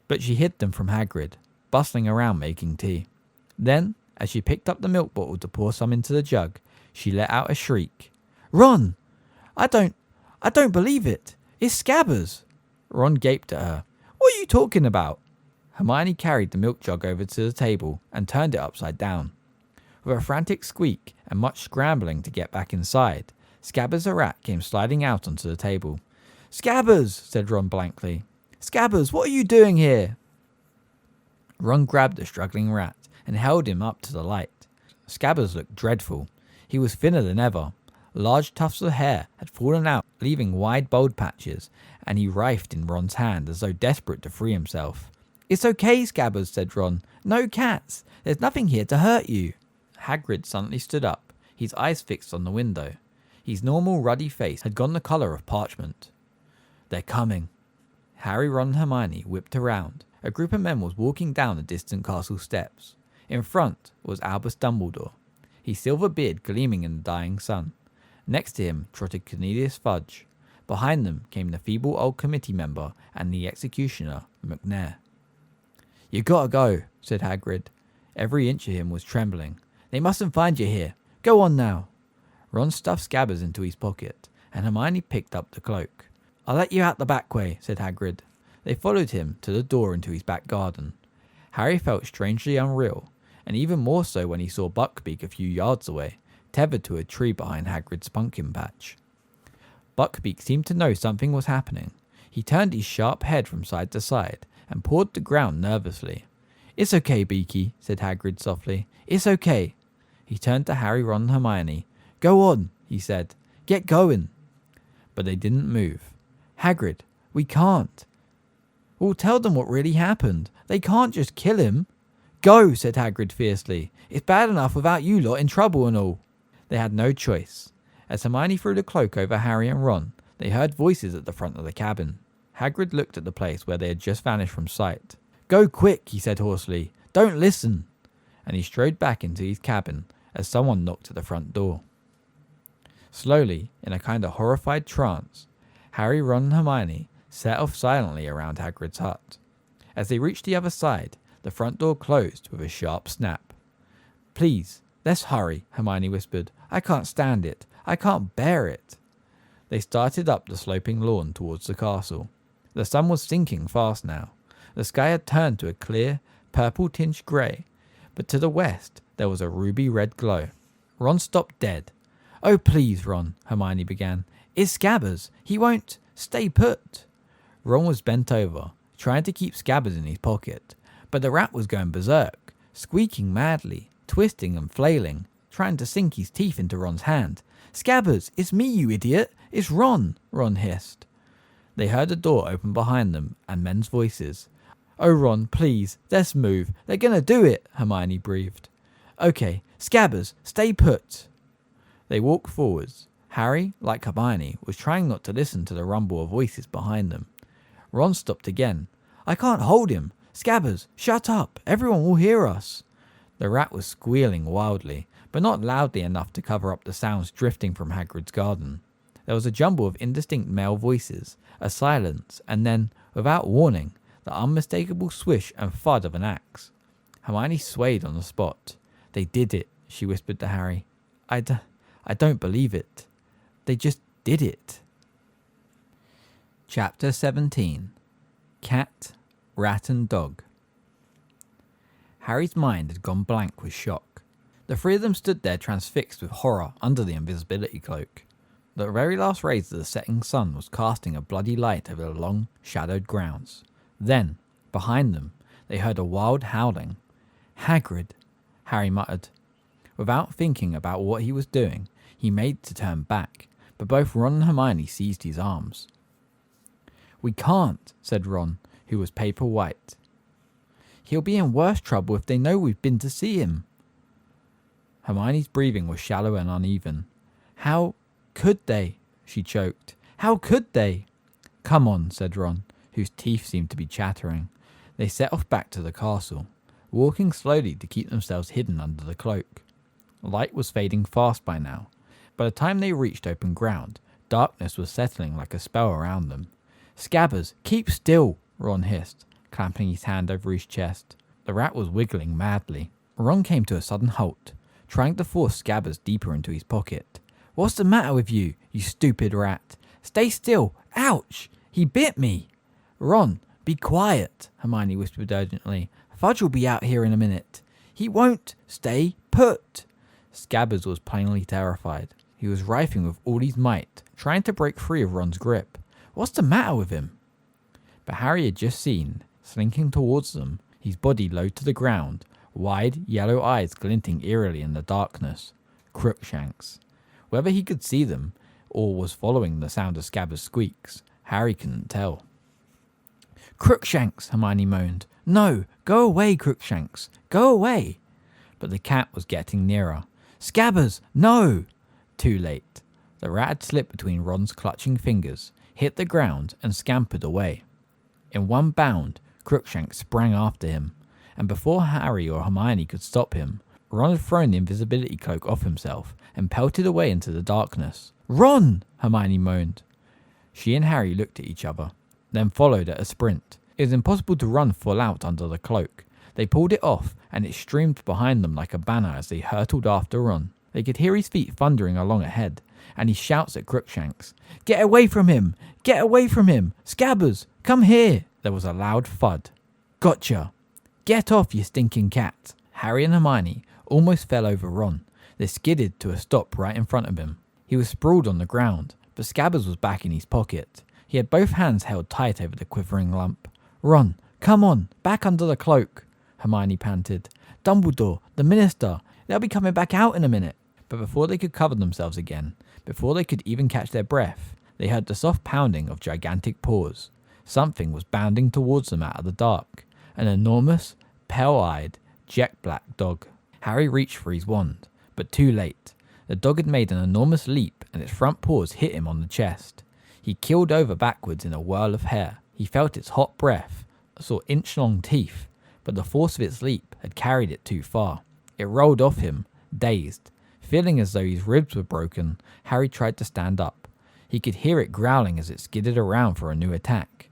but she hid them from Hagrid, bustling around making tea. Then, as she picked up the milk bottle to pour some into the jug, she let out a shriek. "Ron! I don't believe it! It's Scabbers!" Ron gaped at her. "What are you talking about?" Hermione carried the milk jug over to the table and turned it upside down. With a frantic squeak and much scrambling to get back inside, Scabbers the rat came sliding out onto the table. "Scabbers!" said Ron blankly. "Scabbers, what are you doing here?" Ron grabbed the struggling rat and held him up to the light. Scabbers looked dreadful. He was thinner than ever. Large tufts of hair had fallen out, leaving wide bald patches, and he writhed in Ron's hand as though desperate to free himself. "It's okay, Scabbers," said Ron. "No cats. There's nothing here to hurt you." Hagrid suddenly stood up, his eyes fixed on the window. His normal ruddy face had gone the colour of parchment. "They're coming." Harry, Ron and Hermione whipped around. A group of men was walking down the distant castle steps. In front was Albus Dumbledore, his silver beard gleaming in the dying sun. Next to him trotted Cornelius Fudge. Behind them came the feeble old committee member and the executioner, McNair. "You gotta go," said Hagrid. Every inch of him was trembling. "They mustn't find you here. Go on now." Ron stuffed Scabbers into his pocket, and Hermione picked up the cloak. "I'll let you out the back way," said Hagrid. They followed him to the door into his back garden. Harry felt strangely unreal, and even more so when he saw Buckbeak a few yards away, tethered to a tree behind Hagrid's pumpkin patch. Buckbeak seemed to know something was happening. He turned his sharp head from side to side and pawed the ground nervously. "It's okay, Beaky," said Hagrid softly. "It's okay." He turned to Harry, Ron and Hermione. "Go on," he said. "Get going." But they didn't move. "Hagrid, we can't." "We'll tell them what really happened. They can't just kill him." "Go," said Hagrid fiercely. "It's bad enough without you lot in trouble and all." They had no choice. As Hermione threw the cloak over Harry and Ron, they heard voices at the front of the cabin. Hagrid looked at the place where they had just vanished from sight. "Go quick," he said hoarsely. "Don't listen." And he strode back into his cabin as someone knocked at the front door. Slowly, in a kind of horrified trance, Harry, Ron and Hermione set off silently around Hagrid's hut. As they reached the other side, the front door closed with a sharp snap. "Please, let's hurry," Hermione whispered. "I can't stand it. I can't bear it." They started up the sloping lawn towards the castle. The sun was sinking fast now. The sky had turned to a clear, purple-tinged grey, but to the west there was a ruby-red glow. Ron stopped dead, "Oh, please, Ron," Hermione began. "It's Scabbers. He won't stay put." Ron was bent over, trying to keep Scabbers in his pocket, but the rat was going berserk, squeaking madly, twisting and flailing, trying to sink his teeth into Ron's hand. "Scabbers, it's me, you idiot! It's Ron!" Ron hissed. They heard a door open behind them and men's voices. "Oh, Ron, please, let's move. They're gonna do it," Hermione breathed. "Okay, Scabbers, stay put." They walked forwards. Harry, like Hermione, was trying not to listen to the rumble of voices behind them. Ron stopped again. "I can't hold him. Scabbers, shut up. Everyone will hear us." The rat was squealing wildly, but not loudly enough to cover up the sounds drifting from Hagrid's garden. There was a jumble of indistinct male voices, a silence, and then, without warning, the unmistakable swish and thud of an axe. Hermione swayed on the spot. "They did it," she whispered to Harry. I don't believe it. They just did it." Chapter 17. Cat, Rat and Dog. Harry's mind had gone blank with shock. The three of them stood there transfixed with horror under the invisibility cloak. The very last rays of the setting sun was casting a bloody light over the long, shadowed grounds. Then, behind them, they heard a wild howling. "Hagrid," Harry muttered. Without thinking about what he was doing, he made to turn back, but both Ron and Hermione seized his arms. "We can't," said Ron, who was paper white. "He'll be in worse trouble if they know we've been to see him." Hermione's breathing was shallow and uneven. "How could they?" she choked. "How could they?" "Come on," said Ron, whose teeth seemed to be chattering. They set off back to the castle, walking slowly to keep themselves hidden under the cloak. Light was fading fast by now. By the time they reached open ground, darkness was settling like a spell around them. "Scabbers, keep still," Ron hissed, clamping his hand over his chest. The rat was wiggling madly. Ron came to a sudden halt, trying to force Scabbers deeper into his pocket. "What's the matter with you, you stupid rat? Stay still! Ouch! He bit me!" "Ron, be quiet," Hermione whispered urgently. "Fudge will be out here in a minute." "He won't stay put." Scabbers was plainly terrified. He was writhing with all his might, trying to break free of Ron's grip. What's the matter with him? But Harry had just seen, slinking towards them, his body low to the ground, wide yellow eyes glinting eerily in the darkness, Crookshanks. Whether he could see them, or was following the sound of Scabbers' squeaks, Harry couldn't tell. "Crookshanks," Hermione moaned. "No, go away, Crookshanks, go away." But the cat was getting nearer. "Scabbers, no!" Too late. The rat had slipped between Ron's clutching fingers, hit the ground, and scampered away. In one bound, Crookshanks sprang after him, and before Harry or Hermione could stop him, Ron had thrown the invisibility cloak off himself and pelted away into the darkness. "Ron!" Hermione moaned. She and Harry looked at each other, then followed at a sprint. It was impossible to run full out under the cloak. They pulled it off, and it streamed behind them like a banner as they hurtled after Ron. They could hear his feet thundering along ahead, and his shouts at Crookshanks. "Get away from him! Get away from him! Scabbers, come here!" There was a loud thud. "Gotcha! Get off, you stinking cat!" Harry and Hermione almost fell over Ron. They skidded to a stop right in front of him. He was sprawled on the ground, but Scabbers was back in his pocket. He had both hands held tight over the quivering lump. "Ron, come on, back under the cloak," Hermione panted. "Dumbledore, the minister, they'll be coming back out in a minute." But before they could cover themselves again, before they could even catch their breath, they heard the soft pounding of gigantic paws. Something was bounding towards them out of the dark. An enormous, pale-eyed, jet-black dog. Harry reached for his wand, but too late. The dog had made an enormous leap, and its front paws hit him on the chest. He keeled over backwards in a whirl of hair. He felt its hot breath, saw inch-long teeth, but the force of its leap had carried it too far. It rolled off him, dazed. Feeling as though his ribs were broken, Harry tried to stand up. He could hear it growling as it skidded around for a new attack.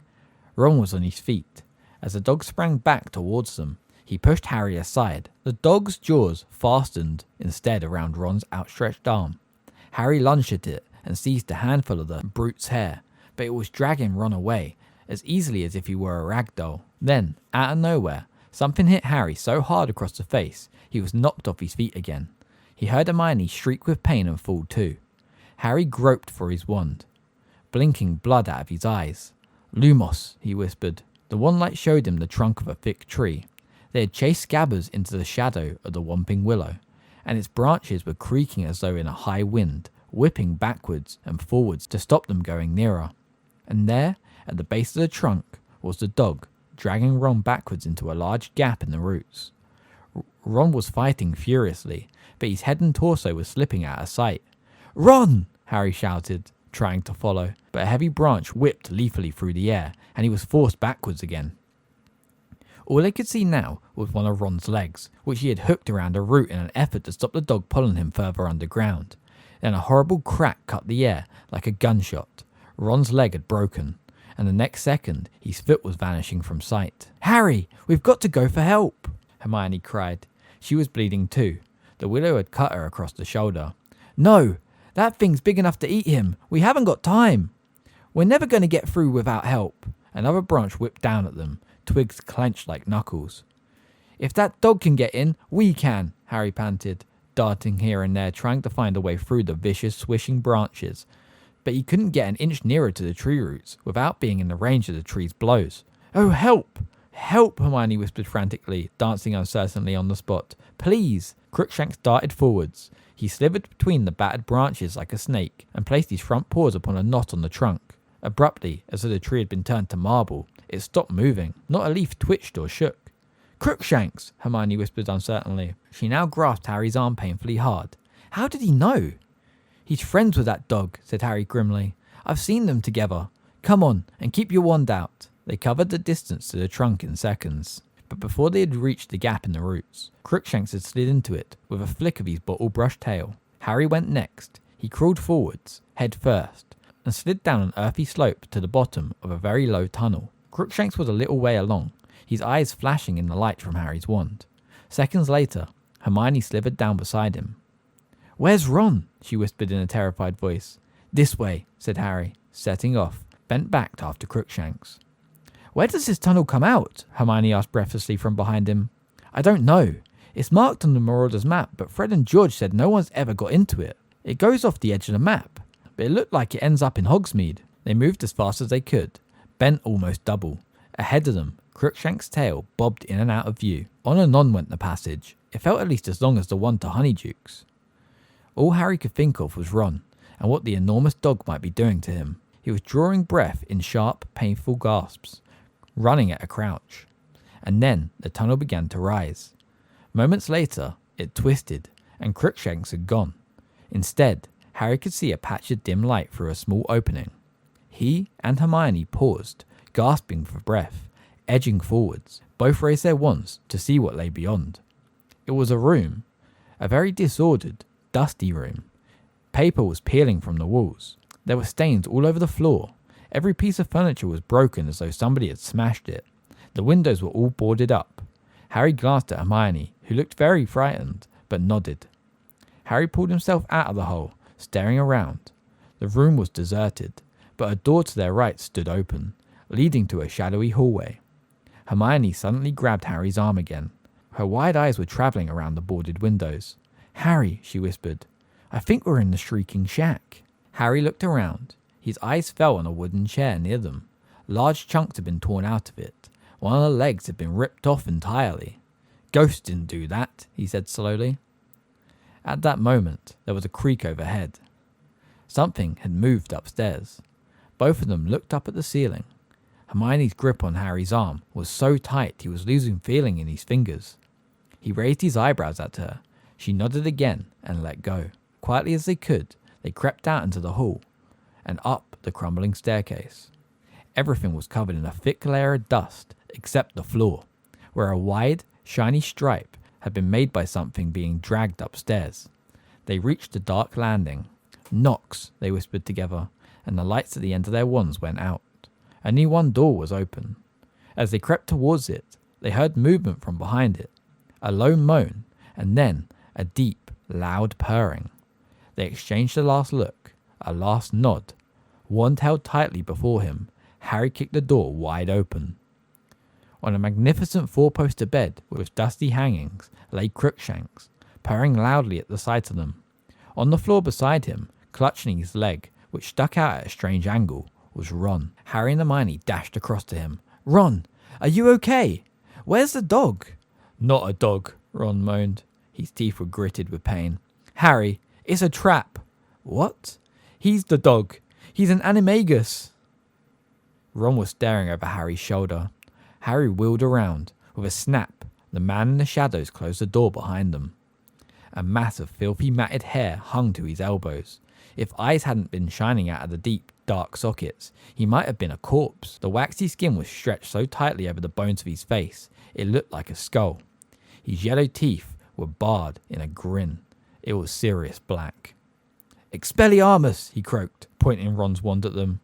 Ron was on his feet. As the dog sprang back towards them, he pushed Harry aside. The dog's jaws fastened instead around Ron's outstretched arm. Harry lunged at it and seized a handful of the brute's hair, but it was dragging Ron away as easily as if he were a rag doll. Then, out of nowhere, something hit Harry so hard across the face he was knocked off his feet again. He heard Hermione shriek with pain and fall too. Harry groped for his wand, blinking blood out of his eyes. "Lumos," he whispered. The wand light showed him the trunk of a thick tree. They had chased Scabbers into the shadow of the Whomping Willow, and its branches were creaking as though in a high wind, whipping backwards and forwards to stop them going nearer. And there, at the base of the trunk, was the dog, dragging Ron backwards into a large gap in the roots. Ron was fighting furiously, but his head and torso were slipping out of sight. "Ron!" Harry shouted, trying to follow, but a heavy branch whipped lethally through the air, and he was forced backwards again. All they could see now was one of Ron's legs, which he had hooked around a root in an effort to stop the dog pulling him further underground. Then a horrible crack cut the air like a gunshot. Ron's leg had broken, and the next second his foot was vanishing from sight. "Harry, we've got to go for help!" Hermione cried. She was bleeding too. The willow had cut her across the shoulder. "No, that thing's big enough to eat him. We haven't got time. We're never going to get through without help." Another branch whipped down at them, twigs clenched like knuckles. "If that dog can get in, we can," Harry panted, darting here and there, trying to find a way through the vicious, swishing branches. But he couldn't get an inch nearer to the tree roots without being in the range of the tree's blows. "Oh, help! Help!" Hermione whispered frantically, dancing uncertainly on the spot. "Please!" Crookshanks darted forwards. He slithered between the battered branches like a snake and placed his front paws upon a knot on the trunk. Abruptly, as though the tree had been turned to marble, it stopped moving. Not a leaf twitched or shook. "Crookshanks!" Hermione whispered uncertainly. She now grasped Harry's arm painfully hard. "How did he know?" "He's friends with that dog," said Harry grimly. "I've seen them together. Come on, and keep your wand out." They covered the distance to the trunk in seconds. But before they had reached the gap in the roots, Crookshanks had slid into it with a flick of his bottle-brush tail. Harry went next. He crawled forwards, head first, and slid down an earthy slope to the bottom of a very low tunnel. Crookshanks was a little way along, his eyes flashing in the light from Harry's wand. Seconds later, Hermione slithered down beside him. "Where's Ron?" she whispered in a terrified voice. "This way," said Harry, setting off, bent back after Crookshanks. "Where does this tunnel come out?" Hermione asked breathlessly from behind him. "I don't know. It's marked on the Marauder's map, but Fred and George said no one's ever got into it. It goes off the edge of the map, but it looked like it ends up in Hogsmeade." They moved as fast as they could, bent almost double. Ahead of them, Crookshanks' tail bobbed in and out of view. On and on went the passage. It felt at least as long as the one to Honeydukes. All Harry could think of was Ron, and what the enormous dog might be doing to him. He was drawing breath in sharp, painful gasps, running at a crouch. And then the tunnel began to rise. Moments later, it twisted, and Crookshanks had gone. Instead, Harry could see a patch of dim light through a small opening. He and Hermione paused, gasping for breath, edging forwards. Both raised their wands to see what lay beyond. It was a room, a very disordered, dusty room. Paper was peeling from the walls. There were stains all over the floor. Every piece of furniture was broken as though somebody had smashed it. The windows were all boarded up. Harry glanced at Hermione, who looked very frightened, but nodded. Harry pulled himself out of the hole, staring around. The room was deserted, but a door to their right stood open, leading to a shadowy hallway. Hermione suddenly grabbed Harry's arm again. Her wide eyes were travelling around the boarded windows. "Harry," she whispered, "I think we're in the Shrieking Shack." Harry looked around. His eyes fell on a wooden chair near them. Large chunks had been torn out of it. One of the legs had been ripped off entirely. "Ghosts didn't do that," he said slowly. At that moment, there was a creak overhead. Something had moved upstairs. Both of them looked up at the ceiling. Hermione's grip on Harry's arm was so tight he was losing feeling in his fingers. He raised his eyebrows at her. She nodded again and let go. Quietly as they could, they crept out into the hall and up the crumbling staircase. Everything was covered in a thick layer of dust except the floor, where a wide, shiny stripe had been made by something being dragged upstairs. They reached the dark landing. "Knocks," they whispered together, and the lights at the end of their wands went out. Only one door was open. As they crept towards it, they heard movement from behind it, a low moan, and then a deep, loud purring. They exchanged a last look, a last nod. Wand held tightly before him, Harry kicked the door wide open. On a magnificent four-poster bed with dusty hangings lay Crookshanks, purring loudly at the sight of them. On the floor beside him, clutching his leg, which stuck out at a strange angle, was Ron. Harry and Hermione dashed across to him. "Ron, are you okay? Where's the dog?" "Not a dog," Ron moaned. His teeth were gritted with pain. "Harry, it's a trap." "What?" "He's the dog. He's an animagus." Ron was staring over Harry's shoulder. Harry wheeled around. With a snap, the man in the shadows closed the door behind them. A mass of filthy matted hair hung to his elbows. If eyes hadn't been shining out of the deep, dark sockets, he might have been a corpse. The waxy skin was stretched so tightly over the bones of his face, it looked like a skull. His yellow teeth were barred in a grin. It was Sirius Black. "Expelliarmus!" he croaked, pointing Ron's wand at them.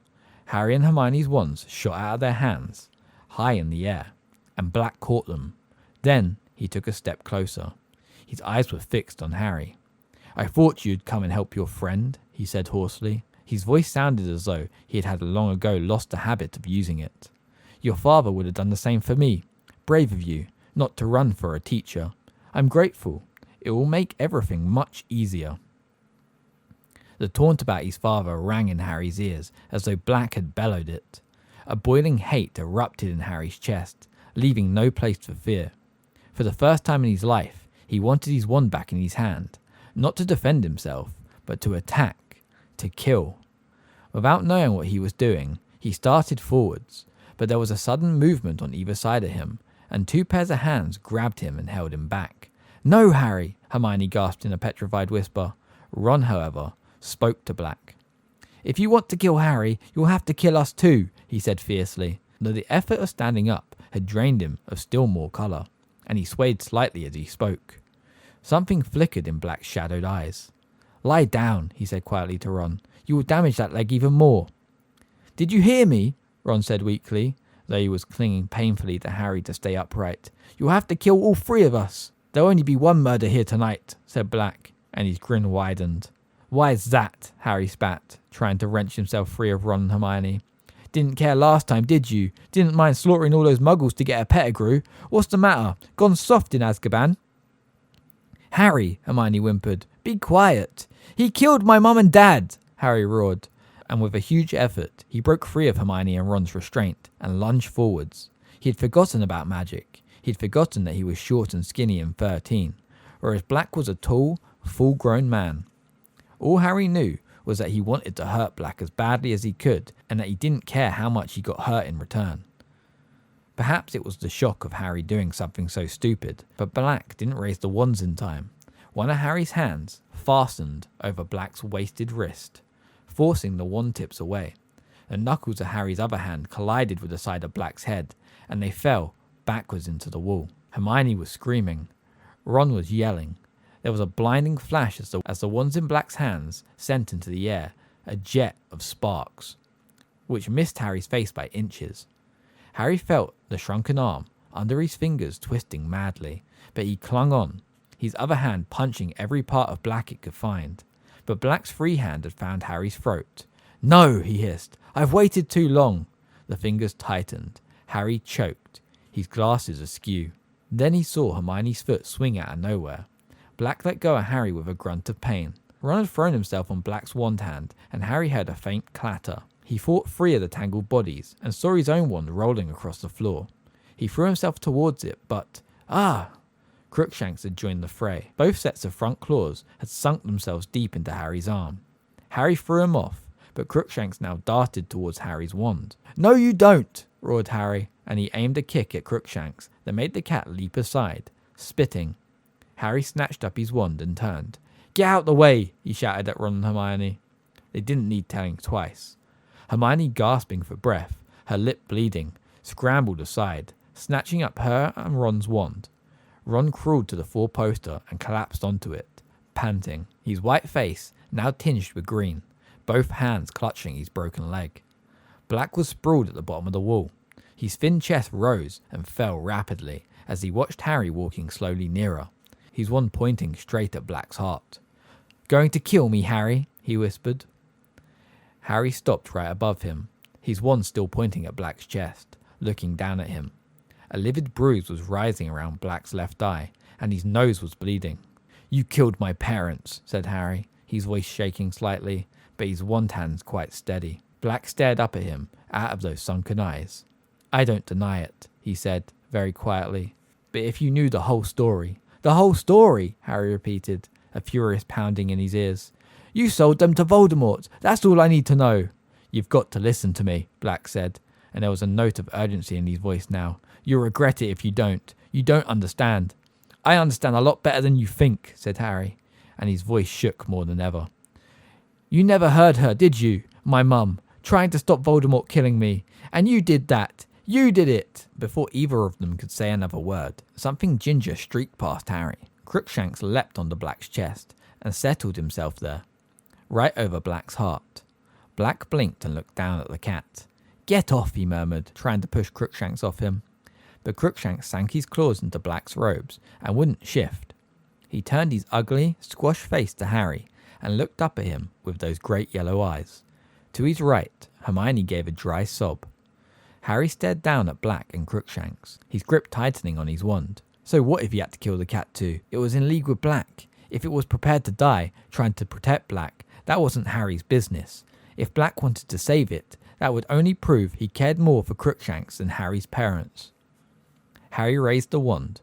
Harry and Hermione's wands shot out of their hands, high in the air, and Black caught them. Then he took a step closer. His eyes were fixed on Harry. "I thought you'd come and help your friend," he said hoarsely. His voice sounded as though he had long ago lost the habit of using it. "Your father would have done the same for me. Brave of you, not to run for a teacher. I'm grateful. It will make everything much easier." The taunt about his father rang in Harry's ears as though Black had bellowed it. A boiling hate erupted in Harry's chest, leaving no place for fear. For the first time in his life, he wanted his wand back in his hand, not to defend himself, but to attack, to kill. Without knowing what he was doing, he started forwards, but there was a sudden movement on either side of him, and two pairs of hands grabbed him and held him back. "No, Harry!" Hermione gasped in a petrified whisper. Ron, however, spoke to Black. "If you want to kill Harry, you'll have to kill us too," he said fiercely, though the effort of standing up had drained him of still more colour, and he swayed slightly as he spoke. Something flickered in Black's shadowed eyes. "Lie down," he said quietly to Ron. "You will damage that leg even more." "Did you hear me?" Ron said weakly, though he was clinging painfully to Harry to stay upright. "You'll have to kill all three of us." "There'll only be one murder here tonight," said Black, and his grin widened. "Why's that?" Harry spat, trying to wrench himself free of Ron and Hermione. "Didn't care last time, did you? Didn't mind slaughtering all those muggles to get a pedigree. What's the matter? Gone soft in Azkaban?" "Harry," Hermione whimpered, "be quiet." "He killed my mum and dad," Harry roared, and with a huge effort, he broke free of Hermione and Ron's restraint and lunged forwards. He had forgotten about magic. He'd forgotten that he was short and skinny and 13, whereas Black was a tall, full-grown man. All Harry knew was that he wanted to hurt Black as badly as he could, and that he didn't care how much he got hurt in return. Perhaps it was the shock of Harry doing something so stupid, but Black didn't raise the wands in time. One of Harry's hands fastened over Black's wasted wrist, forcing the wand tips away. The knuckles of Harry's other hand collided with the side of Black's head, and they fell backwards into the wall. Hermione was screaming. Ron was yelling. There was a blinding flash as the wands in Black's hands sent into the air a jet of sparks, which missed Harry's face by inches. Harry felt the shrunken arm under his fingers twisting madly, but he clung on, his other hand punching every part of Black it could find. But Black's free hand had found Harry's throat. "No," he hissed. "I've waited too long." The fingers tightened. Harry choked, his glasses askew. Then he saw Hermione's foot swing out of nowhere. Black let go of Harry with a grunt of pain. Ron had thrown himself on Black's wand hand, and Harry heard a faint clatter. He fought free of the tangled bodies, and saw his own wand rolling across the floor. He threw himself towards it, but... Crookshanks had joined the fray. Both sets of front claws had sunk themselves deep into Harry's arm. Harry threw him off, but Crookshanks now darted towards Harry's wand. "No, you don't!" roared Harry, and he aimed a kick at Crookshanks that made the cat leap aside, spitting. Harry snatched up his wand and turned. "Get out the way!" he shouted at Ron and Hermione. They didn't need telling twice. Hermione, gasping for breath, her lip bleeding, scrambled aside, snatching up her and Ron's wand. Ron crawled to the four-poster and collapsed onto it, panting, his white face now tinged with green, both hands clutching his broken leg. Black was sprawled at the bottom of the wall. His thin chest rose and fell rapidly as he watched Harry walking slowly nearer, his wand pointing straight at Black's heart. "Going to kill me, Harry?" he whispered. Harry stopped right above him, his wand still pointing at Black's chest, looking down at him. A livid bruise was rising around Black's left eye, and his nose was bleeding. You killed my parents, said Harry, his voice shaking slightly, but his wand hand quite steady. Black stared up at him out of those sunken eyes. I don't deny it, he said, very quietly. But if you knew the whole story... The whole story, Harry repeated, a furious pounding in his ears. You sold them to Voldemort. That's all I need to know. You've got to listen to me, Black said, and there was a note of urgency in his voice now. You'll regret it if you don't. You don't understand. I understand a lot better than you think, said Harry, and his voice shook more than ever. You never heard her, did you? My mum, trying to stop Voldemort killing me. And you did that. You did it. Before either of them could say another word, something ginger streaked past Harry. Crookshanks leapt onto Black's chest and settled himself there, right over Black's heart. Black blinked and looked down at the cat. Get off, he murmured, trying to push Crookshanks off him. But Crookshanks sank his claws into Black's robes and wouldn't shift. He turned his ugly, squashed face to Harry and looked up at him with those great yellow eyes. To his right, Hermione gave a dry sob. Harry stared down at Black and Crookshanks, his grip tightening on his wand. So what if he had to kill the cat too? It was in league with Black. If it was prepared to die, trying to protect Black, that wasn't Harry's business. If Black wanted to save it, that would only prove he cared more for Crookshanks than Harry's parents. Harry raised the wand.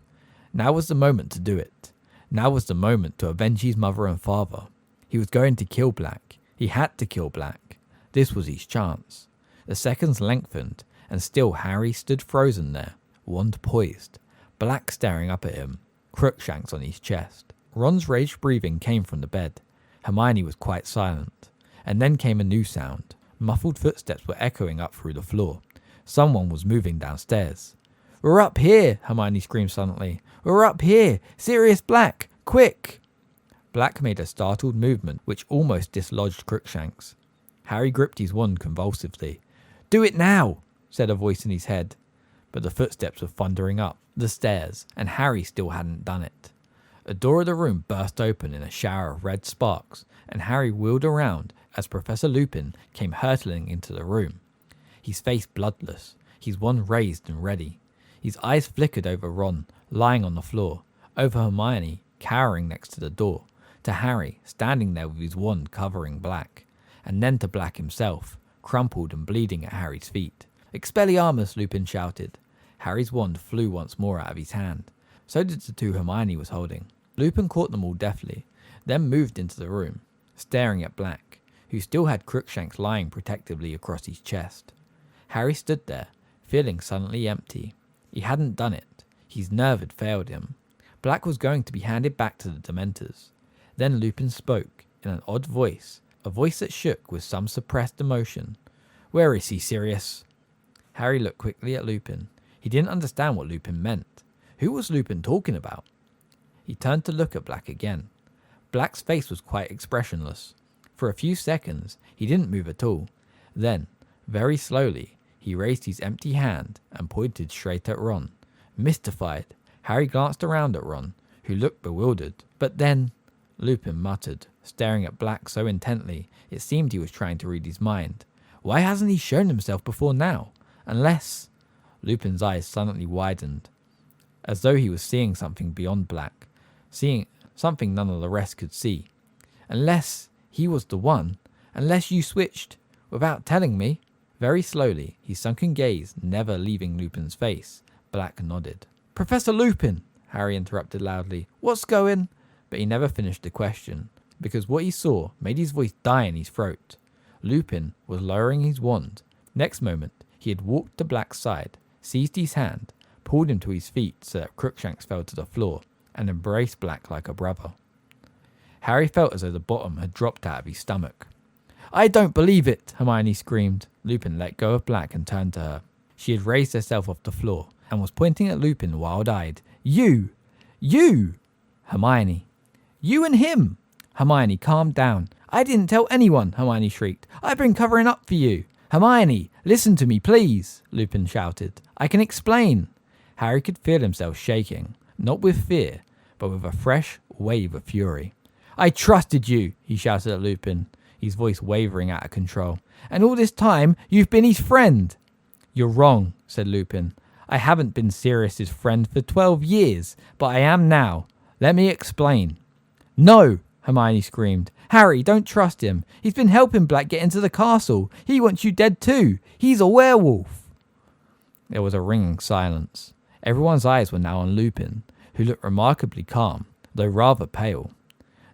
Now was the moment to do it. Now was the moment to avenge his mother and father. He was going to kill Black. He had to kill Black. This was his chance. The seconds lengthened, and still Harry stood frozen there, wand poised, Black staring up at him, Crookshanks on his chest. Ron's raged breathing came from the bed. Hermione was quite silent. And then came a new sound. Muffled footsteps were echoing up through the floor. Someone was moving downstairs. We're up here, Hermione screamed suddenly. We're up here! Sirius Black! Quick! Black made a startled movement which almost dislodged Crookshanks. Harry gripped his wand convulsively. Do it now, said a voice in his head. But the footsteps were thundering up the stairs, and Harry still hadn't done it. A door of the room burst open in a shower of red sparks, and Harry wheeled around as Professor Lupin came hurtling into the room. His face bloodless, his wand raised and ready. His eyes flickered over Ron, lying on the floor, over Hermione, cowering next to the door, to Harry, standing there with his wand covering Black, and then to Black himself, crumpled and bleeding at Harry's feet. Expelliarmus, Lupin shouted. Harry's wand flew once more out of his hand. So did the two Hermione was holding. Lupin caught them all deftly, then moved into the room, staring at Black, who still had Crookshanks lying protectively across his chest. Harry stood there, feeling suddenly empty. He hadn't done it. His nerve had failed him. Black was going to be handed back to the Dementors. Then Lupin spoke, in an odd voice, a voice that shook with some suppressed emotion. Where is he, Sirius? Harry looked quickly at Lupin. He didn't understand what Lupin meant. Who was Lupin talking about? He turned to look at Black again. Black's face was quite expressionless. For a few seconds, he didn't move at all. Then, very slowly, he raised his empty hand and pointed straight at Ron. Mystified, Harry glanced around at Ron, who looked bewildered. But then, Lupin muttered, staring at Black so intently it seemed he was trying to read his mind. Why hasn't he shown himself before now? Unless... Lupin's eyes suddenly widened, as though he was seeing something beyond Black, seeing something none of the rest could see. Unless he was the one, unless you switched, without telling me. Very slowly, his sunken gaze never leaving Lupin's face, Black nodded. Professor Lupin, Harry interrupted loudly. What's going? But he never finished the question, because what he saw made his voice die in his throat. Lupin was lowering his wand. Next moment, he had walked to Black's side, seized his hand, pulled him to his feet so that Crookshanks fell to the floor, and embraced Black like a brother. Harry felt as though the bottom had dropped out of his stomach. I don't believe it, Hermione screamed. Lupin let go of Black and turned to her. She had raised herself off the floor and was pointing at Lupin wild-eyed. You! Hermione. You and him! Hermione, calm down. I didn't tell anyone, Hermione shrieked. I've been covering up for you. Hermione, listen to me, please, Lupin shouted. I can explain. Harry could feel himself shaking, not with fear, but with a fresh wave of fury. I trusted you, he shouted at Lupin, his voice wavering out of control. And all this time, you've been his friend. You're wrong, said Lupin. I haven't been Sirius's friend for 12 years, but I am now. Let me explain. No, Hermione screamed. Harry, don't trust him. He's been helping Black get into the castle. He wants you dead too. He's a werewolf. There was a ringing silence. Everyone's eyes were now on Lupin, who looked remarkably calm, though rather pale.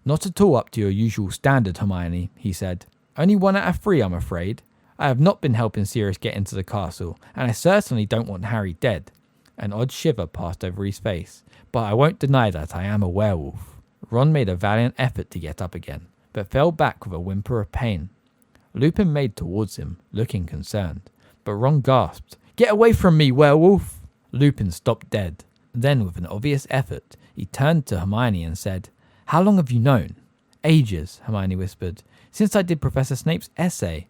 Not at all up to your usual standard, Hermione, he said. Only 1 out of 3, I'm afraid. I have not been helping Sirius get into the castle, and I certainly don't want Harry dead. An odd shiver passed over his face, but I won't deny that I am a werewolf. Ron made a valiant effort to get up again, but fell back with a whimper of pain. Lupin made towards him, looking concerned, but Ron gasped, "Get away from me, werewolf!" Lupin stopped dead. Then, with an obvious effort, he turned to Hermione and said, "How long have you known?" "Ages," Hermione whispered. "Since I did Professor Snape's essay."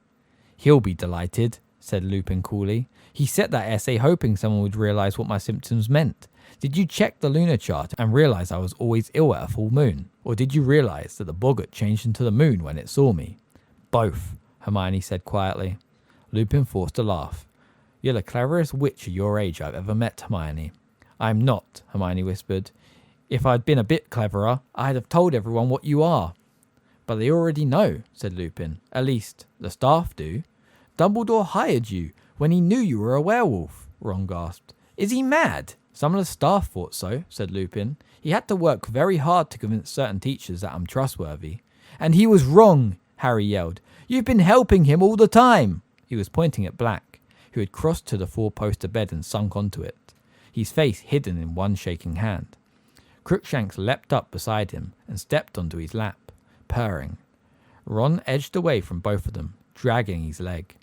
"He'll be delighted," said Lupin coolly. "He set that essay hoping someone would realise what my symptoms meant. Did you check the lunar chart and realise I was always ill at a full moon? Or did you realise that the boggart changed into the moon when it saw me?" "Both," Hermione said quietly. Lupin forced a laugh. "You're the cleverest witch of your age I've ever met, Hermione." "I'm not," Hermione whispered. "If I'd been a bit cleverer, I'd have told everyone what you are." "But they already know," said Lupin. "At least, the staff do." "Dumbledore hired you when he knew you were a werewolf," Ron gasped. "Is he mad?" "Some of the staff thought so," said Lupin. "He had to work very hard to convince certain teachers that I'm trustworthy." "And he was wrong," Harry yelled. "You've been helping him all the time." He was pointing at Black, who had crossed to the 4-poster bed and sunk onto it, his face hidden in one shaking hand. Crookshanks leapt up beside him and stepped onto his lap, purring. Ron edged away from both of them, dragging his leg.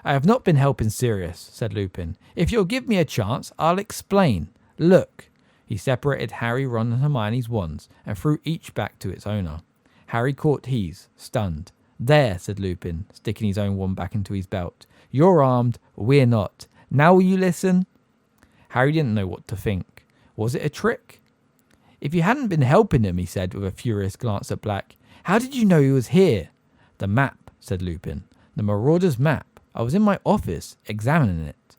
"I have not been helping Sirius," said Lupin. "If you'll give me a chance, I'll explain. Look." He separated Harry, Ron and Hermione's wands and threw each back to its owner. Harry caught his, stunned. "There," said Lupin, sticking his own wand back into his belt. "You're armed, we're not. Now will you listen?" Harry didn't know what to think. Was it a trick? "If you hadn't been helping him," he said with a furious glance at Black, "how did you know he was here?" "The map," said Lupin. "The Marauder's map. I was in my office, examining it."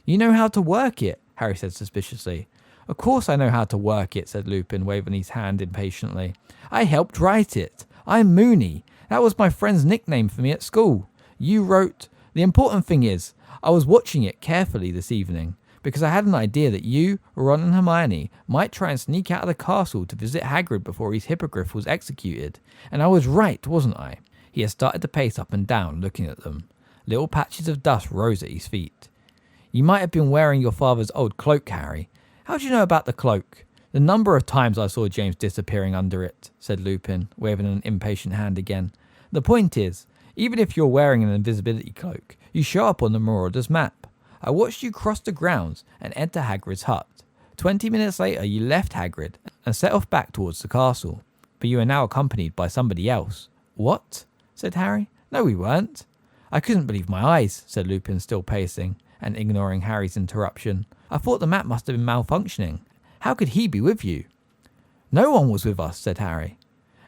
"You know how to work it?" Harry said suspiciously. "Of course I know how to work it," said Lupin, waving his hand impatiently. "I helped write it. I'm Moony. That was my friend's nickname for me at school. You wrote... The important thing is, I was watching it carefully this evening, because I had an idea that you, Ron and Hermione might try and sneak out of the castle to visit Hagrid before his hippogriff was executed. And I was right, wasn't I?" He had started to pace up and down, looking at them. Little patches of dust rose at his feet. "You might have been wearing your father's old cloak, Harry. How do you know about the cloak?" "The number of times I saw James disappearing under it," said Lupin, waving an impatient hand again. "The point is, even if you're wearing an invisibility cloak, you show up on the Marauder's map. I watched you cross the grounds and enter Hagrid's hut. 20 minutes later, you left Hagrid and set off back towards the castle. But you are now accompanied by somebody else." "What?" said Harry. "No, we weren't." "I couldn't believe my eyes," said Lupin, still pacing and ignoring Harry's interruption. "I thought the map must have been malfunctioning. How could he be with you?" "No one was with us," said Harry.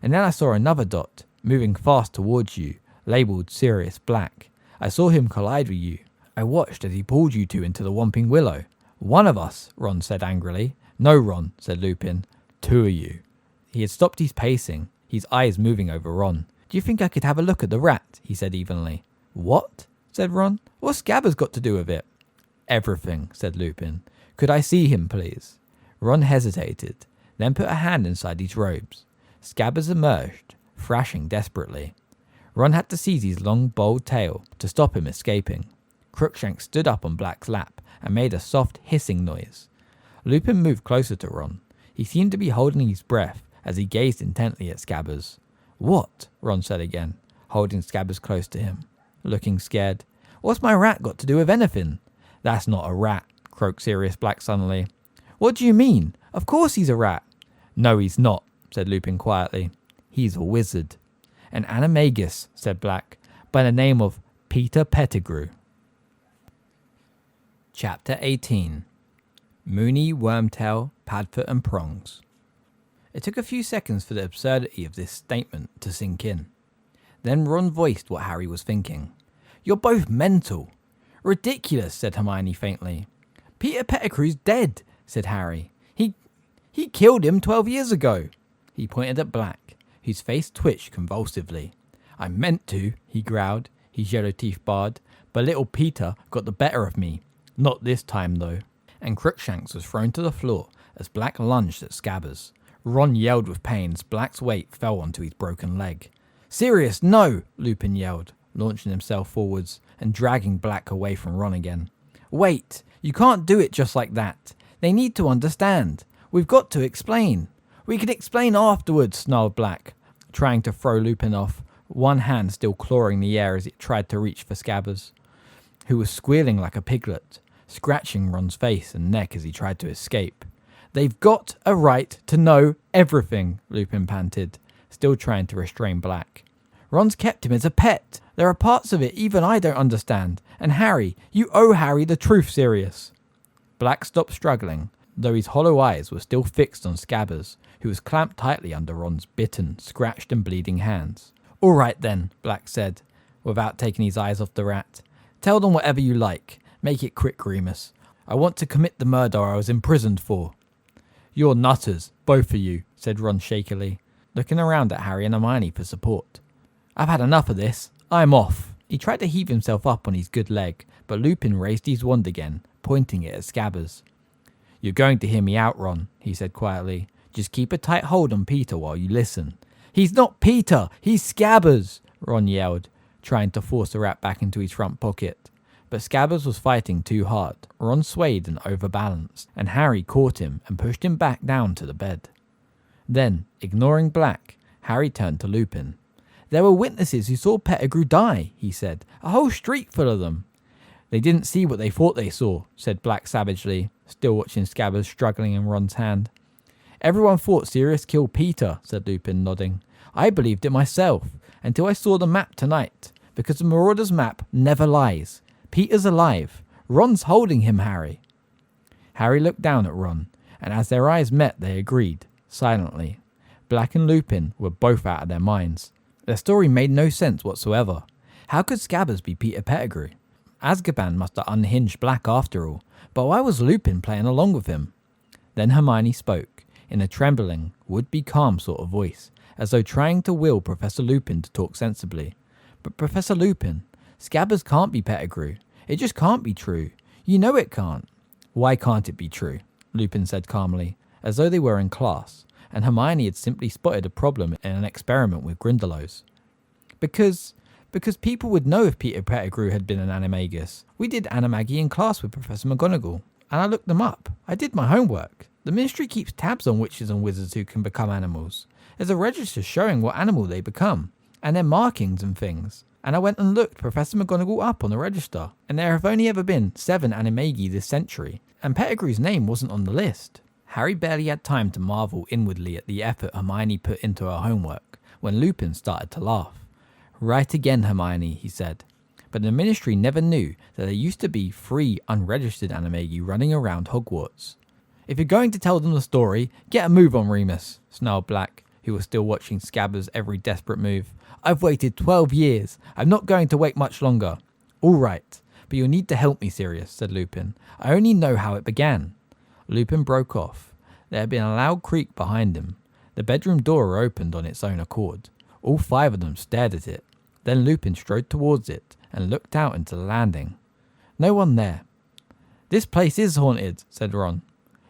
"And then I saw another dot, moving fast towards you, labelled Sirius Black. I saw him collide with you. I watched as he pulled you two into the Whomping Willow." "One of us," Ron said angrily. "No, Ron," said Lupin. "Two of you." He had stopped his pacing, his eyes moving over Ron. "Do you think I could have a look at the rat?" he said evenly. "What?" said Ron. "What's Scabbers got to do with it?" "Everything," said Lupin. "Could I see him, please?" Ron hesitated, then put a hand inside his robes. Scabbers emerged, thrashing desperately. Ron had to seize his long, bold tail to stop him escaping. Crookshanks stood up on Black's lap and made a soft hissing noise. Lupin moved closer to Ron. He seemed to be holding his breath as he gazed intently at Scabbers. "What?" Ron said again, holding Scabbers close to him. Looking scared. "What's my rat got to do with anything?" "That's not a rat," croaked Sirius Black suddenly. "What do you mean? Of course he's a rat." "No, he's not," said Lupin quietly. "He's a wizard." "An animagus," said Black, "by the name of Peter Pettigrew." Chapter 18. Moony, Wormtail, Padfoot and Prongs. It took a few seconds for the absurdity of this statement to sink in. Then Ron voiced what Harry was thinking. "You're both mental." "Ridiculous," said Hermione faintly. "Peter Pettigrew's dead," said Harry. He killed him 12 years ago." He pointed at Black, whose face twitched convulsively. I meant to, he growled, his yellow teeth bared, but little Peter got the better of me. Not this time, though. And Crookshanks was thrown to the floor as Black lunged at Scabbers. Ron yelled with pain as Black's weight fell onto his broken leg. Sirius, no! Lupin yelled, launching himself forwards and dragging Black away from Ron again. Wait, you can't do it just like that. They need to understand. We've got to explain. We can explain afterwards, snarled Black, trying to throw Lupin off, one hand still clawing the air as it tried to reach for Scabbers, who was squealing like a piglet, scratching Ron's face and neck as he tried to escape. They've got a right to know everything, Lupin panted, still trying to restrain Black. Ron's kept him as a pet. There are parts of it even I don't understand. And Harry, you owe Harry the truth, Sirius. Black stopped struggling, though his hollow eyes were still fixed on Scabbers, who was clamped tightly under Ron's bitten, scratched and bleeding hands. All right then, Black said, without taking his eyes off the rat. Tell them whatever you like. Make it quick, Remus. I want to commit the murder I was imprisoned for. You're nutters, both of you, said Ron shakily, looking around at Harry and Hermione for support. I've had enough of this. I'm off. He tried to heave himself up on his good leg, but Lupin raised his wand again, pointing it at Scabbers. You're going to hear me out, Ron, he said quietly. Just keep a tight hold on Peter while you listen. He's not Peter, he's Scabbers, Ron yelled, trying to force the rat back into his front pocket. But Scabbers was fighting too hard. Ron swayed and overbalanced, and Harry caught him and pushed him back down to the bed. Then, ignoring Black, Harry turned to Lupin. There were witnesses who saw Pettigrew die, he said. A whole street full of them. They didn't see what they thought they saw, said Black savagely, still watching Scabbers struggling in Ron's hand. Everyone thought Sirius killed Peter, said Lupin, nodding. I believed it myself, until I saw the map tonight, because the Marauder's map never lies. Peter's alive. Ron's holding him, Harry. Harry looked down at Ron, and as their eyes met, they agreed, silently. Black and Lupin were both out of their minds. Their story made no sense whatsoever. How could Scabbers be Peter Pettigrew? Azkaban must have unhinged Black after all, but why was Lupin playing along with him? Then Hermione spoke, in a trembling, would-be calm sort of voice, as though trying to will Professor Lupin to talk sensibly. But Professor Lupin, Scabbers can't be Pettigrew. It just can't be true. You know it can't. Why can't it be true? Lupin said calmly, as though they were in class, and Hermione had simply spotted a problem in an experiment with Grindylows. Because people would know if Peter Pettigrew had been an animagus. We did Animagi in class with Professor McGonagall, and I looked them up. I did my homework. The Ministry keeps tabs on witches and wizards who can become animals. There's a register showing what animal they become, and their markings and things. And I went and looked Professor McGonagall up on the register, and there have only ever been 7 animagi this century, and Pettigrew's name wasn't on the list. Harry barely had time to marvel inwardly at the effort Hermione put into her homework, when Lupin started to laugh. Right again, Hermione, he said. But the Ministry never knew that there used to be 3 unregistered animagi running around Hogwarts. If you're going to tell them the story, get a move on, Remus, snarled Black, who was still watching Scabbers' every desperate move. I've waited 12 years. I'm not going to wait much longer. All right, but you'll need to help me, Sirius, said Lupin. I only know how it began. Lupin broke off. There had been a loud creak behind him. The bedroom door opened on its own accord. All 5 of them stared at it. Then Lupin strode towards it and looked out into the landing. No one there. This place is haunted, said Ron.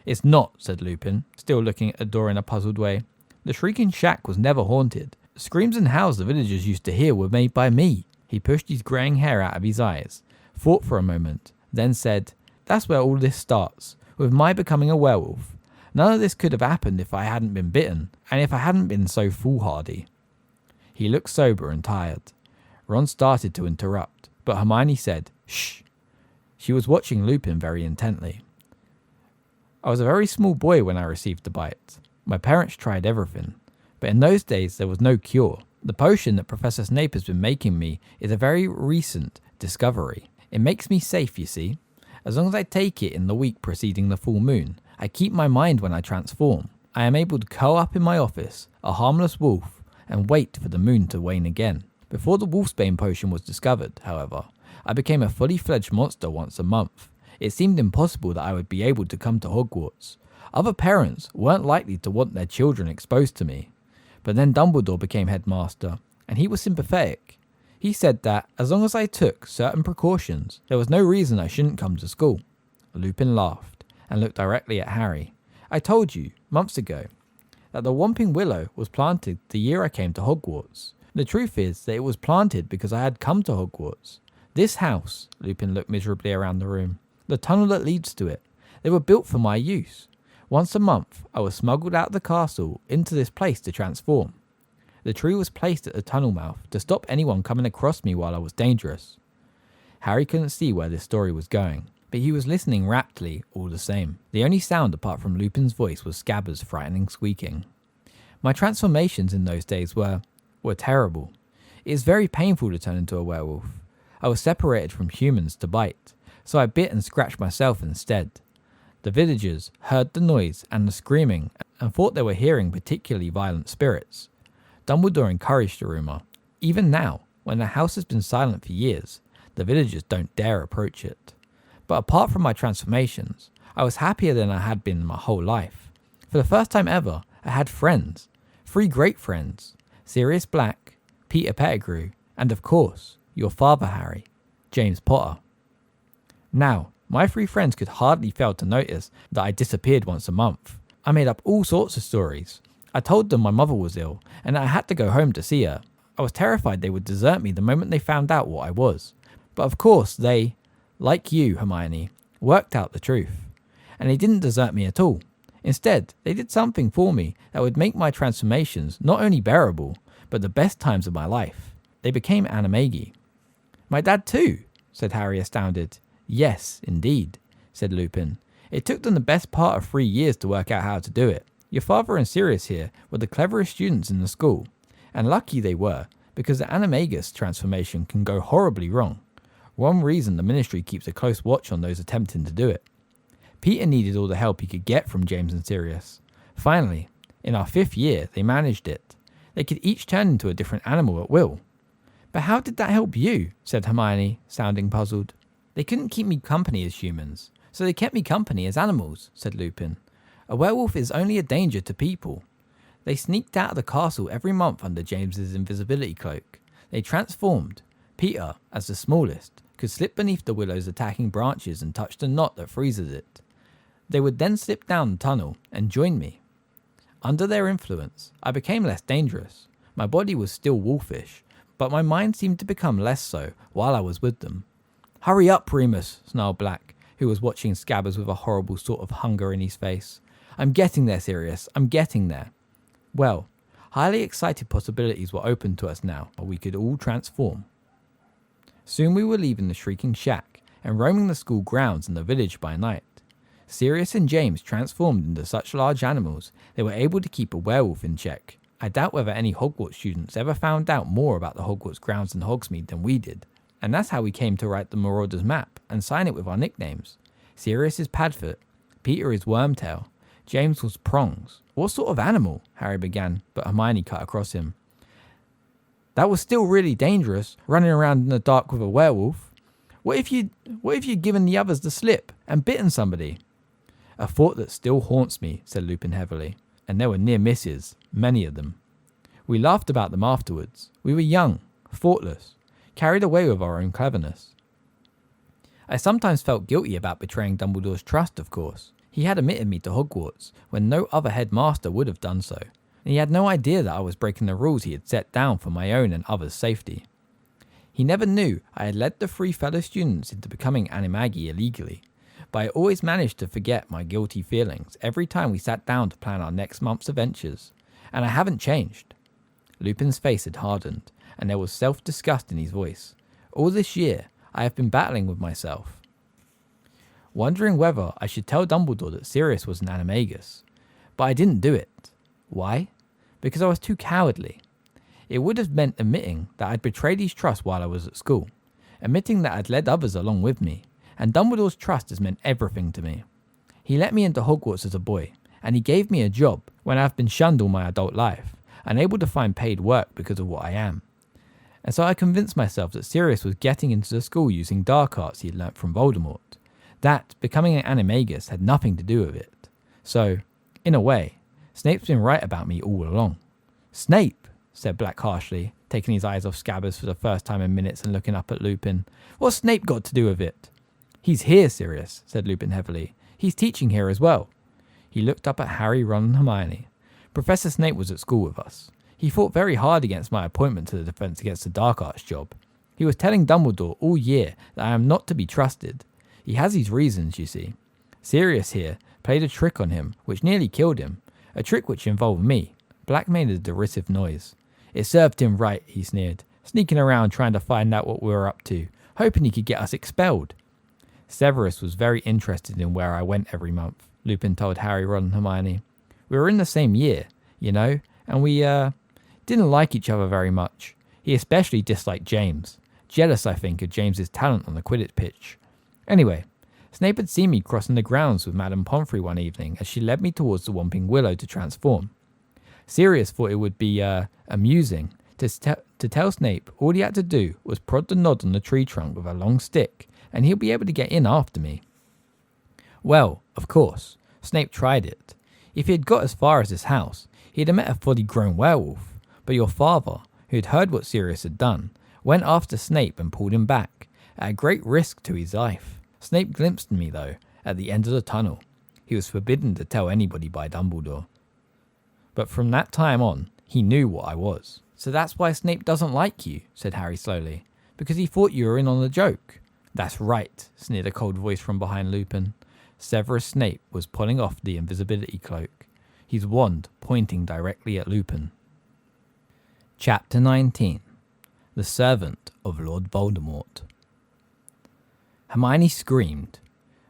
It's not, said Lupin, still looking at the door in a puzzled way. The Shrieking Shack was never haunted. The screams and howls the villagers used to hear were made by me. He pushed his greying hair out of his eyes, thought for a moment, then said, That's where all this starts, with my becoming a werewolf. None of this could have happened if I hadn't been bitten, and if I hadn't been so foolhardy. He looked sober and tired. Ron started to interrupt, but Hermione said, Shh. She was watching Lupin very intently. I was a very small boy when I received the bite. My parents tried everything, but in those days there was no cure. The potion that Professor Snape has been making me is a very recent discovery. It makes me safe, you see. As long as I take it in the week preceding the full moon, I keep my mind when I transform. I am able to curl up in my office, a harmless wolf, and wait for the moon to wane again. Before the Wolfsbane potion was discovered, however, I became a fully fledged monster once a month. It seemed impossible that I would be able to come to Hogwarts. Other parents weren't likely to want their children exposed to me. But then Dumbledore became headmaster, and he was sympathetic. He said that, as long as I took certain precautions, there was no reason I shouldn't come to school. Lupin laughed, and looked directly at Harry. I told you, months ago, that the Whomping Willow was planted the year I came to Hogwarts. The truth is that it was planted because I had come to Hogwarts. This house, Lupin looked miserably around the room, the tunnel that leads to it, they were built for my use. Once a month, I was smuggled out of the castle into this place to transform. The tree was placed at the tunnel mouth to stop anyone coming across me while I was dangerous. Harry couldn't see where this story was going, but he was listening raptly all the same. The only sound apart from Lupin's voice was Scabbers' frightening squeaking. My transformations in those days were terrible. It is very painful to turn into a werewolf. I was separated from humans to bite, so I bit and scratched myself instead. The villagers heard the noise and the screaming and thought they were hearing particularly violent spirits. Dumbledore encouraged the rumour. Even now, when the house has been silent for years, the villagers don't dare approach it. But apart from my transformations, I was happier than I had been my whole life. For the first time ever, I had friends. 3 great friends. Sirius Black, Peter Pettigrew, and of course, your father, Harry, James Potter. Now, my 3 friends could hardly fail to notice that I disappeared once a month. I made up all sorts of stories. I told them my mother was ill, and I had to go home to see her. I was terrified they would desert me the moment they found out what I was. But of course they, like you, Hermione, worked out the truth. And they didn't desert me at all. Instead, they did something for me that would make my transformations not only bearable, but the best times of my life. They became animagi. My dad too, said Harry, astounded. Yes, indeed, said Lupin. It took them the best part of 3 years to work out how to do it. Your father and Sirius here were the cleverest students in the school, and lucky they were, because the animagus transformation can go horribly wrong. One reason the Ministry keeps a close watch on those attempting to do it. Peter needed all the help he could get from James and Sirius. Finally, in our 5th year, they managed it. They could each turn into a different animal at will. But how did that help you? Said Hermione, sounding puzzled. They couldn't keep me company as humans, so they kept me company as animals, said Lupin. A werewolf is only a danger to people. They sneaked out of the castle every month under James's invisibility cloak. They transformed. Peter, as the smallest, could slip beneath the willow's attacking branches and touch the knot that freezes it. They would then slip down the tunnel and join me. Under their influence, I became less dangerous. My body was still wolfish, but my mind seemed to become less so while I was with them. Hurry up, Remus, snarled Black, who was watching Scabbers with a horrible sort of hunger in his face. I'm getting there, Sirius. I'm getting there. Well, highly excited possibilities were open to us now, but we could all transform. Soon we were leaving the Shrieking Shack and roaming the school grounds and the village by night. Sirius and James transformed into such large animals they were able to keep a werewolf in check. I doubt whether any Hogwarts students ever found out more about the Hogwarts grounds in Hogsmeade than we did. And that's how we came to write the Marauders map and sign it with our nicknames. Sirius is Padfoot, Peter is Wormtail, James was Prongs. What sort of animal? Harry began, but Hermione cut across him. That was still really dangerous, running around in the dark with a werewolf. What if you'd given the others the slip and bitten somebody? A thought that still haunts me, said Lupin heavily, and there were near misses, many of them. We laughed about them afterwards. We were young, thoughtless, carried away with our own cleverness. I sometimes felt guilty about betraying Dumbledore's trust, of course. He had admitted me to Hogwarts when no other headmaster would have done so, and he had no idea that I was breaking the rules he had set down for my own and others' safety. He never knew I had led the 3 fellow students into becoming animagi illegally, but I always managed to forget my guilty feelings every time we sat down to plan our next month's adventures, and I haven't changed. Lupin's face had hardened, and there was self-disgust in his voice. All this year, I have been battling with myself, wondering whether I should tell Dumbledore that Sirius was an animagus, but I didn't do it. Why? Because I was too cowardly. It would have meant admitting that I'd betrayed his trust while I was at school, admitting that I'd led others along with me, and Dumbledore's trust has meant everything to me. He let me into Hogwarts as a boy, and he gave me a job when I've been shunned all my adult life, unable to find paid work because of what I am. And so I convinced myself that Sirius was getting into the school using dark arts he had learnt from Voldemort, that becoming an animagus had nothing to do with it. So, in a way, Snape's been right about me all along. Snape, said Black harshly, taking his eyes off Scabbers for the first time in minutes and looking up at Lupin. What's Snape got to do with it? He's here, Sirius, said Lupin heavily. He's teaching here as well. He looked up at Harry, Ron and Hermione. Professor Snape was at school with us. He fought very hard against my appointment to the Defense Against the Dark Arts job. He was telling Dumbledore all year that I am not to be trusted. He has his reasons, you see. Sirius here played a trick on him, which nearly killed him. A trick which involved me. Black made a derisive noise. It served him right, he sneered, sneaking around trying to find out what we were up to, hoping he could get us expelled. Severus was very interested in where I went every month, Lupin told Harry, Ron and Hermione. We were in the same year, you know, and we didn't like each other very much. He especially disliked James. Jealous, I think, of James's talent on the Quidditch pitch. Anyway, Snape had seen me crossing the grounds with Madame Pomfrey one evening as she led me towards the Whomping Willow to transform. Sirius thought it would be amusing to tell Snape all he had to do was prod the nod on the tree trunk with a long stick, and he'll be able to get in after me. Well, of course, Snape tried it. If he had got as far as his house, he'd have met a fully grown werewolf, but your father, who had heard what Sirius had done, went after Snape and pulled him back, at a great risk to his life. Snape glimpsed me, though, at the end of the tunnel. He was forbidden to tell anybody by Dumbledore. But from that time on, he knew what I was. So that's why Snape doesn't like you, said Harry slowly, because he thought you were in on the joke. That's right, sneered a cold voice from behind Lupin. Severus Snape was pulling off the invisibility cloak, his wand pointing directly at Lupin. Chapter 19. The Servant of Lord Voldemort. Hermione screamed.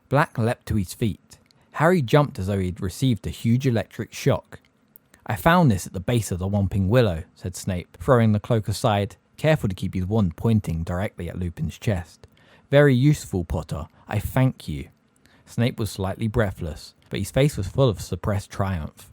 Black leapt to his feet. Harry jumped as though he had received a huge electric shock. I found this at the base of the Whomping Willow, said Snape, throwing the cloak aside, careful to keep his wand pointing directly at Lupin's chest. Very useful, Potter. I thank you. Snape was slightly breathless, but his face was full of suppressed triumph.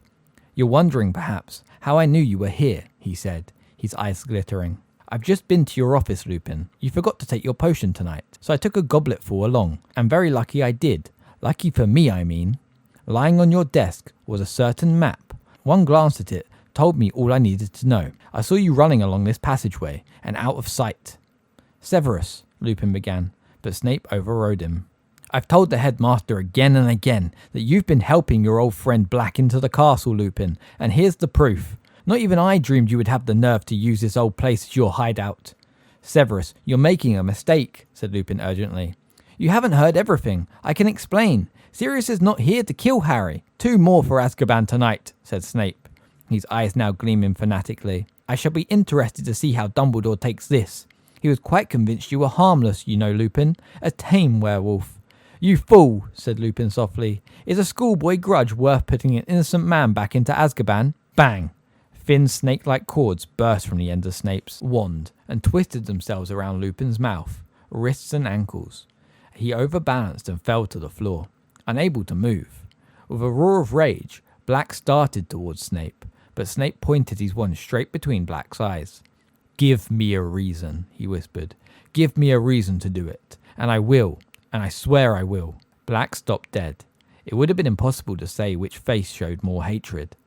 You're wondering, perhaps, how I knew you were here, he said, his eyes glittering. I've just been to your office, Lupin. You forgot to take your potion tonight, so I took a gobletful along, and very lucky I did. Lucky for me, I mean. Lying on your desk was a certain map. One glance at it told me all I needed to know. I saw you running along this passageway, and out of sight. Severus, Lupin began, but Snape overrode him. I've told the headmaster again and again that you've been helping your old friend Black into the castle, Lupin, and here's the proof. Not even I dreamed you would have the nerve to use this old place as your hideout. Severus, you're making a mistake, said Lupin urgently. You haven't heard everything. I can explain. Sirius is not here to kill Harry. 2 more for Azkaban tonight, said Snape, his eyes now gleaming fanatically. I shall be interested to see how Dumbledore takes this. He was quite convinced you were harmless, you know, Lupin. A tame werewolf. You fool, said Lupin softly. Is a schoolboy grudge worth putting an innocent man back into Azkaban? Bang! Thin snake-like cords burst from the end of Snape's wand and twisted themselves around Lupin's mouth, wrists and ankles. He overbalanced and fell to the floor, unable to move. With a roar of rage, Black started towards Snape, but Snape pointed his wand straight between Black's eyes. Give me a reason, he whispered. Give me a reason to do it, and I will, and I swear I will. Black stopped dead. It would have been impossible to say which face showed more hatred.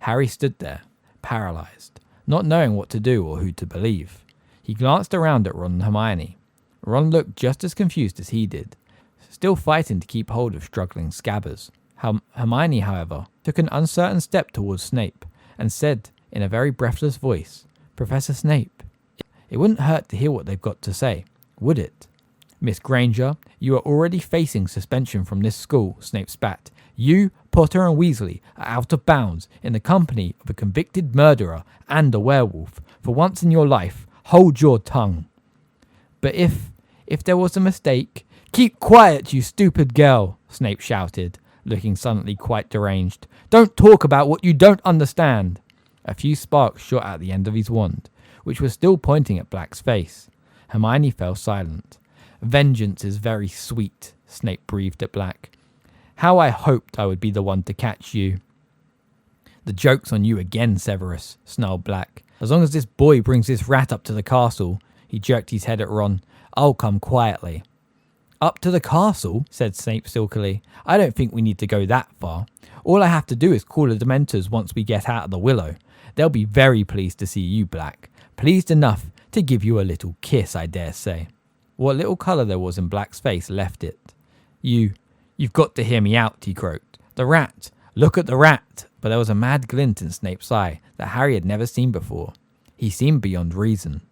Harry stood there, paralysed, not knowing what to do or who to believe. He glanced around at Ron and Hermione. Ron looked just as confused as he did, still fighting to keep hold of struggling Scabbers. Hermione, however, took an uncertain step towards Snape and said in a very breathless voice, Professor Snape, it wouldn't hurt to hear what they've got to say, would it? Miss Granger, you are already facing suspension from this school, Snape spat. You, Potter and Weasley are out of bounds in the company of a convicted murderer and a werewolf. For once in your life, hold your tongue. But if there was a mistake... Keep quiet, you stupid girl, Snape shouted, looking suddenly quite deranged. Don't talk about what you don't understand. A few sparks shot out the end of his wand, which was still pointing at Black's face. Hermione fell silent. Vengeance is very sweet, Snape breathed at Black. How I hoped I would be the one to catch you. The joke's on you again, Severus, snarled Black. As long as this boy brings this rat up to the castle, he jerked his head at Ron, I'll come quietly. Up to the castle, said Snape silkily. I don't think we need to go that far. All I have to do is call the Dementors once we get out of the willow. They'll be very pleased to see you, Black. Pleased enough to give you a little kiss, I dare say. What little colour there was in Black's face left it. You've got to hear me out, he croaked. The rat! Look at the rat! But there was a mad glint in Snape's eye that Harry had never seen before. He seemed beyond reason.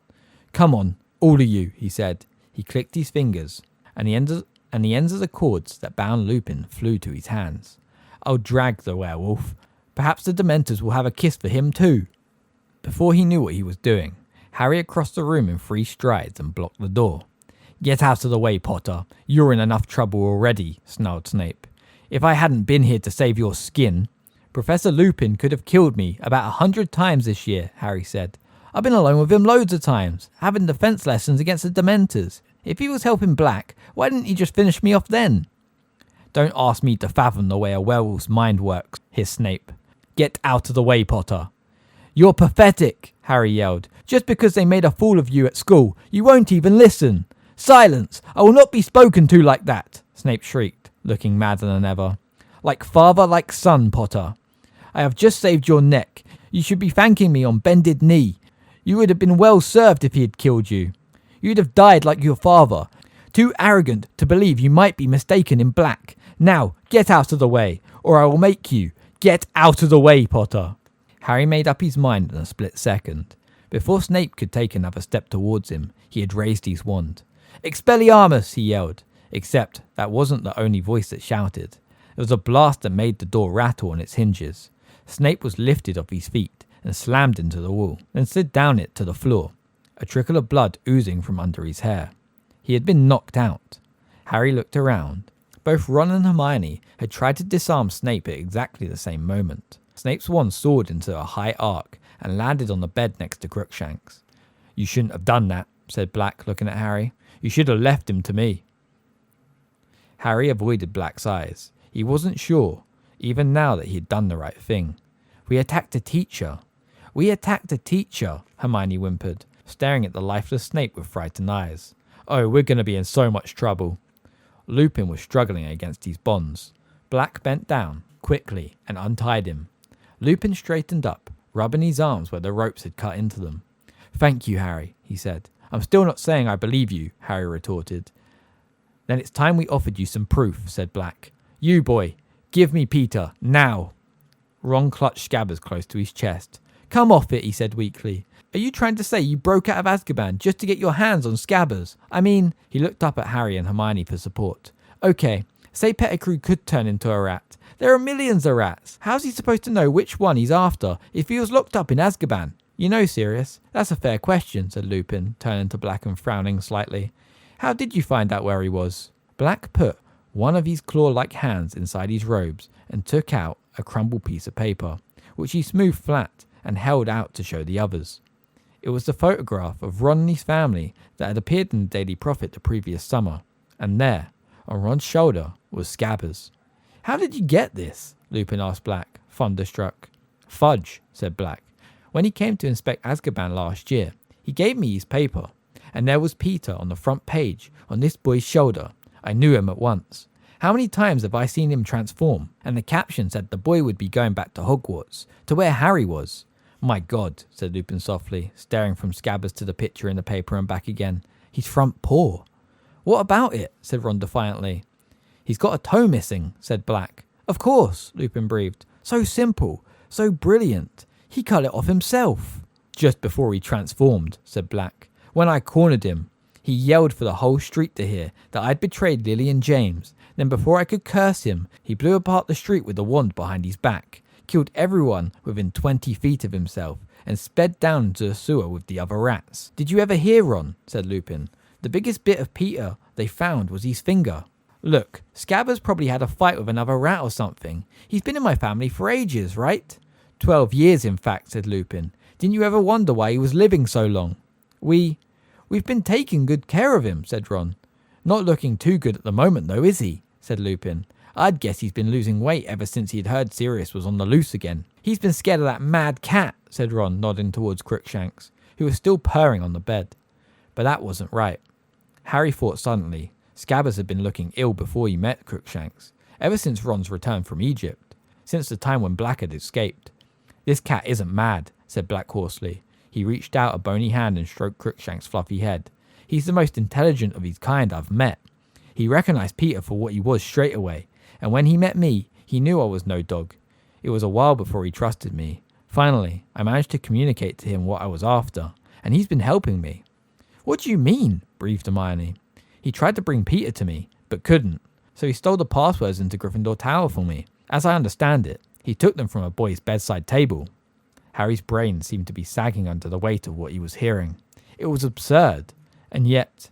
Come on, all of you, he said. He clicked his fingers, and the ends of the cords that bound Lupin flew to his hands. I'll drag the werewolf. Perhaps the Dementors will have a kiss for him too. Before he knew what he was doing, Harry had crossed the room in 3 strides and blocked the door. Get out of the way, Potter. You're in enough trouble already, snarled Snape. If I hadn't been here to save your skin... Professor Lupin could have killed me about 100 times this year, Harry said. I've been alone with him loads of times, having defense lessons against the Dementors. If he was helping Black, why didn't he just finish me off then? Don't ask me to fathom the way a werewolf's mind works, hissed Snape. Get out of the way, Potter. You're pathetic, Harry yelled. Just because they made a fool of you at school, you won't even listen. Silence! I will not be spoken to like that, Snape shrieked, looking madder than ever. Like father, like son, Potter. I have just saved your neck. You should be thanking me on bended knee. You would have been well served if he had killed you. You'd have died like your father. Too arrogant to believe you might be mistaken in Black. Now, get out of the way, or I will make you. Get out of the way, Potter. Harry made up his mind in a split second. Before Snape could take another step towards him, he had raised his wand. Expelliarmus, he yelled. Except that wasn't the only voice that shouted. It was a blast that made the door rattle on its hinges. Snape was lifted off his feet and slammed into the wall, then slid down it to the floor, a trickle of blood oozing from under his hair. He had been knocked out. Harry looked around. Both Ron and Hermione had tried to disarm Snape at exactly the same moment. Snape's wand soared into a high arc and landed on the bed next to Crookshanks. You shouldn't have done that, said Black, looking at Harry. You should have left him to me. Harry avoided Black's eyes. He wasn't sure, even now, that he had done the right thing. We attacked a teacher. We attacked a teacher, Hermione whimpered, staring at the lifeless Snape with frightened eyes. Oh, we're going to be in so much trouble. Lupin was struggling against his bonds. Black bent down, quickly, and untied him. Lupin straightened up, rubbing his arms where the ropes had cut into them. Thank you, Harry, he said. I'm still not saying I believe you, Harry retorted. Then it's time we offered you some proof, said Black. You, boy, give me Peter, now. Ron clutched Scabbers close to his chest. Come off it, he said weakly. Are you trying to say you broke out of Azkaban just to get your hands on Scabbers? I mean, he looked up at Harry and Hermione for support. Okay, say Pettigrew could turn into a rat. There are millions of rats. How's he supposed to know which one he's after if he was locked up in Azkaban? You know, Sirius, that's a fair question, said Lupin, turning to Black and frowning slightly. How did you find out where he was? Black put one of his claw-like hands inside his robes and took out a crumbled piece of paper, which he smoothed flat and held out to show the others. It was the photograph of Ron and his family that had appeared in the Daily Prophet the previous summer, and there, on Ron's shoulder, was Scabbers. How did you get this? Lupin asked Black, thunderstruck. Fudge, said Black. When he came to inspect Azkaban last year, he gave me his paper, and there was Peter on the front page, on this boy's shoulder. I knew him at once. How many times have I seen him transform? And the caption said the boy would be going back to Hogwarts, to where Harry was. My God, said Lupin softly, staring from Scabbers to the picture in the paper and back again. His front paw. What about it? Said Ron defiantly. He's got a toe missing, said Black. Of course, Lupin breathed. So simple, so brilliant. He cut it off himself. Just before he transformed, said Black. When I cornered him, he yelled for the whole street to hear that I'd betrayed Lily and James. Then before I could curse him, he blew apart the street with the wand behind his back, killed everyone within 20 feet of himself, and sped down into the sewer with the other rats. Did you ever hear, Ron? Said Lupin. The biggest bit of Peter they found was his finger. Look, Scabbers probably had a fight with another rat or something. He's been in my family for ages, right? 12 years, in fact, said Lupin. Didn't you ever wonder why he was living so long? We've been taking good care of him, said Ron. Not looking too good at the moment, though, is he? Said Lupin. I'd guess he's been losing weight ever since he'd heard Sirius was on the loose again. He's been scared of that mad cat, said Ron, nodding towards Crookshanks, who was still purring on the bed. But that wasn't right. Harry thought suddenly, Scabbers had been looking ill before he met Crookshanks, ever since Ron's return from Egypt, since the time when Black had escaped. "This cat isn't mad," said Black hoarsely. He reached out a bony hand and stroked Crookshanks' fluffy head. "He's the most intelligent of his kind I've met. He recognized Peter for what he was straight away, and when he met me, he knew I was no dog. It was a while before he trusted me. Finally, I managed to communicate to him what I was after, and he's been helping me." "What do you mean?" breathed Hermione. "He tried to bring Peter to me, but couldn't, so he stole the passwords into Gryffindor Tower for me. As I understand it, he took them from a boy's bedside table." Harry's brain seemed to be sagging under the weight of what he was hearing. It was absurd, and yet...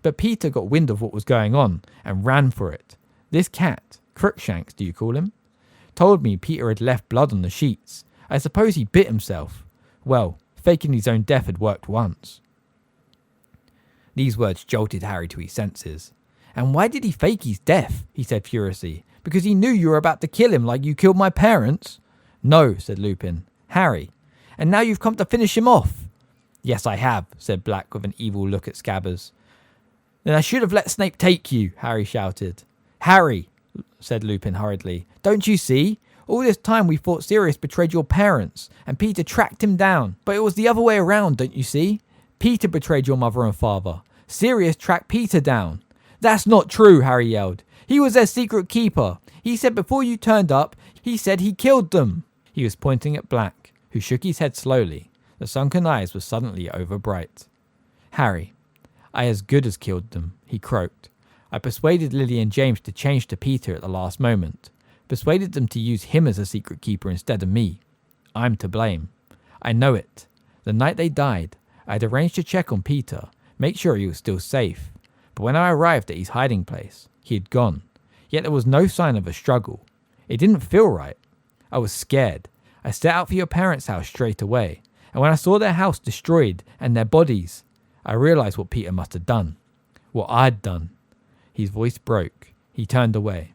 But Peter got wind of what was going on and ran for it. This cat, Crookshanks do you call him, told me Peter had left blood on the sheets. I suppose he bit himself. Well, faking his own death had worked once. These words jolted Harry to his senses. "And why did he fake his death?" he said furiously. "Because he knew you were about to kill him like you killed my parents?" "No," said Lupin. "Harry. And now you've come to finish him off." "Yes, I have," said Black with an evil look at Scabbers. "Then I should have let Snape take you," Harry shouted. "Harry," said Lupin hurriedly. "Don't you see? All this time we thought Sirius betrayed your parents, and Peter tracked him down. But it was the other way around, don't you see? Peter betrayed your mother and father. Sirius tracked Peter down." "That's not true," Harry yelled. "He was their secret keeper. He said before you turned up, he said he killed them." He was pointing at Black, who shook his head slowly. The sunken eyes were suddenly overbright. "Harry, I as good as killed them," he croaked. "I persuaded Lily and James to change to Peter at the last moment. Persuaded them to use him as a secret keeper instead of me. I'm to blame. I know it. The night they died, I had arranged to check on Peter, make sure he was still safe. But when I arrived at his hiding place, he had gone. Yet there was no sign of a struggle. It didn't feel right. I was scared. I set out for your parents' house straight away. And when I saw their house destroyed and their bodies, I realized what Peter must have done. What I'd done." His voice broke. He turned away.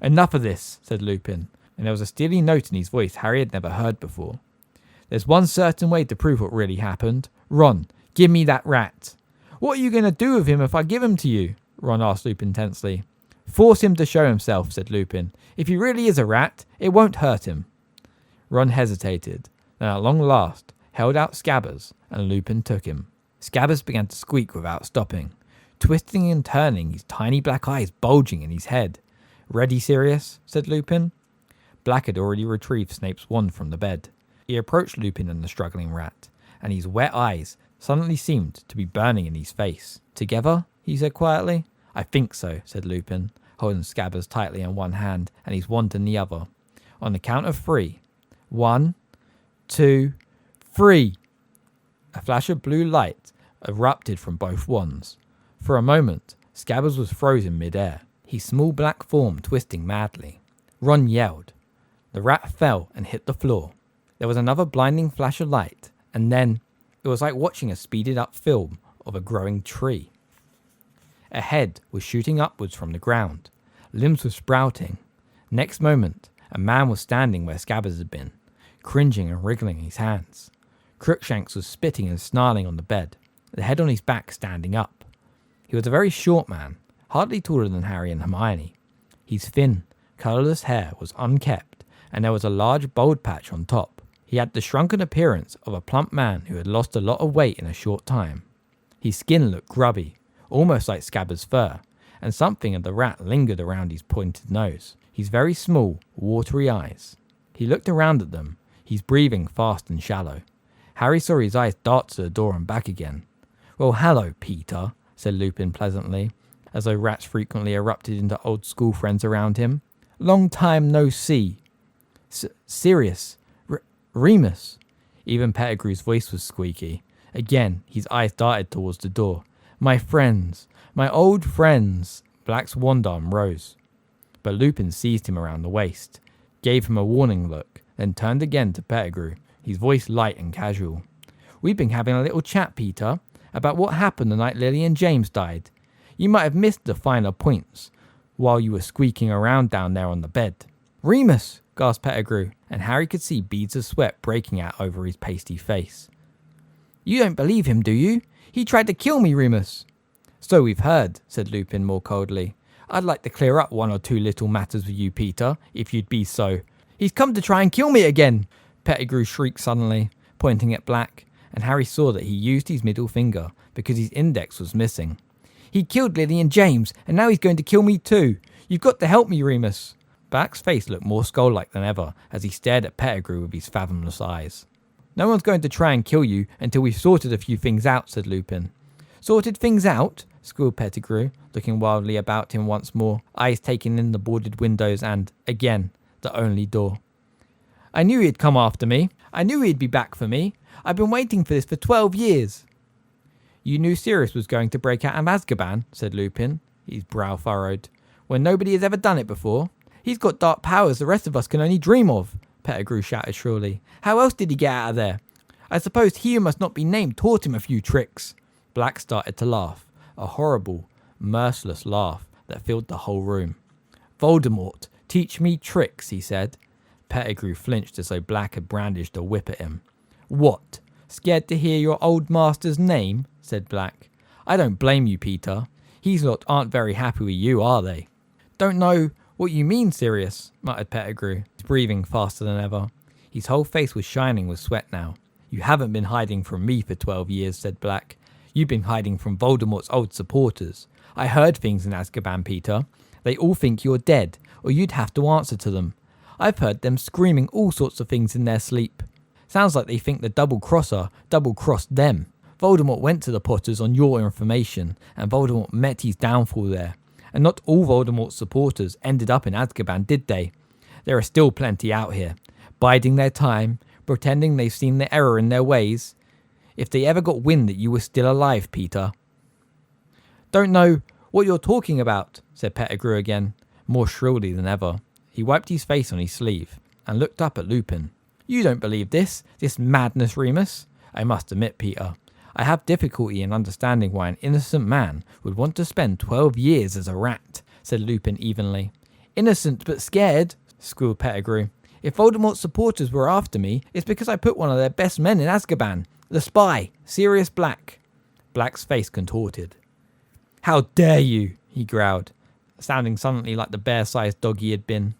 "Enough of this," said Lupin, and there was a steely note in his voice Harry had never heard before. "There's one certain way to prove what really happened. Ron, give me that rat." "What are you going to do with him if I give him to you?" Ron asked Lupin tensely. "Force him to show himself," said Lupin. "If he really is a rat, it won't hurt him." Ron hesitated, then at long last held out Scabbers, and Lupin took him. Scabbers began to squeak without stopping, twisting and turning, his tiny black eyes bulging in his head. "Ready, Sirius?" said Lupin. Black had already retrieved Snape's wand from the bed. He approached Lupin and the struggling rat, and his wet eyes suddenly seemed to be burning in his face. "Together?" he said quietly. "I think so," said Lupin, holding Scabbers tightly in one hand and his wand in the other. "On the count of 3. 1, 2, 3. A flash of blue light erupted from both wands. For a moment, Scabbers was frozen mid-air, his small black form twisting madly. Ron yelled. The rat fell and hit the floor. There was another blinding flash of light, and then it was like watching a speeded-up film of a growing tree. A head was shooting upwards from the ground. Limbs were sprouting. Next moment, a man was standing where Scabbers had been, cringing and wriggling his hands. Crookshanks was spitting and snarling on the bed, the head on his back standing up. He was a very short man, hardly taller than Harry and Hermione. His thin, colourless hair was unkempt, and there was a large bald patch on top. He had the shrunken appearance of a plump man who had lost a lot of weight in a short time. His skin looked grubby, almost like Scabbers' fur, and something of the rat lingered around his pointed nose, his very small, watery eyes. He looked around at them, his breathing fast and shallow. Harry saw his eyes dart to the door and back again. "Well, hello, Peter," said Lupin pleasantly, as though rats frequently erupted into old school friends around him. "Long time no see. Sirius, Remus." Even Pettigrew's voice was squeaky. Again, his eyes darted towards the door. "My friends, my old friends." Black's wand arm rose, but Lupin seized him around the waist, gave him a warning look, then turned again to Pettigrew, his voice light and casual. "We've been having a little chat, Peter, about what happened the night Lily and James died. You might have missed the finer points while you were squeaking around down there on the bed." "Remus!" gasped Pettigrew, and Harry could see beads of sweat breaking out over his pasty face. "You don't believe him, do you? He tried to kill me, Remus." So we've heard, said Lupin more coldly. I'd like to clear up one or two little matters with you, Peter, if you'd be so. He's come to try and kill me again, Pettigrew shrieked suddenly, pointing at Black, and Harry saw that he used his middle finger because his index was missing. He killed Lily and James, and now he's going to kill me too. You've got to help me, Remus. Black's face looked more skull-like than ever as he stared at Pettigrew with his fathomless eyes. No one's going to try and kill you until we've sorted a few things out, said Lupin. Sorted things out? Squealed Pettigrew, looking wildly about him once more, eyes taking in the boarded windows and, again, the only door. I knew he'd come after me. I knew he'd be back for me. I've been waiting for this for 12 years. You knew Sirius was going to break out of Azkaban, said Lupin, his brow furrowed, when nobody has ever done it before. He's got dark powers the rest of us can only dream of, Pettigrew shouted shrilly. How else did he get out of there? I suppose he who must not be named taught him a few tricks. Black started to laugh, a horrible, merciless laugh that filled the whole room. Voldemort, teach me tricks, he said. Pettigrew flinched as though Black had brandished a whip at him. What? Scared to hear your old master's name? Said Black. I don't blame you, Peter. His lot aren't very happy with you, are they? Don't know what you mean, Sirius, muttered Pettigrew, breathing faster than ever. His whole face was shining with sweat now. You haven't been hiding from me for 12 years, said Black. You've been hiding from Voldemort's old supporters. I heard things in Azkaban, Peter. They all think you're dead, or you'd have to answer to them. I've heard them screaming all sorts of things in their sleep. Sounds like they think the double-crosser double-crossed them. Voldemort went to the Potters on your information, and Voldemort met his downfall there. And not all Voldemort's supporters ended up in Azkaban, did they? There are still plenty out here, biding their time, pretending they've seen the error in their ways. If they ever got wind that you were still alive, Peter. Don't know what you're talking about, said Pettigrew again, more shrilly than ever. He wiped his face on his sleeve and looked up at Lupin. You don't believe this madness, Remus? I must admit, Peter, I have difficulty in understanding why an innocent man would want to spend 12 years as a rat, said Lupin evenly. Innocent but scared, squealed Pettigrew. If Voldemort's supporters were after me, it's because I put one of their best men in Azkaban. The spy, Sirius Black. Black's face contorted. How dare you, he growled, sounding suddenly like the bear-sized dog he had been.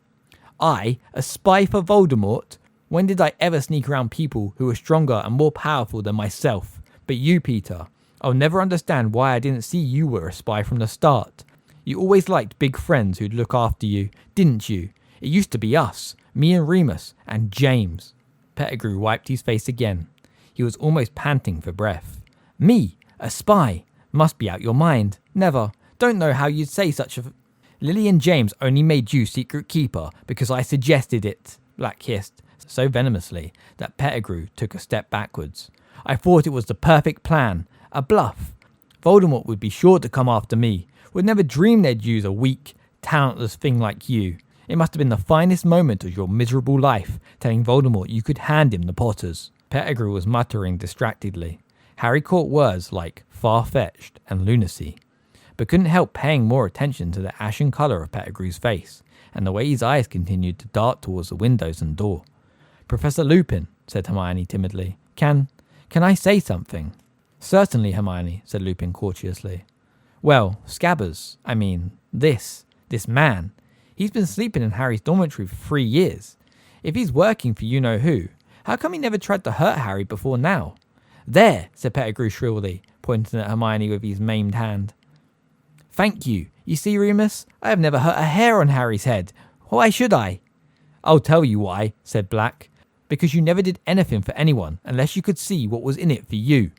I, a spy for Voldemort? When did I ever sneak around people who were stronger and more powerful than myself? But you, Peter, I'll never understand why I didn't see you were a spy from the start. You always liked big friends who'd look after you, didn't you? It used to be us, me and Remus, and James. Pettigrew wiped his face again. He was almost panting for breath. Me, a spy? Must be out your mind. Never. Don't know how you'd say such a... Lily and James only made you secret keeper because I suggested it, Black hissed, so venomously that Pettigrew took a step backwards. I thought it was the perfect plan, a bluff. Voldemort would be sure to come after me, would never dream they'd use a weak, talentless thing like you. It must have been the finest moment of your miserable life, telling Voldemort you could hand him the Potters. Pettigrew was muttering distractedly. Harry caught words like far-fetched and lunacy, but couldn't help paying more attention to the ashen colour of Pettigrew's face, and the way his eyes continued to dart towards the windows and door. Professor Lupin, said Hermione timidly, Can I say something? Certainly, Hermione, said Lupin courteously. Well, Scabbers, this man, he's been sleeping in Harry's dormitory for 3 years. If he's working for you-know-who, how come he never tried to hurt Harry before now? There, said Pettigrew shrilly, pointing at Hermione with his maimed hand. Thank you. You see, Remus, I have never hurt a hair on Harry's head. Why should I? I'll tell you why, said Black. Because you never did anything for anyone unless you could see what was in it for you.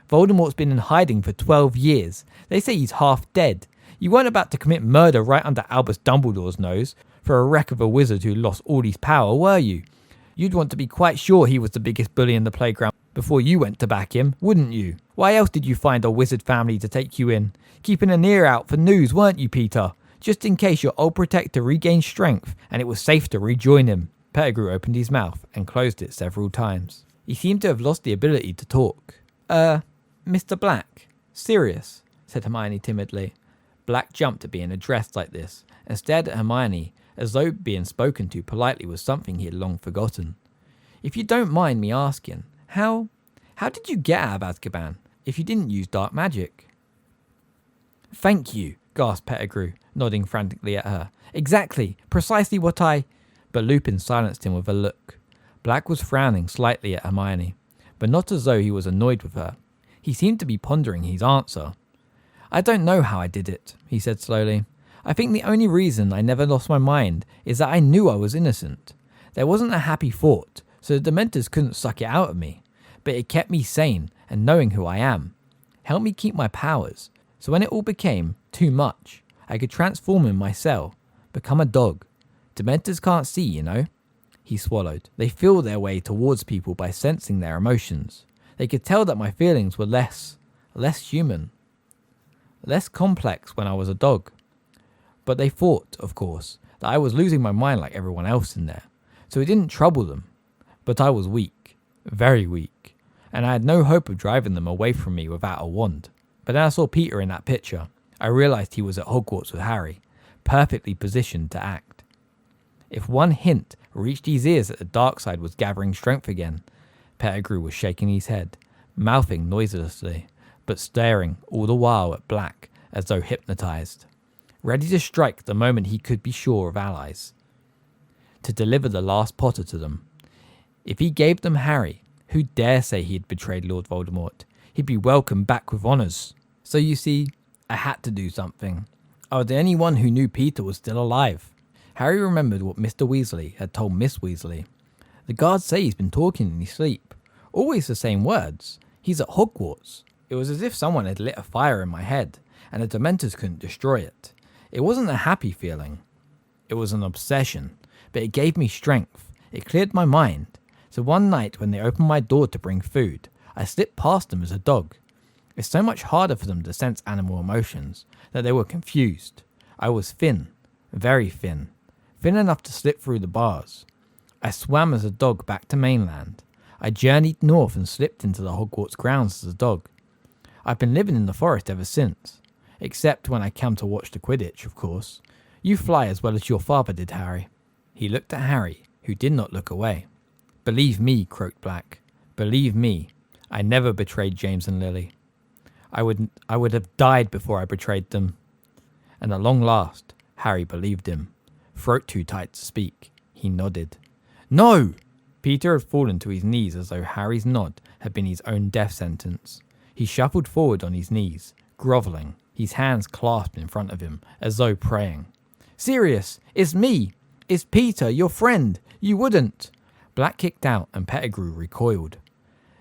Voldemort's been in hiding for 12 years. They say he's half dead. You weren't about to commit murder right under Albus Dumbledore's nose for a wreck of a wizard who lost all his power, were you? You'd want to be quite sure he was the biggest bully in the playground before you went to back him, wouldn't you? Why else did you find a wizard family to take you in? Keeping an ear out for news, weren't you, Peter? Just in case your old protector regained strength and it was safe to rejoin him. Pettigrew opened his mouth and closed it several times. He seemed to have lost the ability to talk. Mr. Black? Sirius? Said Hermione timidly. Black jumped at being addressed like this and stared at Hermione as though being spoken to politely was something he had long forgotten. If you don't mind me asking, how did you get out of Azkaban if you didn't use dark magic? Thank you, gasped Pettigrew, nodding frantically at her. Exactly, precisely what I... But Lupin silenced him with a look. Black was frowning slightly at Hermione, but not as though he was annoyed with her. He seemed to be pondering his answer. I don't know how I did it, he said slowly. I think the only reason I never lost my mind is that I knew I was innocent. There wasn't a happy thought, so the Dementors couldn't suck it out of me. But it kept me sane and knowing who I am. Helped me keep my powers, so when it all became too much, I could transform in my cell, become a dog. Dementors can't see, you know. He swallowed. They feel their way towards people by sensing their emotions. They could tell that my feelings were less human, less complex when I was a dog. But they thought, of course, that I was losing my mind like everyone else in there, so it didn't trouble them. But I was weak, very weak, and I had no hope of driving them away from me without a wand. But then I saw Peter in that picture. I realised he was at Hogwarts with Harry, perfectly positioned to act. If one hint reached his ears that the dark side was gathering strength again, Pettigrew was shaking his head, mouthing noiselessly, but staring all the while at Black as though hypnotised, ready to strike the moment he could be sure of allies, to deliver the last Potter to them. If he gave them Harry, who dare say he had betrayed Lord Voldemort? He'd be welcomed back with honours. So you see, I had to do something. I was the only one who knew Peter was still alive. Harry remembered what Mr. Weasley had told Miss Weasley. The guards say he's been talking in his sleep. Always the same words. He's at Hogwarts. It was as if someone had lit a fire in my head, and the Dementors couldn't destroy it. It wasn't a happy feeling. It was an obsession, but it gave me strength. It cleared my mind. So one night when they opened my door to bring food, I slipped past them as a dog. It's so much harder for them to sense animal emotions that they were confused. I was thin, very thin enough to slip through the bars. I swam as a dog back to mainland. I journeyed north and slipped into the Hogwarts grounds as a dog. I've been living in the forest ever since, except when I come to watch the Quidditch, of course. You fly as well as your father did, Harry. He looked at Harry, who did not look away. Believe me, croaked Black. Believe me, I never betrayed James and Lily. I would have died before I betrayed them. And at long last, Harry believed him. Throat too tight to speak, he nodded. No! Peter had fallen to his knees as though Harry's nod had been his own death sentence. He shuffled forward on his knees, grovelling, his hands clasped in front of him, as though praying. Sirius, it's me! It's Peter, your friend! You wouldn't! Black kicked out and Pettigrew recoiled.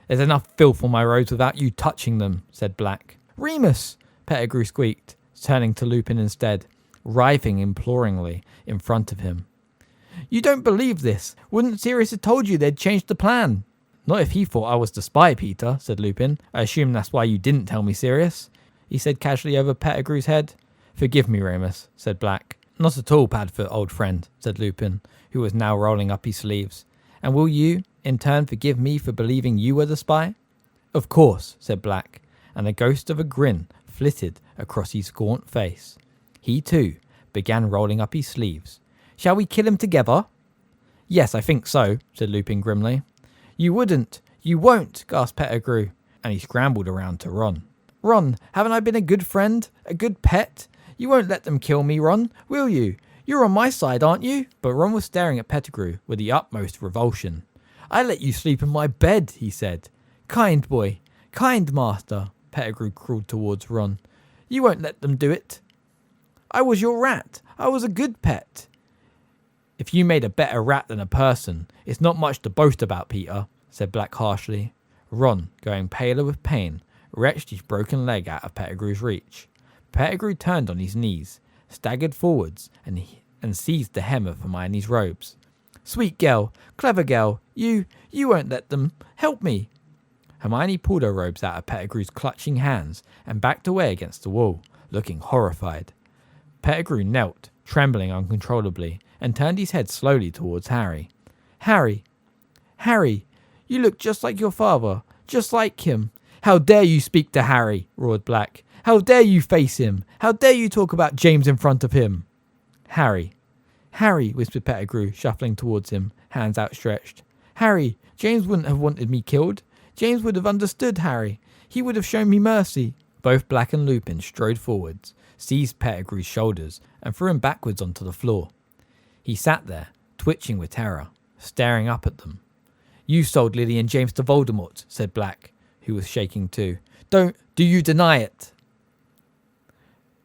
There's enough filth on my robes without you touching them, said Black. Remus! Pettigrew squeaked, turning to Lupin instead, writhing imploringly in front of him. You don't believe this. Wouldn't Sirius have told you they'd changed the plan? Not if he thought I was the spy, Peter, said Lupin. I assume that's why you didn't tell me, Sirius, he said casually over Pettigrew's head. Forgive me, Remus, said Black. Not at all, Padfoot, old friend, said Lupin, who was now rolling up his sleeves. And will you, in turn, forgive me for believing you were the spy? Of course, said Black, and a ghost of a grin flitted across his gaunt face. He, too, began rolling up his sleeves. Shall we kill him together? Yes, I think so, said Lupin grimly. You wouldn't. You won't, gasped Pettigrew, and he scrambled around to Ron. Ron, haven't I been a good friend? A good pet? You won't let them kill me, Ron, will you? You're on my side, aren't you? But Ron was staring at Pettigrew with the utmost revulsion. I let you sleep in my bed, he said. Kind boy, kind master, Pettigrew crawled towards Ron. You won't let them do it. I was your rat. I was a good pet. If you made a better rat than a person, it's not much to boast about, Peter, said Black harshly. Ron, going paler with pain, wrenched his broken leg out of Pettigrew's reach. Pettigrew turned on his knees, staggered forwards, and seized the hem of Hermione's robes. Sweet girl, clever girl, you won't let them. Help me. Hermione pulled her robes out of Pettigrew's clutching hands and backed away against the wall, looking horrified. Pettigrew knelt, trembling uncontrollably, and turned his head slowly towards Harry. Harry, you look just like your father, just like him. How dare you speak to Harry, roared Black. How dare you face him? How dare you talk about James in front of him? Harry, whispered Pettigrew, shuffling towards him, hands outstretched. Harry, James wouldn't have wanted me killed. James would have understood, Harry. He would have shown me mercy. Both Black and Lupin strode forwards, seized Pettigrew's shoulders, and threw him backwards onto the floor. He sat there, twitching with terror, staring up at them. "You sold Lily and James to Voldemort," said Black, who was shaking too. Do you deny it?"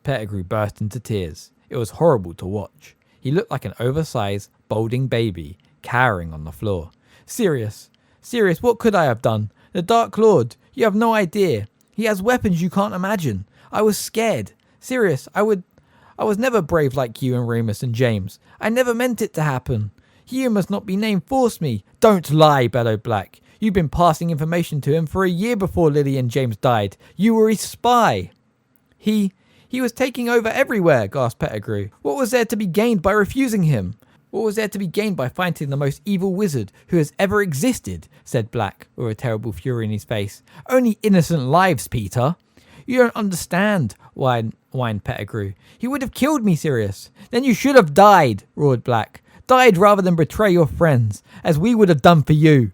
Pettigrew burst into tears. It was horrible to watch. He looked like an oversized, balding baby, cowering on the floor. Sirius, what could I have done? The Dark Lord, you have no idea. He has weapons you can't imagine. I was scared. Sirius, I was never brave like you and Remus and James. I never meant it to happen. He who must not be named forced me." "Don't lie," bellowed Black. "You've been passing information to him for a year before Lily and James died. You were his spy." He was taking over everywhere," gasped Pettigrew. "What was there to be gained by refusing him? What was there to be gained by fighting the most evil wizard who has ever existed?" said Black, with a terrible fury in his face. "Only innocent lives, Peter." "You don't understand," whined Pettigrew. "He would have killed me, Sirius." "Then you should have died," roared Black. "Died rather than betray your friends, as we would have done for you."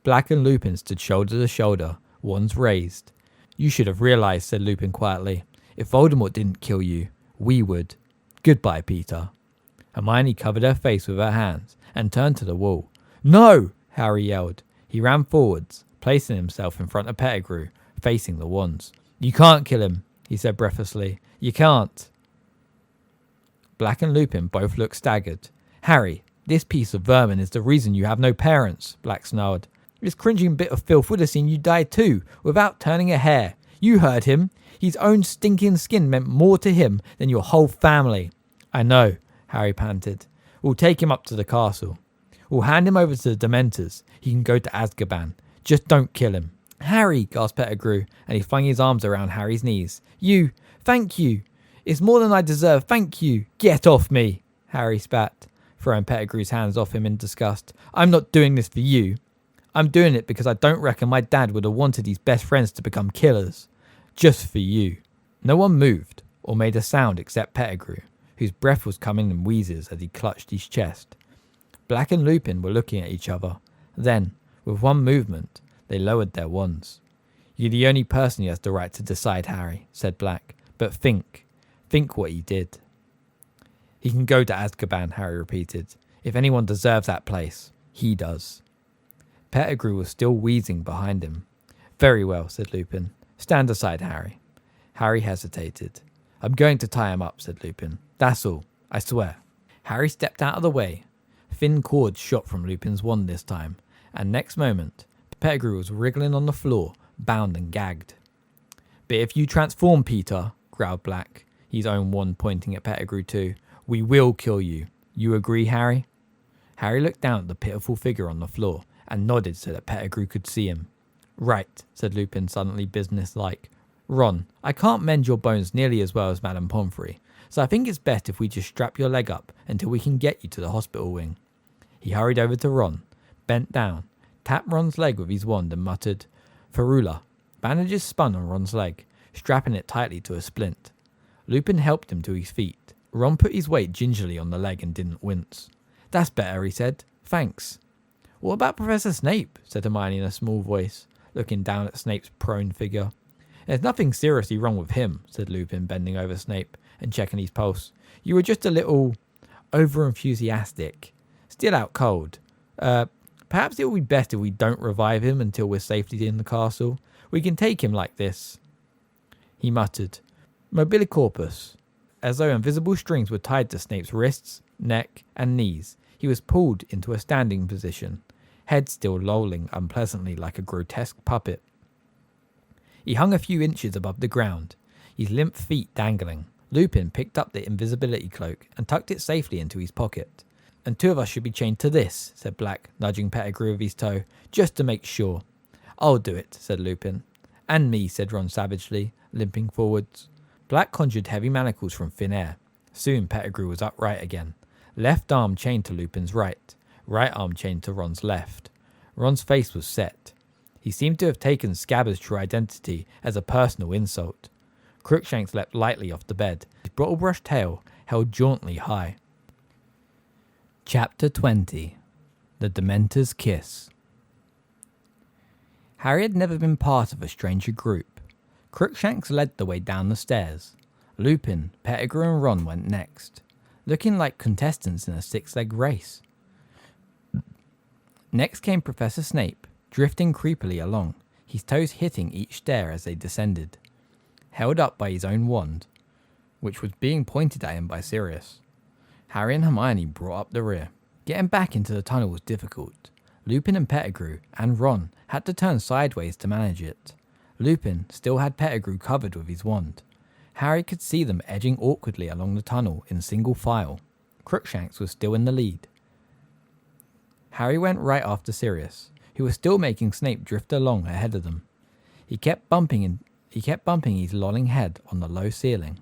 Black and Lupin stood shoulder to shoulder, wands raised. "You should have realized," said Lupin quietly. "If Voldemort didn't kill you, we would. Goodbye, Peter." Hermione covered her face with her hands and turned to the wall. "No!" Harry yelled. He ran forwards, placing himself in front of Pettigrew, facing the wands. "You can't kill him," he said breathlessly. "You can't." Black and Lupin both looked staggered. "Harry, this piece of vermin is the reason you have no parents," Black snarled. "This cringing bit of filth would have seen you die too, without turning a hair. You heard him. His own stinking skin meant more to him than your whole family." "I know," Harry panted. "We'll take him up to the castle. We'll hand him over to the Dementors. He can go to Azkaban. Just don't kill him." "Harry," gasped Pettigrew, and he flung his arms around Harry's knees. Thank you. It's more than I deserve, thank you." "Get off me," Harry spat, throwing Pettigrew's hands off him in disgust. "I'm not doing this for you. I'm doing it because I don't reckon my dad would have wanted his best friends to become killers. Just for you." No one moved or made a sound except Pettigrew, whose breath was coming in wheezes as he clutched his chest. Black and Lupin were looking at each other. Then, with one movement, they lowered their wands. "You're the only person who has the right to decide, Harry," said Black. "But think what he did." "He can go to Azkaban," Harry repeated. "If anyone deserves that place, he does." Pettigrew was still wheezing behind him. "Very well," said Lupin. "Stand aside, Harry." Harry hesitated. "I'm going to tie him up," said Lupin. "That's all, I swear." Harry stepped out of the way. Thin cords shot from Lupin's wand this time, and next moment, Pettigrew was wriggling on the floor, bound and gagged. "But if you transform, Peter," growled Black, his own wand pointing at Pettigrew too, "we will kill you. You agree, Harry?" Harry looked down at the pitiful figure on the floor and nodded so that Pettigrew could see him. "Right," said Lupin, suddenly businesslike. "Ron, I can't mend your bones nearly as well as Madame Pomfrey, so I think it's best if we just strap your leg up until we can get you to the hospital wing." He hurried over to Ron, bent down, tapped Ron's leg with his wand and muttered, "Ferula." Bandages spun on Ron's leg, strapping it tightly to a splint. Lupin helped him to his feet. Ron put his weight gingerly on the leg and didn't wince. "That's better," he said. "Thanks." "What about Professor Snape?" said Hermione in a small voice, looking down at Snape's prone figure. "There's nothing seriously wrong with him," said Lupin, bending over Snape and checking his pulse. "You were just a little over-enthusiastic. Still out cold. Perhaps it will be best if we don't revive him until we're safely in the castle. We can take him like this." He muttered, "Mobilicorpus." As though invisible strings were tied to Snape's wrists, neck, and knees, he was pulled into a standing position, head still lolling unpleasantly like a grotesque puppet. He hung a few inches above the ground, his limp feet dangling. Lupin picked up the invisibility cloak and tucked it safely into his pocket. "And two of us should be chained to this," said Black, nudging Pettigrew with his toe, "just to make sure." "I'll do it," said Lupin. "And me," said Ron savagely, limping forwards. Black conjured heavy manacles from thin air. Soon Pettigrew was upright again, left arm chained to Lupin's right arm chained to Ron's left. Ron's face was set. He seemed to have taken Scabbers' true identity as a personal insult. Crookshanks leapt lightly off the bed, his bottle-brush tail held jauntily high. Chapter 20. The Dementor's Kiss. Harry had never been part of a stranger group. Crookshanks led the way down the stairs. Lupin, Pettigrew and Ron went next, looking like contestants in a six-leg race. Next came Professor Snape, drifting creepily along, his toes hitting each stair as they descended, held up by his own wand, which was being pointed at him by Sirius. Harry and Hermione brought up the rear. Getting back into the tunnel was difficult. Lupin and Pettigrew and Ron had to turn sideways to manage it. Lupin still had Pettigrew covered with his wand. Harry could see them edging awkwardly along the tunnel in single file. Crookshanks was still in the lead. Harry went right after Sirius, who was still making Snape drift along ahead of them. He kept bumping his lolling head on the low ceiling.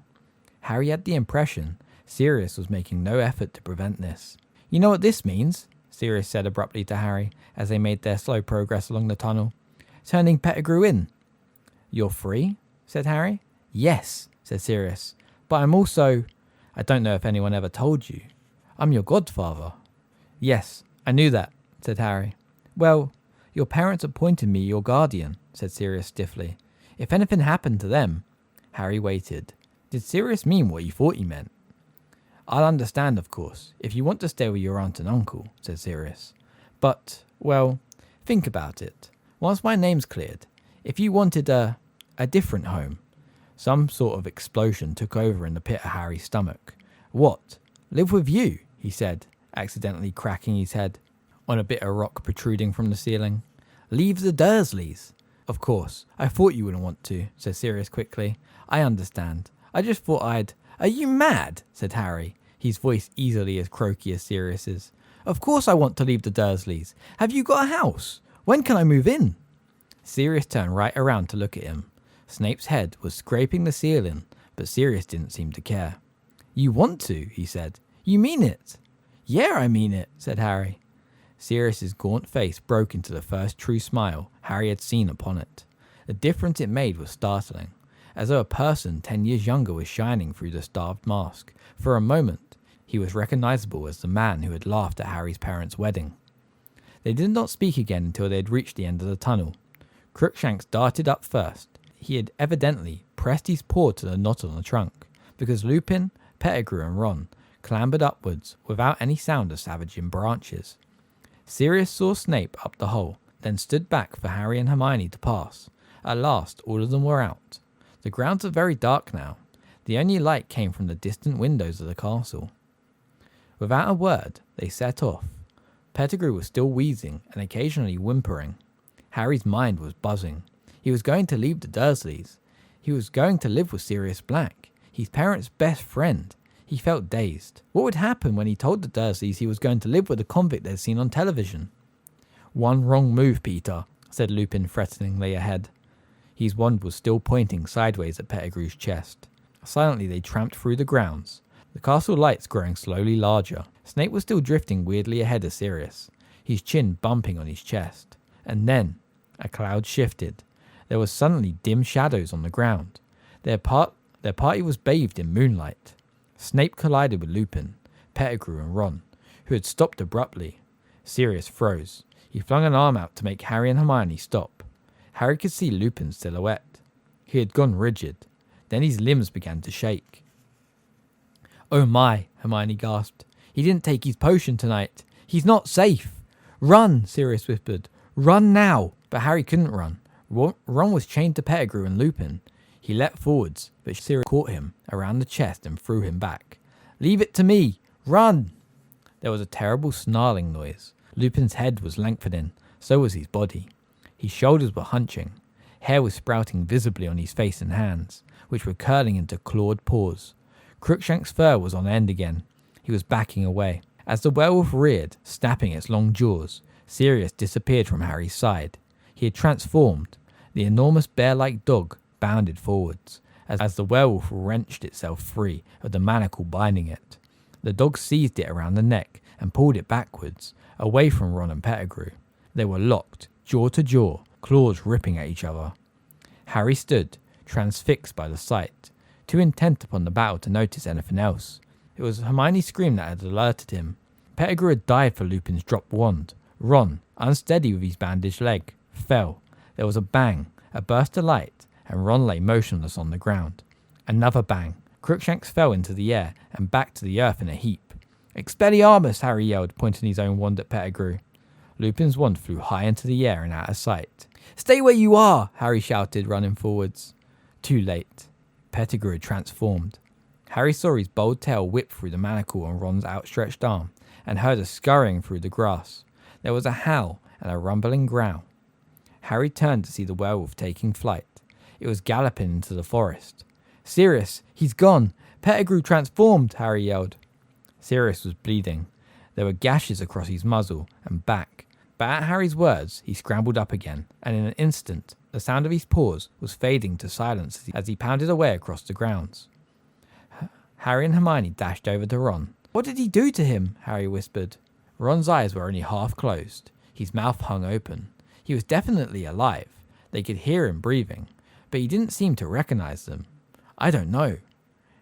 Harry had the impression Sirius was making no effort to prevent this. "You know what this means?" Sirius said abruptly to Harry as they made their slow progress along the tunnel. "Turning Pettigrew in." "You're free?" said Harry. "Yes," said Sirius, "but I'm also... I don't know if anyone ever told you. I'm your godfather." "Yes, I knew that," said Harry. "Well, your parents appointed me your guardian," said Sirius stiffly. "If anything happened to them..." Harry waited. Did Sirius mean what he thought he meant? "I'll understand, of course, if you want to stay with your aunt and uncle," said Sirius. "But, well, think about it. Once my name's cleared, if you wanted a different home..." Some sort of explosion took over in the pit of Harry's stomach. "What? Live with you?" he said, accidentally cracking his head on a bit of rock protruding from the ceiling. "Leave the Dursleys." "Of course, I thought you wouldn't want to," said Sirius quickly. "I understand. I just thought I'd..." "Are you mad?" said Harry, his voice easily as croaky as Sirius's. "Of course I want to leave the Dursleys. Have you got a house? When can I move in?" Sirius turned right around to look at him. Snape's head was scraping the ceiling, but Sirius didn't seem to care. "You want to?" he said. "You mean it?" "Yeah, I mean it," said Harry. Sirius's gaunt face broke into the first true smile Harry had seen upon it. The difference it made was startling, as though a person 10 years younger was shining through the starved mask. For a moment, he was recognizable as the man who had laughed at Harry's parents' wedding. They did not speak again until they had reached the end of the tunnel. Crookshanks darted up first. He had evidently pressed his paw to the knot on the trunk, because Lupin, Pettigrew and Ron clambered upwards without any sound of savaging branches. Sirius saw Snape up the hole, then stood back for Harry and Hermione to pass. At last, all of them were out. The grounds were very dark now. The only light came from the distant windows of the castle. Without a word, they set off. Pettigrew was still wheezing and occasionally whimpering. Harry's mind was buzzing. He was going to leave the Dursleys. He was going to live with Sirius Black, his parents' best friend. He felt dazed. What would happen when he told the Dursleys he was going to live with a convict they'd seen on television? "One wrong move, Peter," said Lupin threateningly ahead. His wand was still pointing sideways at Pettigrew's chest. Silently they tramped through the grounds, the castle lights growing slowly larger. Snape was still drifting weirdly ahead of Sirius, his chin bumping on his chest. And then a cloud shifted. There were suddenly dim shadows on the ground. Their party was bathed in moonlight. Snape collided with Lupin, Pettigrew and Ron, who had stopped abruptly. Sirius froze. He flung an arm out to make Harry and Hermione stop. Harry could see Lupin's silhouette. He had gone rigid. Then his limbs began to shake. "Oh my," Hermione gasped. "He didn't take his potion tonight. He's not safe." "Run," Sirius whispered. "Run now." But Harry couldn't run. Ron was chained to Pettigrew and Lupin. He leapt forwards, but Sirius caught him around the chest and threw him back. "Leave it to me. Run!" There was a terrible snarling noise. Lupin's head was lengthening, so was his body. His shoulders were hunching. Hair was sprouting visibly on his face and hands, which were curling into clawed paws. Crookshanks' fur was on end again. He was backing away. As the werewolf reared, snapping its long jaws, Sirius disappeared from Harry's side. He had transformed. The enormous bear-like dog bounded forwards, as the werewolf wrenched itself free of the manacle binding it. The dog seized it around the neck and pulled it backwards, away from Ron and Pettigrew. They were locked, jaw to jaw, claws ripping at each other. Harry stood, transfixed by the sight, too intent upon the battle to notice anything else. It was Hermione's scream that had alerted him. Pettigrew had dived for Lupin's dropped wand. Ron, unsteady with his bandaged leg, fell. There was a bang, a burst of light, and Ron lay motionless on the ground. Another bang. Crookshanks fell into the air and back to the earth in a heap. "Expelliarmus!" Harry yelled, pointing his own wand at Pettigrew. Lupin's wand flew high into the air and out of sight. "Stay where you are!" Harry shouted, running forwards. Too late. Pettigrew had transformed. Harry saw his bold tail whip through the manacle on Ron's outstretched arm and heard a scurrying through the grass. There was a howl and a rumbling growl. Harry turned to see the werewolf taking flight. It was galloping into the forest. "Sirius, he's gone! Pettigrew transformed!" Harry yelled. Sirius was bleeding. There were gashes across his muzzle and back, but at Harry's words he scrambled up again, and in an instant the sound of his paws was fading to silence as he pounded away across the grounds. Harry and Hermione dashed over to Ron. "What did he do to him?" Harry whispered. Ron's eyes were only half closed. His mouth hung open. He was definitely alive. They could hear him breathing, but he didn't seem to recognize them. "I don't know."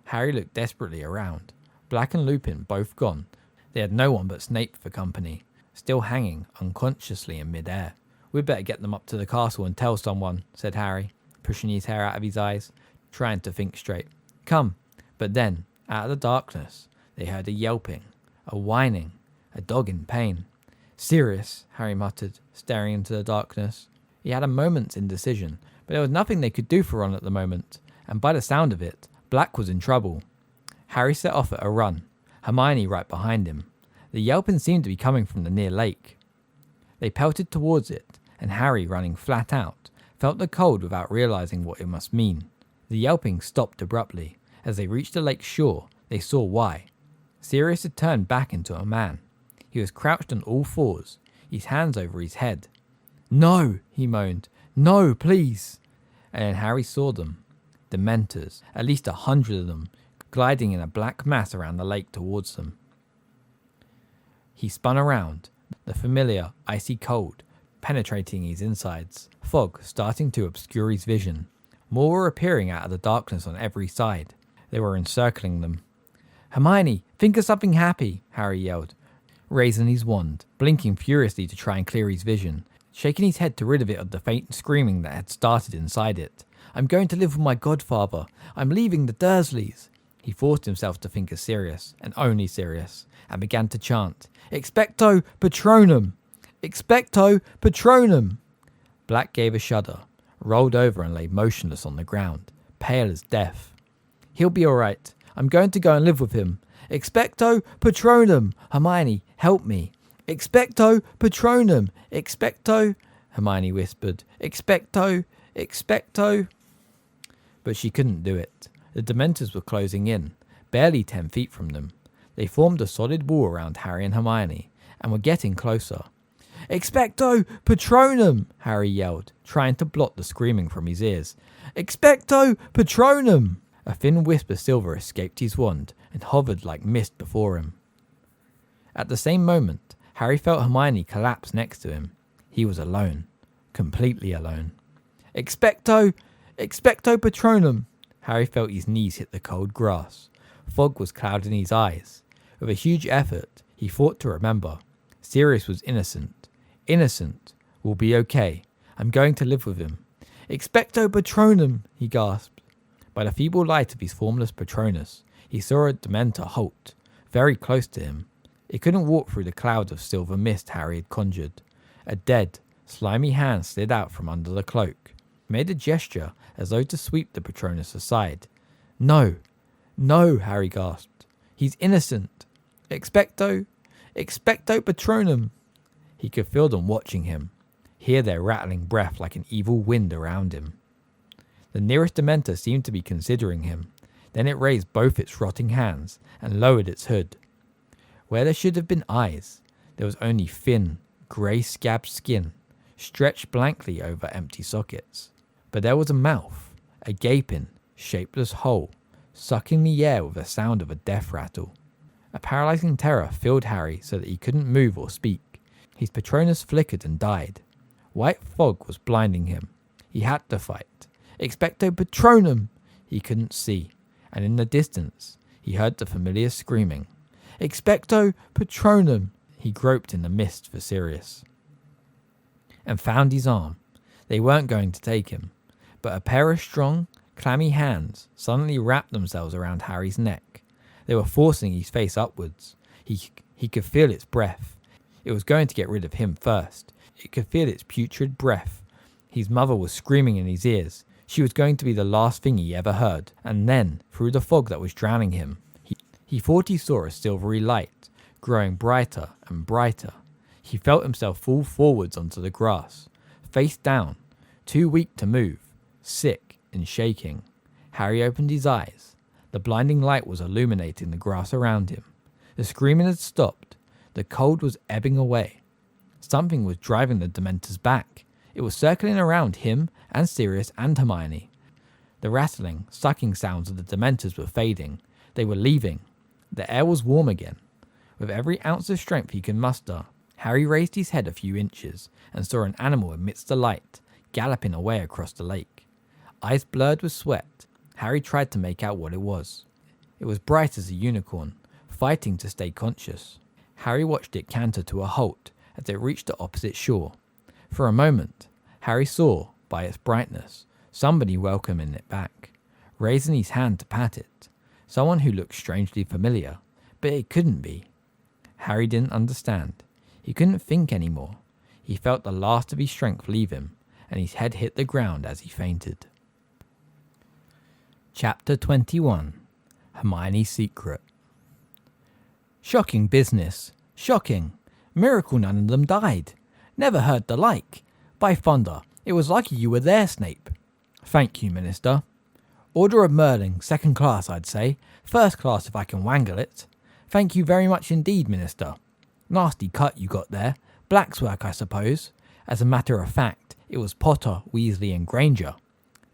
Harry looked desperately around. Black and Lupin both gone. They had no one but Snape for company, still hanging unconsciously in mid-air. "We'd better get them up to the castle and tell someone," said Harry, pushing his hair out of his eyes, trying to think straight. "Come." But then, out of the darkness, they heard a yelping, a whining, a dog in pain. "Sirius," Harry muttered, staring into the darkness. He had a moment's indecision, but there was nothing they could do for Ron at the moment, and by the sound of it, Black was in trouble. Harry set off at a run, Hermione right behind him. The yelping seemed to be coming from the near lake. They pelted towards it, and Harry, running flat out, felt the cold without realizing what it must mean. The yelping stopped abruptly. As they reached the lake's shore, they saw why. Sirius had turned back into a man. He was crouched on all fours, his hands over his head. "No," he moaned. "No, please." And then Harry saw them. Dementors, at least 100 of them, gliding in a black mass around the lake towards them. He spun around, the familiar icy cold penetrating his insides, fog starting to obscure his vision. More were appearing out of the darkness on every side. They were encircling them. "Hermione, think of something happy," Harry yelled, raising his wand, blinking furiously to try and clear his vision, shaking his head to rid it of the faint screaming that had started inside it. "I'm going to live with my godfather. I'm leaving the Dursleys." He forced himself to think of Sirius, and only Sirius, and began to chant, "Expecto Patronum! Expecto Patronum!" Black gave a shudder, rolled over and lay motionless on the ground, pale as death. "He'll be all right. I'm going to go and live with him. Expecto Patronum! Hermione, help me. Expecto Patronum! Expecto..." Hermione whispered, "Expecto, expecto..." But she couldn't do it. The Dementors were closing in, barely 10 feet from them. They formed a solid wall around Harry and Hermione, and were getting closer. "Expecto Patronum!" Harry yelled, trying to blot the screaming from his ears. "Expecto Patronum!" A thin wisp of silver escaped his wand and hovered like mist before him. At the same moment, Harry felt Hermione collapse next to him. He was alone. Completely alone. "Expecto Patronum!" Harry felt his knees hit the cold grass. Fog was clouding his eyes. With a huge effort, he fought to remember. Sirius was innocent. Innocent. "We'll be okay. I'm going to live with him." "Expecto Patronum!" he gasped. By the feeble light of his formless Patronus, he saw a Dementor halt, very close to him. It couldn't walk through the cloud of silver mist Harry had conjured. A dead, slimy hand slid out from under the cloak, made a gesture as though to sweep the Patronus aside. "No, no," Harry gasped. "He's innocent. Expecto Patronum." He could feel them watching him, hear their rattling breath like an evil wind around him. The nearest Dementor seemed to be considering him. Then it raised both its rotting hands and lowered its hood. Where there should have been eyes, there was only thin, grey scabbed skin, stretched blankly over empty sockets. But there was a mouth, a gaping, shapeless hole, sucking the air with the sound of a death rattle. A paralyzing terror filled Harry so that he couldn't move or speak. His Patronus flickered and died. White fog was blinding him. He had to fight. "Expecto Patronum!" He couldn't see, and in the distance, he heard the familiar screaming. "Expecto Patronum!" He groped in the mist for Sirius. And found his arm. They weren't going to take him. but a pair of strong, clammy hands suddenly wrapped themselves around Harry's neck. They were forcing his face upwards. He could feel its breath. It was going to get rid of him first. It could feel its putrid breath. His mother was screaming in his ears. She was going to be the last thing he ever heard. And then, through the fog that was drowning him, he thought he saw a silvery light, growing brighter and brighter. He felt himself fall forwards onto the grass, face down, too weak to move, sick and shaking. Harry opened his eyes. The blinding light was illuminating the grass around him. The screaming had stopped. The cold was ebbing away. Something was driving the Dementors back. It was circling around him and Sirius and Hermione. The rattling, sucking sounds of the Dementors were fading. They were leaving. The air was warm again. With every ounce of strength he could muster, Harry raised his head a few inches and saw an animal amidst the light, galloping away across the lake. Eyes blurred with sweat, Harry tried to make out what it was. It was bright as a unicorn, fighting to stay conscious. Harry watched it canter to a halt as it reached the opposite shore. For a moment, Harry saw, by its brightness, somebody welcoming it back, raising his hand to pat it. Someone who looked strangely familiar, but it couldn't be. Harry didn't understand. He couldn't think anymore. He felt the last of his strength leave him, and his head hit the ground as he fainted. Chapter 21. Hermione's Secret. Shocking business. Shocking. Miracle none of them died. Never heard the like. By thunder, it was lucky you were there, Snape. Thank you, Minister. Order of Merlin, 2nd class, I'd say. 1st class if I can wangle it. Thank you very much indeed, Minister. Nasty cut you got there. Black's work, I suppose. As a matter of fact, it was Potter, Weasley and Granger.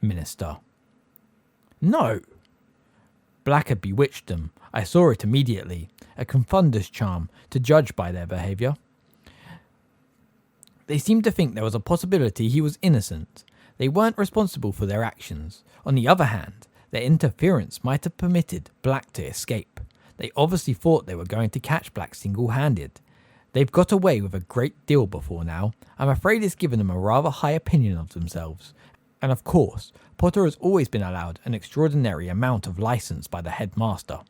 Minister. No. Black had bewitched them. I saw it immediately. A confundus charm, to judge by their behaviour. They seemed to think there was a possibility he was innocent. They weren't responsible for their actions. On the other hand, their interference might have permitted Black to escape. They obviously thought they were going to catch Black single-handed. They've got away with a great deal before now. I'm afraid it's given them a rather high opinion of themselves. And of course, Potter has always been allowed an extraordinary amount of license by the headmaster.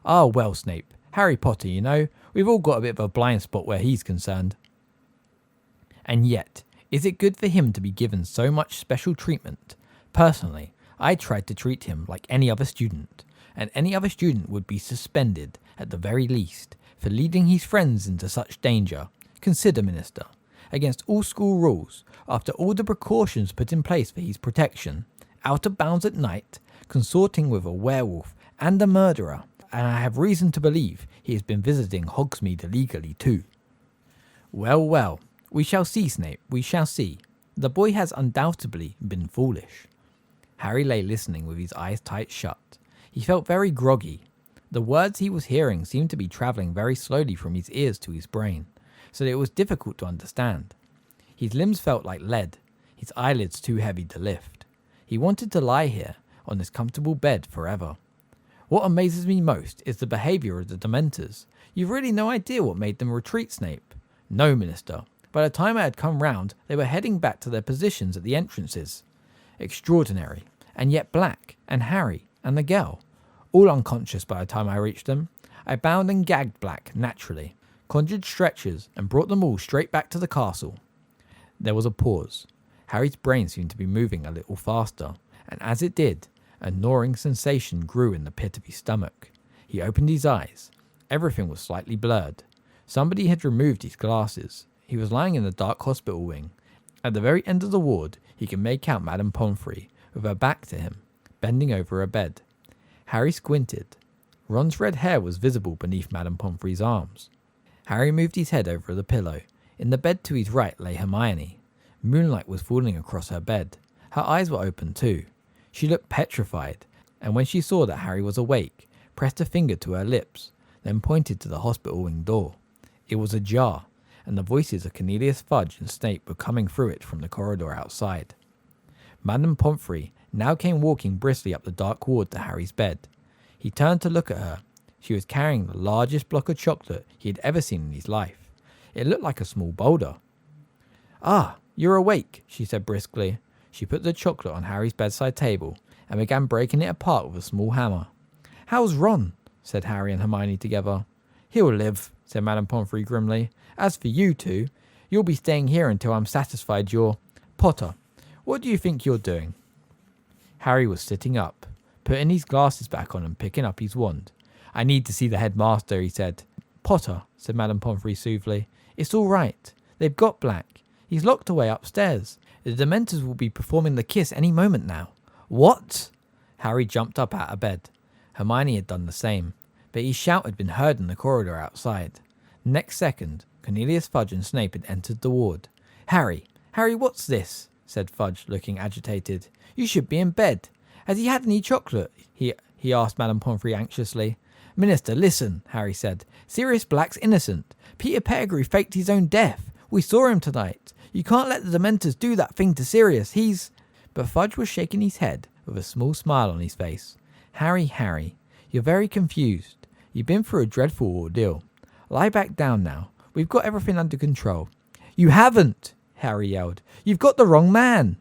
Ah, well, Snape, Harry Potter, you know, we've all got a bit of a blind spot where he's concerned. And yet, is it good for him to be given so much special treatment? Personally, I tried to treat him like any other student, and any other student would be suspended, at the very least, for leading his friends into such danger. Consider, Minister, against all school rules, after all the precautions put in place for his protection, out of bounds at night, consorting with a werewolf and a murderer, and I have reason to believe he has been visiting Hogsmeade illegally too. Well, well, we shall see, Snape, we shall see. The boy has undoubtedly been foolish. Harry lay listening with his eyes tight shut. He felt very groggy. The words he was hearing seemed to be travelling very slowly from his ears to his brain, so that it was difficult to understand. His limbs felt like lead, his eyelids too heavy to lift. He wanted to lie here, on this comfortable bed, forever. What amazes me most is the behaviour of the Dementors. You've really no idea what made them retreat, Snape. No, Minister. By the time I had come round, they were heading back to their positions at the entrances. Extraordinary. And yet Black, and Harry, and the girl, all unconscious by the time I reached them. I bound and gagged Black, naturally, conjured stretchers, and brought them all straight back to the castle. There was a pause. Harry's brain seemed to be moving a little faster, and as it did, a gnawing sensation grew in the pit of his stomach. He opened his eyes. Everything was slightly blurred. Somebody had removed his glasses. He was lying in the dark hospital wing. At the very end of the ward, he could make out Madame Pomfrey, with her back to him, bending over a bed. Harry squinted. Ron's red hair was visible beneath Madame Pomfrey's arms. Harry moved his head over the pillow. In the bed to his right lay Hermione. Moonlight was falling across her bed. Her eyes were open too. She looked petrified, and when she saw that Harry was awake, pressed a finger to her lips, then pointed to the hospital wing door. It was ajar, and the voices of Cornelius Fudge and Snape were coming through it from the corridor outside. Madame Pomfrey now came walking briskly up the dark ward to Harry's bed. He turned to look at her. She was carrying the largest block of chocolate he had ever seen in his life. It looked like a small boulder. "Ah, you're awake," she said briskly. She put the chocolate on Harry's bedside table and began breaking it apart with a small hammer. "How's Ron?" said Harry and Hermione together. "He'll live," said Madame Pomfrey grimly. "As for you two, you'll be staying here until I'm satisfied you're... Potter, what do you think you're doing?" Harry was sitting up, putting his glasses back on and picking up his wand. "I need to see the headmaster," he said. "Potter," said Madame Pomfrey soothingly, "it's all right. They've got Black. He's locked away upstairs. The Dementors will be performing the kiss any moment now." "What?" Harry jumped up out of bed. Hermione had done the same, but his shout had been heard in the corridor outside. The next second, Cornelius Fudge and Snape had entered the ward. Harry, what's this?" said Fudge, looking agitated. "You should be in bed. Has he had any chocolate?" he asked Madame Pomfrey anxiously. "Minister, listen," Harry said. "Sirius Black's innocent. Peter Pettigrew faked his own death. We saw him tonight. You can't let the Dementors do that thing to Sirius. He's..." But Fudge was shaking his head with a small smile on his face. Harry, you're very confused. You've been through a dreadful ordeal. Lie back down now. We've got everything under control." "You haven't!" Harry yelled. "You've got the wrong man."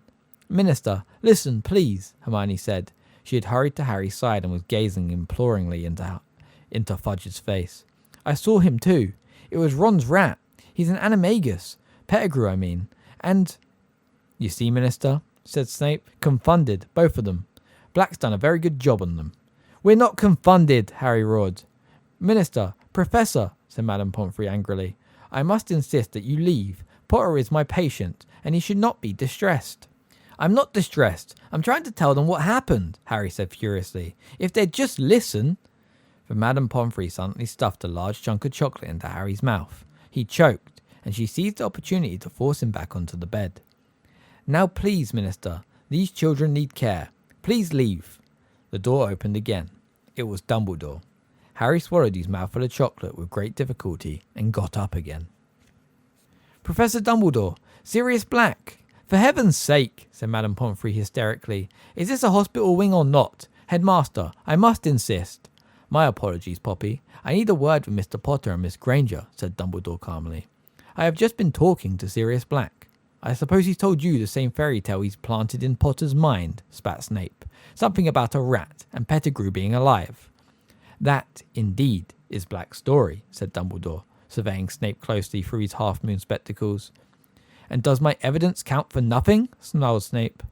"Minister, listen, please," Hermione said. She had hurried to Harry's side and was gazing imploringly into Fudge's face. "I saw him too. It was Ron's rat. He's an animagus. Pettigrew, I mean. And..." "You see, Minister," said Snape. "Confounded, both of them. Black's done a very good job on them." "We're not confounded," Harry roared. "Minister, Professor," said Madame Pomfrey angrily, "I must insist that you leave. Potter is my patient, and he should not be distressed." "I'm not distressed. I'm trying to tell them what happened," Harry said furiously. "If they'd just listen..." But Madame Pomfrey suddenly stuffed a large chunk of chocolate into Harry's mouth. He choked, and she seized the opportunity to force him back onto the bed. "Now please, Minister, these children need care. Please leave." The door opened again. It was Dumbledore. Harry swallowed his mouthful of chocolate with great difficulty and got up again. "Professor Dumbledore, Sirius Black! For heaven's sake," said Madame Pomfrey hysterically. "Is this a hospital wing or not? Headmaster, I must insist." "My apologies, Poppy. I need a word with Mr. Potter and Miss Granger," said Dumbledore calmly. "I have just been talking to Sirius Black." "I suppose he's told you the same fairy tale he's planted in Potter's mind," spat Snape. "Something about a rat and Pettigrew being alive." "That, indeed, is Black's story," said Dumbledore, surveying Snape closely through his half-moon spectacles. "And does my evidence count for nothing?" snarled Snape.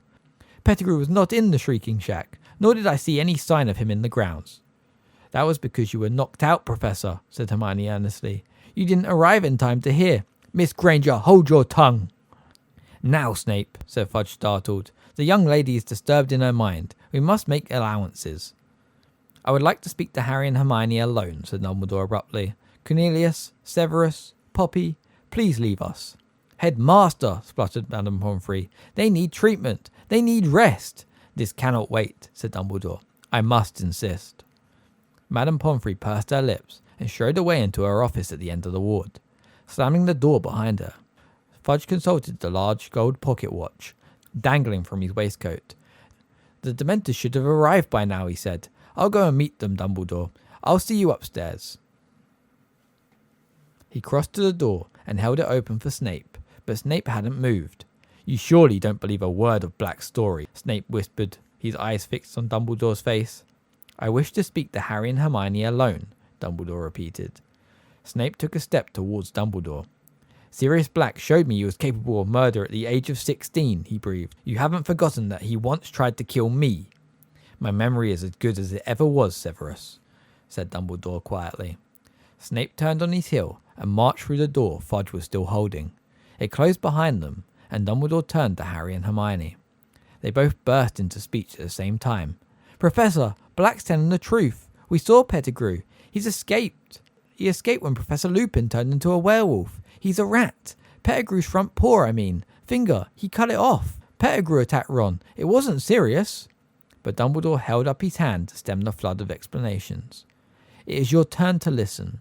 "Pettigrew was not in the Shrieking Shack, nor did I see any sign of him in the grounds." "That was because you were knocked out, Professor," said Hermione earnestly. "You didn't arrive in time to hear." "Miss Granger, hold your tongue." "Now, Snape," said Fudge, startled. "The young lady is disturbed in her mind. We must make allowances." "I would like to speak to Harry and Hermione alone," said Dumbledore abruptly. "Cornelius, Severus, Poppy, please leave us." "Headmaster," spluttered Madame Pomfrey. "They need treatment. They need rest." "This cannot wait," said Dumbledore. "I must insist." Madame Pomfrey pursed her lips and strode away into her office at the end of the ward. Slamming the door behind her, Fudge consulted the large gold pocket watch dangling from his waistcoat. "The Dementors should have arrived by now," he said. "I'll go and meet them, Dumbledore. I'll see you upstairs." He crossed to the door and held it open for Snape, but Snape hadn't moved. "You surely don't believe a word of Black's story," Snape whispered, his eyes fixed on Dumbledore's face. "I wish to speak to Harry and Hermione alone," Dumbledore repeated. Snape took a step towards Dumbledore. "Sirius Black showed me he was capable of murder at the age of 16, he breathed. "You haven't forgotten that he once tried to kill me." "My memory is as good as it ever was, Severus," said Dumbledore quietly. Snape turned on his heel and marched through the door Fudge was still holding. It closed behind them, and Dumbledore turned to Harry and Hermione. They both burst into speech at the same time. "Professor, Black's telling the truth. We saw Pettigrew. He's escaped. He escaped when Professor Lupin turned into a werewolf. He's a rat. Pettigrew's front paw, finger, he cut it off. Pettigrew attacked Ron. It wasn't serious." But Dumbledore held up his hand to stem the flood of explanations. "It is your turn to listen,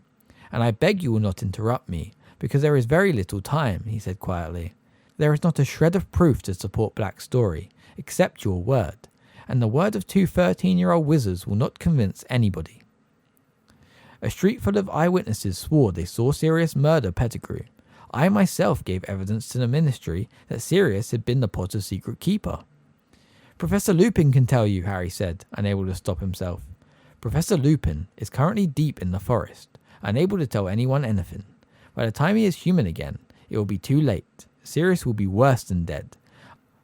and I beg you will not interrupt me, because there is very little time," he said quietly. "There is not a shred of proof to support Black's story, except your word, and the word of two 13-year-old wizards will not convince anybody. A street full of eyewitnesses swore they saw Sirius murder Pettigrew. I myself gave evidence to the ministry that Sirius had been the Potter's secret keeper. Professor Lupin can tell you, Harry said, unable to stop himself. Professor Lupin is currently deep in the forest, unable to tell anyone anything. By the time he is human again, it will be too late. Sirius will be worse than dead.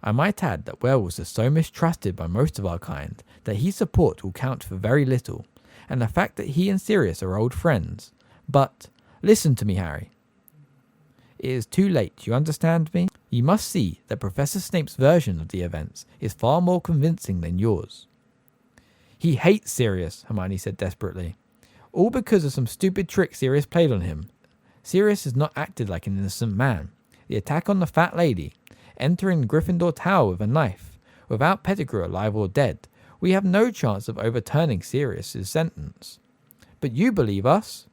I might add that werewolves are so mistrusted by most of our kind that his support will count for very little, and the fact that he and Sirius are old friends. But, listen to me, Harry. It is too late, you understand me? You must see that Professor Snape's version of the events is far more convincing than yours. He hates Sirius, Hermione said desperately. All because of some stupid trick Sirius played on him. Sirius has not acted like an innocent man. The attack on the fat lady, entering Gryffindor Tower with a knife, without Pettigrew alive or dead, we have no chance of overturning Sirius's sentence. But you believe us?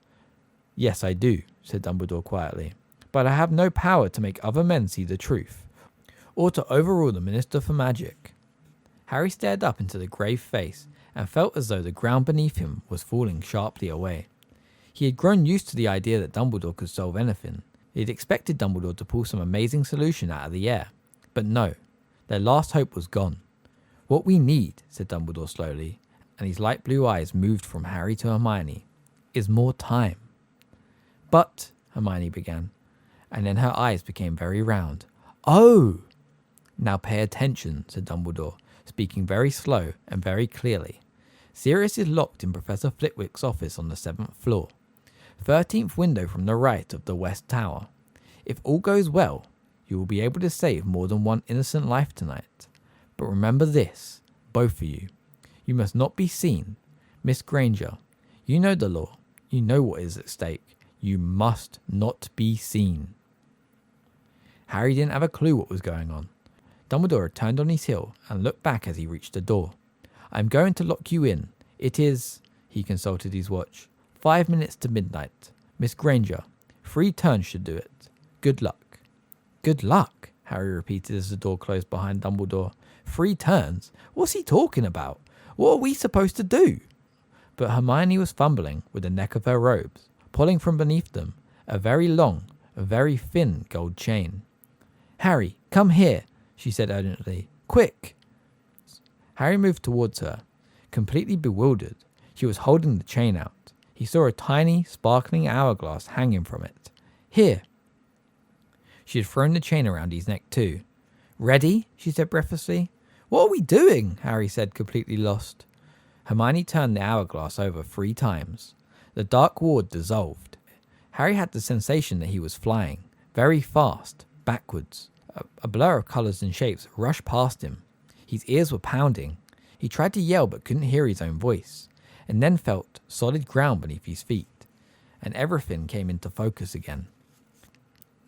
Yes, I do, said Dumbledore quietly. But I have no power to make other men see the truth, or to overrule the Minister for Magic. Harry stared up into the grave face and felt as though the ground beneath him was falling sharply away. He had grown used to the idea that Dumbledore could solve anything. He had expected Dumbledore to pull some amazing solution out of the air. But no, their last hope was gone. What we need, said Dumbledore slowly, and his light blue eyes moved from Harry to Hermione, is more time. But, Hermione began, and then her eyes became very round. Oh! Now pay attention, said Dumbledore, speaking very slow and very clearly. Sirius is locked in Professor Flitwick's office on the 7th floor. 13th window from the right of the West Tower. If all goes well, you will be able to save more than one innocent life tonight. But remember this, both of you. You must not be seen. Miss Granger, you know the law. You know what is at stake. You must not be seen. Harry didn't have a clue what was going on. Dumbledore had turned on his heel and looked back as he reached the door. I'm going to lock you in. It is, he consulted his watch, 5 minutes to midnight. Miss Granger, 3 turns should do it. Good luck. Good luck, Harry repeated as the door closed behind Dumbledore. 3 turns? What's he talking about? What are we supposed to do? But Hermione was fumbling with the neck of her robes, pulling from beneath them a very long, a very thin gold chain. Harry, come here, she said urgently. Quick! Harry moved towards her, completely bewildered. She was holding the chain out. He saw a tiny, sparkling hourglass hanging from it. Here! She had thrown the chain around his neck too. Ready? She said breathlessly. What are we doing? Harry said, completely lost. Hermione turned the hourglass over 3 times. The dark ward dissolved. Harry had the sensation that he was flying, very fast, backwards. A blur of colours and shapes rushed past him. His ears were pounding. He tried to yell but couldn't hear his own voice, and then felt solid ground beneath his feet, and everything came into focus again.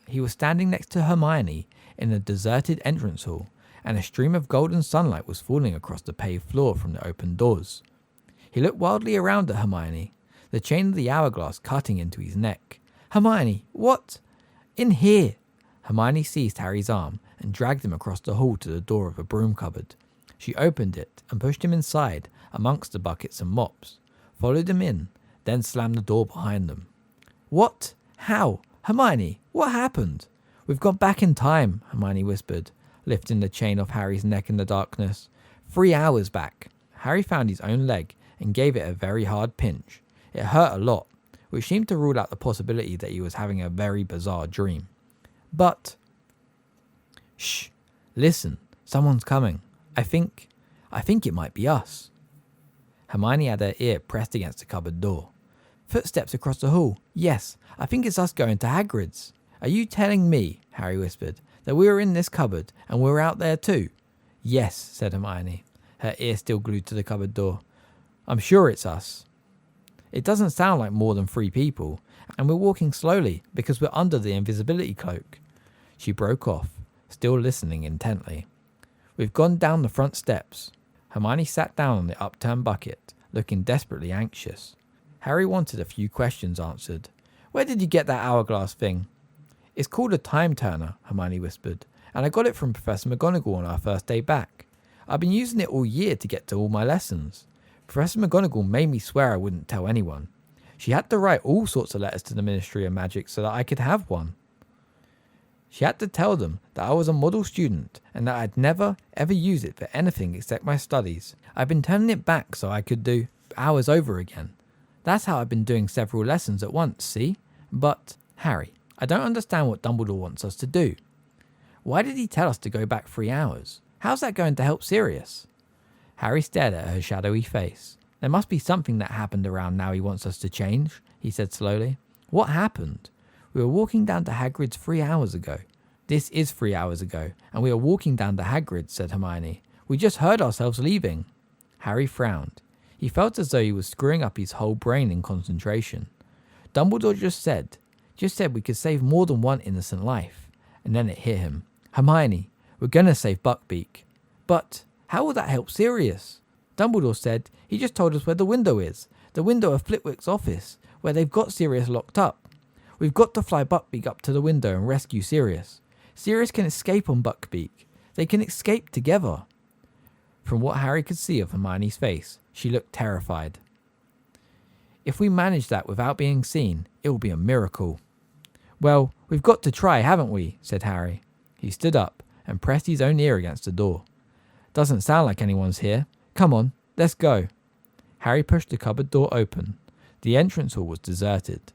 He was standing next to Hermione in a deserted entrance hall, and a stream of golden sunlight was falling across the paved floor from the open doors. He looked wildly around at Hermione, the chain of the hourglass cutting into his neck. Hermione, what? In here! Hermione seized Harry's arm and dragged him across the hall to the door of a broom cupboard. She opened it and pushed him inside amongst the buckets and mops, followed him in, then slammed the door behind them. What? How? Hermione, what happened? We've gone back in time, Hermione whispered, lifting the chain off Harry's neck in the darkness. 3 hours back. Harry found his own leg and gave it a very hard pinch. It hurt a lot, which seemed to rule out the possibility that he was having a very bizarre dream. But... Shh! Listen, someone's coming. I think it might be us. Hermione had her ear pressed against the cupboard door. Footsteps across the hall. Yes, I think it's us going to Hagrid's. Are you telling me, Harry whispered, that we were in this cupboard and we were out there too? Yes, said Hermione, her ear still glued to the cupboard door. I'm sure it's us. It doesn't sound like more than 3 people, and we're walking slowly because we're under the invisibility cloak. She broke off, still listening intently. We've gone down the front steps. Hermione sat down on the upturned bucket, looking desperately anxious. Harry wanted a few questions answered. Where did you get that hourglass thing? It's called a time turner, Hermione whispered, and I got it from Professor McGonagall on our first day back. I've been using it all year to get to all my lessons. Professor McGonagall made me swear I wouldn't tell anyone. She had to write all sorts of letters to the Ministry of Magic so that I could have one. She had to tell them that I was a model student and that I'd never, ever use it for anything except my studies. I've been turning it back so I could do hours over again. That's how I've been doing several lessons at once, see? But, Harry, I don't understand what Dumbledore wants us to do. Why did he tell us to go back 3 hours? How's that going to help Sirius? Harry stared at her shadowy face. There must be something that happened around now he wants us to change, he said slowly. What happened? We were walking down to Hagrid's 3 hours ago. This is 3 hours ago, and we are walking down to Hagrid's, said Hermione. We just heard ourselves leaving. Harry frowned. He felt as though he was screwing up his whole brain in concentration. Dumbledore just said we could save more than one innocent life. And then it hit him. Hermione, we're going to save Buckbeak. But how will that help Sirius? Dumbledore said he just told us where the window is. The window of Flitwick's office, where they've got Sirius locked up. We've got to fly Buckbeak up to the window and rescue Sirius. Sirius can escape on Buckbeak. They can escape together. From what Harry could see of Hermione's face, she looked terrified. If we manage that without being seen, it will be a miracle. Well, we've got to try, haven't we? Said Harry. He stood up and pressed his own ear against the door. Doesn't sound like anyone's here. Come on, let's go. Harry pushed the cupboard door open. The entrance hall was deserted.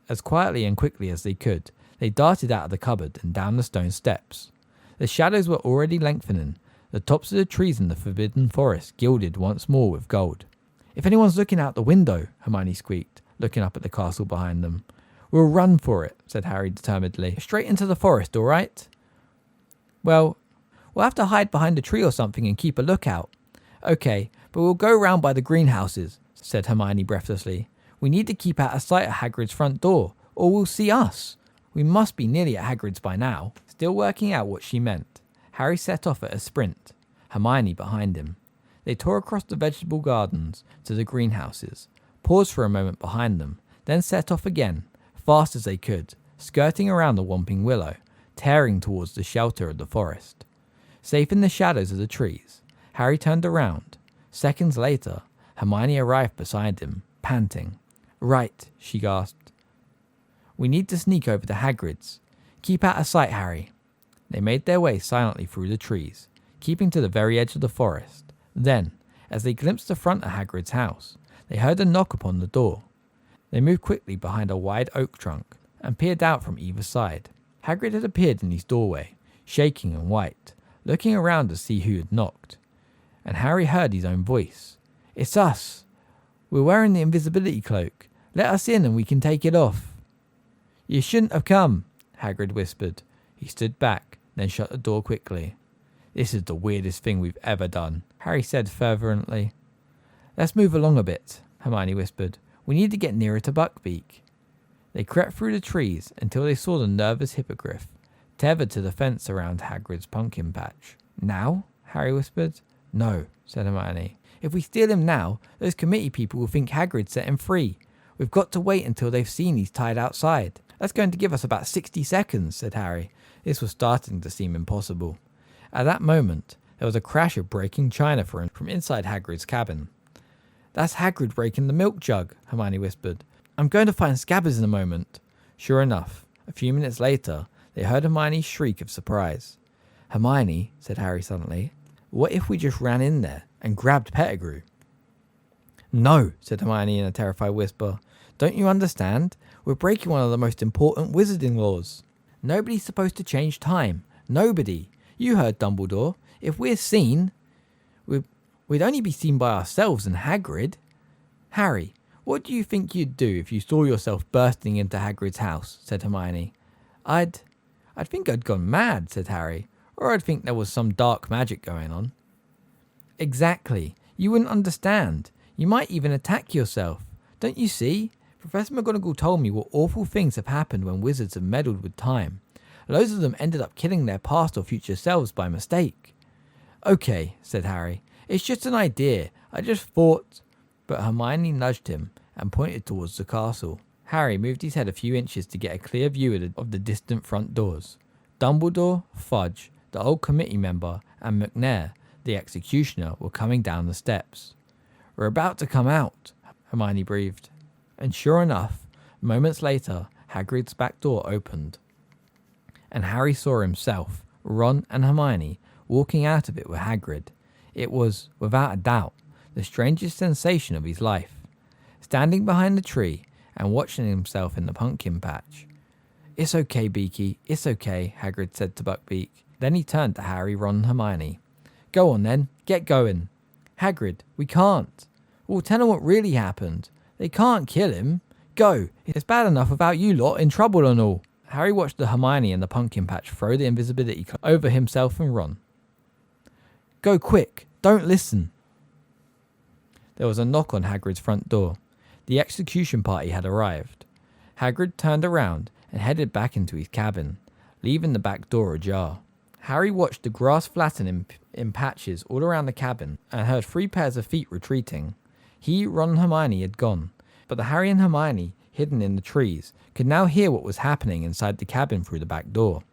As quietly and quickly as they could, they darted out of the cupboard and down the stone steps. The shadows were already lengthening, the tops of the trees in the forbidden forest gilded once more with gold. If anyone's looking out the window, Hermione squeaked, looking up at the castle behind them. We'll run for it, said Harry determinedly. Straight into the forest, all right? Well, we'll have to hide behind a tree or something and keep a lookout. Okay, but we'll go round by the greenhouses, said Hermione breathlessly. We need to keep out of sight of Hagrid's front door, or we'll see us. We must be nearly at Hagrid's by now. Still working out what she meant, Harry set off at a sprint, Hermione behind him. They tore across the vegetable gardens to the greenhouses, paused for a moment behind them, then set off again, fast as they could, skirting around the Whomping Willow, tearing towards the shelter of the forest. Safe in the shadows of the trees, Harry turned around. Seconds later, Hermione arrived beside him, panting. Right, she gasped. We need to sneak over to Hagrid's. Keep out of sight, Harry. They made their way silently through the trees, keeping to the very edge of the forest. Then, as they glimpsed the front of Hagrid's house, they heard a knock upon the door. They moved quickly behind a wide oak trunk and peered out from either side. Hagrid had appeared in his doorway, shaking and white, looking around to see who had knocked. And Harry heard his own voice. It's us. We're wearing the invisibility cloak. Let us in and we can take it off. You shouldn't have come, Hagrid whispered. He stood back, then shut the door quickly. This is the weirdest thing we've ever done, Harry said fervently. Let's move along a bit, Hermione whispered. We need to get nearer to Buckbeak. They crept through the trees until they saw the nervous hippogriff, tethered to the fence around Hagrid's pumpkin patch. Now? Harry whispered. No, said Hermione. If we steal him now, those committee people will think Hagrid set him free. We've got to wait until they've seen he's tied outside. That's going to give us about 60 seconds, said Harry. This was starting to seem impossible. At that moment, there was a crash of breaking china from inside Hagrid's cabin. That's Hagrid breaking the milk jug, Hermione whispered. I'm going to find Scabbers in a moment. Sure enough, a few minutes later, they heard Hermione's shriek of surprise. Hermione, said Harry suddenly, what if we just ran in there and grabbed Pettigrew? No, said Hermione in a terrified whisper. Don't you understand? We're breaking one of the most important wizarding laws. Nobody's supposed to change time. Nobody. You heard Dumbledore. If we're seen, we'd only be seen by ourselves and Hagrid. Harry, what do you think you'd do if you saw yourself bursting into Hagrid's house? Said Hermione. I'd think I'd gone mad, said Harry. Or I'd think there was some dark magic going on. Exactly. You wouldn't understand. You might even attack yourself. Don't you see? Professor McGonagall told me what awful things have happened when wizards have meddled with time. Loads of them ended up killing their past or future selves by mistake. Okay, said Harry. It's just an idea. I just thought... But Hermione nudged him and pointed towards the castle. Harry moved his head a few inches to get a clear view of the distant front doors. Dumbledore, Fudge, the old committee member, and McNair, the executioner, were coming down the steps. We're about to come out, Hermione breathed. And sure enough, moments later, Hagrid's back door opened. and Harry saw himself, Ron and Hermione, walking out of it with Hagrid. It was, without a doubt, the strangest sensation of his life. Standing behind the tree and watching himself in the pumpkin patch. "It's okay, Beaky, it's okay," Hagrid said to Buckbeak. Then he turned to Harry, Ron and Hermione. "Go on then, get going." "Hagrid, we can't." "Well, tell them what really happened. They can't kill him. Go, it's bad enough without you lot in trouble and all." Harry watched the Hermione in the pumpkin patch throw the invisibility cloak over himself and Ron. "Go quick, don't listen." There was a knock on Hagrid's front door. The execution party had arrived. Hagrid turned around and headed back into his cabin, leaving the back door ajar. Harry watched the grass flatten in patches all around the cabin and heard 3 pairs of feet retreating. He, Ron and Hermione had gone, but the Harry and Hermione, hidden in the trees, could now hear what was happening inside the cabin through the back door.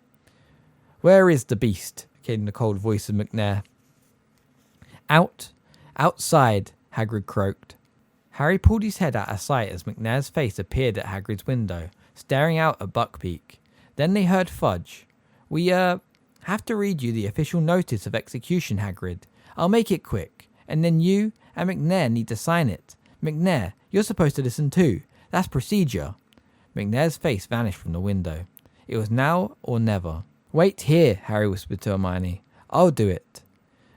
"Where is the beast?" came the cold voice of McNair. Outside," Hagrid croaked. Harry pulled his head out of sight as McNair's face appeared at Hagrid's window, staring out at Buckbeak. Then they heard Fudge. "We, have to read you the official notice of execution, Hagrid. I'll make it quick, and then you and McNair need to sign it. McNair, you're supposed to listen too. That's procedure." McNair's face vanished from the window. It was now or never. "Wait here," Harry whispered to Hermione. "I'll do it."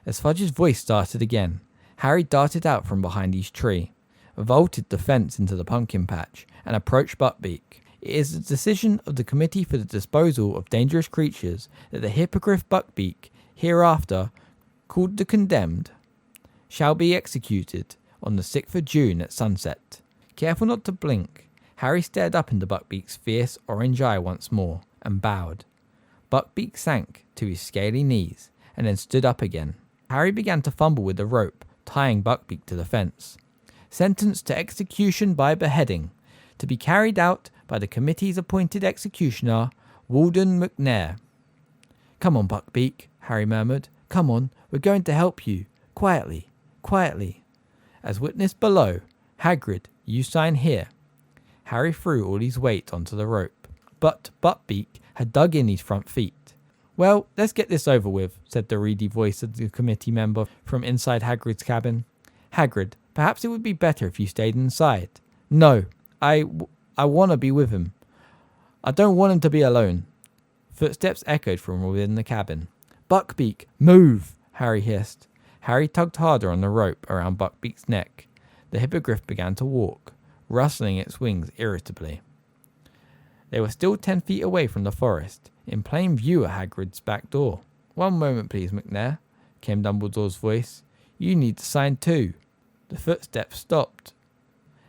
As Fudge's voice started again, Harry darted out from behind his tree, vaulted the fence into the pumpkin patch, and approached Buckbeak. "It is the decision of the Committee for the Disposal of Dangerous Creatures that the Hippogriff Buckbeak, hereafter called the Condemned, shall be executed on the 6th of June at sunset." Careful not to blink, Harry stared up into Buckbeak's fierce orange eye once more, and bowed. Buckbeak sank to his scaly knees, and then stood up again. Harry began to fumble with the rope, tying Buckbeak to the fence. "Sentenced to execution by beheading, to be carried out by the committee's appointed executioner, Walden McNair." "Come on, Buckbeak," Harry murmured. "Come on, we're going to help you. Quietly, quietly. As witness below, Hagrid, you sign here." Harry threw all his weight onto the rope, but Buckbeak had dug in his front feet. "Well, let's get this over with," said the reedy voice of the committee member from inside Hagrid's cabin. "Hagrid, perhaps it would be better if you stayed inside." "No, I want to be with him. I don't want him to be alone." Footsteps echoed from within the cabin. "Buckbeak, move!" Harry hissed. Harry tugged harder on the rope around Buckbeak's neck. The hippogriff began to walk, rustling its wings irritably. They were still 10 feet away from the forest, in plain view at Hagrid's back door. "One moment, please, McNair," came Dumbledore's voice. "You need to sign too." The footsteps stopped.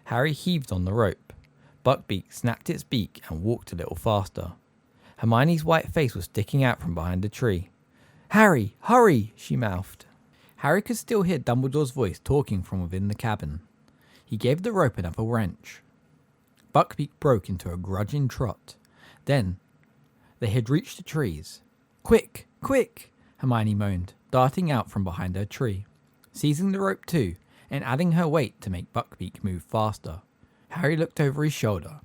Harry heaved on the rope. Buckbeak snapped its beak and walked a little faster. Hermione's white face was sticking out from behind the tree. "Harry, hurry!" she mouthed. Harry could still hear Dumbledore's voice talking from within the cabin. He gave the rope another wrench. Buckbeak broke into a grudging trot. Then they had reached the trees. "Quick, quick!" Hermione moaned, darting out from behind her tree, seizing the rope too, and adding her weight to make Buckbeak move faster. Harry looked over his shoulder.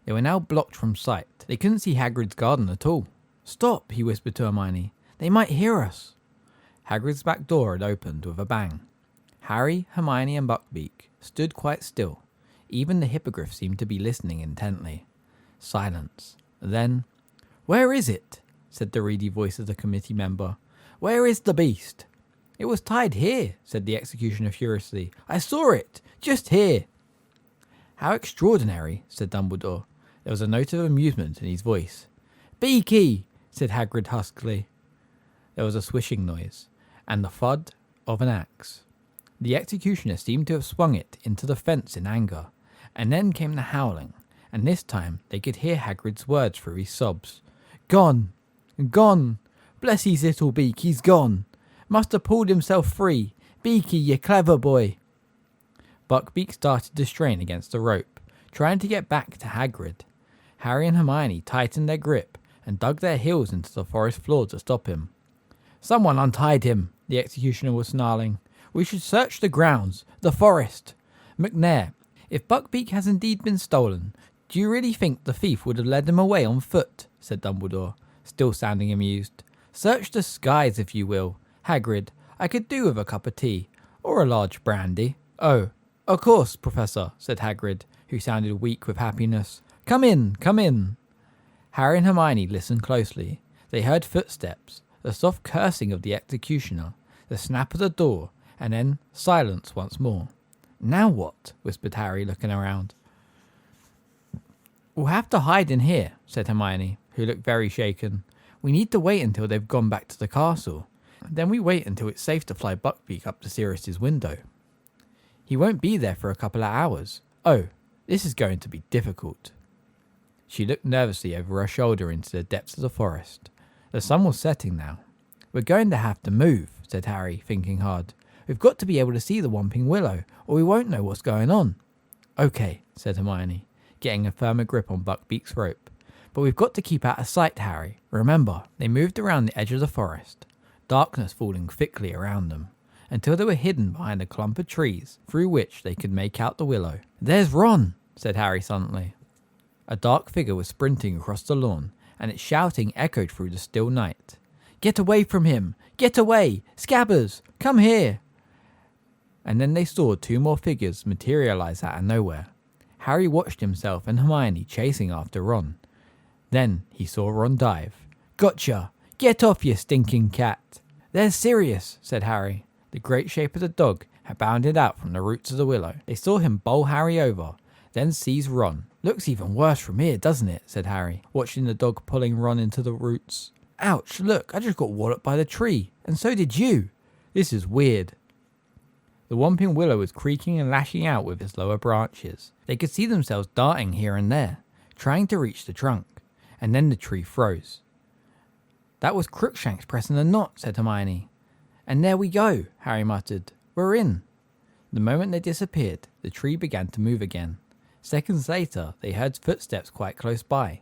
They were now blocked from sight. They couldn't see Hagrid's garden at all. "Stop," he whispered to Hermione. "They might hear us." Hagrid's back door had opened with a bang. Harry, Hermione and Buckbeak stood quite still. Even the hippogriff seemed to be listening intently. Silence. Then, "Where is it?" said the reedy voice of the committee member. "Where is the beast?" "It was tied here," said the executioner furiously. "I saw it, just here." "How extraordinary," said Dumbledore. There was a note of amusement in his voice. "Beaky," said Hagrid huskily. There was a swishing noise, and the thud of an axe. The executioner seemed to have swung it into the fence in anger, and then came the howling, and this time they could hear Hagrid's words through his sobs. "Gone! Gone! Bless his little beak, he's gone! Must have pulled himself free! Beaky, you clever boy!" Buckbeak started to strain against the rope, trying to get back to Hagrid. Harry and Hermione tightened their grip and dug their heels into the forest floor to stop him. "Someone untied him," the executioner was snarling. "We should search the grounds, the forest. McNair, if Buckbeak has indeed been stolen, do you really think the thief would have led him away on foot?" said Dumbledore. still sounding amused. Search the skies if you will. Hagrid, I could do with a cup of tea, or a large brandy. Oh, of course, Professor, said Hagrid, who sounded weak with happiness. Come in, come in. Harry and Hermione listened closely. They heard footsteps, the soft cursing of the executioner, the snap of the door, and then silence once more. Now what? Whispered Harry, looking around. We'll have to hide in here, said Hermione, who looked very shaken. We need to wait until they've gone back to the castle. Then we wait until it's safe to fly Buckbeak up to Sirius's window. He won't be there for a couple of hours. Oh, this is going to be difficult. She looked nervously over her shoulder into the depths of the forest. The sun was setting now. We're going to have to move, said Harry, thinking hard. We've got to be able to see the Whomping Willow, or we won't know what's going on. Okay, said Hermione, getting a firmer grip on Buckbeak's rope. But we've got to keep out of sight, Harry. Remember, they moved around the edge of the forest, darkness falling thickly around them, until they were hidden behind a clump of trees through which they could make out the willow. There's Ron, said Harry suddenly. A dark figure was sprinting across the lawn, and its shouting echoed through the still night. Get away from him! Get away! Scabbers! Come here! And then they saw two more figures materialize out of nowhere. Harry watched himself and Hermione chasing after Ron. Then he saw Ron dive. Gotcha! Get off, you stinking cat! There's Sirius, said Harry. The great shape of the dog had bounded out from the roots of the willow. They saw him bowl Harry over, then seize Ron. Looks even worse from here, doesn't it? Said Harry, watching the dog pulling Ron into the roots. Ouch, look, I just got walloped by the tree, and so did you. This is weird. The Whomping Willow was creaking and lashing out with its lower branches. They could see themselves darting here and there, trying to reach the trunk, and then the tree froze. That was Crookshanks pressing a knot, said Hermione. And there we go, Harry muttered. We're in. The moment they disappeared, the tree began to move again. Seconds later, they heard footsteps quite close by.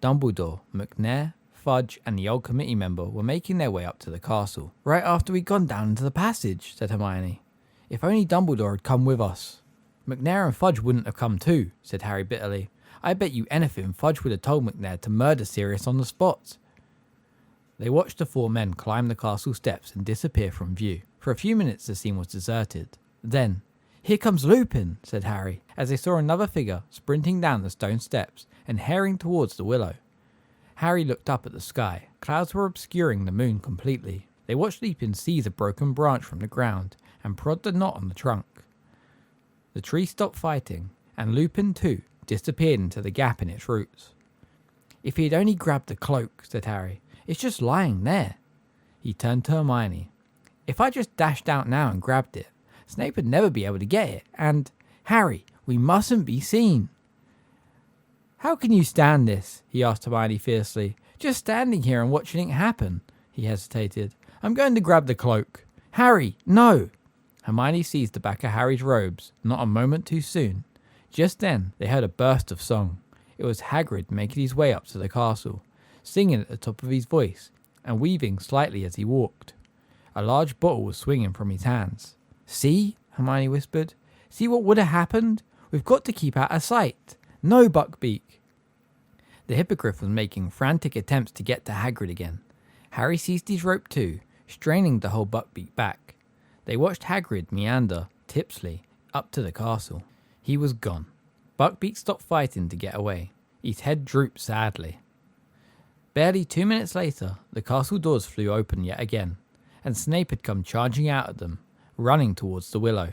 Dumbledore, McNair, Fudge, and the old committee member were making their way up to the castle. Right after we'd gone down into the passage, said Hermione. If only Dumbledore had come with us. McNair and Fudge wouldn't have come too, said Harry bitterly. I bet you anything Fudge would have told McNair to murder Sirius on the spot. They watched the four men climb the castle steps and disappear from view. For a few minutes the scene was deserted. Then, here comes Lupin, said Harry, as they saw another figure sprinting down the stone steps and hurrying towards the willow. Harry looked up at the sky. Clouds were obscuring the moon completely. They watched Lupin seize a broken branch from the ground and prod the knot on the trunk. The tree stopped fighting, and Lupin too disappeared into the gap in its roots. If he had only grabbed the cloak, said Harry. It's just lying there. He turned to Hermione. If I just dashed out now and grabbed it, Snape would never be able to get it, and, Harry, we mustn't be seen. How can you stand this? He asked Hermione fiercely. Just standing here and watching it happen. He hesitated. I'm going to grab the cloak. Harry, no! Hermione seized the back of Harry's robes, not a moment too soon. Just then, they heard a burst of song. It was Hagrid making his way up to the castle, singing at the top of his voice, and weaving slightly as he walked. A large bottle was swinging from his hands. See? Hermione whispered. See what would have happened? We've got to keep out of sight. No, Buckbeak. The hippogriff was making frantic attempts to get to Hagrid again. Harry seized his rope too, straining to hold Buckbeak back. They watched Hagrid meander, tipsily, up to the castle. He was gone. Buckbeak stopped fighting to get away. His head drooped sadly. Barely 2 minutes later, the castle doors flew open yet again, and Snape had come charging out at them, running towards the willow.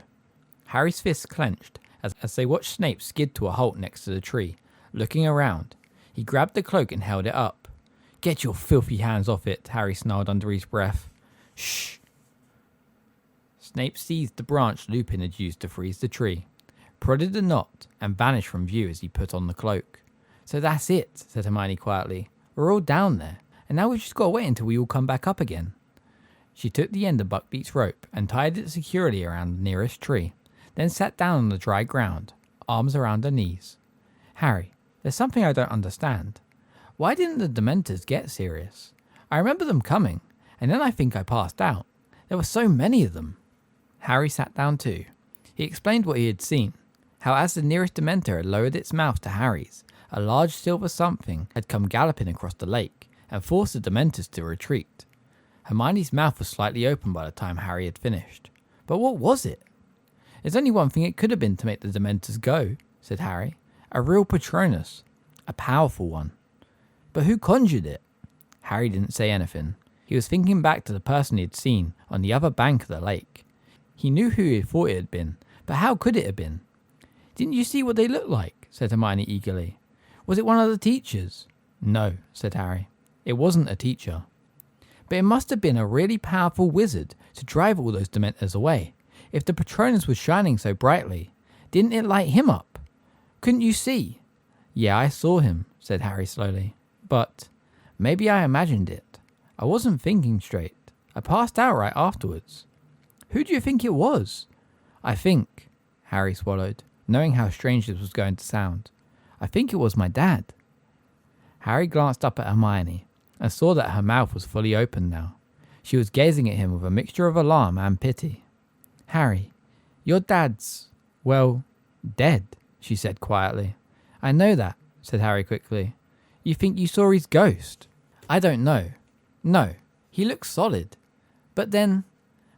Harry's fists clenched as they watched Snape skid to a halt next to the tree. Looking around, he grabbed the cloak and held it up. Get your filthy hands off it, Harry snarled under his breath. Shh! Snape seized the branch Lupin had used to freeze the tree, prodded the knot, and vanished from view as he put on the cloak. So that's it, said Hermione quietly. We're all down there, and now we've just got to wait until we all come back up again. She took the end of Buckbeak's rope and tied it securely around the nearest tree, then sat down on the dry ground, arms around her knees. Harry, there's something I don't understand. Why didn't the Dementors get Sirius? I remember them coming, and then I think I passed out. There were so many of them. Harry sat down too. He explained what he had seen, how as the nearest Dementor had lowered its mouth to Harry's, a large silver something had come galloping across the lake and forced the Dementors to retreat. Hermione's mouth was slightly open by the time Harry had finished. But what was it? There's only one thing it could have been to make the Dementors go, said Harry. A real Patronus. A powerful one. But who conjured it? Harry didn't say anything. He was thinking back to the person he had seen on the other bank of the lake. He knew who he thought it had been, but how could it have been? Didn't you see what they looked like? Said Hermione eagerly. Was it one of the teachers? No, said Harry. It wasn't a teacher. But it must have been a really powerful wizard to drive all those Dementors away. If the Patronus was shining so brightly, didn't it light him up? Couldn't you see? Yeah, I saw him, said Harry slowly. But maybe I imagined it. I wasn't thinking straight. I passed out right afterwards. Who do you think it was? I think, Harry swallowed, knowing how strange this was going to sound. I think it was my dad. Harry glanced up at Hermione and saw that her mouth was fully open now. She was gazing at him with a mixture of alarm and pity. Harry, your dad's, well, dead, she said quietly. I know that, said Harry quickly. You think you saw his ghost? I don't know. No, he looks solid. But then,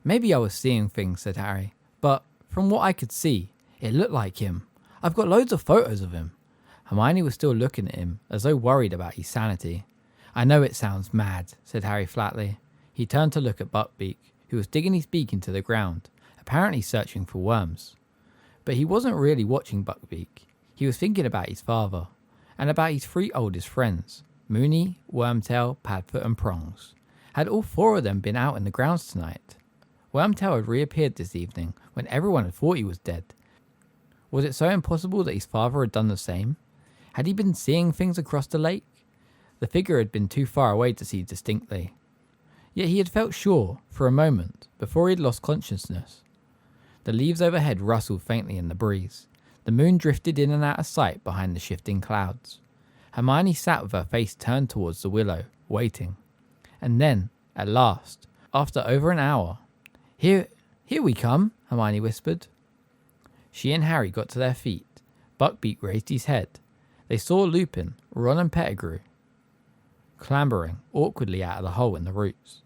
maybe I was seeing things, said Harry. But from what I could see, it looked like him. I've got loads of photos of him. Hermione was still looking at him, as though worried about his sanity. I know it sounds mad, said Harry flatly. He turned to look at Buckbeak, who was digging his beak into the ground, apparently searching for worms. But he wasn't really watching Buckbeak. He was thinking about his father, and about his 3 oldest friends, Moony, Wormtail, Padfoot and Prongs. Had all 4 of them been out in the grounds tonight? Wormtail had reappeared this evening when everyone had thought he was dead. Was it so impossible that his father had done the same? Had he been seeing things across the lake? The figure had been too far away to see distinctly. Yet he had felt sure, for a moment, before he had lost consciousness. The leaves overhead rustled faintly in the breeze. The moon drifted in and out of sight behind the shifting clouds. Hermione sat with her face turned towards the willow, waiting. And then, at last, after over an hour, Here we come, Hermione whispered. She and Harry got to their feet. Buckbeak raised his head. They saw Lupin, Ron and Pettigrew clambering awkwardly out of the hole in the roots,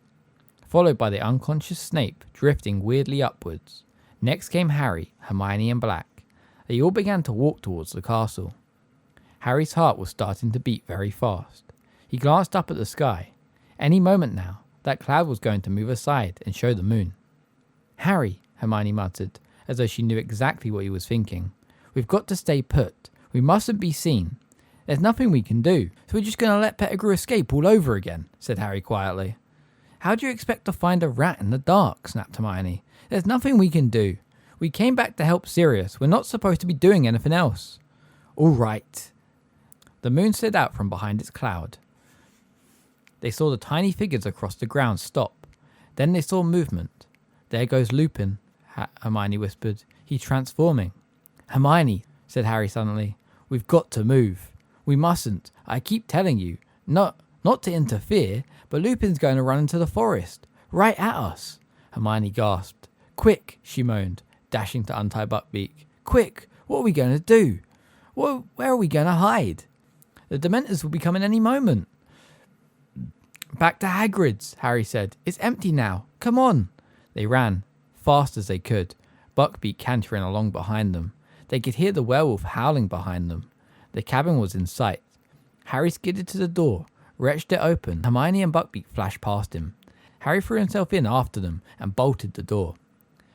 followed by the unconscious Snape drifting weirdly upwards. Next came Harry, Hermione and Black. They all began to walk towards the castle. Harry's heart was starting to beat very fast. He glanced up at the sky. Any moment now, that cloud was going to move aside and show the moon. Harry, Hermione muttered, as though she knew exactly what he was thinking. We've got to stay put. We mustn't be seen. There's nothing we can do, so we're just going to let Pettigrew escape all over again, said Harry quietly. How do you expect to find a rat in the dark, snapped Hermione. There's nothing we can do. We came back to help Sirius. We're not supposed to be doing anything else. All right. The moon slid out from behind its cloud. They saw the tiny figures across the ground stop. Then they saw movement. There goes Lupin, Hermione whispered. He's transforming. Hermione, said Harry suddenly, we've got to move. We mustn't. I keep telling you. Not to interfere, but Lupin's going to run into the forest. Right at us. Hermione gasped. Quick, she moaned, dashing to untie Buckbeak. Quick, what are we going to do? Where are we going to hide? The Dementors will be coming any moment. Back to Hagrid's, Harry said. It's empty now. Come on. They ran, fast as they could, Buckbeak cantering along behind them. They could hear the werewolf howling behind them. The cabin was in sight. Harry skidded to the door, wrenched it open. Hermione and Buckbeak flashed past him. Harry threw himself in after them and bolted the door.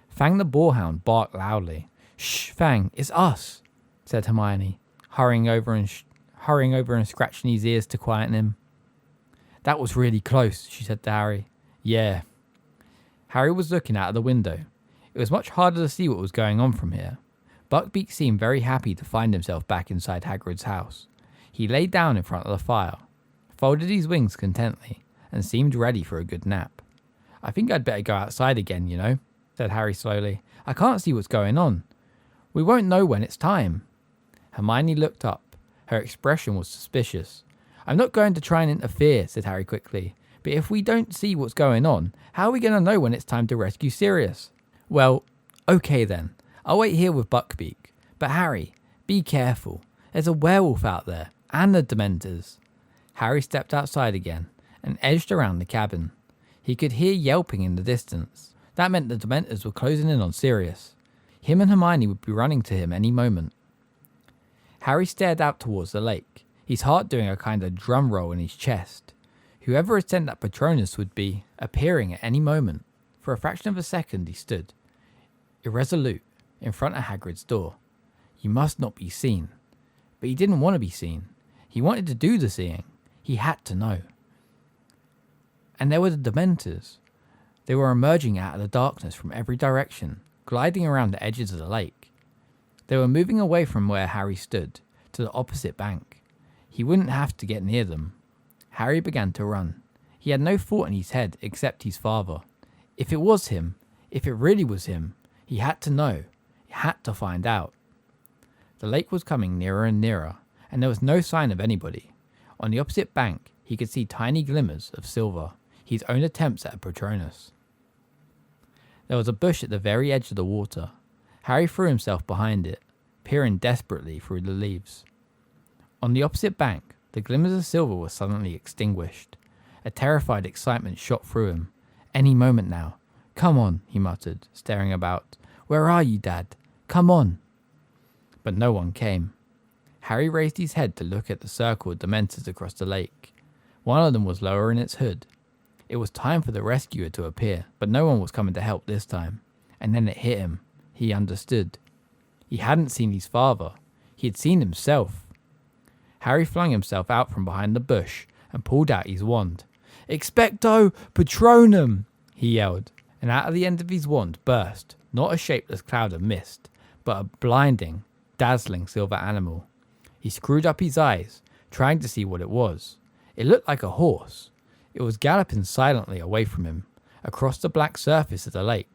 Fang the boarhound barked loudly. Shh, Fang, it's us, said Hermione, hurrying over and scratching his ears to quieten him. That was really close, she said to Harry. Yeah. Harry was looking out of the window. It was much harder to see what was going on from here. Buckbeak seemed very happy to find himself back inside Hagrid's house. He lay down in front of the fire, folded his wings contentedly, and seemed ready for a good nap. I think I'd better go outside again, said Harry slowly. I can't see what's going on. We won't know when it's time. Hermione looked up. Her expression was suspicious. I'm not going to try and interfere, said Harry quickly. But if we don't see what's going on, how are we going to know when it's time to rescue Sirius? Well, okay then. I'll wait here with Buckbeak. But Harry, be careful. There's a werewolf out there, and the Dementors. Harry stepped outside again. and edged around the cabin. He could hear yelping in the distance. That meant the Dementors were closing in on Sirius. Him and Hermione would be running to him any moment. Harry stared out towards the lake, his heart doing a kind of drum roll in his chest. Whoever had sent that Patronus would be appearing at any moment. For a fraction of a second he stood, irresolute, in front of Hagrid's door. He must not be seen. But he didn't want to be seen. He wanted to do the seeing. He had to know. And there were the Dementors. They were emerging out of the darkness from every direction, gliding around the edges of the lake. They were moving away from where Harry stood, to the opposite bank. He wouldn't have to get near them. Harry began to run. He had no thought in his head except his father. If it was him, if it really was him, he had to know. He had to find out. The lake was coming nearer and nearer, and there was no sign of anybody. On the opposite bank, he could see tiny glimmers of silver, his own attempts at a Patronus. There was a bush at the very edge of the water. Harry threw himself behind it, peering desperately through the leaves. On the opposite bank, the glimmers of silver were suddenly extinguished. A terrified excitement shot through him. Any moment now. Come on, he muttered, staring about. Where are you, Dad? Come on. But no one came. Harry raised his head to look at the circle of Dementors across the lake. One of them was lowering its hood. It was time for the rescuer to appear, but no one was coming to help this time. And then it hit him. He understood. He hadn't seen his father. He had seen himself. Harry flung himself out from behind the bush and pulled out his wand. Expecto Patronum, he yelled, and out of the end of his wand burst, not a shapeless cloud of mist, but a blinding, dazzling silver animal. He screwed up his eyes, trying to see what it was. It looked like a horse. It was galloping silently away from him, across the black surface of the lake.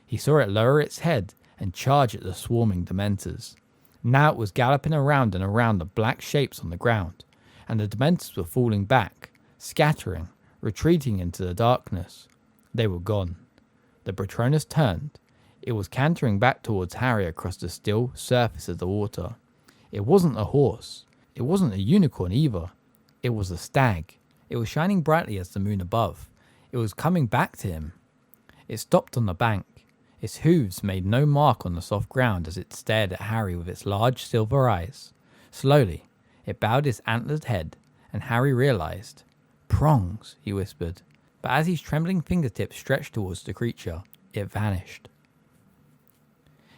He saw it lower its head and charge at the swarming Dementors. Now it was galloping around and around the black shapes on the ground, and the Dementors were falling back, scattering, retreating into the darkness. They were gone. The Patronus turned. It was cantering back towards Harry across the still surface of the water. It wasn't a horse. It wasn't a unicorn either. It was a stag. It was shining brightly as the moon above. It was coming back to him. It stopped on the bank. Its hooves made no mark on the soft ground as it stared at Harry with its large silver eyes. Slowly, it bowed its antlered head, and Harry realized. Prongs, he whispered. But as his trembling fingertips stretched towards the creature, it vanished.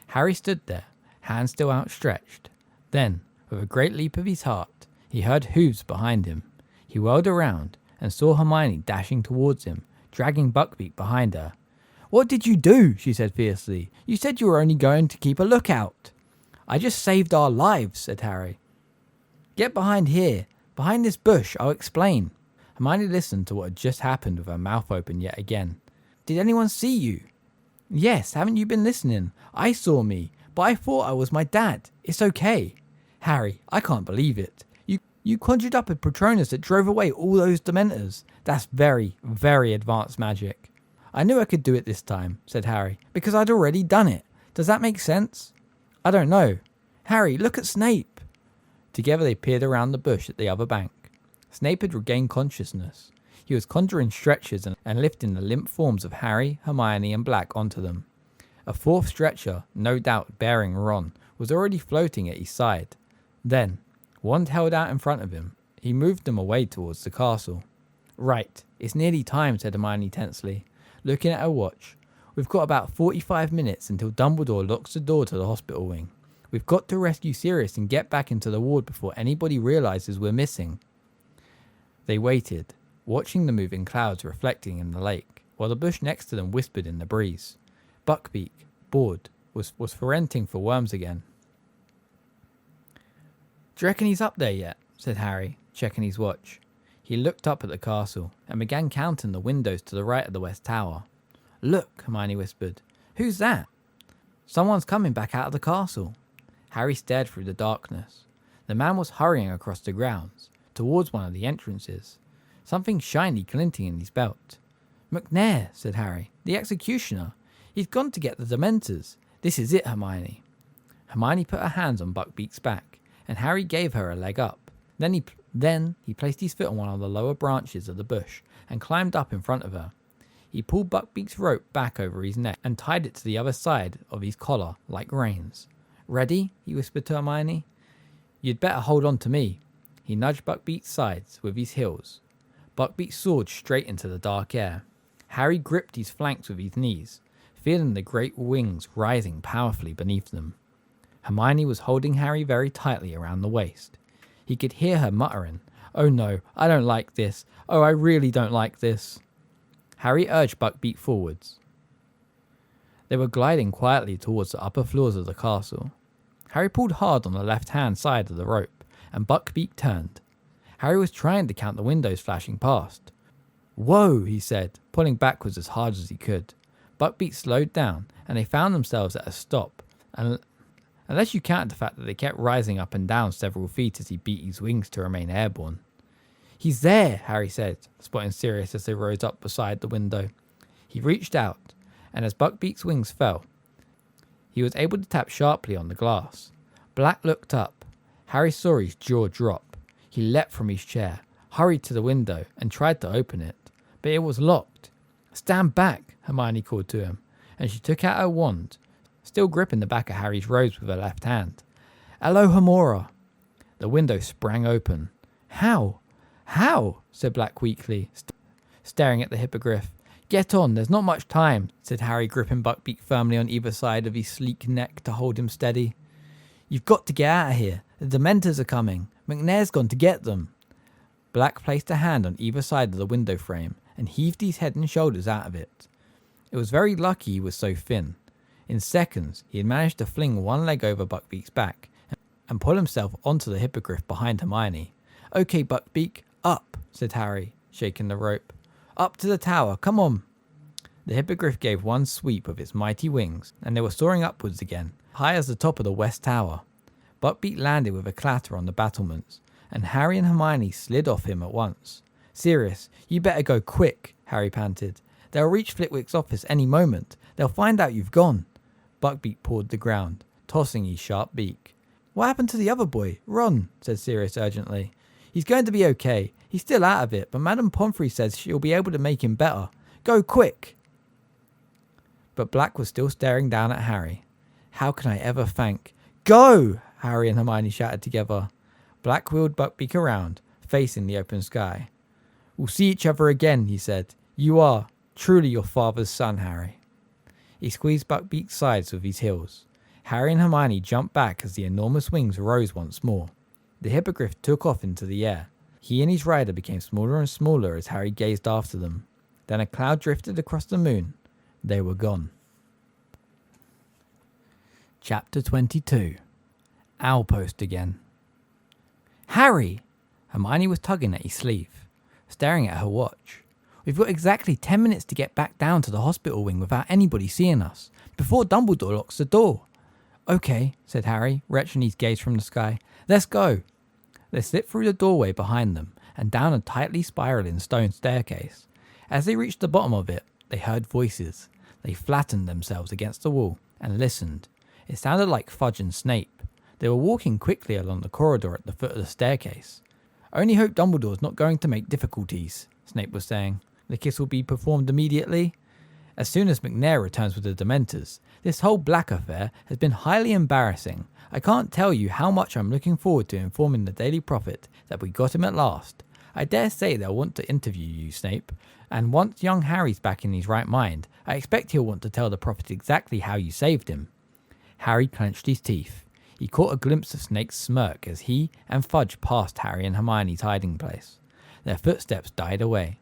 Harry stood there, hands still outstretched. Then, with a great leap of his heart, he heard hooves behind him. He whirled around and saw Hermione dashing towards him, dragging Buckbeak behind her. What did you do? She said fiercely. You said you were only going to keep a lookout. I just saved our lives, said Harry. Get behind here. Behind this bush, I'll explain. Hermione listened to what had just happened with her mouth open yet again. Did anyone see you? Yes, haven't you been listening? I saw me, but I thought I was my dad. It's okay. Harry, I can't believe it. You conjured up a Patronus that drove away all those Dementors. That's very, very advanced magic. I knew I could do it this time, said Harry, because I'd already done it. Does that make sense? I don't know. Harry, look at Snape. Together they peered around the bush at the other bank. Snape had regained consciousness. He was conjuring stretchers and lifting the limp forms of Harry, Hermione and Black onto them. A fourth stretcher, no doubt bearing Ron, was already floating at his side. Then, wand held out in front of him, he moved them away towards the castle. Right, it's nearly time, said Hermione tensely, looking at her watch. We've got about 45 minutes until Dumbledore locks the door to the hospital wing. We've got to rescue Sirius and get back into the ward before anybody realises we're missing. They waited, watching the moving clouds reflecting in the lake, while the bush next to them whispered in the breeze. Buckbeak, bored, was ferreting for worms again. Do you reckon he's up there yet? Said Harry, checking his watch. He looked up at the castle and began counting the windows to the right of the west tower. Look, Hermione whispered. Who's that? Someone's coming back out of the castle. Harry stared through the darkness. The man was hurrying across the grounds, towards one of the entrances, something shiny glinting in his belt. McNair, said Harry, the executioner. He's gone to get the Dementors. This is it, Hermione. Hermione put her hands on Buckbeak's back, and Harry gave her a leg up. Then he placed his foot on one of the lower branches of the bush and climbed up in front of her. He pulled Buckbeak's rope back over his neck and tied it to the other side of his collar like reins. "Ready?" he whispered to Hermione. "You'd better hold on to me." He nudged Buckbeak's sides with his heels. Buckbeak soared straight into the dark air. Harry gripped his flanks with his knees, feeling the great wings rising powerfully beneath them. Hermione was holding Harry very tightly around the waist. He could hear her muttering, "Oh no, I don't like this. Oh, I really don't like this." Harry urged Buckbeak forwards. They were gliding quietly towards the upper floors of the castle. Harry pulled hard on the left-hand side of the rope, and Buckbeak turned. Harry was trying to count the windows flashing past. "Whoa," he said, pulling backwards as hard as he could. Buckbeak slowed down, and they found themselves at a stop, unless you count the fact that they kept rising up and down several feet as he beat his wings to remain airborne. "He's there," Harry said, spotting Sirius as they rose up beside the window. He reached out, and as Buckbeak's wings fell, he was able to tap sharply on the glass. Black looked up. Harry saw his jaw drop. He leapt from his chair, hurried to the window, and tried to open it, but it was locked. "Stand back," Hermione called to him, and she took out her wand, still gripping the back of Harry's robes with her left hand. "Alohomora!" The window sprang open. "How? How?" said Black weakly, staring at the hippogriff. "Get on, there's not much time," said Harry, gripping Buckbeak firmly on either side of his sleek neck to hold him steady. "You've got to get out of here. The Dementors are coming. McNair's gone to get them." Black placed a hand on either side of the window frame and heaved his head and shoulders out of it. It was very lucky he was so thin. In seconds, he had managed to fling one leg over Buckbeak's back and pull himself onto the hippogriff behind Hermione. "Okay, Buckbeak, up," said Harry, shaking the rope. "Up to the tower, come on." The hippogriff gave one sweep of its mighty wings, and they were soaring upwards again, high as the top of the west tower. Buckbeak landed with a clatter on the battlements, and Harry and Hermione slid off him at once. "Sirius, you better go quick," Harry panted. "They'll reach Flitwick's office any moment. They'll find out you've gone." Buckbeak pawed the ground, tossing his sharp beak. "What happened to the other boy? Ron," said Sirius urgently. "He's going to be okay. He's still out of it, but Madame Pomfrey says she'll be able to make him better. Go quick." But Black was still staring down at Harry. "How can I ever thank—" "Go!" Harry and Hermione shouted together. Black wheeled Buckbeak around, facing the open sky. "We'll see each other again," he said. "You are truly your father's son, Harry." He squeezed Buckbeak's sides with his heels. Harry and Hermione jumped back as the enormous wings rose once more. The hippogriff took off into the air. He and his rider became smaller and smaller as Harry gazed after them. Then a cloud drifted across the moon. They were gone. Chapter 22. Owlpost again. "Harry!" Hermione was tugging at his sleeve, staring at her watch. "We've got exactly 10 minutes to get back down to the hospital wing without anybody seeing us, before Dumbledore locks the door." "Okay," said Harry, wrenching his gaze from the sky. "Let's go." They slipped through the doorway behind them and down a tightly spiraling stone staircase. As they reached the bottom of it, they heard voices. They flattened themselves against the wall and listened. It sounded like Fudge and Snape. They were walking quickly along the corridor at the foot of the staircase. "Only hope Dumbledore's not going to make difficulties," Snape was saying. "The kiss will be performed immediately. As soon as McNair returns with the Dementors. This whole Black affair has been highly embarrassing. I can't tell you how much I'm looking forward to informing the Daily Prophet that we got him at last. I dare say they'll want to interview you, Snape, and once young Harry's back in his right mind, I expect he'll want to tell the Prophet exactly how you saved him." Harry clenched his teeth. He caught a glimpse of Snape's smirk as he and Fudge passed Harry and Hermione's hiding place. Their footsteps died away.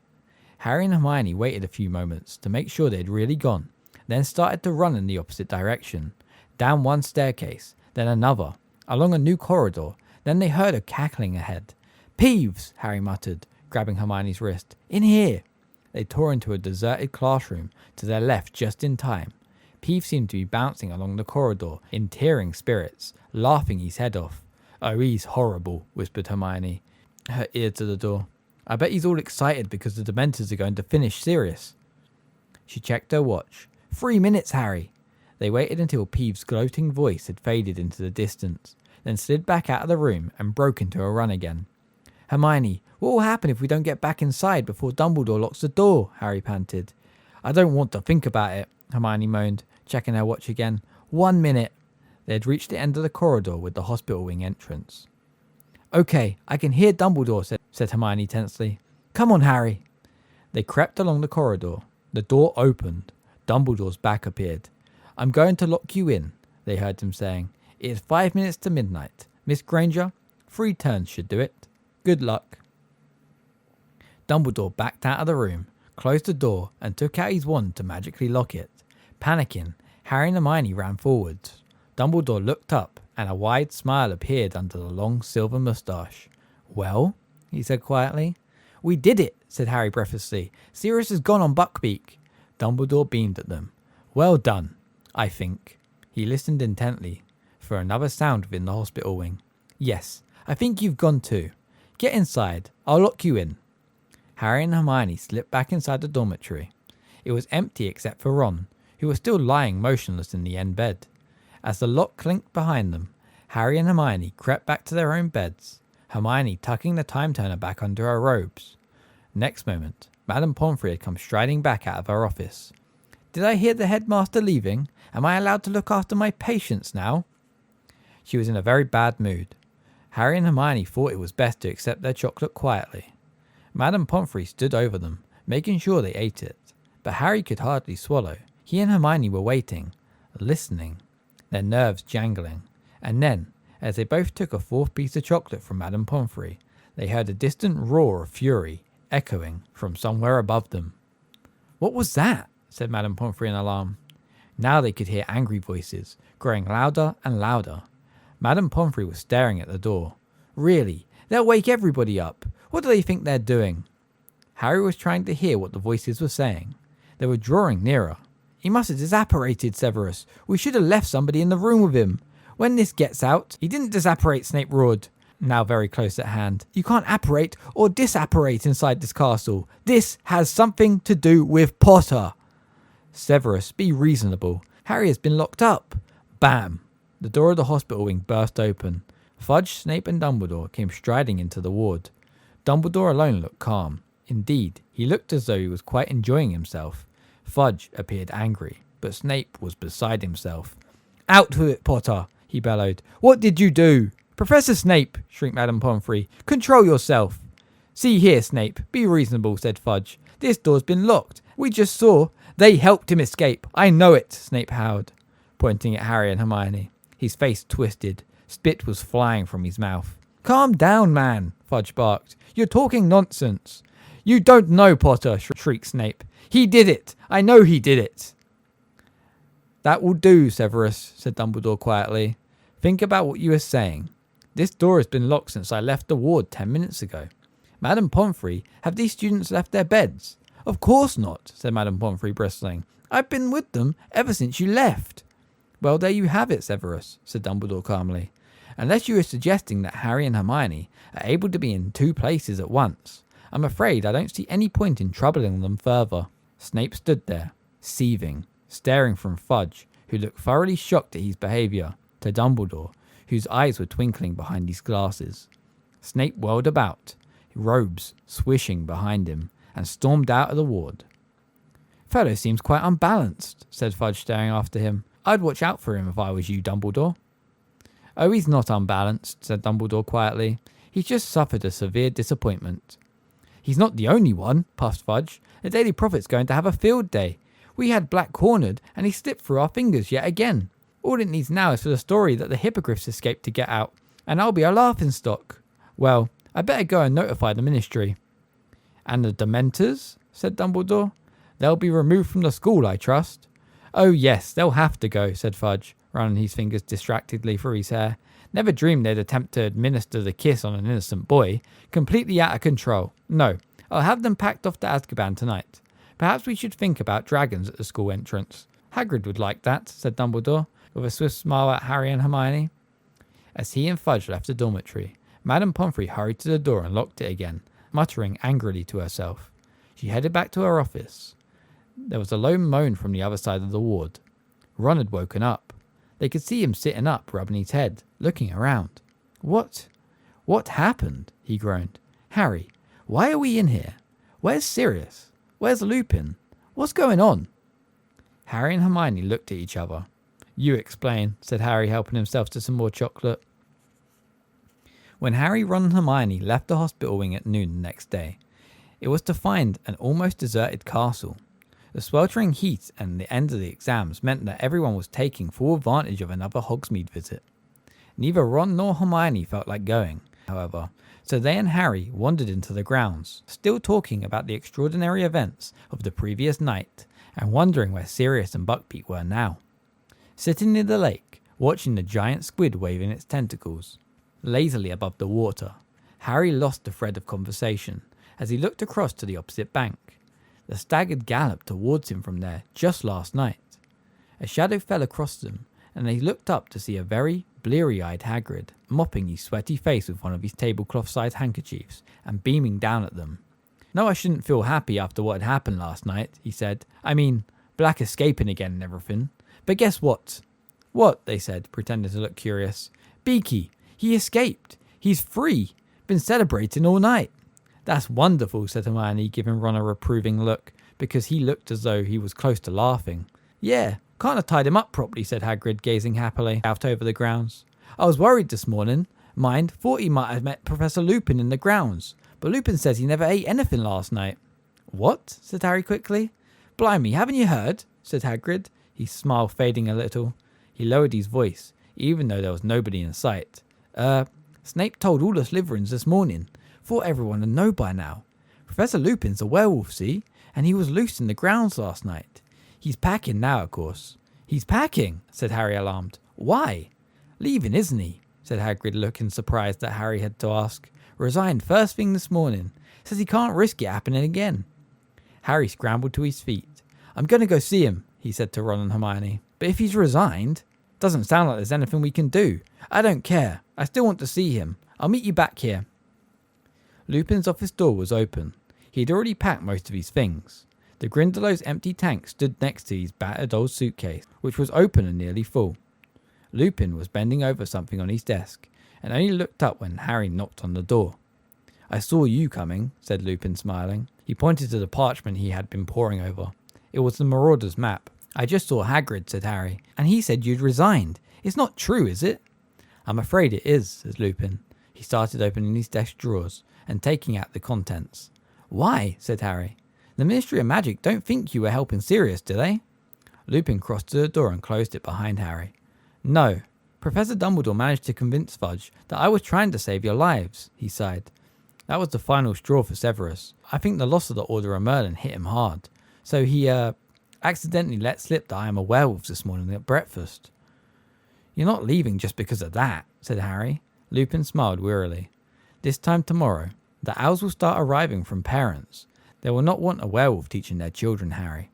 Harry and Hermione waited a few moments to make sure they had really gone, then started to run in the opposite direction, down one staircase, then another, along a new corridor. Then they heard a cackling ahead. "Peeves!" Harry muttered, grabbing Hermione's wrist. "In here!" They tore into a deserted classroom to their left just in time. Peeves seemed to be bouncing along the corridor in tearing spirits, laughing his head off. "Oh, he's horrible," whispered Hermione, her ear to the door. "I bet he's all excited because the Dementors are going to finish Sirius." She checked her watch. 3 minutes, Harry." They waited until Peeves' gloating voice had faded into the distance, then slid back out of the room and broke into a run again. Hermione, what will happen if we don't get back inside before Dumbledore locks the door? Harry panted. I don't want to think about it, Hermione moaned, checking her watch again. 1 minute. They had reached the end of the corridor with the hospital wing entrance. Okay, I can hear Dumbledore, said Hermione tensely. Come on, Harry. They crept along the corridor. The door opened. Dumbledore's back appeared. I'm going to lock you in, they heard him saying. It is 5 minutes to midnight. Miss Granger, 3 turns should do it. Good luck. Dumbledore backed out of the room, closed the door, and took out his wand to magically lock it. Panicking, Harry and Hermione ran forwards. Dumbledore looked up, and a wide smile appeared under the long silver moustache. Well, he said quietly. We did it, said Harry breathlessly. Sirius has gone on Buckbeak. Dumbledore beamed at them. Well done, I think. He listened intently for another sound within the hospital wing. Yes, I think you've gone too. Get inside. I'll lock you in. Harry and Hermione slipped back inside the dormitory. It was empty except for Ron, who was still lying motionless in the end bed. As the lock clinked behind them, Harry and Hermione crept back to their own beds, Hermione tucking the time turner back under her robes. Next moment, Madame Pomfrey had come striding back out of her office. Did I hear the headmaster leaving? Am I allowed to look after my patients now? She was in a very bad mood. Harry and Hermione thought it was best to accept their chocolate quietly. Madame Pomfrey stood over them, making sure they ate it. But Harry could hardly swallow. He and Hermione were waiting, listening, their nerves jangling. And then, as they both took a 4th piece of chocolate from Madame Pomfrey, they heard a distant roar of fury echoing from somewhere above them. What was that? Said Madame Pomfrey in alarm. Now they could hear angry voices, growing louder and louder. Madame Pomfrey was staring at the door. Really, they'll wake everybody up. What do they think they're doing? Harry was trying to hear what the voices were saying. They were drawing nearer. He must have disapparated Severus. We should have left somebody in the room with him. When this gets out, he didn't disapparate, Snape roared, now very close at hand. You can't apparate or disapparate inside this castle. This has something to do with Potter. Severus, be reasonable. Harry has been locked up. Bam! The door of the hospital wing burst open. Fudge, Snape and Dumbledore came striding into the ward. Dumbledore alone looked calm. Indeed, he looked as though he was quite enjoying himself. Fudge appeared angry, but Snape was beside himself. Out with it, Potter, he bellowed. What did you do? Professor Snape, shrieked Madame Pomfrey. Control yourself. See here, Snape, be reasonable, said Fudge. This door's been locked. We just saw. They helped him escape. I know it, Snape howled, pointing at Harry and Hermione. His face twisted. Spit was flying from his mouth. Calm down, man, Fudge barked. You're talking nonsense. You don't know, Potter, shrieked Snape. He did it. I know he did it. That will do, Severus, said Dumbledore quietly. Think about what you are saying. This door has been locked since I left the ward 10 minutes ago. Madame Pomfrey, have these students left their beds? Of course not, said Madame Pomfrey, bristling. I've been with them ever since you left. Well, there you have it, Severus, said Dumbledore calmly. Unless you are suggesting that Harry and Hermione are able to be in 2 places at once, I'm afraid I don't see any point in troubling them further. Snape stood there, seething, staring from Fudge, who looked thoroughly shocked at his behaviour, to Dumbledore, whose eyes were twinkling behind his glasses. Snape whirled about, robes swishing behind him, and stormed out of the ward. Fellow seems quite unbalanced, said Fudge, staring after him. I'd watch out for him if I was you, Dumbledore. Oh, he's not unbalanced, said Dumbledore quietly. He's just suffered a severe disappointment. He's not the only one, puffed Fudge. The Daily Prophet's going to have a field day. We had Black cornered, and he slipped through our fingers yet again. All it needs now is for the story that the hippogriffs escaped to get out, and I'll be a laughingstock. Well, I better go and notify the ministry. And the Dementors? Said Dumbledore. They'll be removed from the school, I trust. Oh yes, they'll have to go, said Fudge, running his fingers distractedly through his hair. Never dreamed they'd attempt to administer the kiss on an innocent boy. Completely out of control. No, I'll have them packed off to Azkaban tonight. Perhaps we should think about dragons at the school entrance. Hagrid would like that, said Dumbledore, with a swift smile at Harry and Hermione. As he and Fudge left the dormitory, Madame Pomfrey hurried to the door and locked it again, muttering angrily to herself. She headed back to her office. There was a low moan from the other side of the ward. Ron had woken up. They could see him sitting up, rubbing his head, looking around. What happened? He groaned. Harry, why are we in here? Where's Sirius? Where's Lupin? What's going on? Harry and Hermione looked at each other. You explain, said Harry, helping himself to some more chocolate. When Harry, Ron and Hermione left the hospital wing at noon the next day, it was to find an almost deserted castle. The sweltering heat and the end of the exams meant that everyone was taking full advantage of another Hogsmeade visit. Neither Ron nor Hermione felt like going, however, so they and Harry wandered into the grounds, still talking about the extraordinary events of the previous night and wondering where Sirius and Buckbeak were now. Sitting near the lake, watching the giant squid waving its tentacles lazily above the water, Harry lost the thread of conversation as he looked across to the opposite bank. The stag had galloped towards him from there just last night. A shadow fell across them, and they looked up to see a very bleary-eyed Hagrid mopping his sweaty face with one of his tablecloth-sized handkerchiefs and beaming down at them. No, I shouldn't feel happy after what had happened last night, he said. I mean, Black escaping again and everything. But guess what? What? They said, pretending to look curious. Beaky, he escaped. He's free. Been celebrating all night. That's wonderful, said Hermione, giving Ron a reproving look, because he looked as though he was close to laughing. Yeah, can't have tied him up properly, said Hagrid, gazing happily out over the grounds. I was worried this morning. Mind, thought he might have met Professor Lupin in the grounds, but Lupin says he never ate anything last night. What? Said Harry quickly. Blimey, haven't you heard? Said Hagrid, his smile fading a little. He lowered his voice, even though there was nobody in sight. Snape told all the Slytherins this morning. Thought everyone would know by now. Professor Lupin's a werewolf, see? And he was loose in the grounds last night. He's packing now, of course. He's packing, said Harry, alarmed. Why? Leaving, isn't he? Said Hagrid, looking surprised that Harry had to ask. Resigned first thing this morning. Says he can't risk it happening again. Harry scrambled to his feet. I'm going to go see him, he said to Ron and Hermione. But if he's resigned, doesn't sound like there's anything we can do. I don't care. I still want to see him. I'll meet you back here. Lupin's office door was open. He had already packed most of his things. The Grindylows' empty tank stood next to his battered old suitcase, which was open and nearly full. Lupin was bending over something on his desk, and only looked up when Harry knocked on the door. I saw you coming, said Lupin, smiling. He pointed to the parchment he had been poring over. It was the Marauder's map. I just saw Hagrid, said Harry, and he said you'd resigned. It's not true, is it? I'm afraid it is, said Lupin. He started opening his desk drawers and taking out the contents. Why? Said Harry. The Ministry of Magic don't think you were helping Sirius, do they? Lupin crossed to the door and closed it behind Harry. No. Professor Dumbledore managed to convince Fudge that I was trying to save your lives, he sighed. That was the final straw for Severus. I think the loss of the Order of Merlin hit him hard. So he, accidentally let slip that I am a werewolf this morning at breakfast. You're not leaving just because of that, said Harry. Lupin smiled wearily. This time tomorrow, the owls will start arriving from parents. They will not want a werewolf teaching their children, Harry.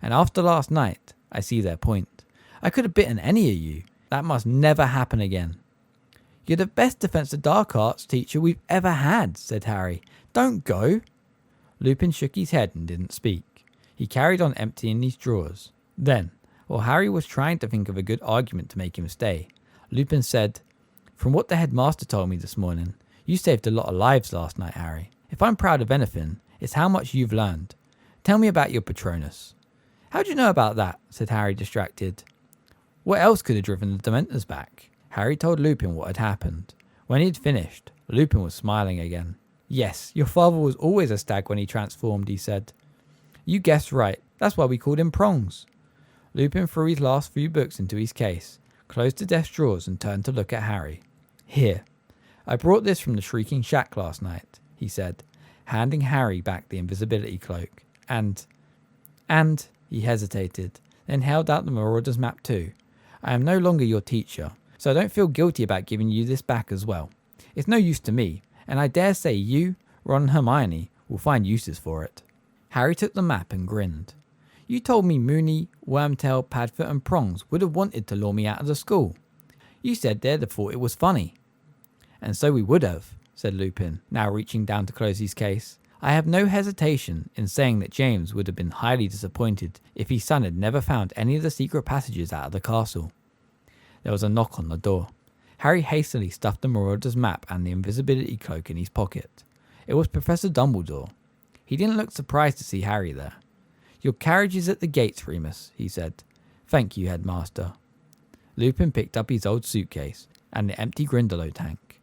And after last night, I see their point. I could have bitten any of you. That must never happen again. You're the best Defense of Dark Arts teacher we've ever had, said Harry. Don't go. Lupin shook his head and didn't speak. He carried on emptying his drawers. Then, while Harry was trying to think of a good argument to make him stay, Lupin said, From what the headmaster told me this morning, you saved a lot of lives last night, Harry. If I'm proud of anything, it's how much you've learned. Tell me about your Patronus. How do you know about that? Said Harry, distracted. What else could have driven the Dementors back? Harry told Lupin what had happened. When he had finished, Lupin was smiling again. Yes, your father was always a stag when he transformed, he said. You guessed right. That's why we called him Prongs. Lupin threw his last few books into his case, closed the desk drawers and turned to look at Harry. Here. I brought this from the Shrieking Shack last night, he said, handing Harry back the invisibility cloak. And, he hesitated, then held out the Marauder's map too. I am no longer your teacher, so I don't feel guilty about giving you this back as well. It's no use to me, and I dare say you, Ron and Hermione, will find uses for it. Harry took the map and grinned. You told me Moony, Wormtail, Padfoot and Prongs would have wanted to lure me out of the school. You said they'd have thought it was funny. And so we would have, said Lupin, now reaching down to close his case. I have no hesitation in saying that James would have been highly disappointed if his son had never found any of the secret passages out of the castle. There was a knock on the door. Harry hastily stuffed the Marauder's map and the invisibility cloak in his pocket. It was Professor Dumbledore. He didn't look surprised to see Harry there. "Your carriage is at the gates, Remus," he said. "Thank you, Headmaster." Lupin picked up his old suitcase and the empty Grindylow tank.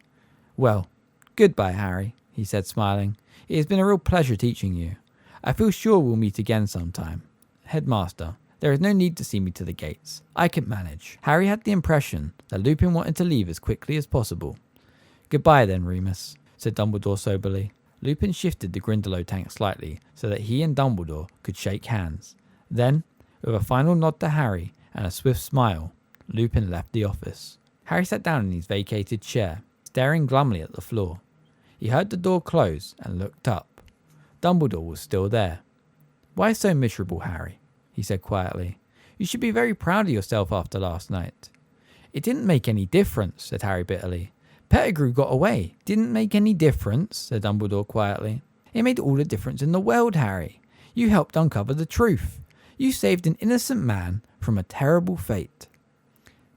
"Well, goodbye, Harry," he said, smiling. "It has been a real pleasure teaching you. I feel sure we'll meet again sometime. Headmaster, there is no need to see me to the gates. I can manage." Harry had the impression that Lupin wanted to leave as quickly as possible. "Goodbye then, Remus," said Dumbledore soberly. Lupin shifted the Grindylow tank slightly so that he and Dumbledore could shake hands. Then, with a final nod to Harry and a swift smile, Lupin left the office. Harry sat down in his vacated chair, staring glumly at the floor. He heard the door close and looked up. Dumbledore was still there. "Why so miserable, Harry?" he said quietly. "You should be very proud of yourself after last night." "It didn't make any difference," said Harry bitterly. "Pettigrew got away." "Didn't make any difference," said Dumbledore quietly. "It made all the difference in the world, Harry. You helped uncover the truth. You saved an innocent man from a terrible fate."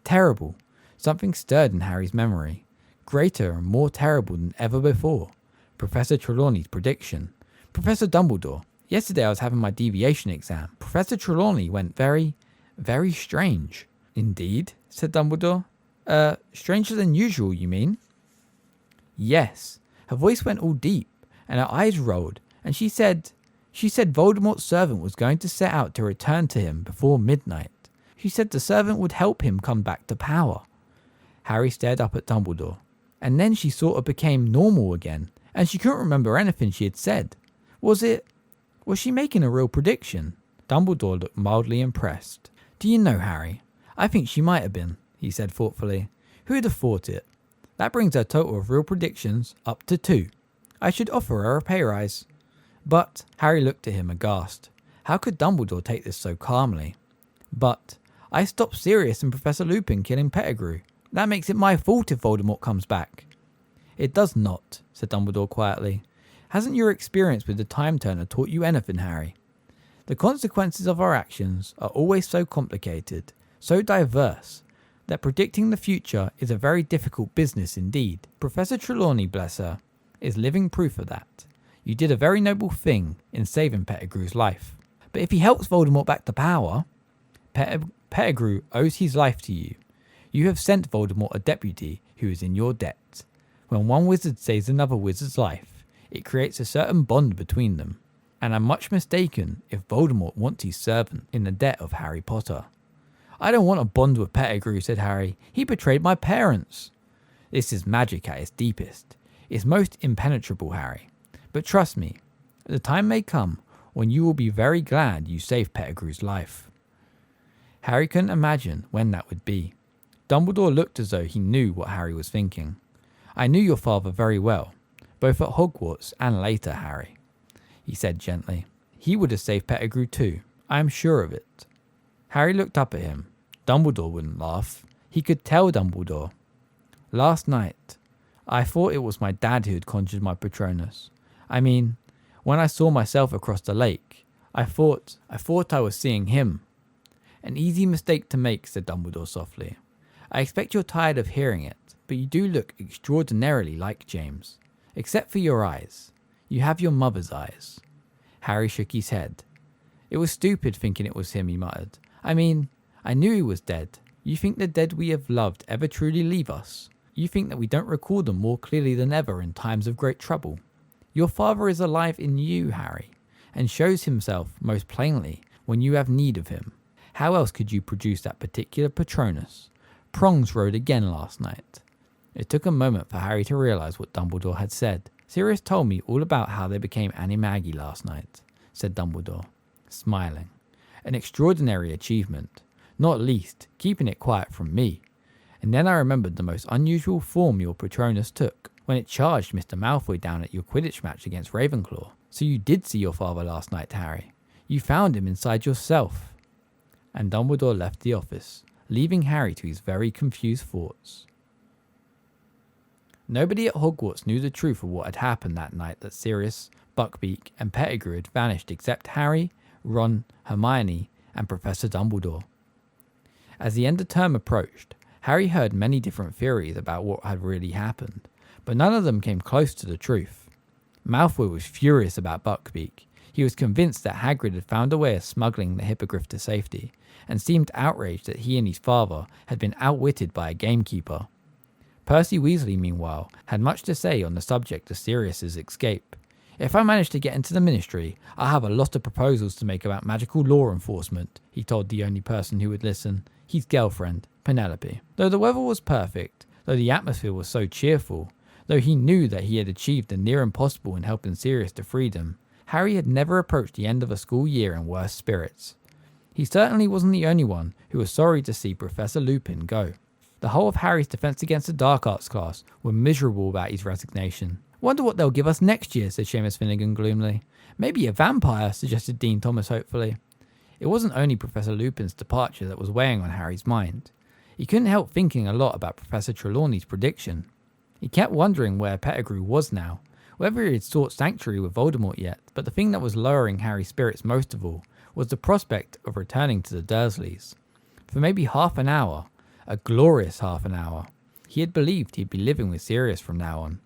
Terrible. Something stirred in Harry's memory. Greater and more terrible than ever before. Professor Trelawney's prediction. "Professor Dumbledore, yesterday I was having my deviation exam. Professor Trelawney went very, very strange." "Indeed?" said Dumbledore. Stranger than usual, you mean?" "Yes. Her voice went all deep, and her eyes rolled, and she said Voldemort's servant was going to set out to return to him before midnight. She said the servant would help him come back to power." Harry stared up at Dumbledore. "And then she sort of became normal again, and she couldn't remember anything she had said. Was she making a real prediction?" Dumbledore looked mildly impressed. "Do you know, Harry, I think she might have been," he said thoughtfully. "Who'd have thought it? That brings her total of real predictions up to 2. I should offer her a pay rise." "But," Harry looked at him aghast. How could Dumbledore take this so calmly? "But I stopped Sirius and Professor Lupin killing Pettigrew. That makes it my fault if Voldemort comes back." "It does not," said Dumbledore quietly. "Hasn't your experience with the Time Turner taught you anything, Harry? The consequences of our actions are always so complicated, so diverse, that predicting the future is a very difficult business indeed. Professor Trelawney, bless her, is living proof of that. You did a very noble thing in saving Pettigrew's life. But if he helps Voldemort back to power, Pettigrew owes his life to you. You have sent Voldemort a deputy who is in your debt. When one wizard saves another wizard's life, it creates a certain bond between them. And I'm much mistaken if Voldemort wants his servant in the debt of Harry Potter." "I don't want a bond with Pettigrew," said Harry. "He betrayed my parents." "This is magic at its deepest. It's most impenetrable, Harry. But trust me, the time may come when you will be very glad you saved Pettigrew's life." Harry couldn't imagine when that would be. Dumbledore looked as though he knew what Harry was thinking. "I knew your father very well, both at Hogwarts and later, Harry," he said gently. "He would have saved Pettigrew too, I am sure of it." Harry looked up at him. Dumbledore wouldn't laugh. He could tell Dumbledore. "Last night, I thought it was my dad who had conjured my Patronus. I mean, when I saw myself across the lake, I thought I was seeing him." "An easy mistake to make," said Dumbledore softly. "I expect you're tired of hearing it, but you do look extraordinarily like James. Except for your eyes. You have your mother's eyes." Harry shook his head. "It was stupid thinking it was him," he muttered. "I mean, I knew he was dead. You think the dead we have loved ever truly leave us? You think that we don't recall them more clearly than ever in times of great trouble? Your father is alive in you, Harry, and shows himself most plainly when you have need of him. How else could you produce that particular Patronus? Prongs rode again last night." It took a moment for Harry to realise what Dumbledore had said. "Sirius told me all about how they became Animagi last night," said Dumbledore, smiling. "An extraordinary achievement, not least keeping it quiet from me. And then I remembered the most unusual form your Patronus took, when it charged Mr. Malfoy down at your Quidditch match against Ravenclaw. So you did see your father last night, Harry. You found him inside yourself." And Dumbledore left the office, leaving Harry to his very confused thoughts. Nobody at Hogwarts knew the truth of what had happened that night that Sirius, Buckbeak, and Pettigrew had vanished except Harry, Ron, Hermione, and Professor Dumbledore. As the end of term approached, Harry heard many different theories about what had really happened, but none of them came close to the truth. Malfoy was furious about Buckbeak. He was convinced that Hagrid had found a way of smuggling the hippogriff to safety, and seemed outraged that he and his father had been outwitted by a gamekeeper. Percy Weasley, meanwhile, had much to say on the subject of Sirius's escape. "If I manage to get into the Ministry, I'll have a lot of proposals to make about magical law enforcement," he told the only person who would listen, his girlfriend, Penelope. Though the weather was perfect, though the atmosphere was so cheerful, though he knew that he had achieved the near impossible in helping Sirius to freedom, Harry had never approached the end of a school year in worse spirits. He certainly wasn't the only one who was sorry to see Professor Lupin go. The whole of Harry's Defense Against the Dark Arts class were miserable about his resignation. "Wonder what they'll give us next year," said Seamus Finnegan gloomily. "Maybe a vampire," suggested Dean Thomas hopefully. It wasn't only Professor Lupin's departure that was weighing on Harry's mind. He couldn't help thinking a lot about Professor Trelawney's prediction. He kept wondering where Pettigrew was now, whether he had sought sanctuary with Voldemort yet, but the thing that was lowering Harry's spirits most of all was the prospect of returning to the Dursleys. For maybe half an hour, a glorious half an hour, he had believed he'd be living with Sirius from now on.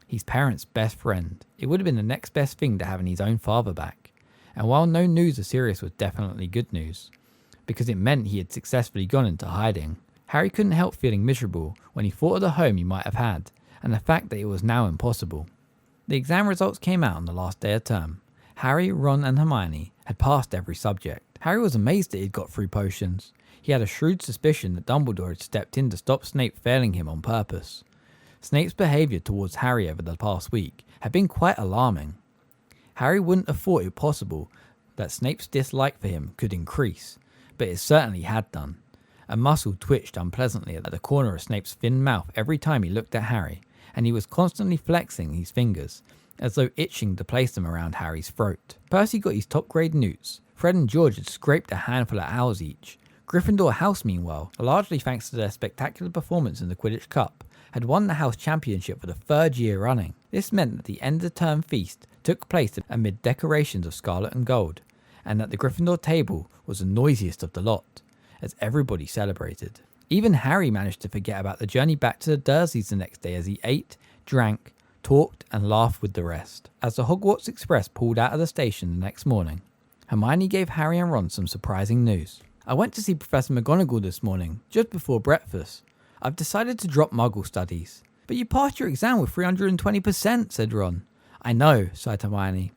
His parents' best friend. It would have been the next best thing to having his own father back. And while no news of Sirius was definitely good news, because it meant he had successfully gone into hiding, Harry couldn't help feeling miserable when he thought of the home he might have had, and the fact that it was now impossible. The exam results came out on the last day of term. Harry, Ron and Hermione had passed every subject. Harry was amazed that he'd got through potions. He had a shrewd suspicion that Dumbledore had stepped in to stop Snape failing him on purpose. Snape's behaviour towards Harry over the past week had been quite alarming. Harry wouldn't have thought it possible that Snape's dislike for him could increase, but it certainly had done. A muscle twitched unpleasantly at the corner of Snape's thin mouth every time he looked at Harry, and he was constantly flexing his fingers, as though itching to place them around Harry's throat. Percy got his top grade newts. Fred and George had scraped a handful of owls each. Gryffindor House, meanwhile, largely thanks to their spectacular performance in the Quidditch Cup, had won the house championship for the third year running. This meant that the end of the term feast took place amid decorations of scarlet and gold, and that the Gryffindor table was the noisiest of the lot, as everybody celebrated. Even Harry managed to forget about the journey back to the Dursleys the next day as he ate, drank, talked and laughed with the rest. As the Hogwarts Express pulled out of the station the next morning, Hermione gave Harry and Ron some surprising news. "I went to see Professor McGonagall this morning, just before breakfast. I've decided to drop Muggle studies." "But you passed your exam with 320%, said Ron. "I know," sighed Hermione,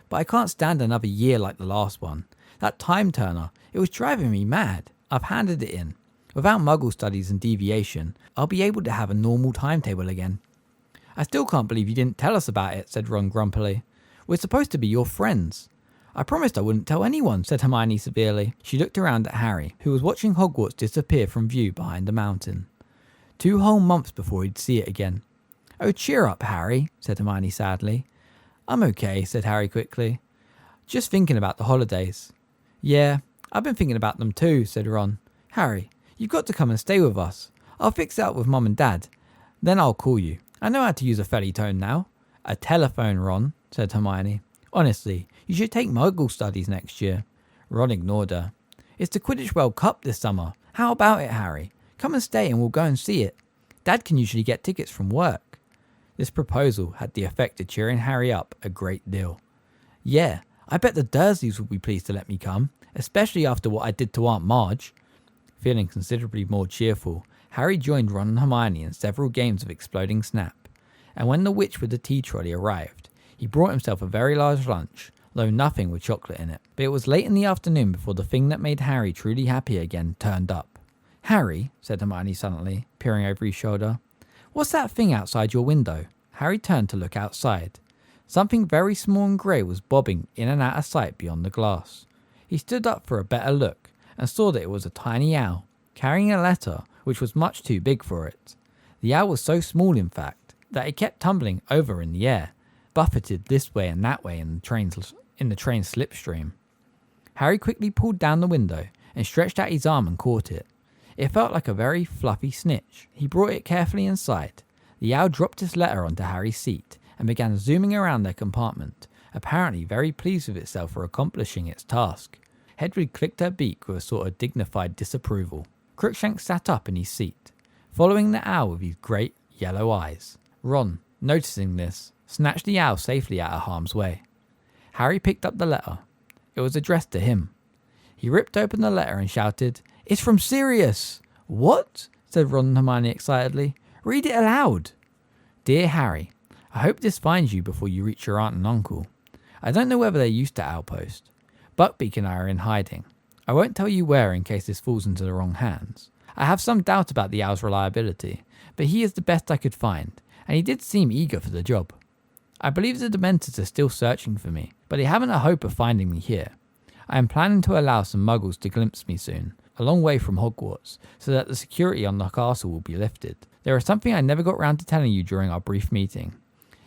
"but I can't stand another year like the last one. That time turner, it was driving me mad. I've handed it in. Without Muggle studies and deviation, I'll be able to have a normal timetable again." "I still can't believe you didn't tell us about it," said Ron grumpily. "We're supposed to be your friends." "I promised I wouldn't tell anyone," said Hermione severely. She looked around at Harry, who was watching Hogwarts disappear from view behind a mountain. 2 whole months before he'd see it again. "Oh, cheer up, Harry," said Hermione sadly. "I'm okay," said Harry quickly. "Just thinking about the holidays." "Yeah, I've been thinking about them too," said Ron. "Harry, you've got to come and stay with us. I'll fix it up with Mum and Dad. Then I'll call you. I know how to use a Felietone now." "A telephone, Ron," said Hermione. "Honestly, you should take Muggle studies next year." Ron ignored her. "It's the Quidditch World Cup this summer. How about it, Harry? Come and stay and we'll go and see it. Dad can usually get tickets from work." This proposal had the effect of cheering Harry up a great deal. "Yeah, I bet the Dursleys will be pleased to let me come, especially after what I did to Aunt Marge." Feeling considerably more cheerful, Harry joined Ron and Hermione in several games of Exploding Snap, and when the witch with the tea trolley arrived, he brought himself a very large lunch, though nothing with chocolate in it. But it was late in the afternoon before the thing that made Harry truly happy again turned up. "Harry," said Hermione suddenly, peering over his shoulder, "what's that thing outside your window?" Harry turned to look outside. Something very small and grey was bobbing in and out of sight beyond the glass. He stood up for a better look, and saw that it was a tiny owl, carrying a letter which was much too big for it. The owl was so small, in fact, that it kept tumbling over in the air, buffeted this way and that way in the train's slipstream. Harry quickly pulled down the window and stretched out his arm and caught it. It felt like a very fluffy snitch. He brought it carefully inside. The owl dropped its letter onto Harry's seat and began zooming around their compartment, apparently very pleased with itself for accomplishing its task. Hedwig clicked her beak with a sort of dignified disapproval. Crookshanks sat up in his seat, following the owl with his great yellow eyes. Ron, noticing this, snatched the owl safely out of harm's way. Harry picked up the letter. It was addressed to him. He ripped open the letter and shouted, "It's from Sirius!" "What?" said Ron and Hermione excitedly. "Read it aloud." "Dear Harry, I hope this finds you before you reach your aunt and uncle. I don't know whether they're used to Outpost. Buckbeak and I are in hiding. I won't tell you where in case this falls into the wrong hands. I have some doubt about the owl's reliability, but he is the best I could find, and he did seem eager for the job. I believe the Dementors are still searching for me, but they haven't a hope of finding me here. I am planning to allow some muggles to glimpse me soon, a long way from Hogwarts, so that the security on the castle will be lifted. There is something I never got round to telling you during our brief meeting.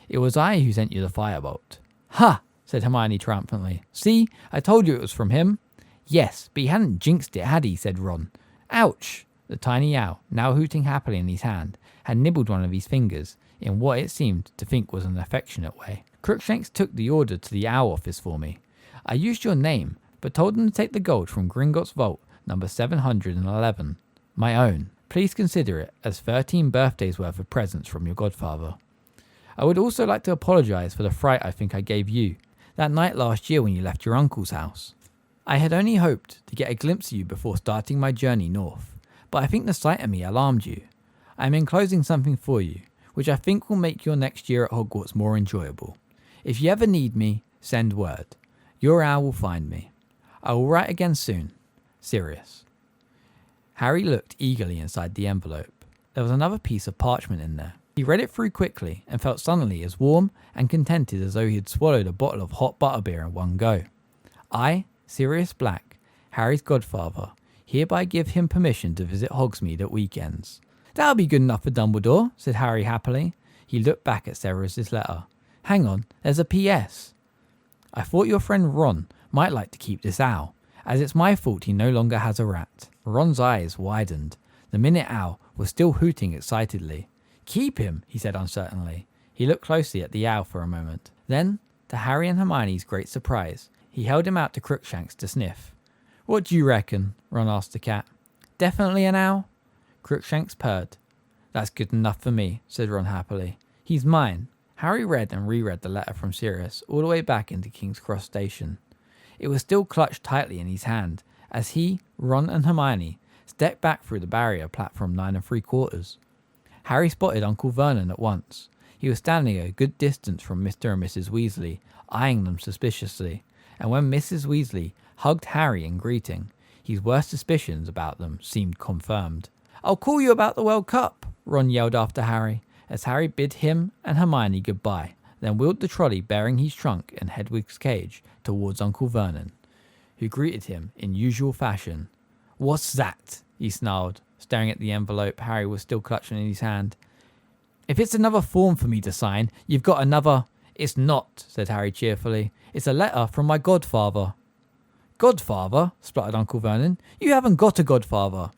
It was I who sent you the firebolt." "Ha!" said Hermione triumphantly. "See, I told you it was from him." "Yes, but he hadn't jinxed it, had he?" said Ron. "Ouch!" The tiny owl, now hooting happily in his hand, had nibbled one of his fingers in what it seemed to think was an affectionate way. "Crookshanks took the order to the owl office for me. I used your name, but told them to take the gold from Gringotts Vault, number 711. My own. Please consider it as 13 birthdays worth of presents from your godfather. I would also like to apologise for the fright I think I gave you that night last year when you left your uncle's house. I had only hoped to get a glimpse of you before starting my journey north, but I think the sight of me alarmed you. I am enclosing something for you, which I think will make your next year at Hogwarts more enjoyable. If you ever need me, send word. Your owl will find me. I will write again soon. Sirius." Harry looked eagerly inside the envelope. There was another piece of parchment in there. He read it through quickly and felt suddenly as warm and contented as though he had swallowed a bottle of hot butterbeer in one go. "I, Sirius Black, Harry's godfather, hereby give him permission to visit Hogsmeade at weekends." "That'll be good enough for Dumbledore," said Harry happily. He looked back at Severus's letter. "Hang on, there's a P.S. I thought your friend Ron might like to keep this owl, as it's my fault he no longer has a rat." Ron's eyes widened. The minute owl was still hooting excitedly. "Keep him," he said uncertainly. He looked closely at the owl for a moment. Then, to Harry and Hermione's great surprise, he held him out to Crookshanks to sniff. "What do you reckon?" Ron asked the cat. "Definitely an owl?" Crookshanks purred. "That's good enough for me," said Ron happily. "He's mine." Harry read and reread the letter from Sirius all the way back into King's Cross Station. It was still clutched tightly in his hand as he, Ron and Hermione stepped back through the barrier platform 9 3/4. Harry spotted Uncle Vernon at once. He was standing a good distance from Mr. and Mrs. Weasley, eyeing them suspiciously, and when Mrs. Weasley hugged Harry in greeting, his worst suspicions about them seemed confirmed. "I'll call you about the World Cup," Ron yelled after Harry, as Harry bid him and Hermione goodbye, then wheeled the trolley bearing his trunk and Hedwig's cage towards Uncle Vernon, who greeted him in usual fashion. "What's that?" he snarled, staring at the envelope Harry was still clutching in his hand. "If it's another form for me to sign, you've got another—" "It's not," said Harry cheerfully. "It's a letter from my godfather." "Godfather?" spluttered Uncle Vernon. "You haven't got a godfather."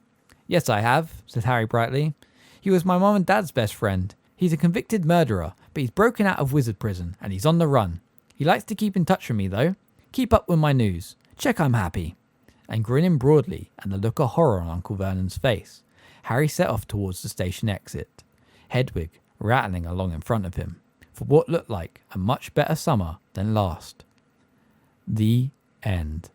"Yes, I have," said Harry brightly. "He was my mum and dad's best friend. He's a convicted murderer, but he's broken out of wizard prison and he's on the run. He likes to keep in touch with me, though. Keep up with my news. Check I'm happy." And grinning broadly and the look of horror on Uncle Vernon's face, Harry set off towards the station exit, Hedwig rattling along in front of him, for what looked like a much better summer than last. The end.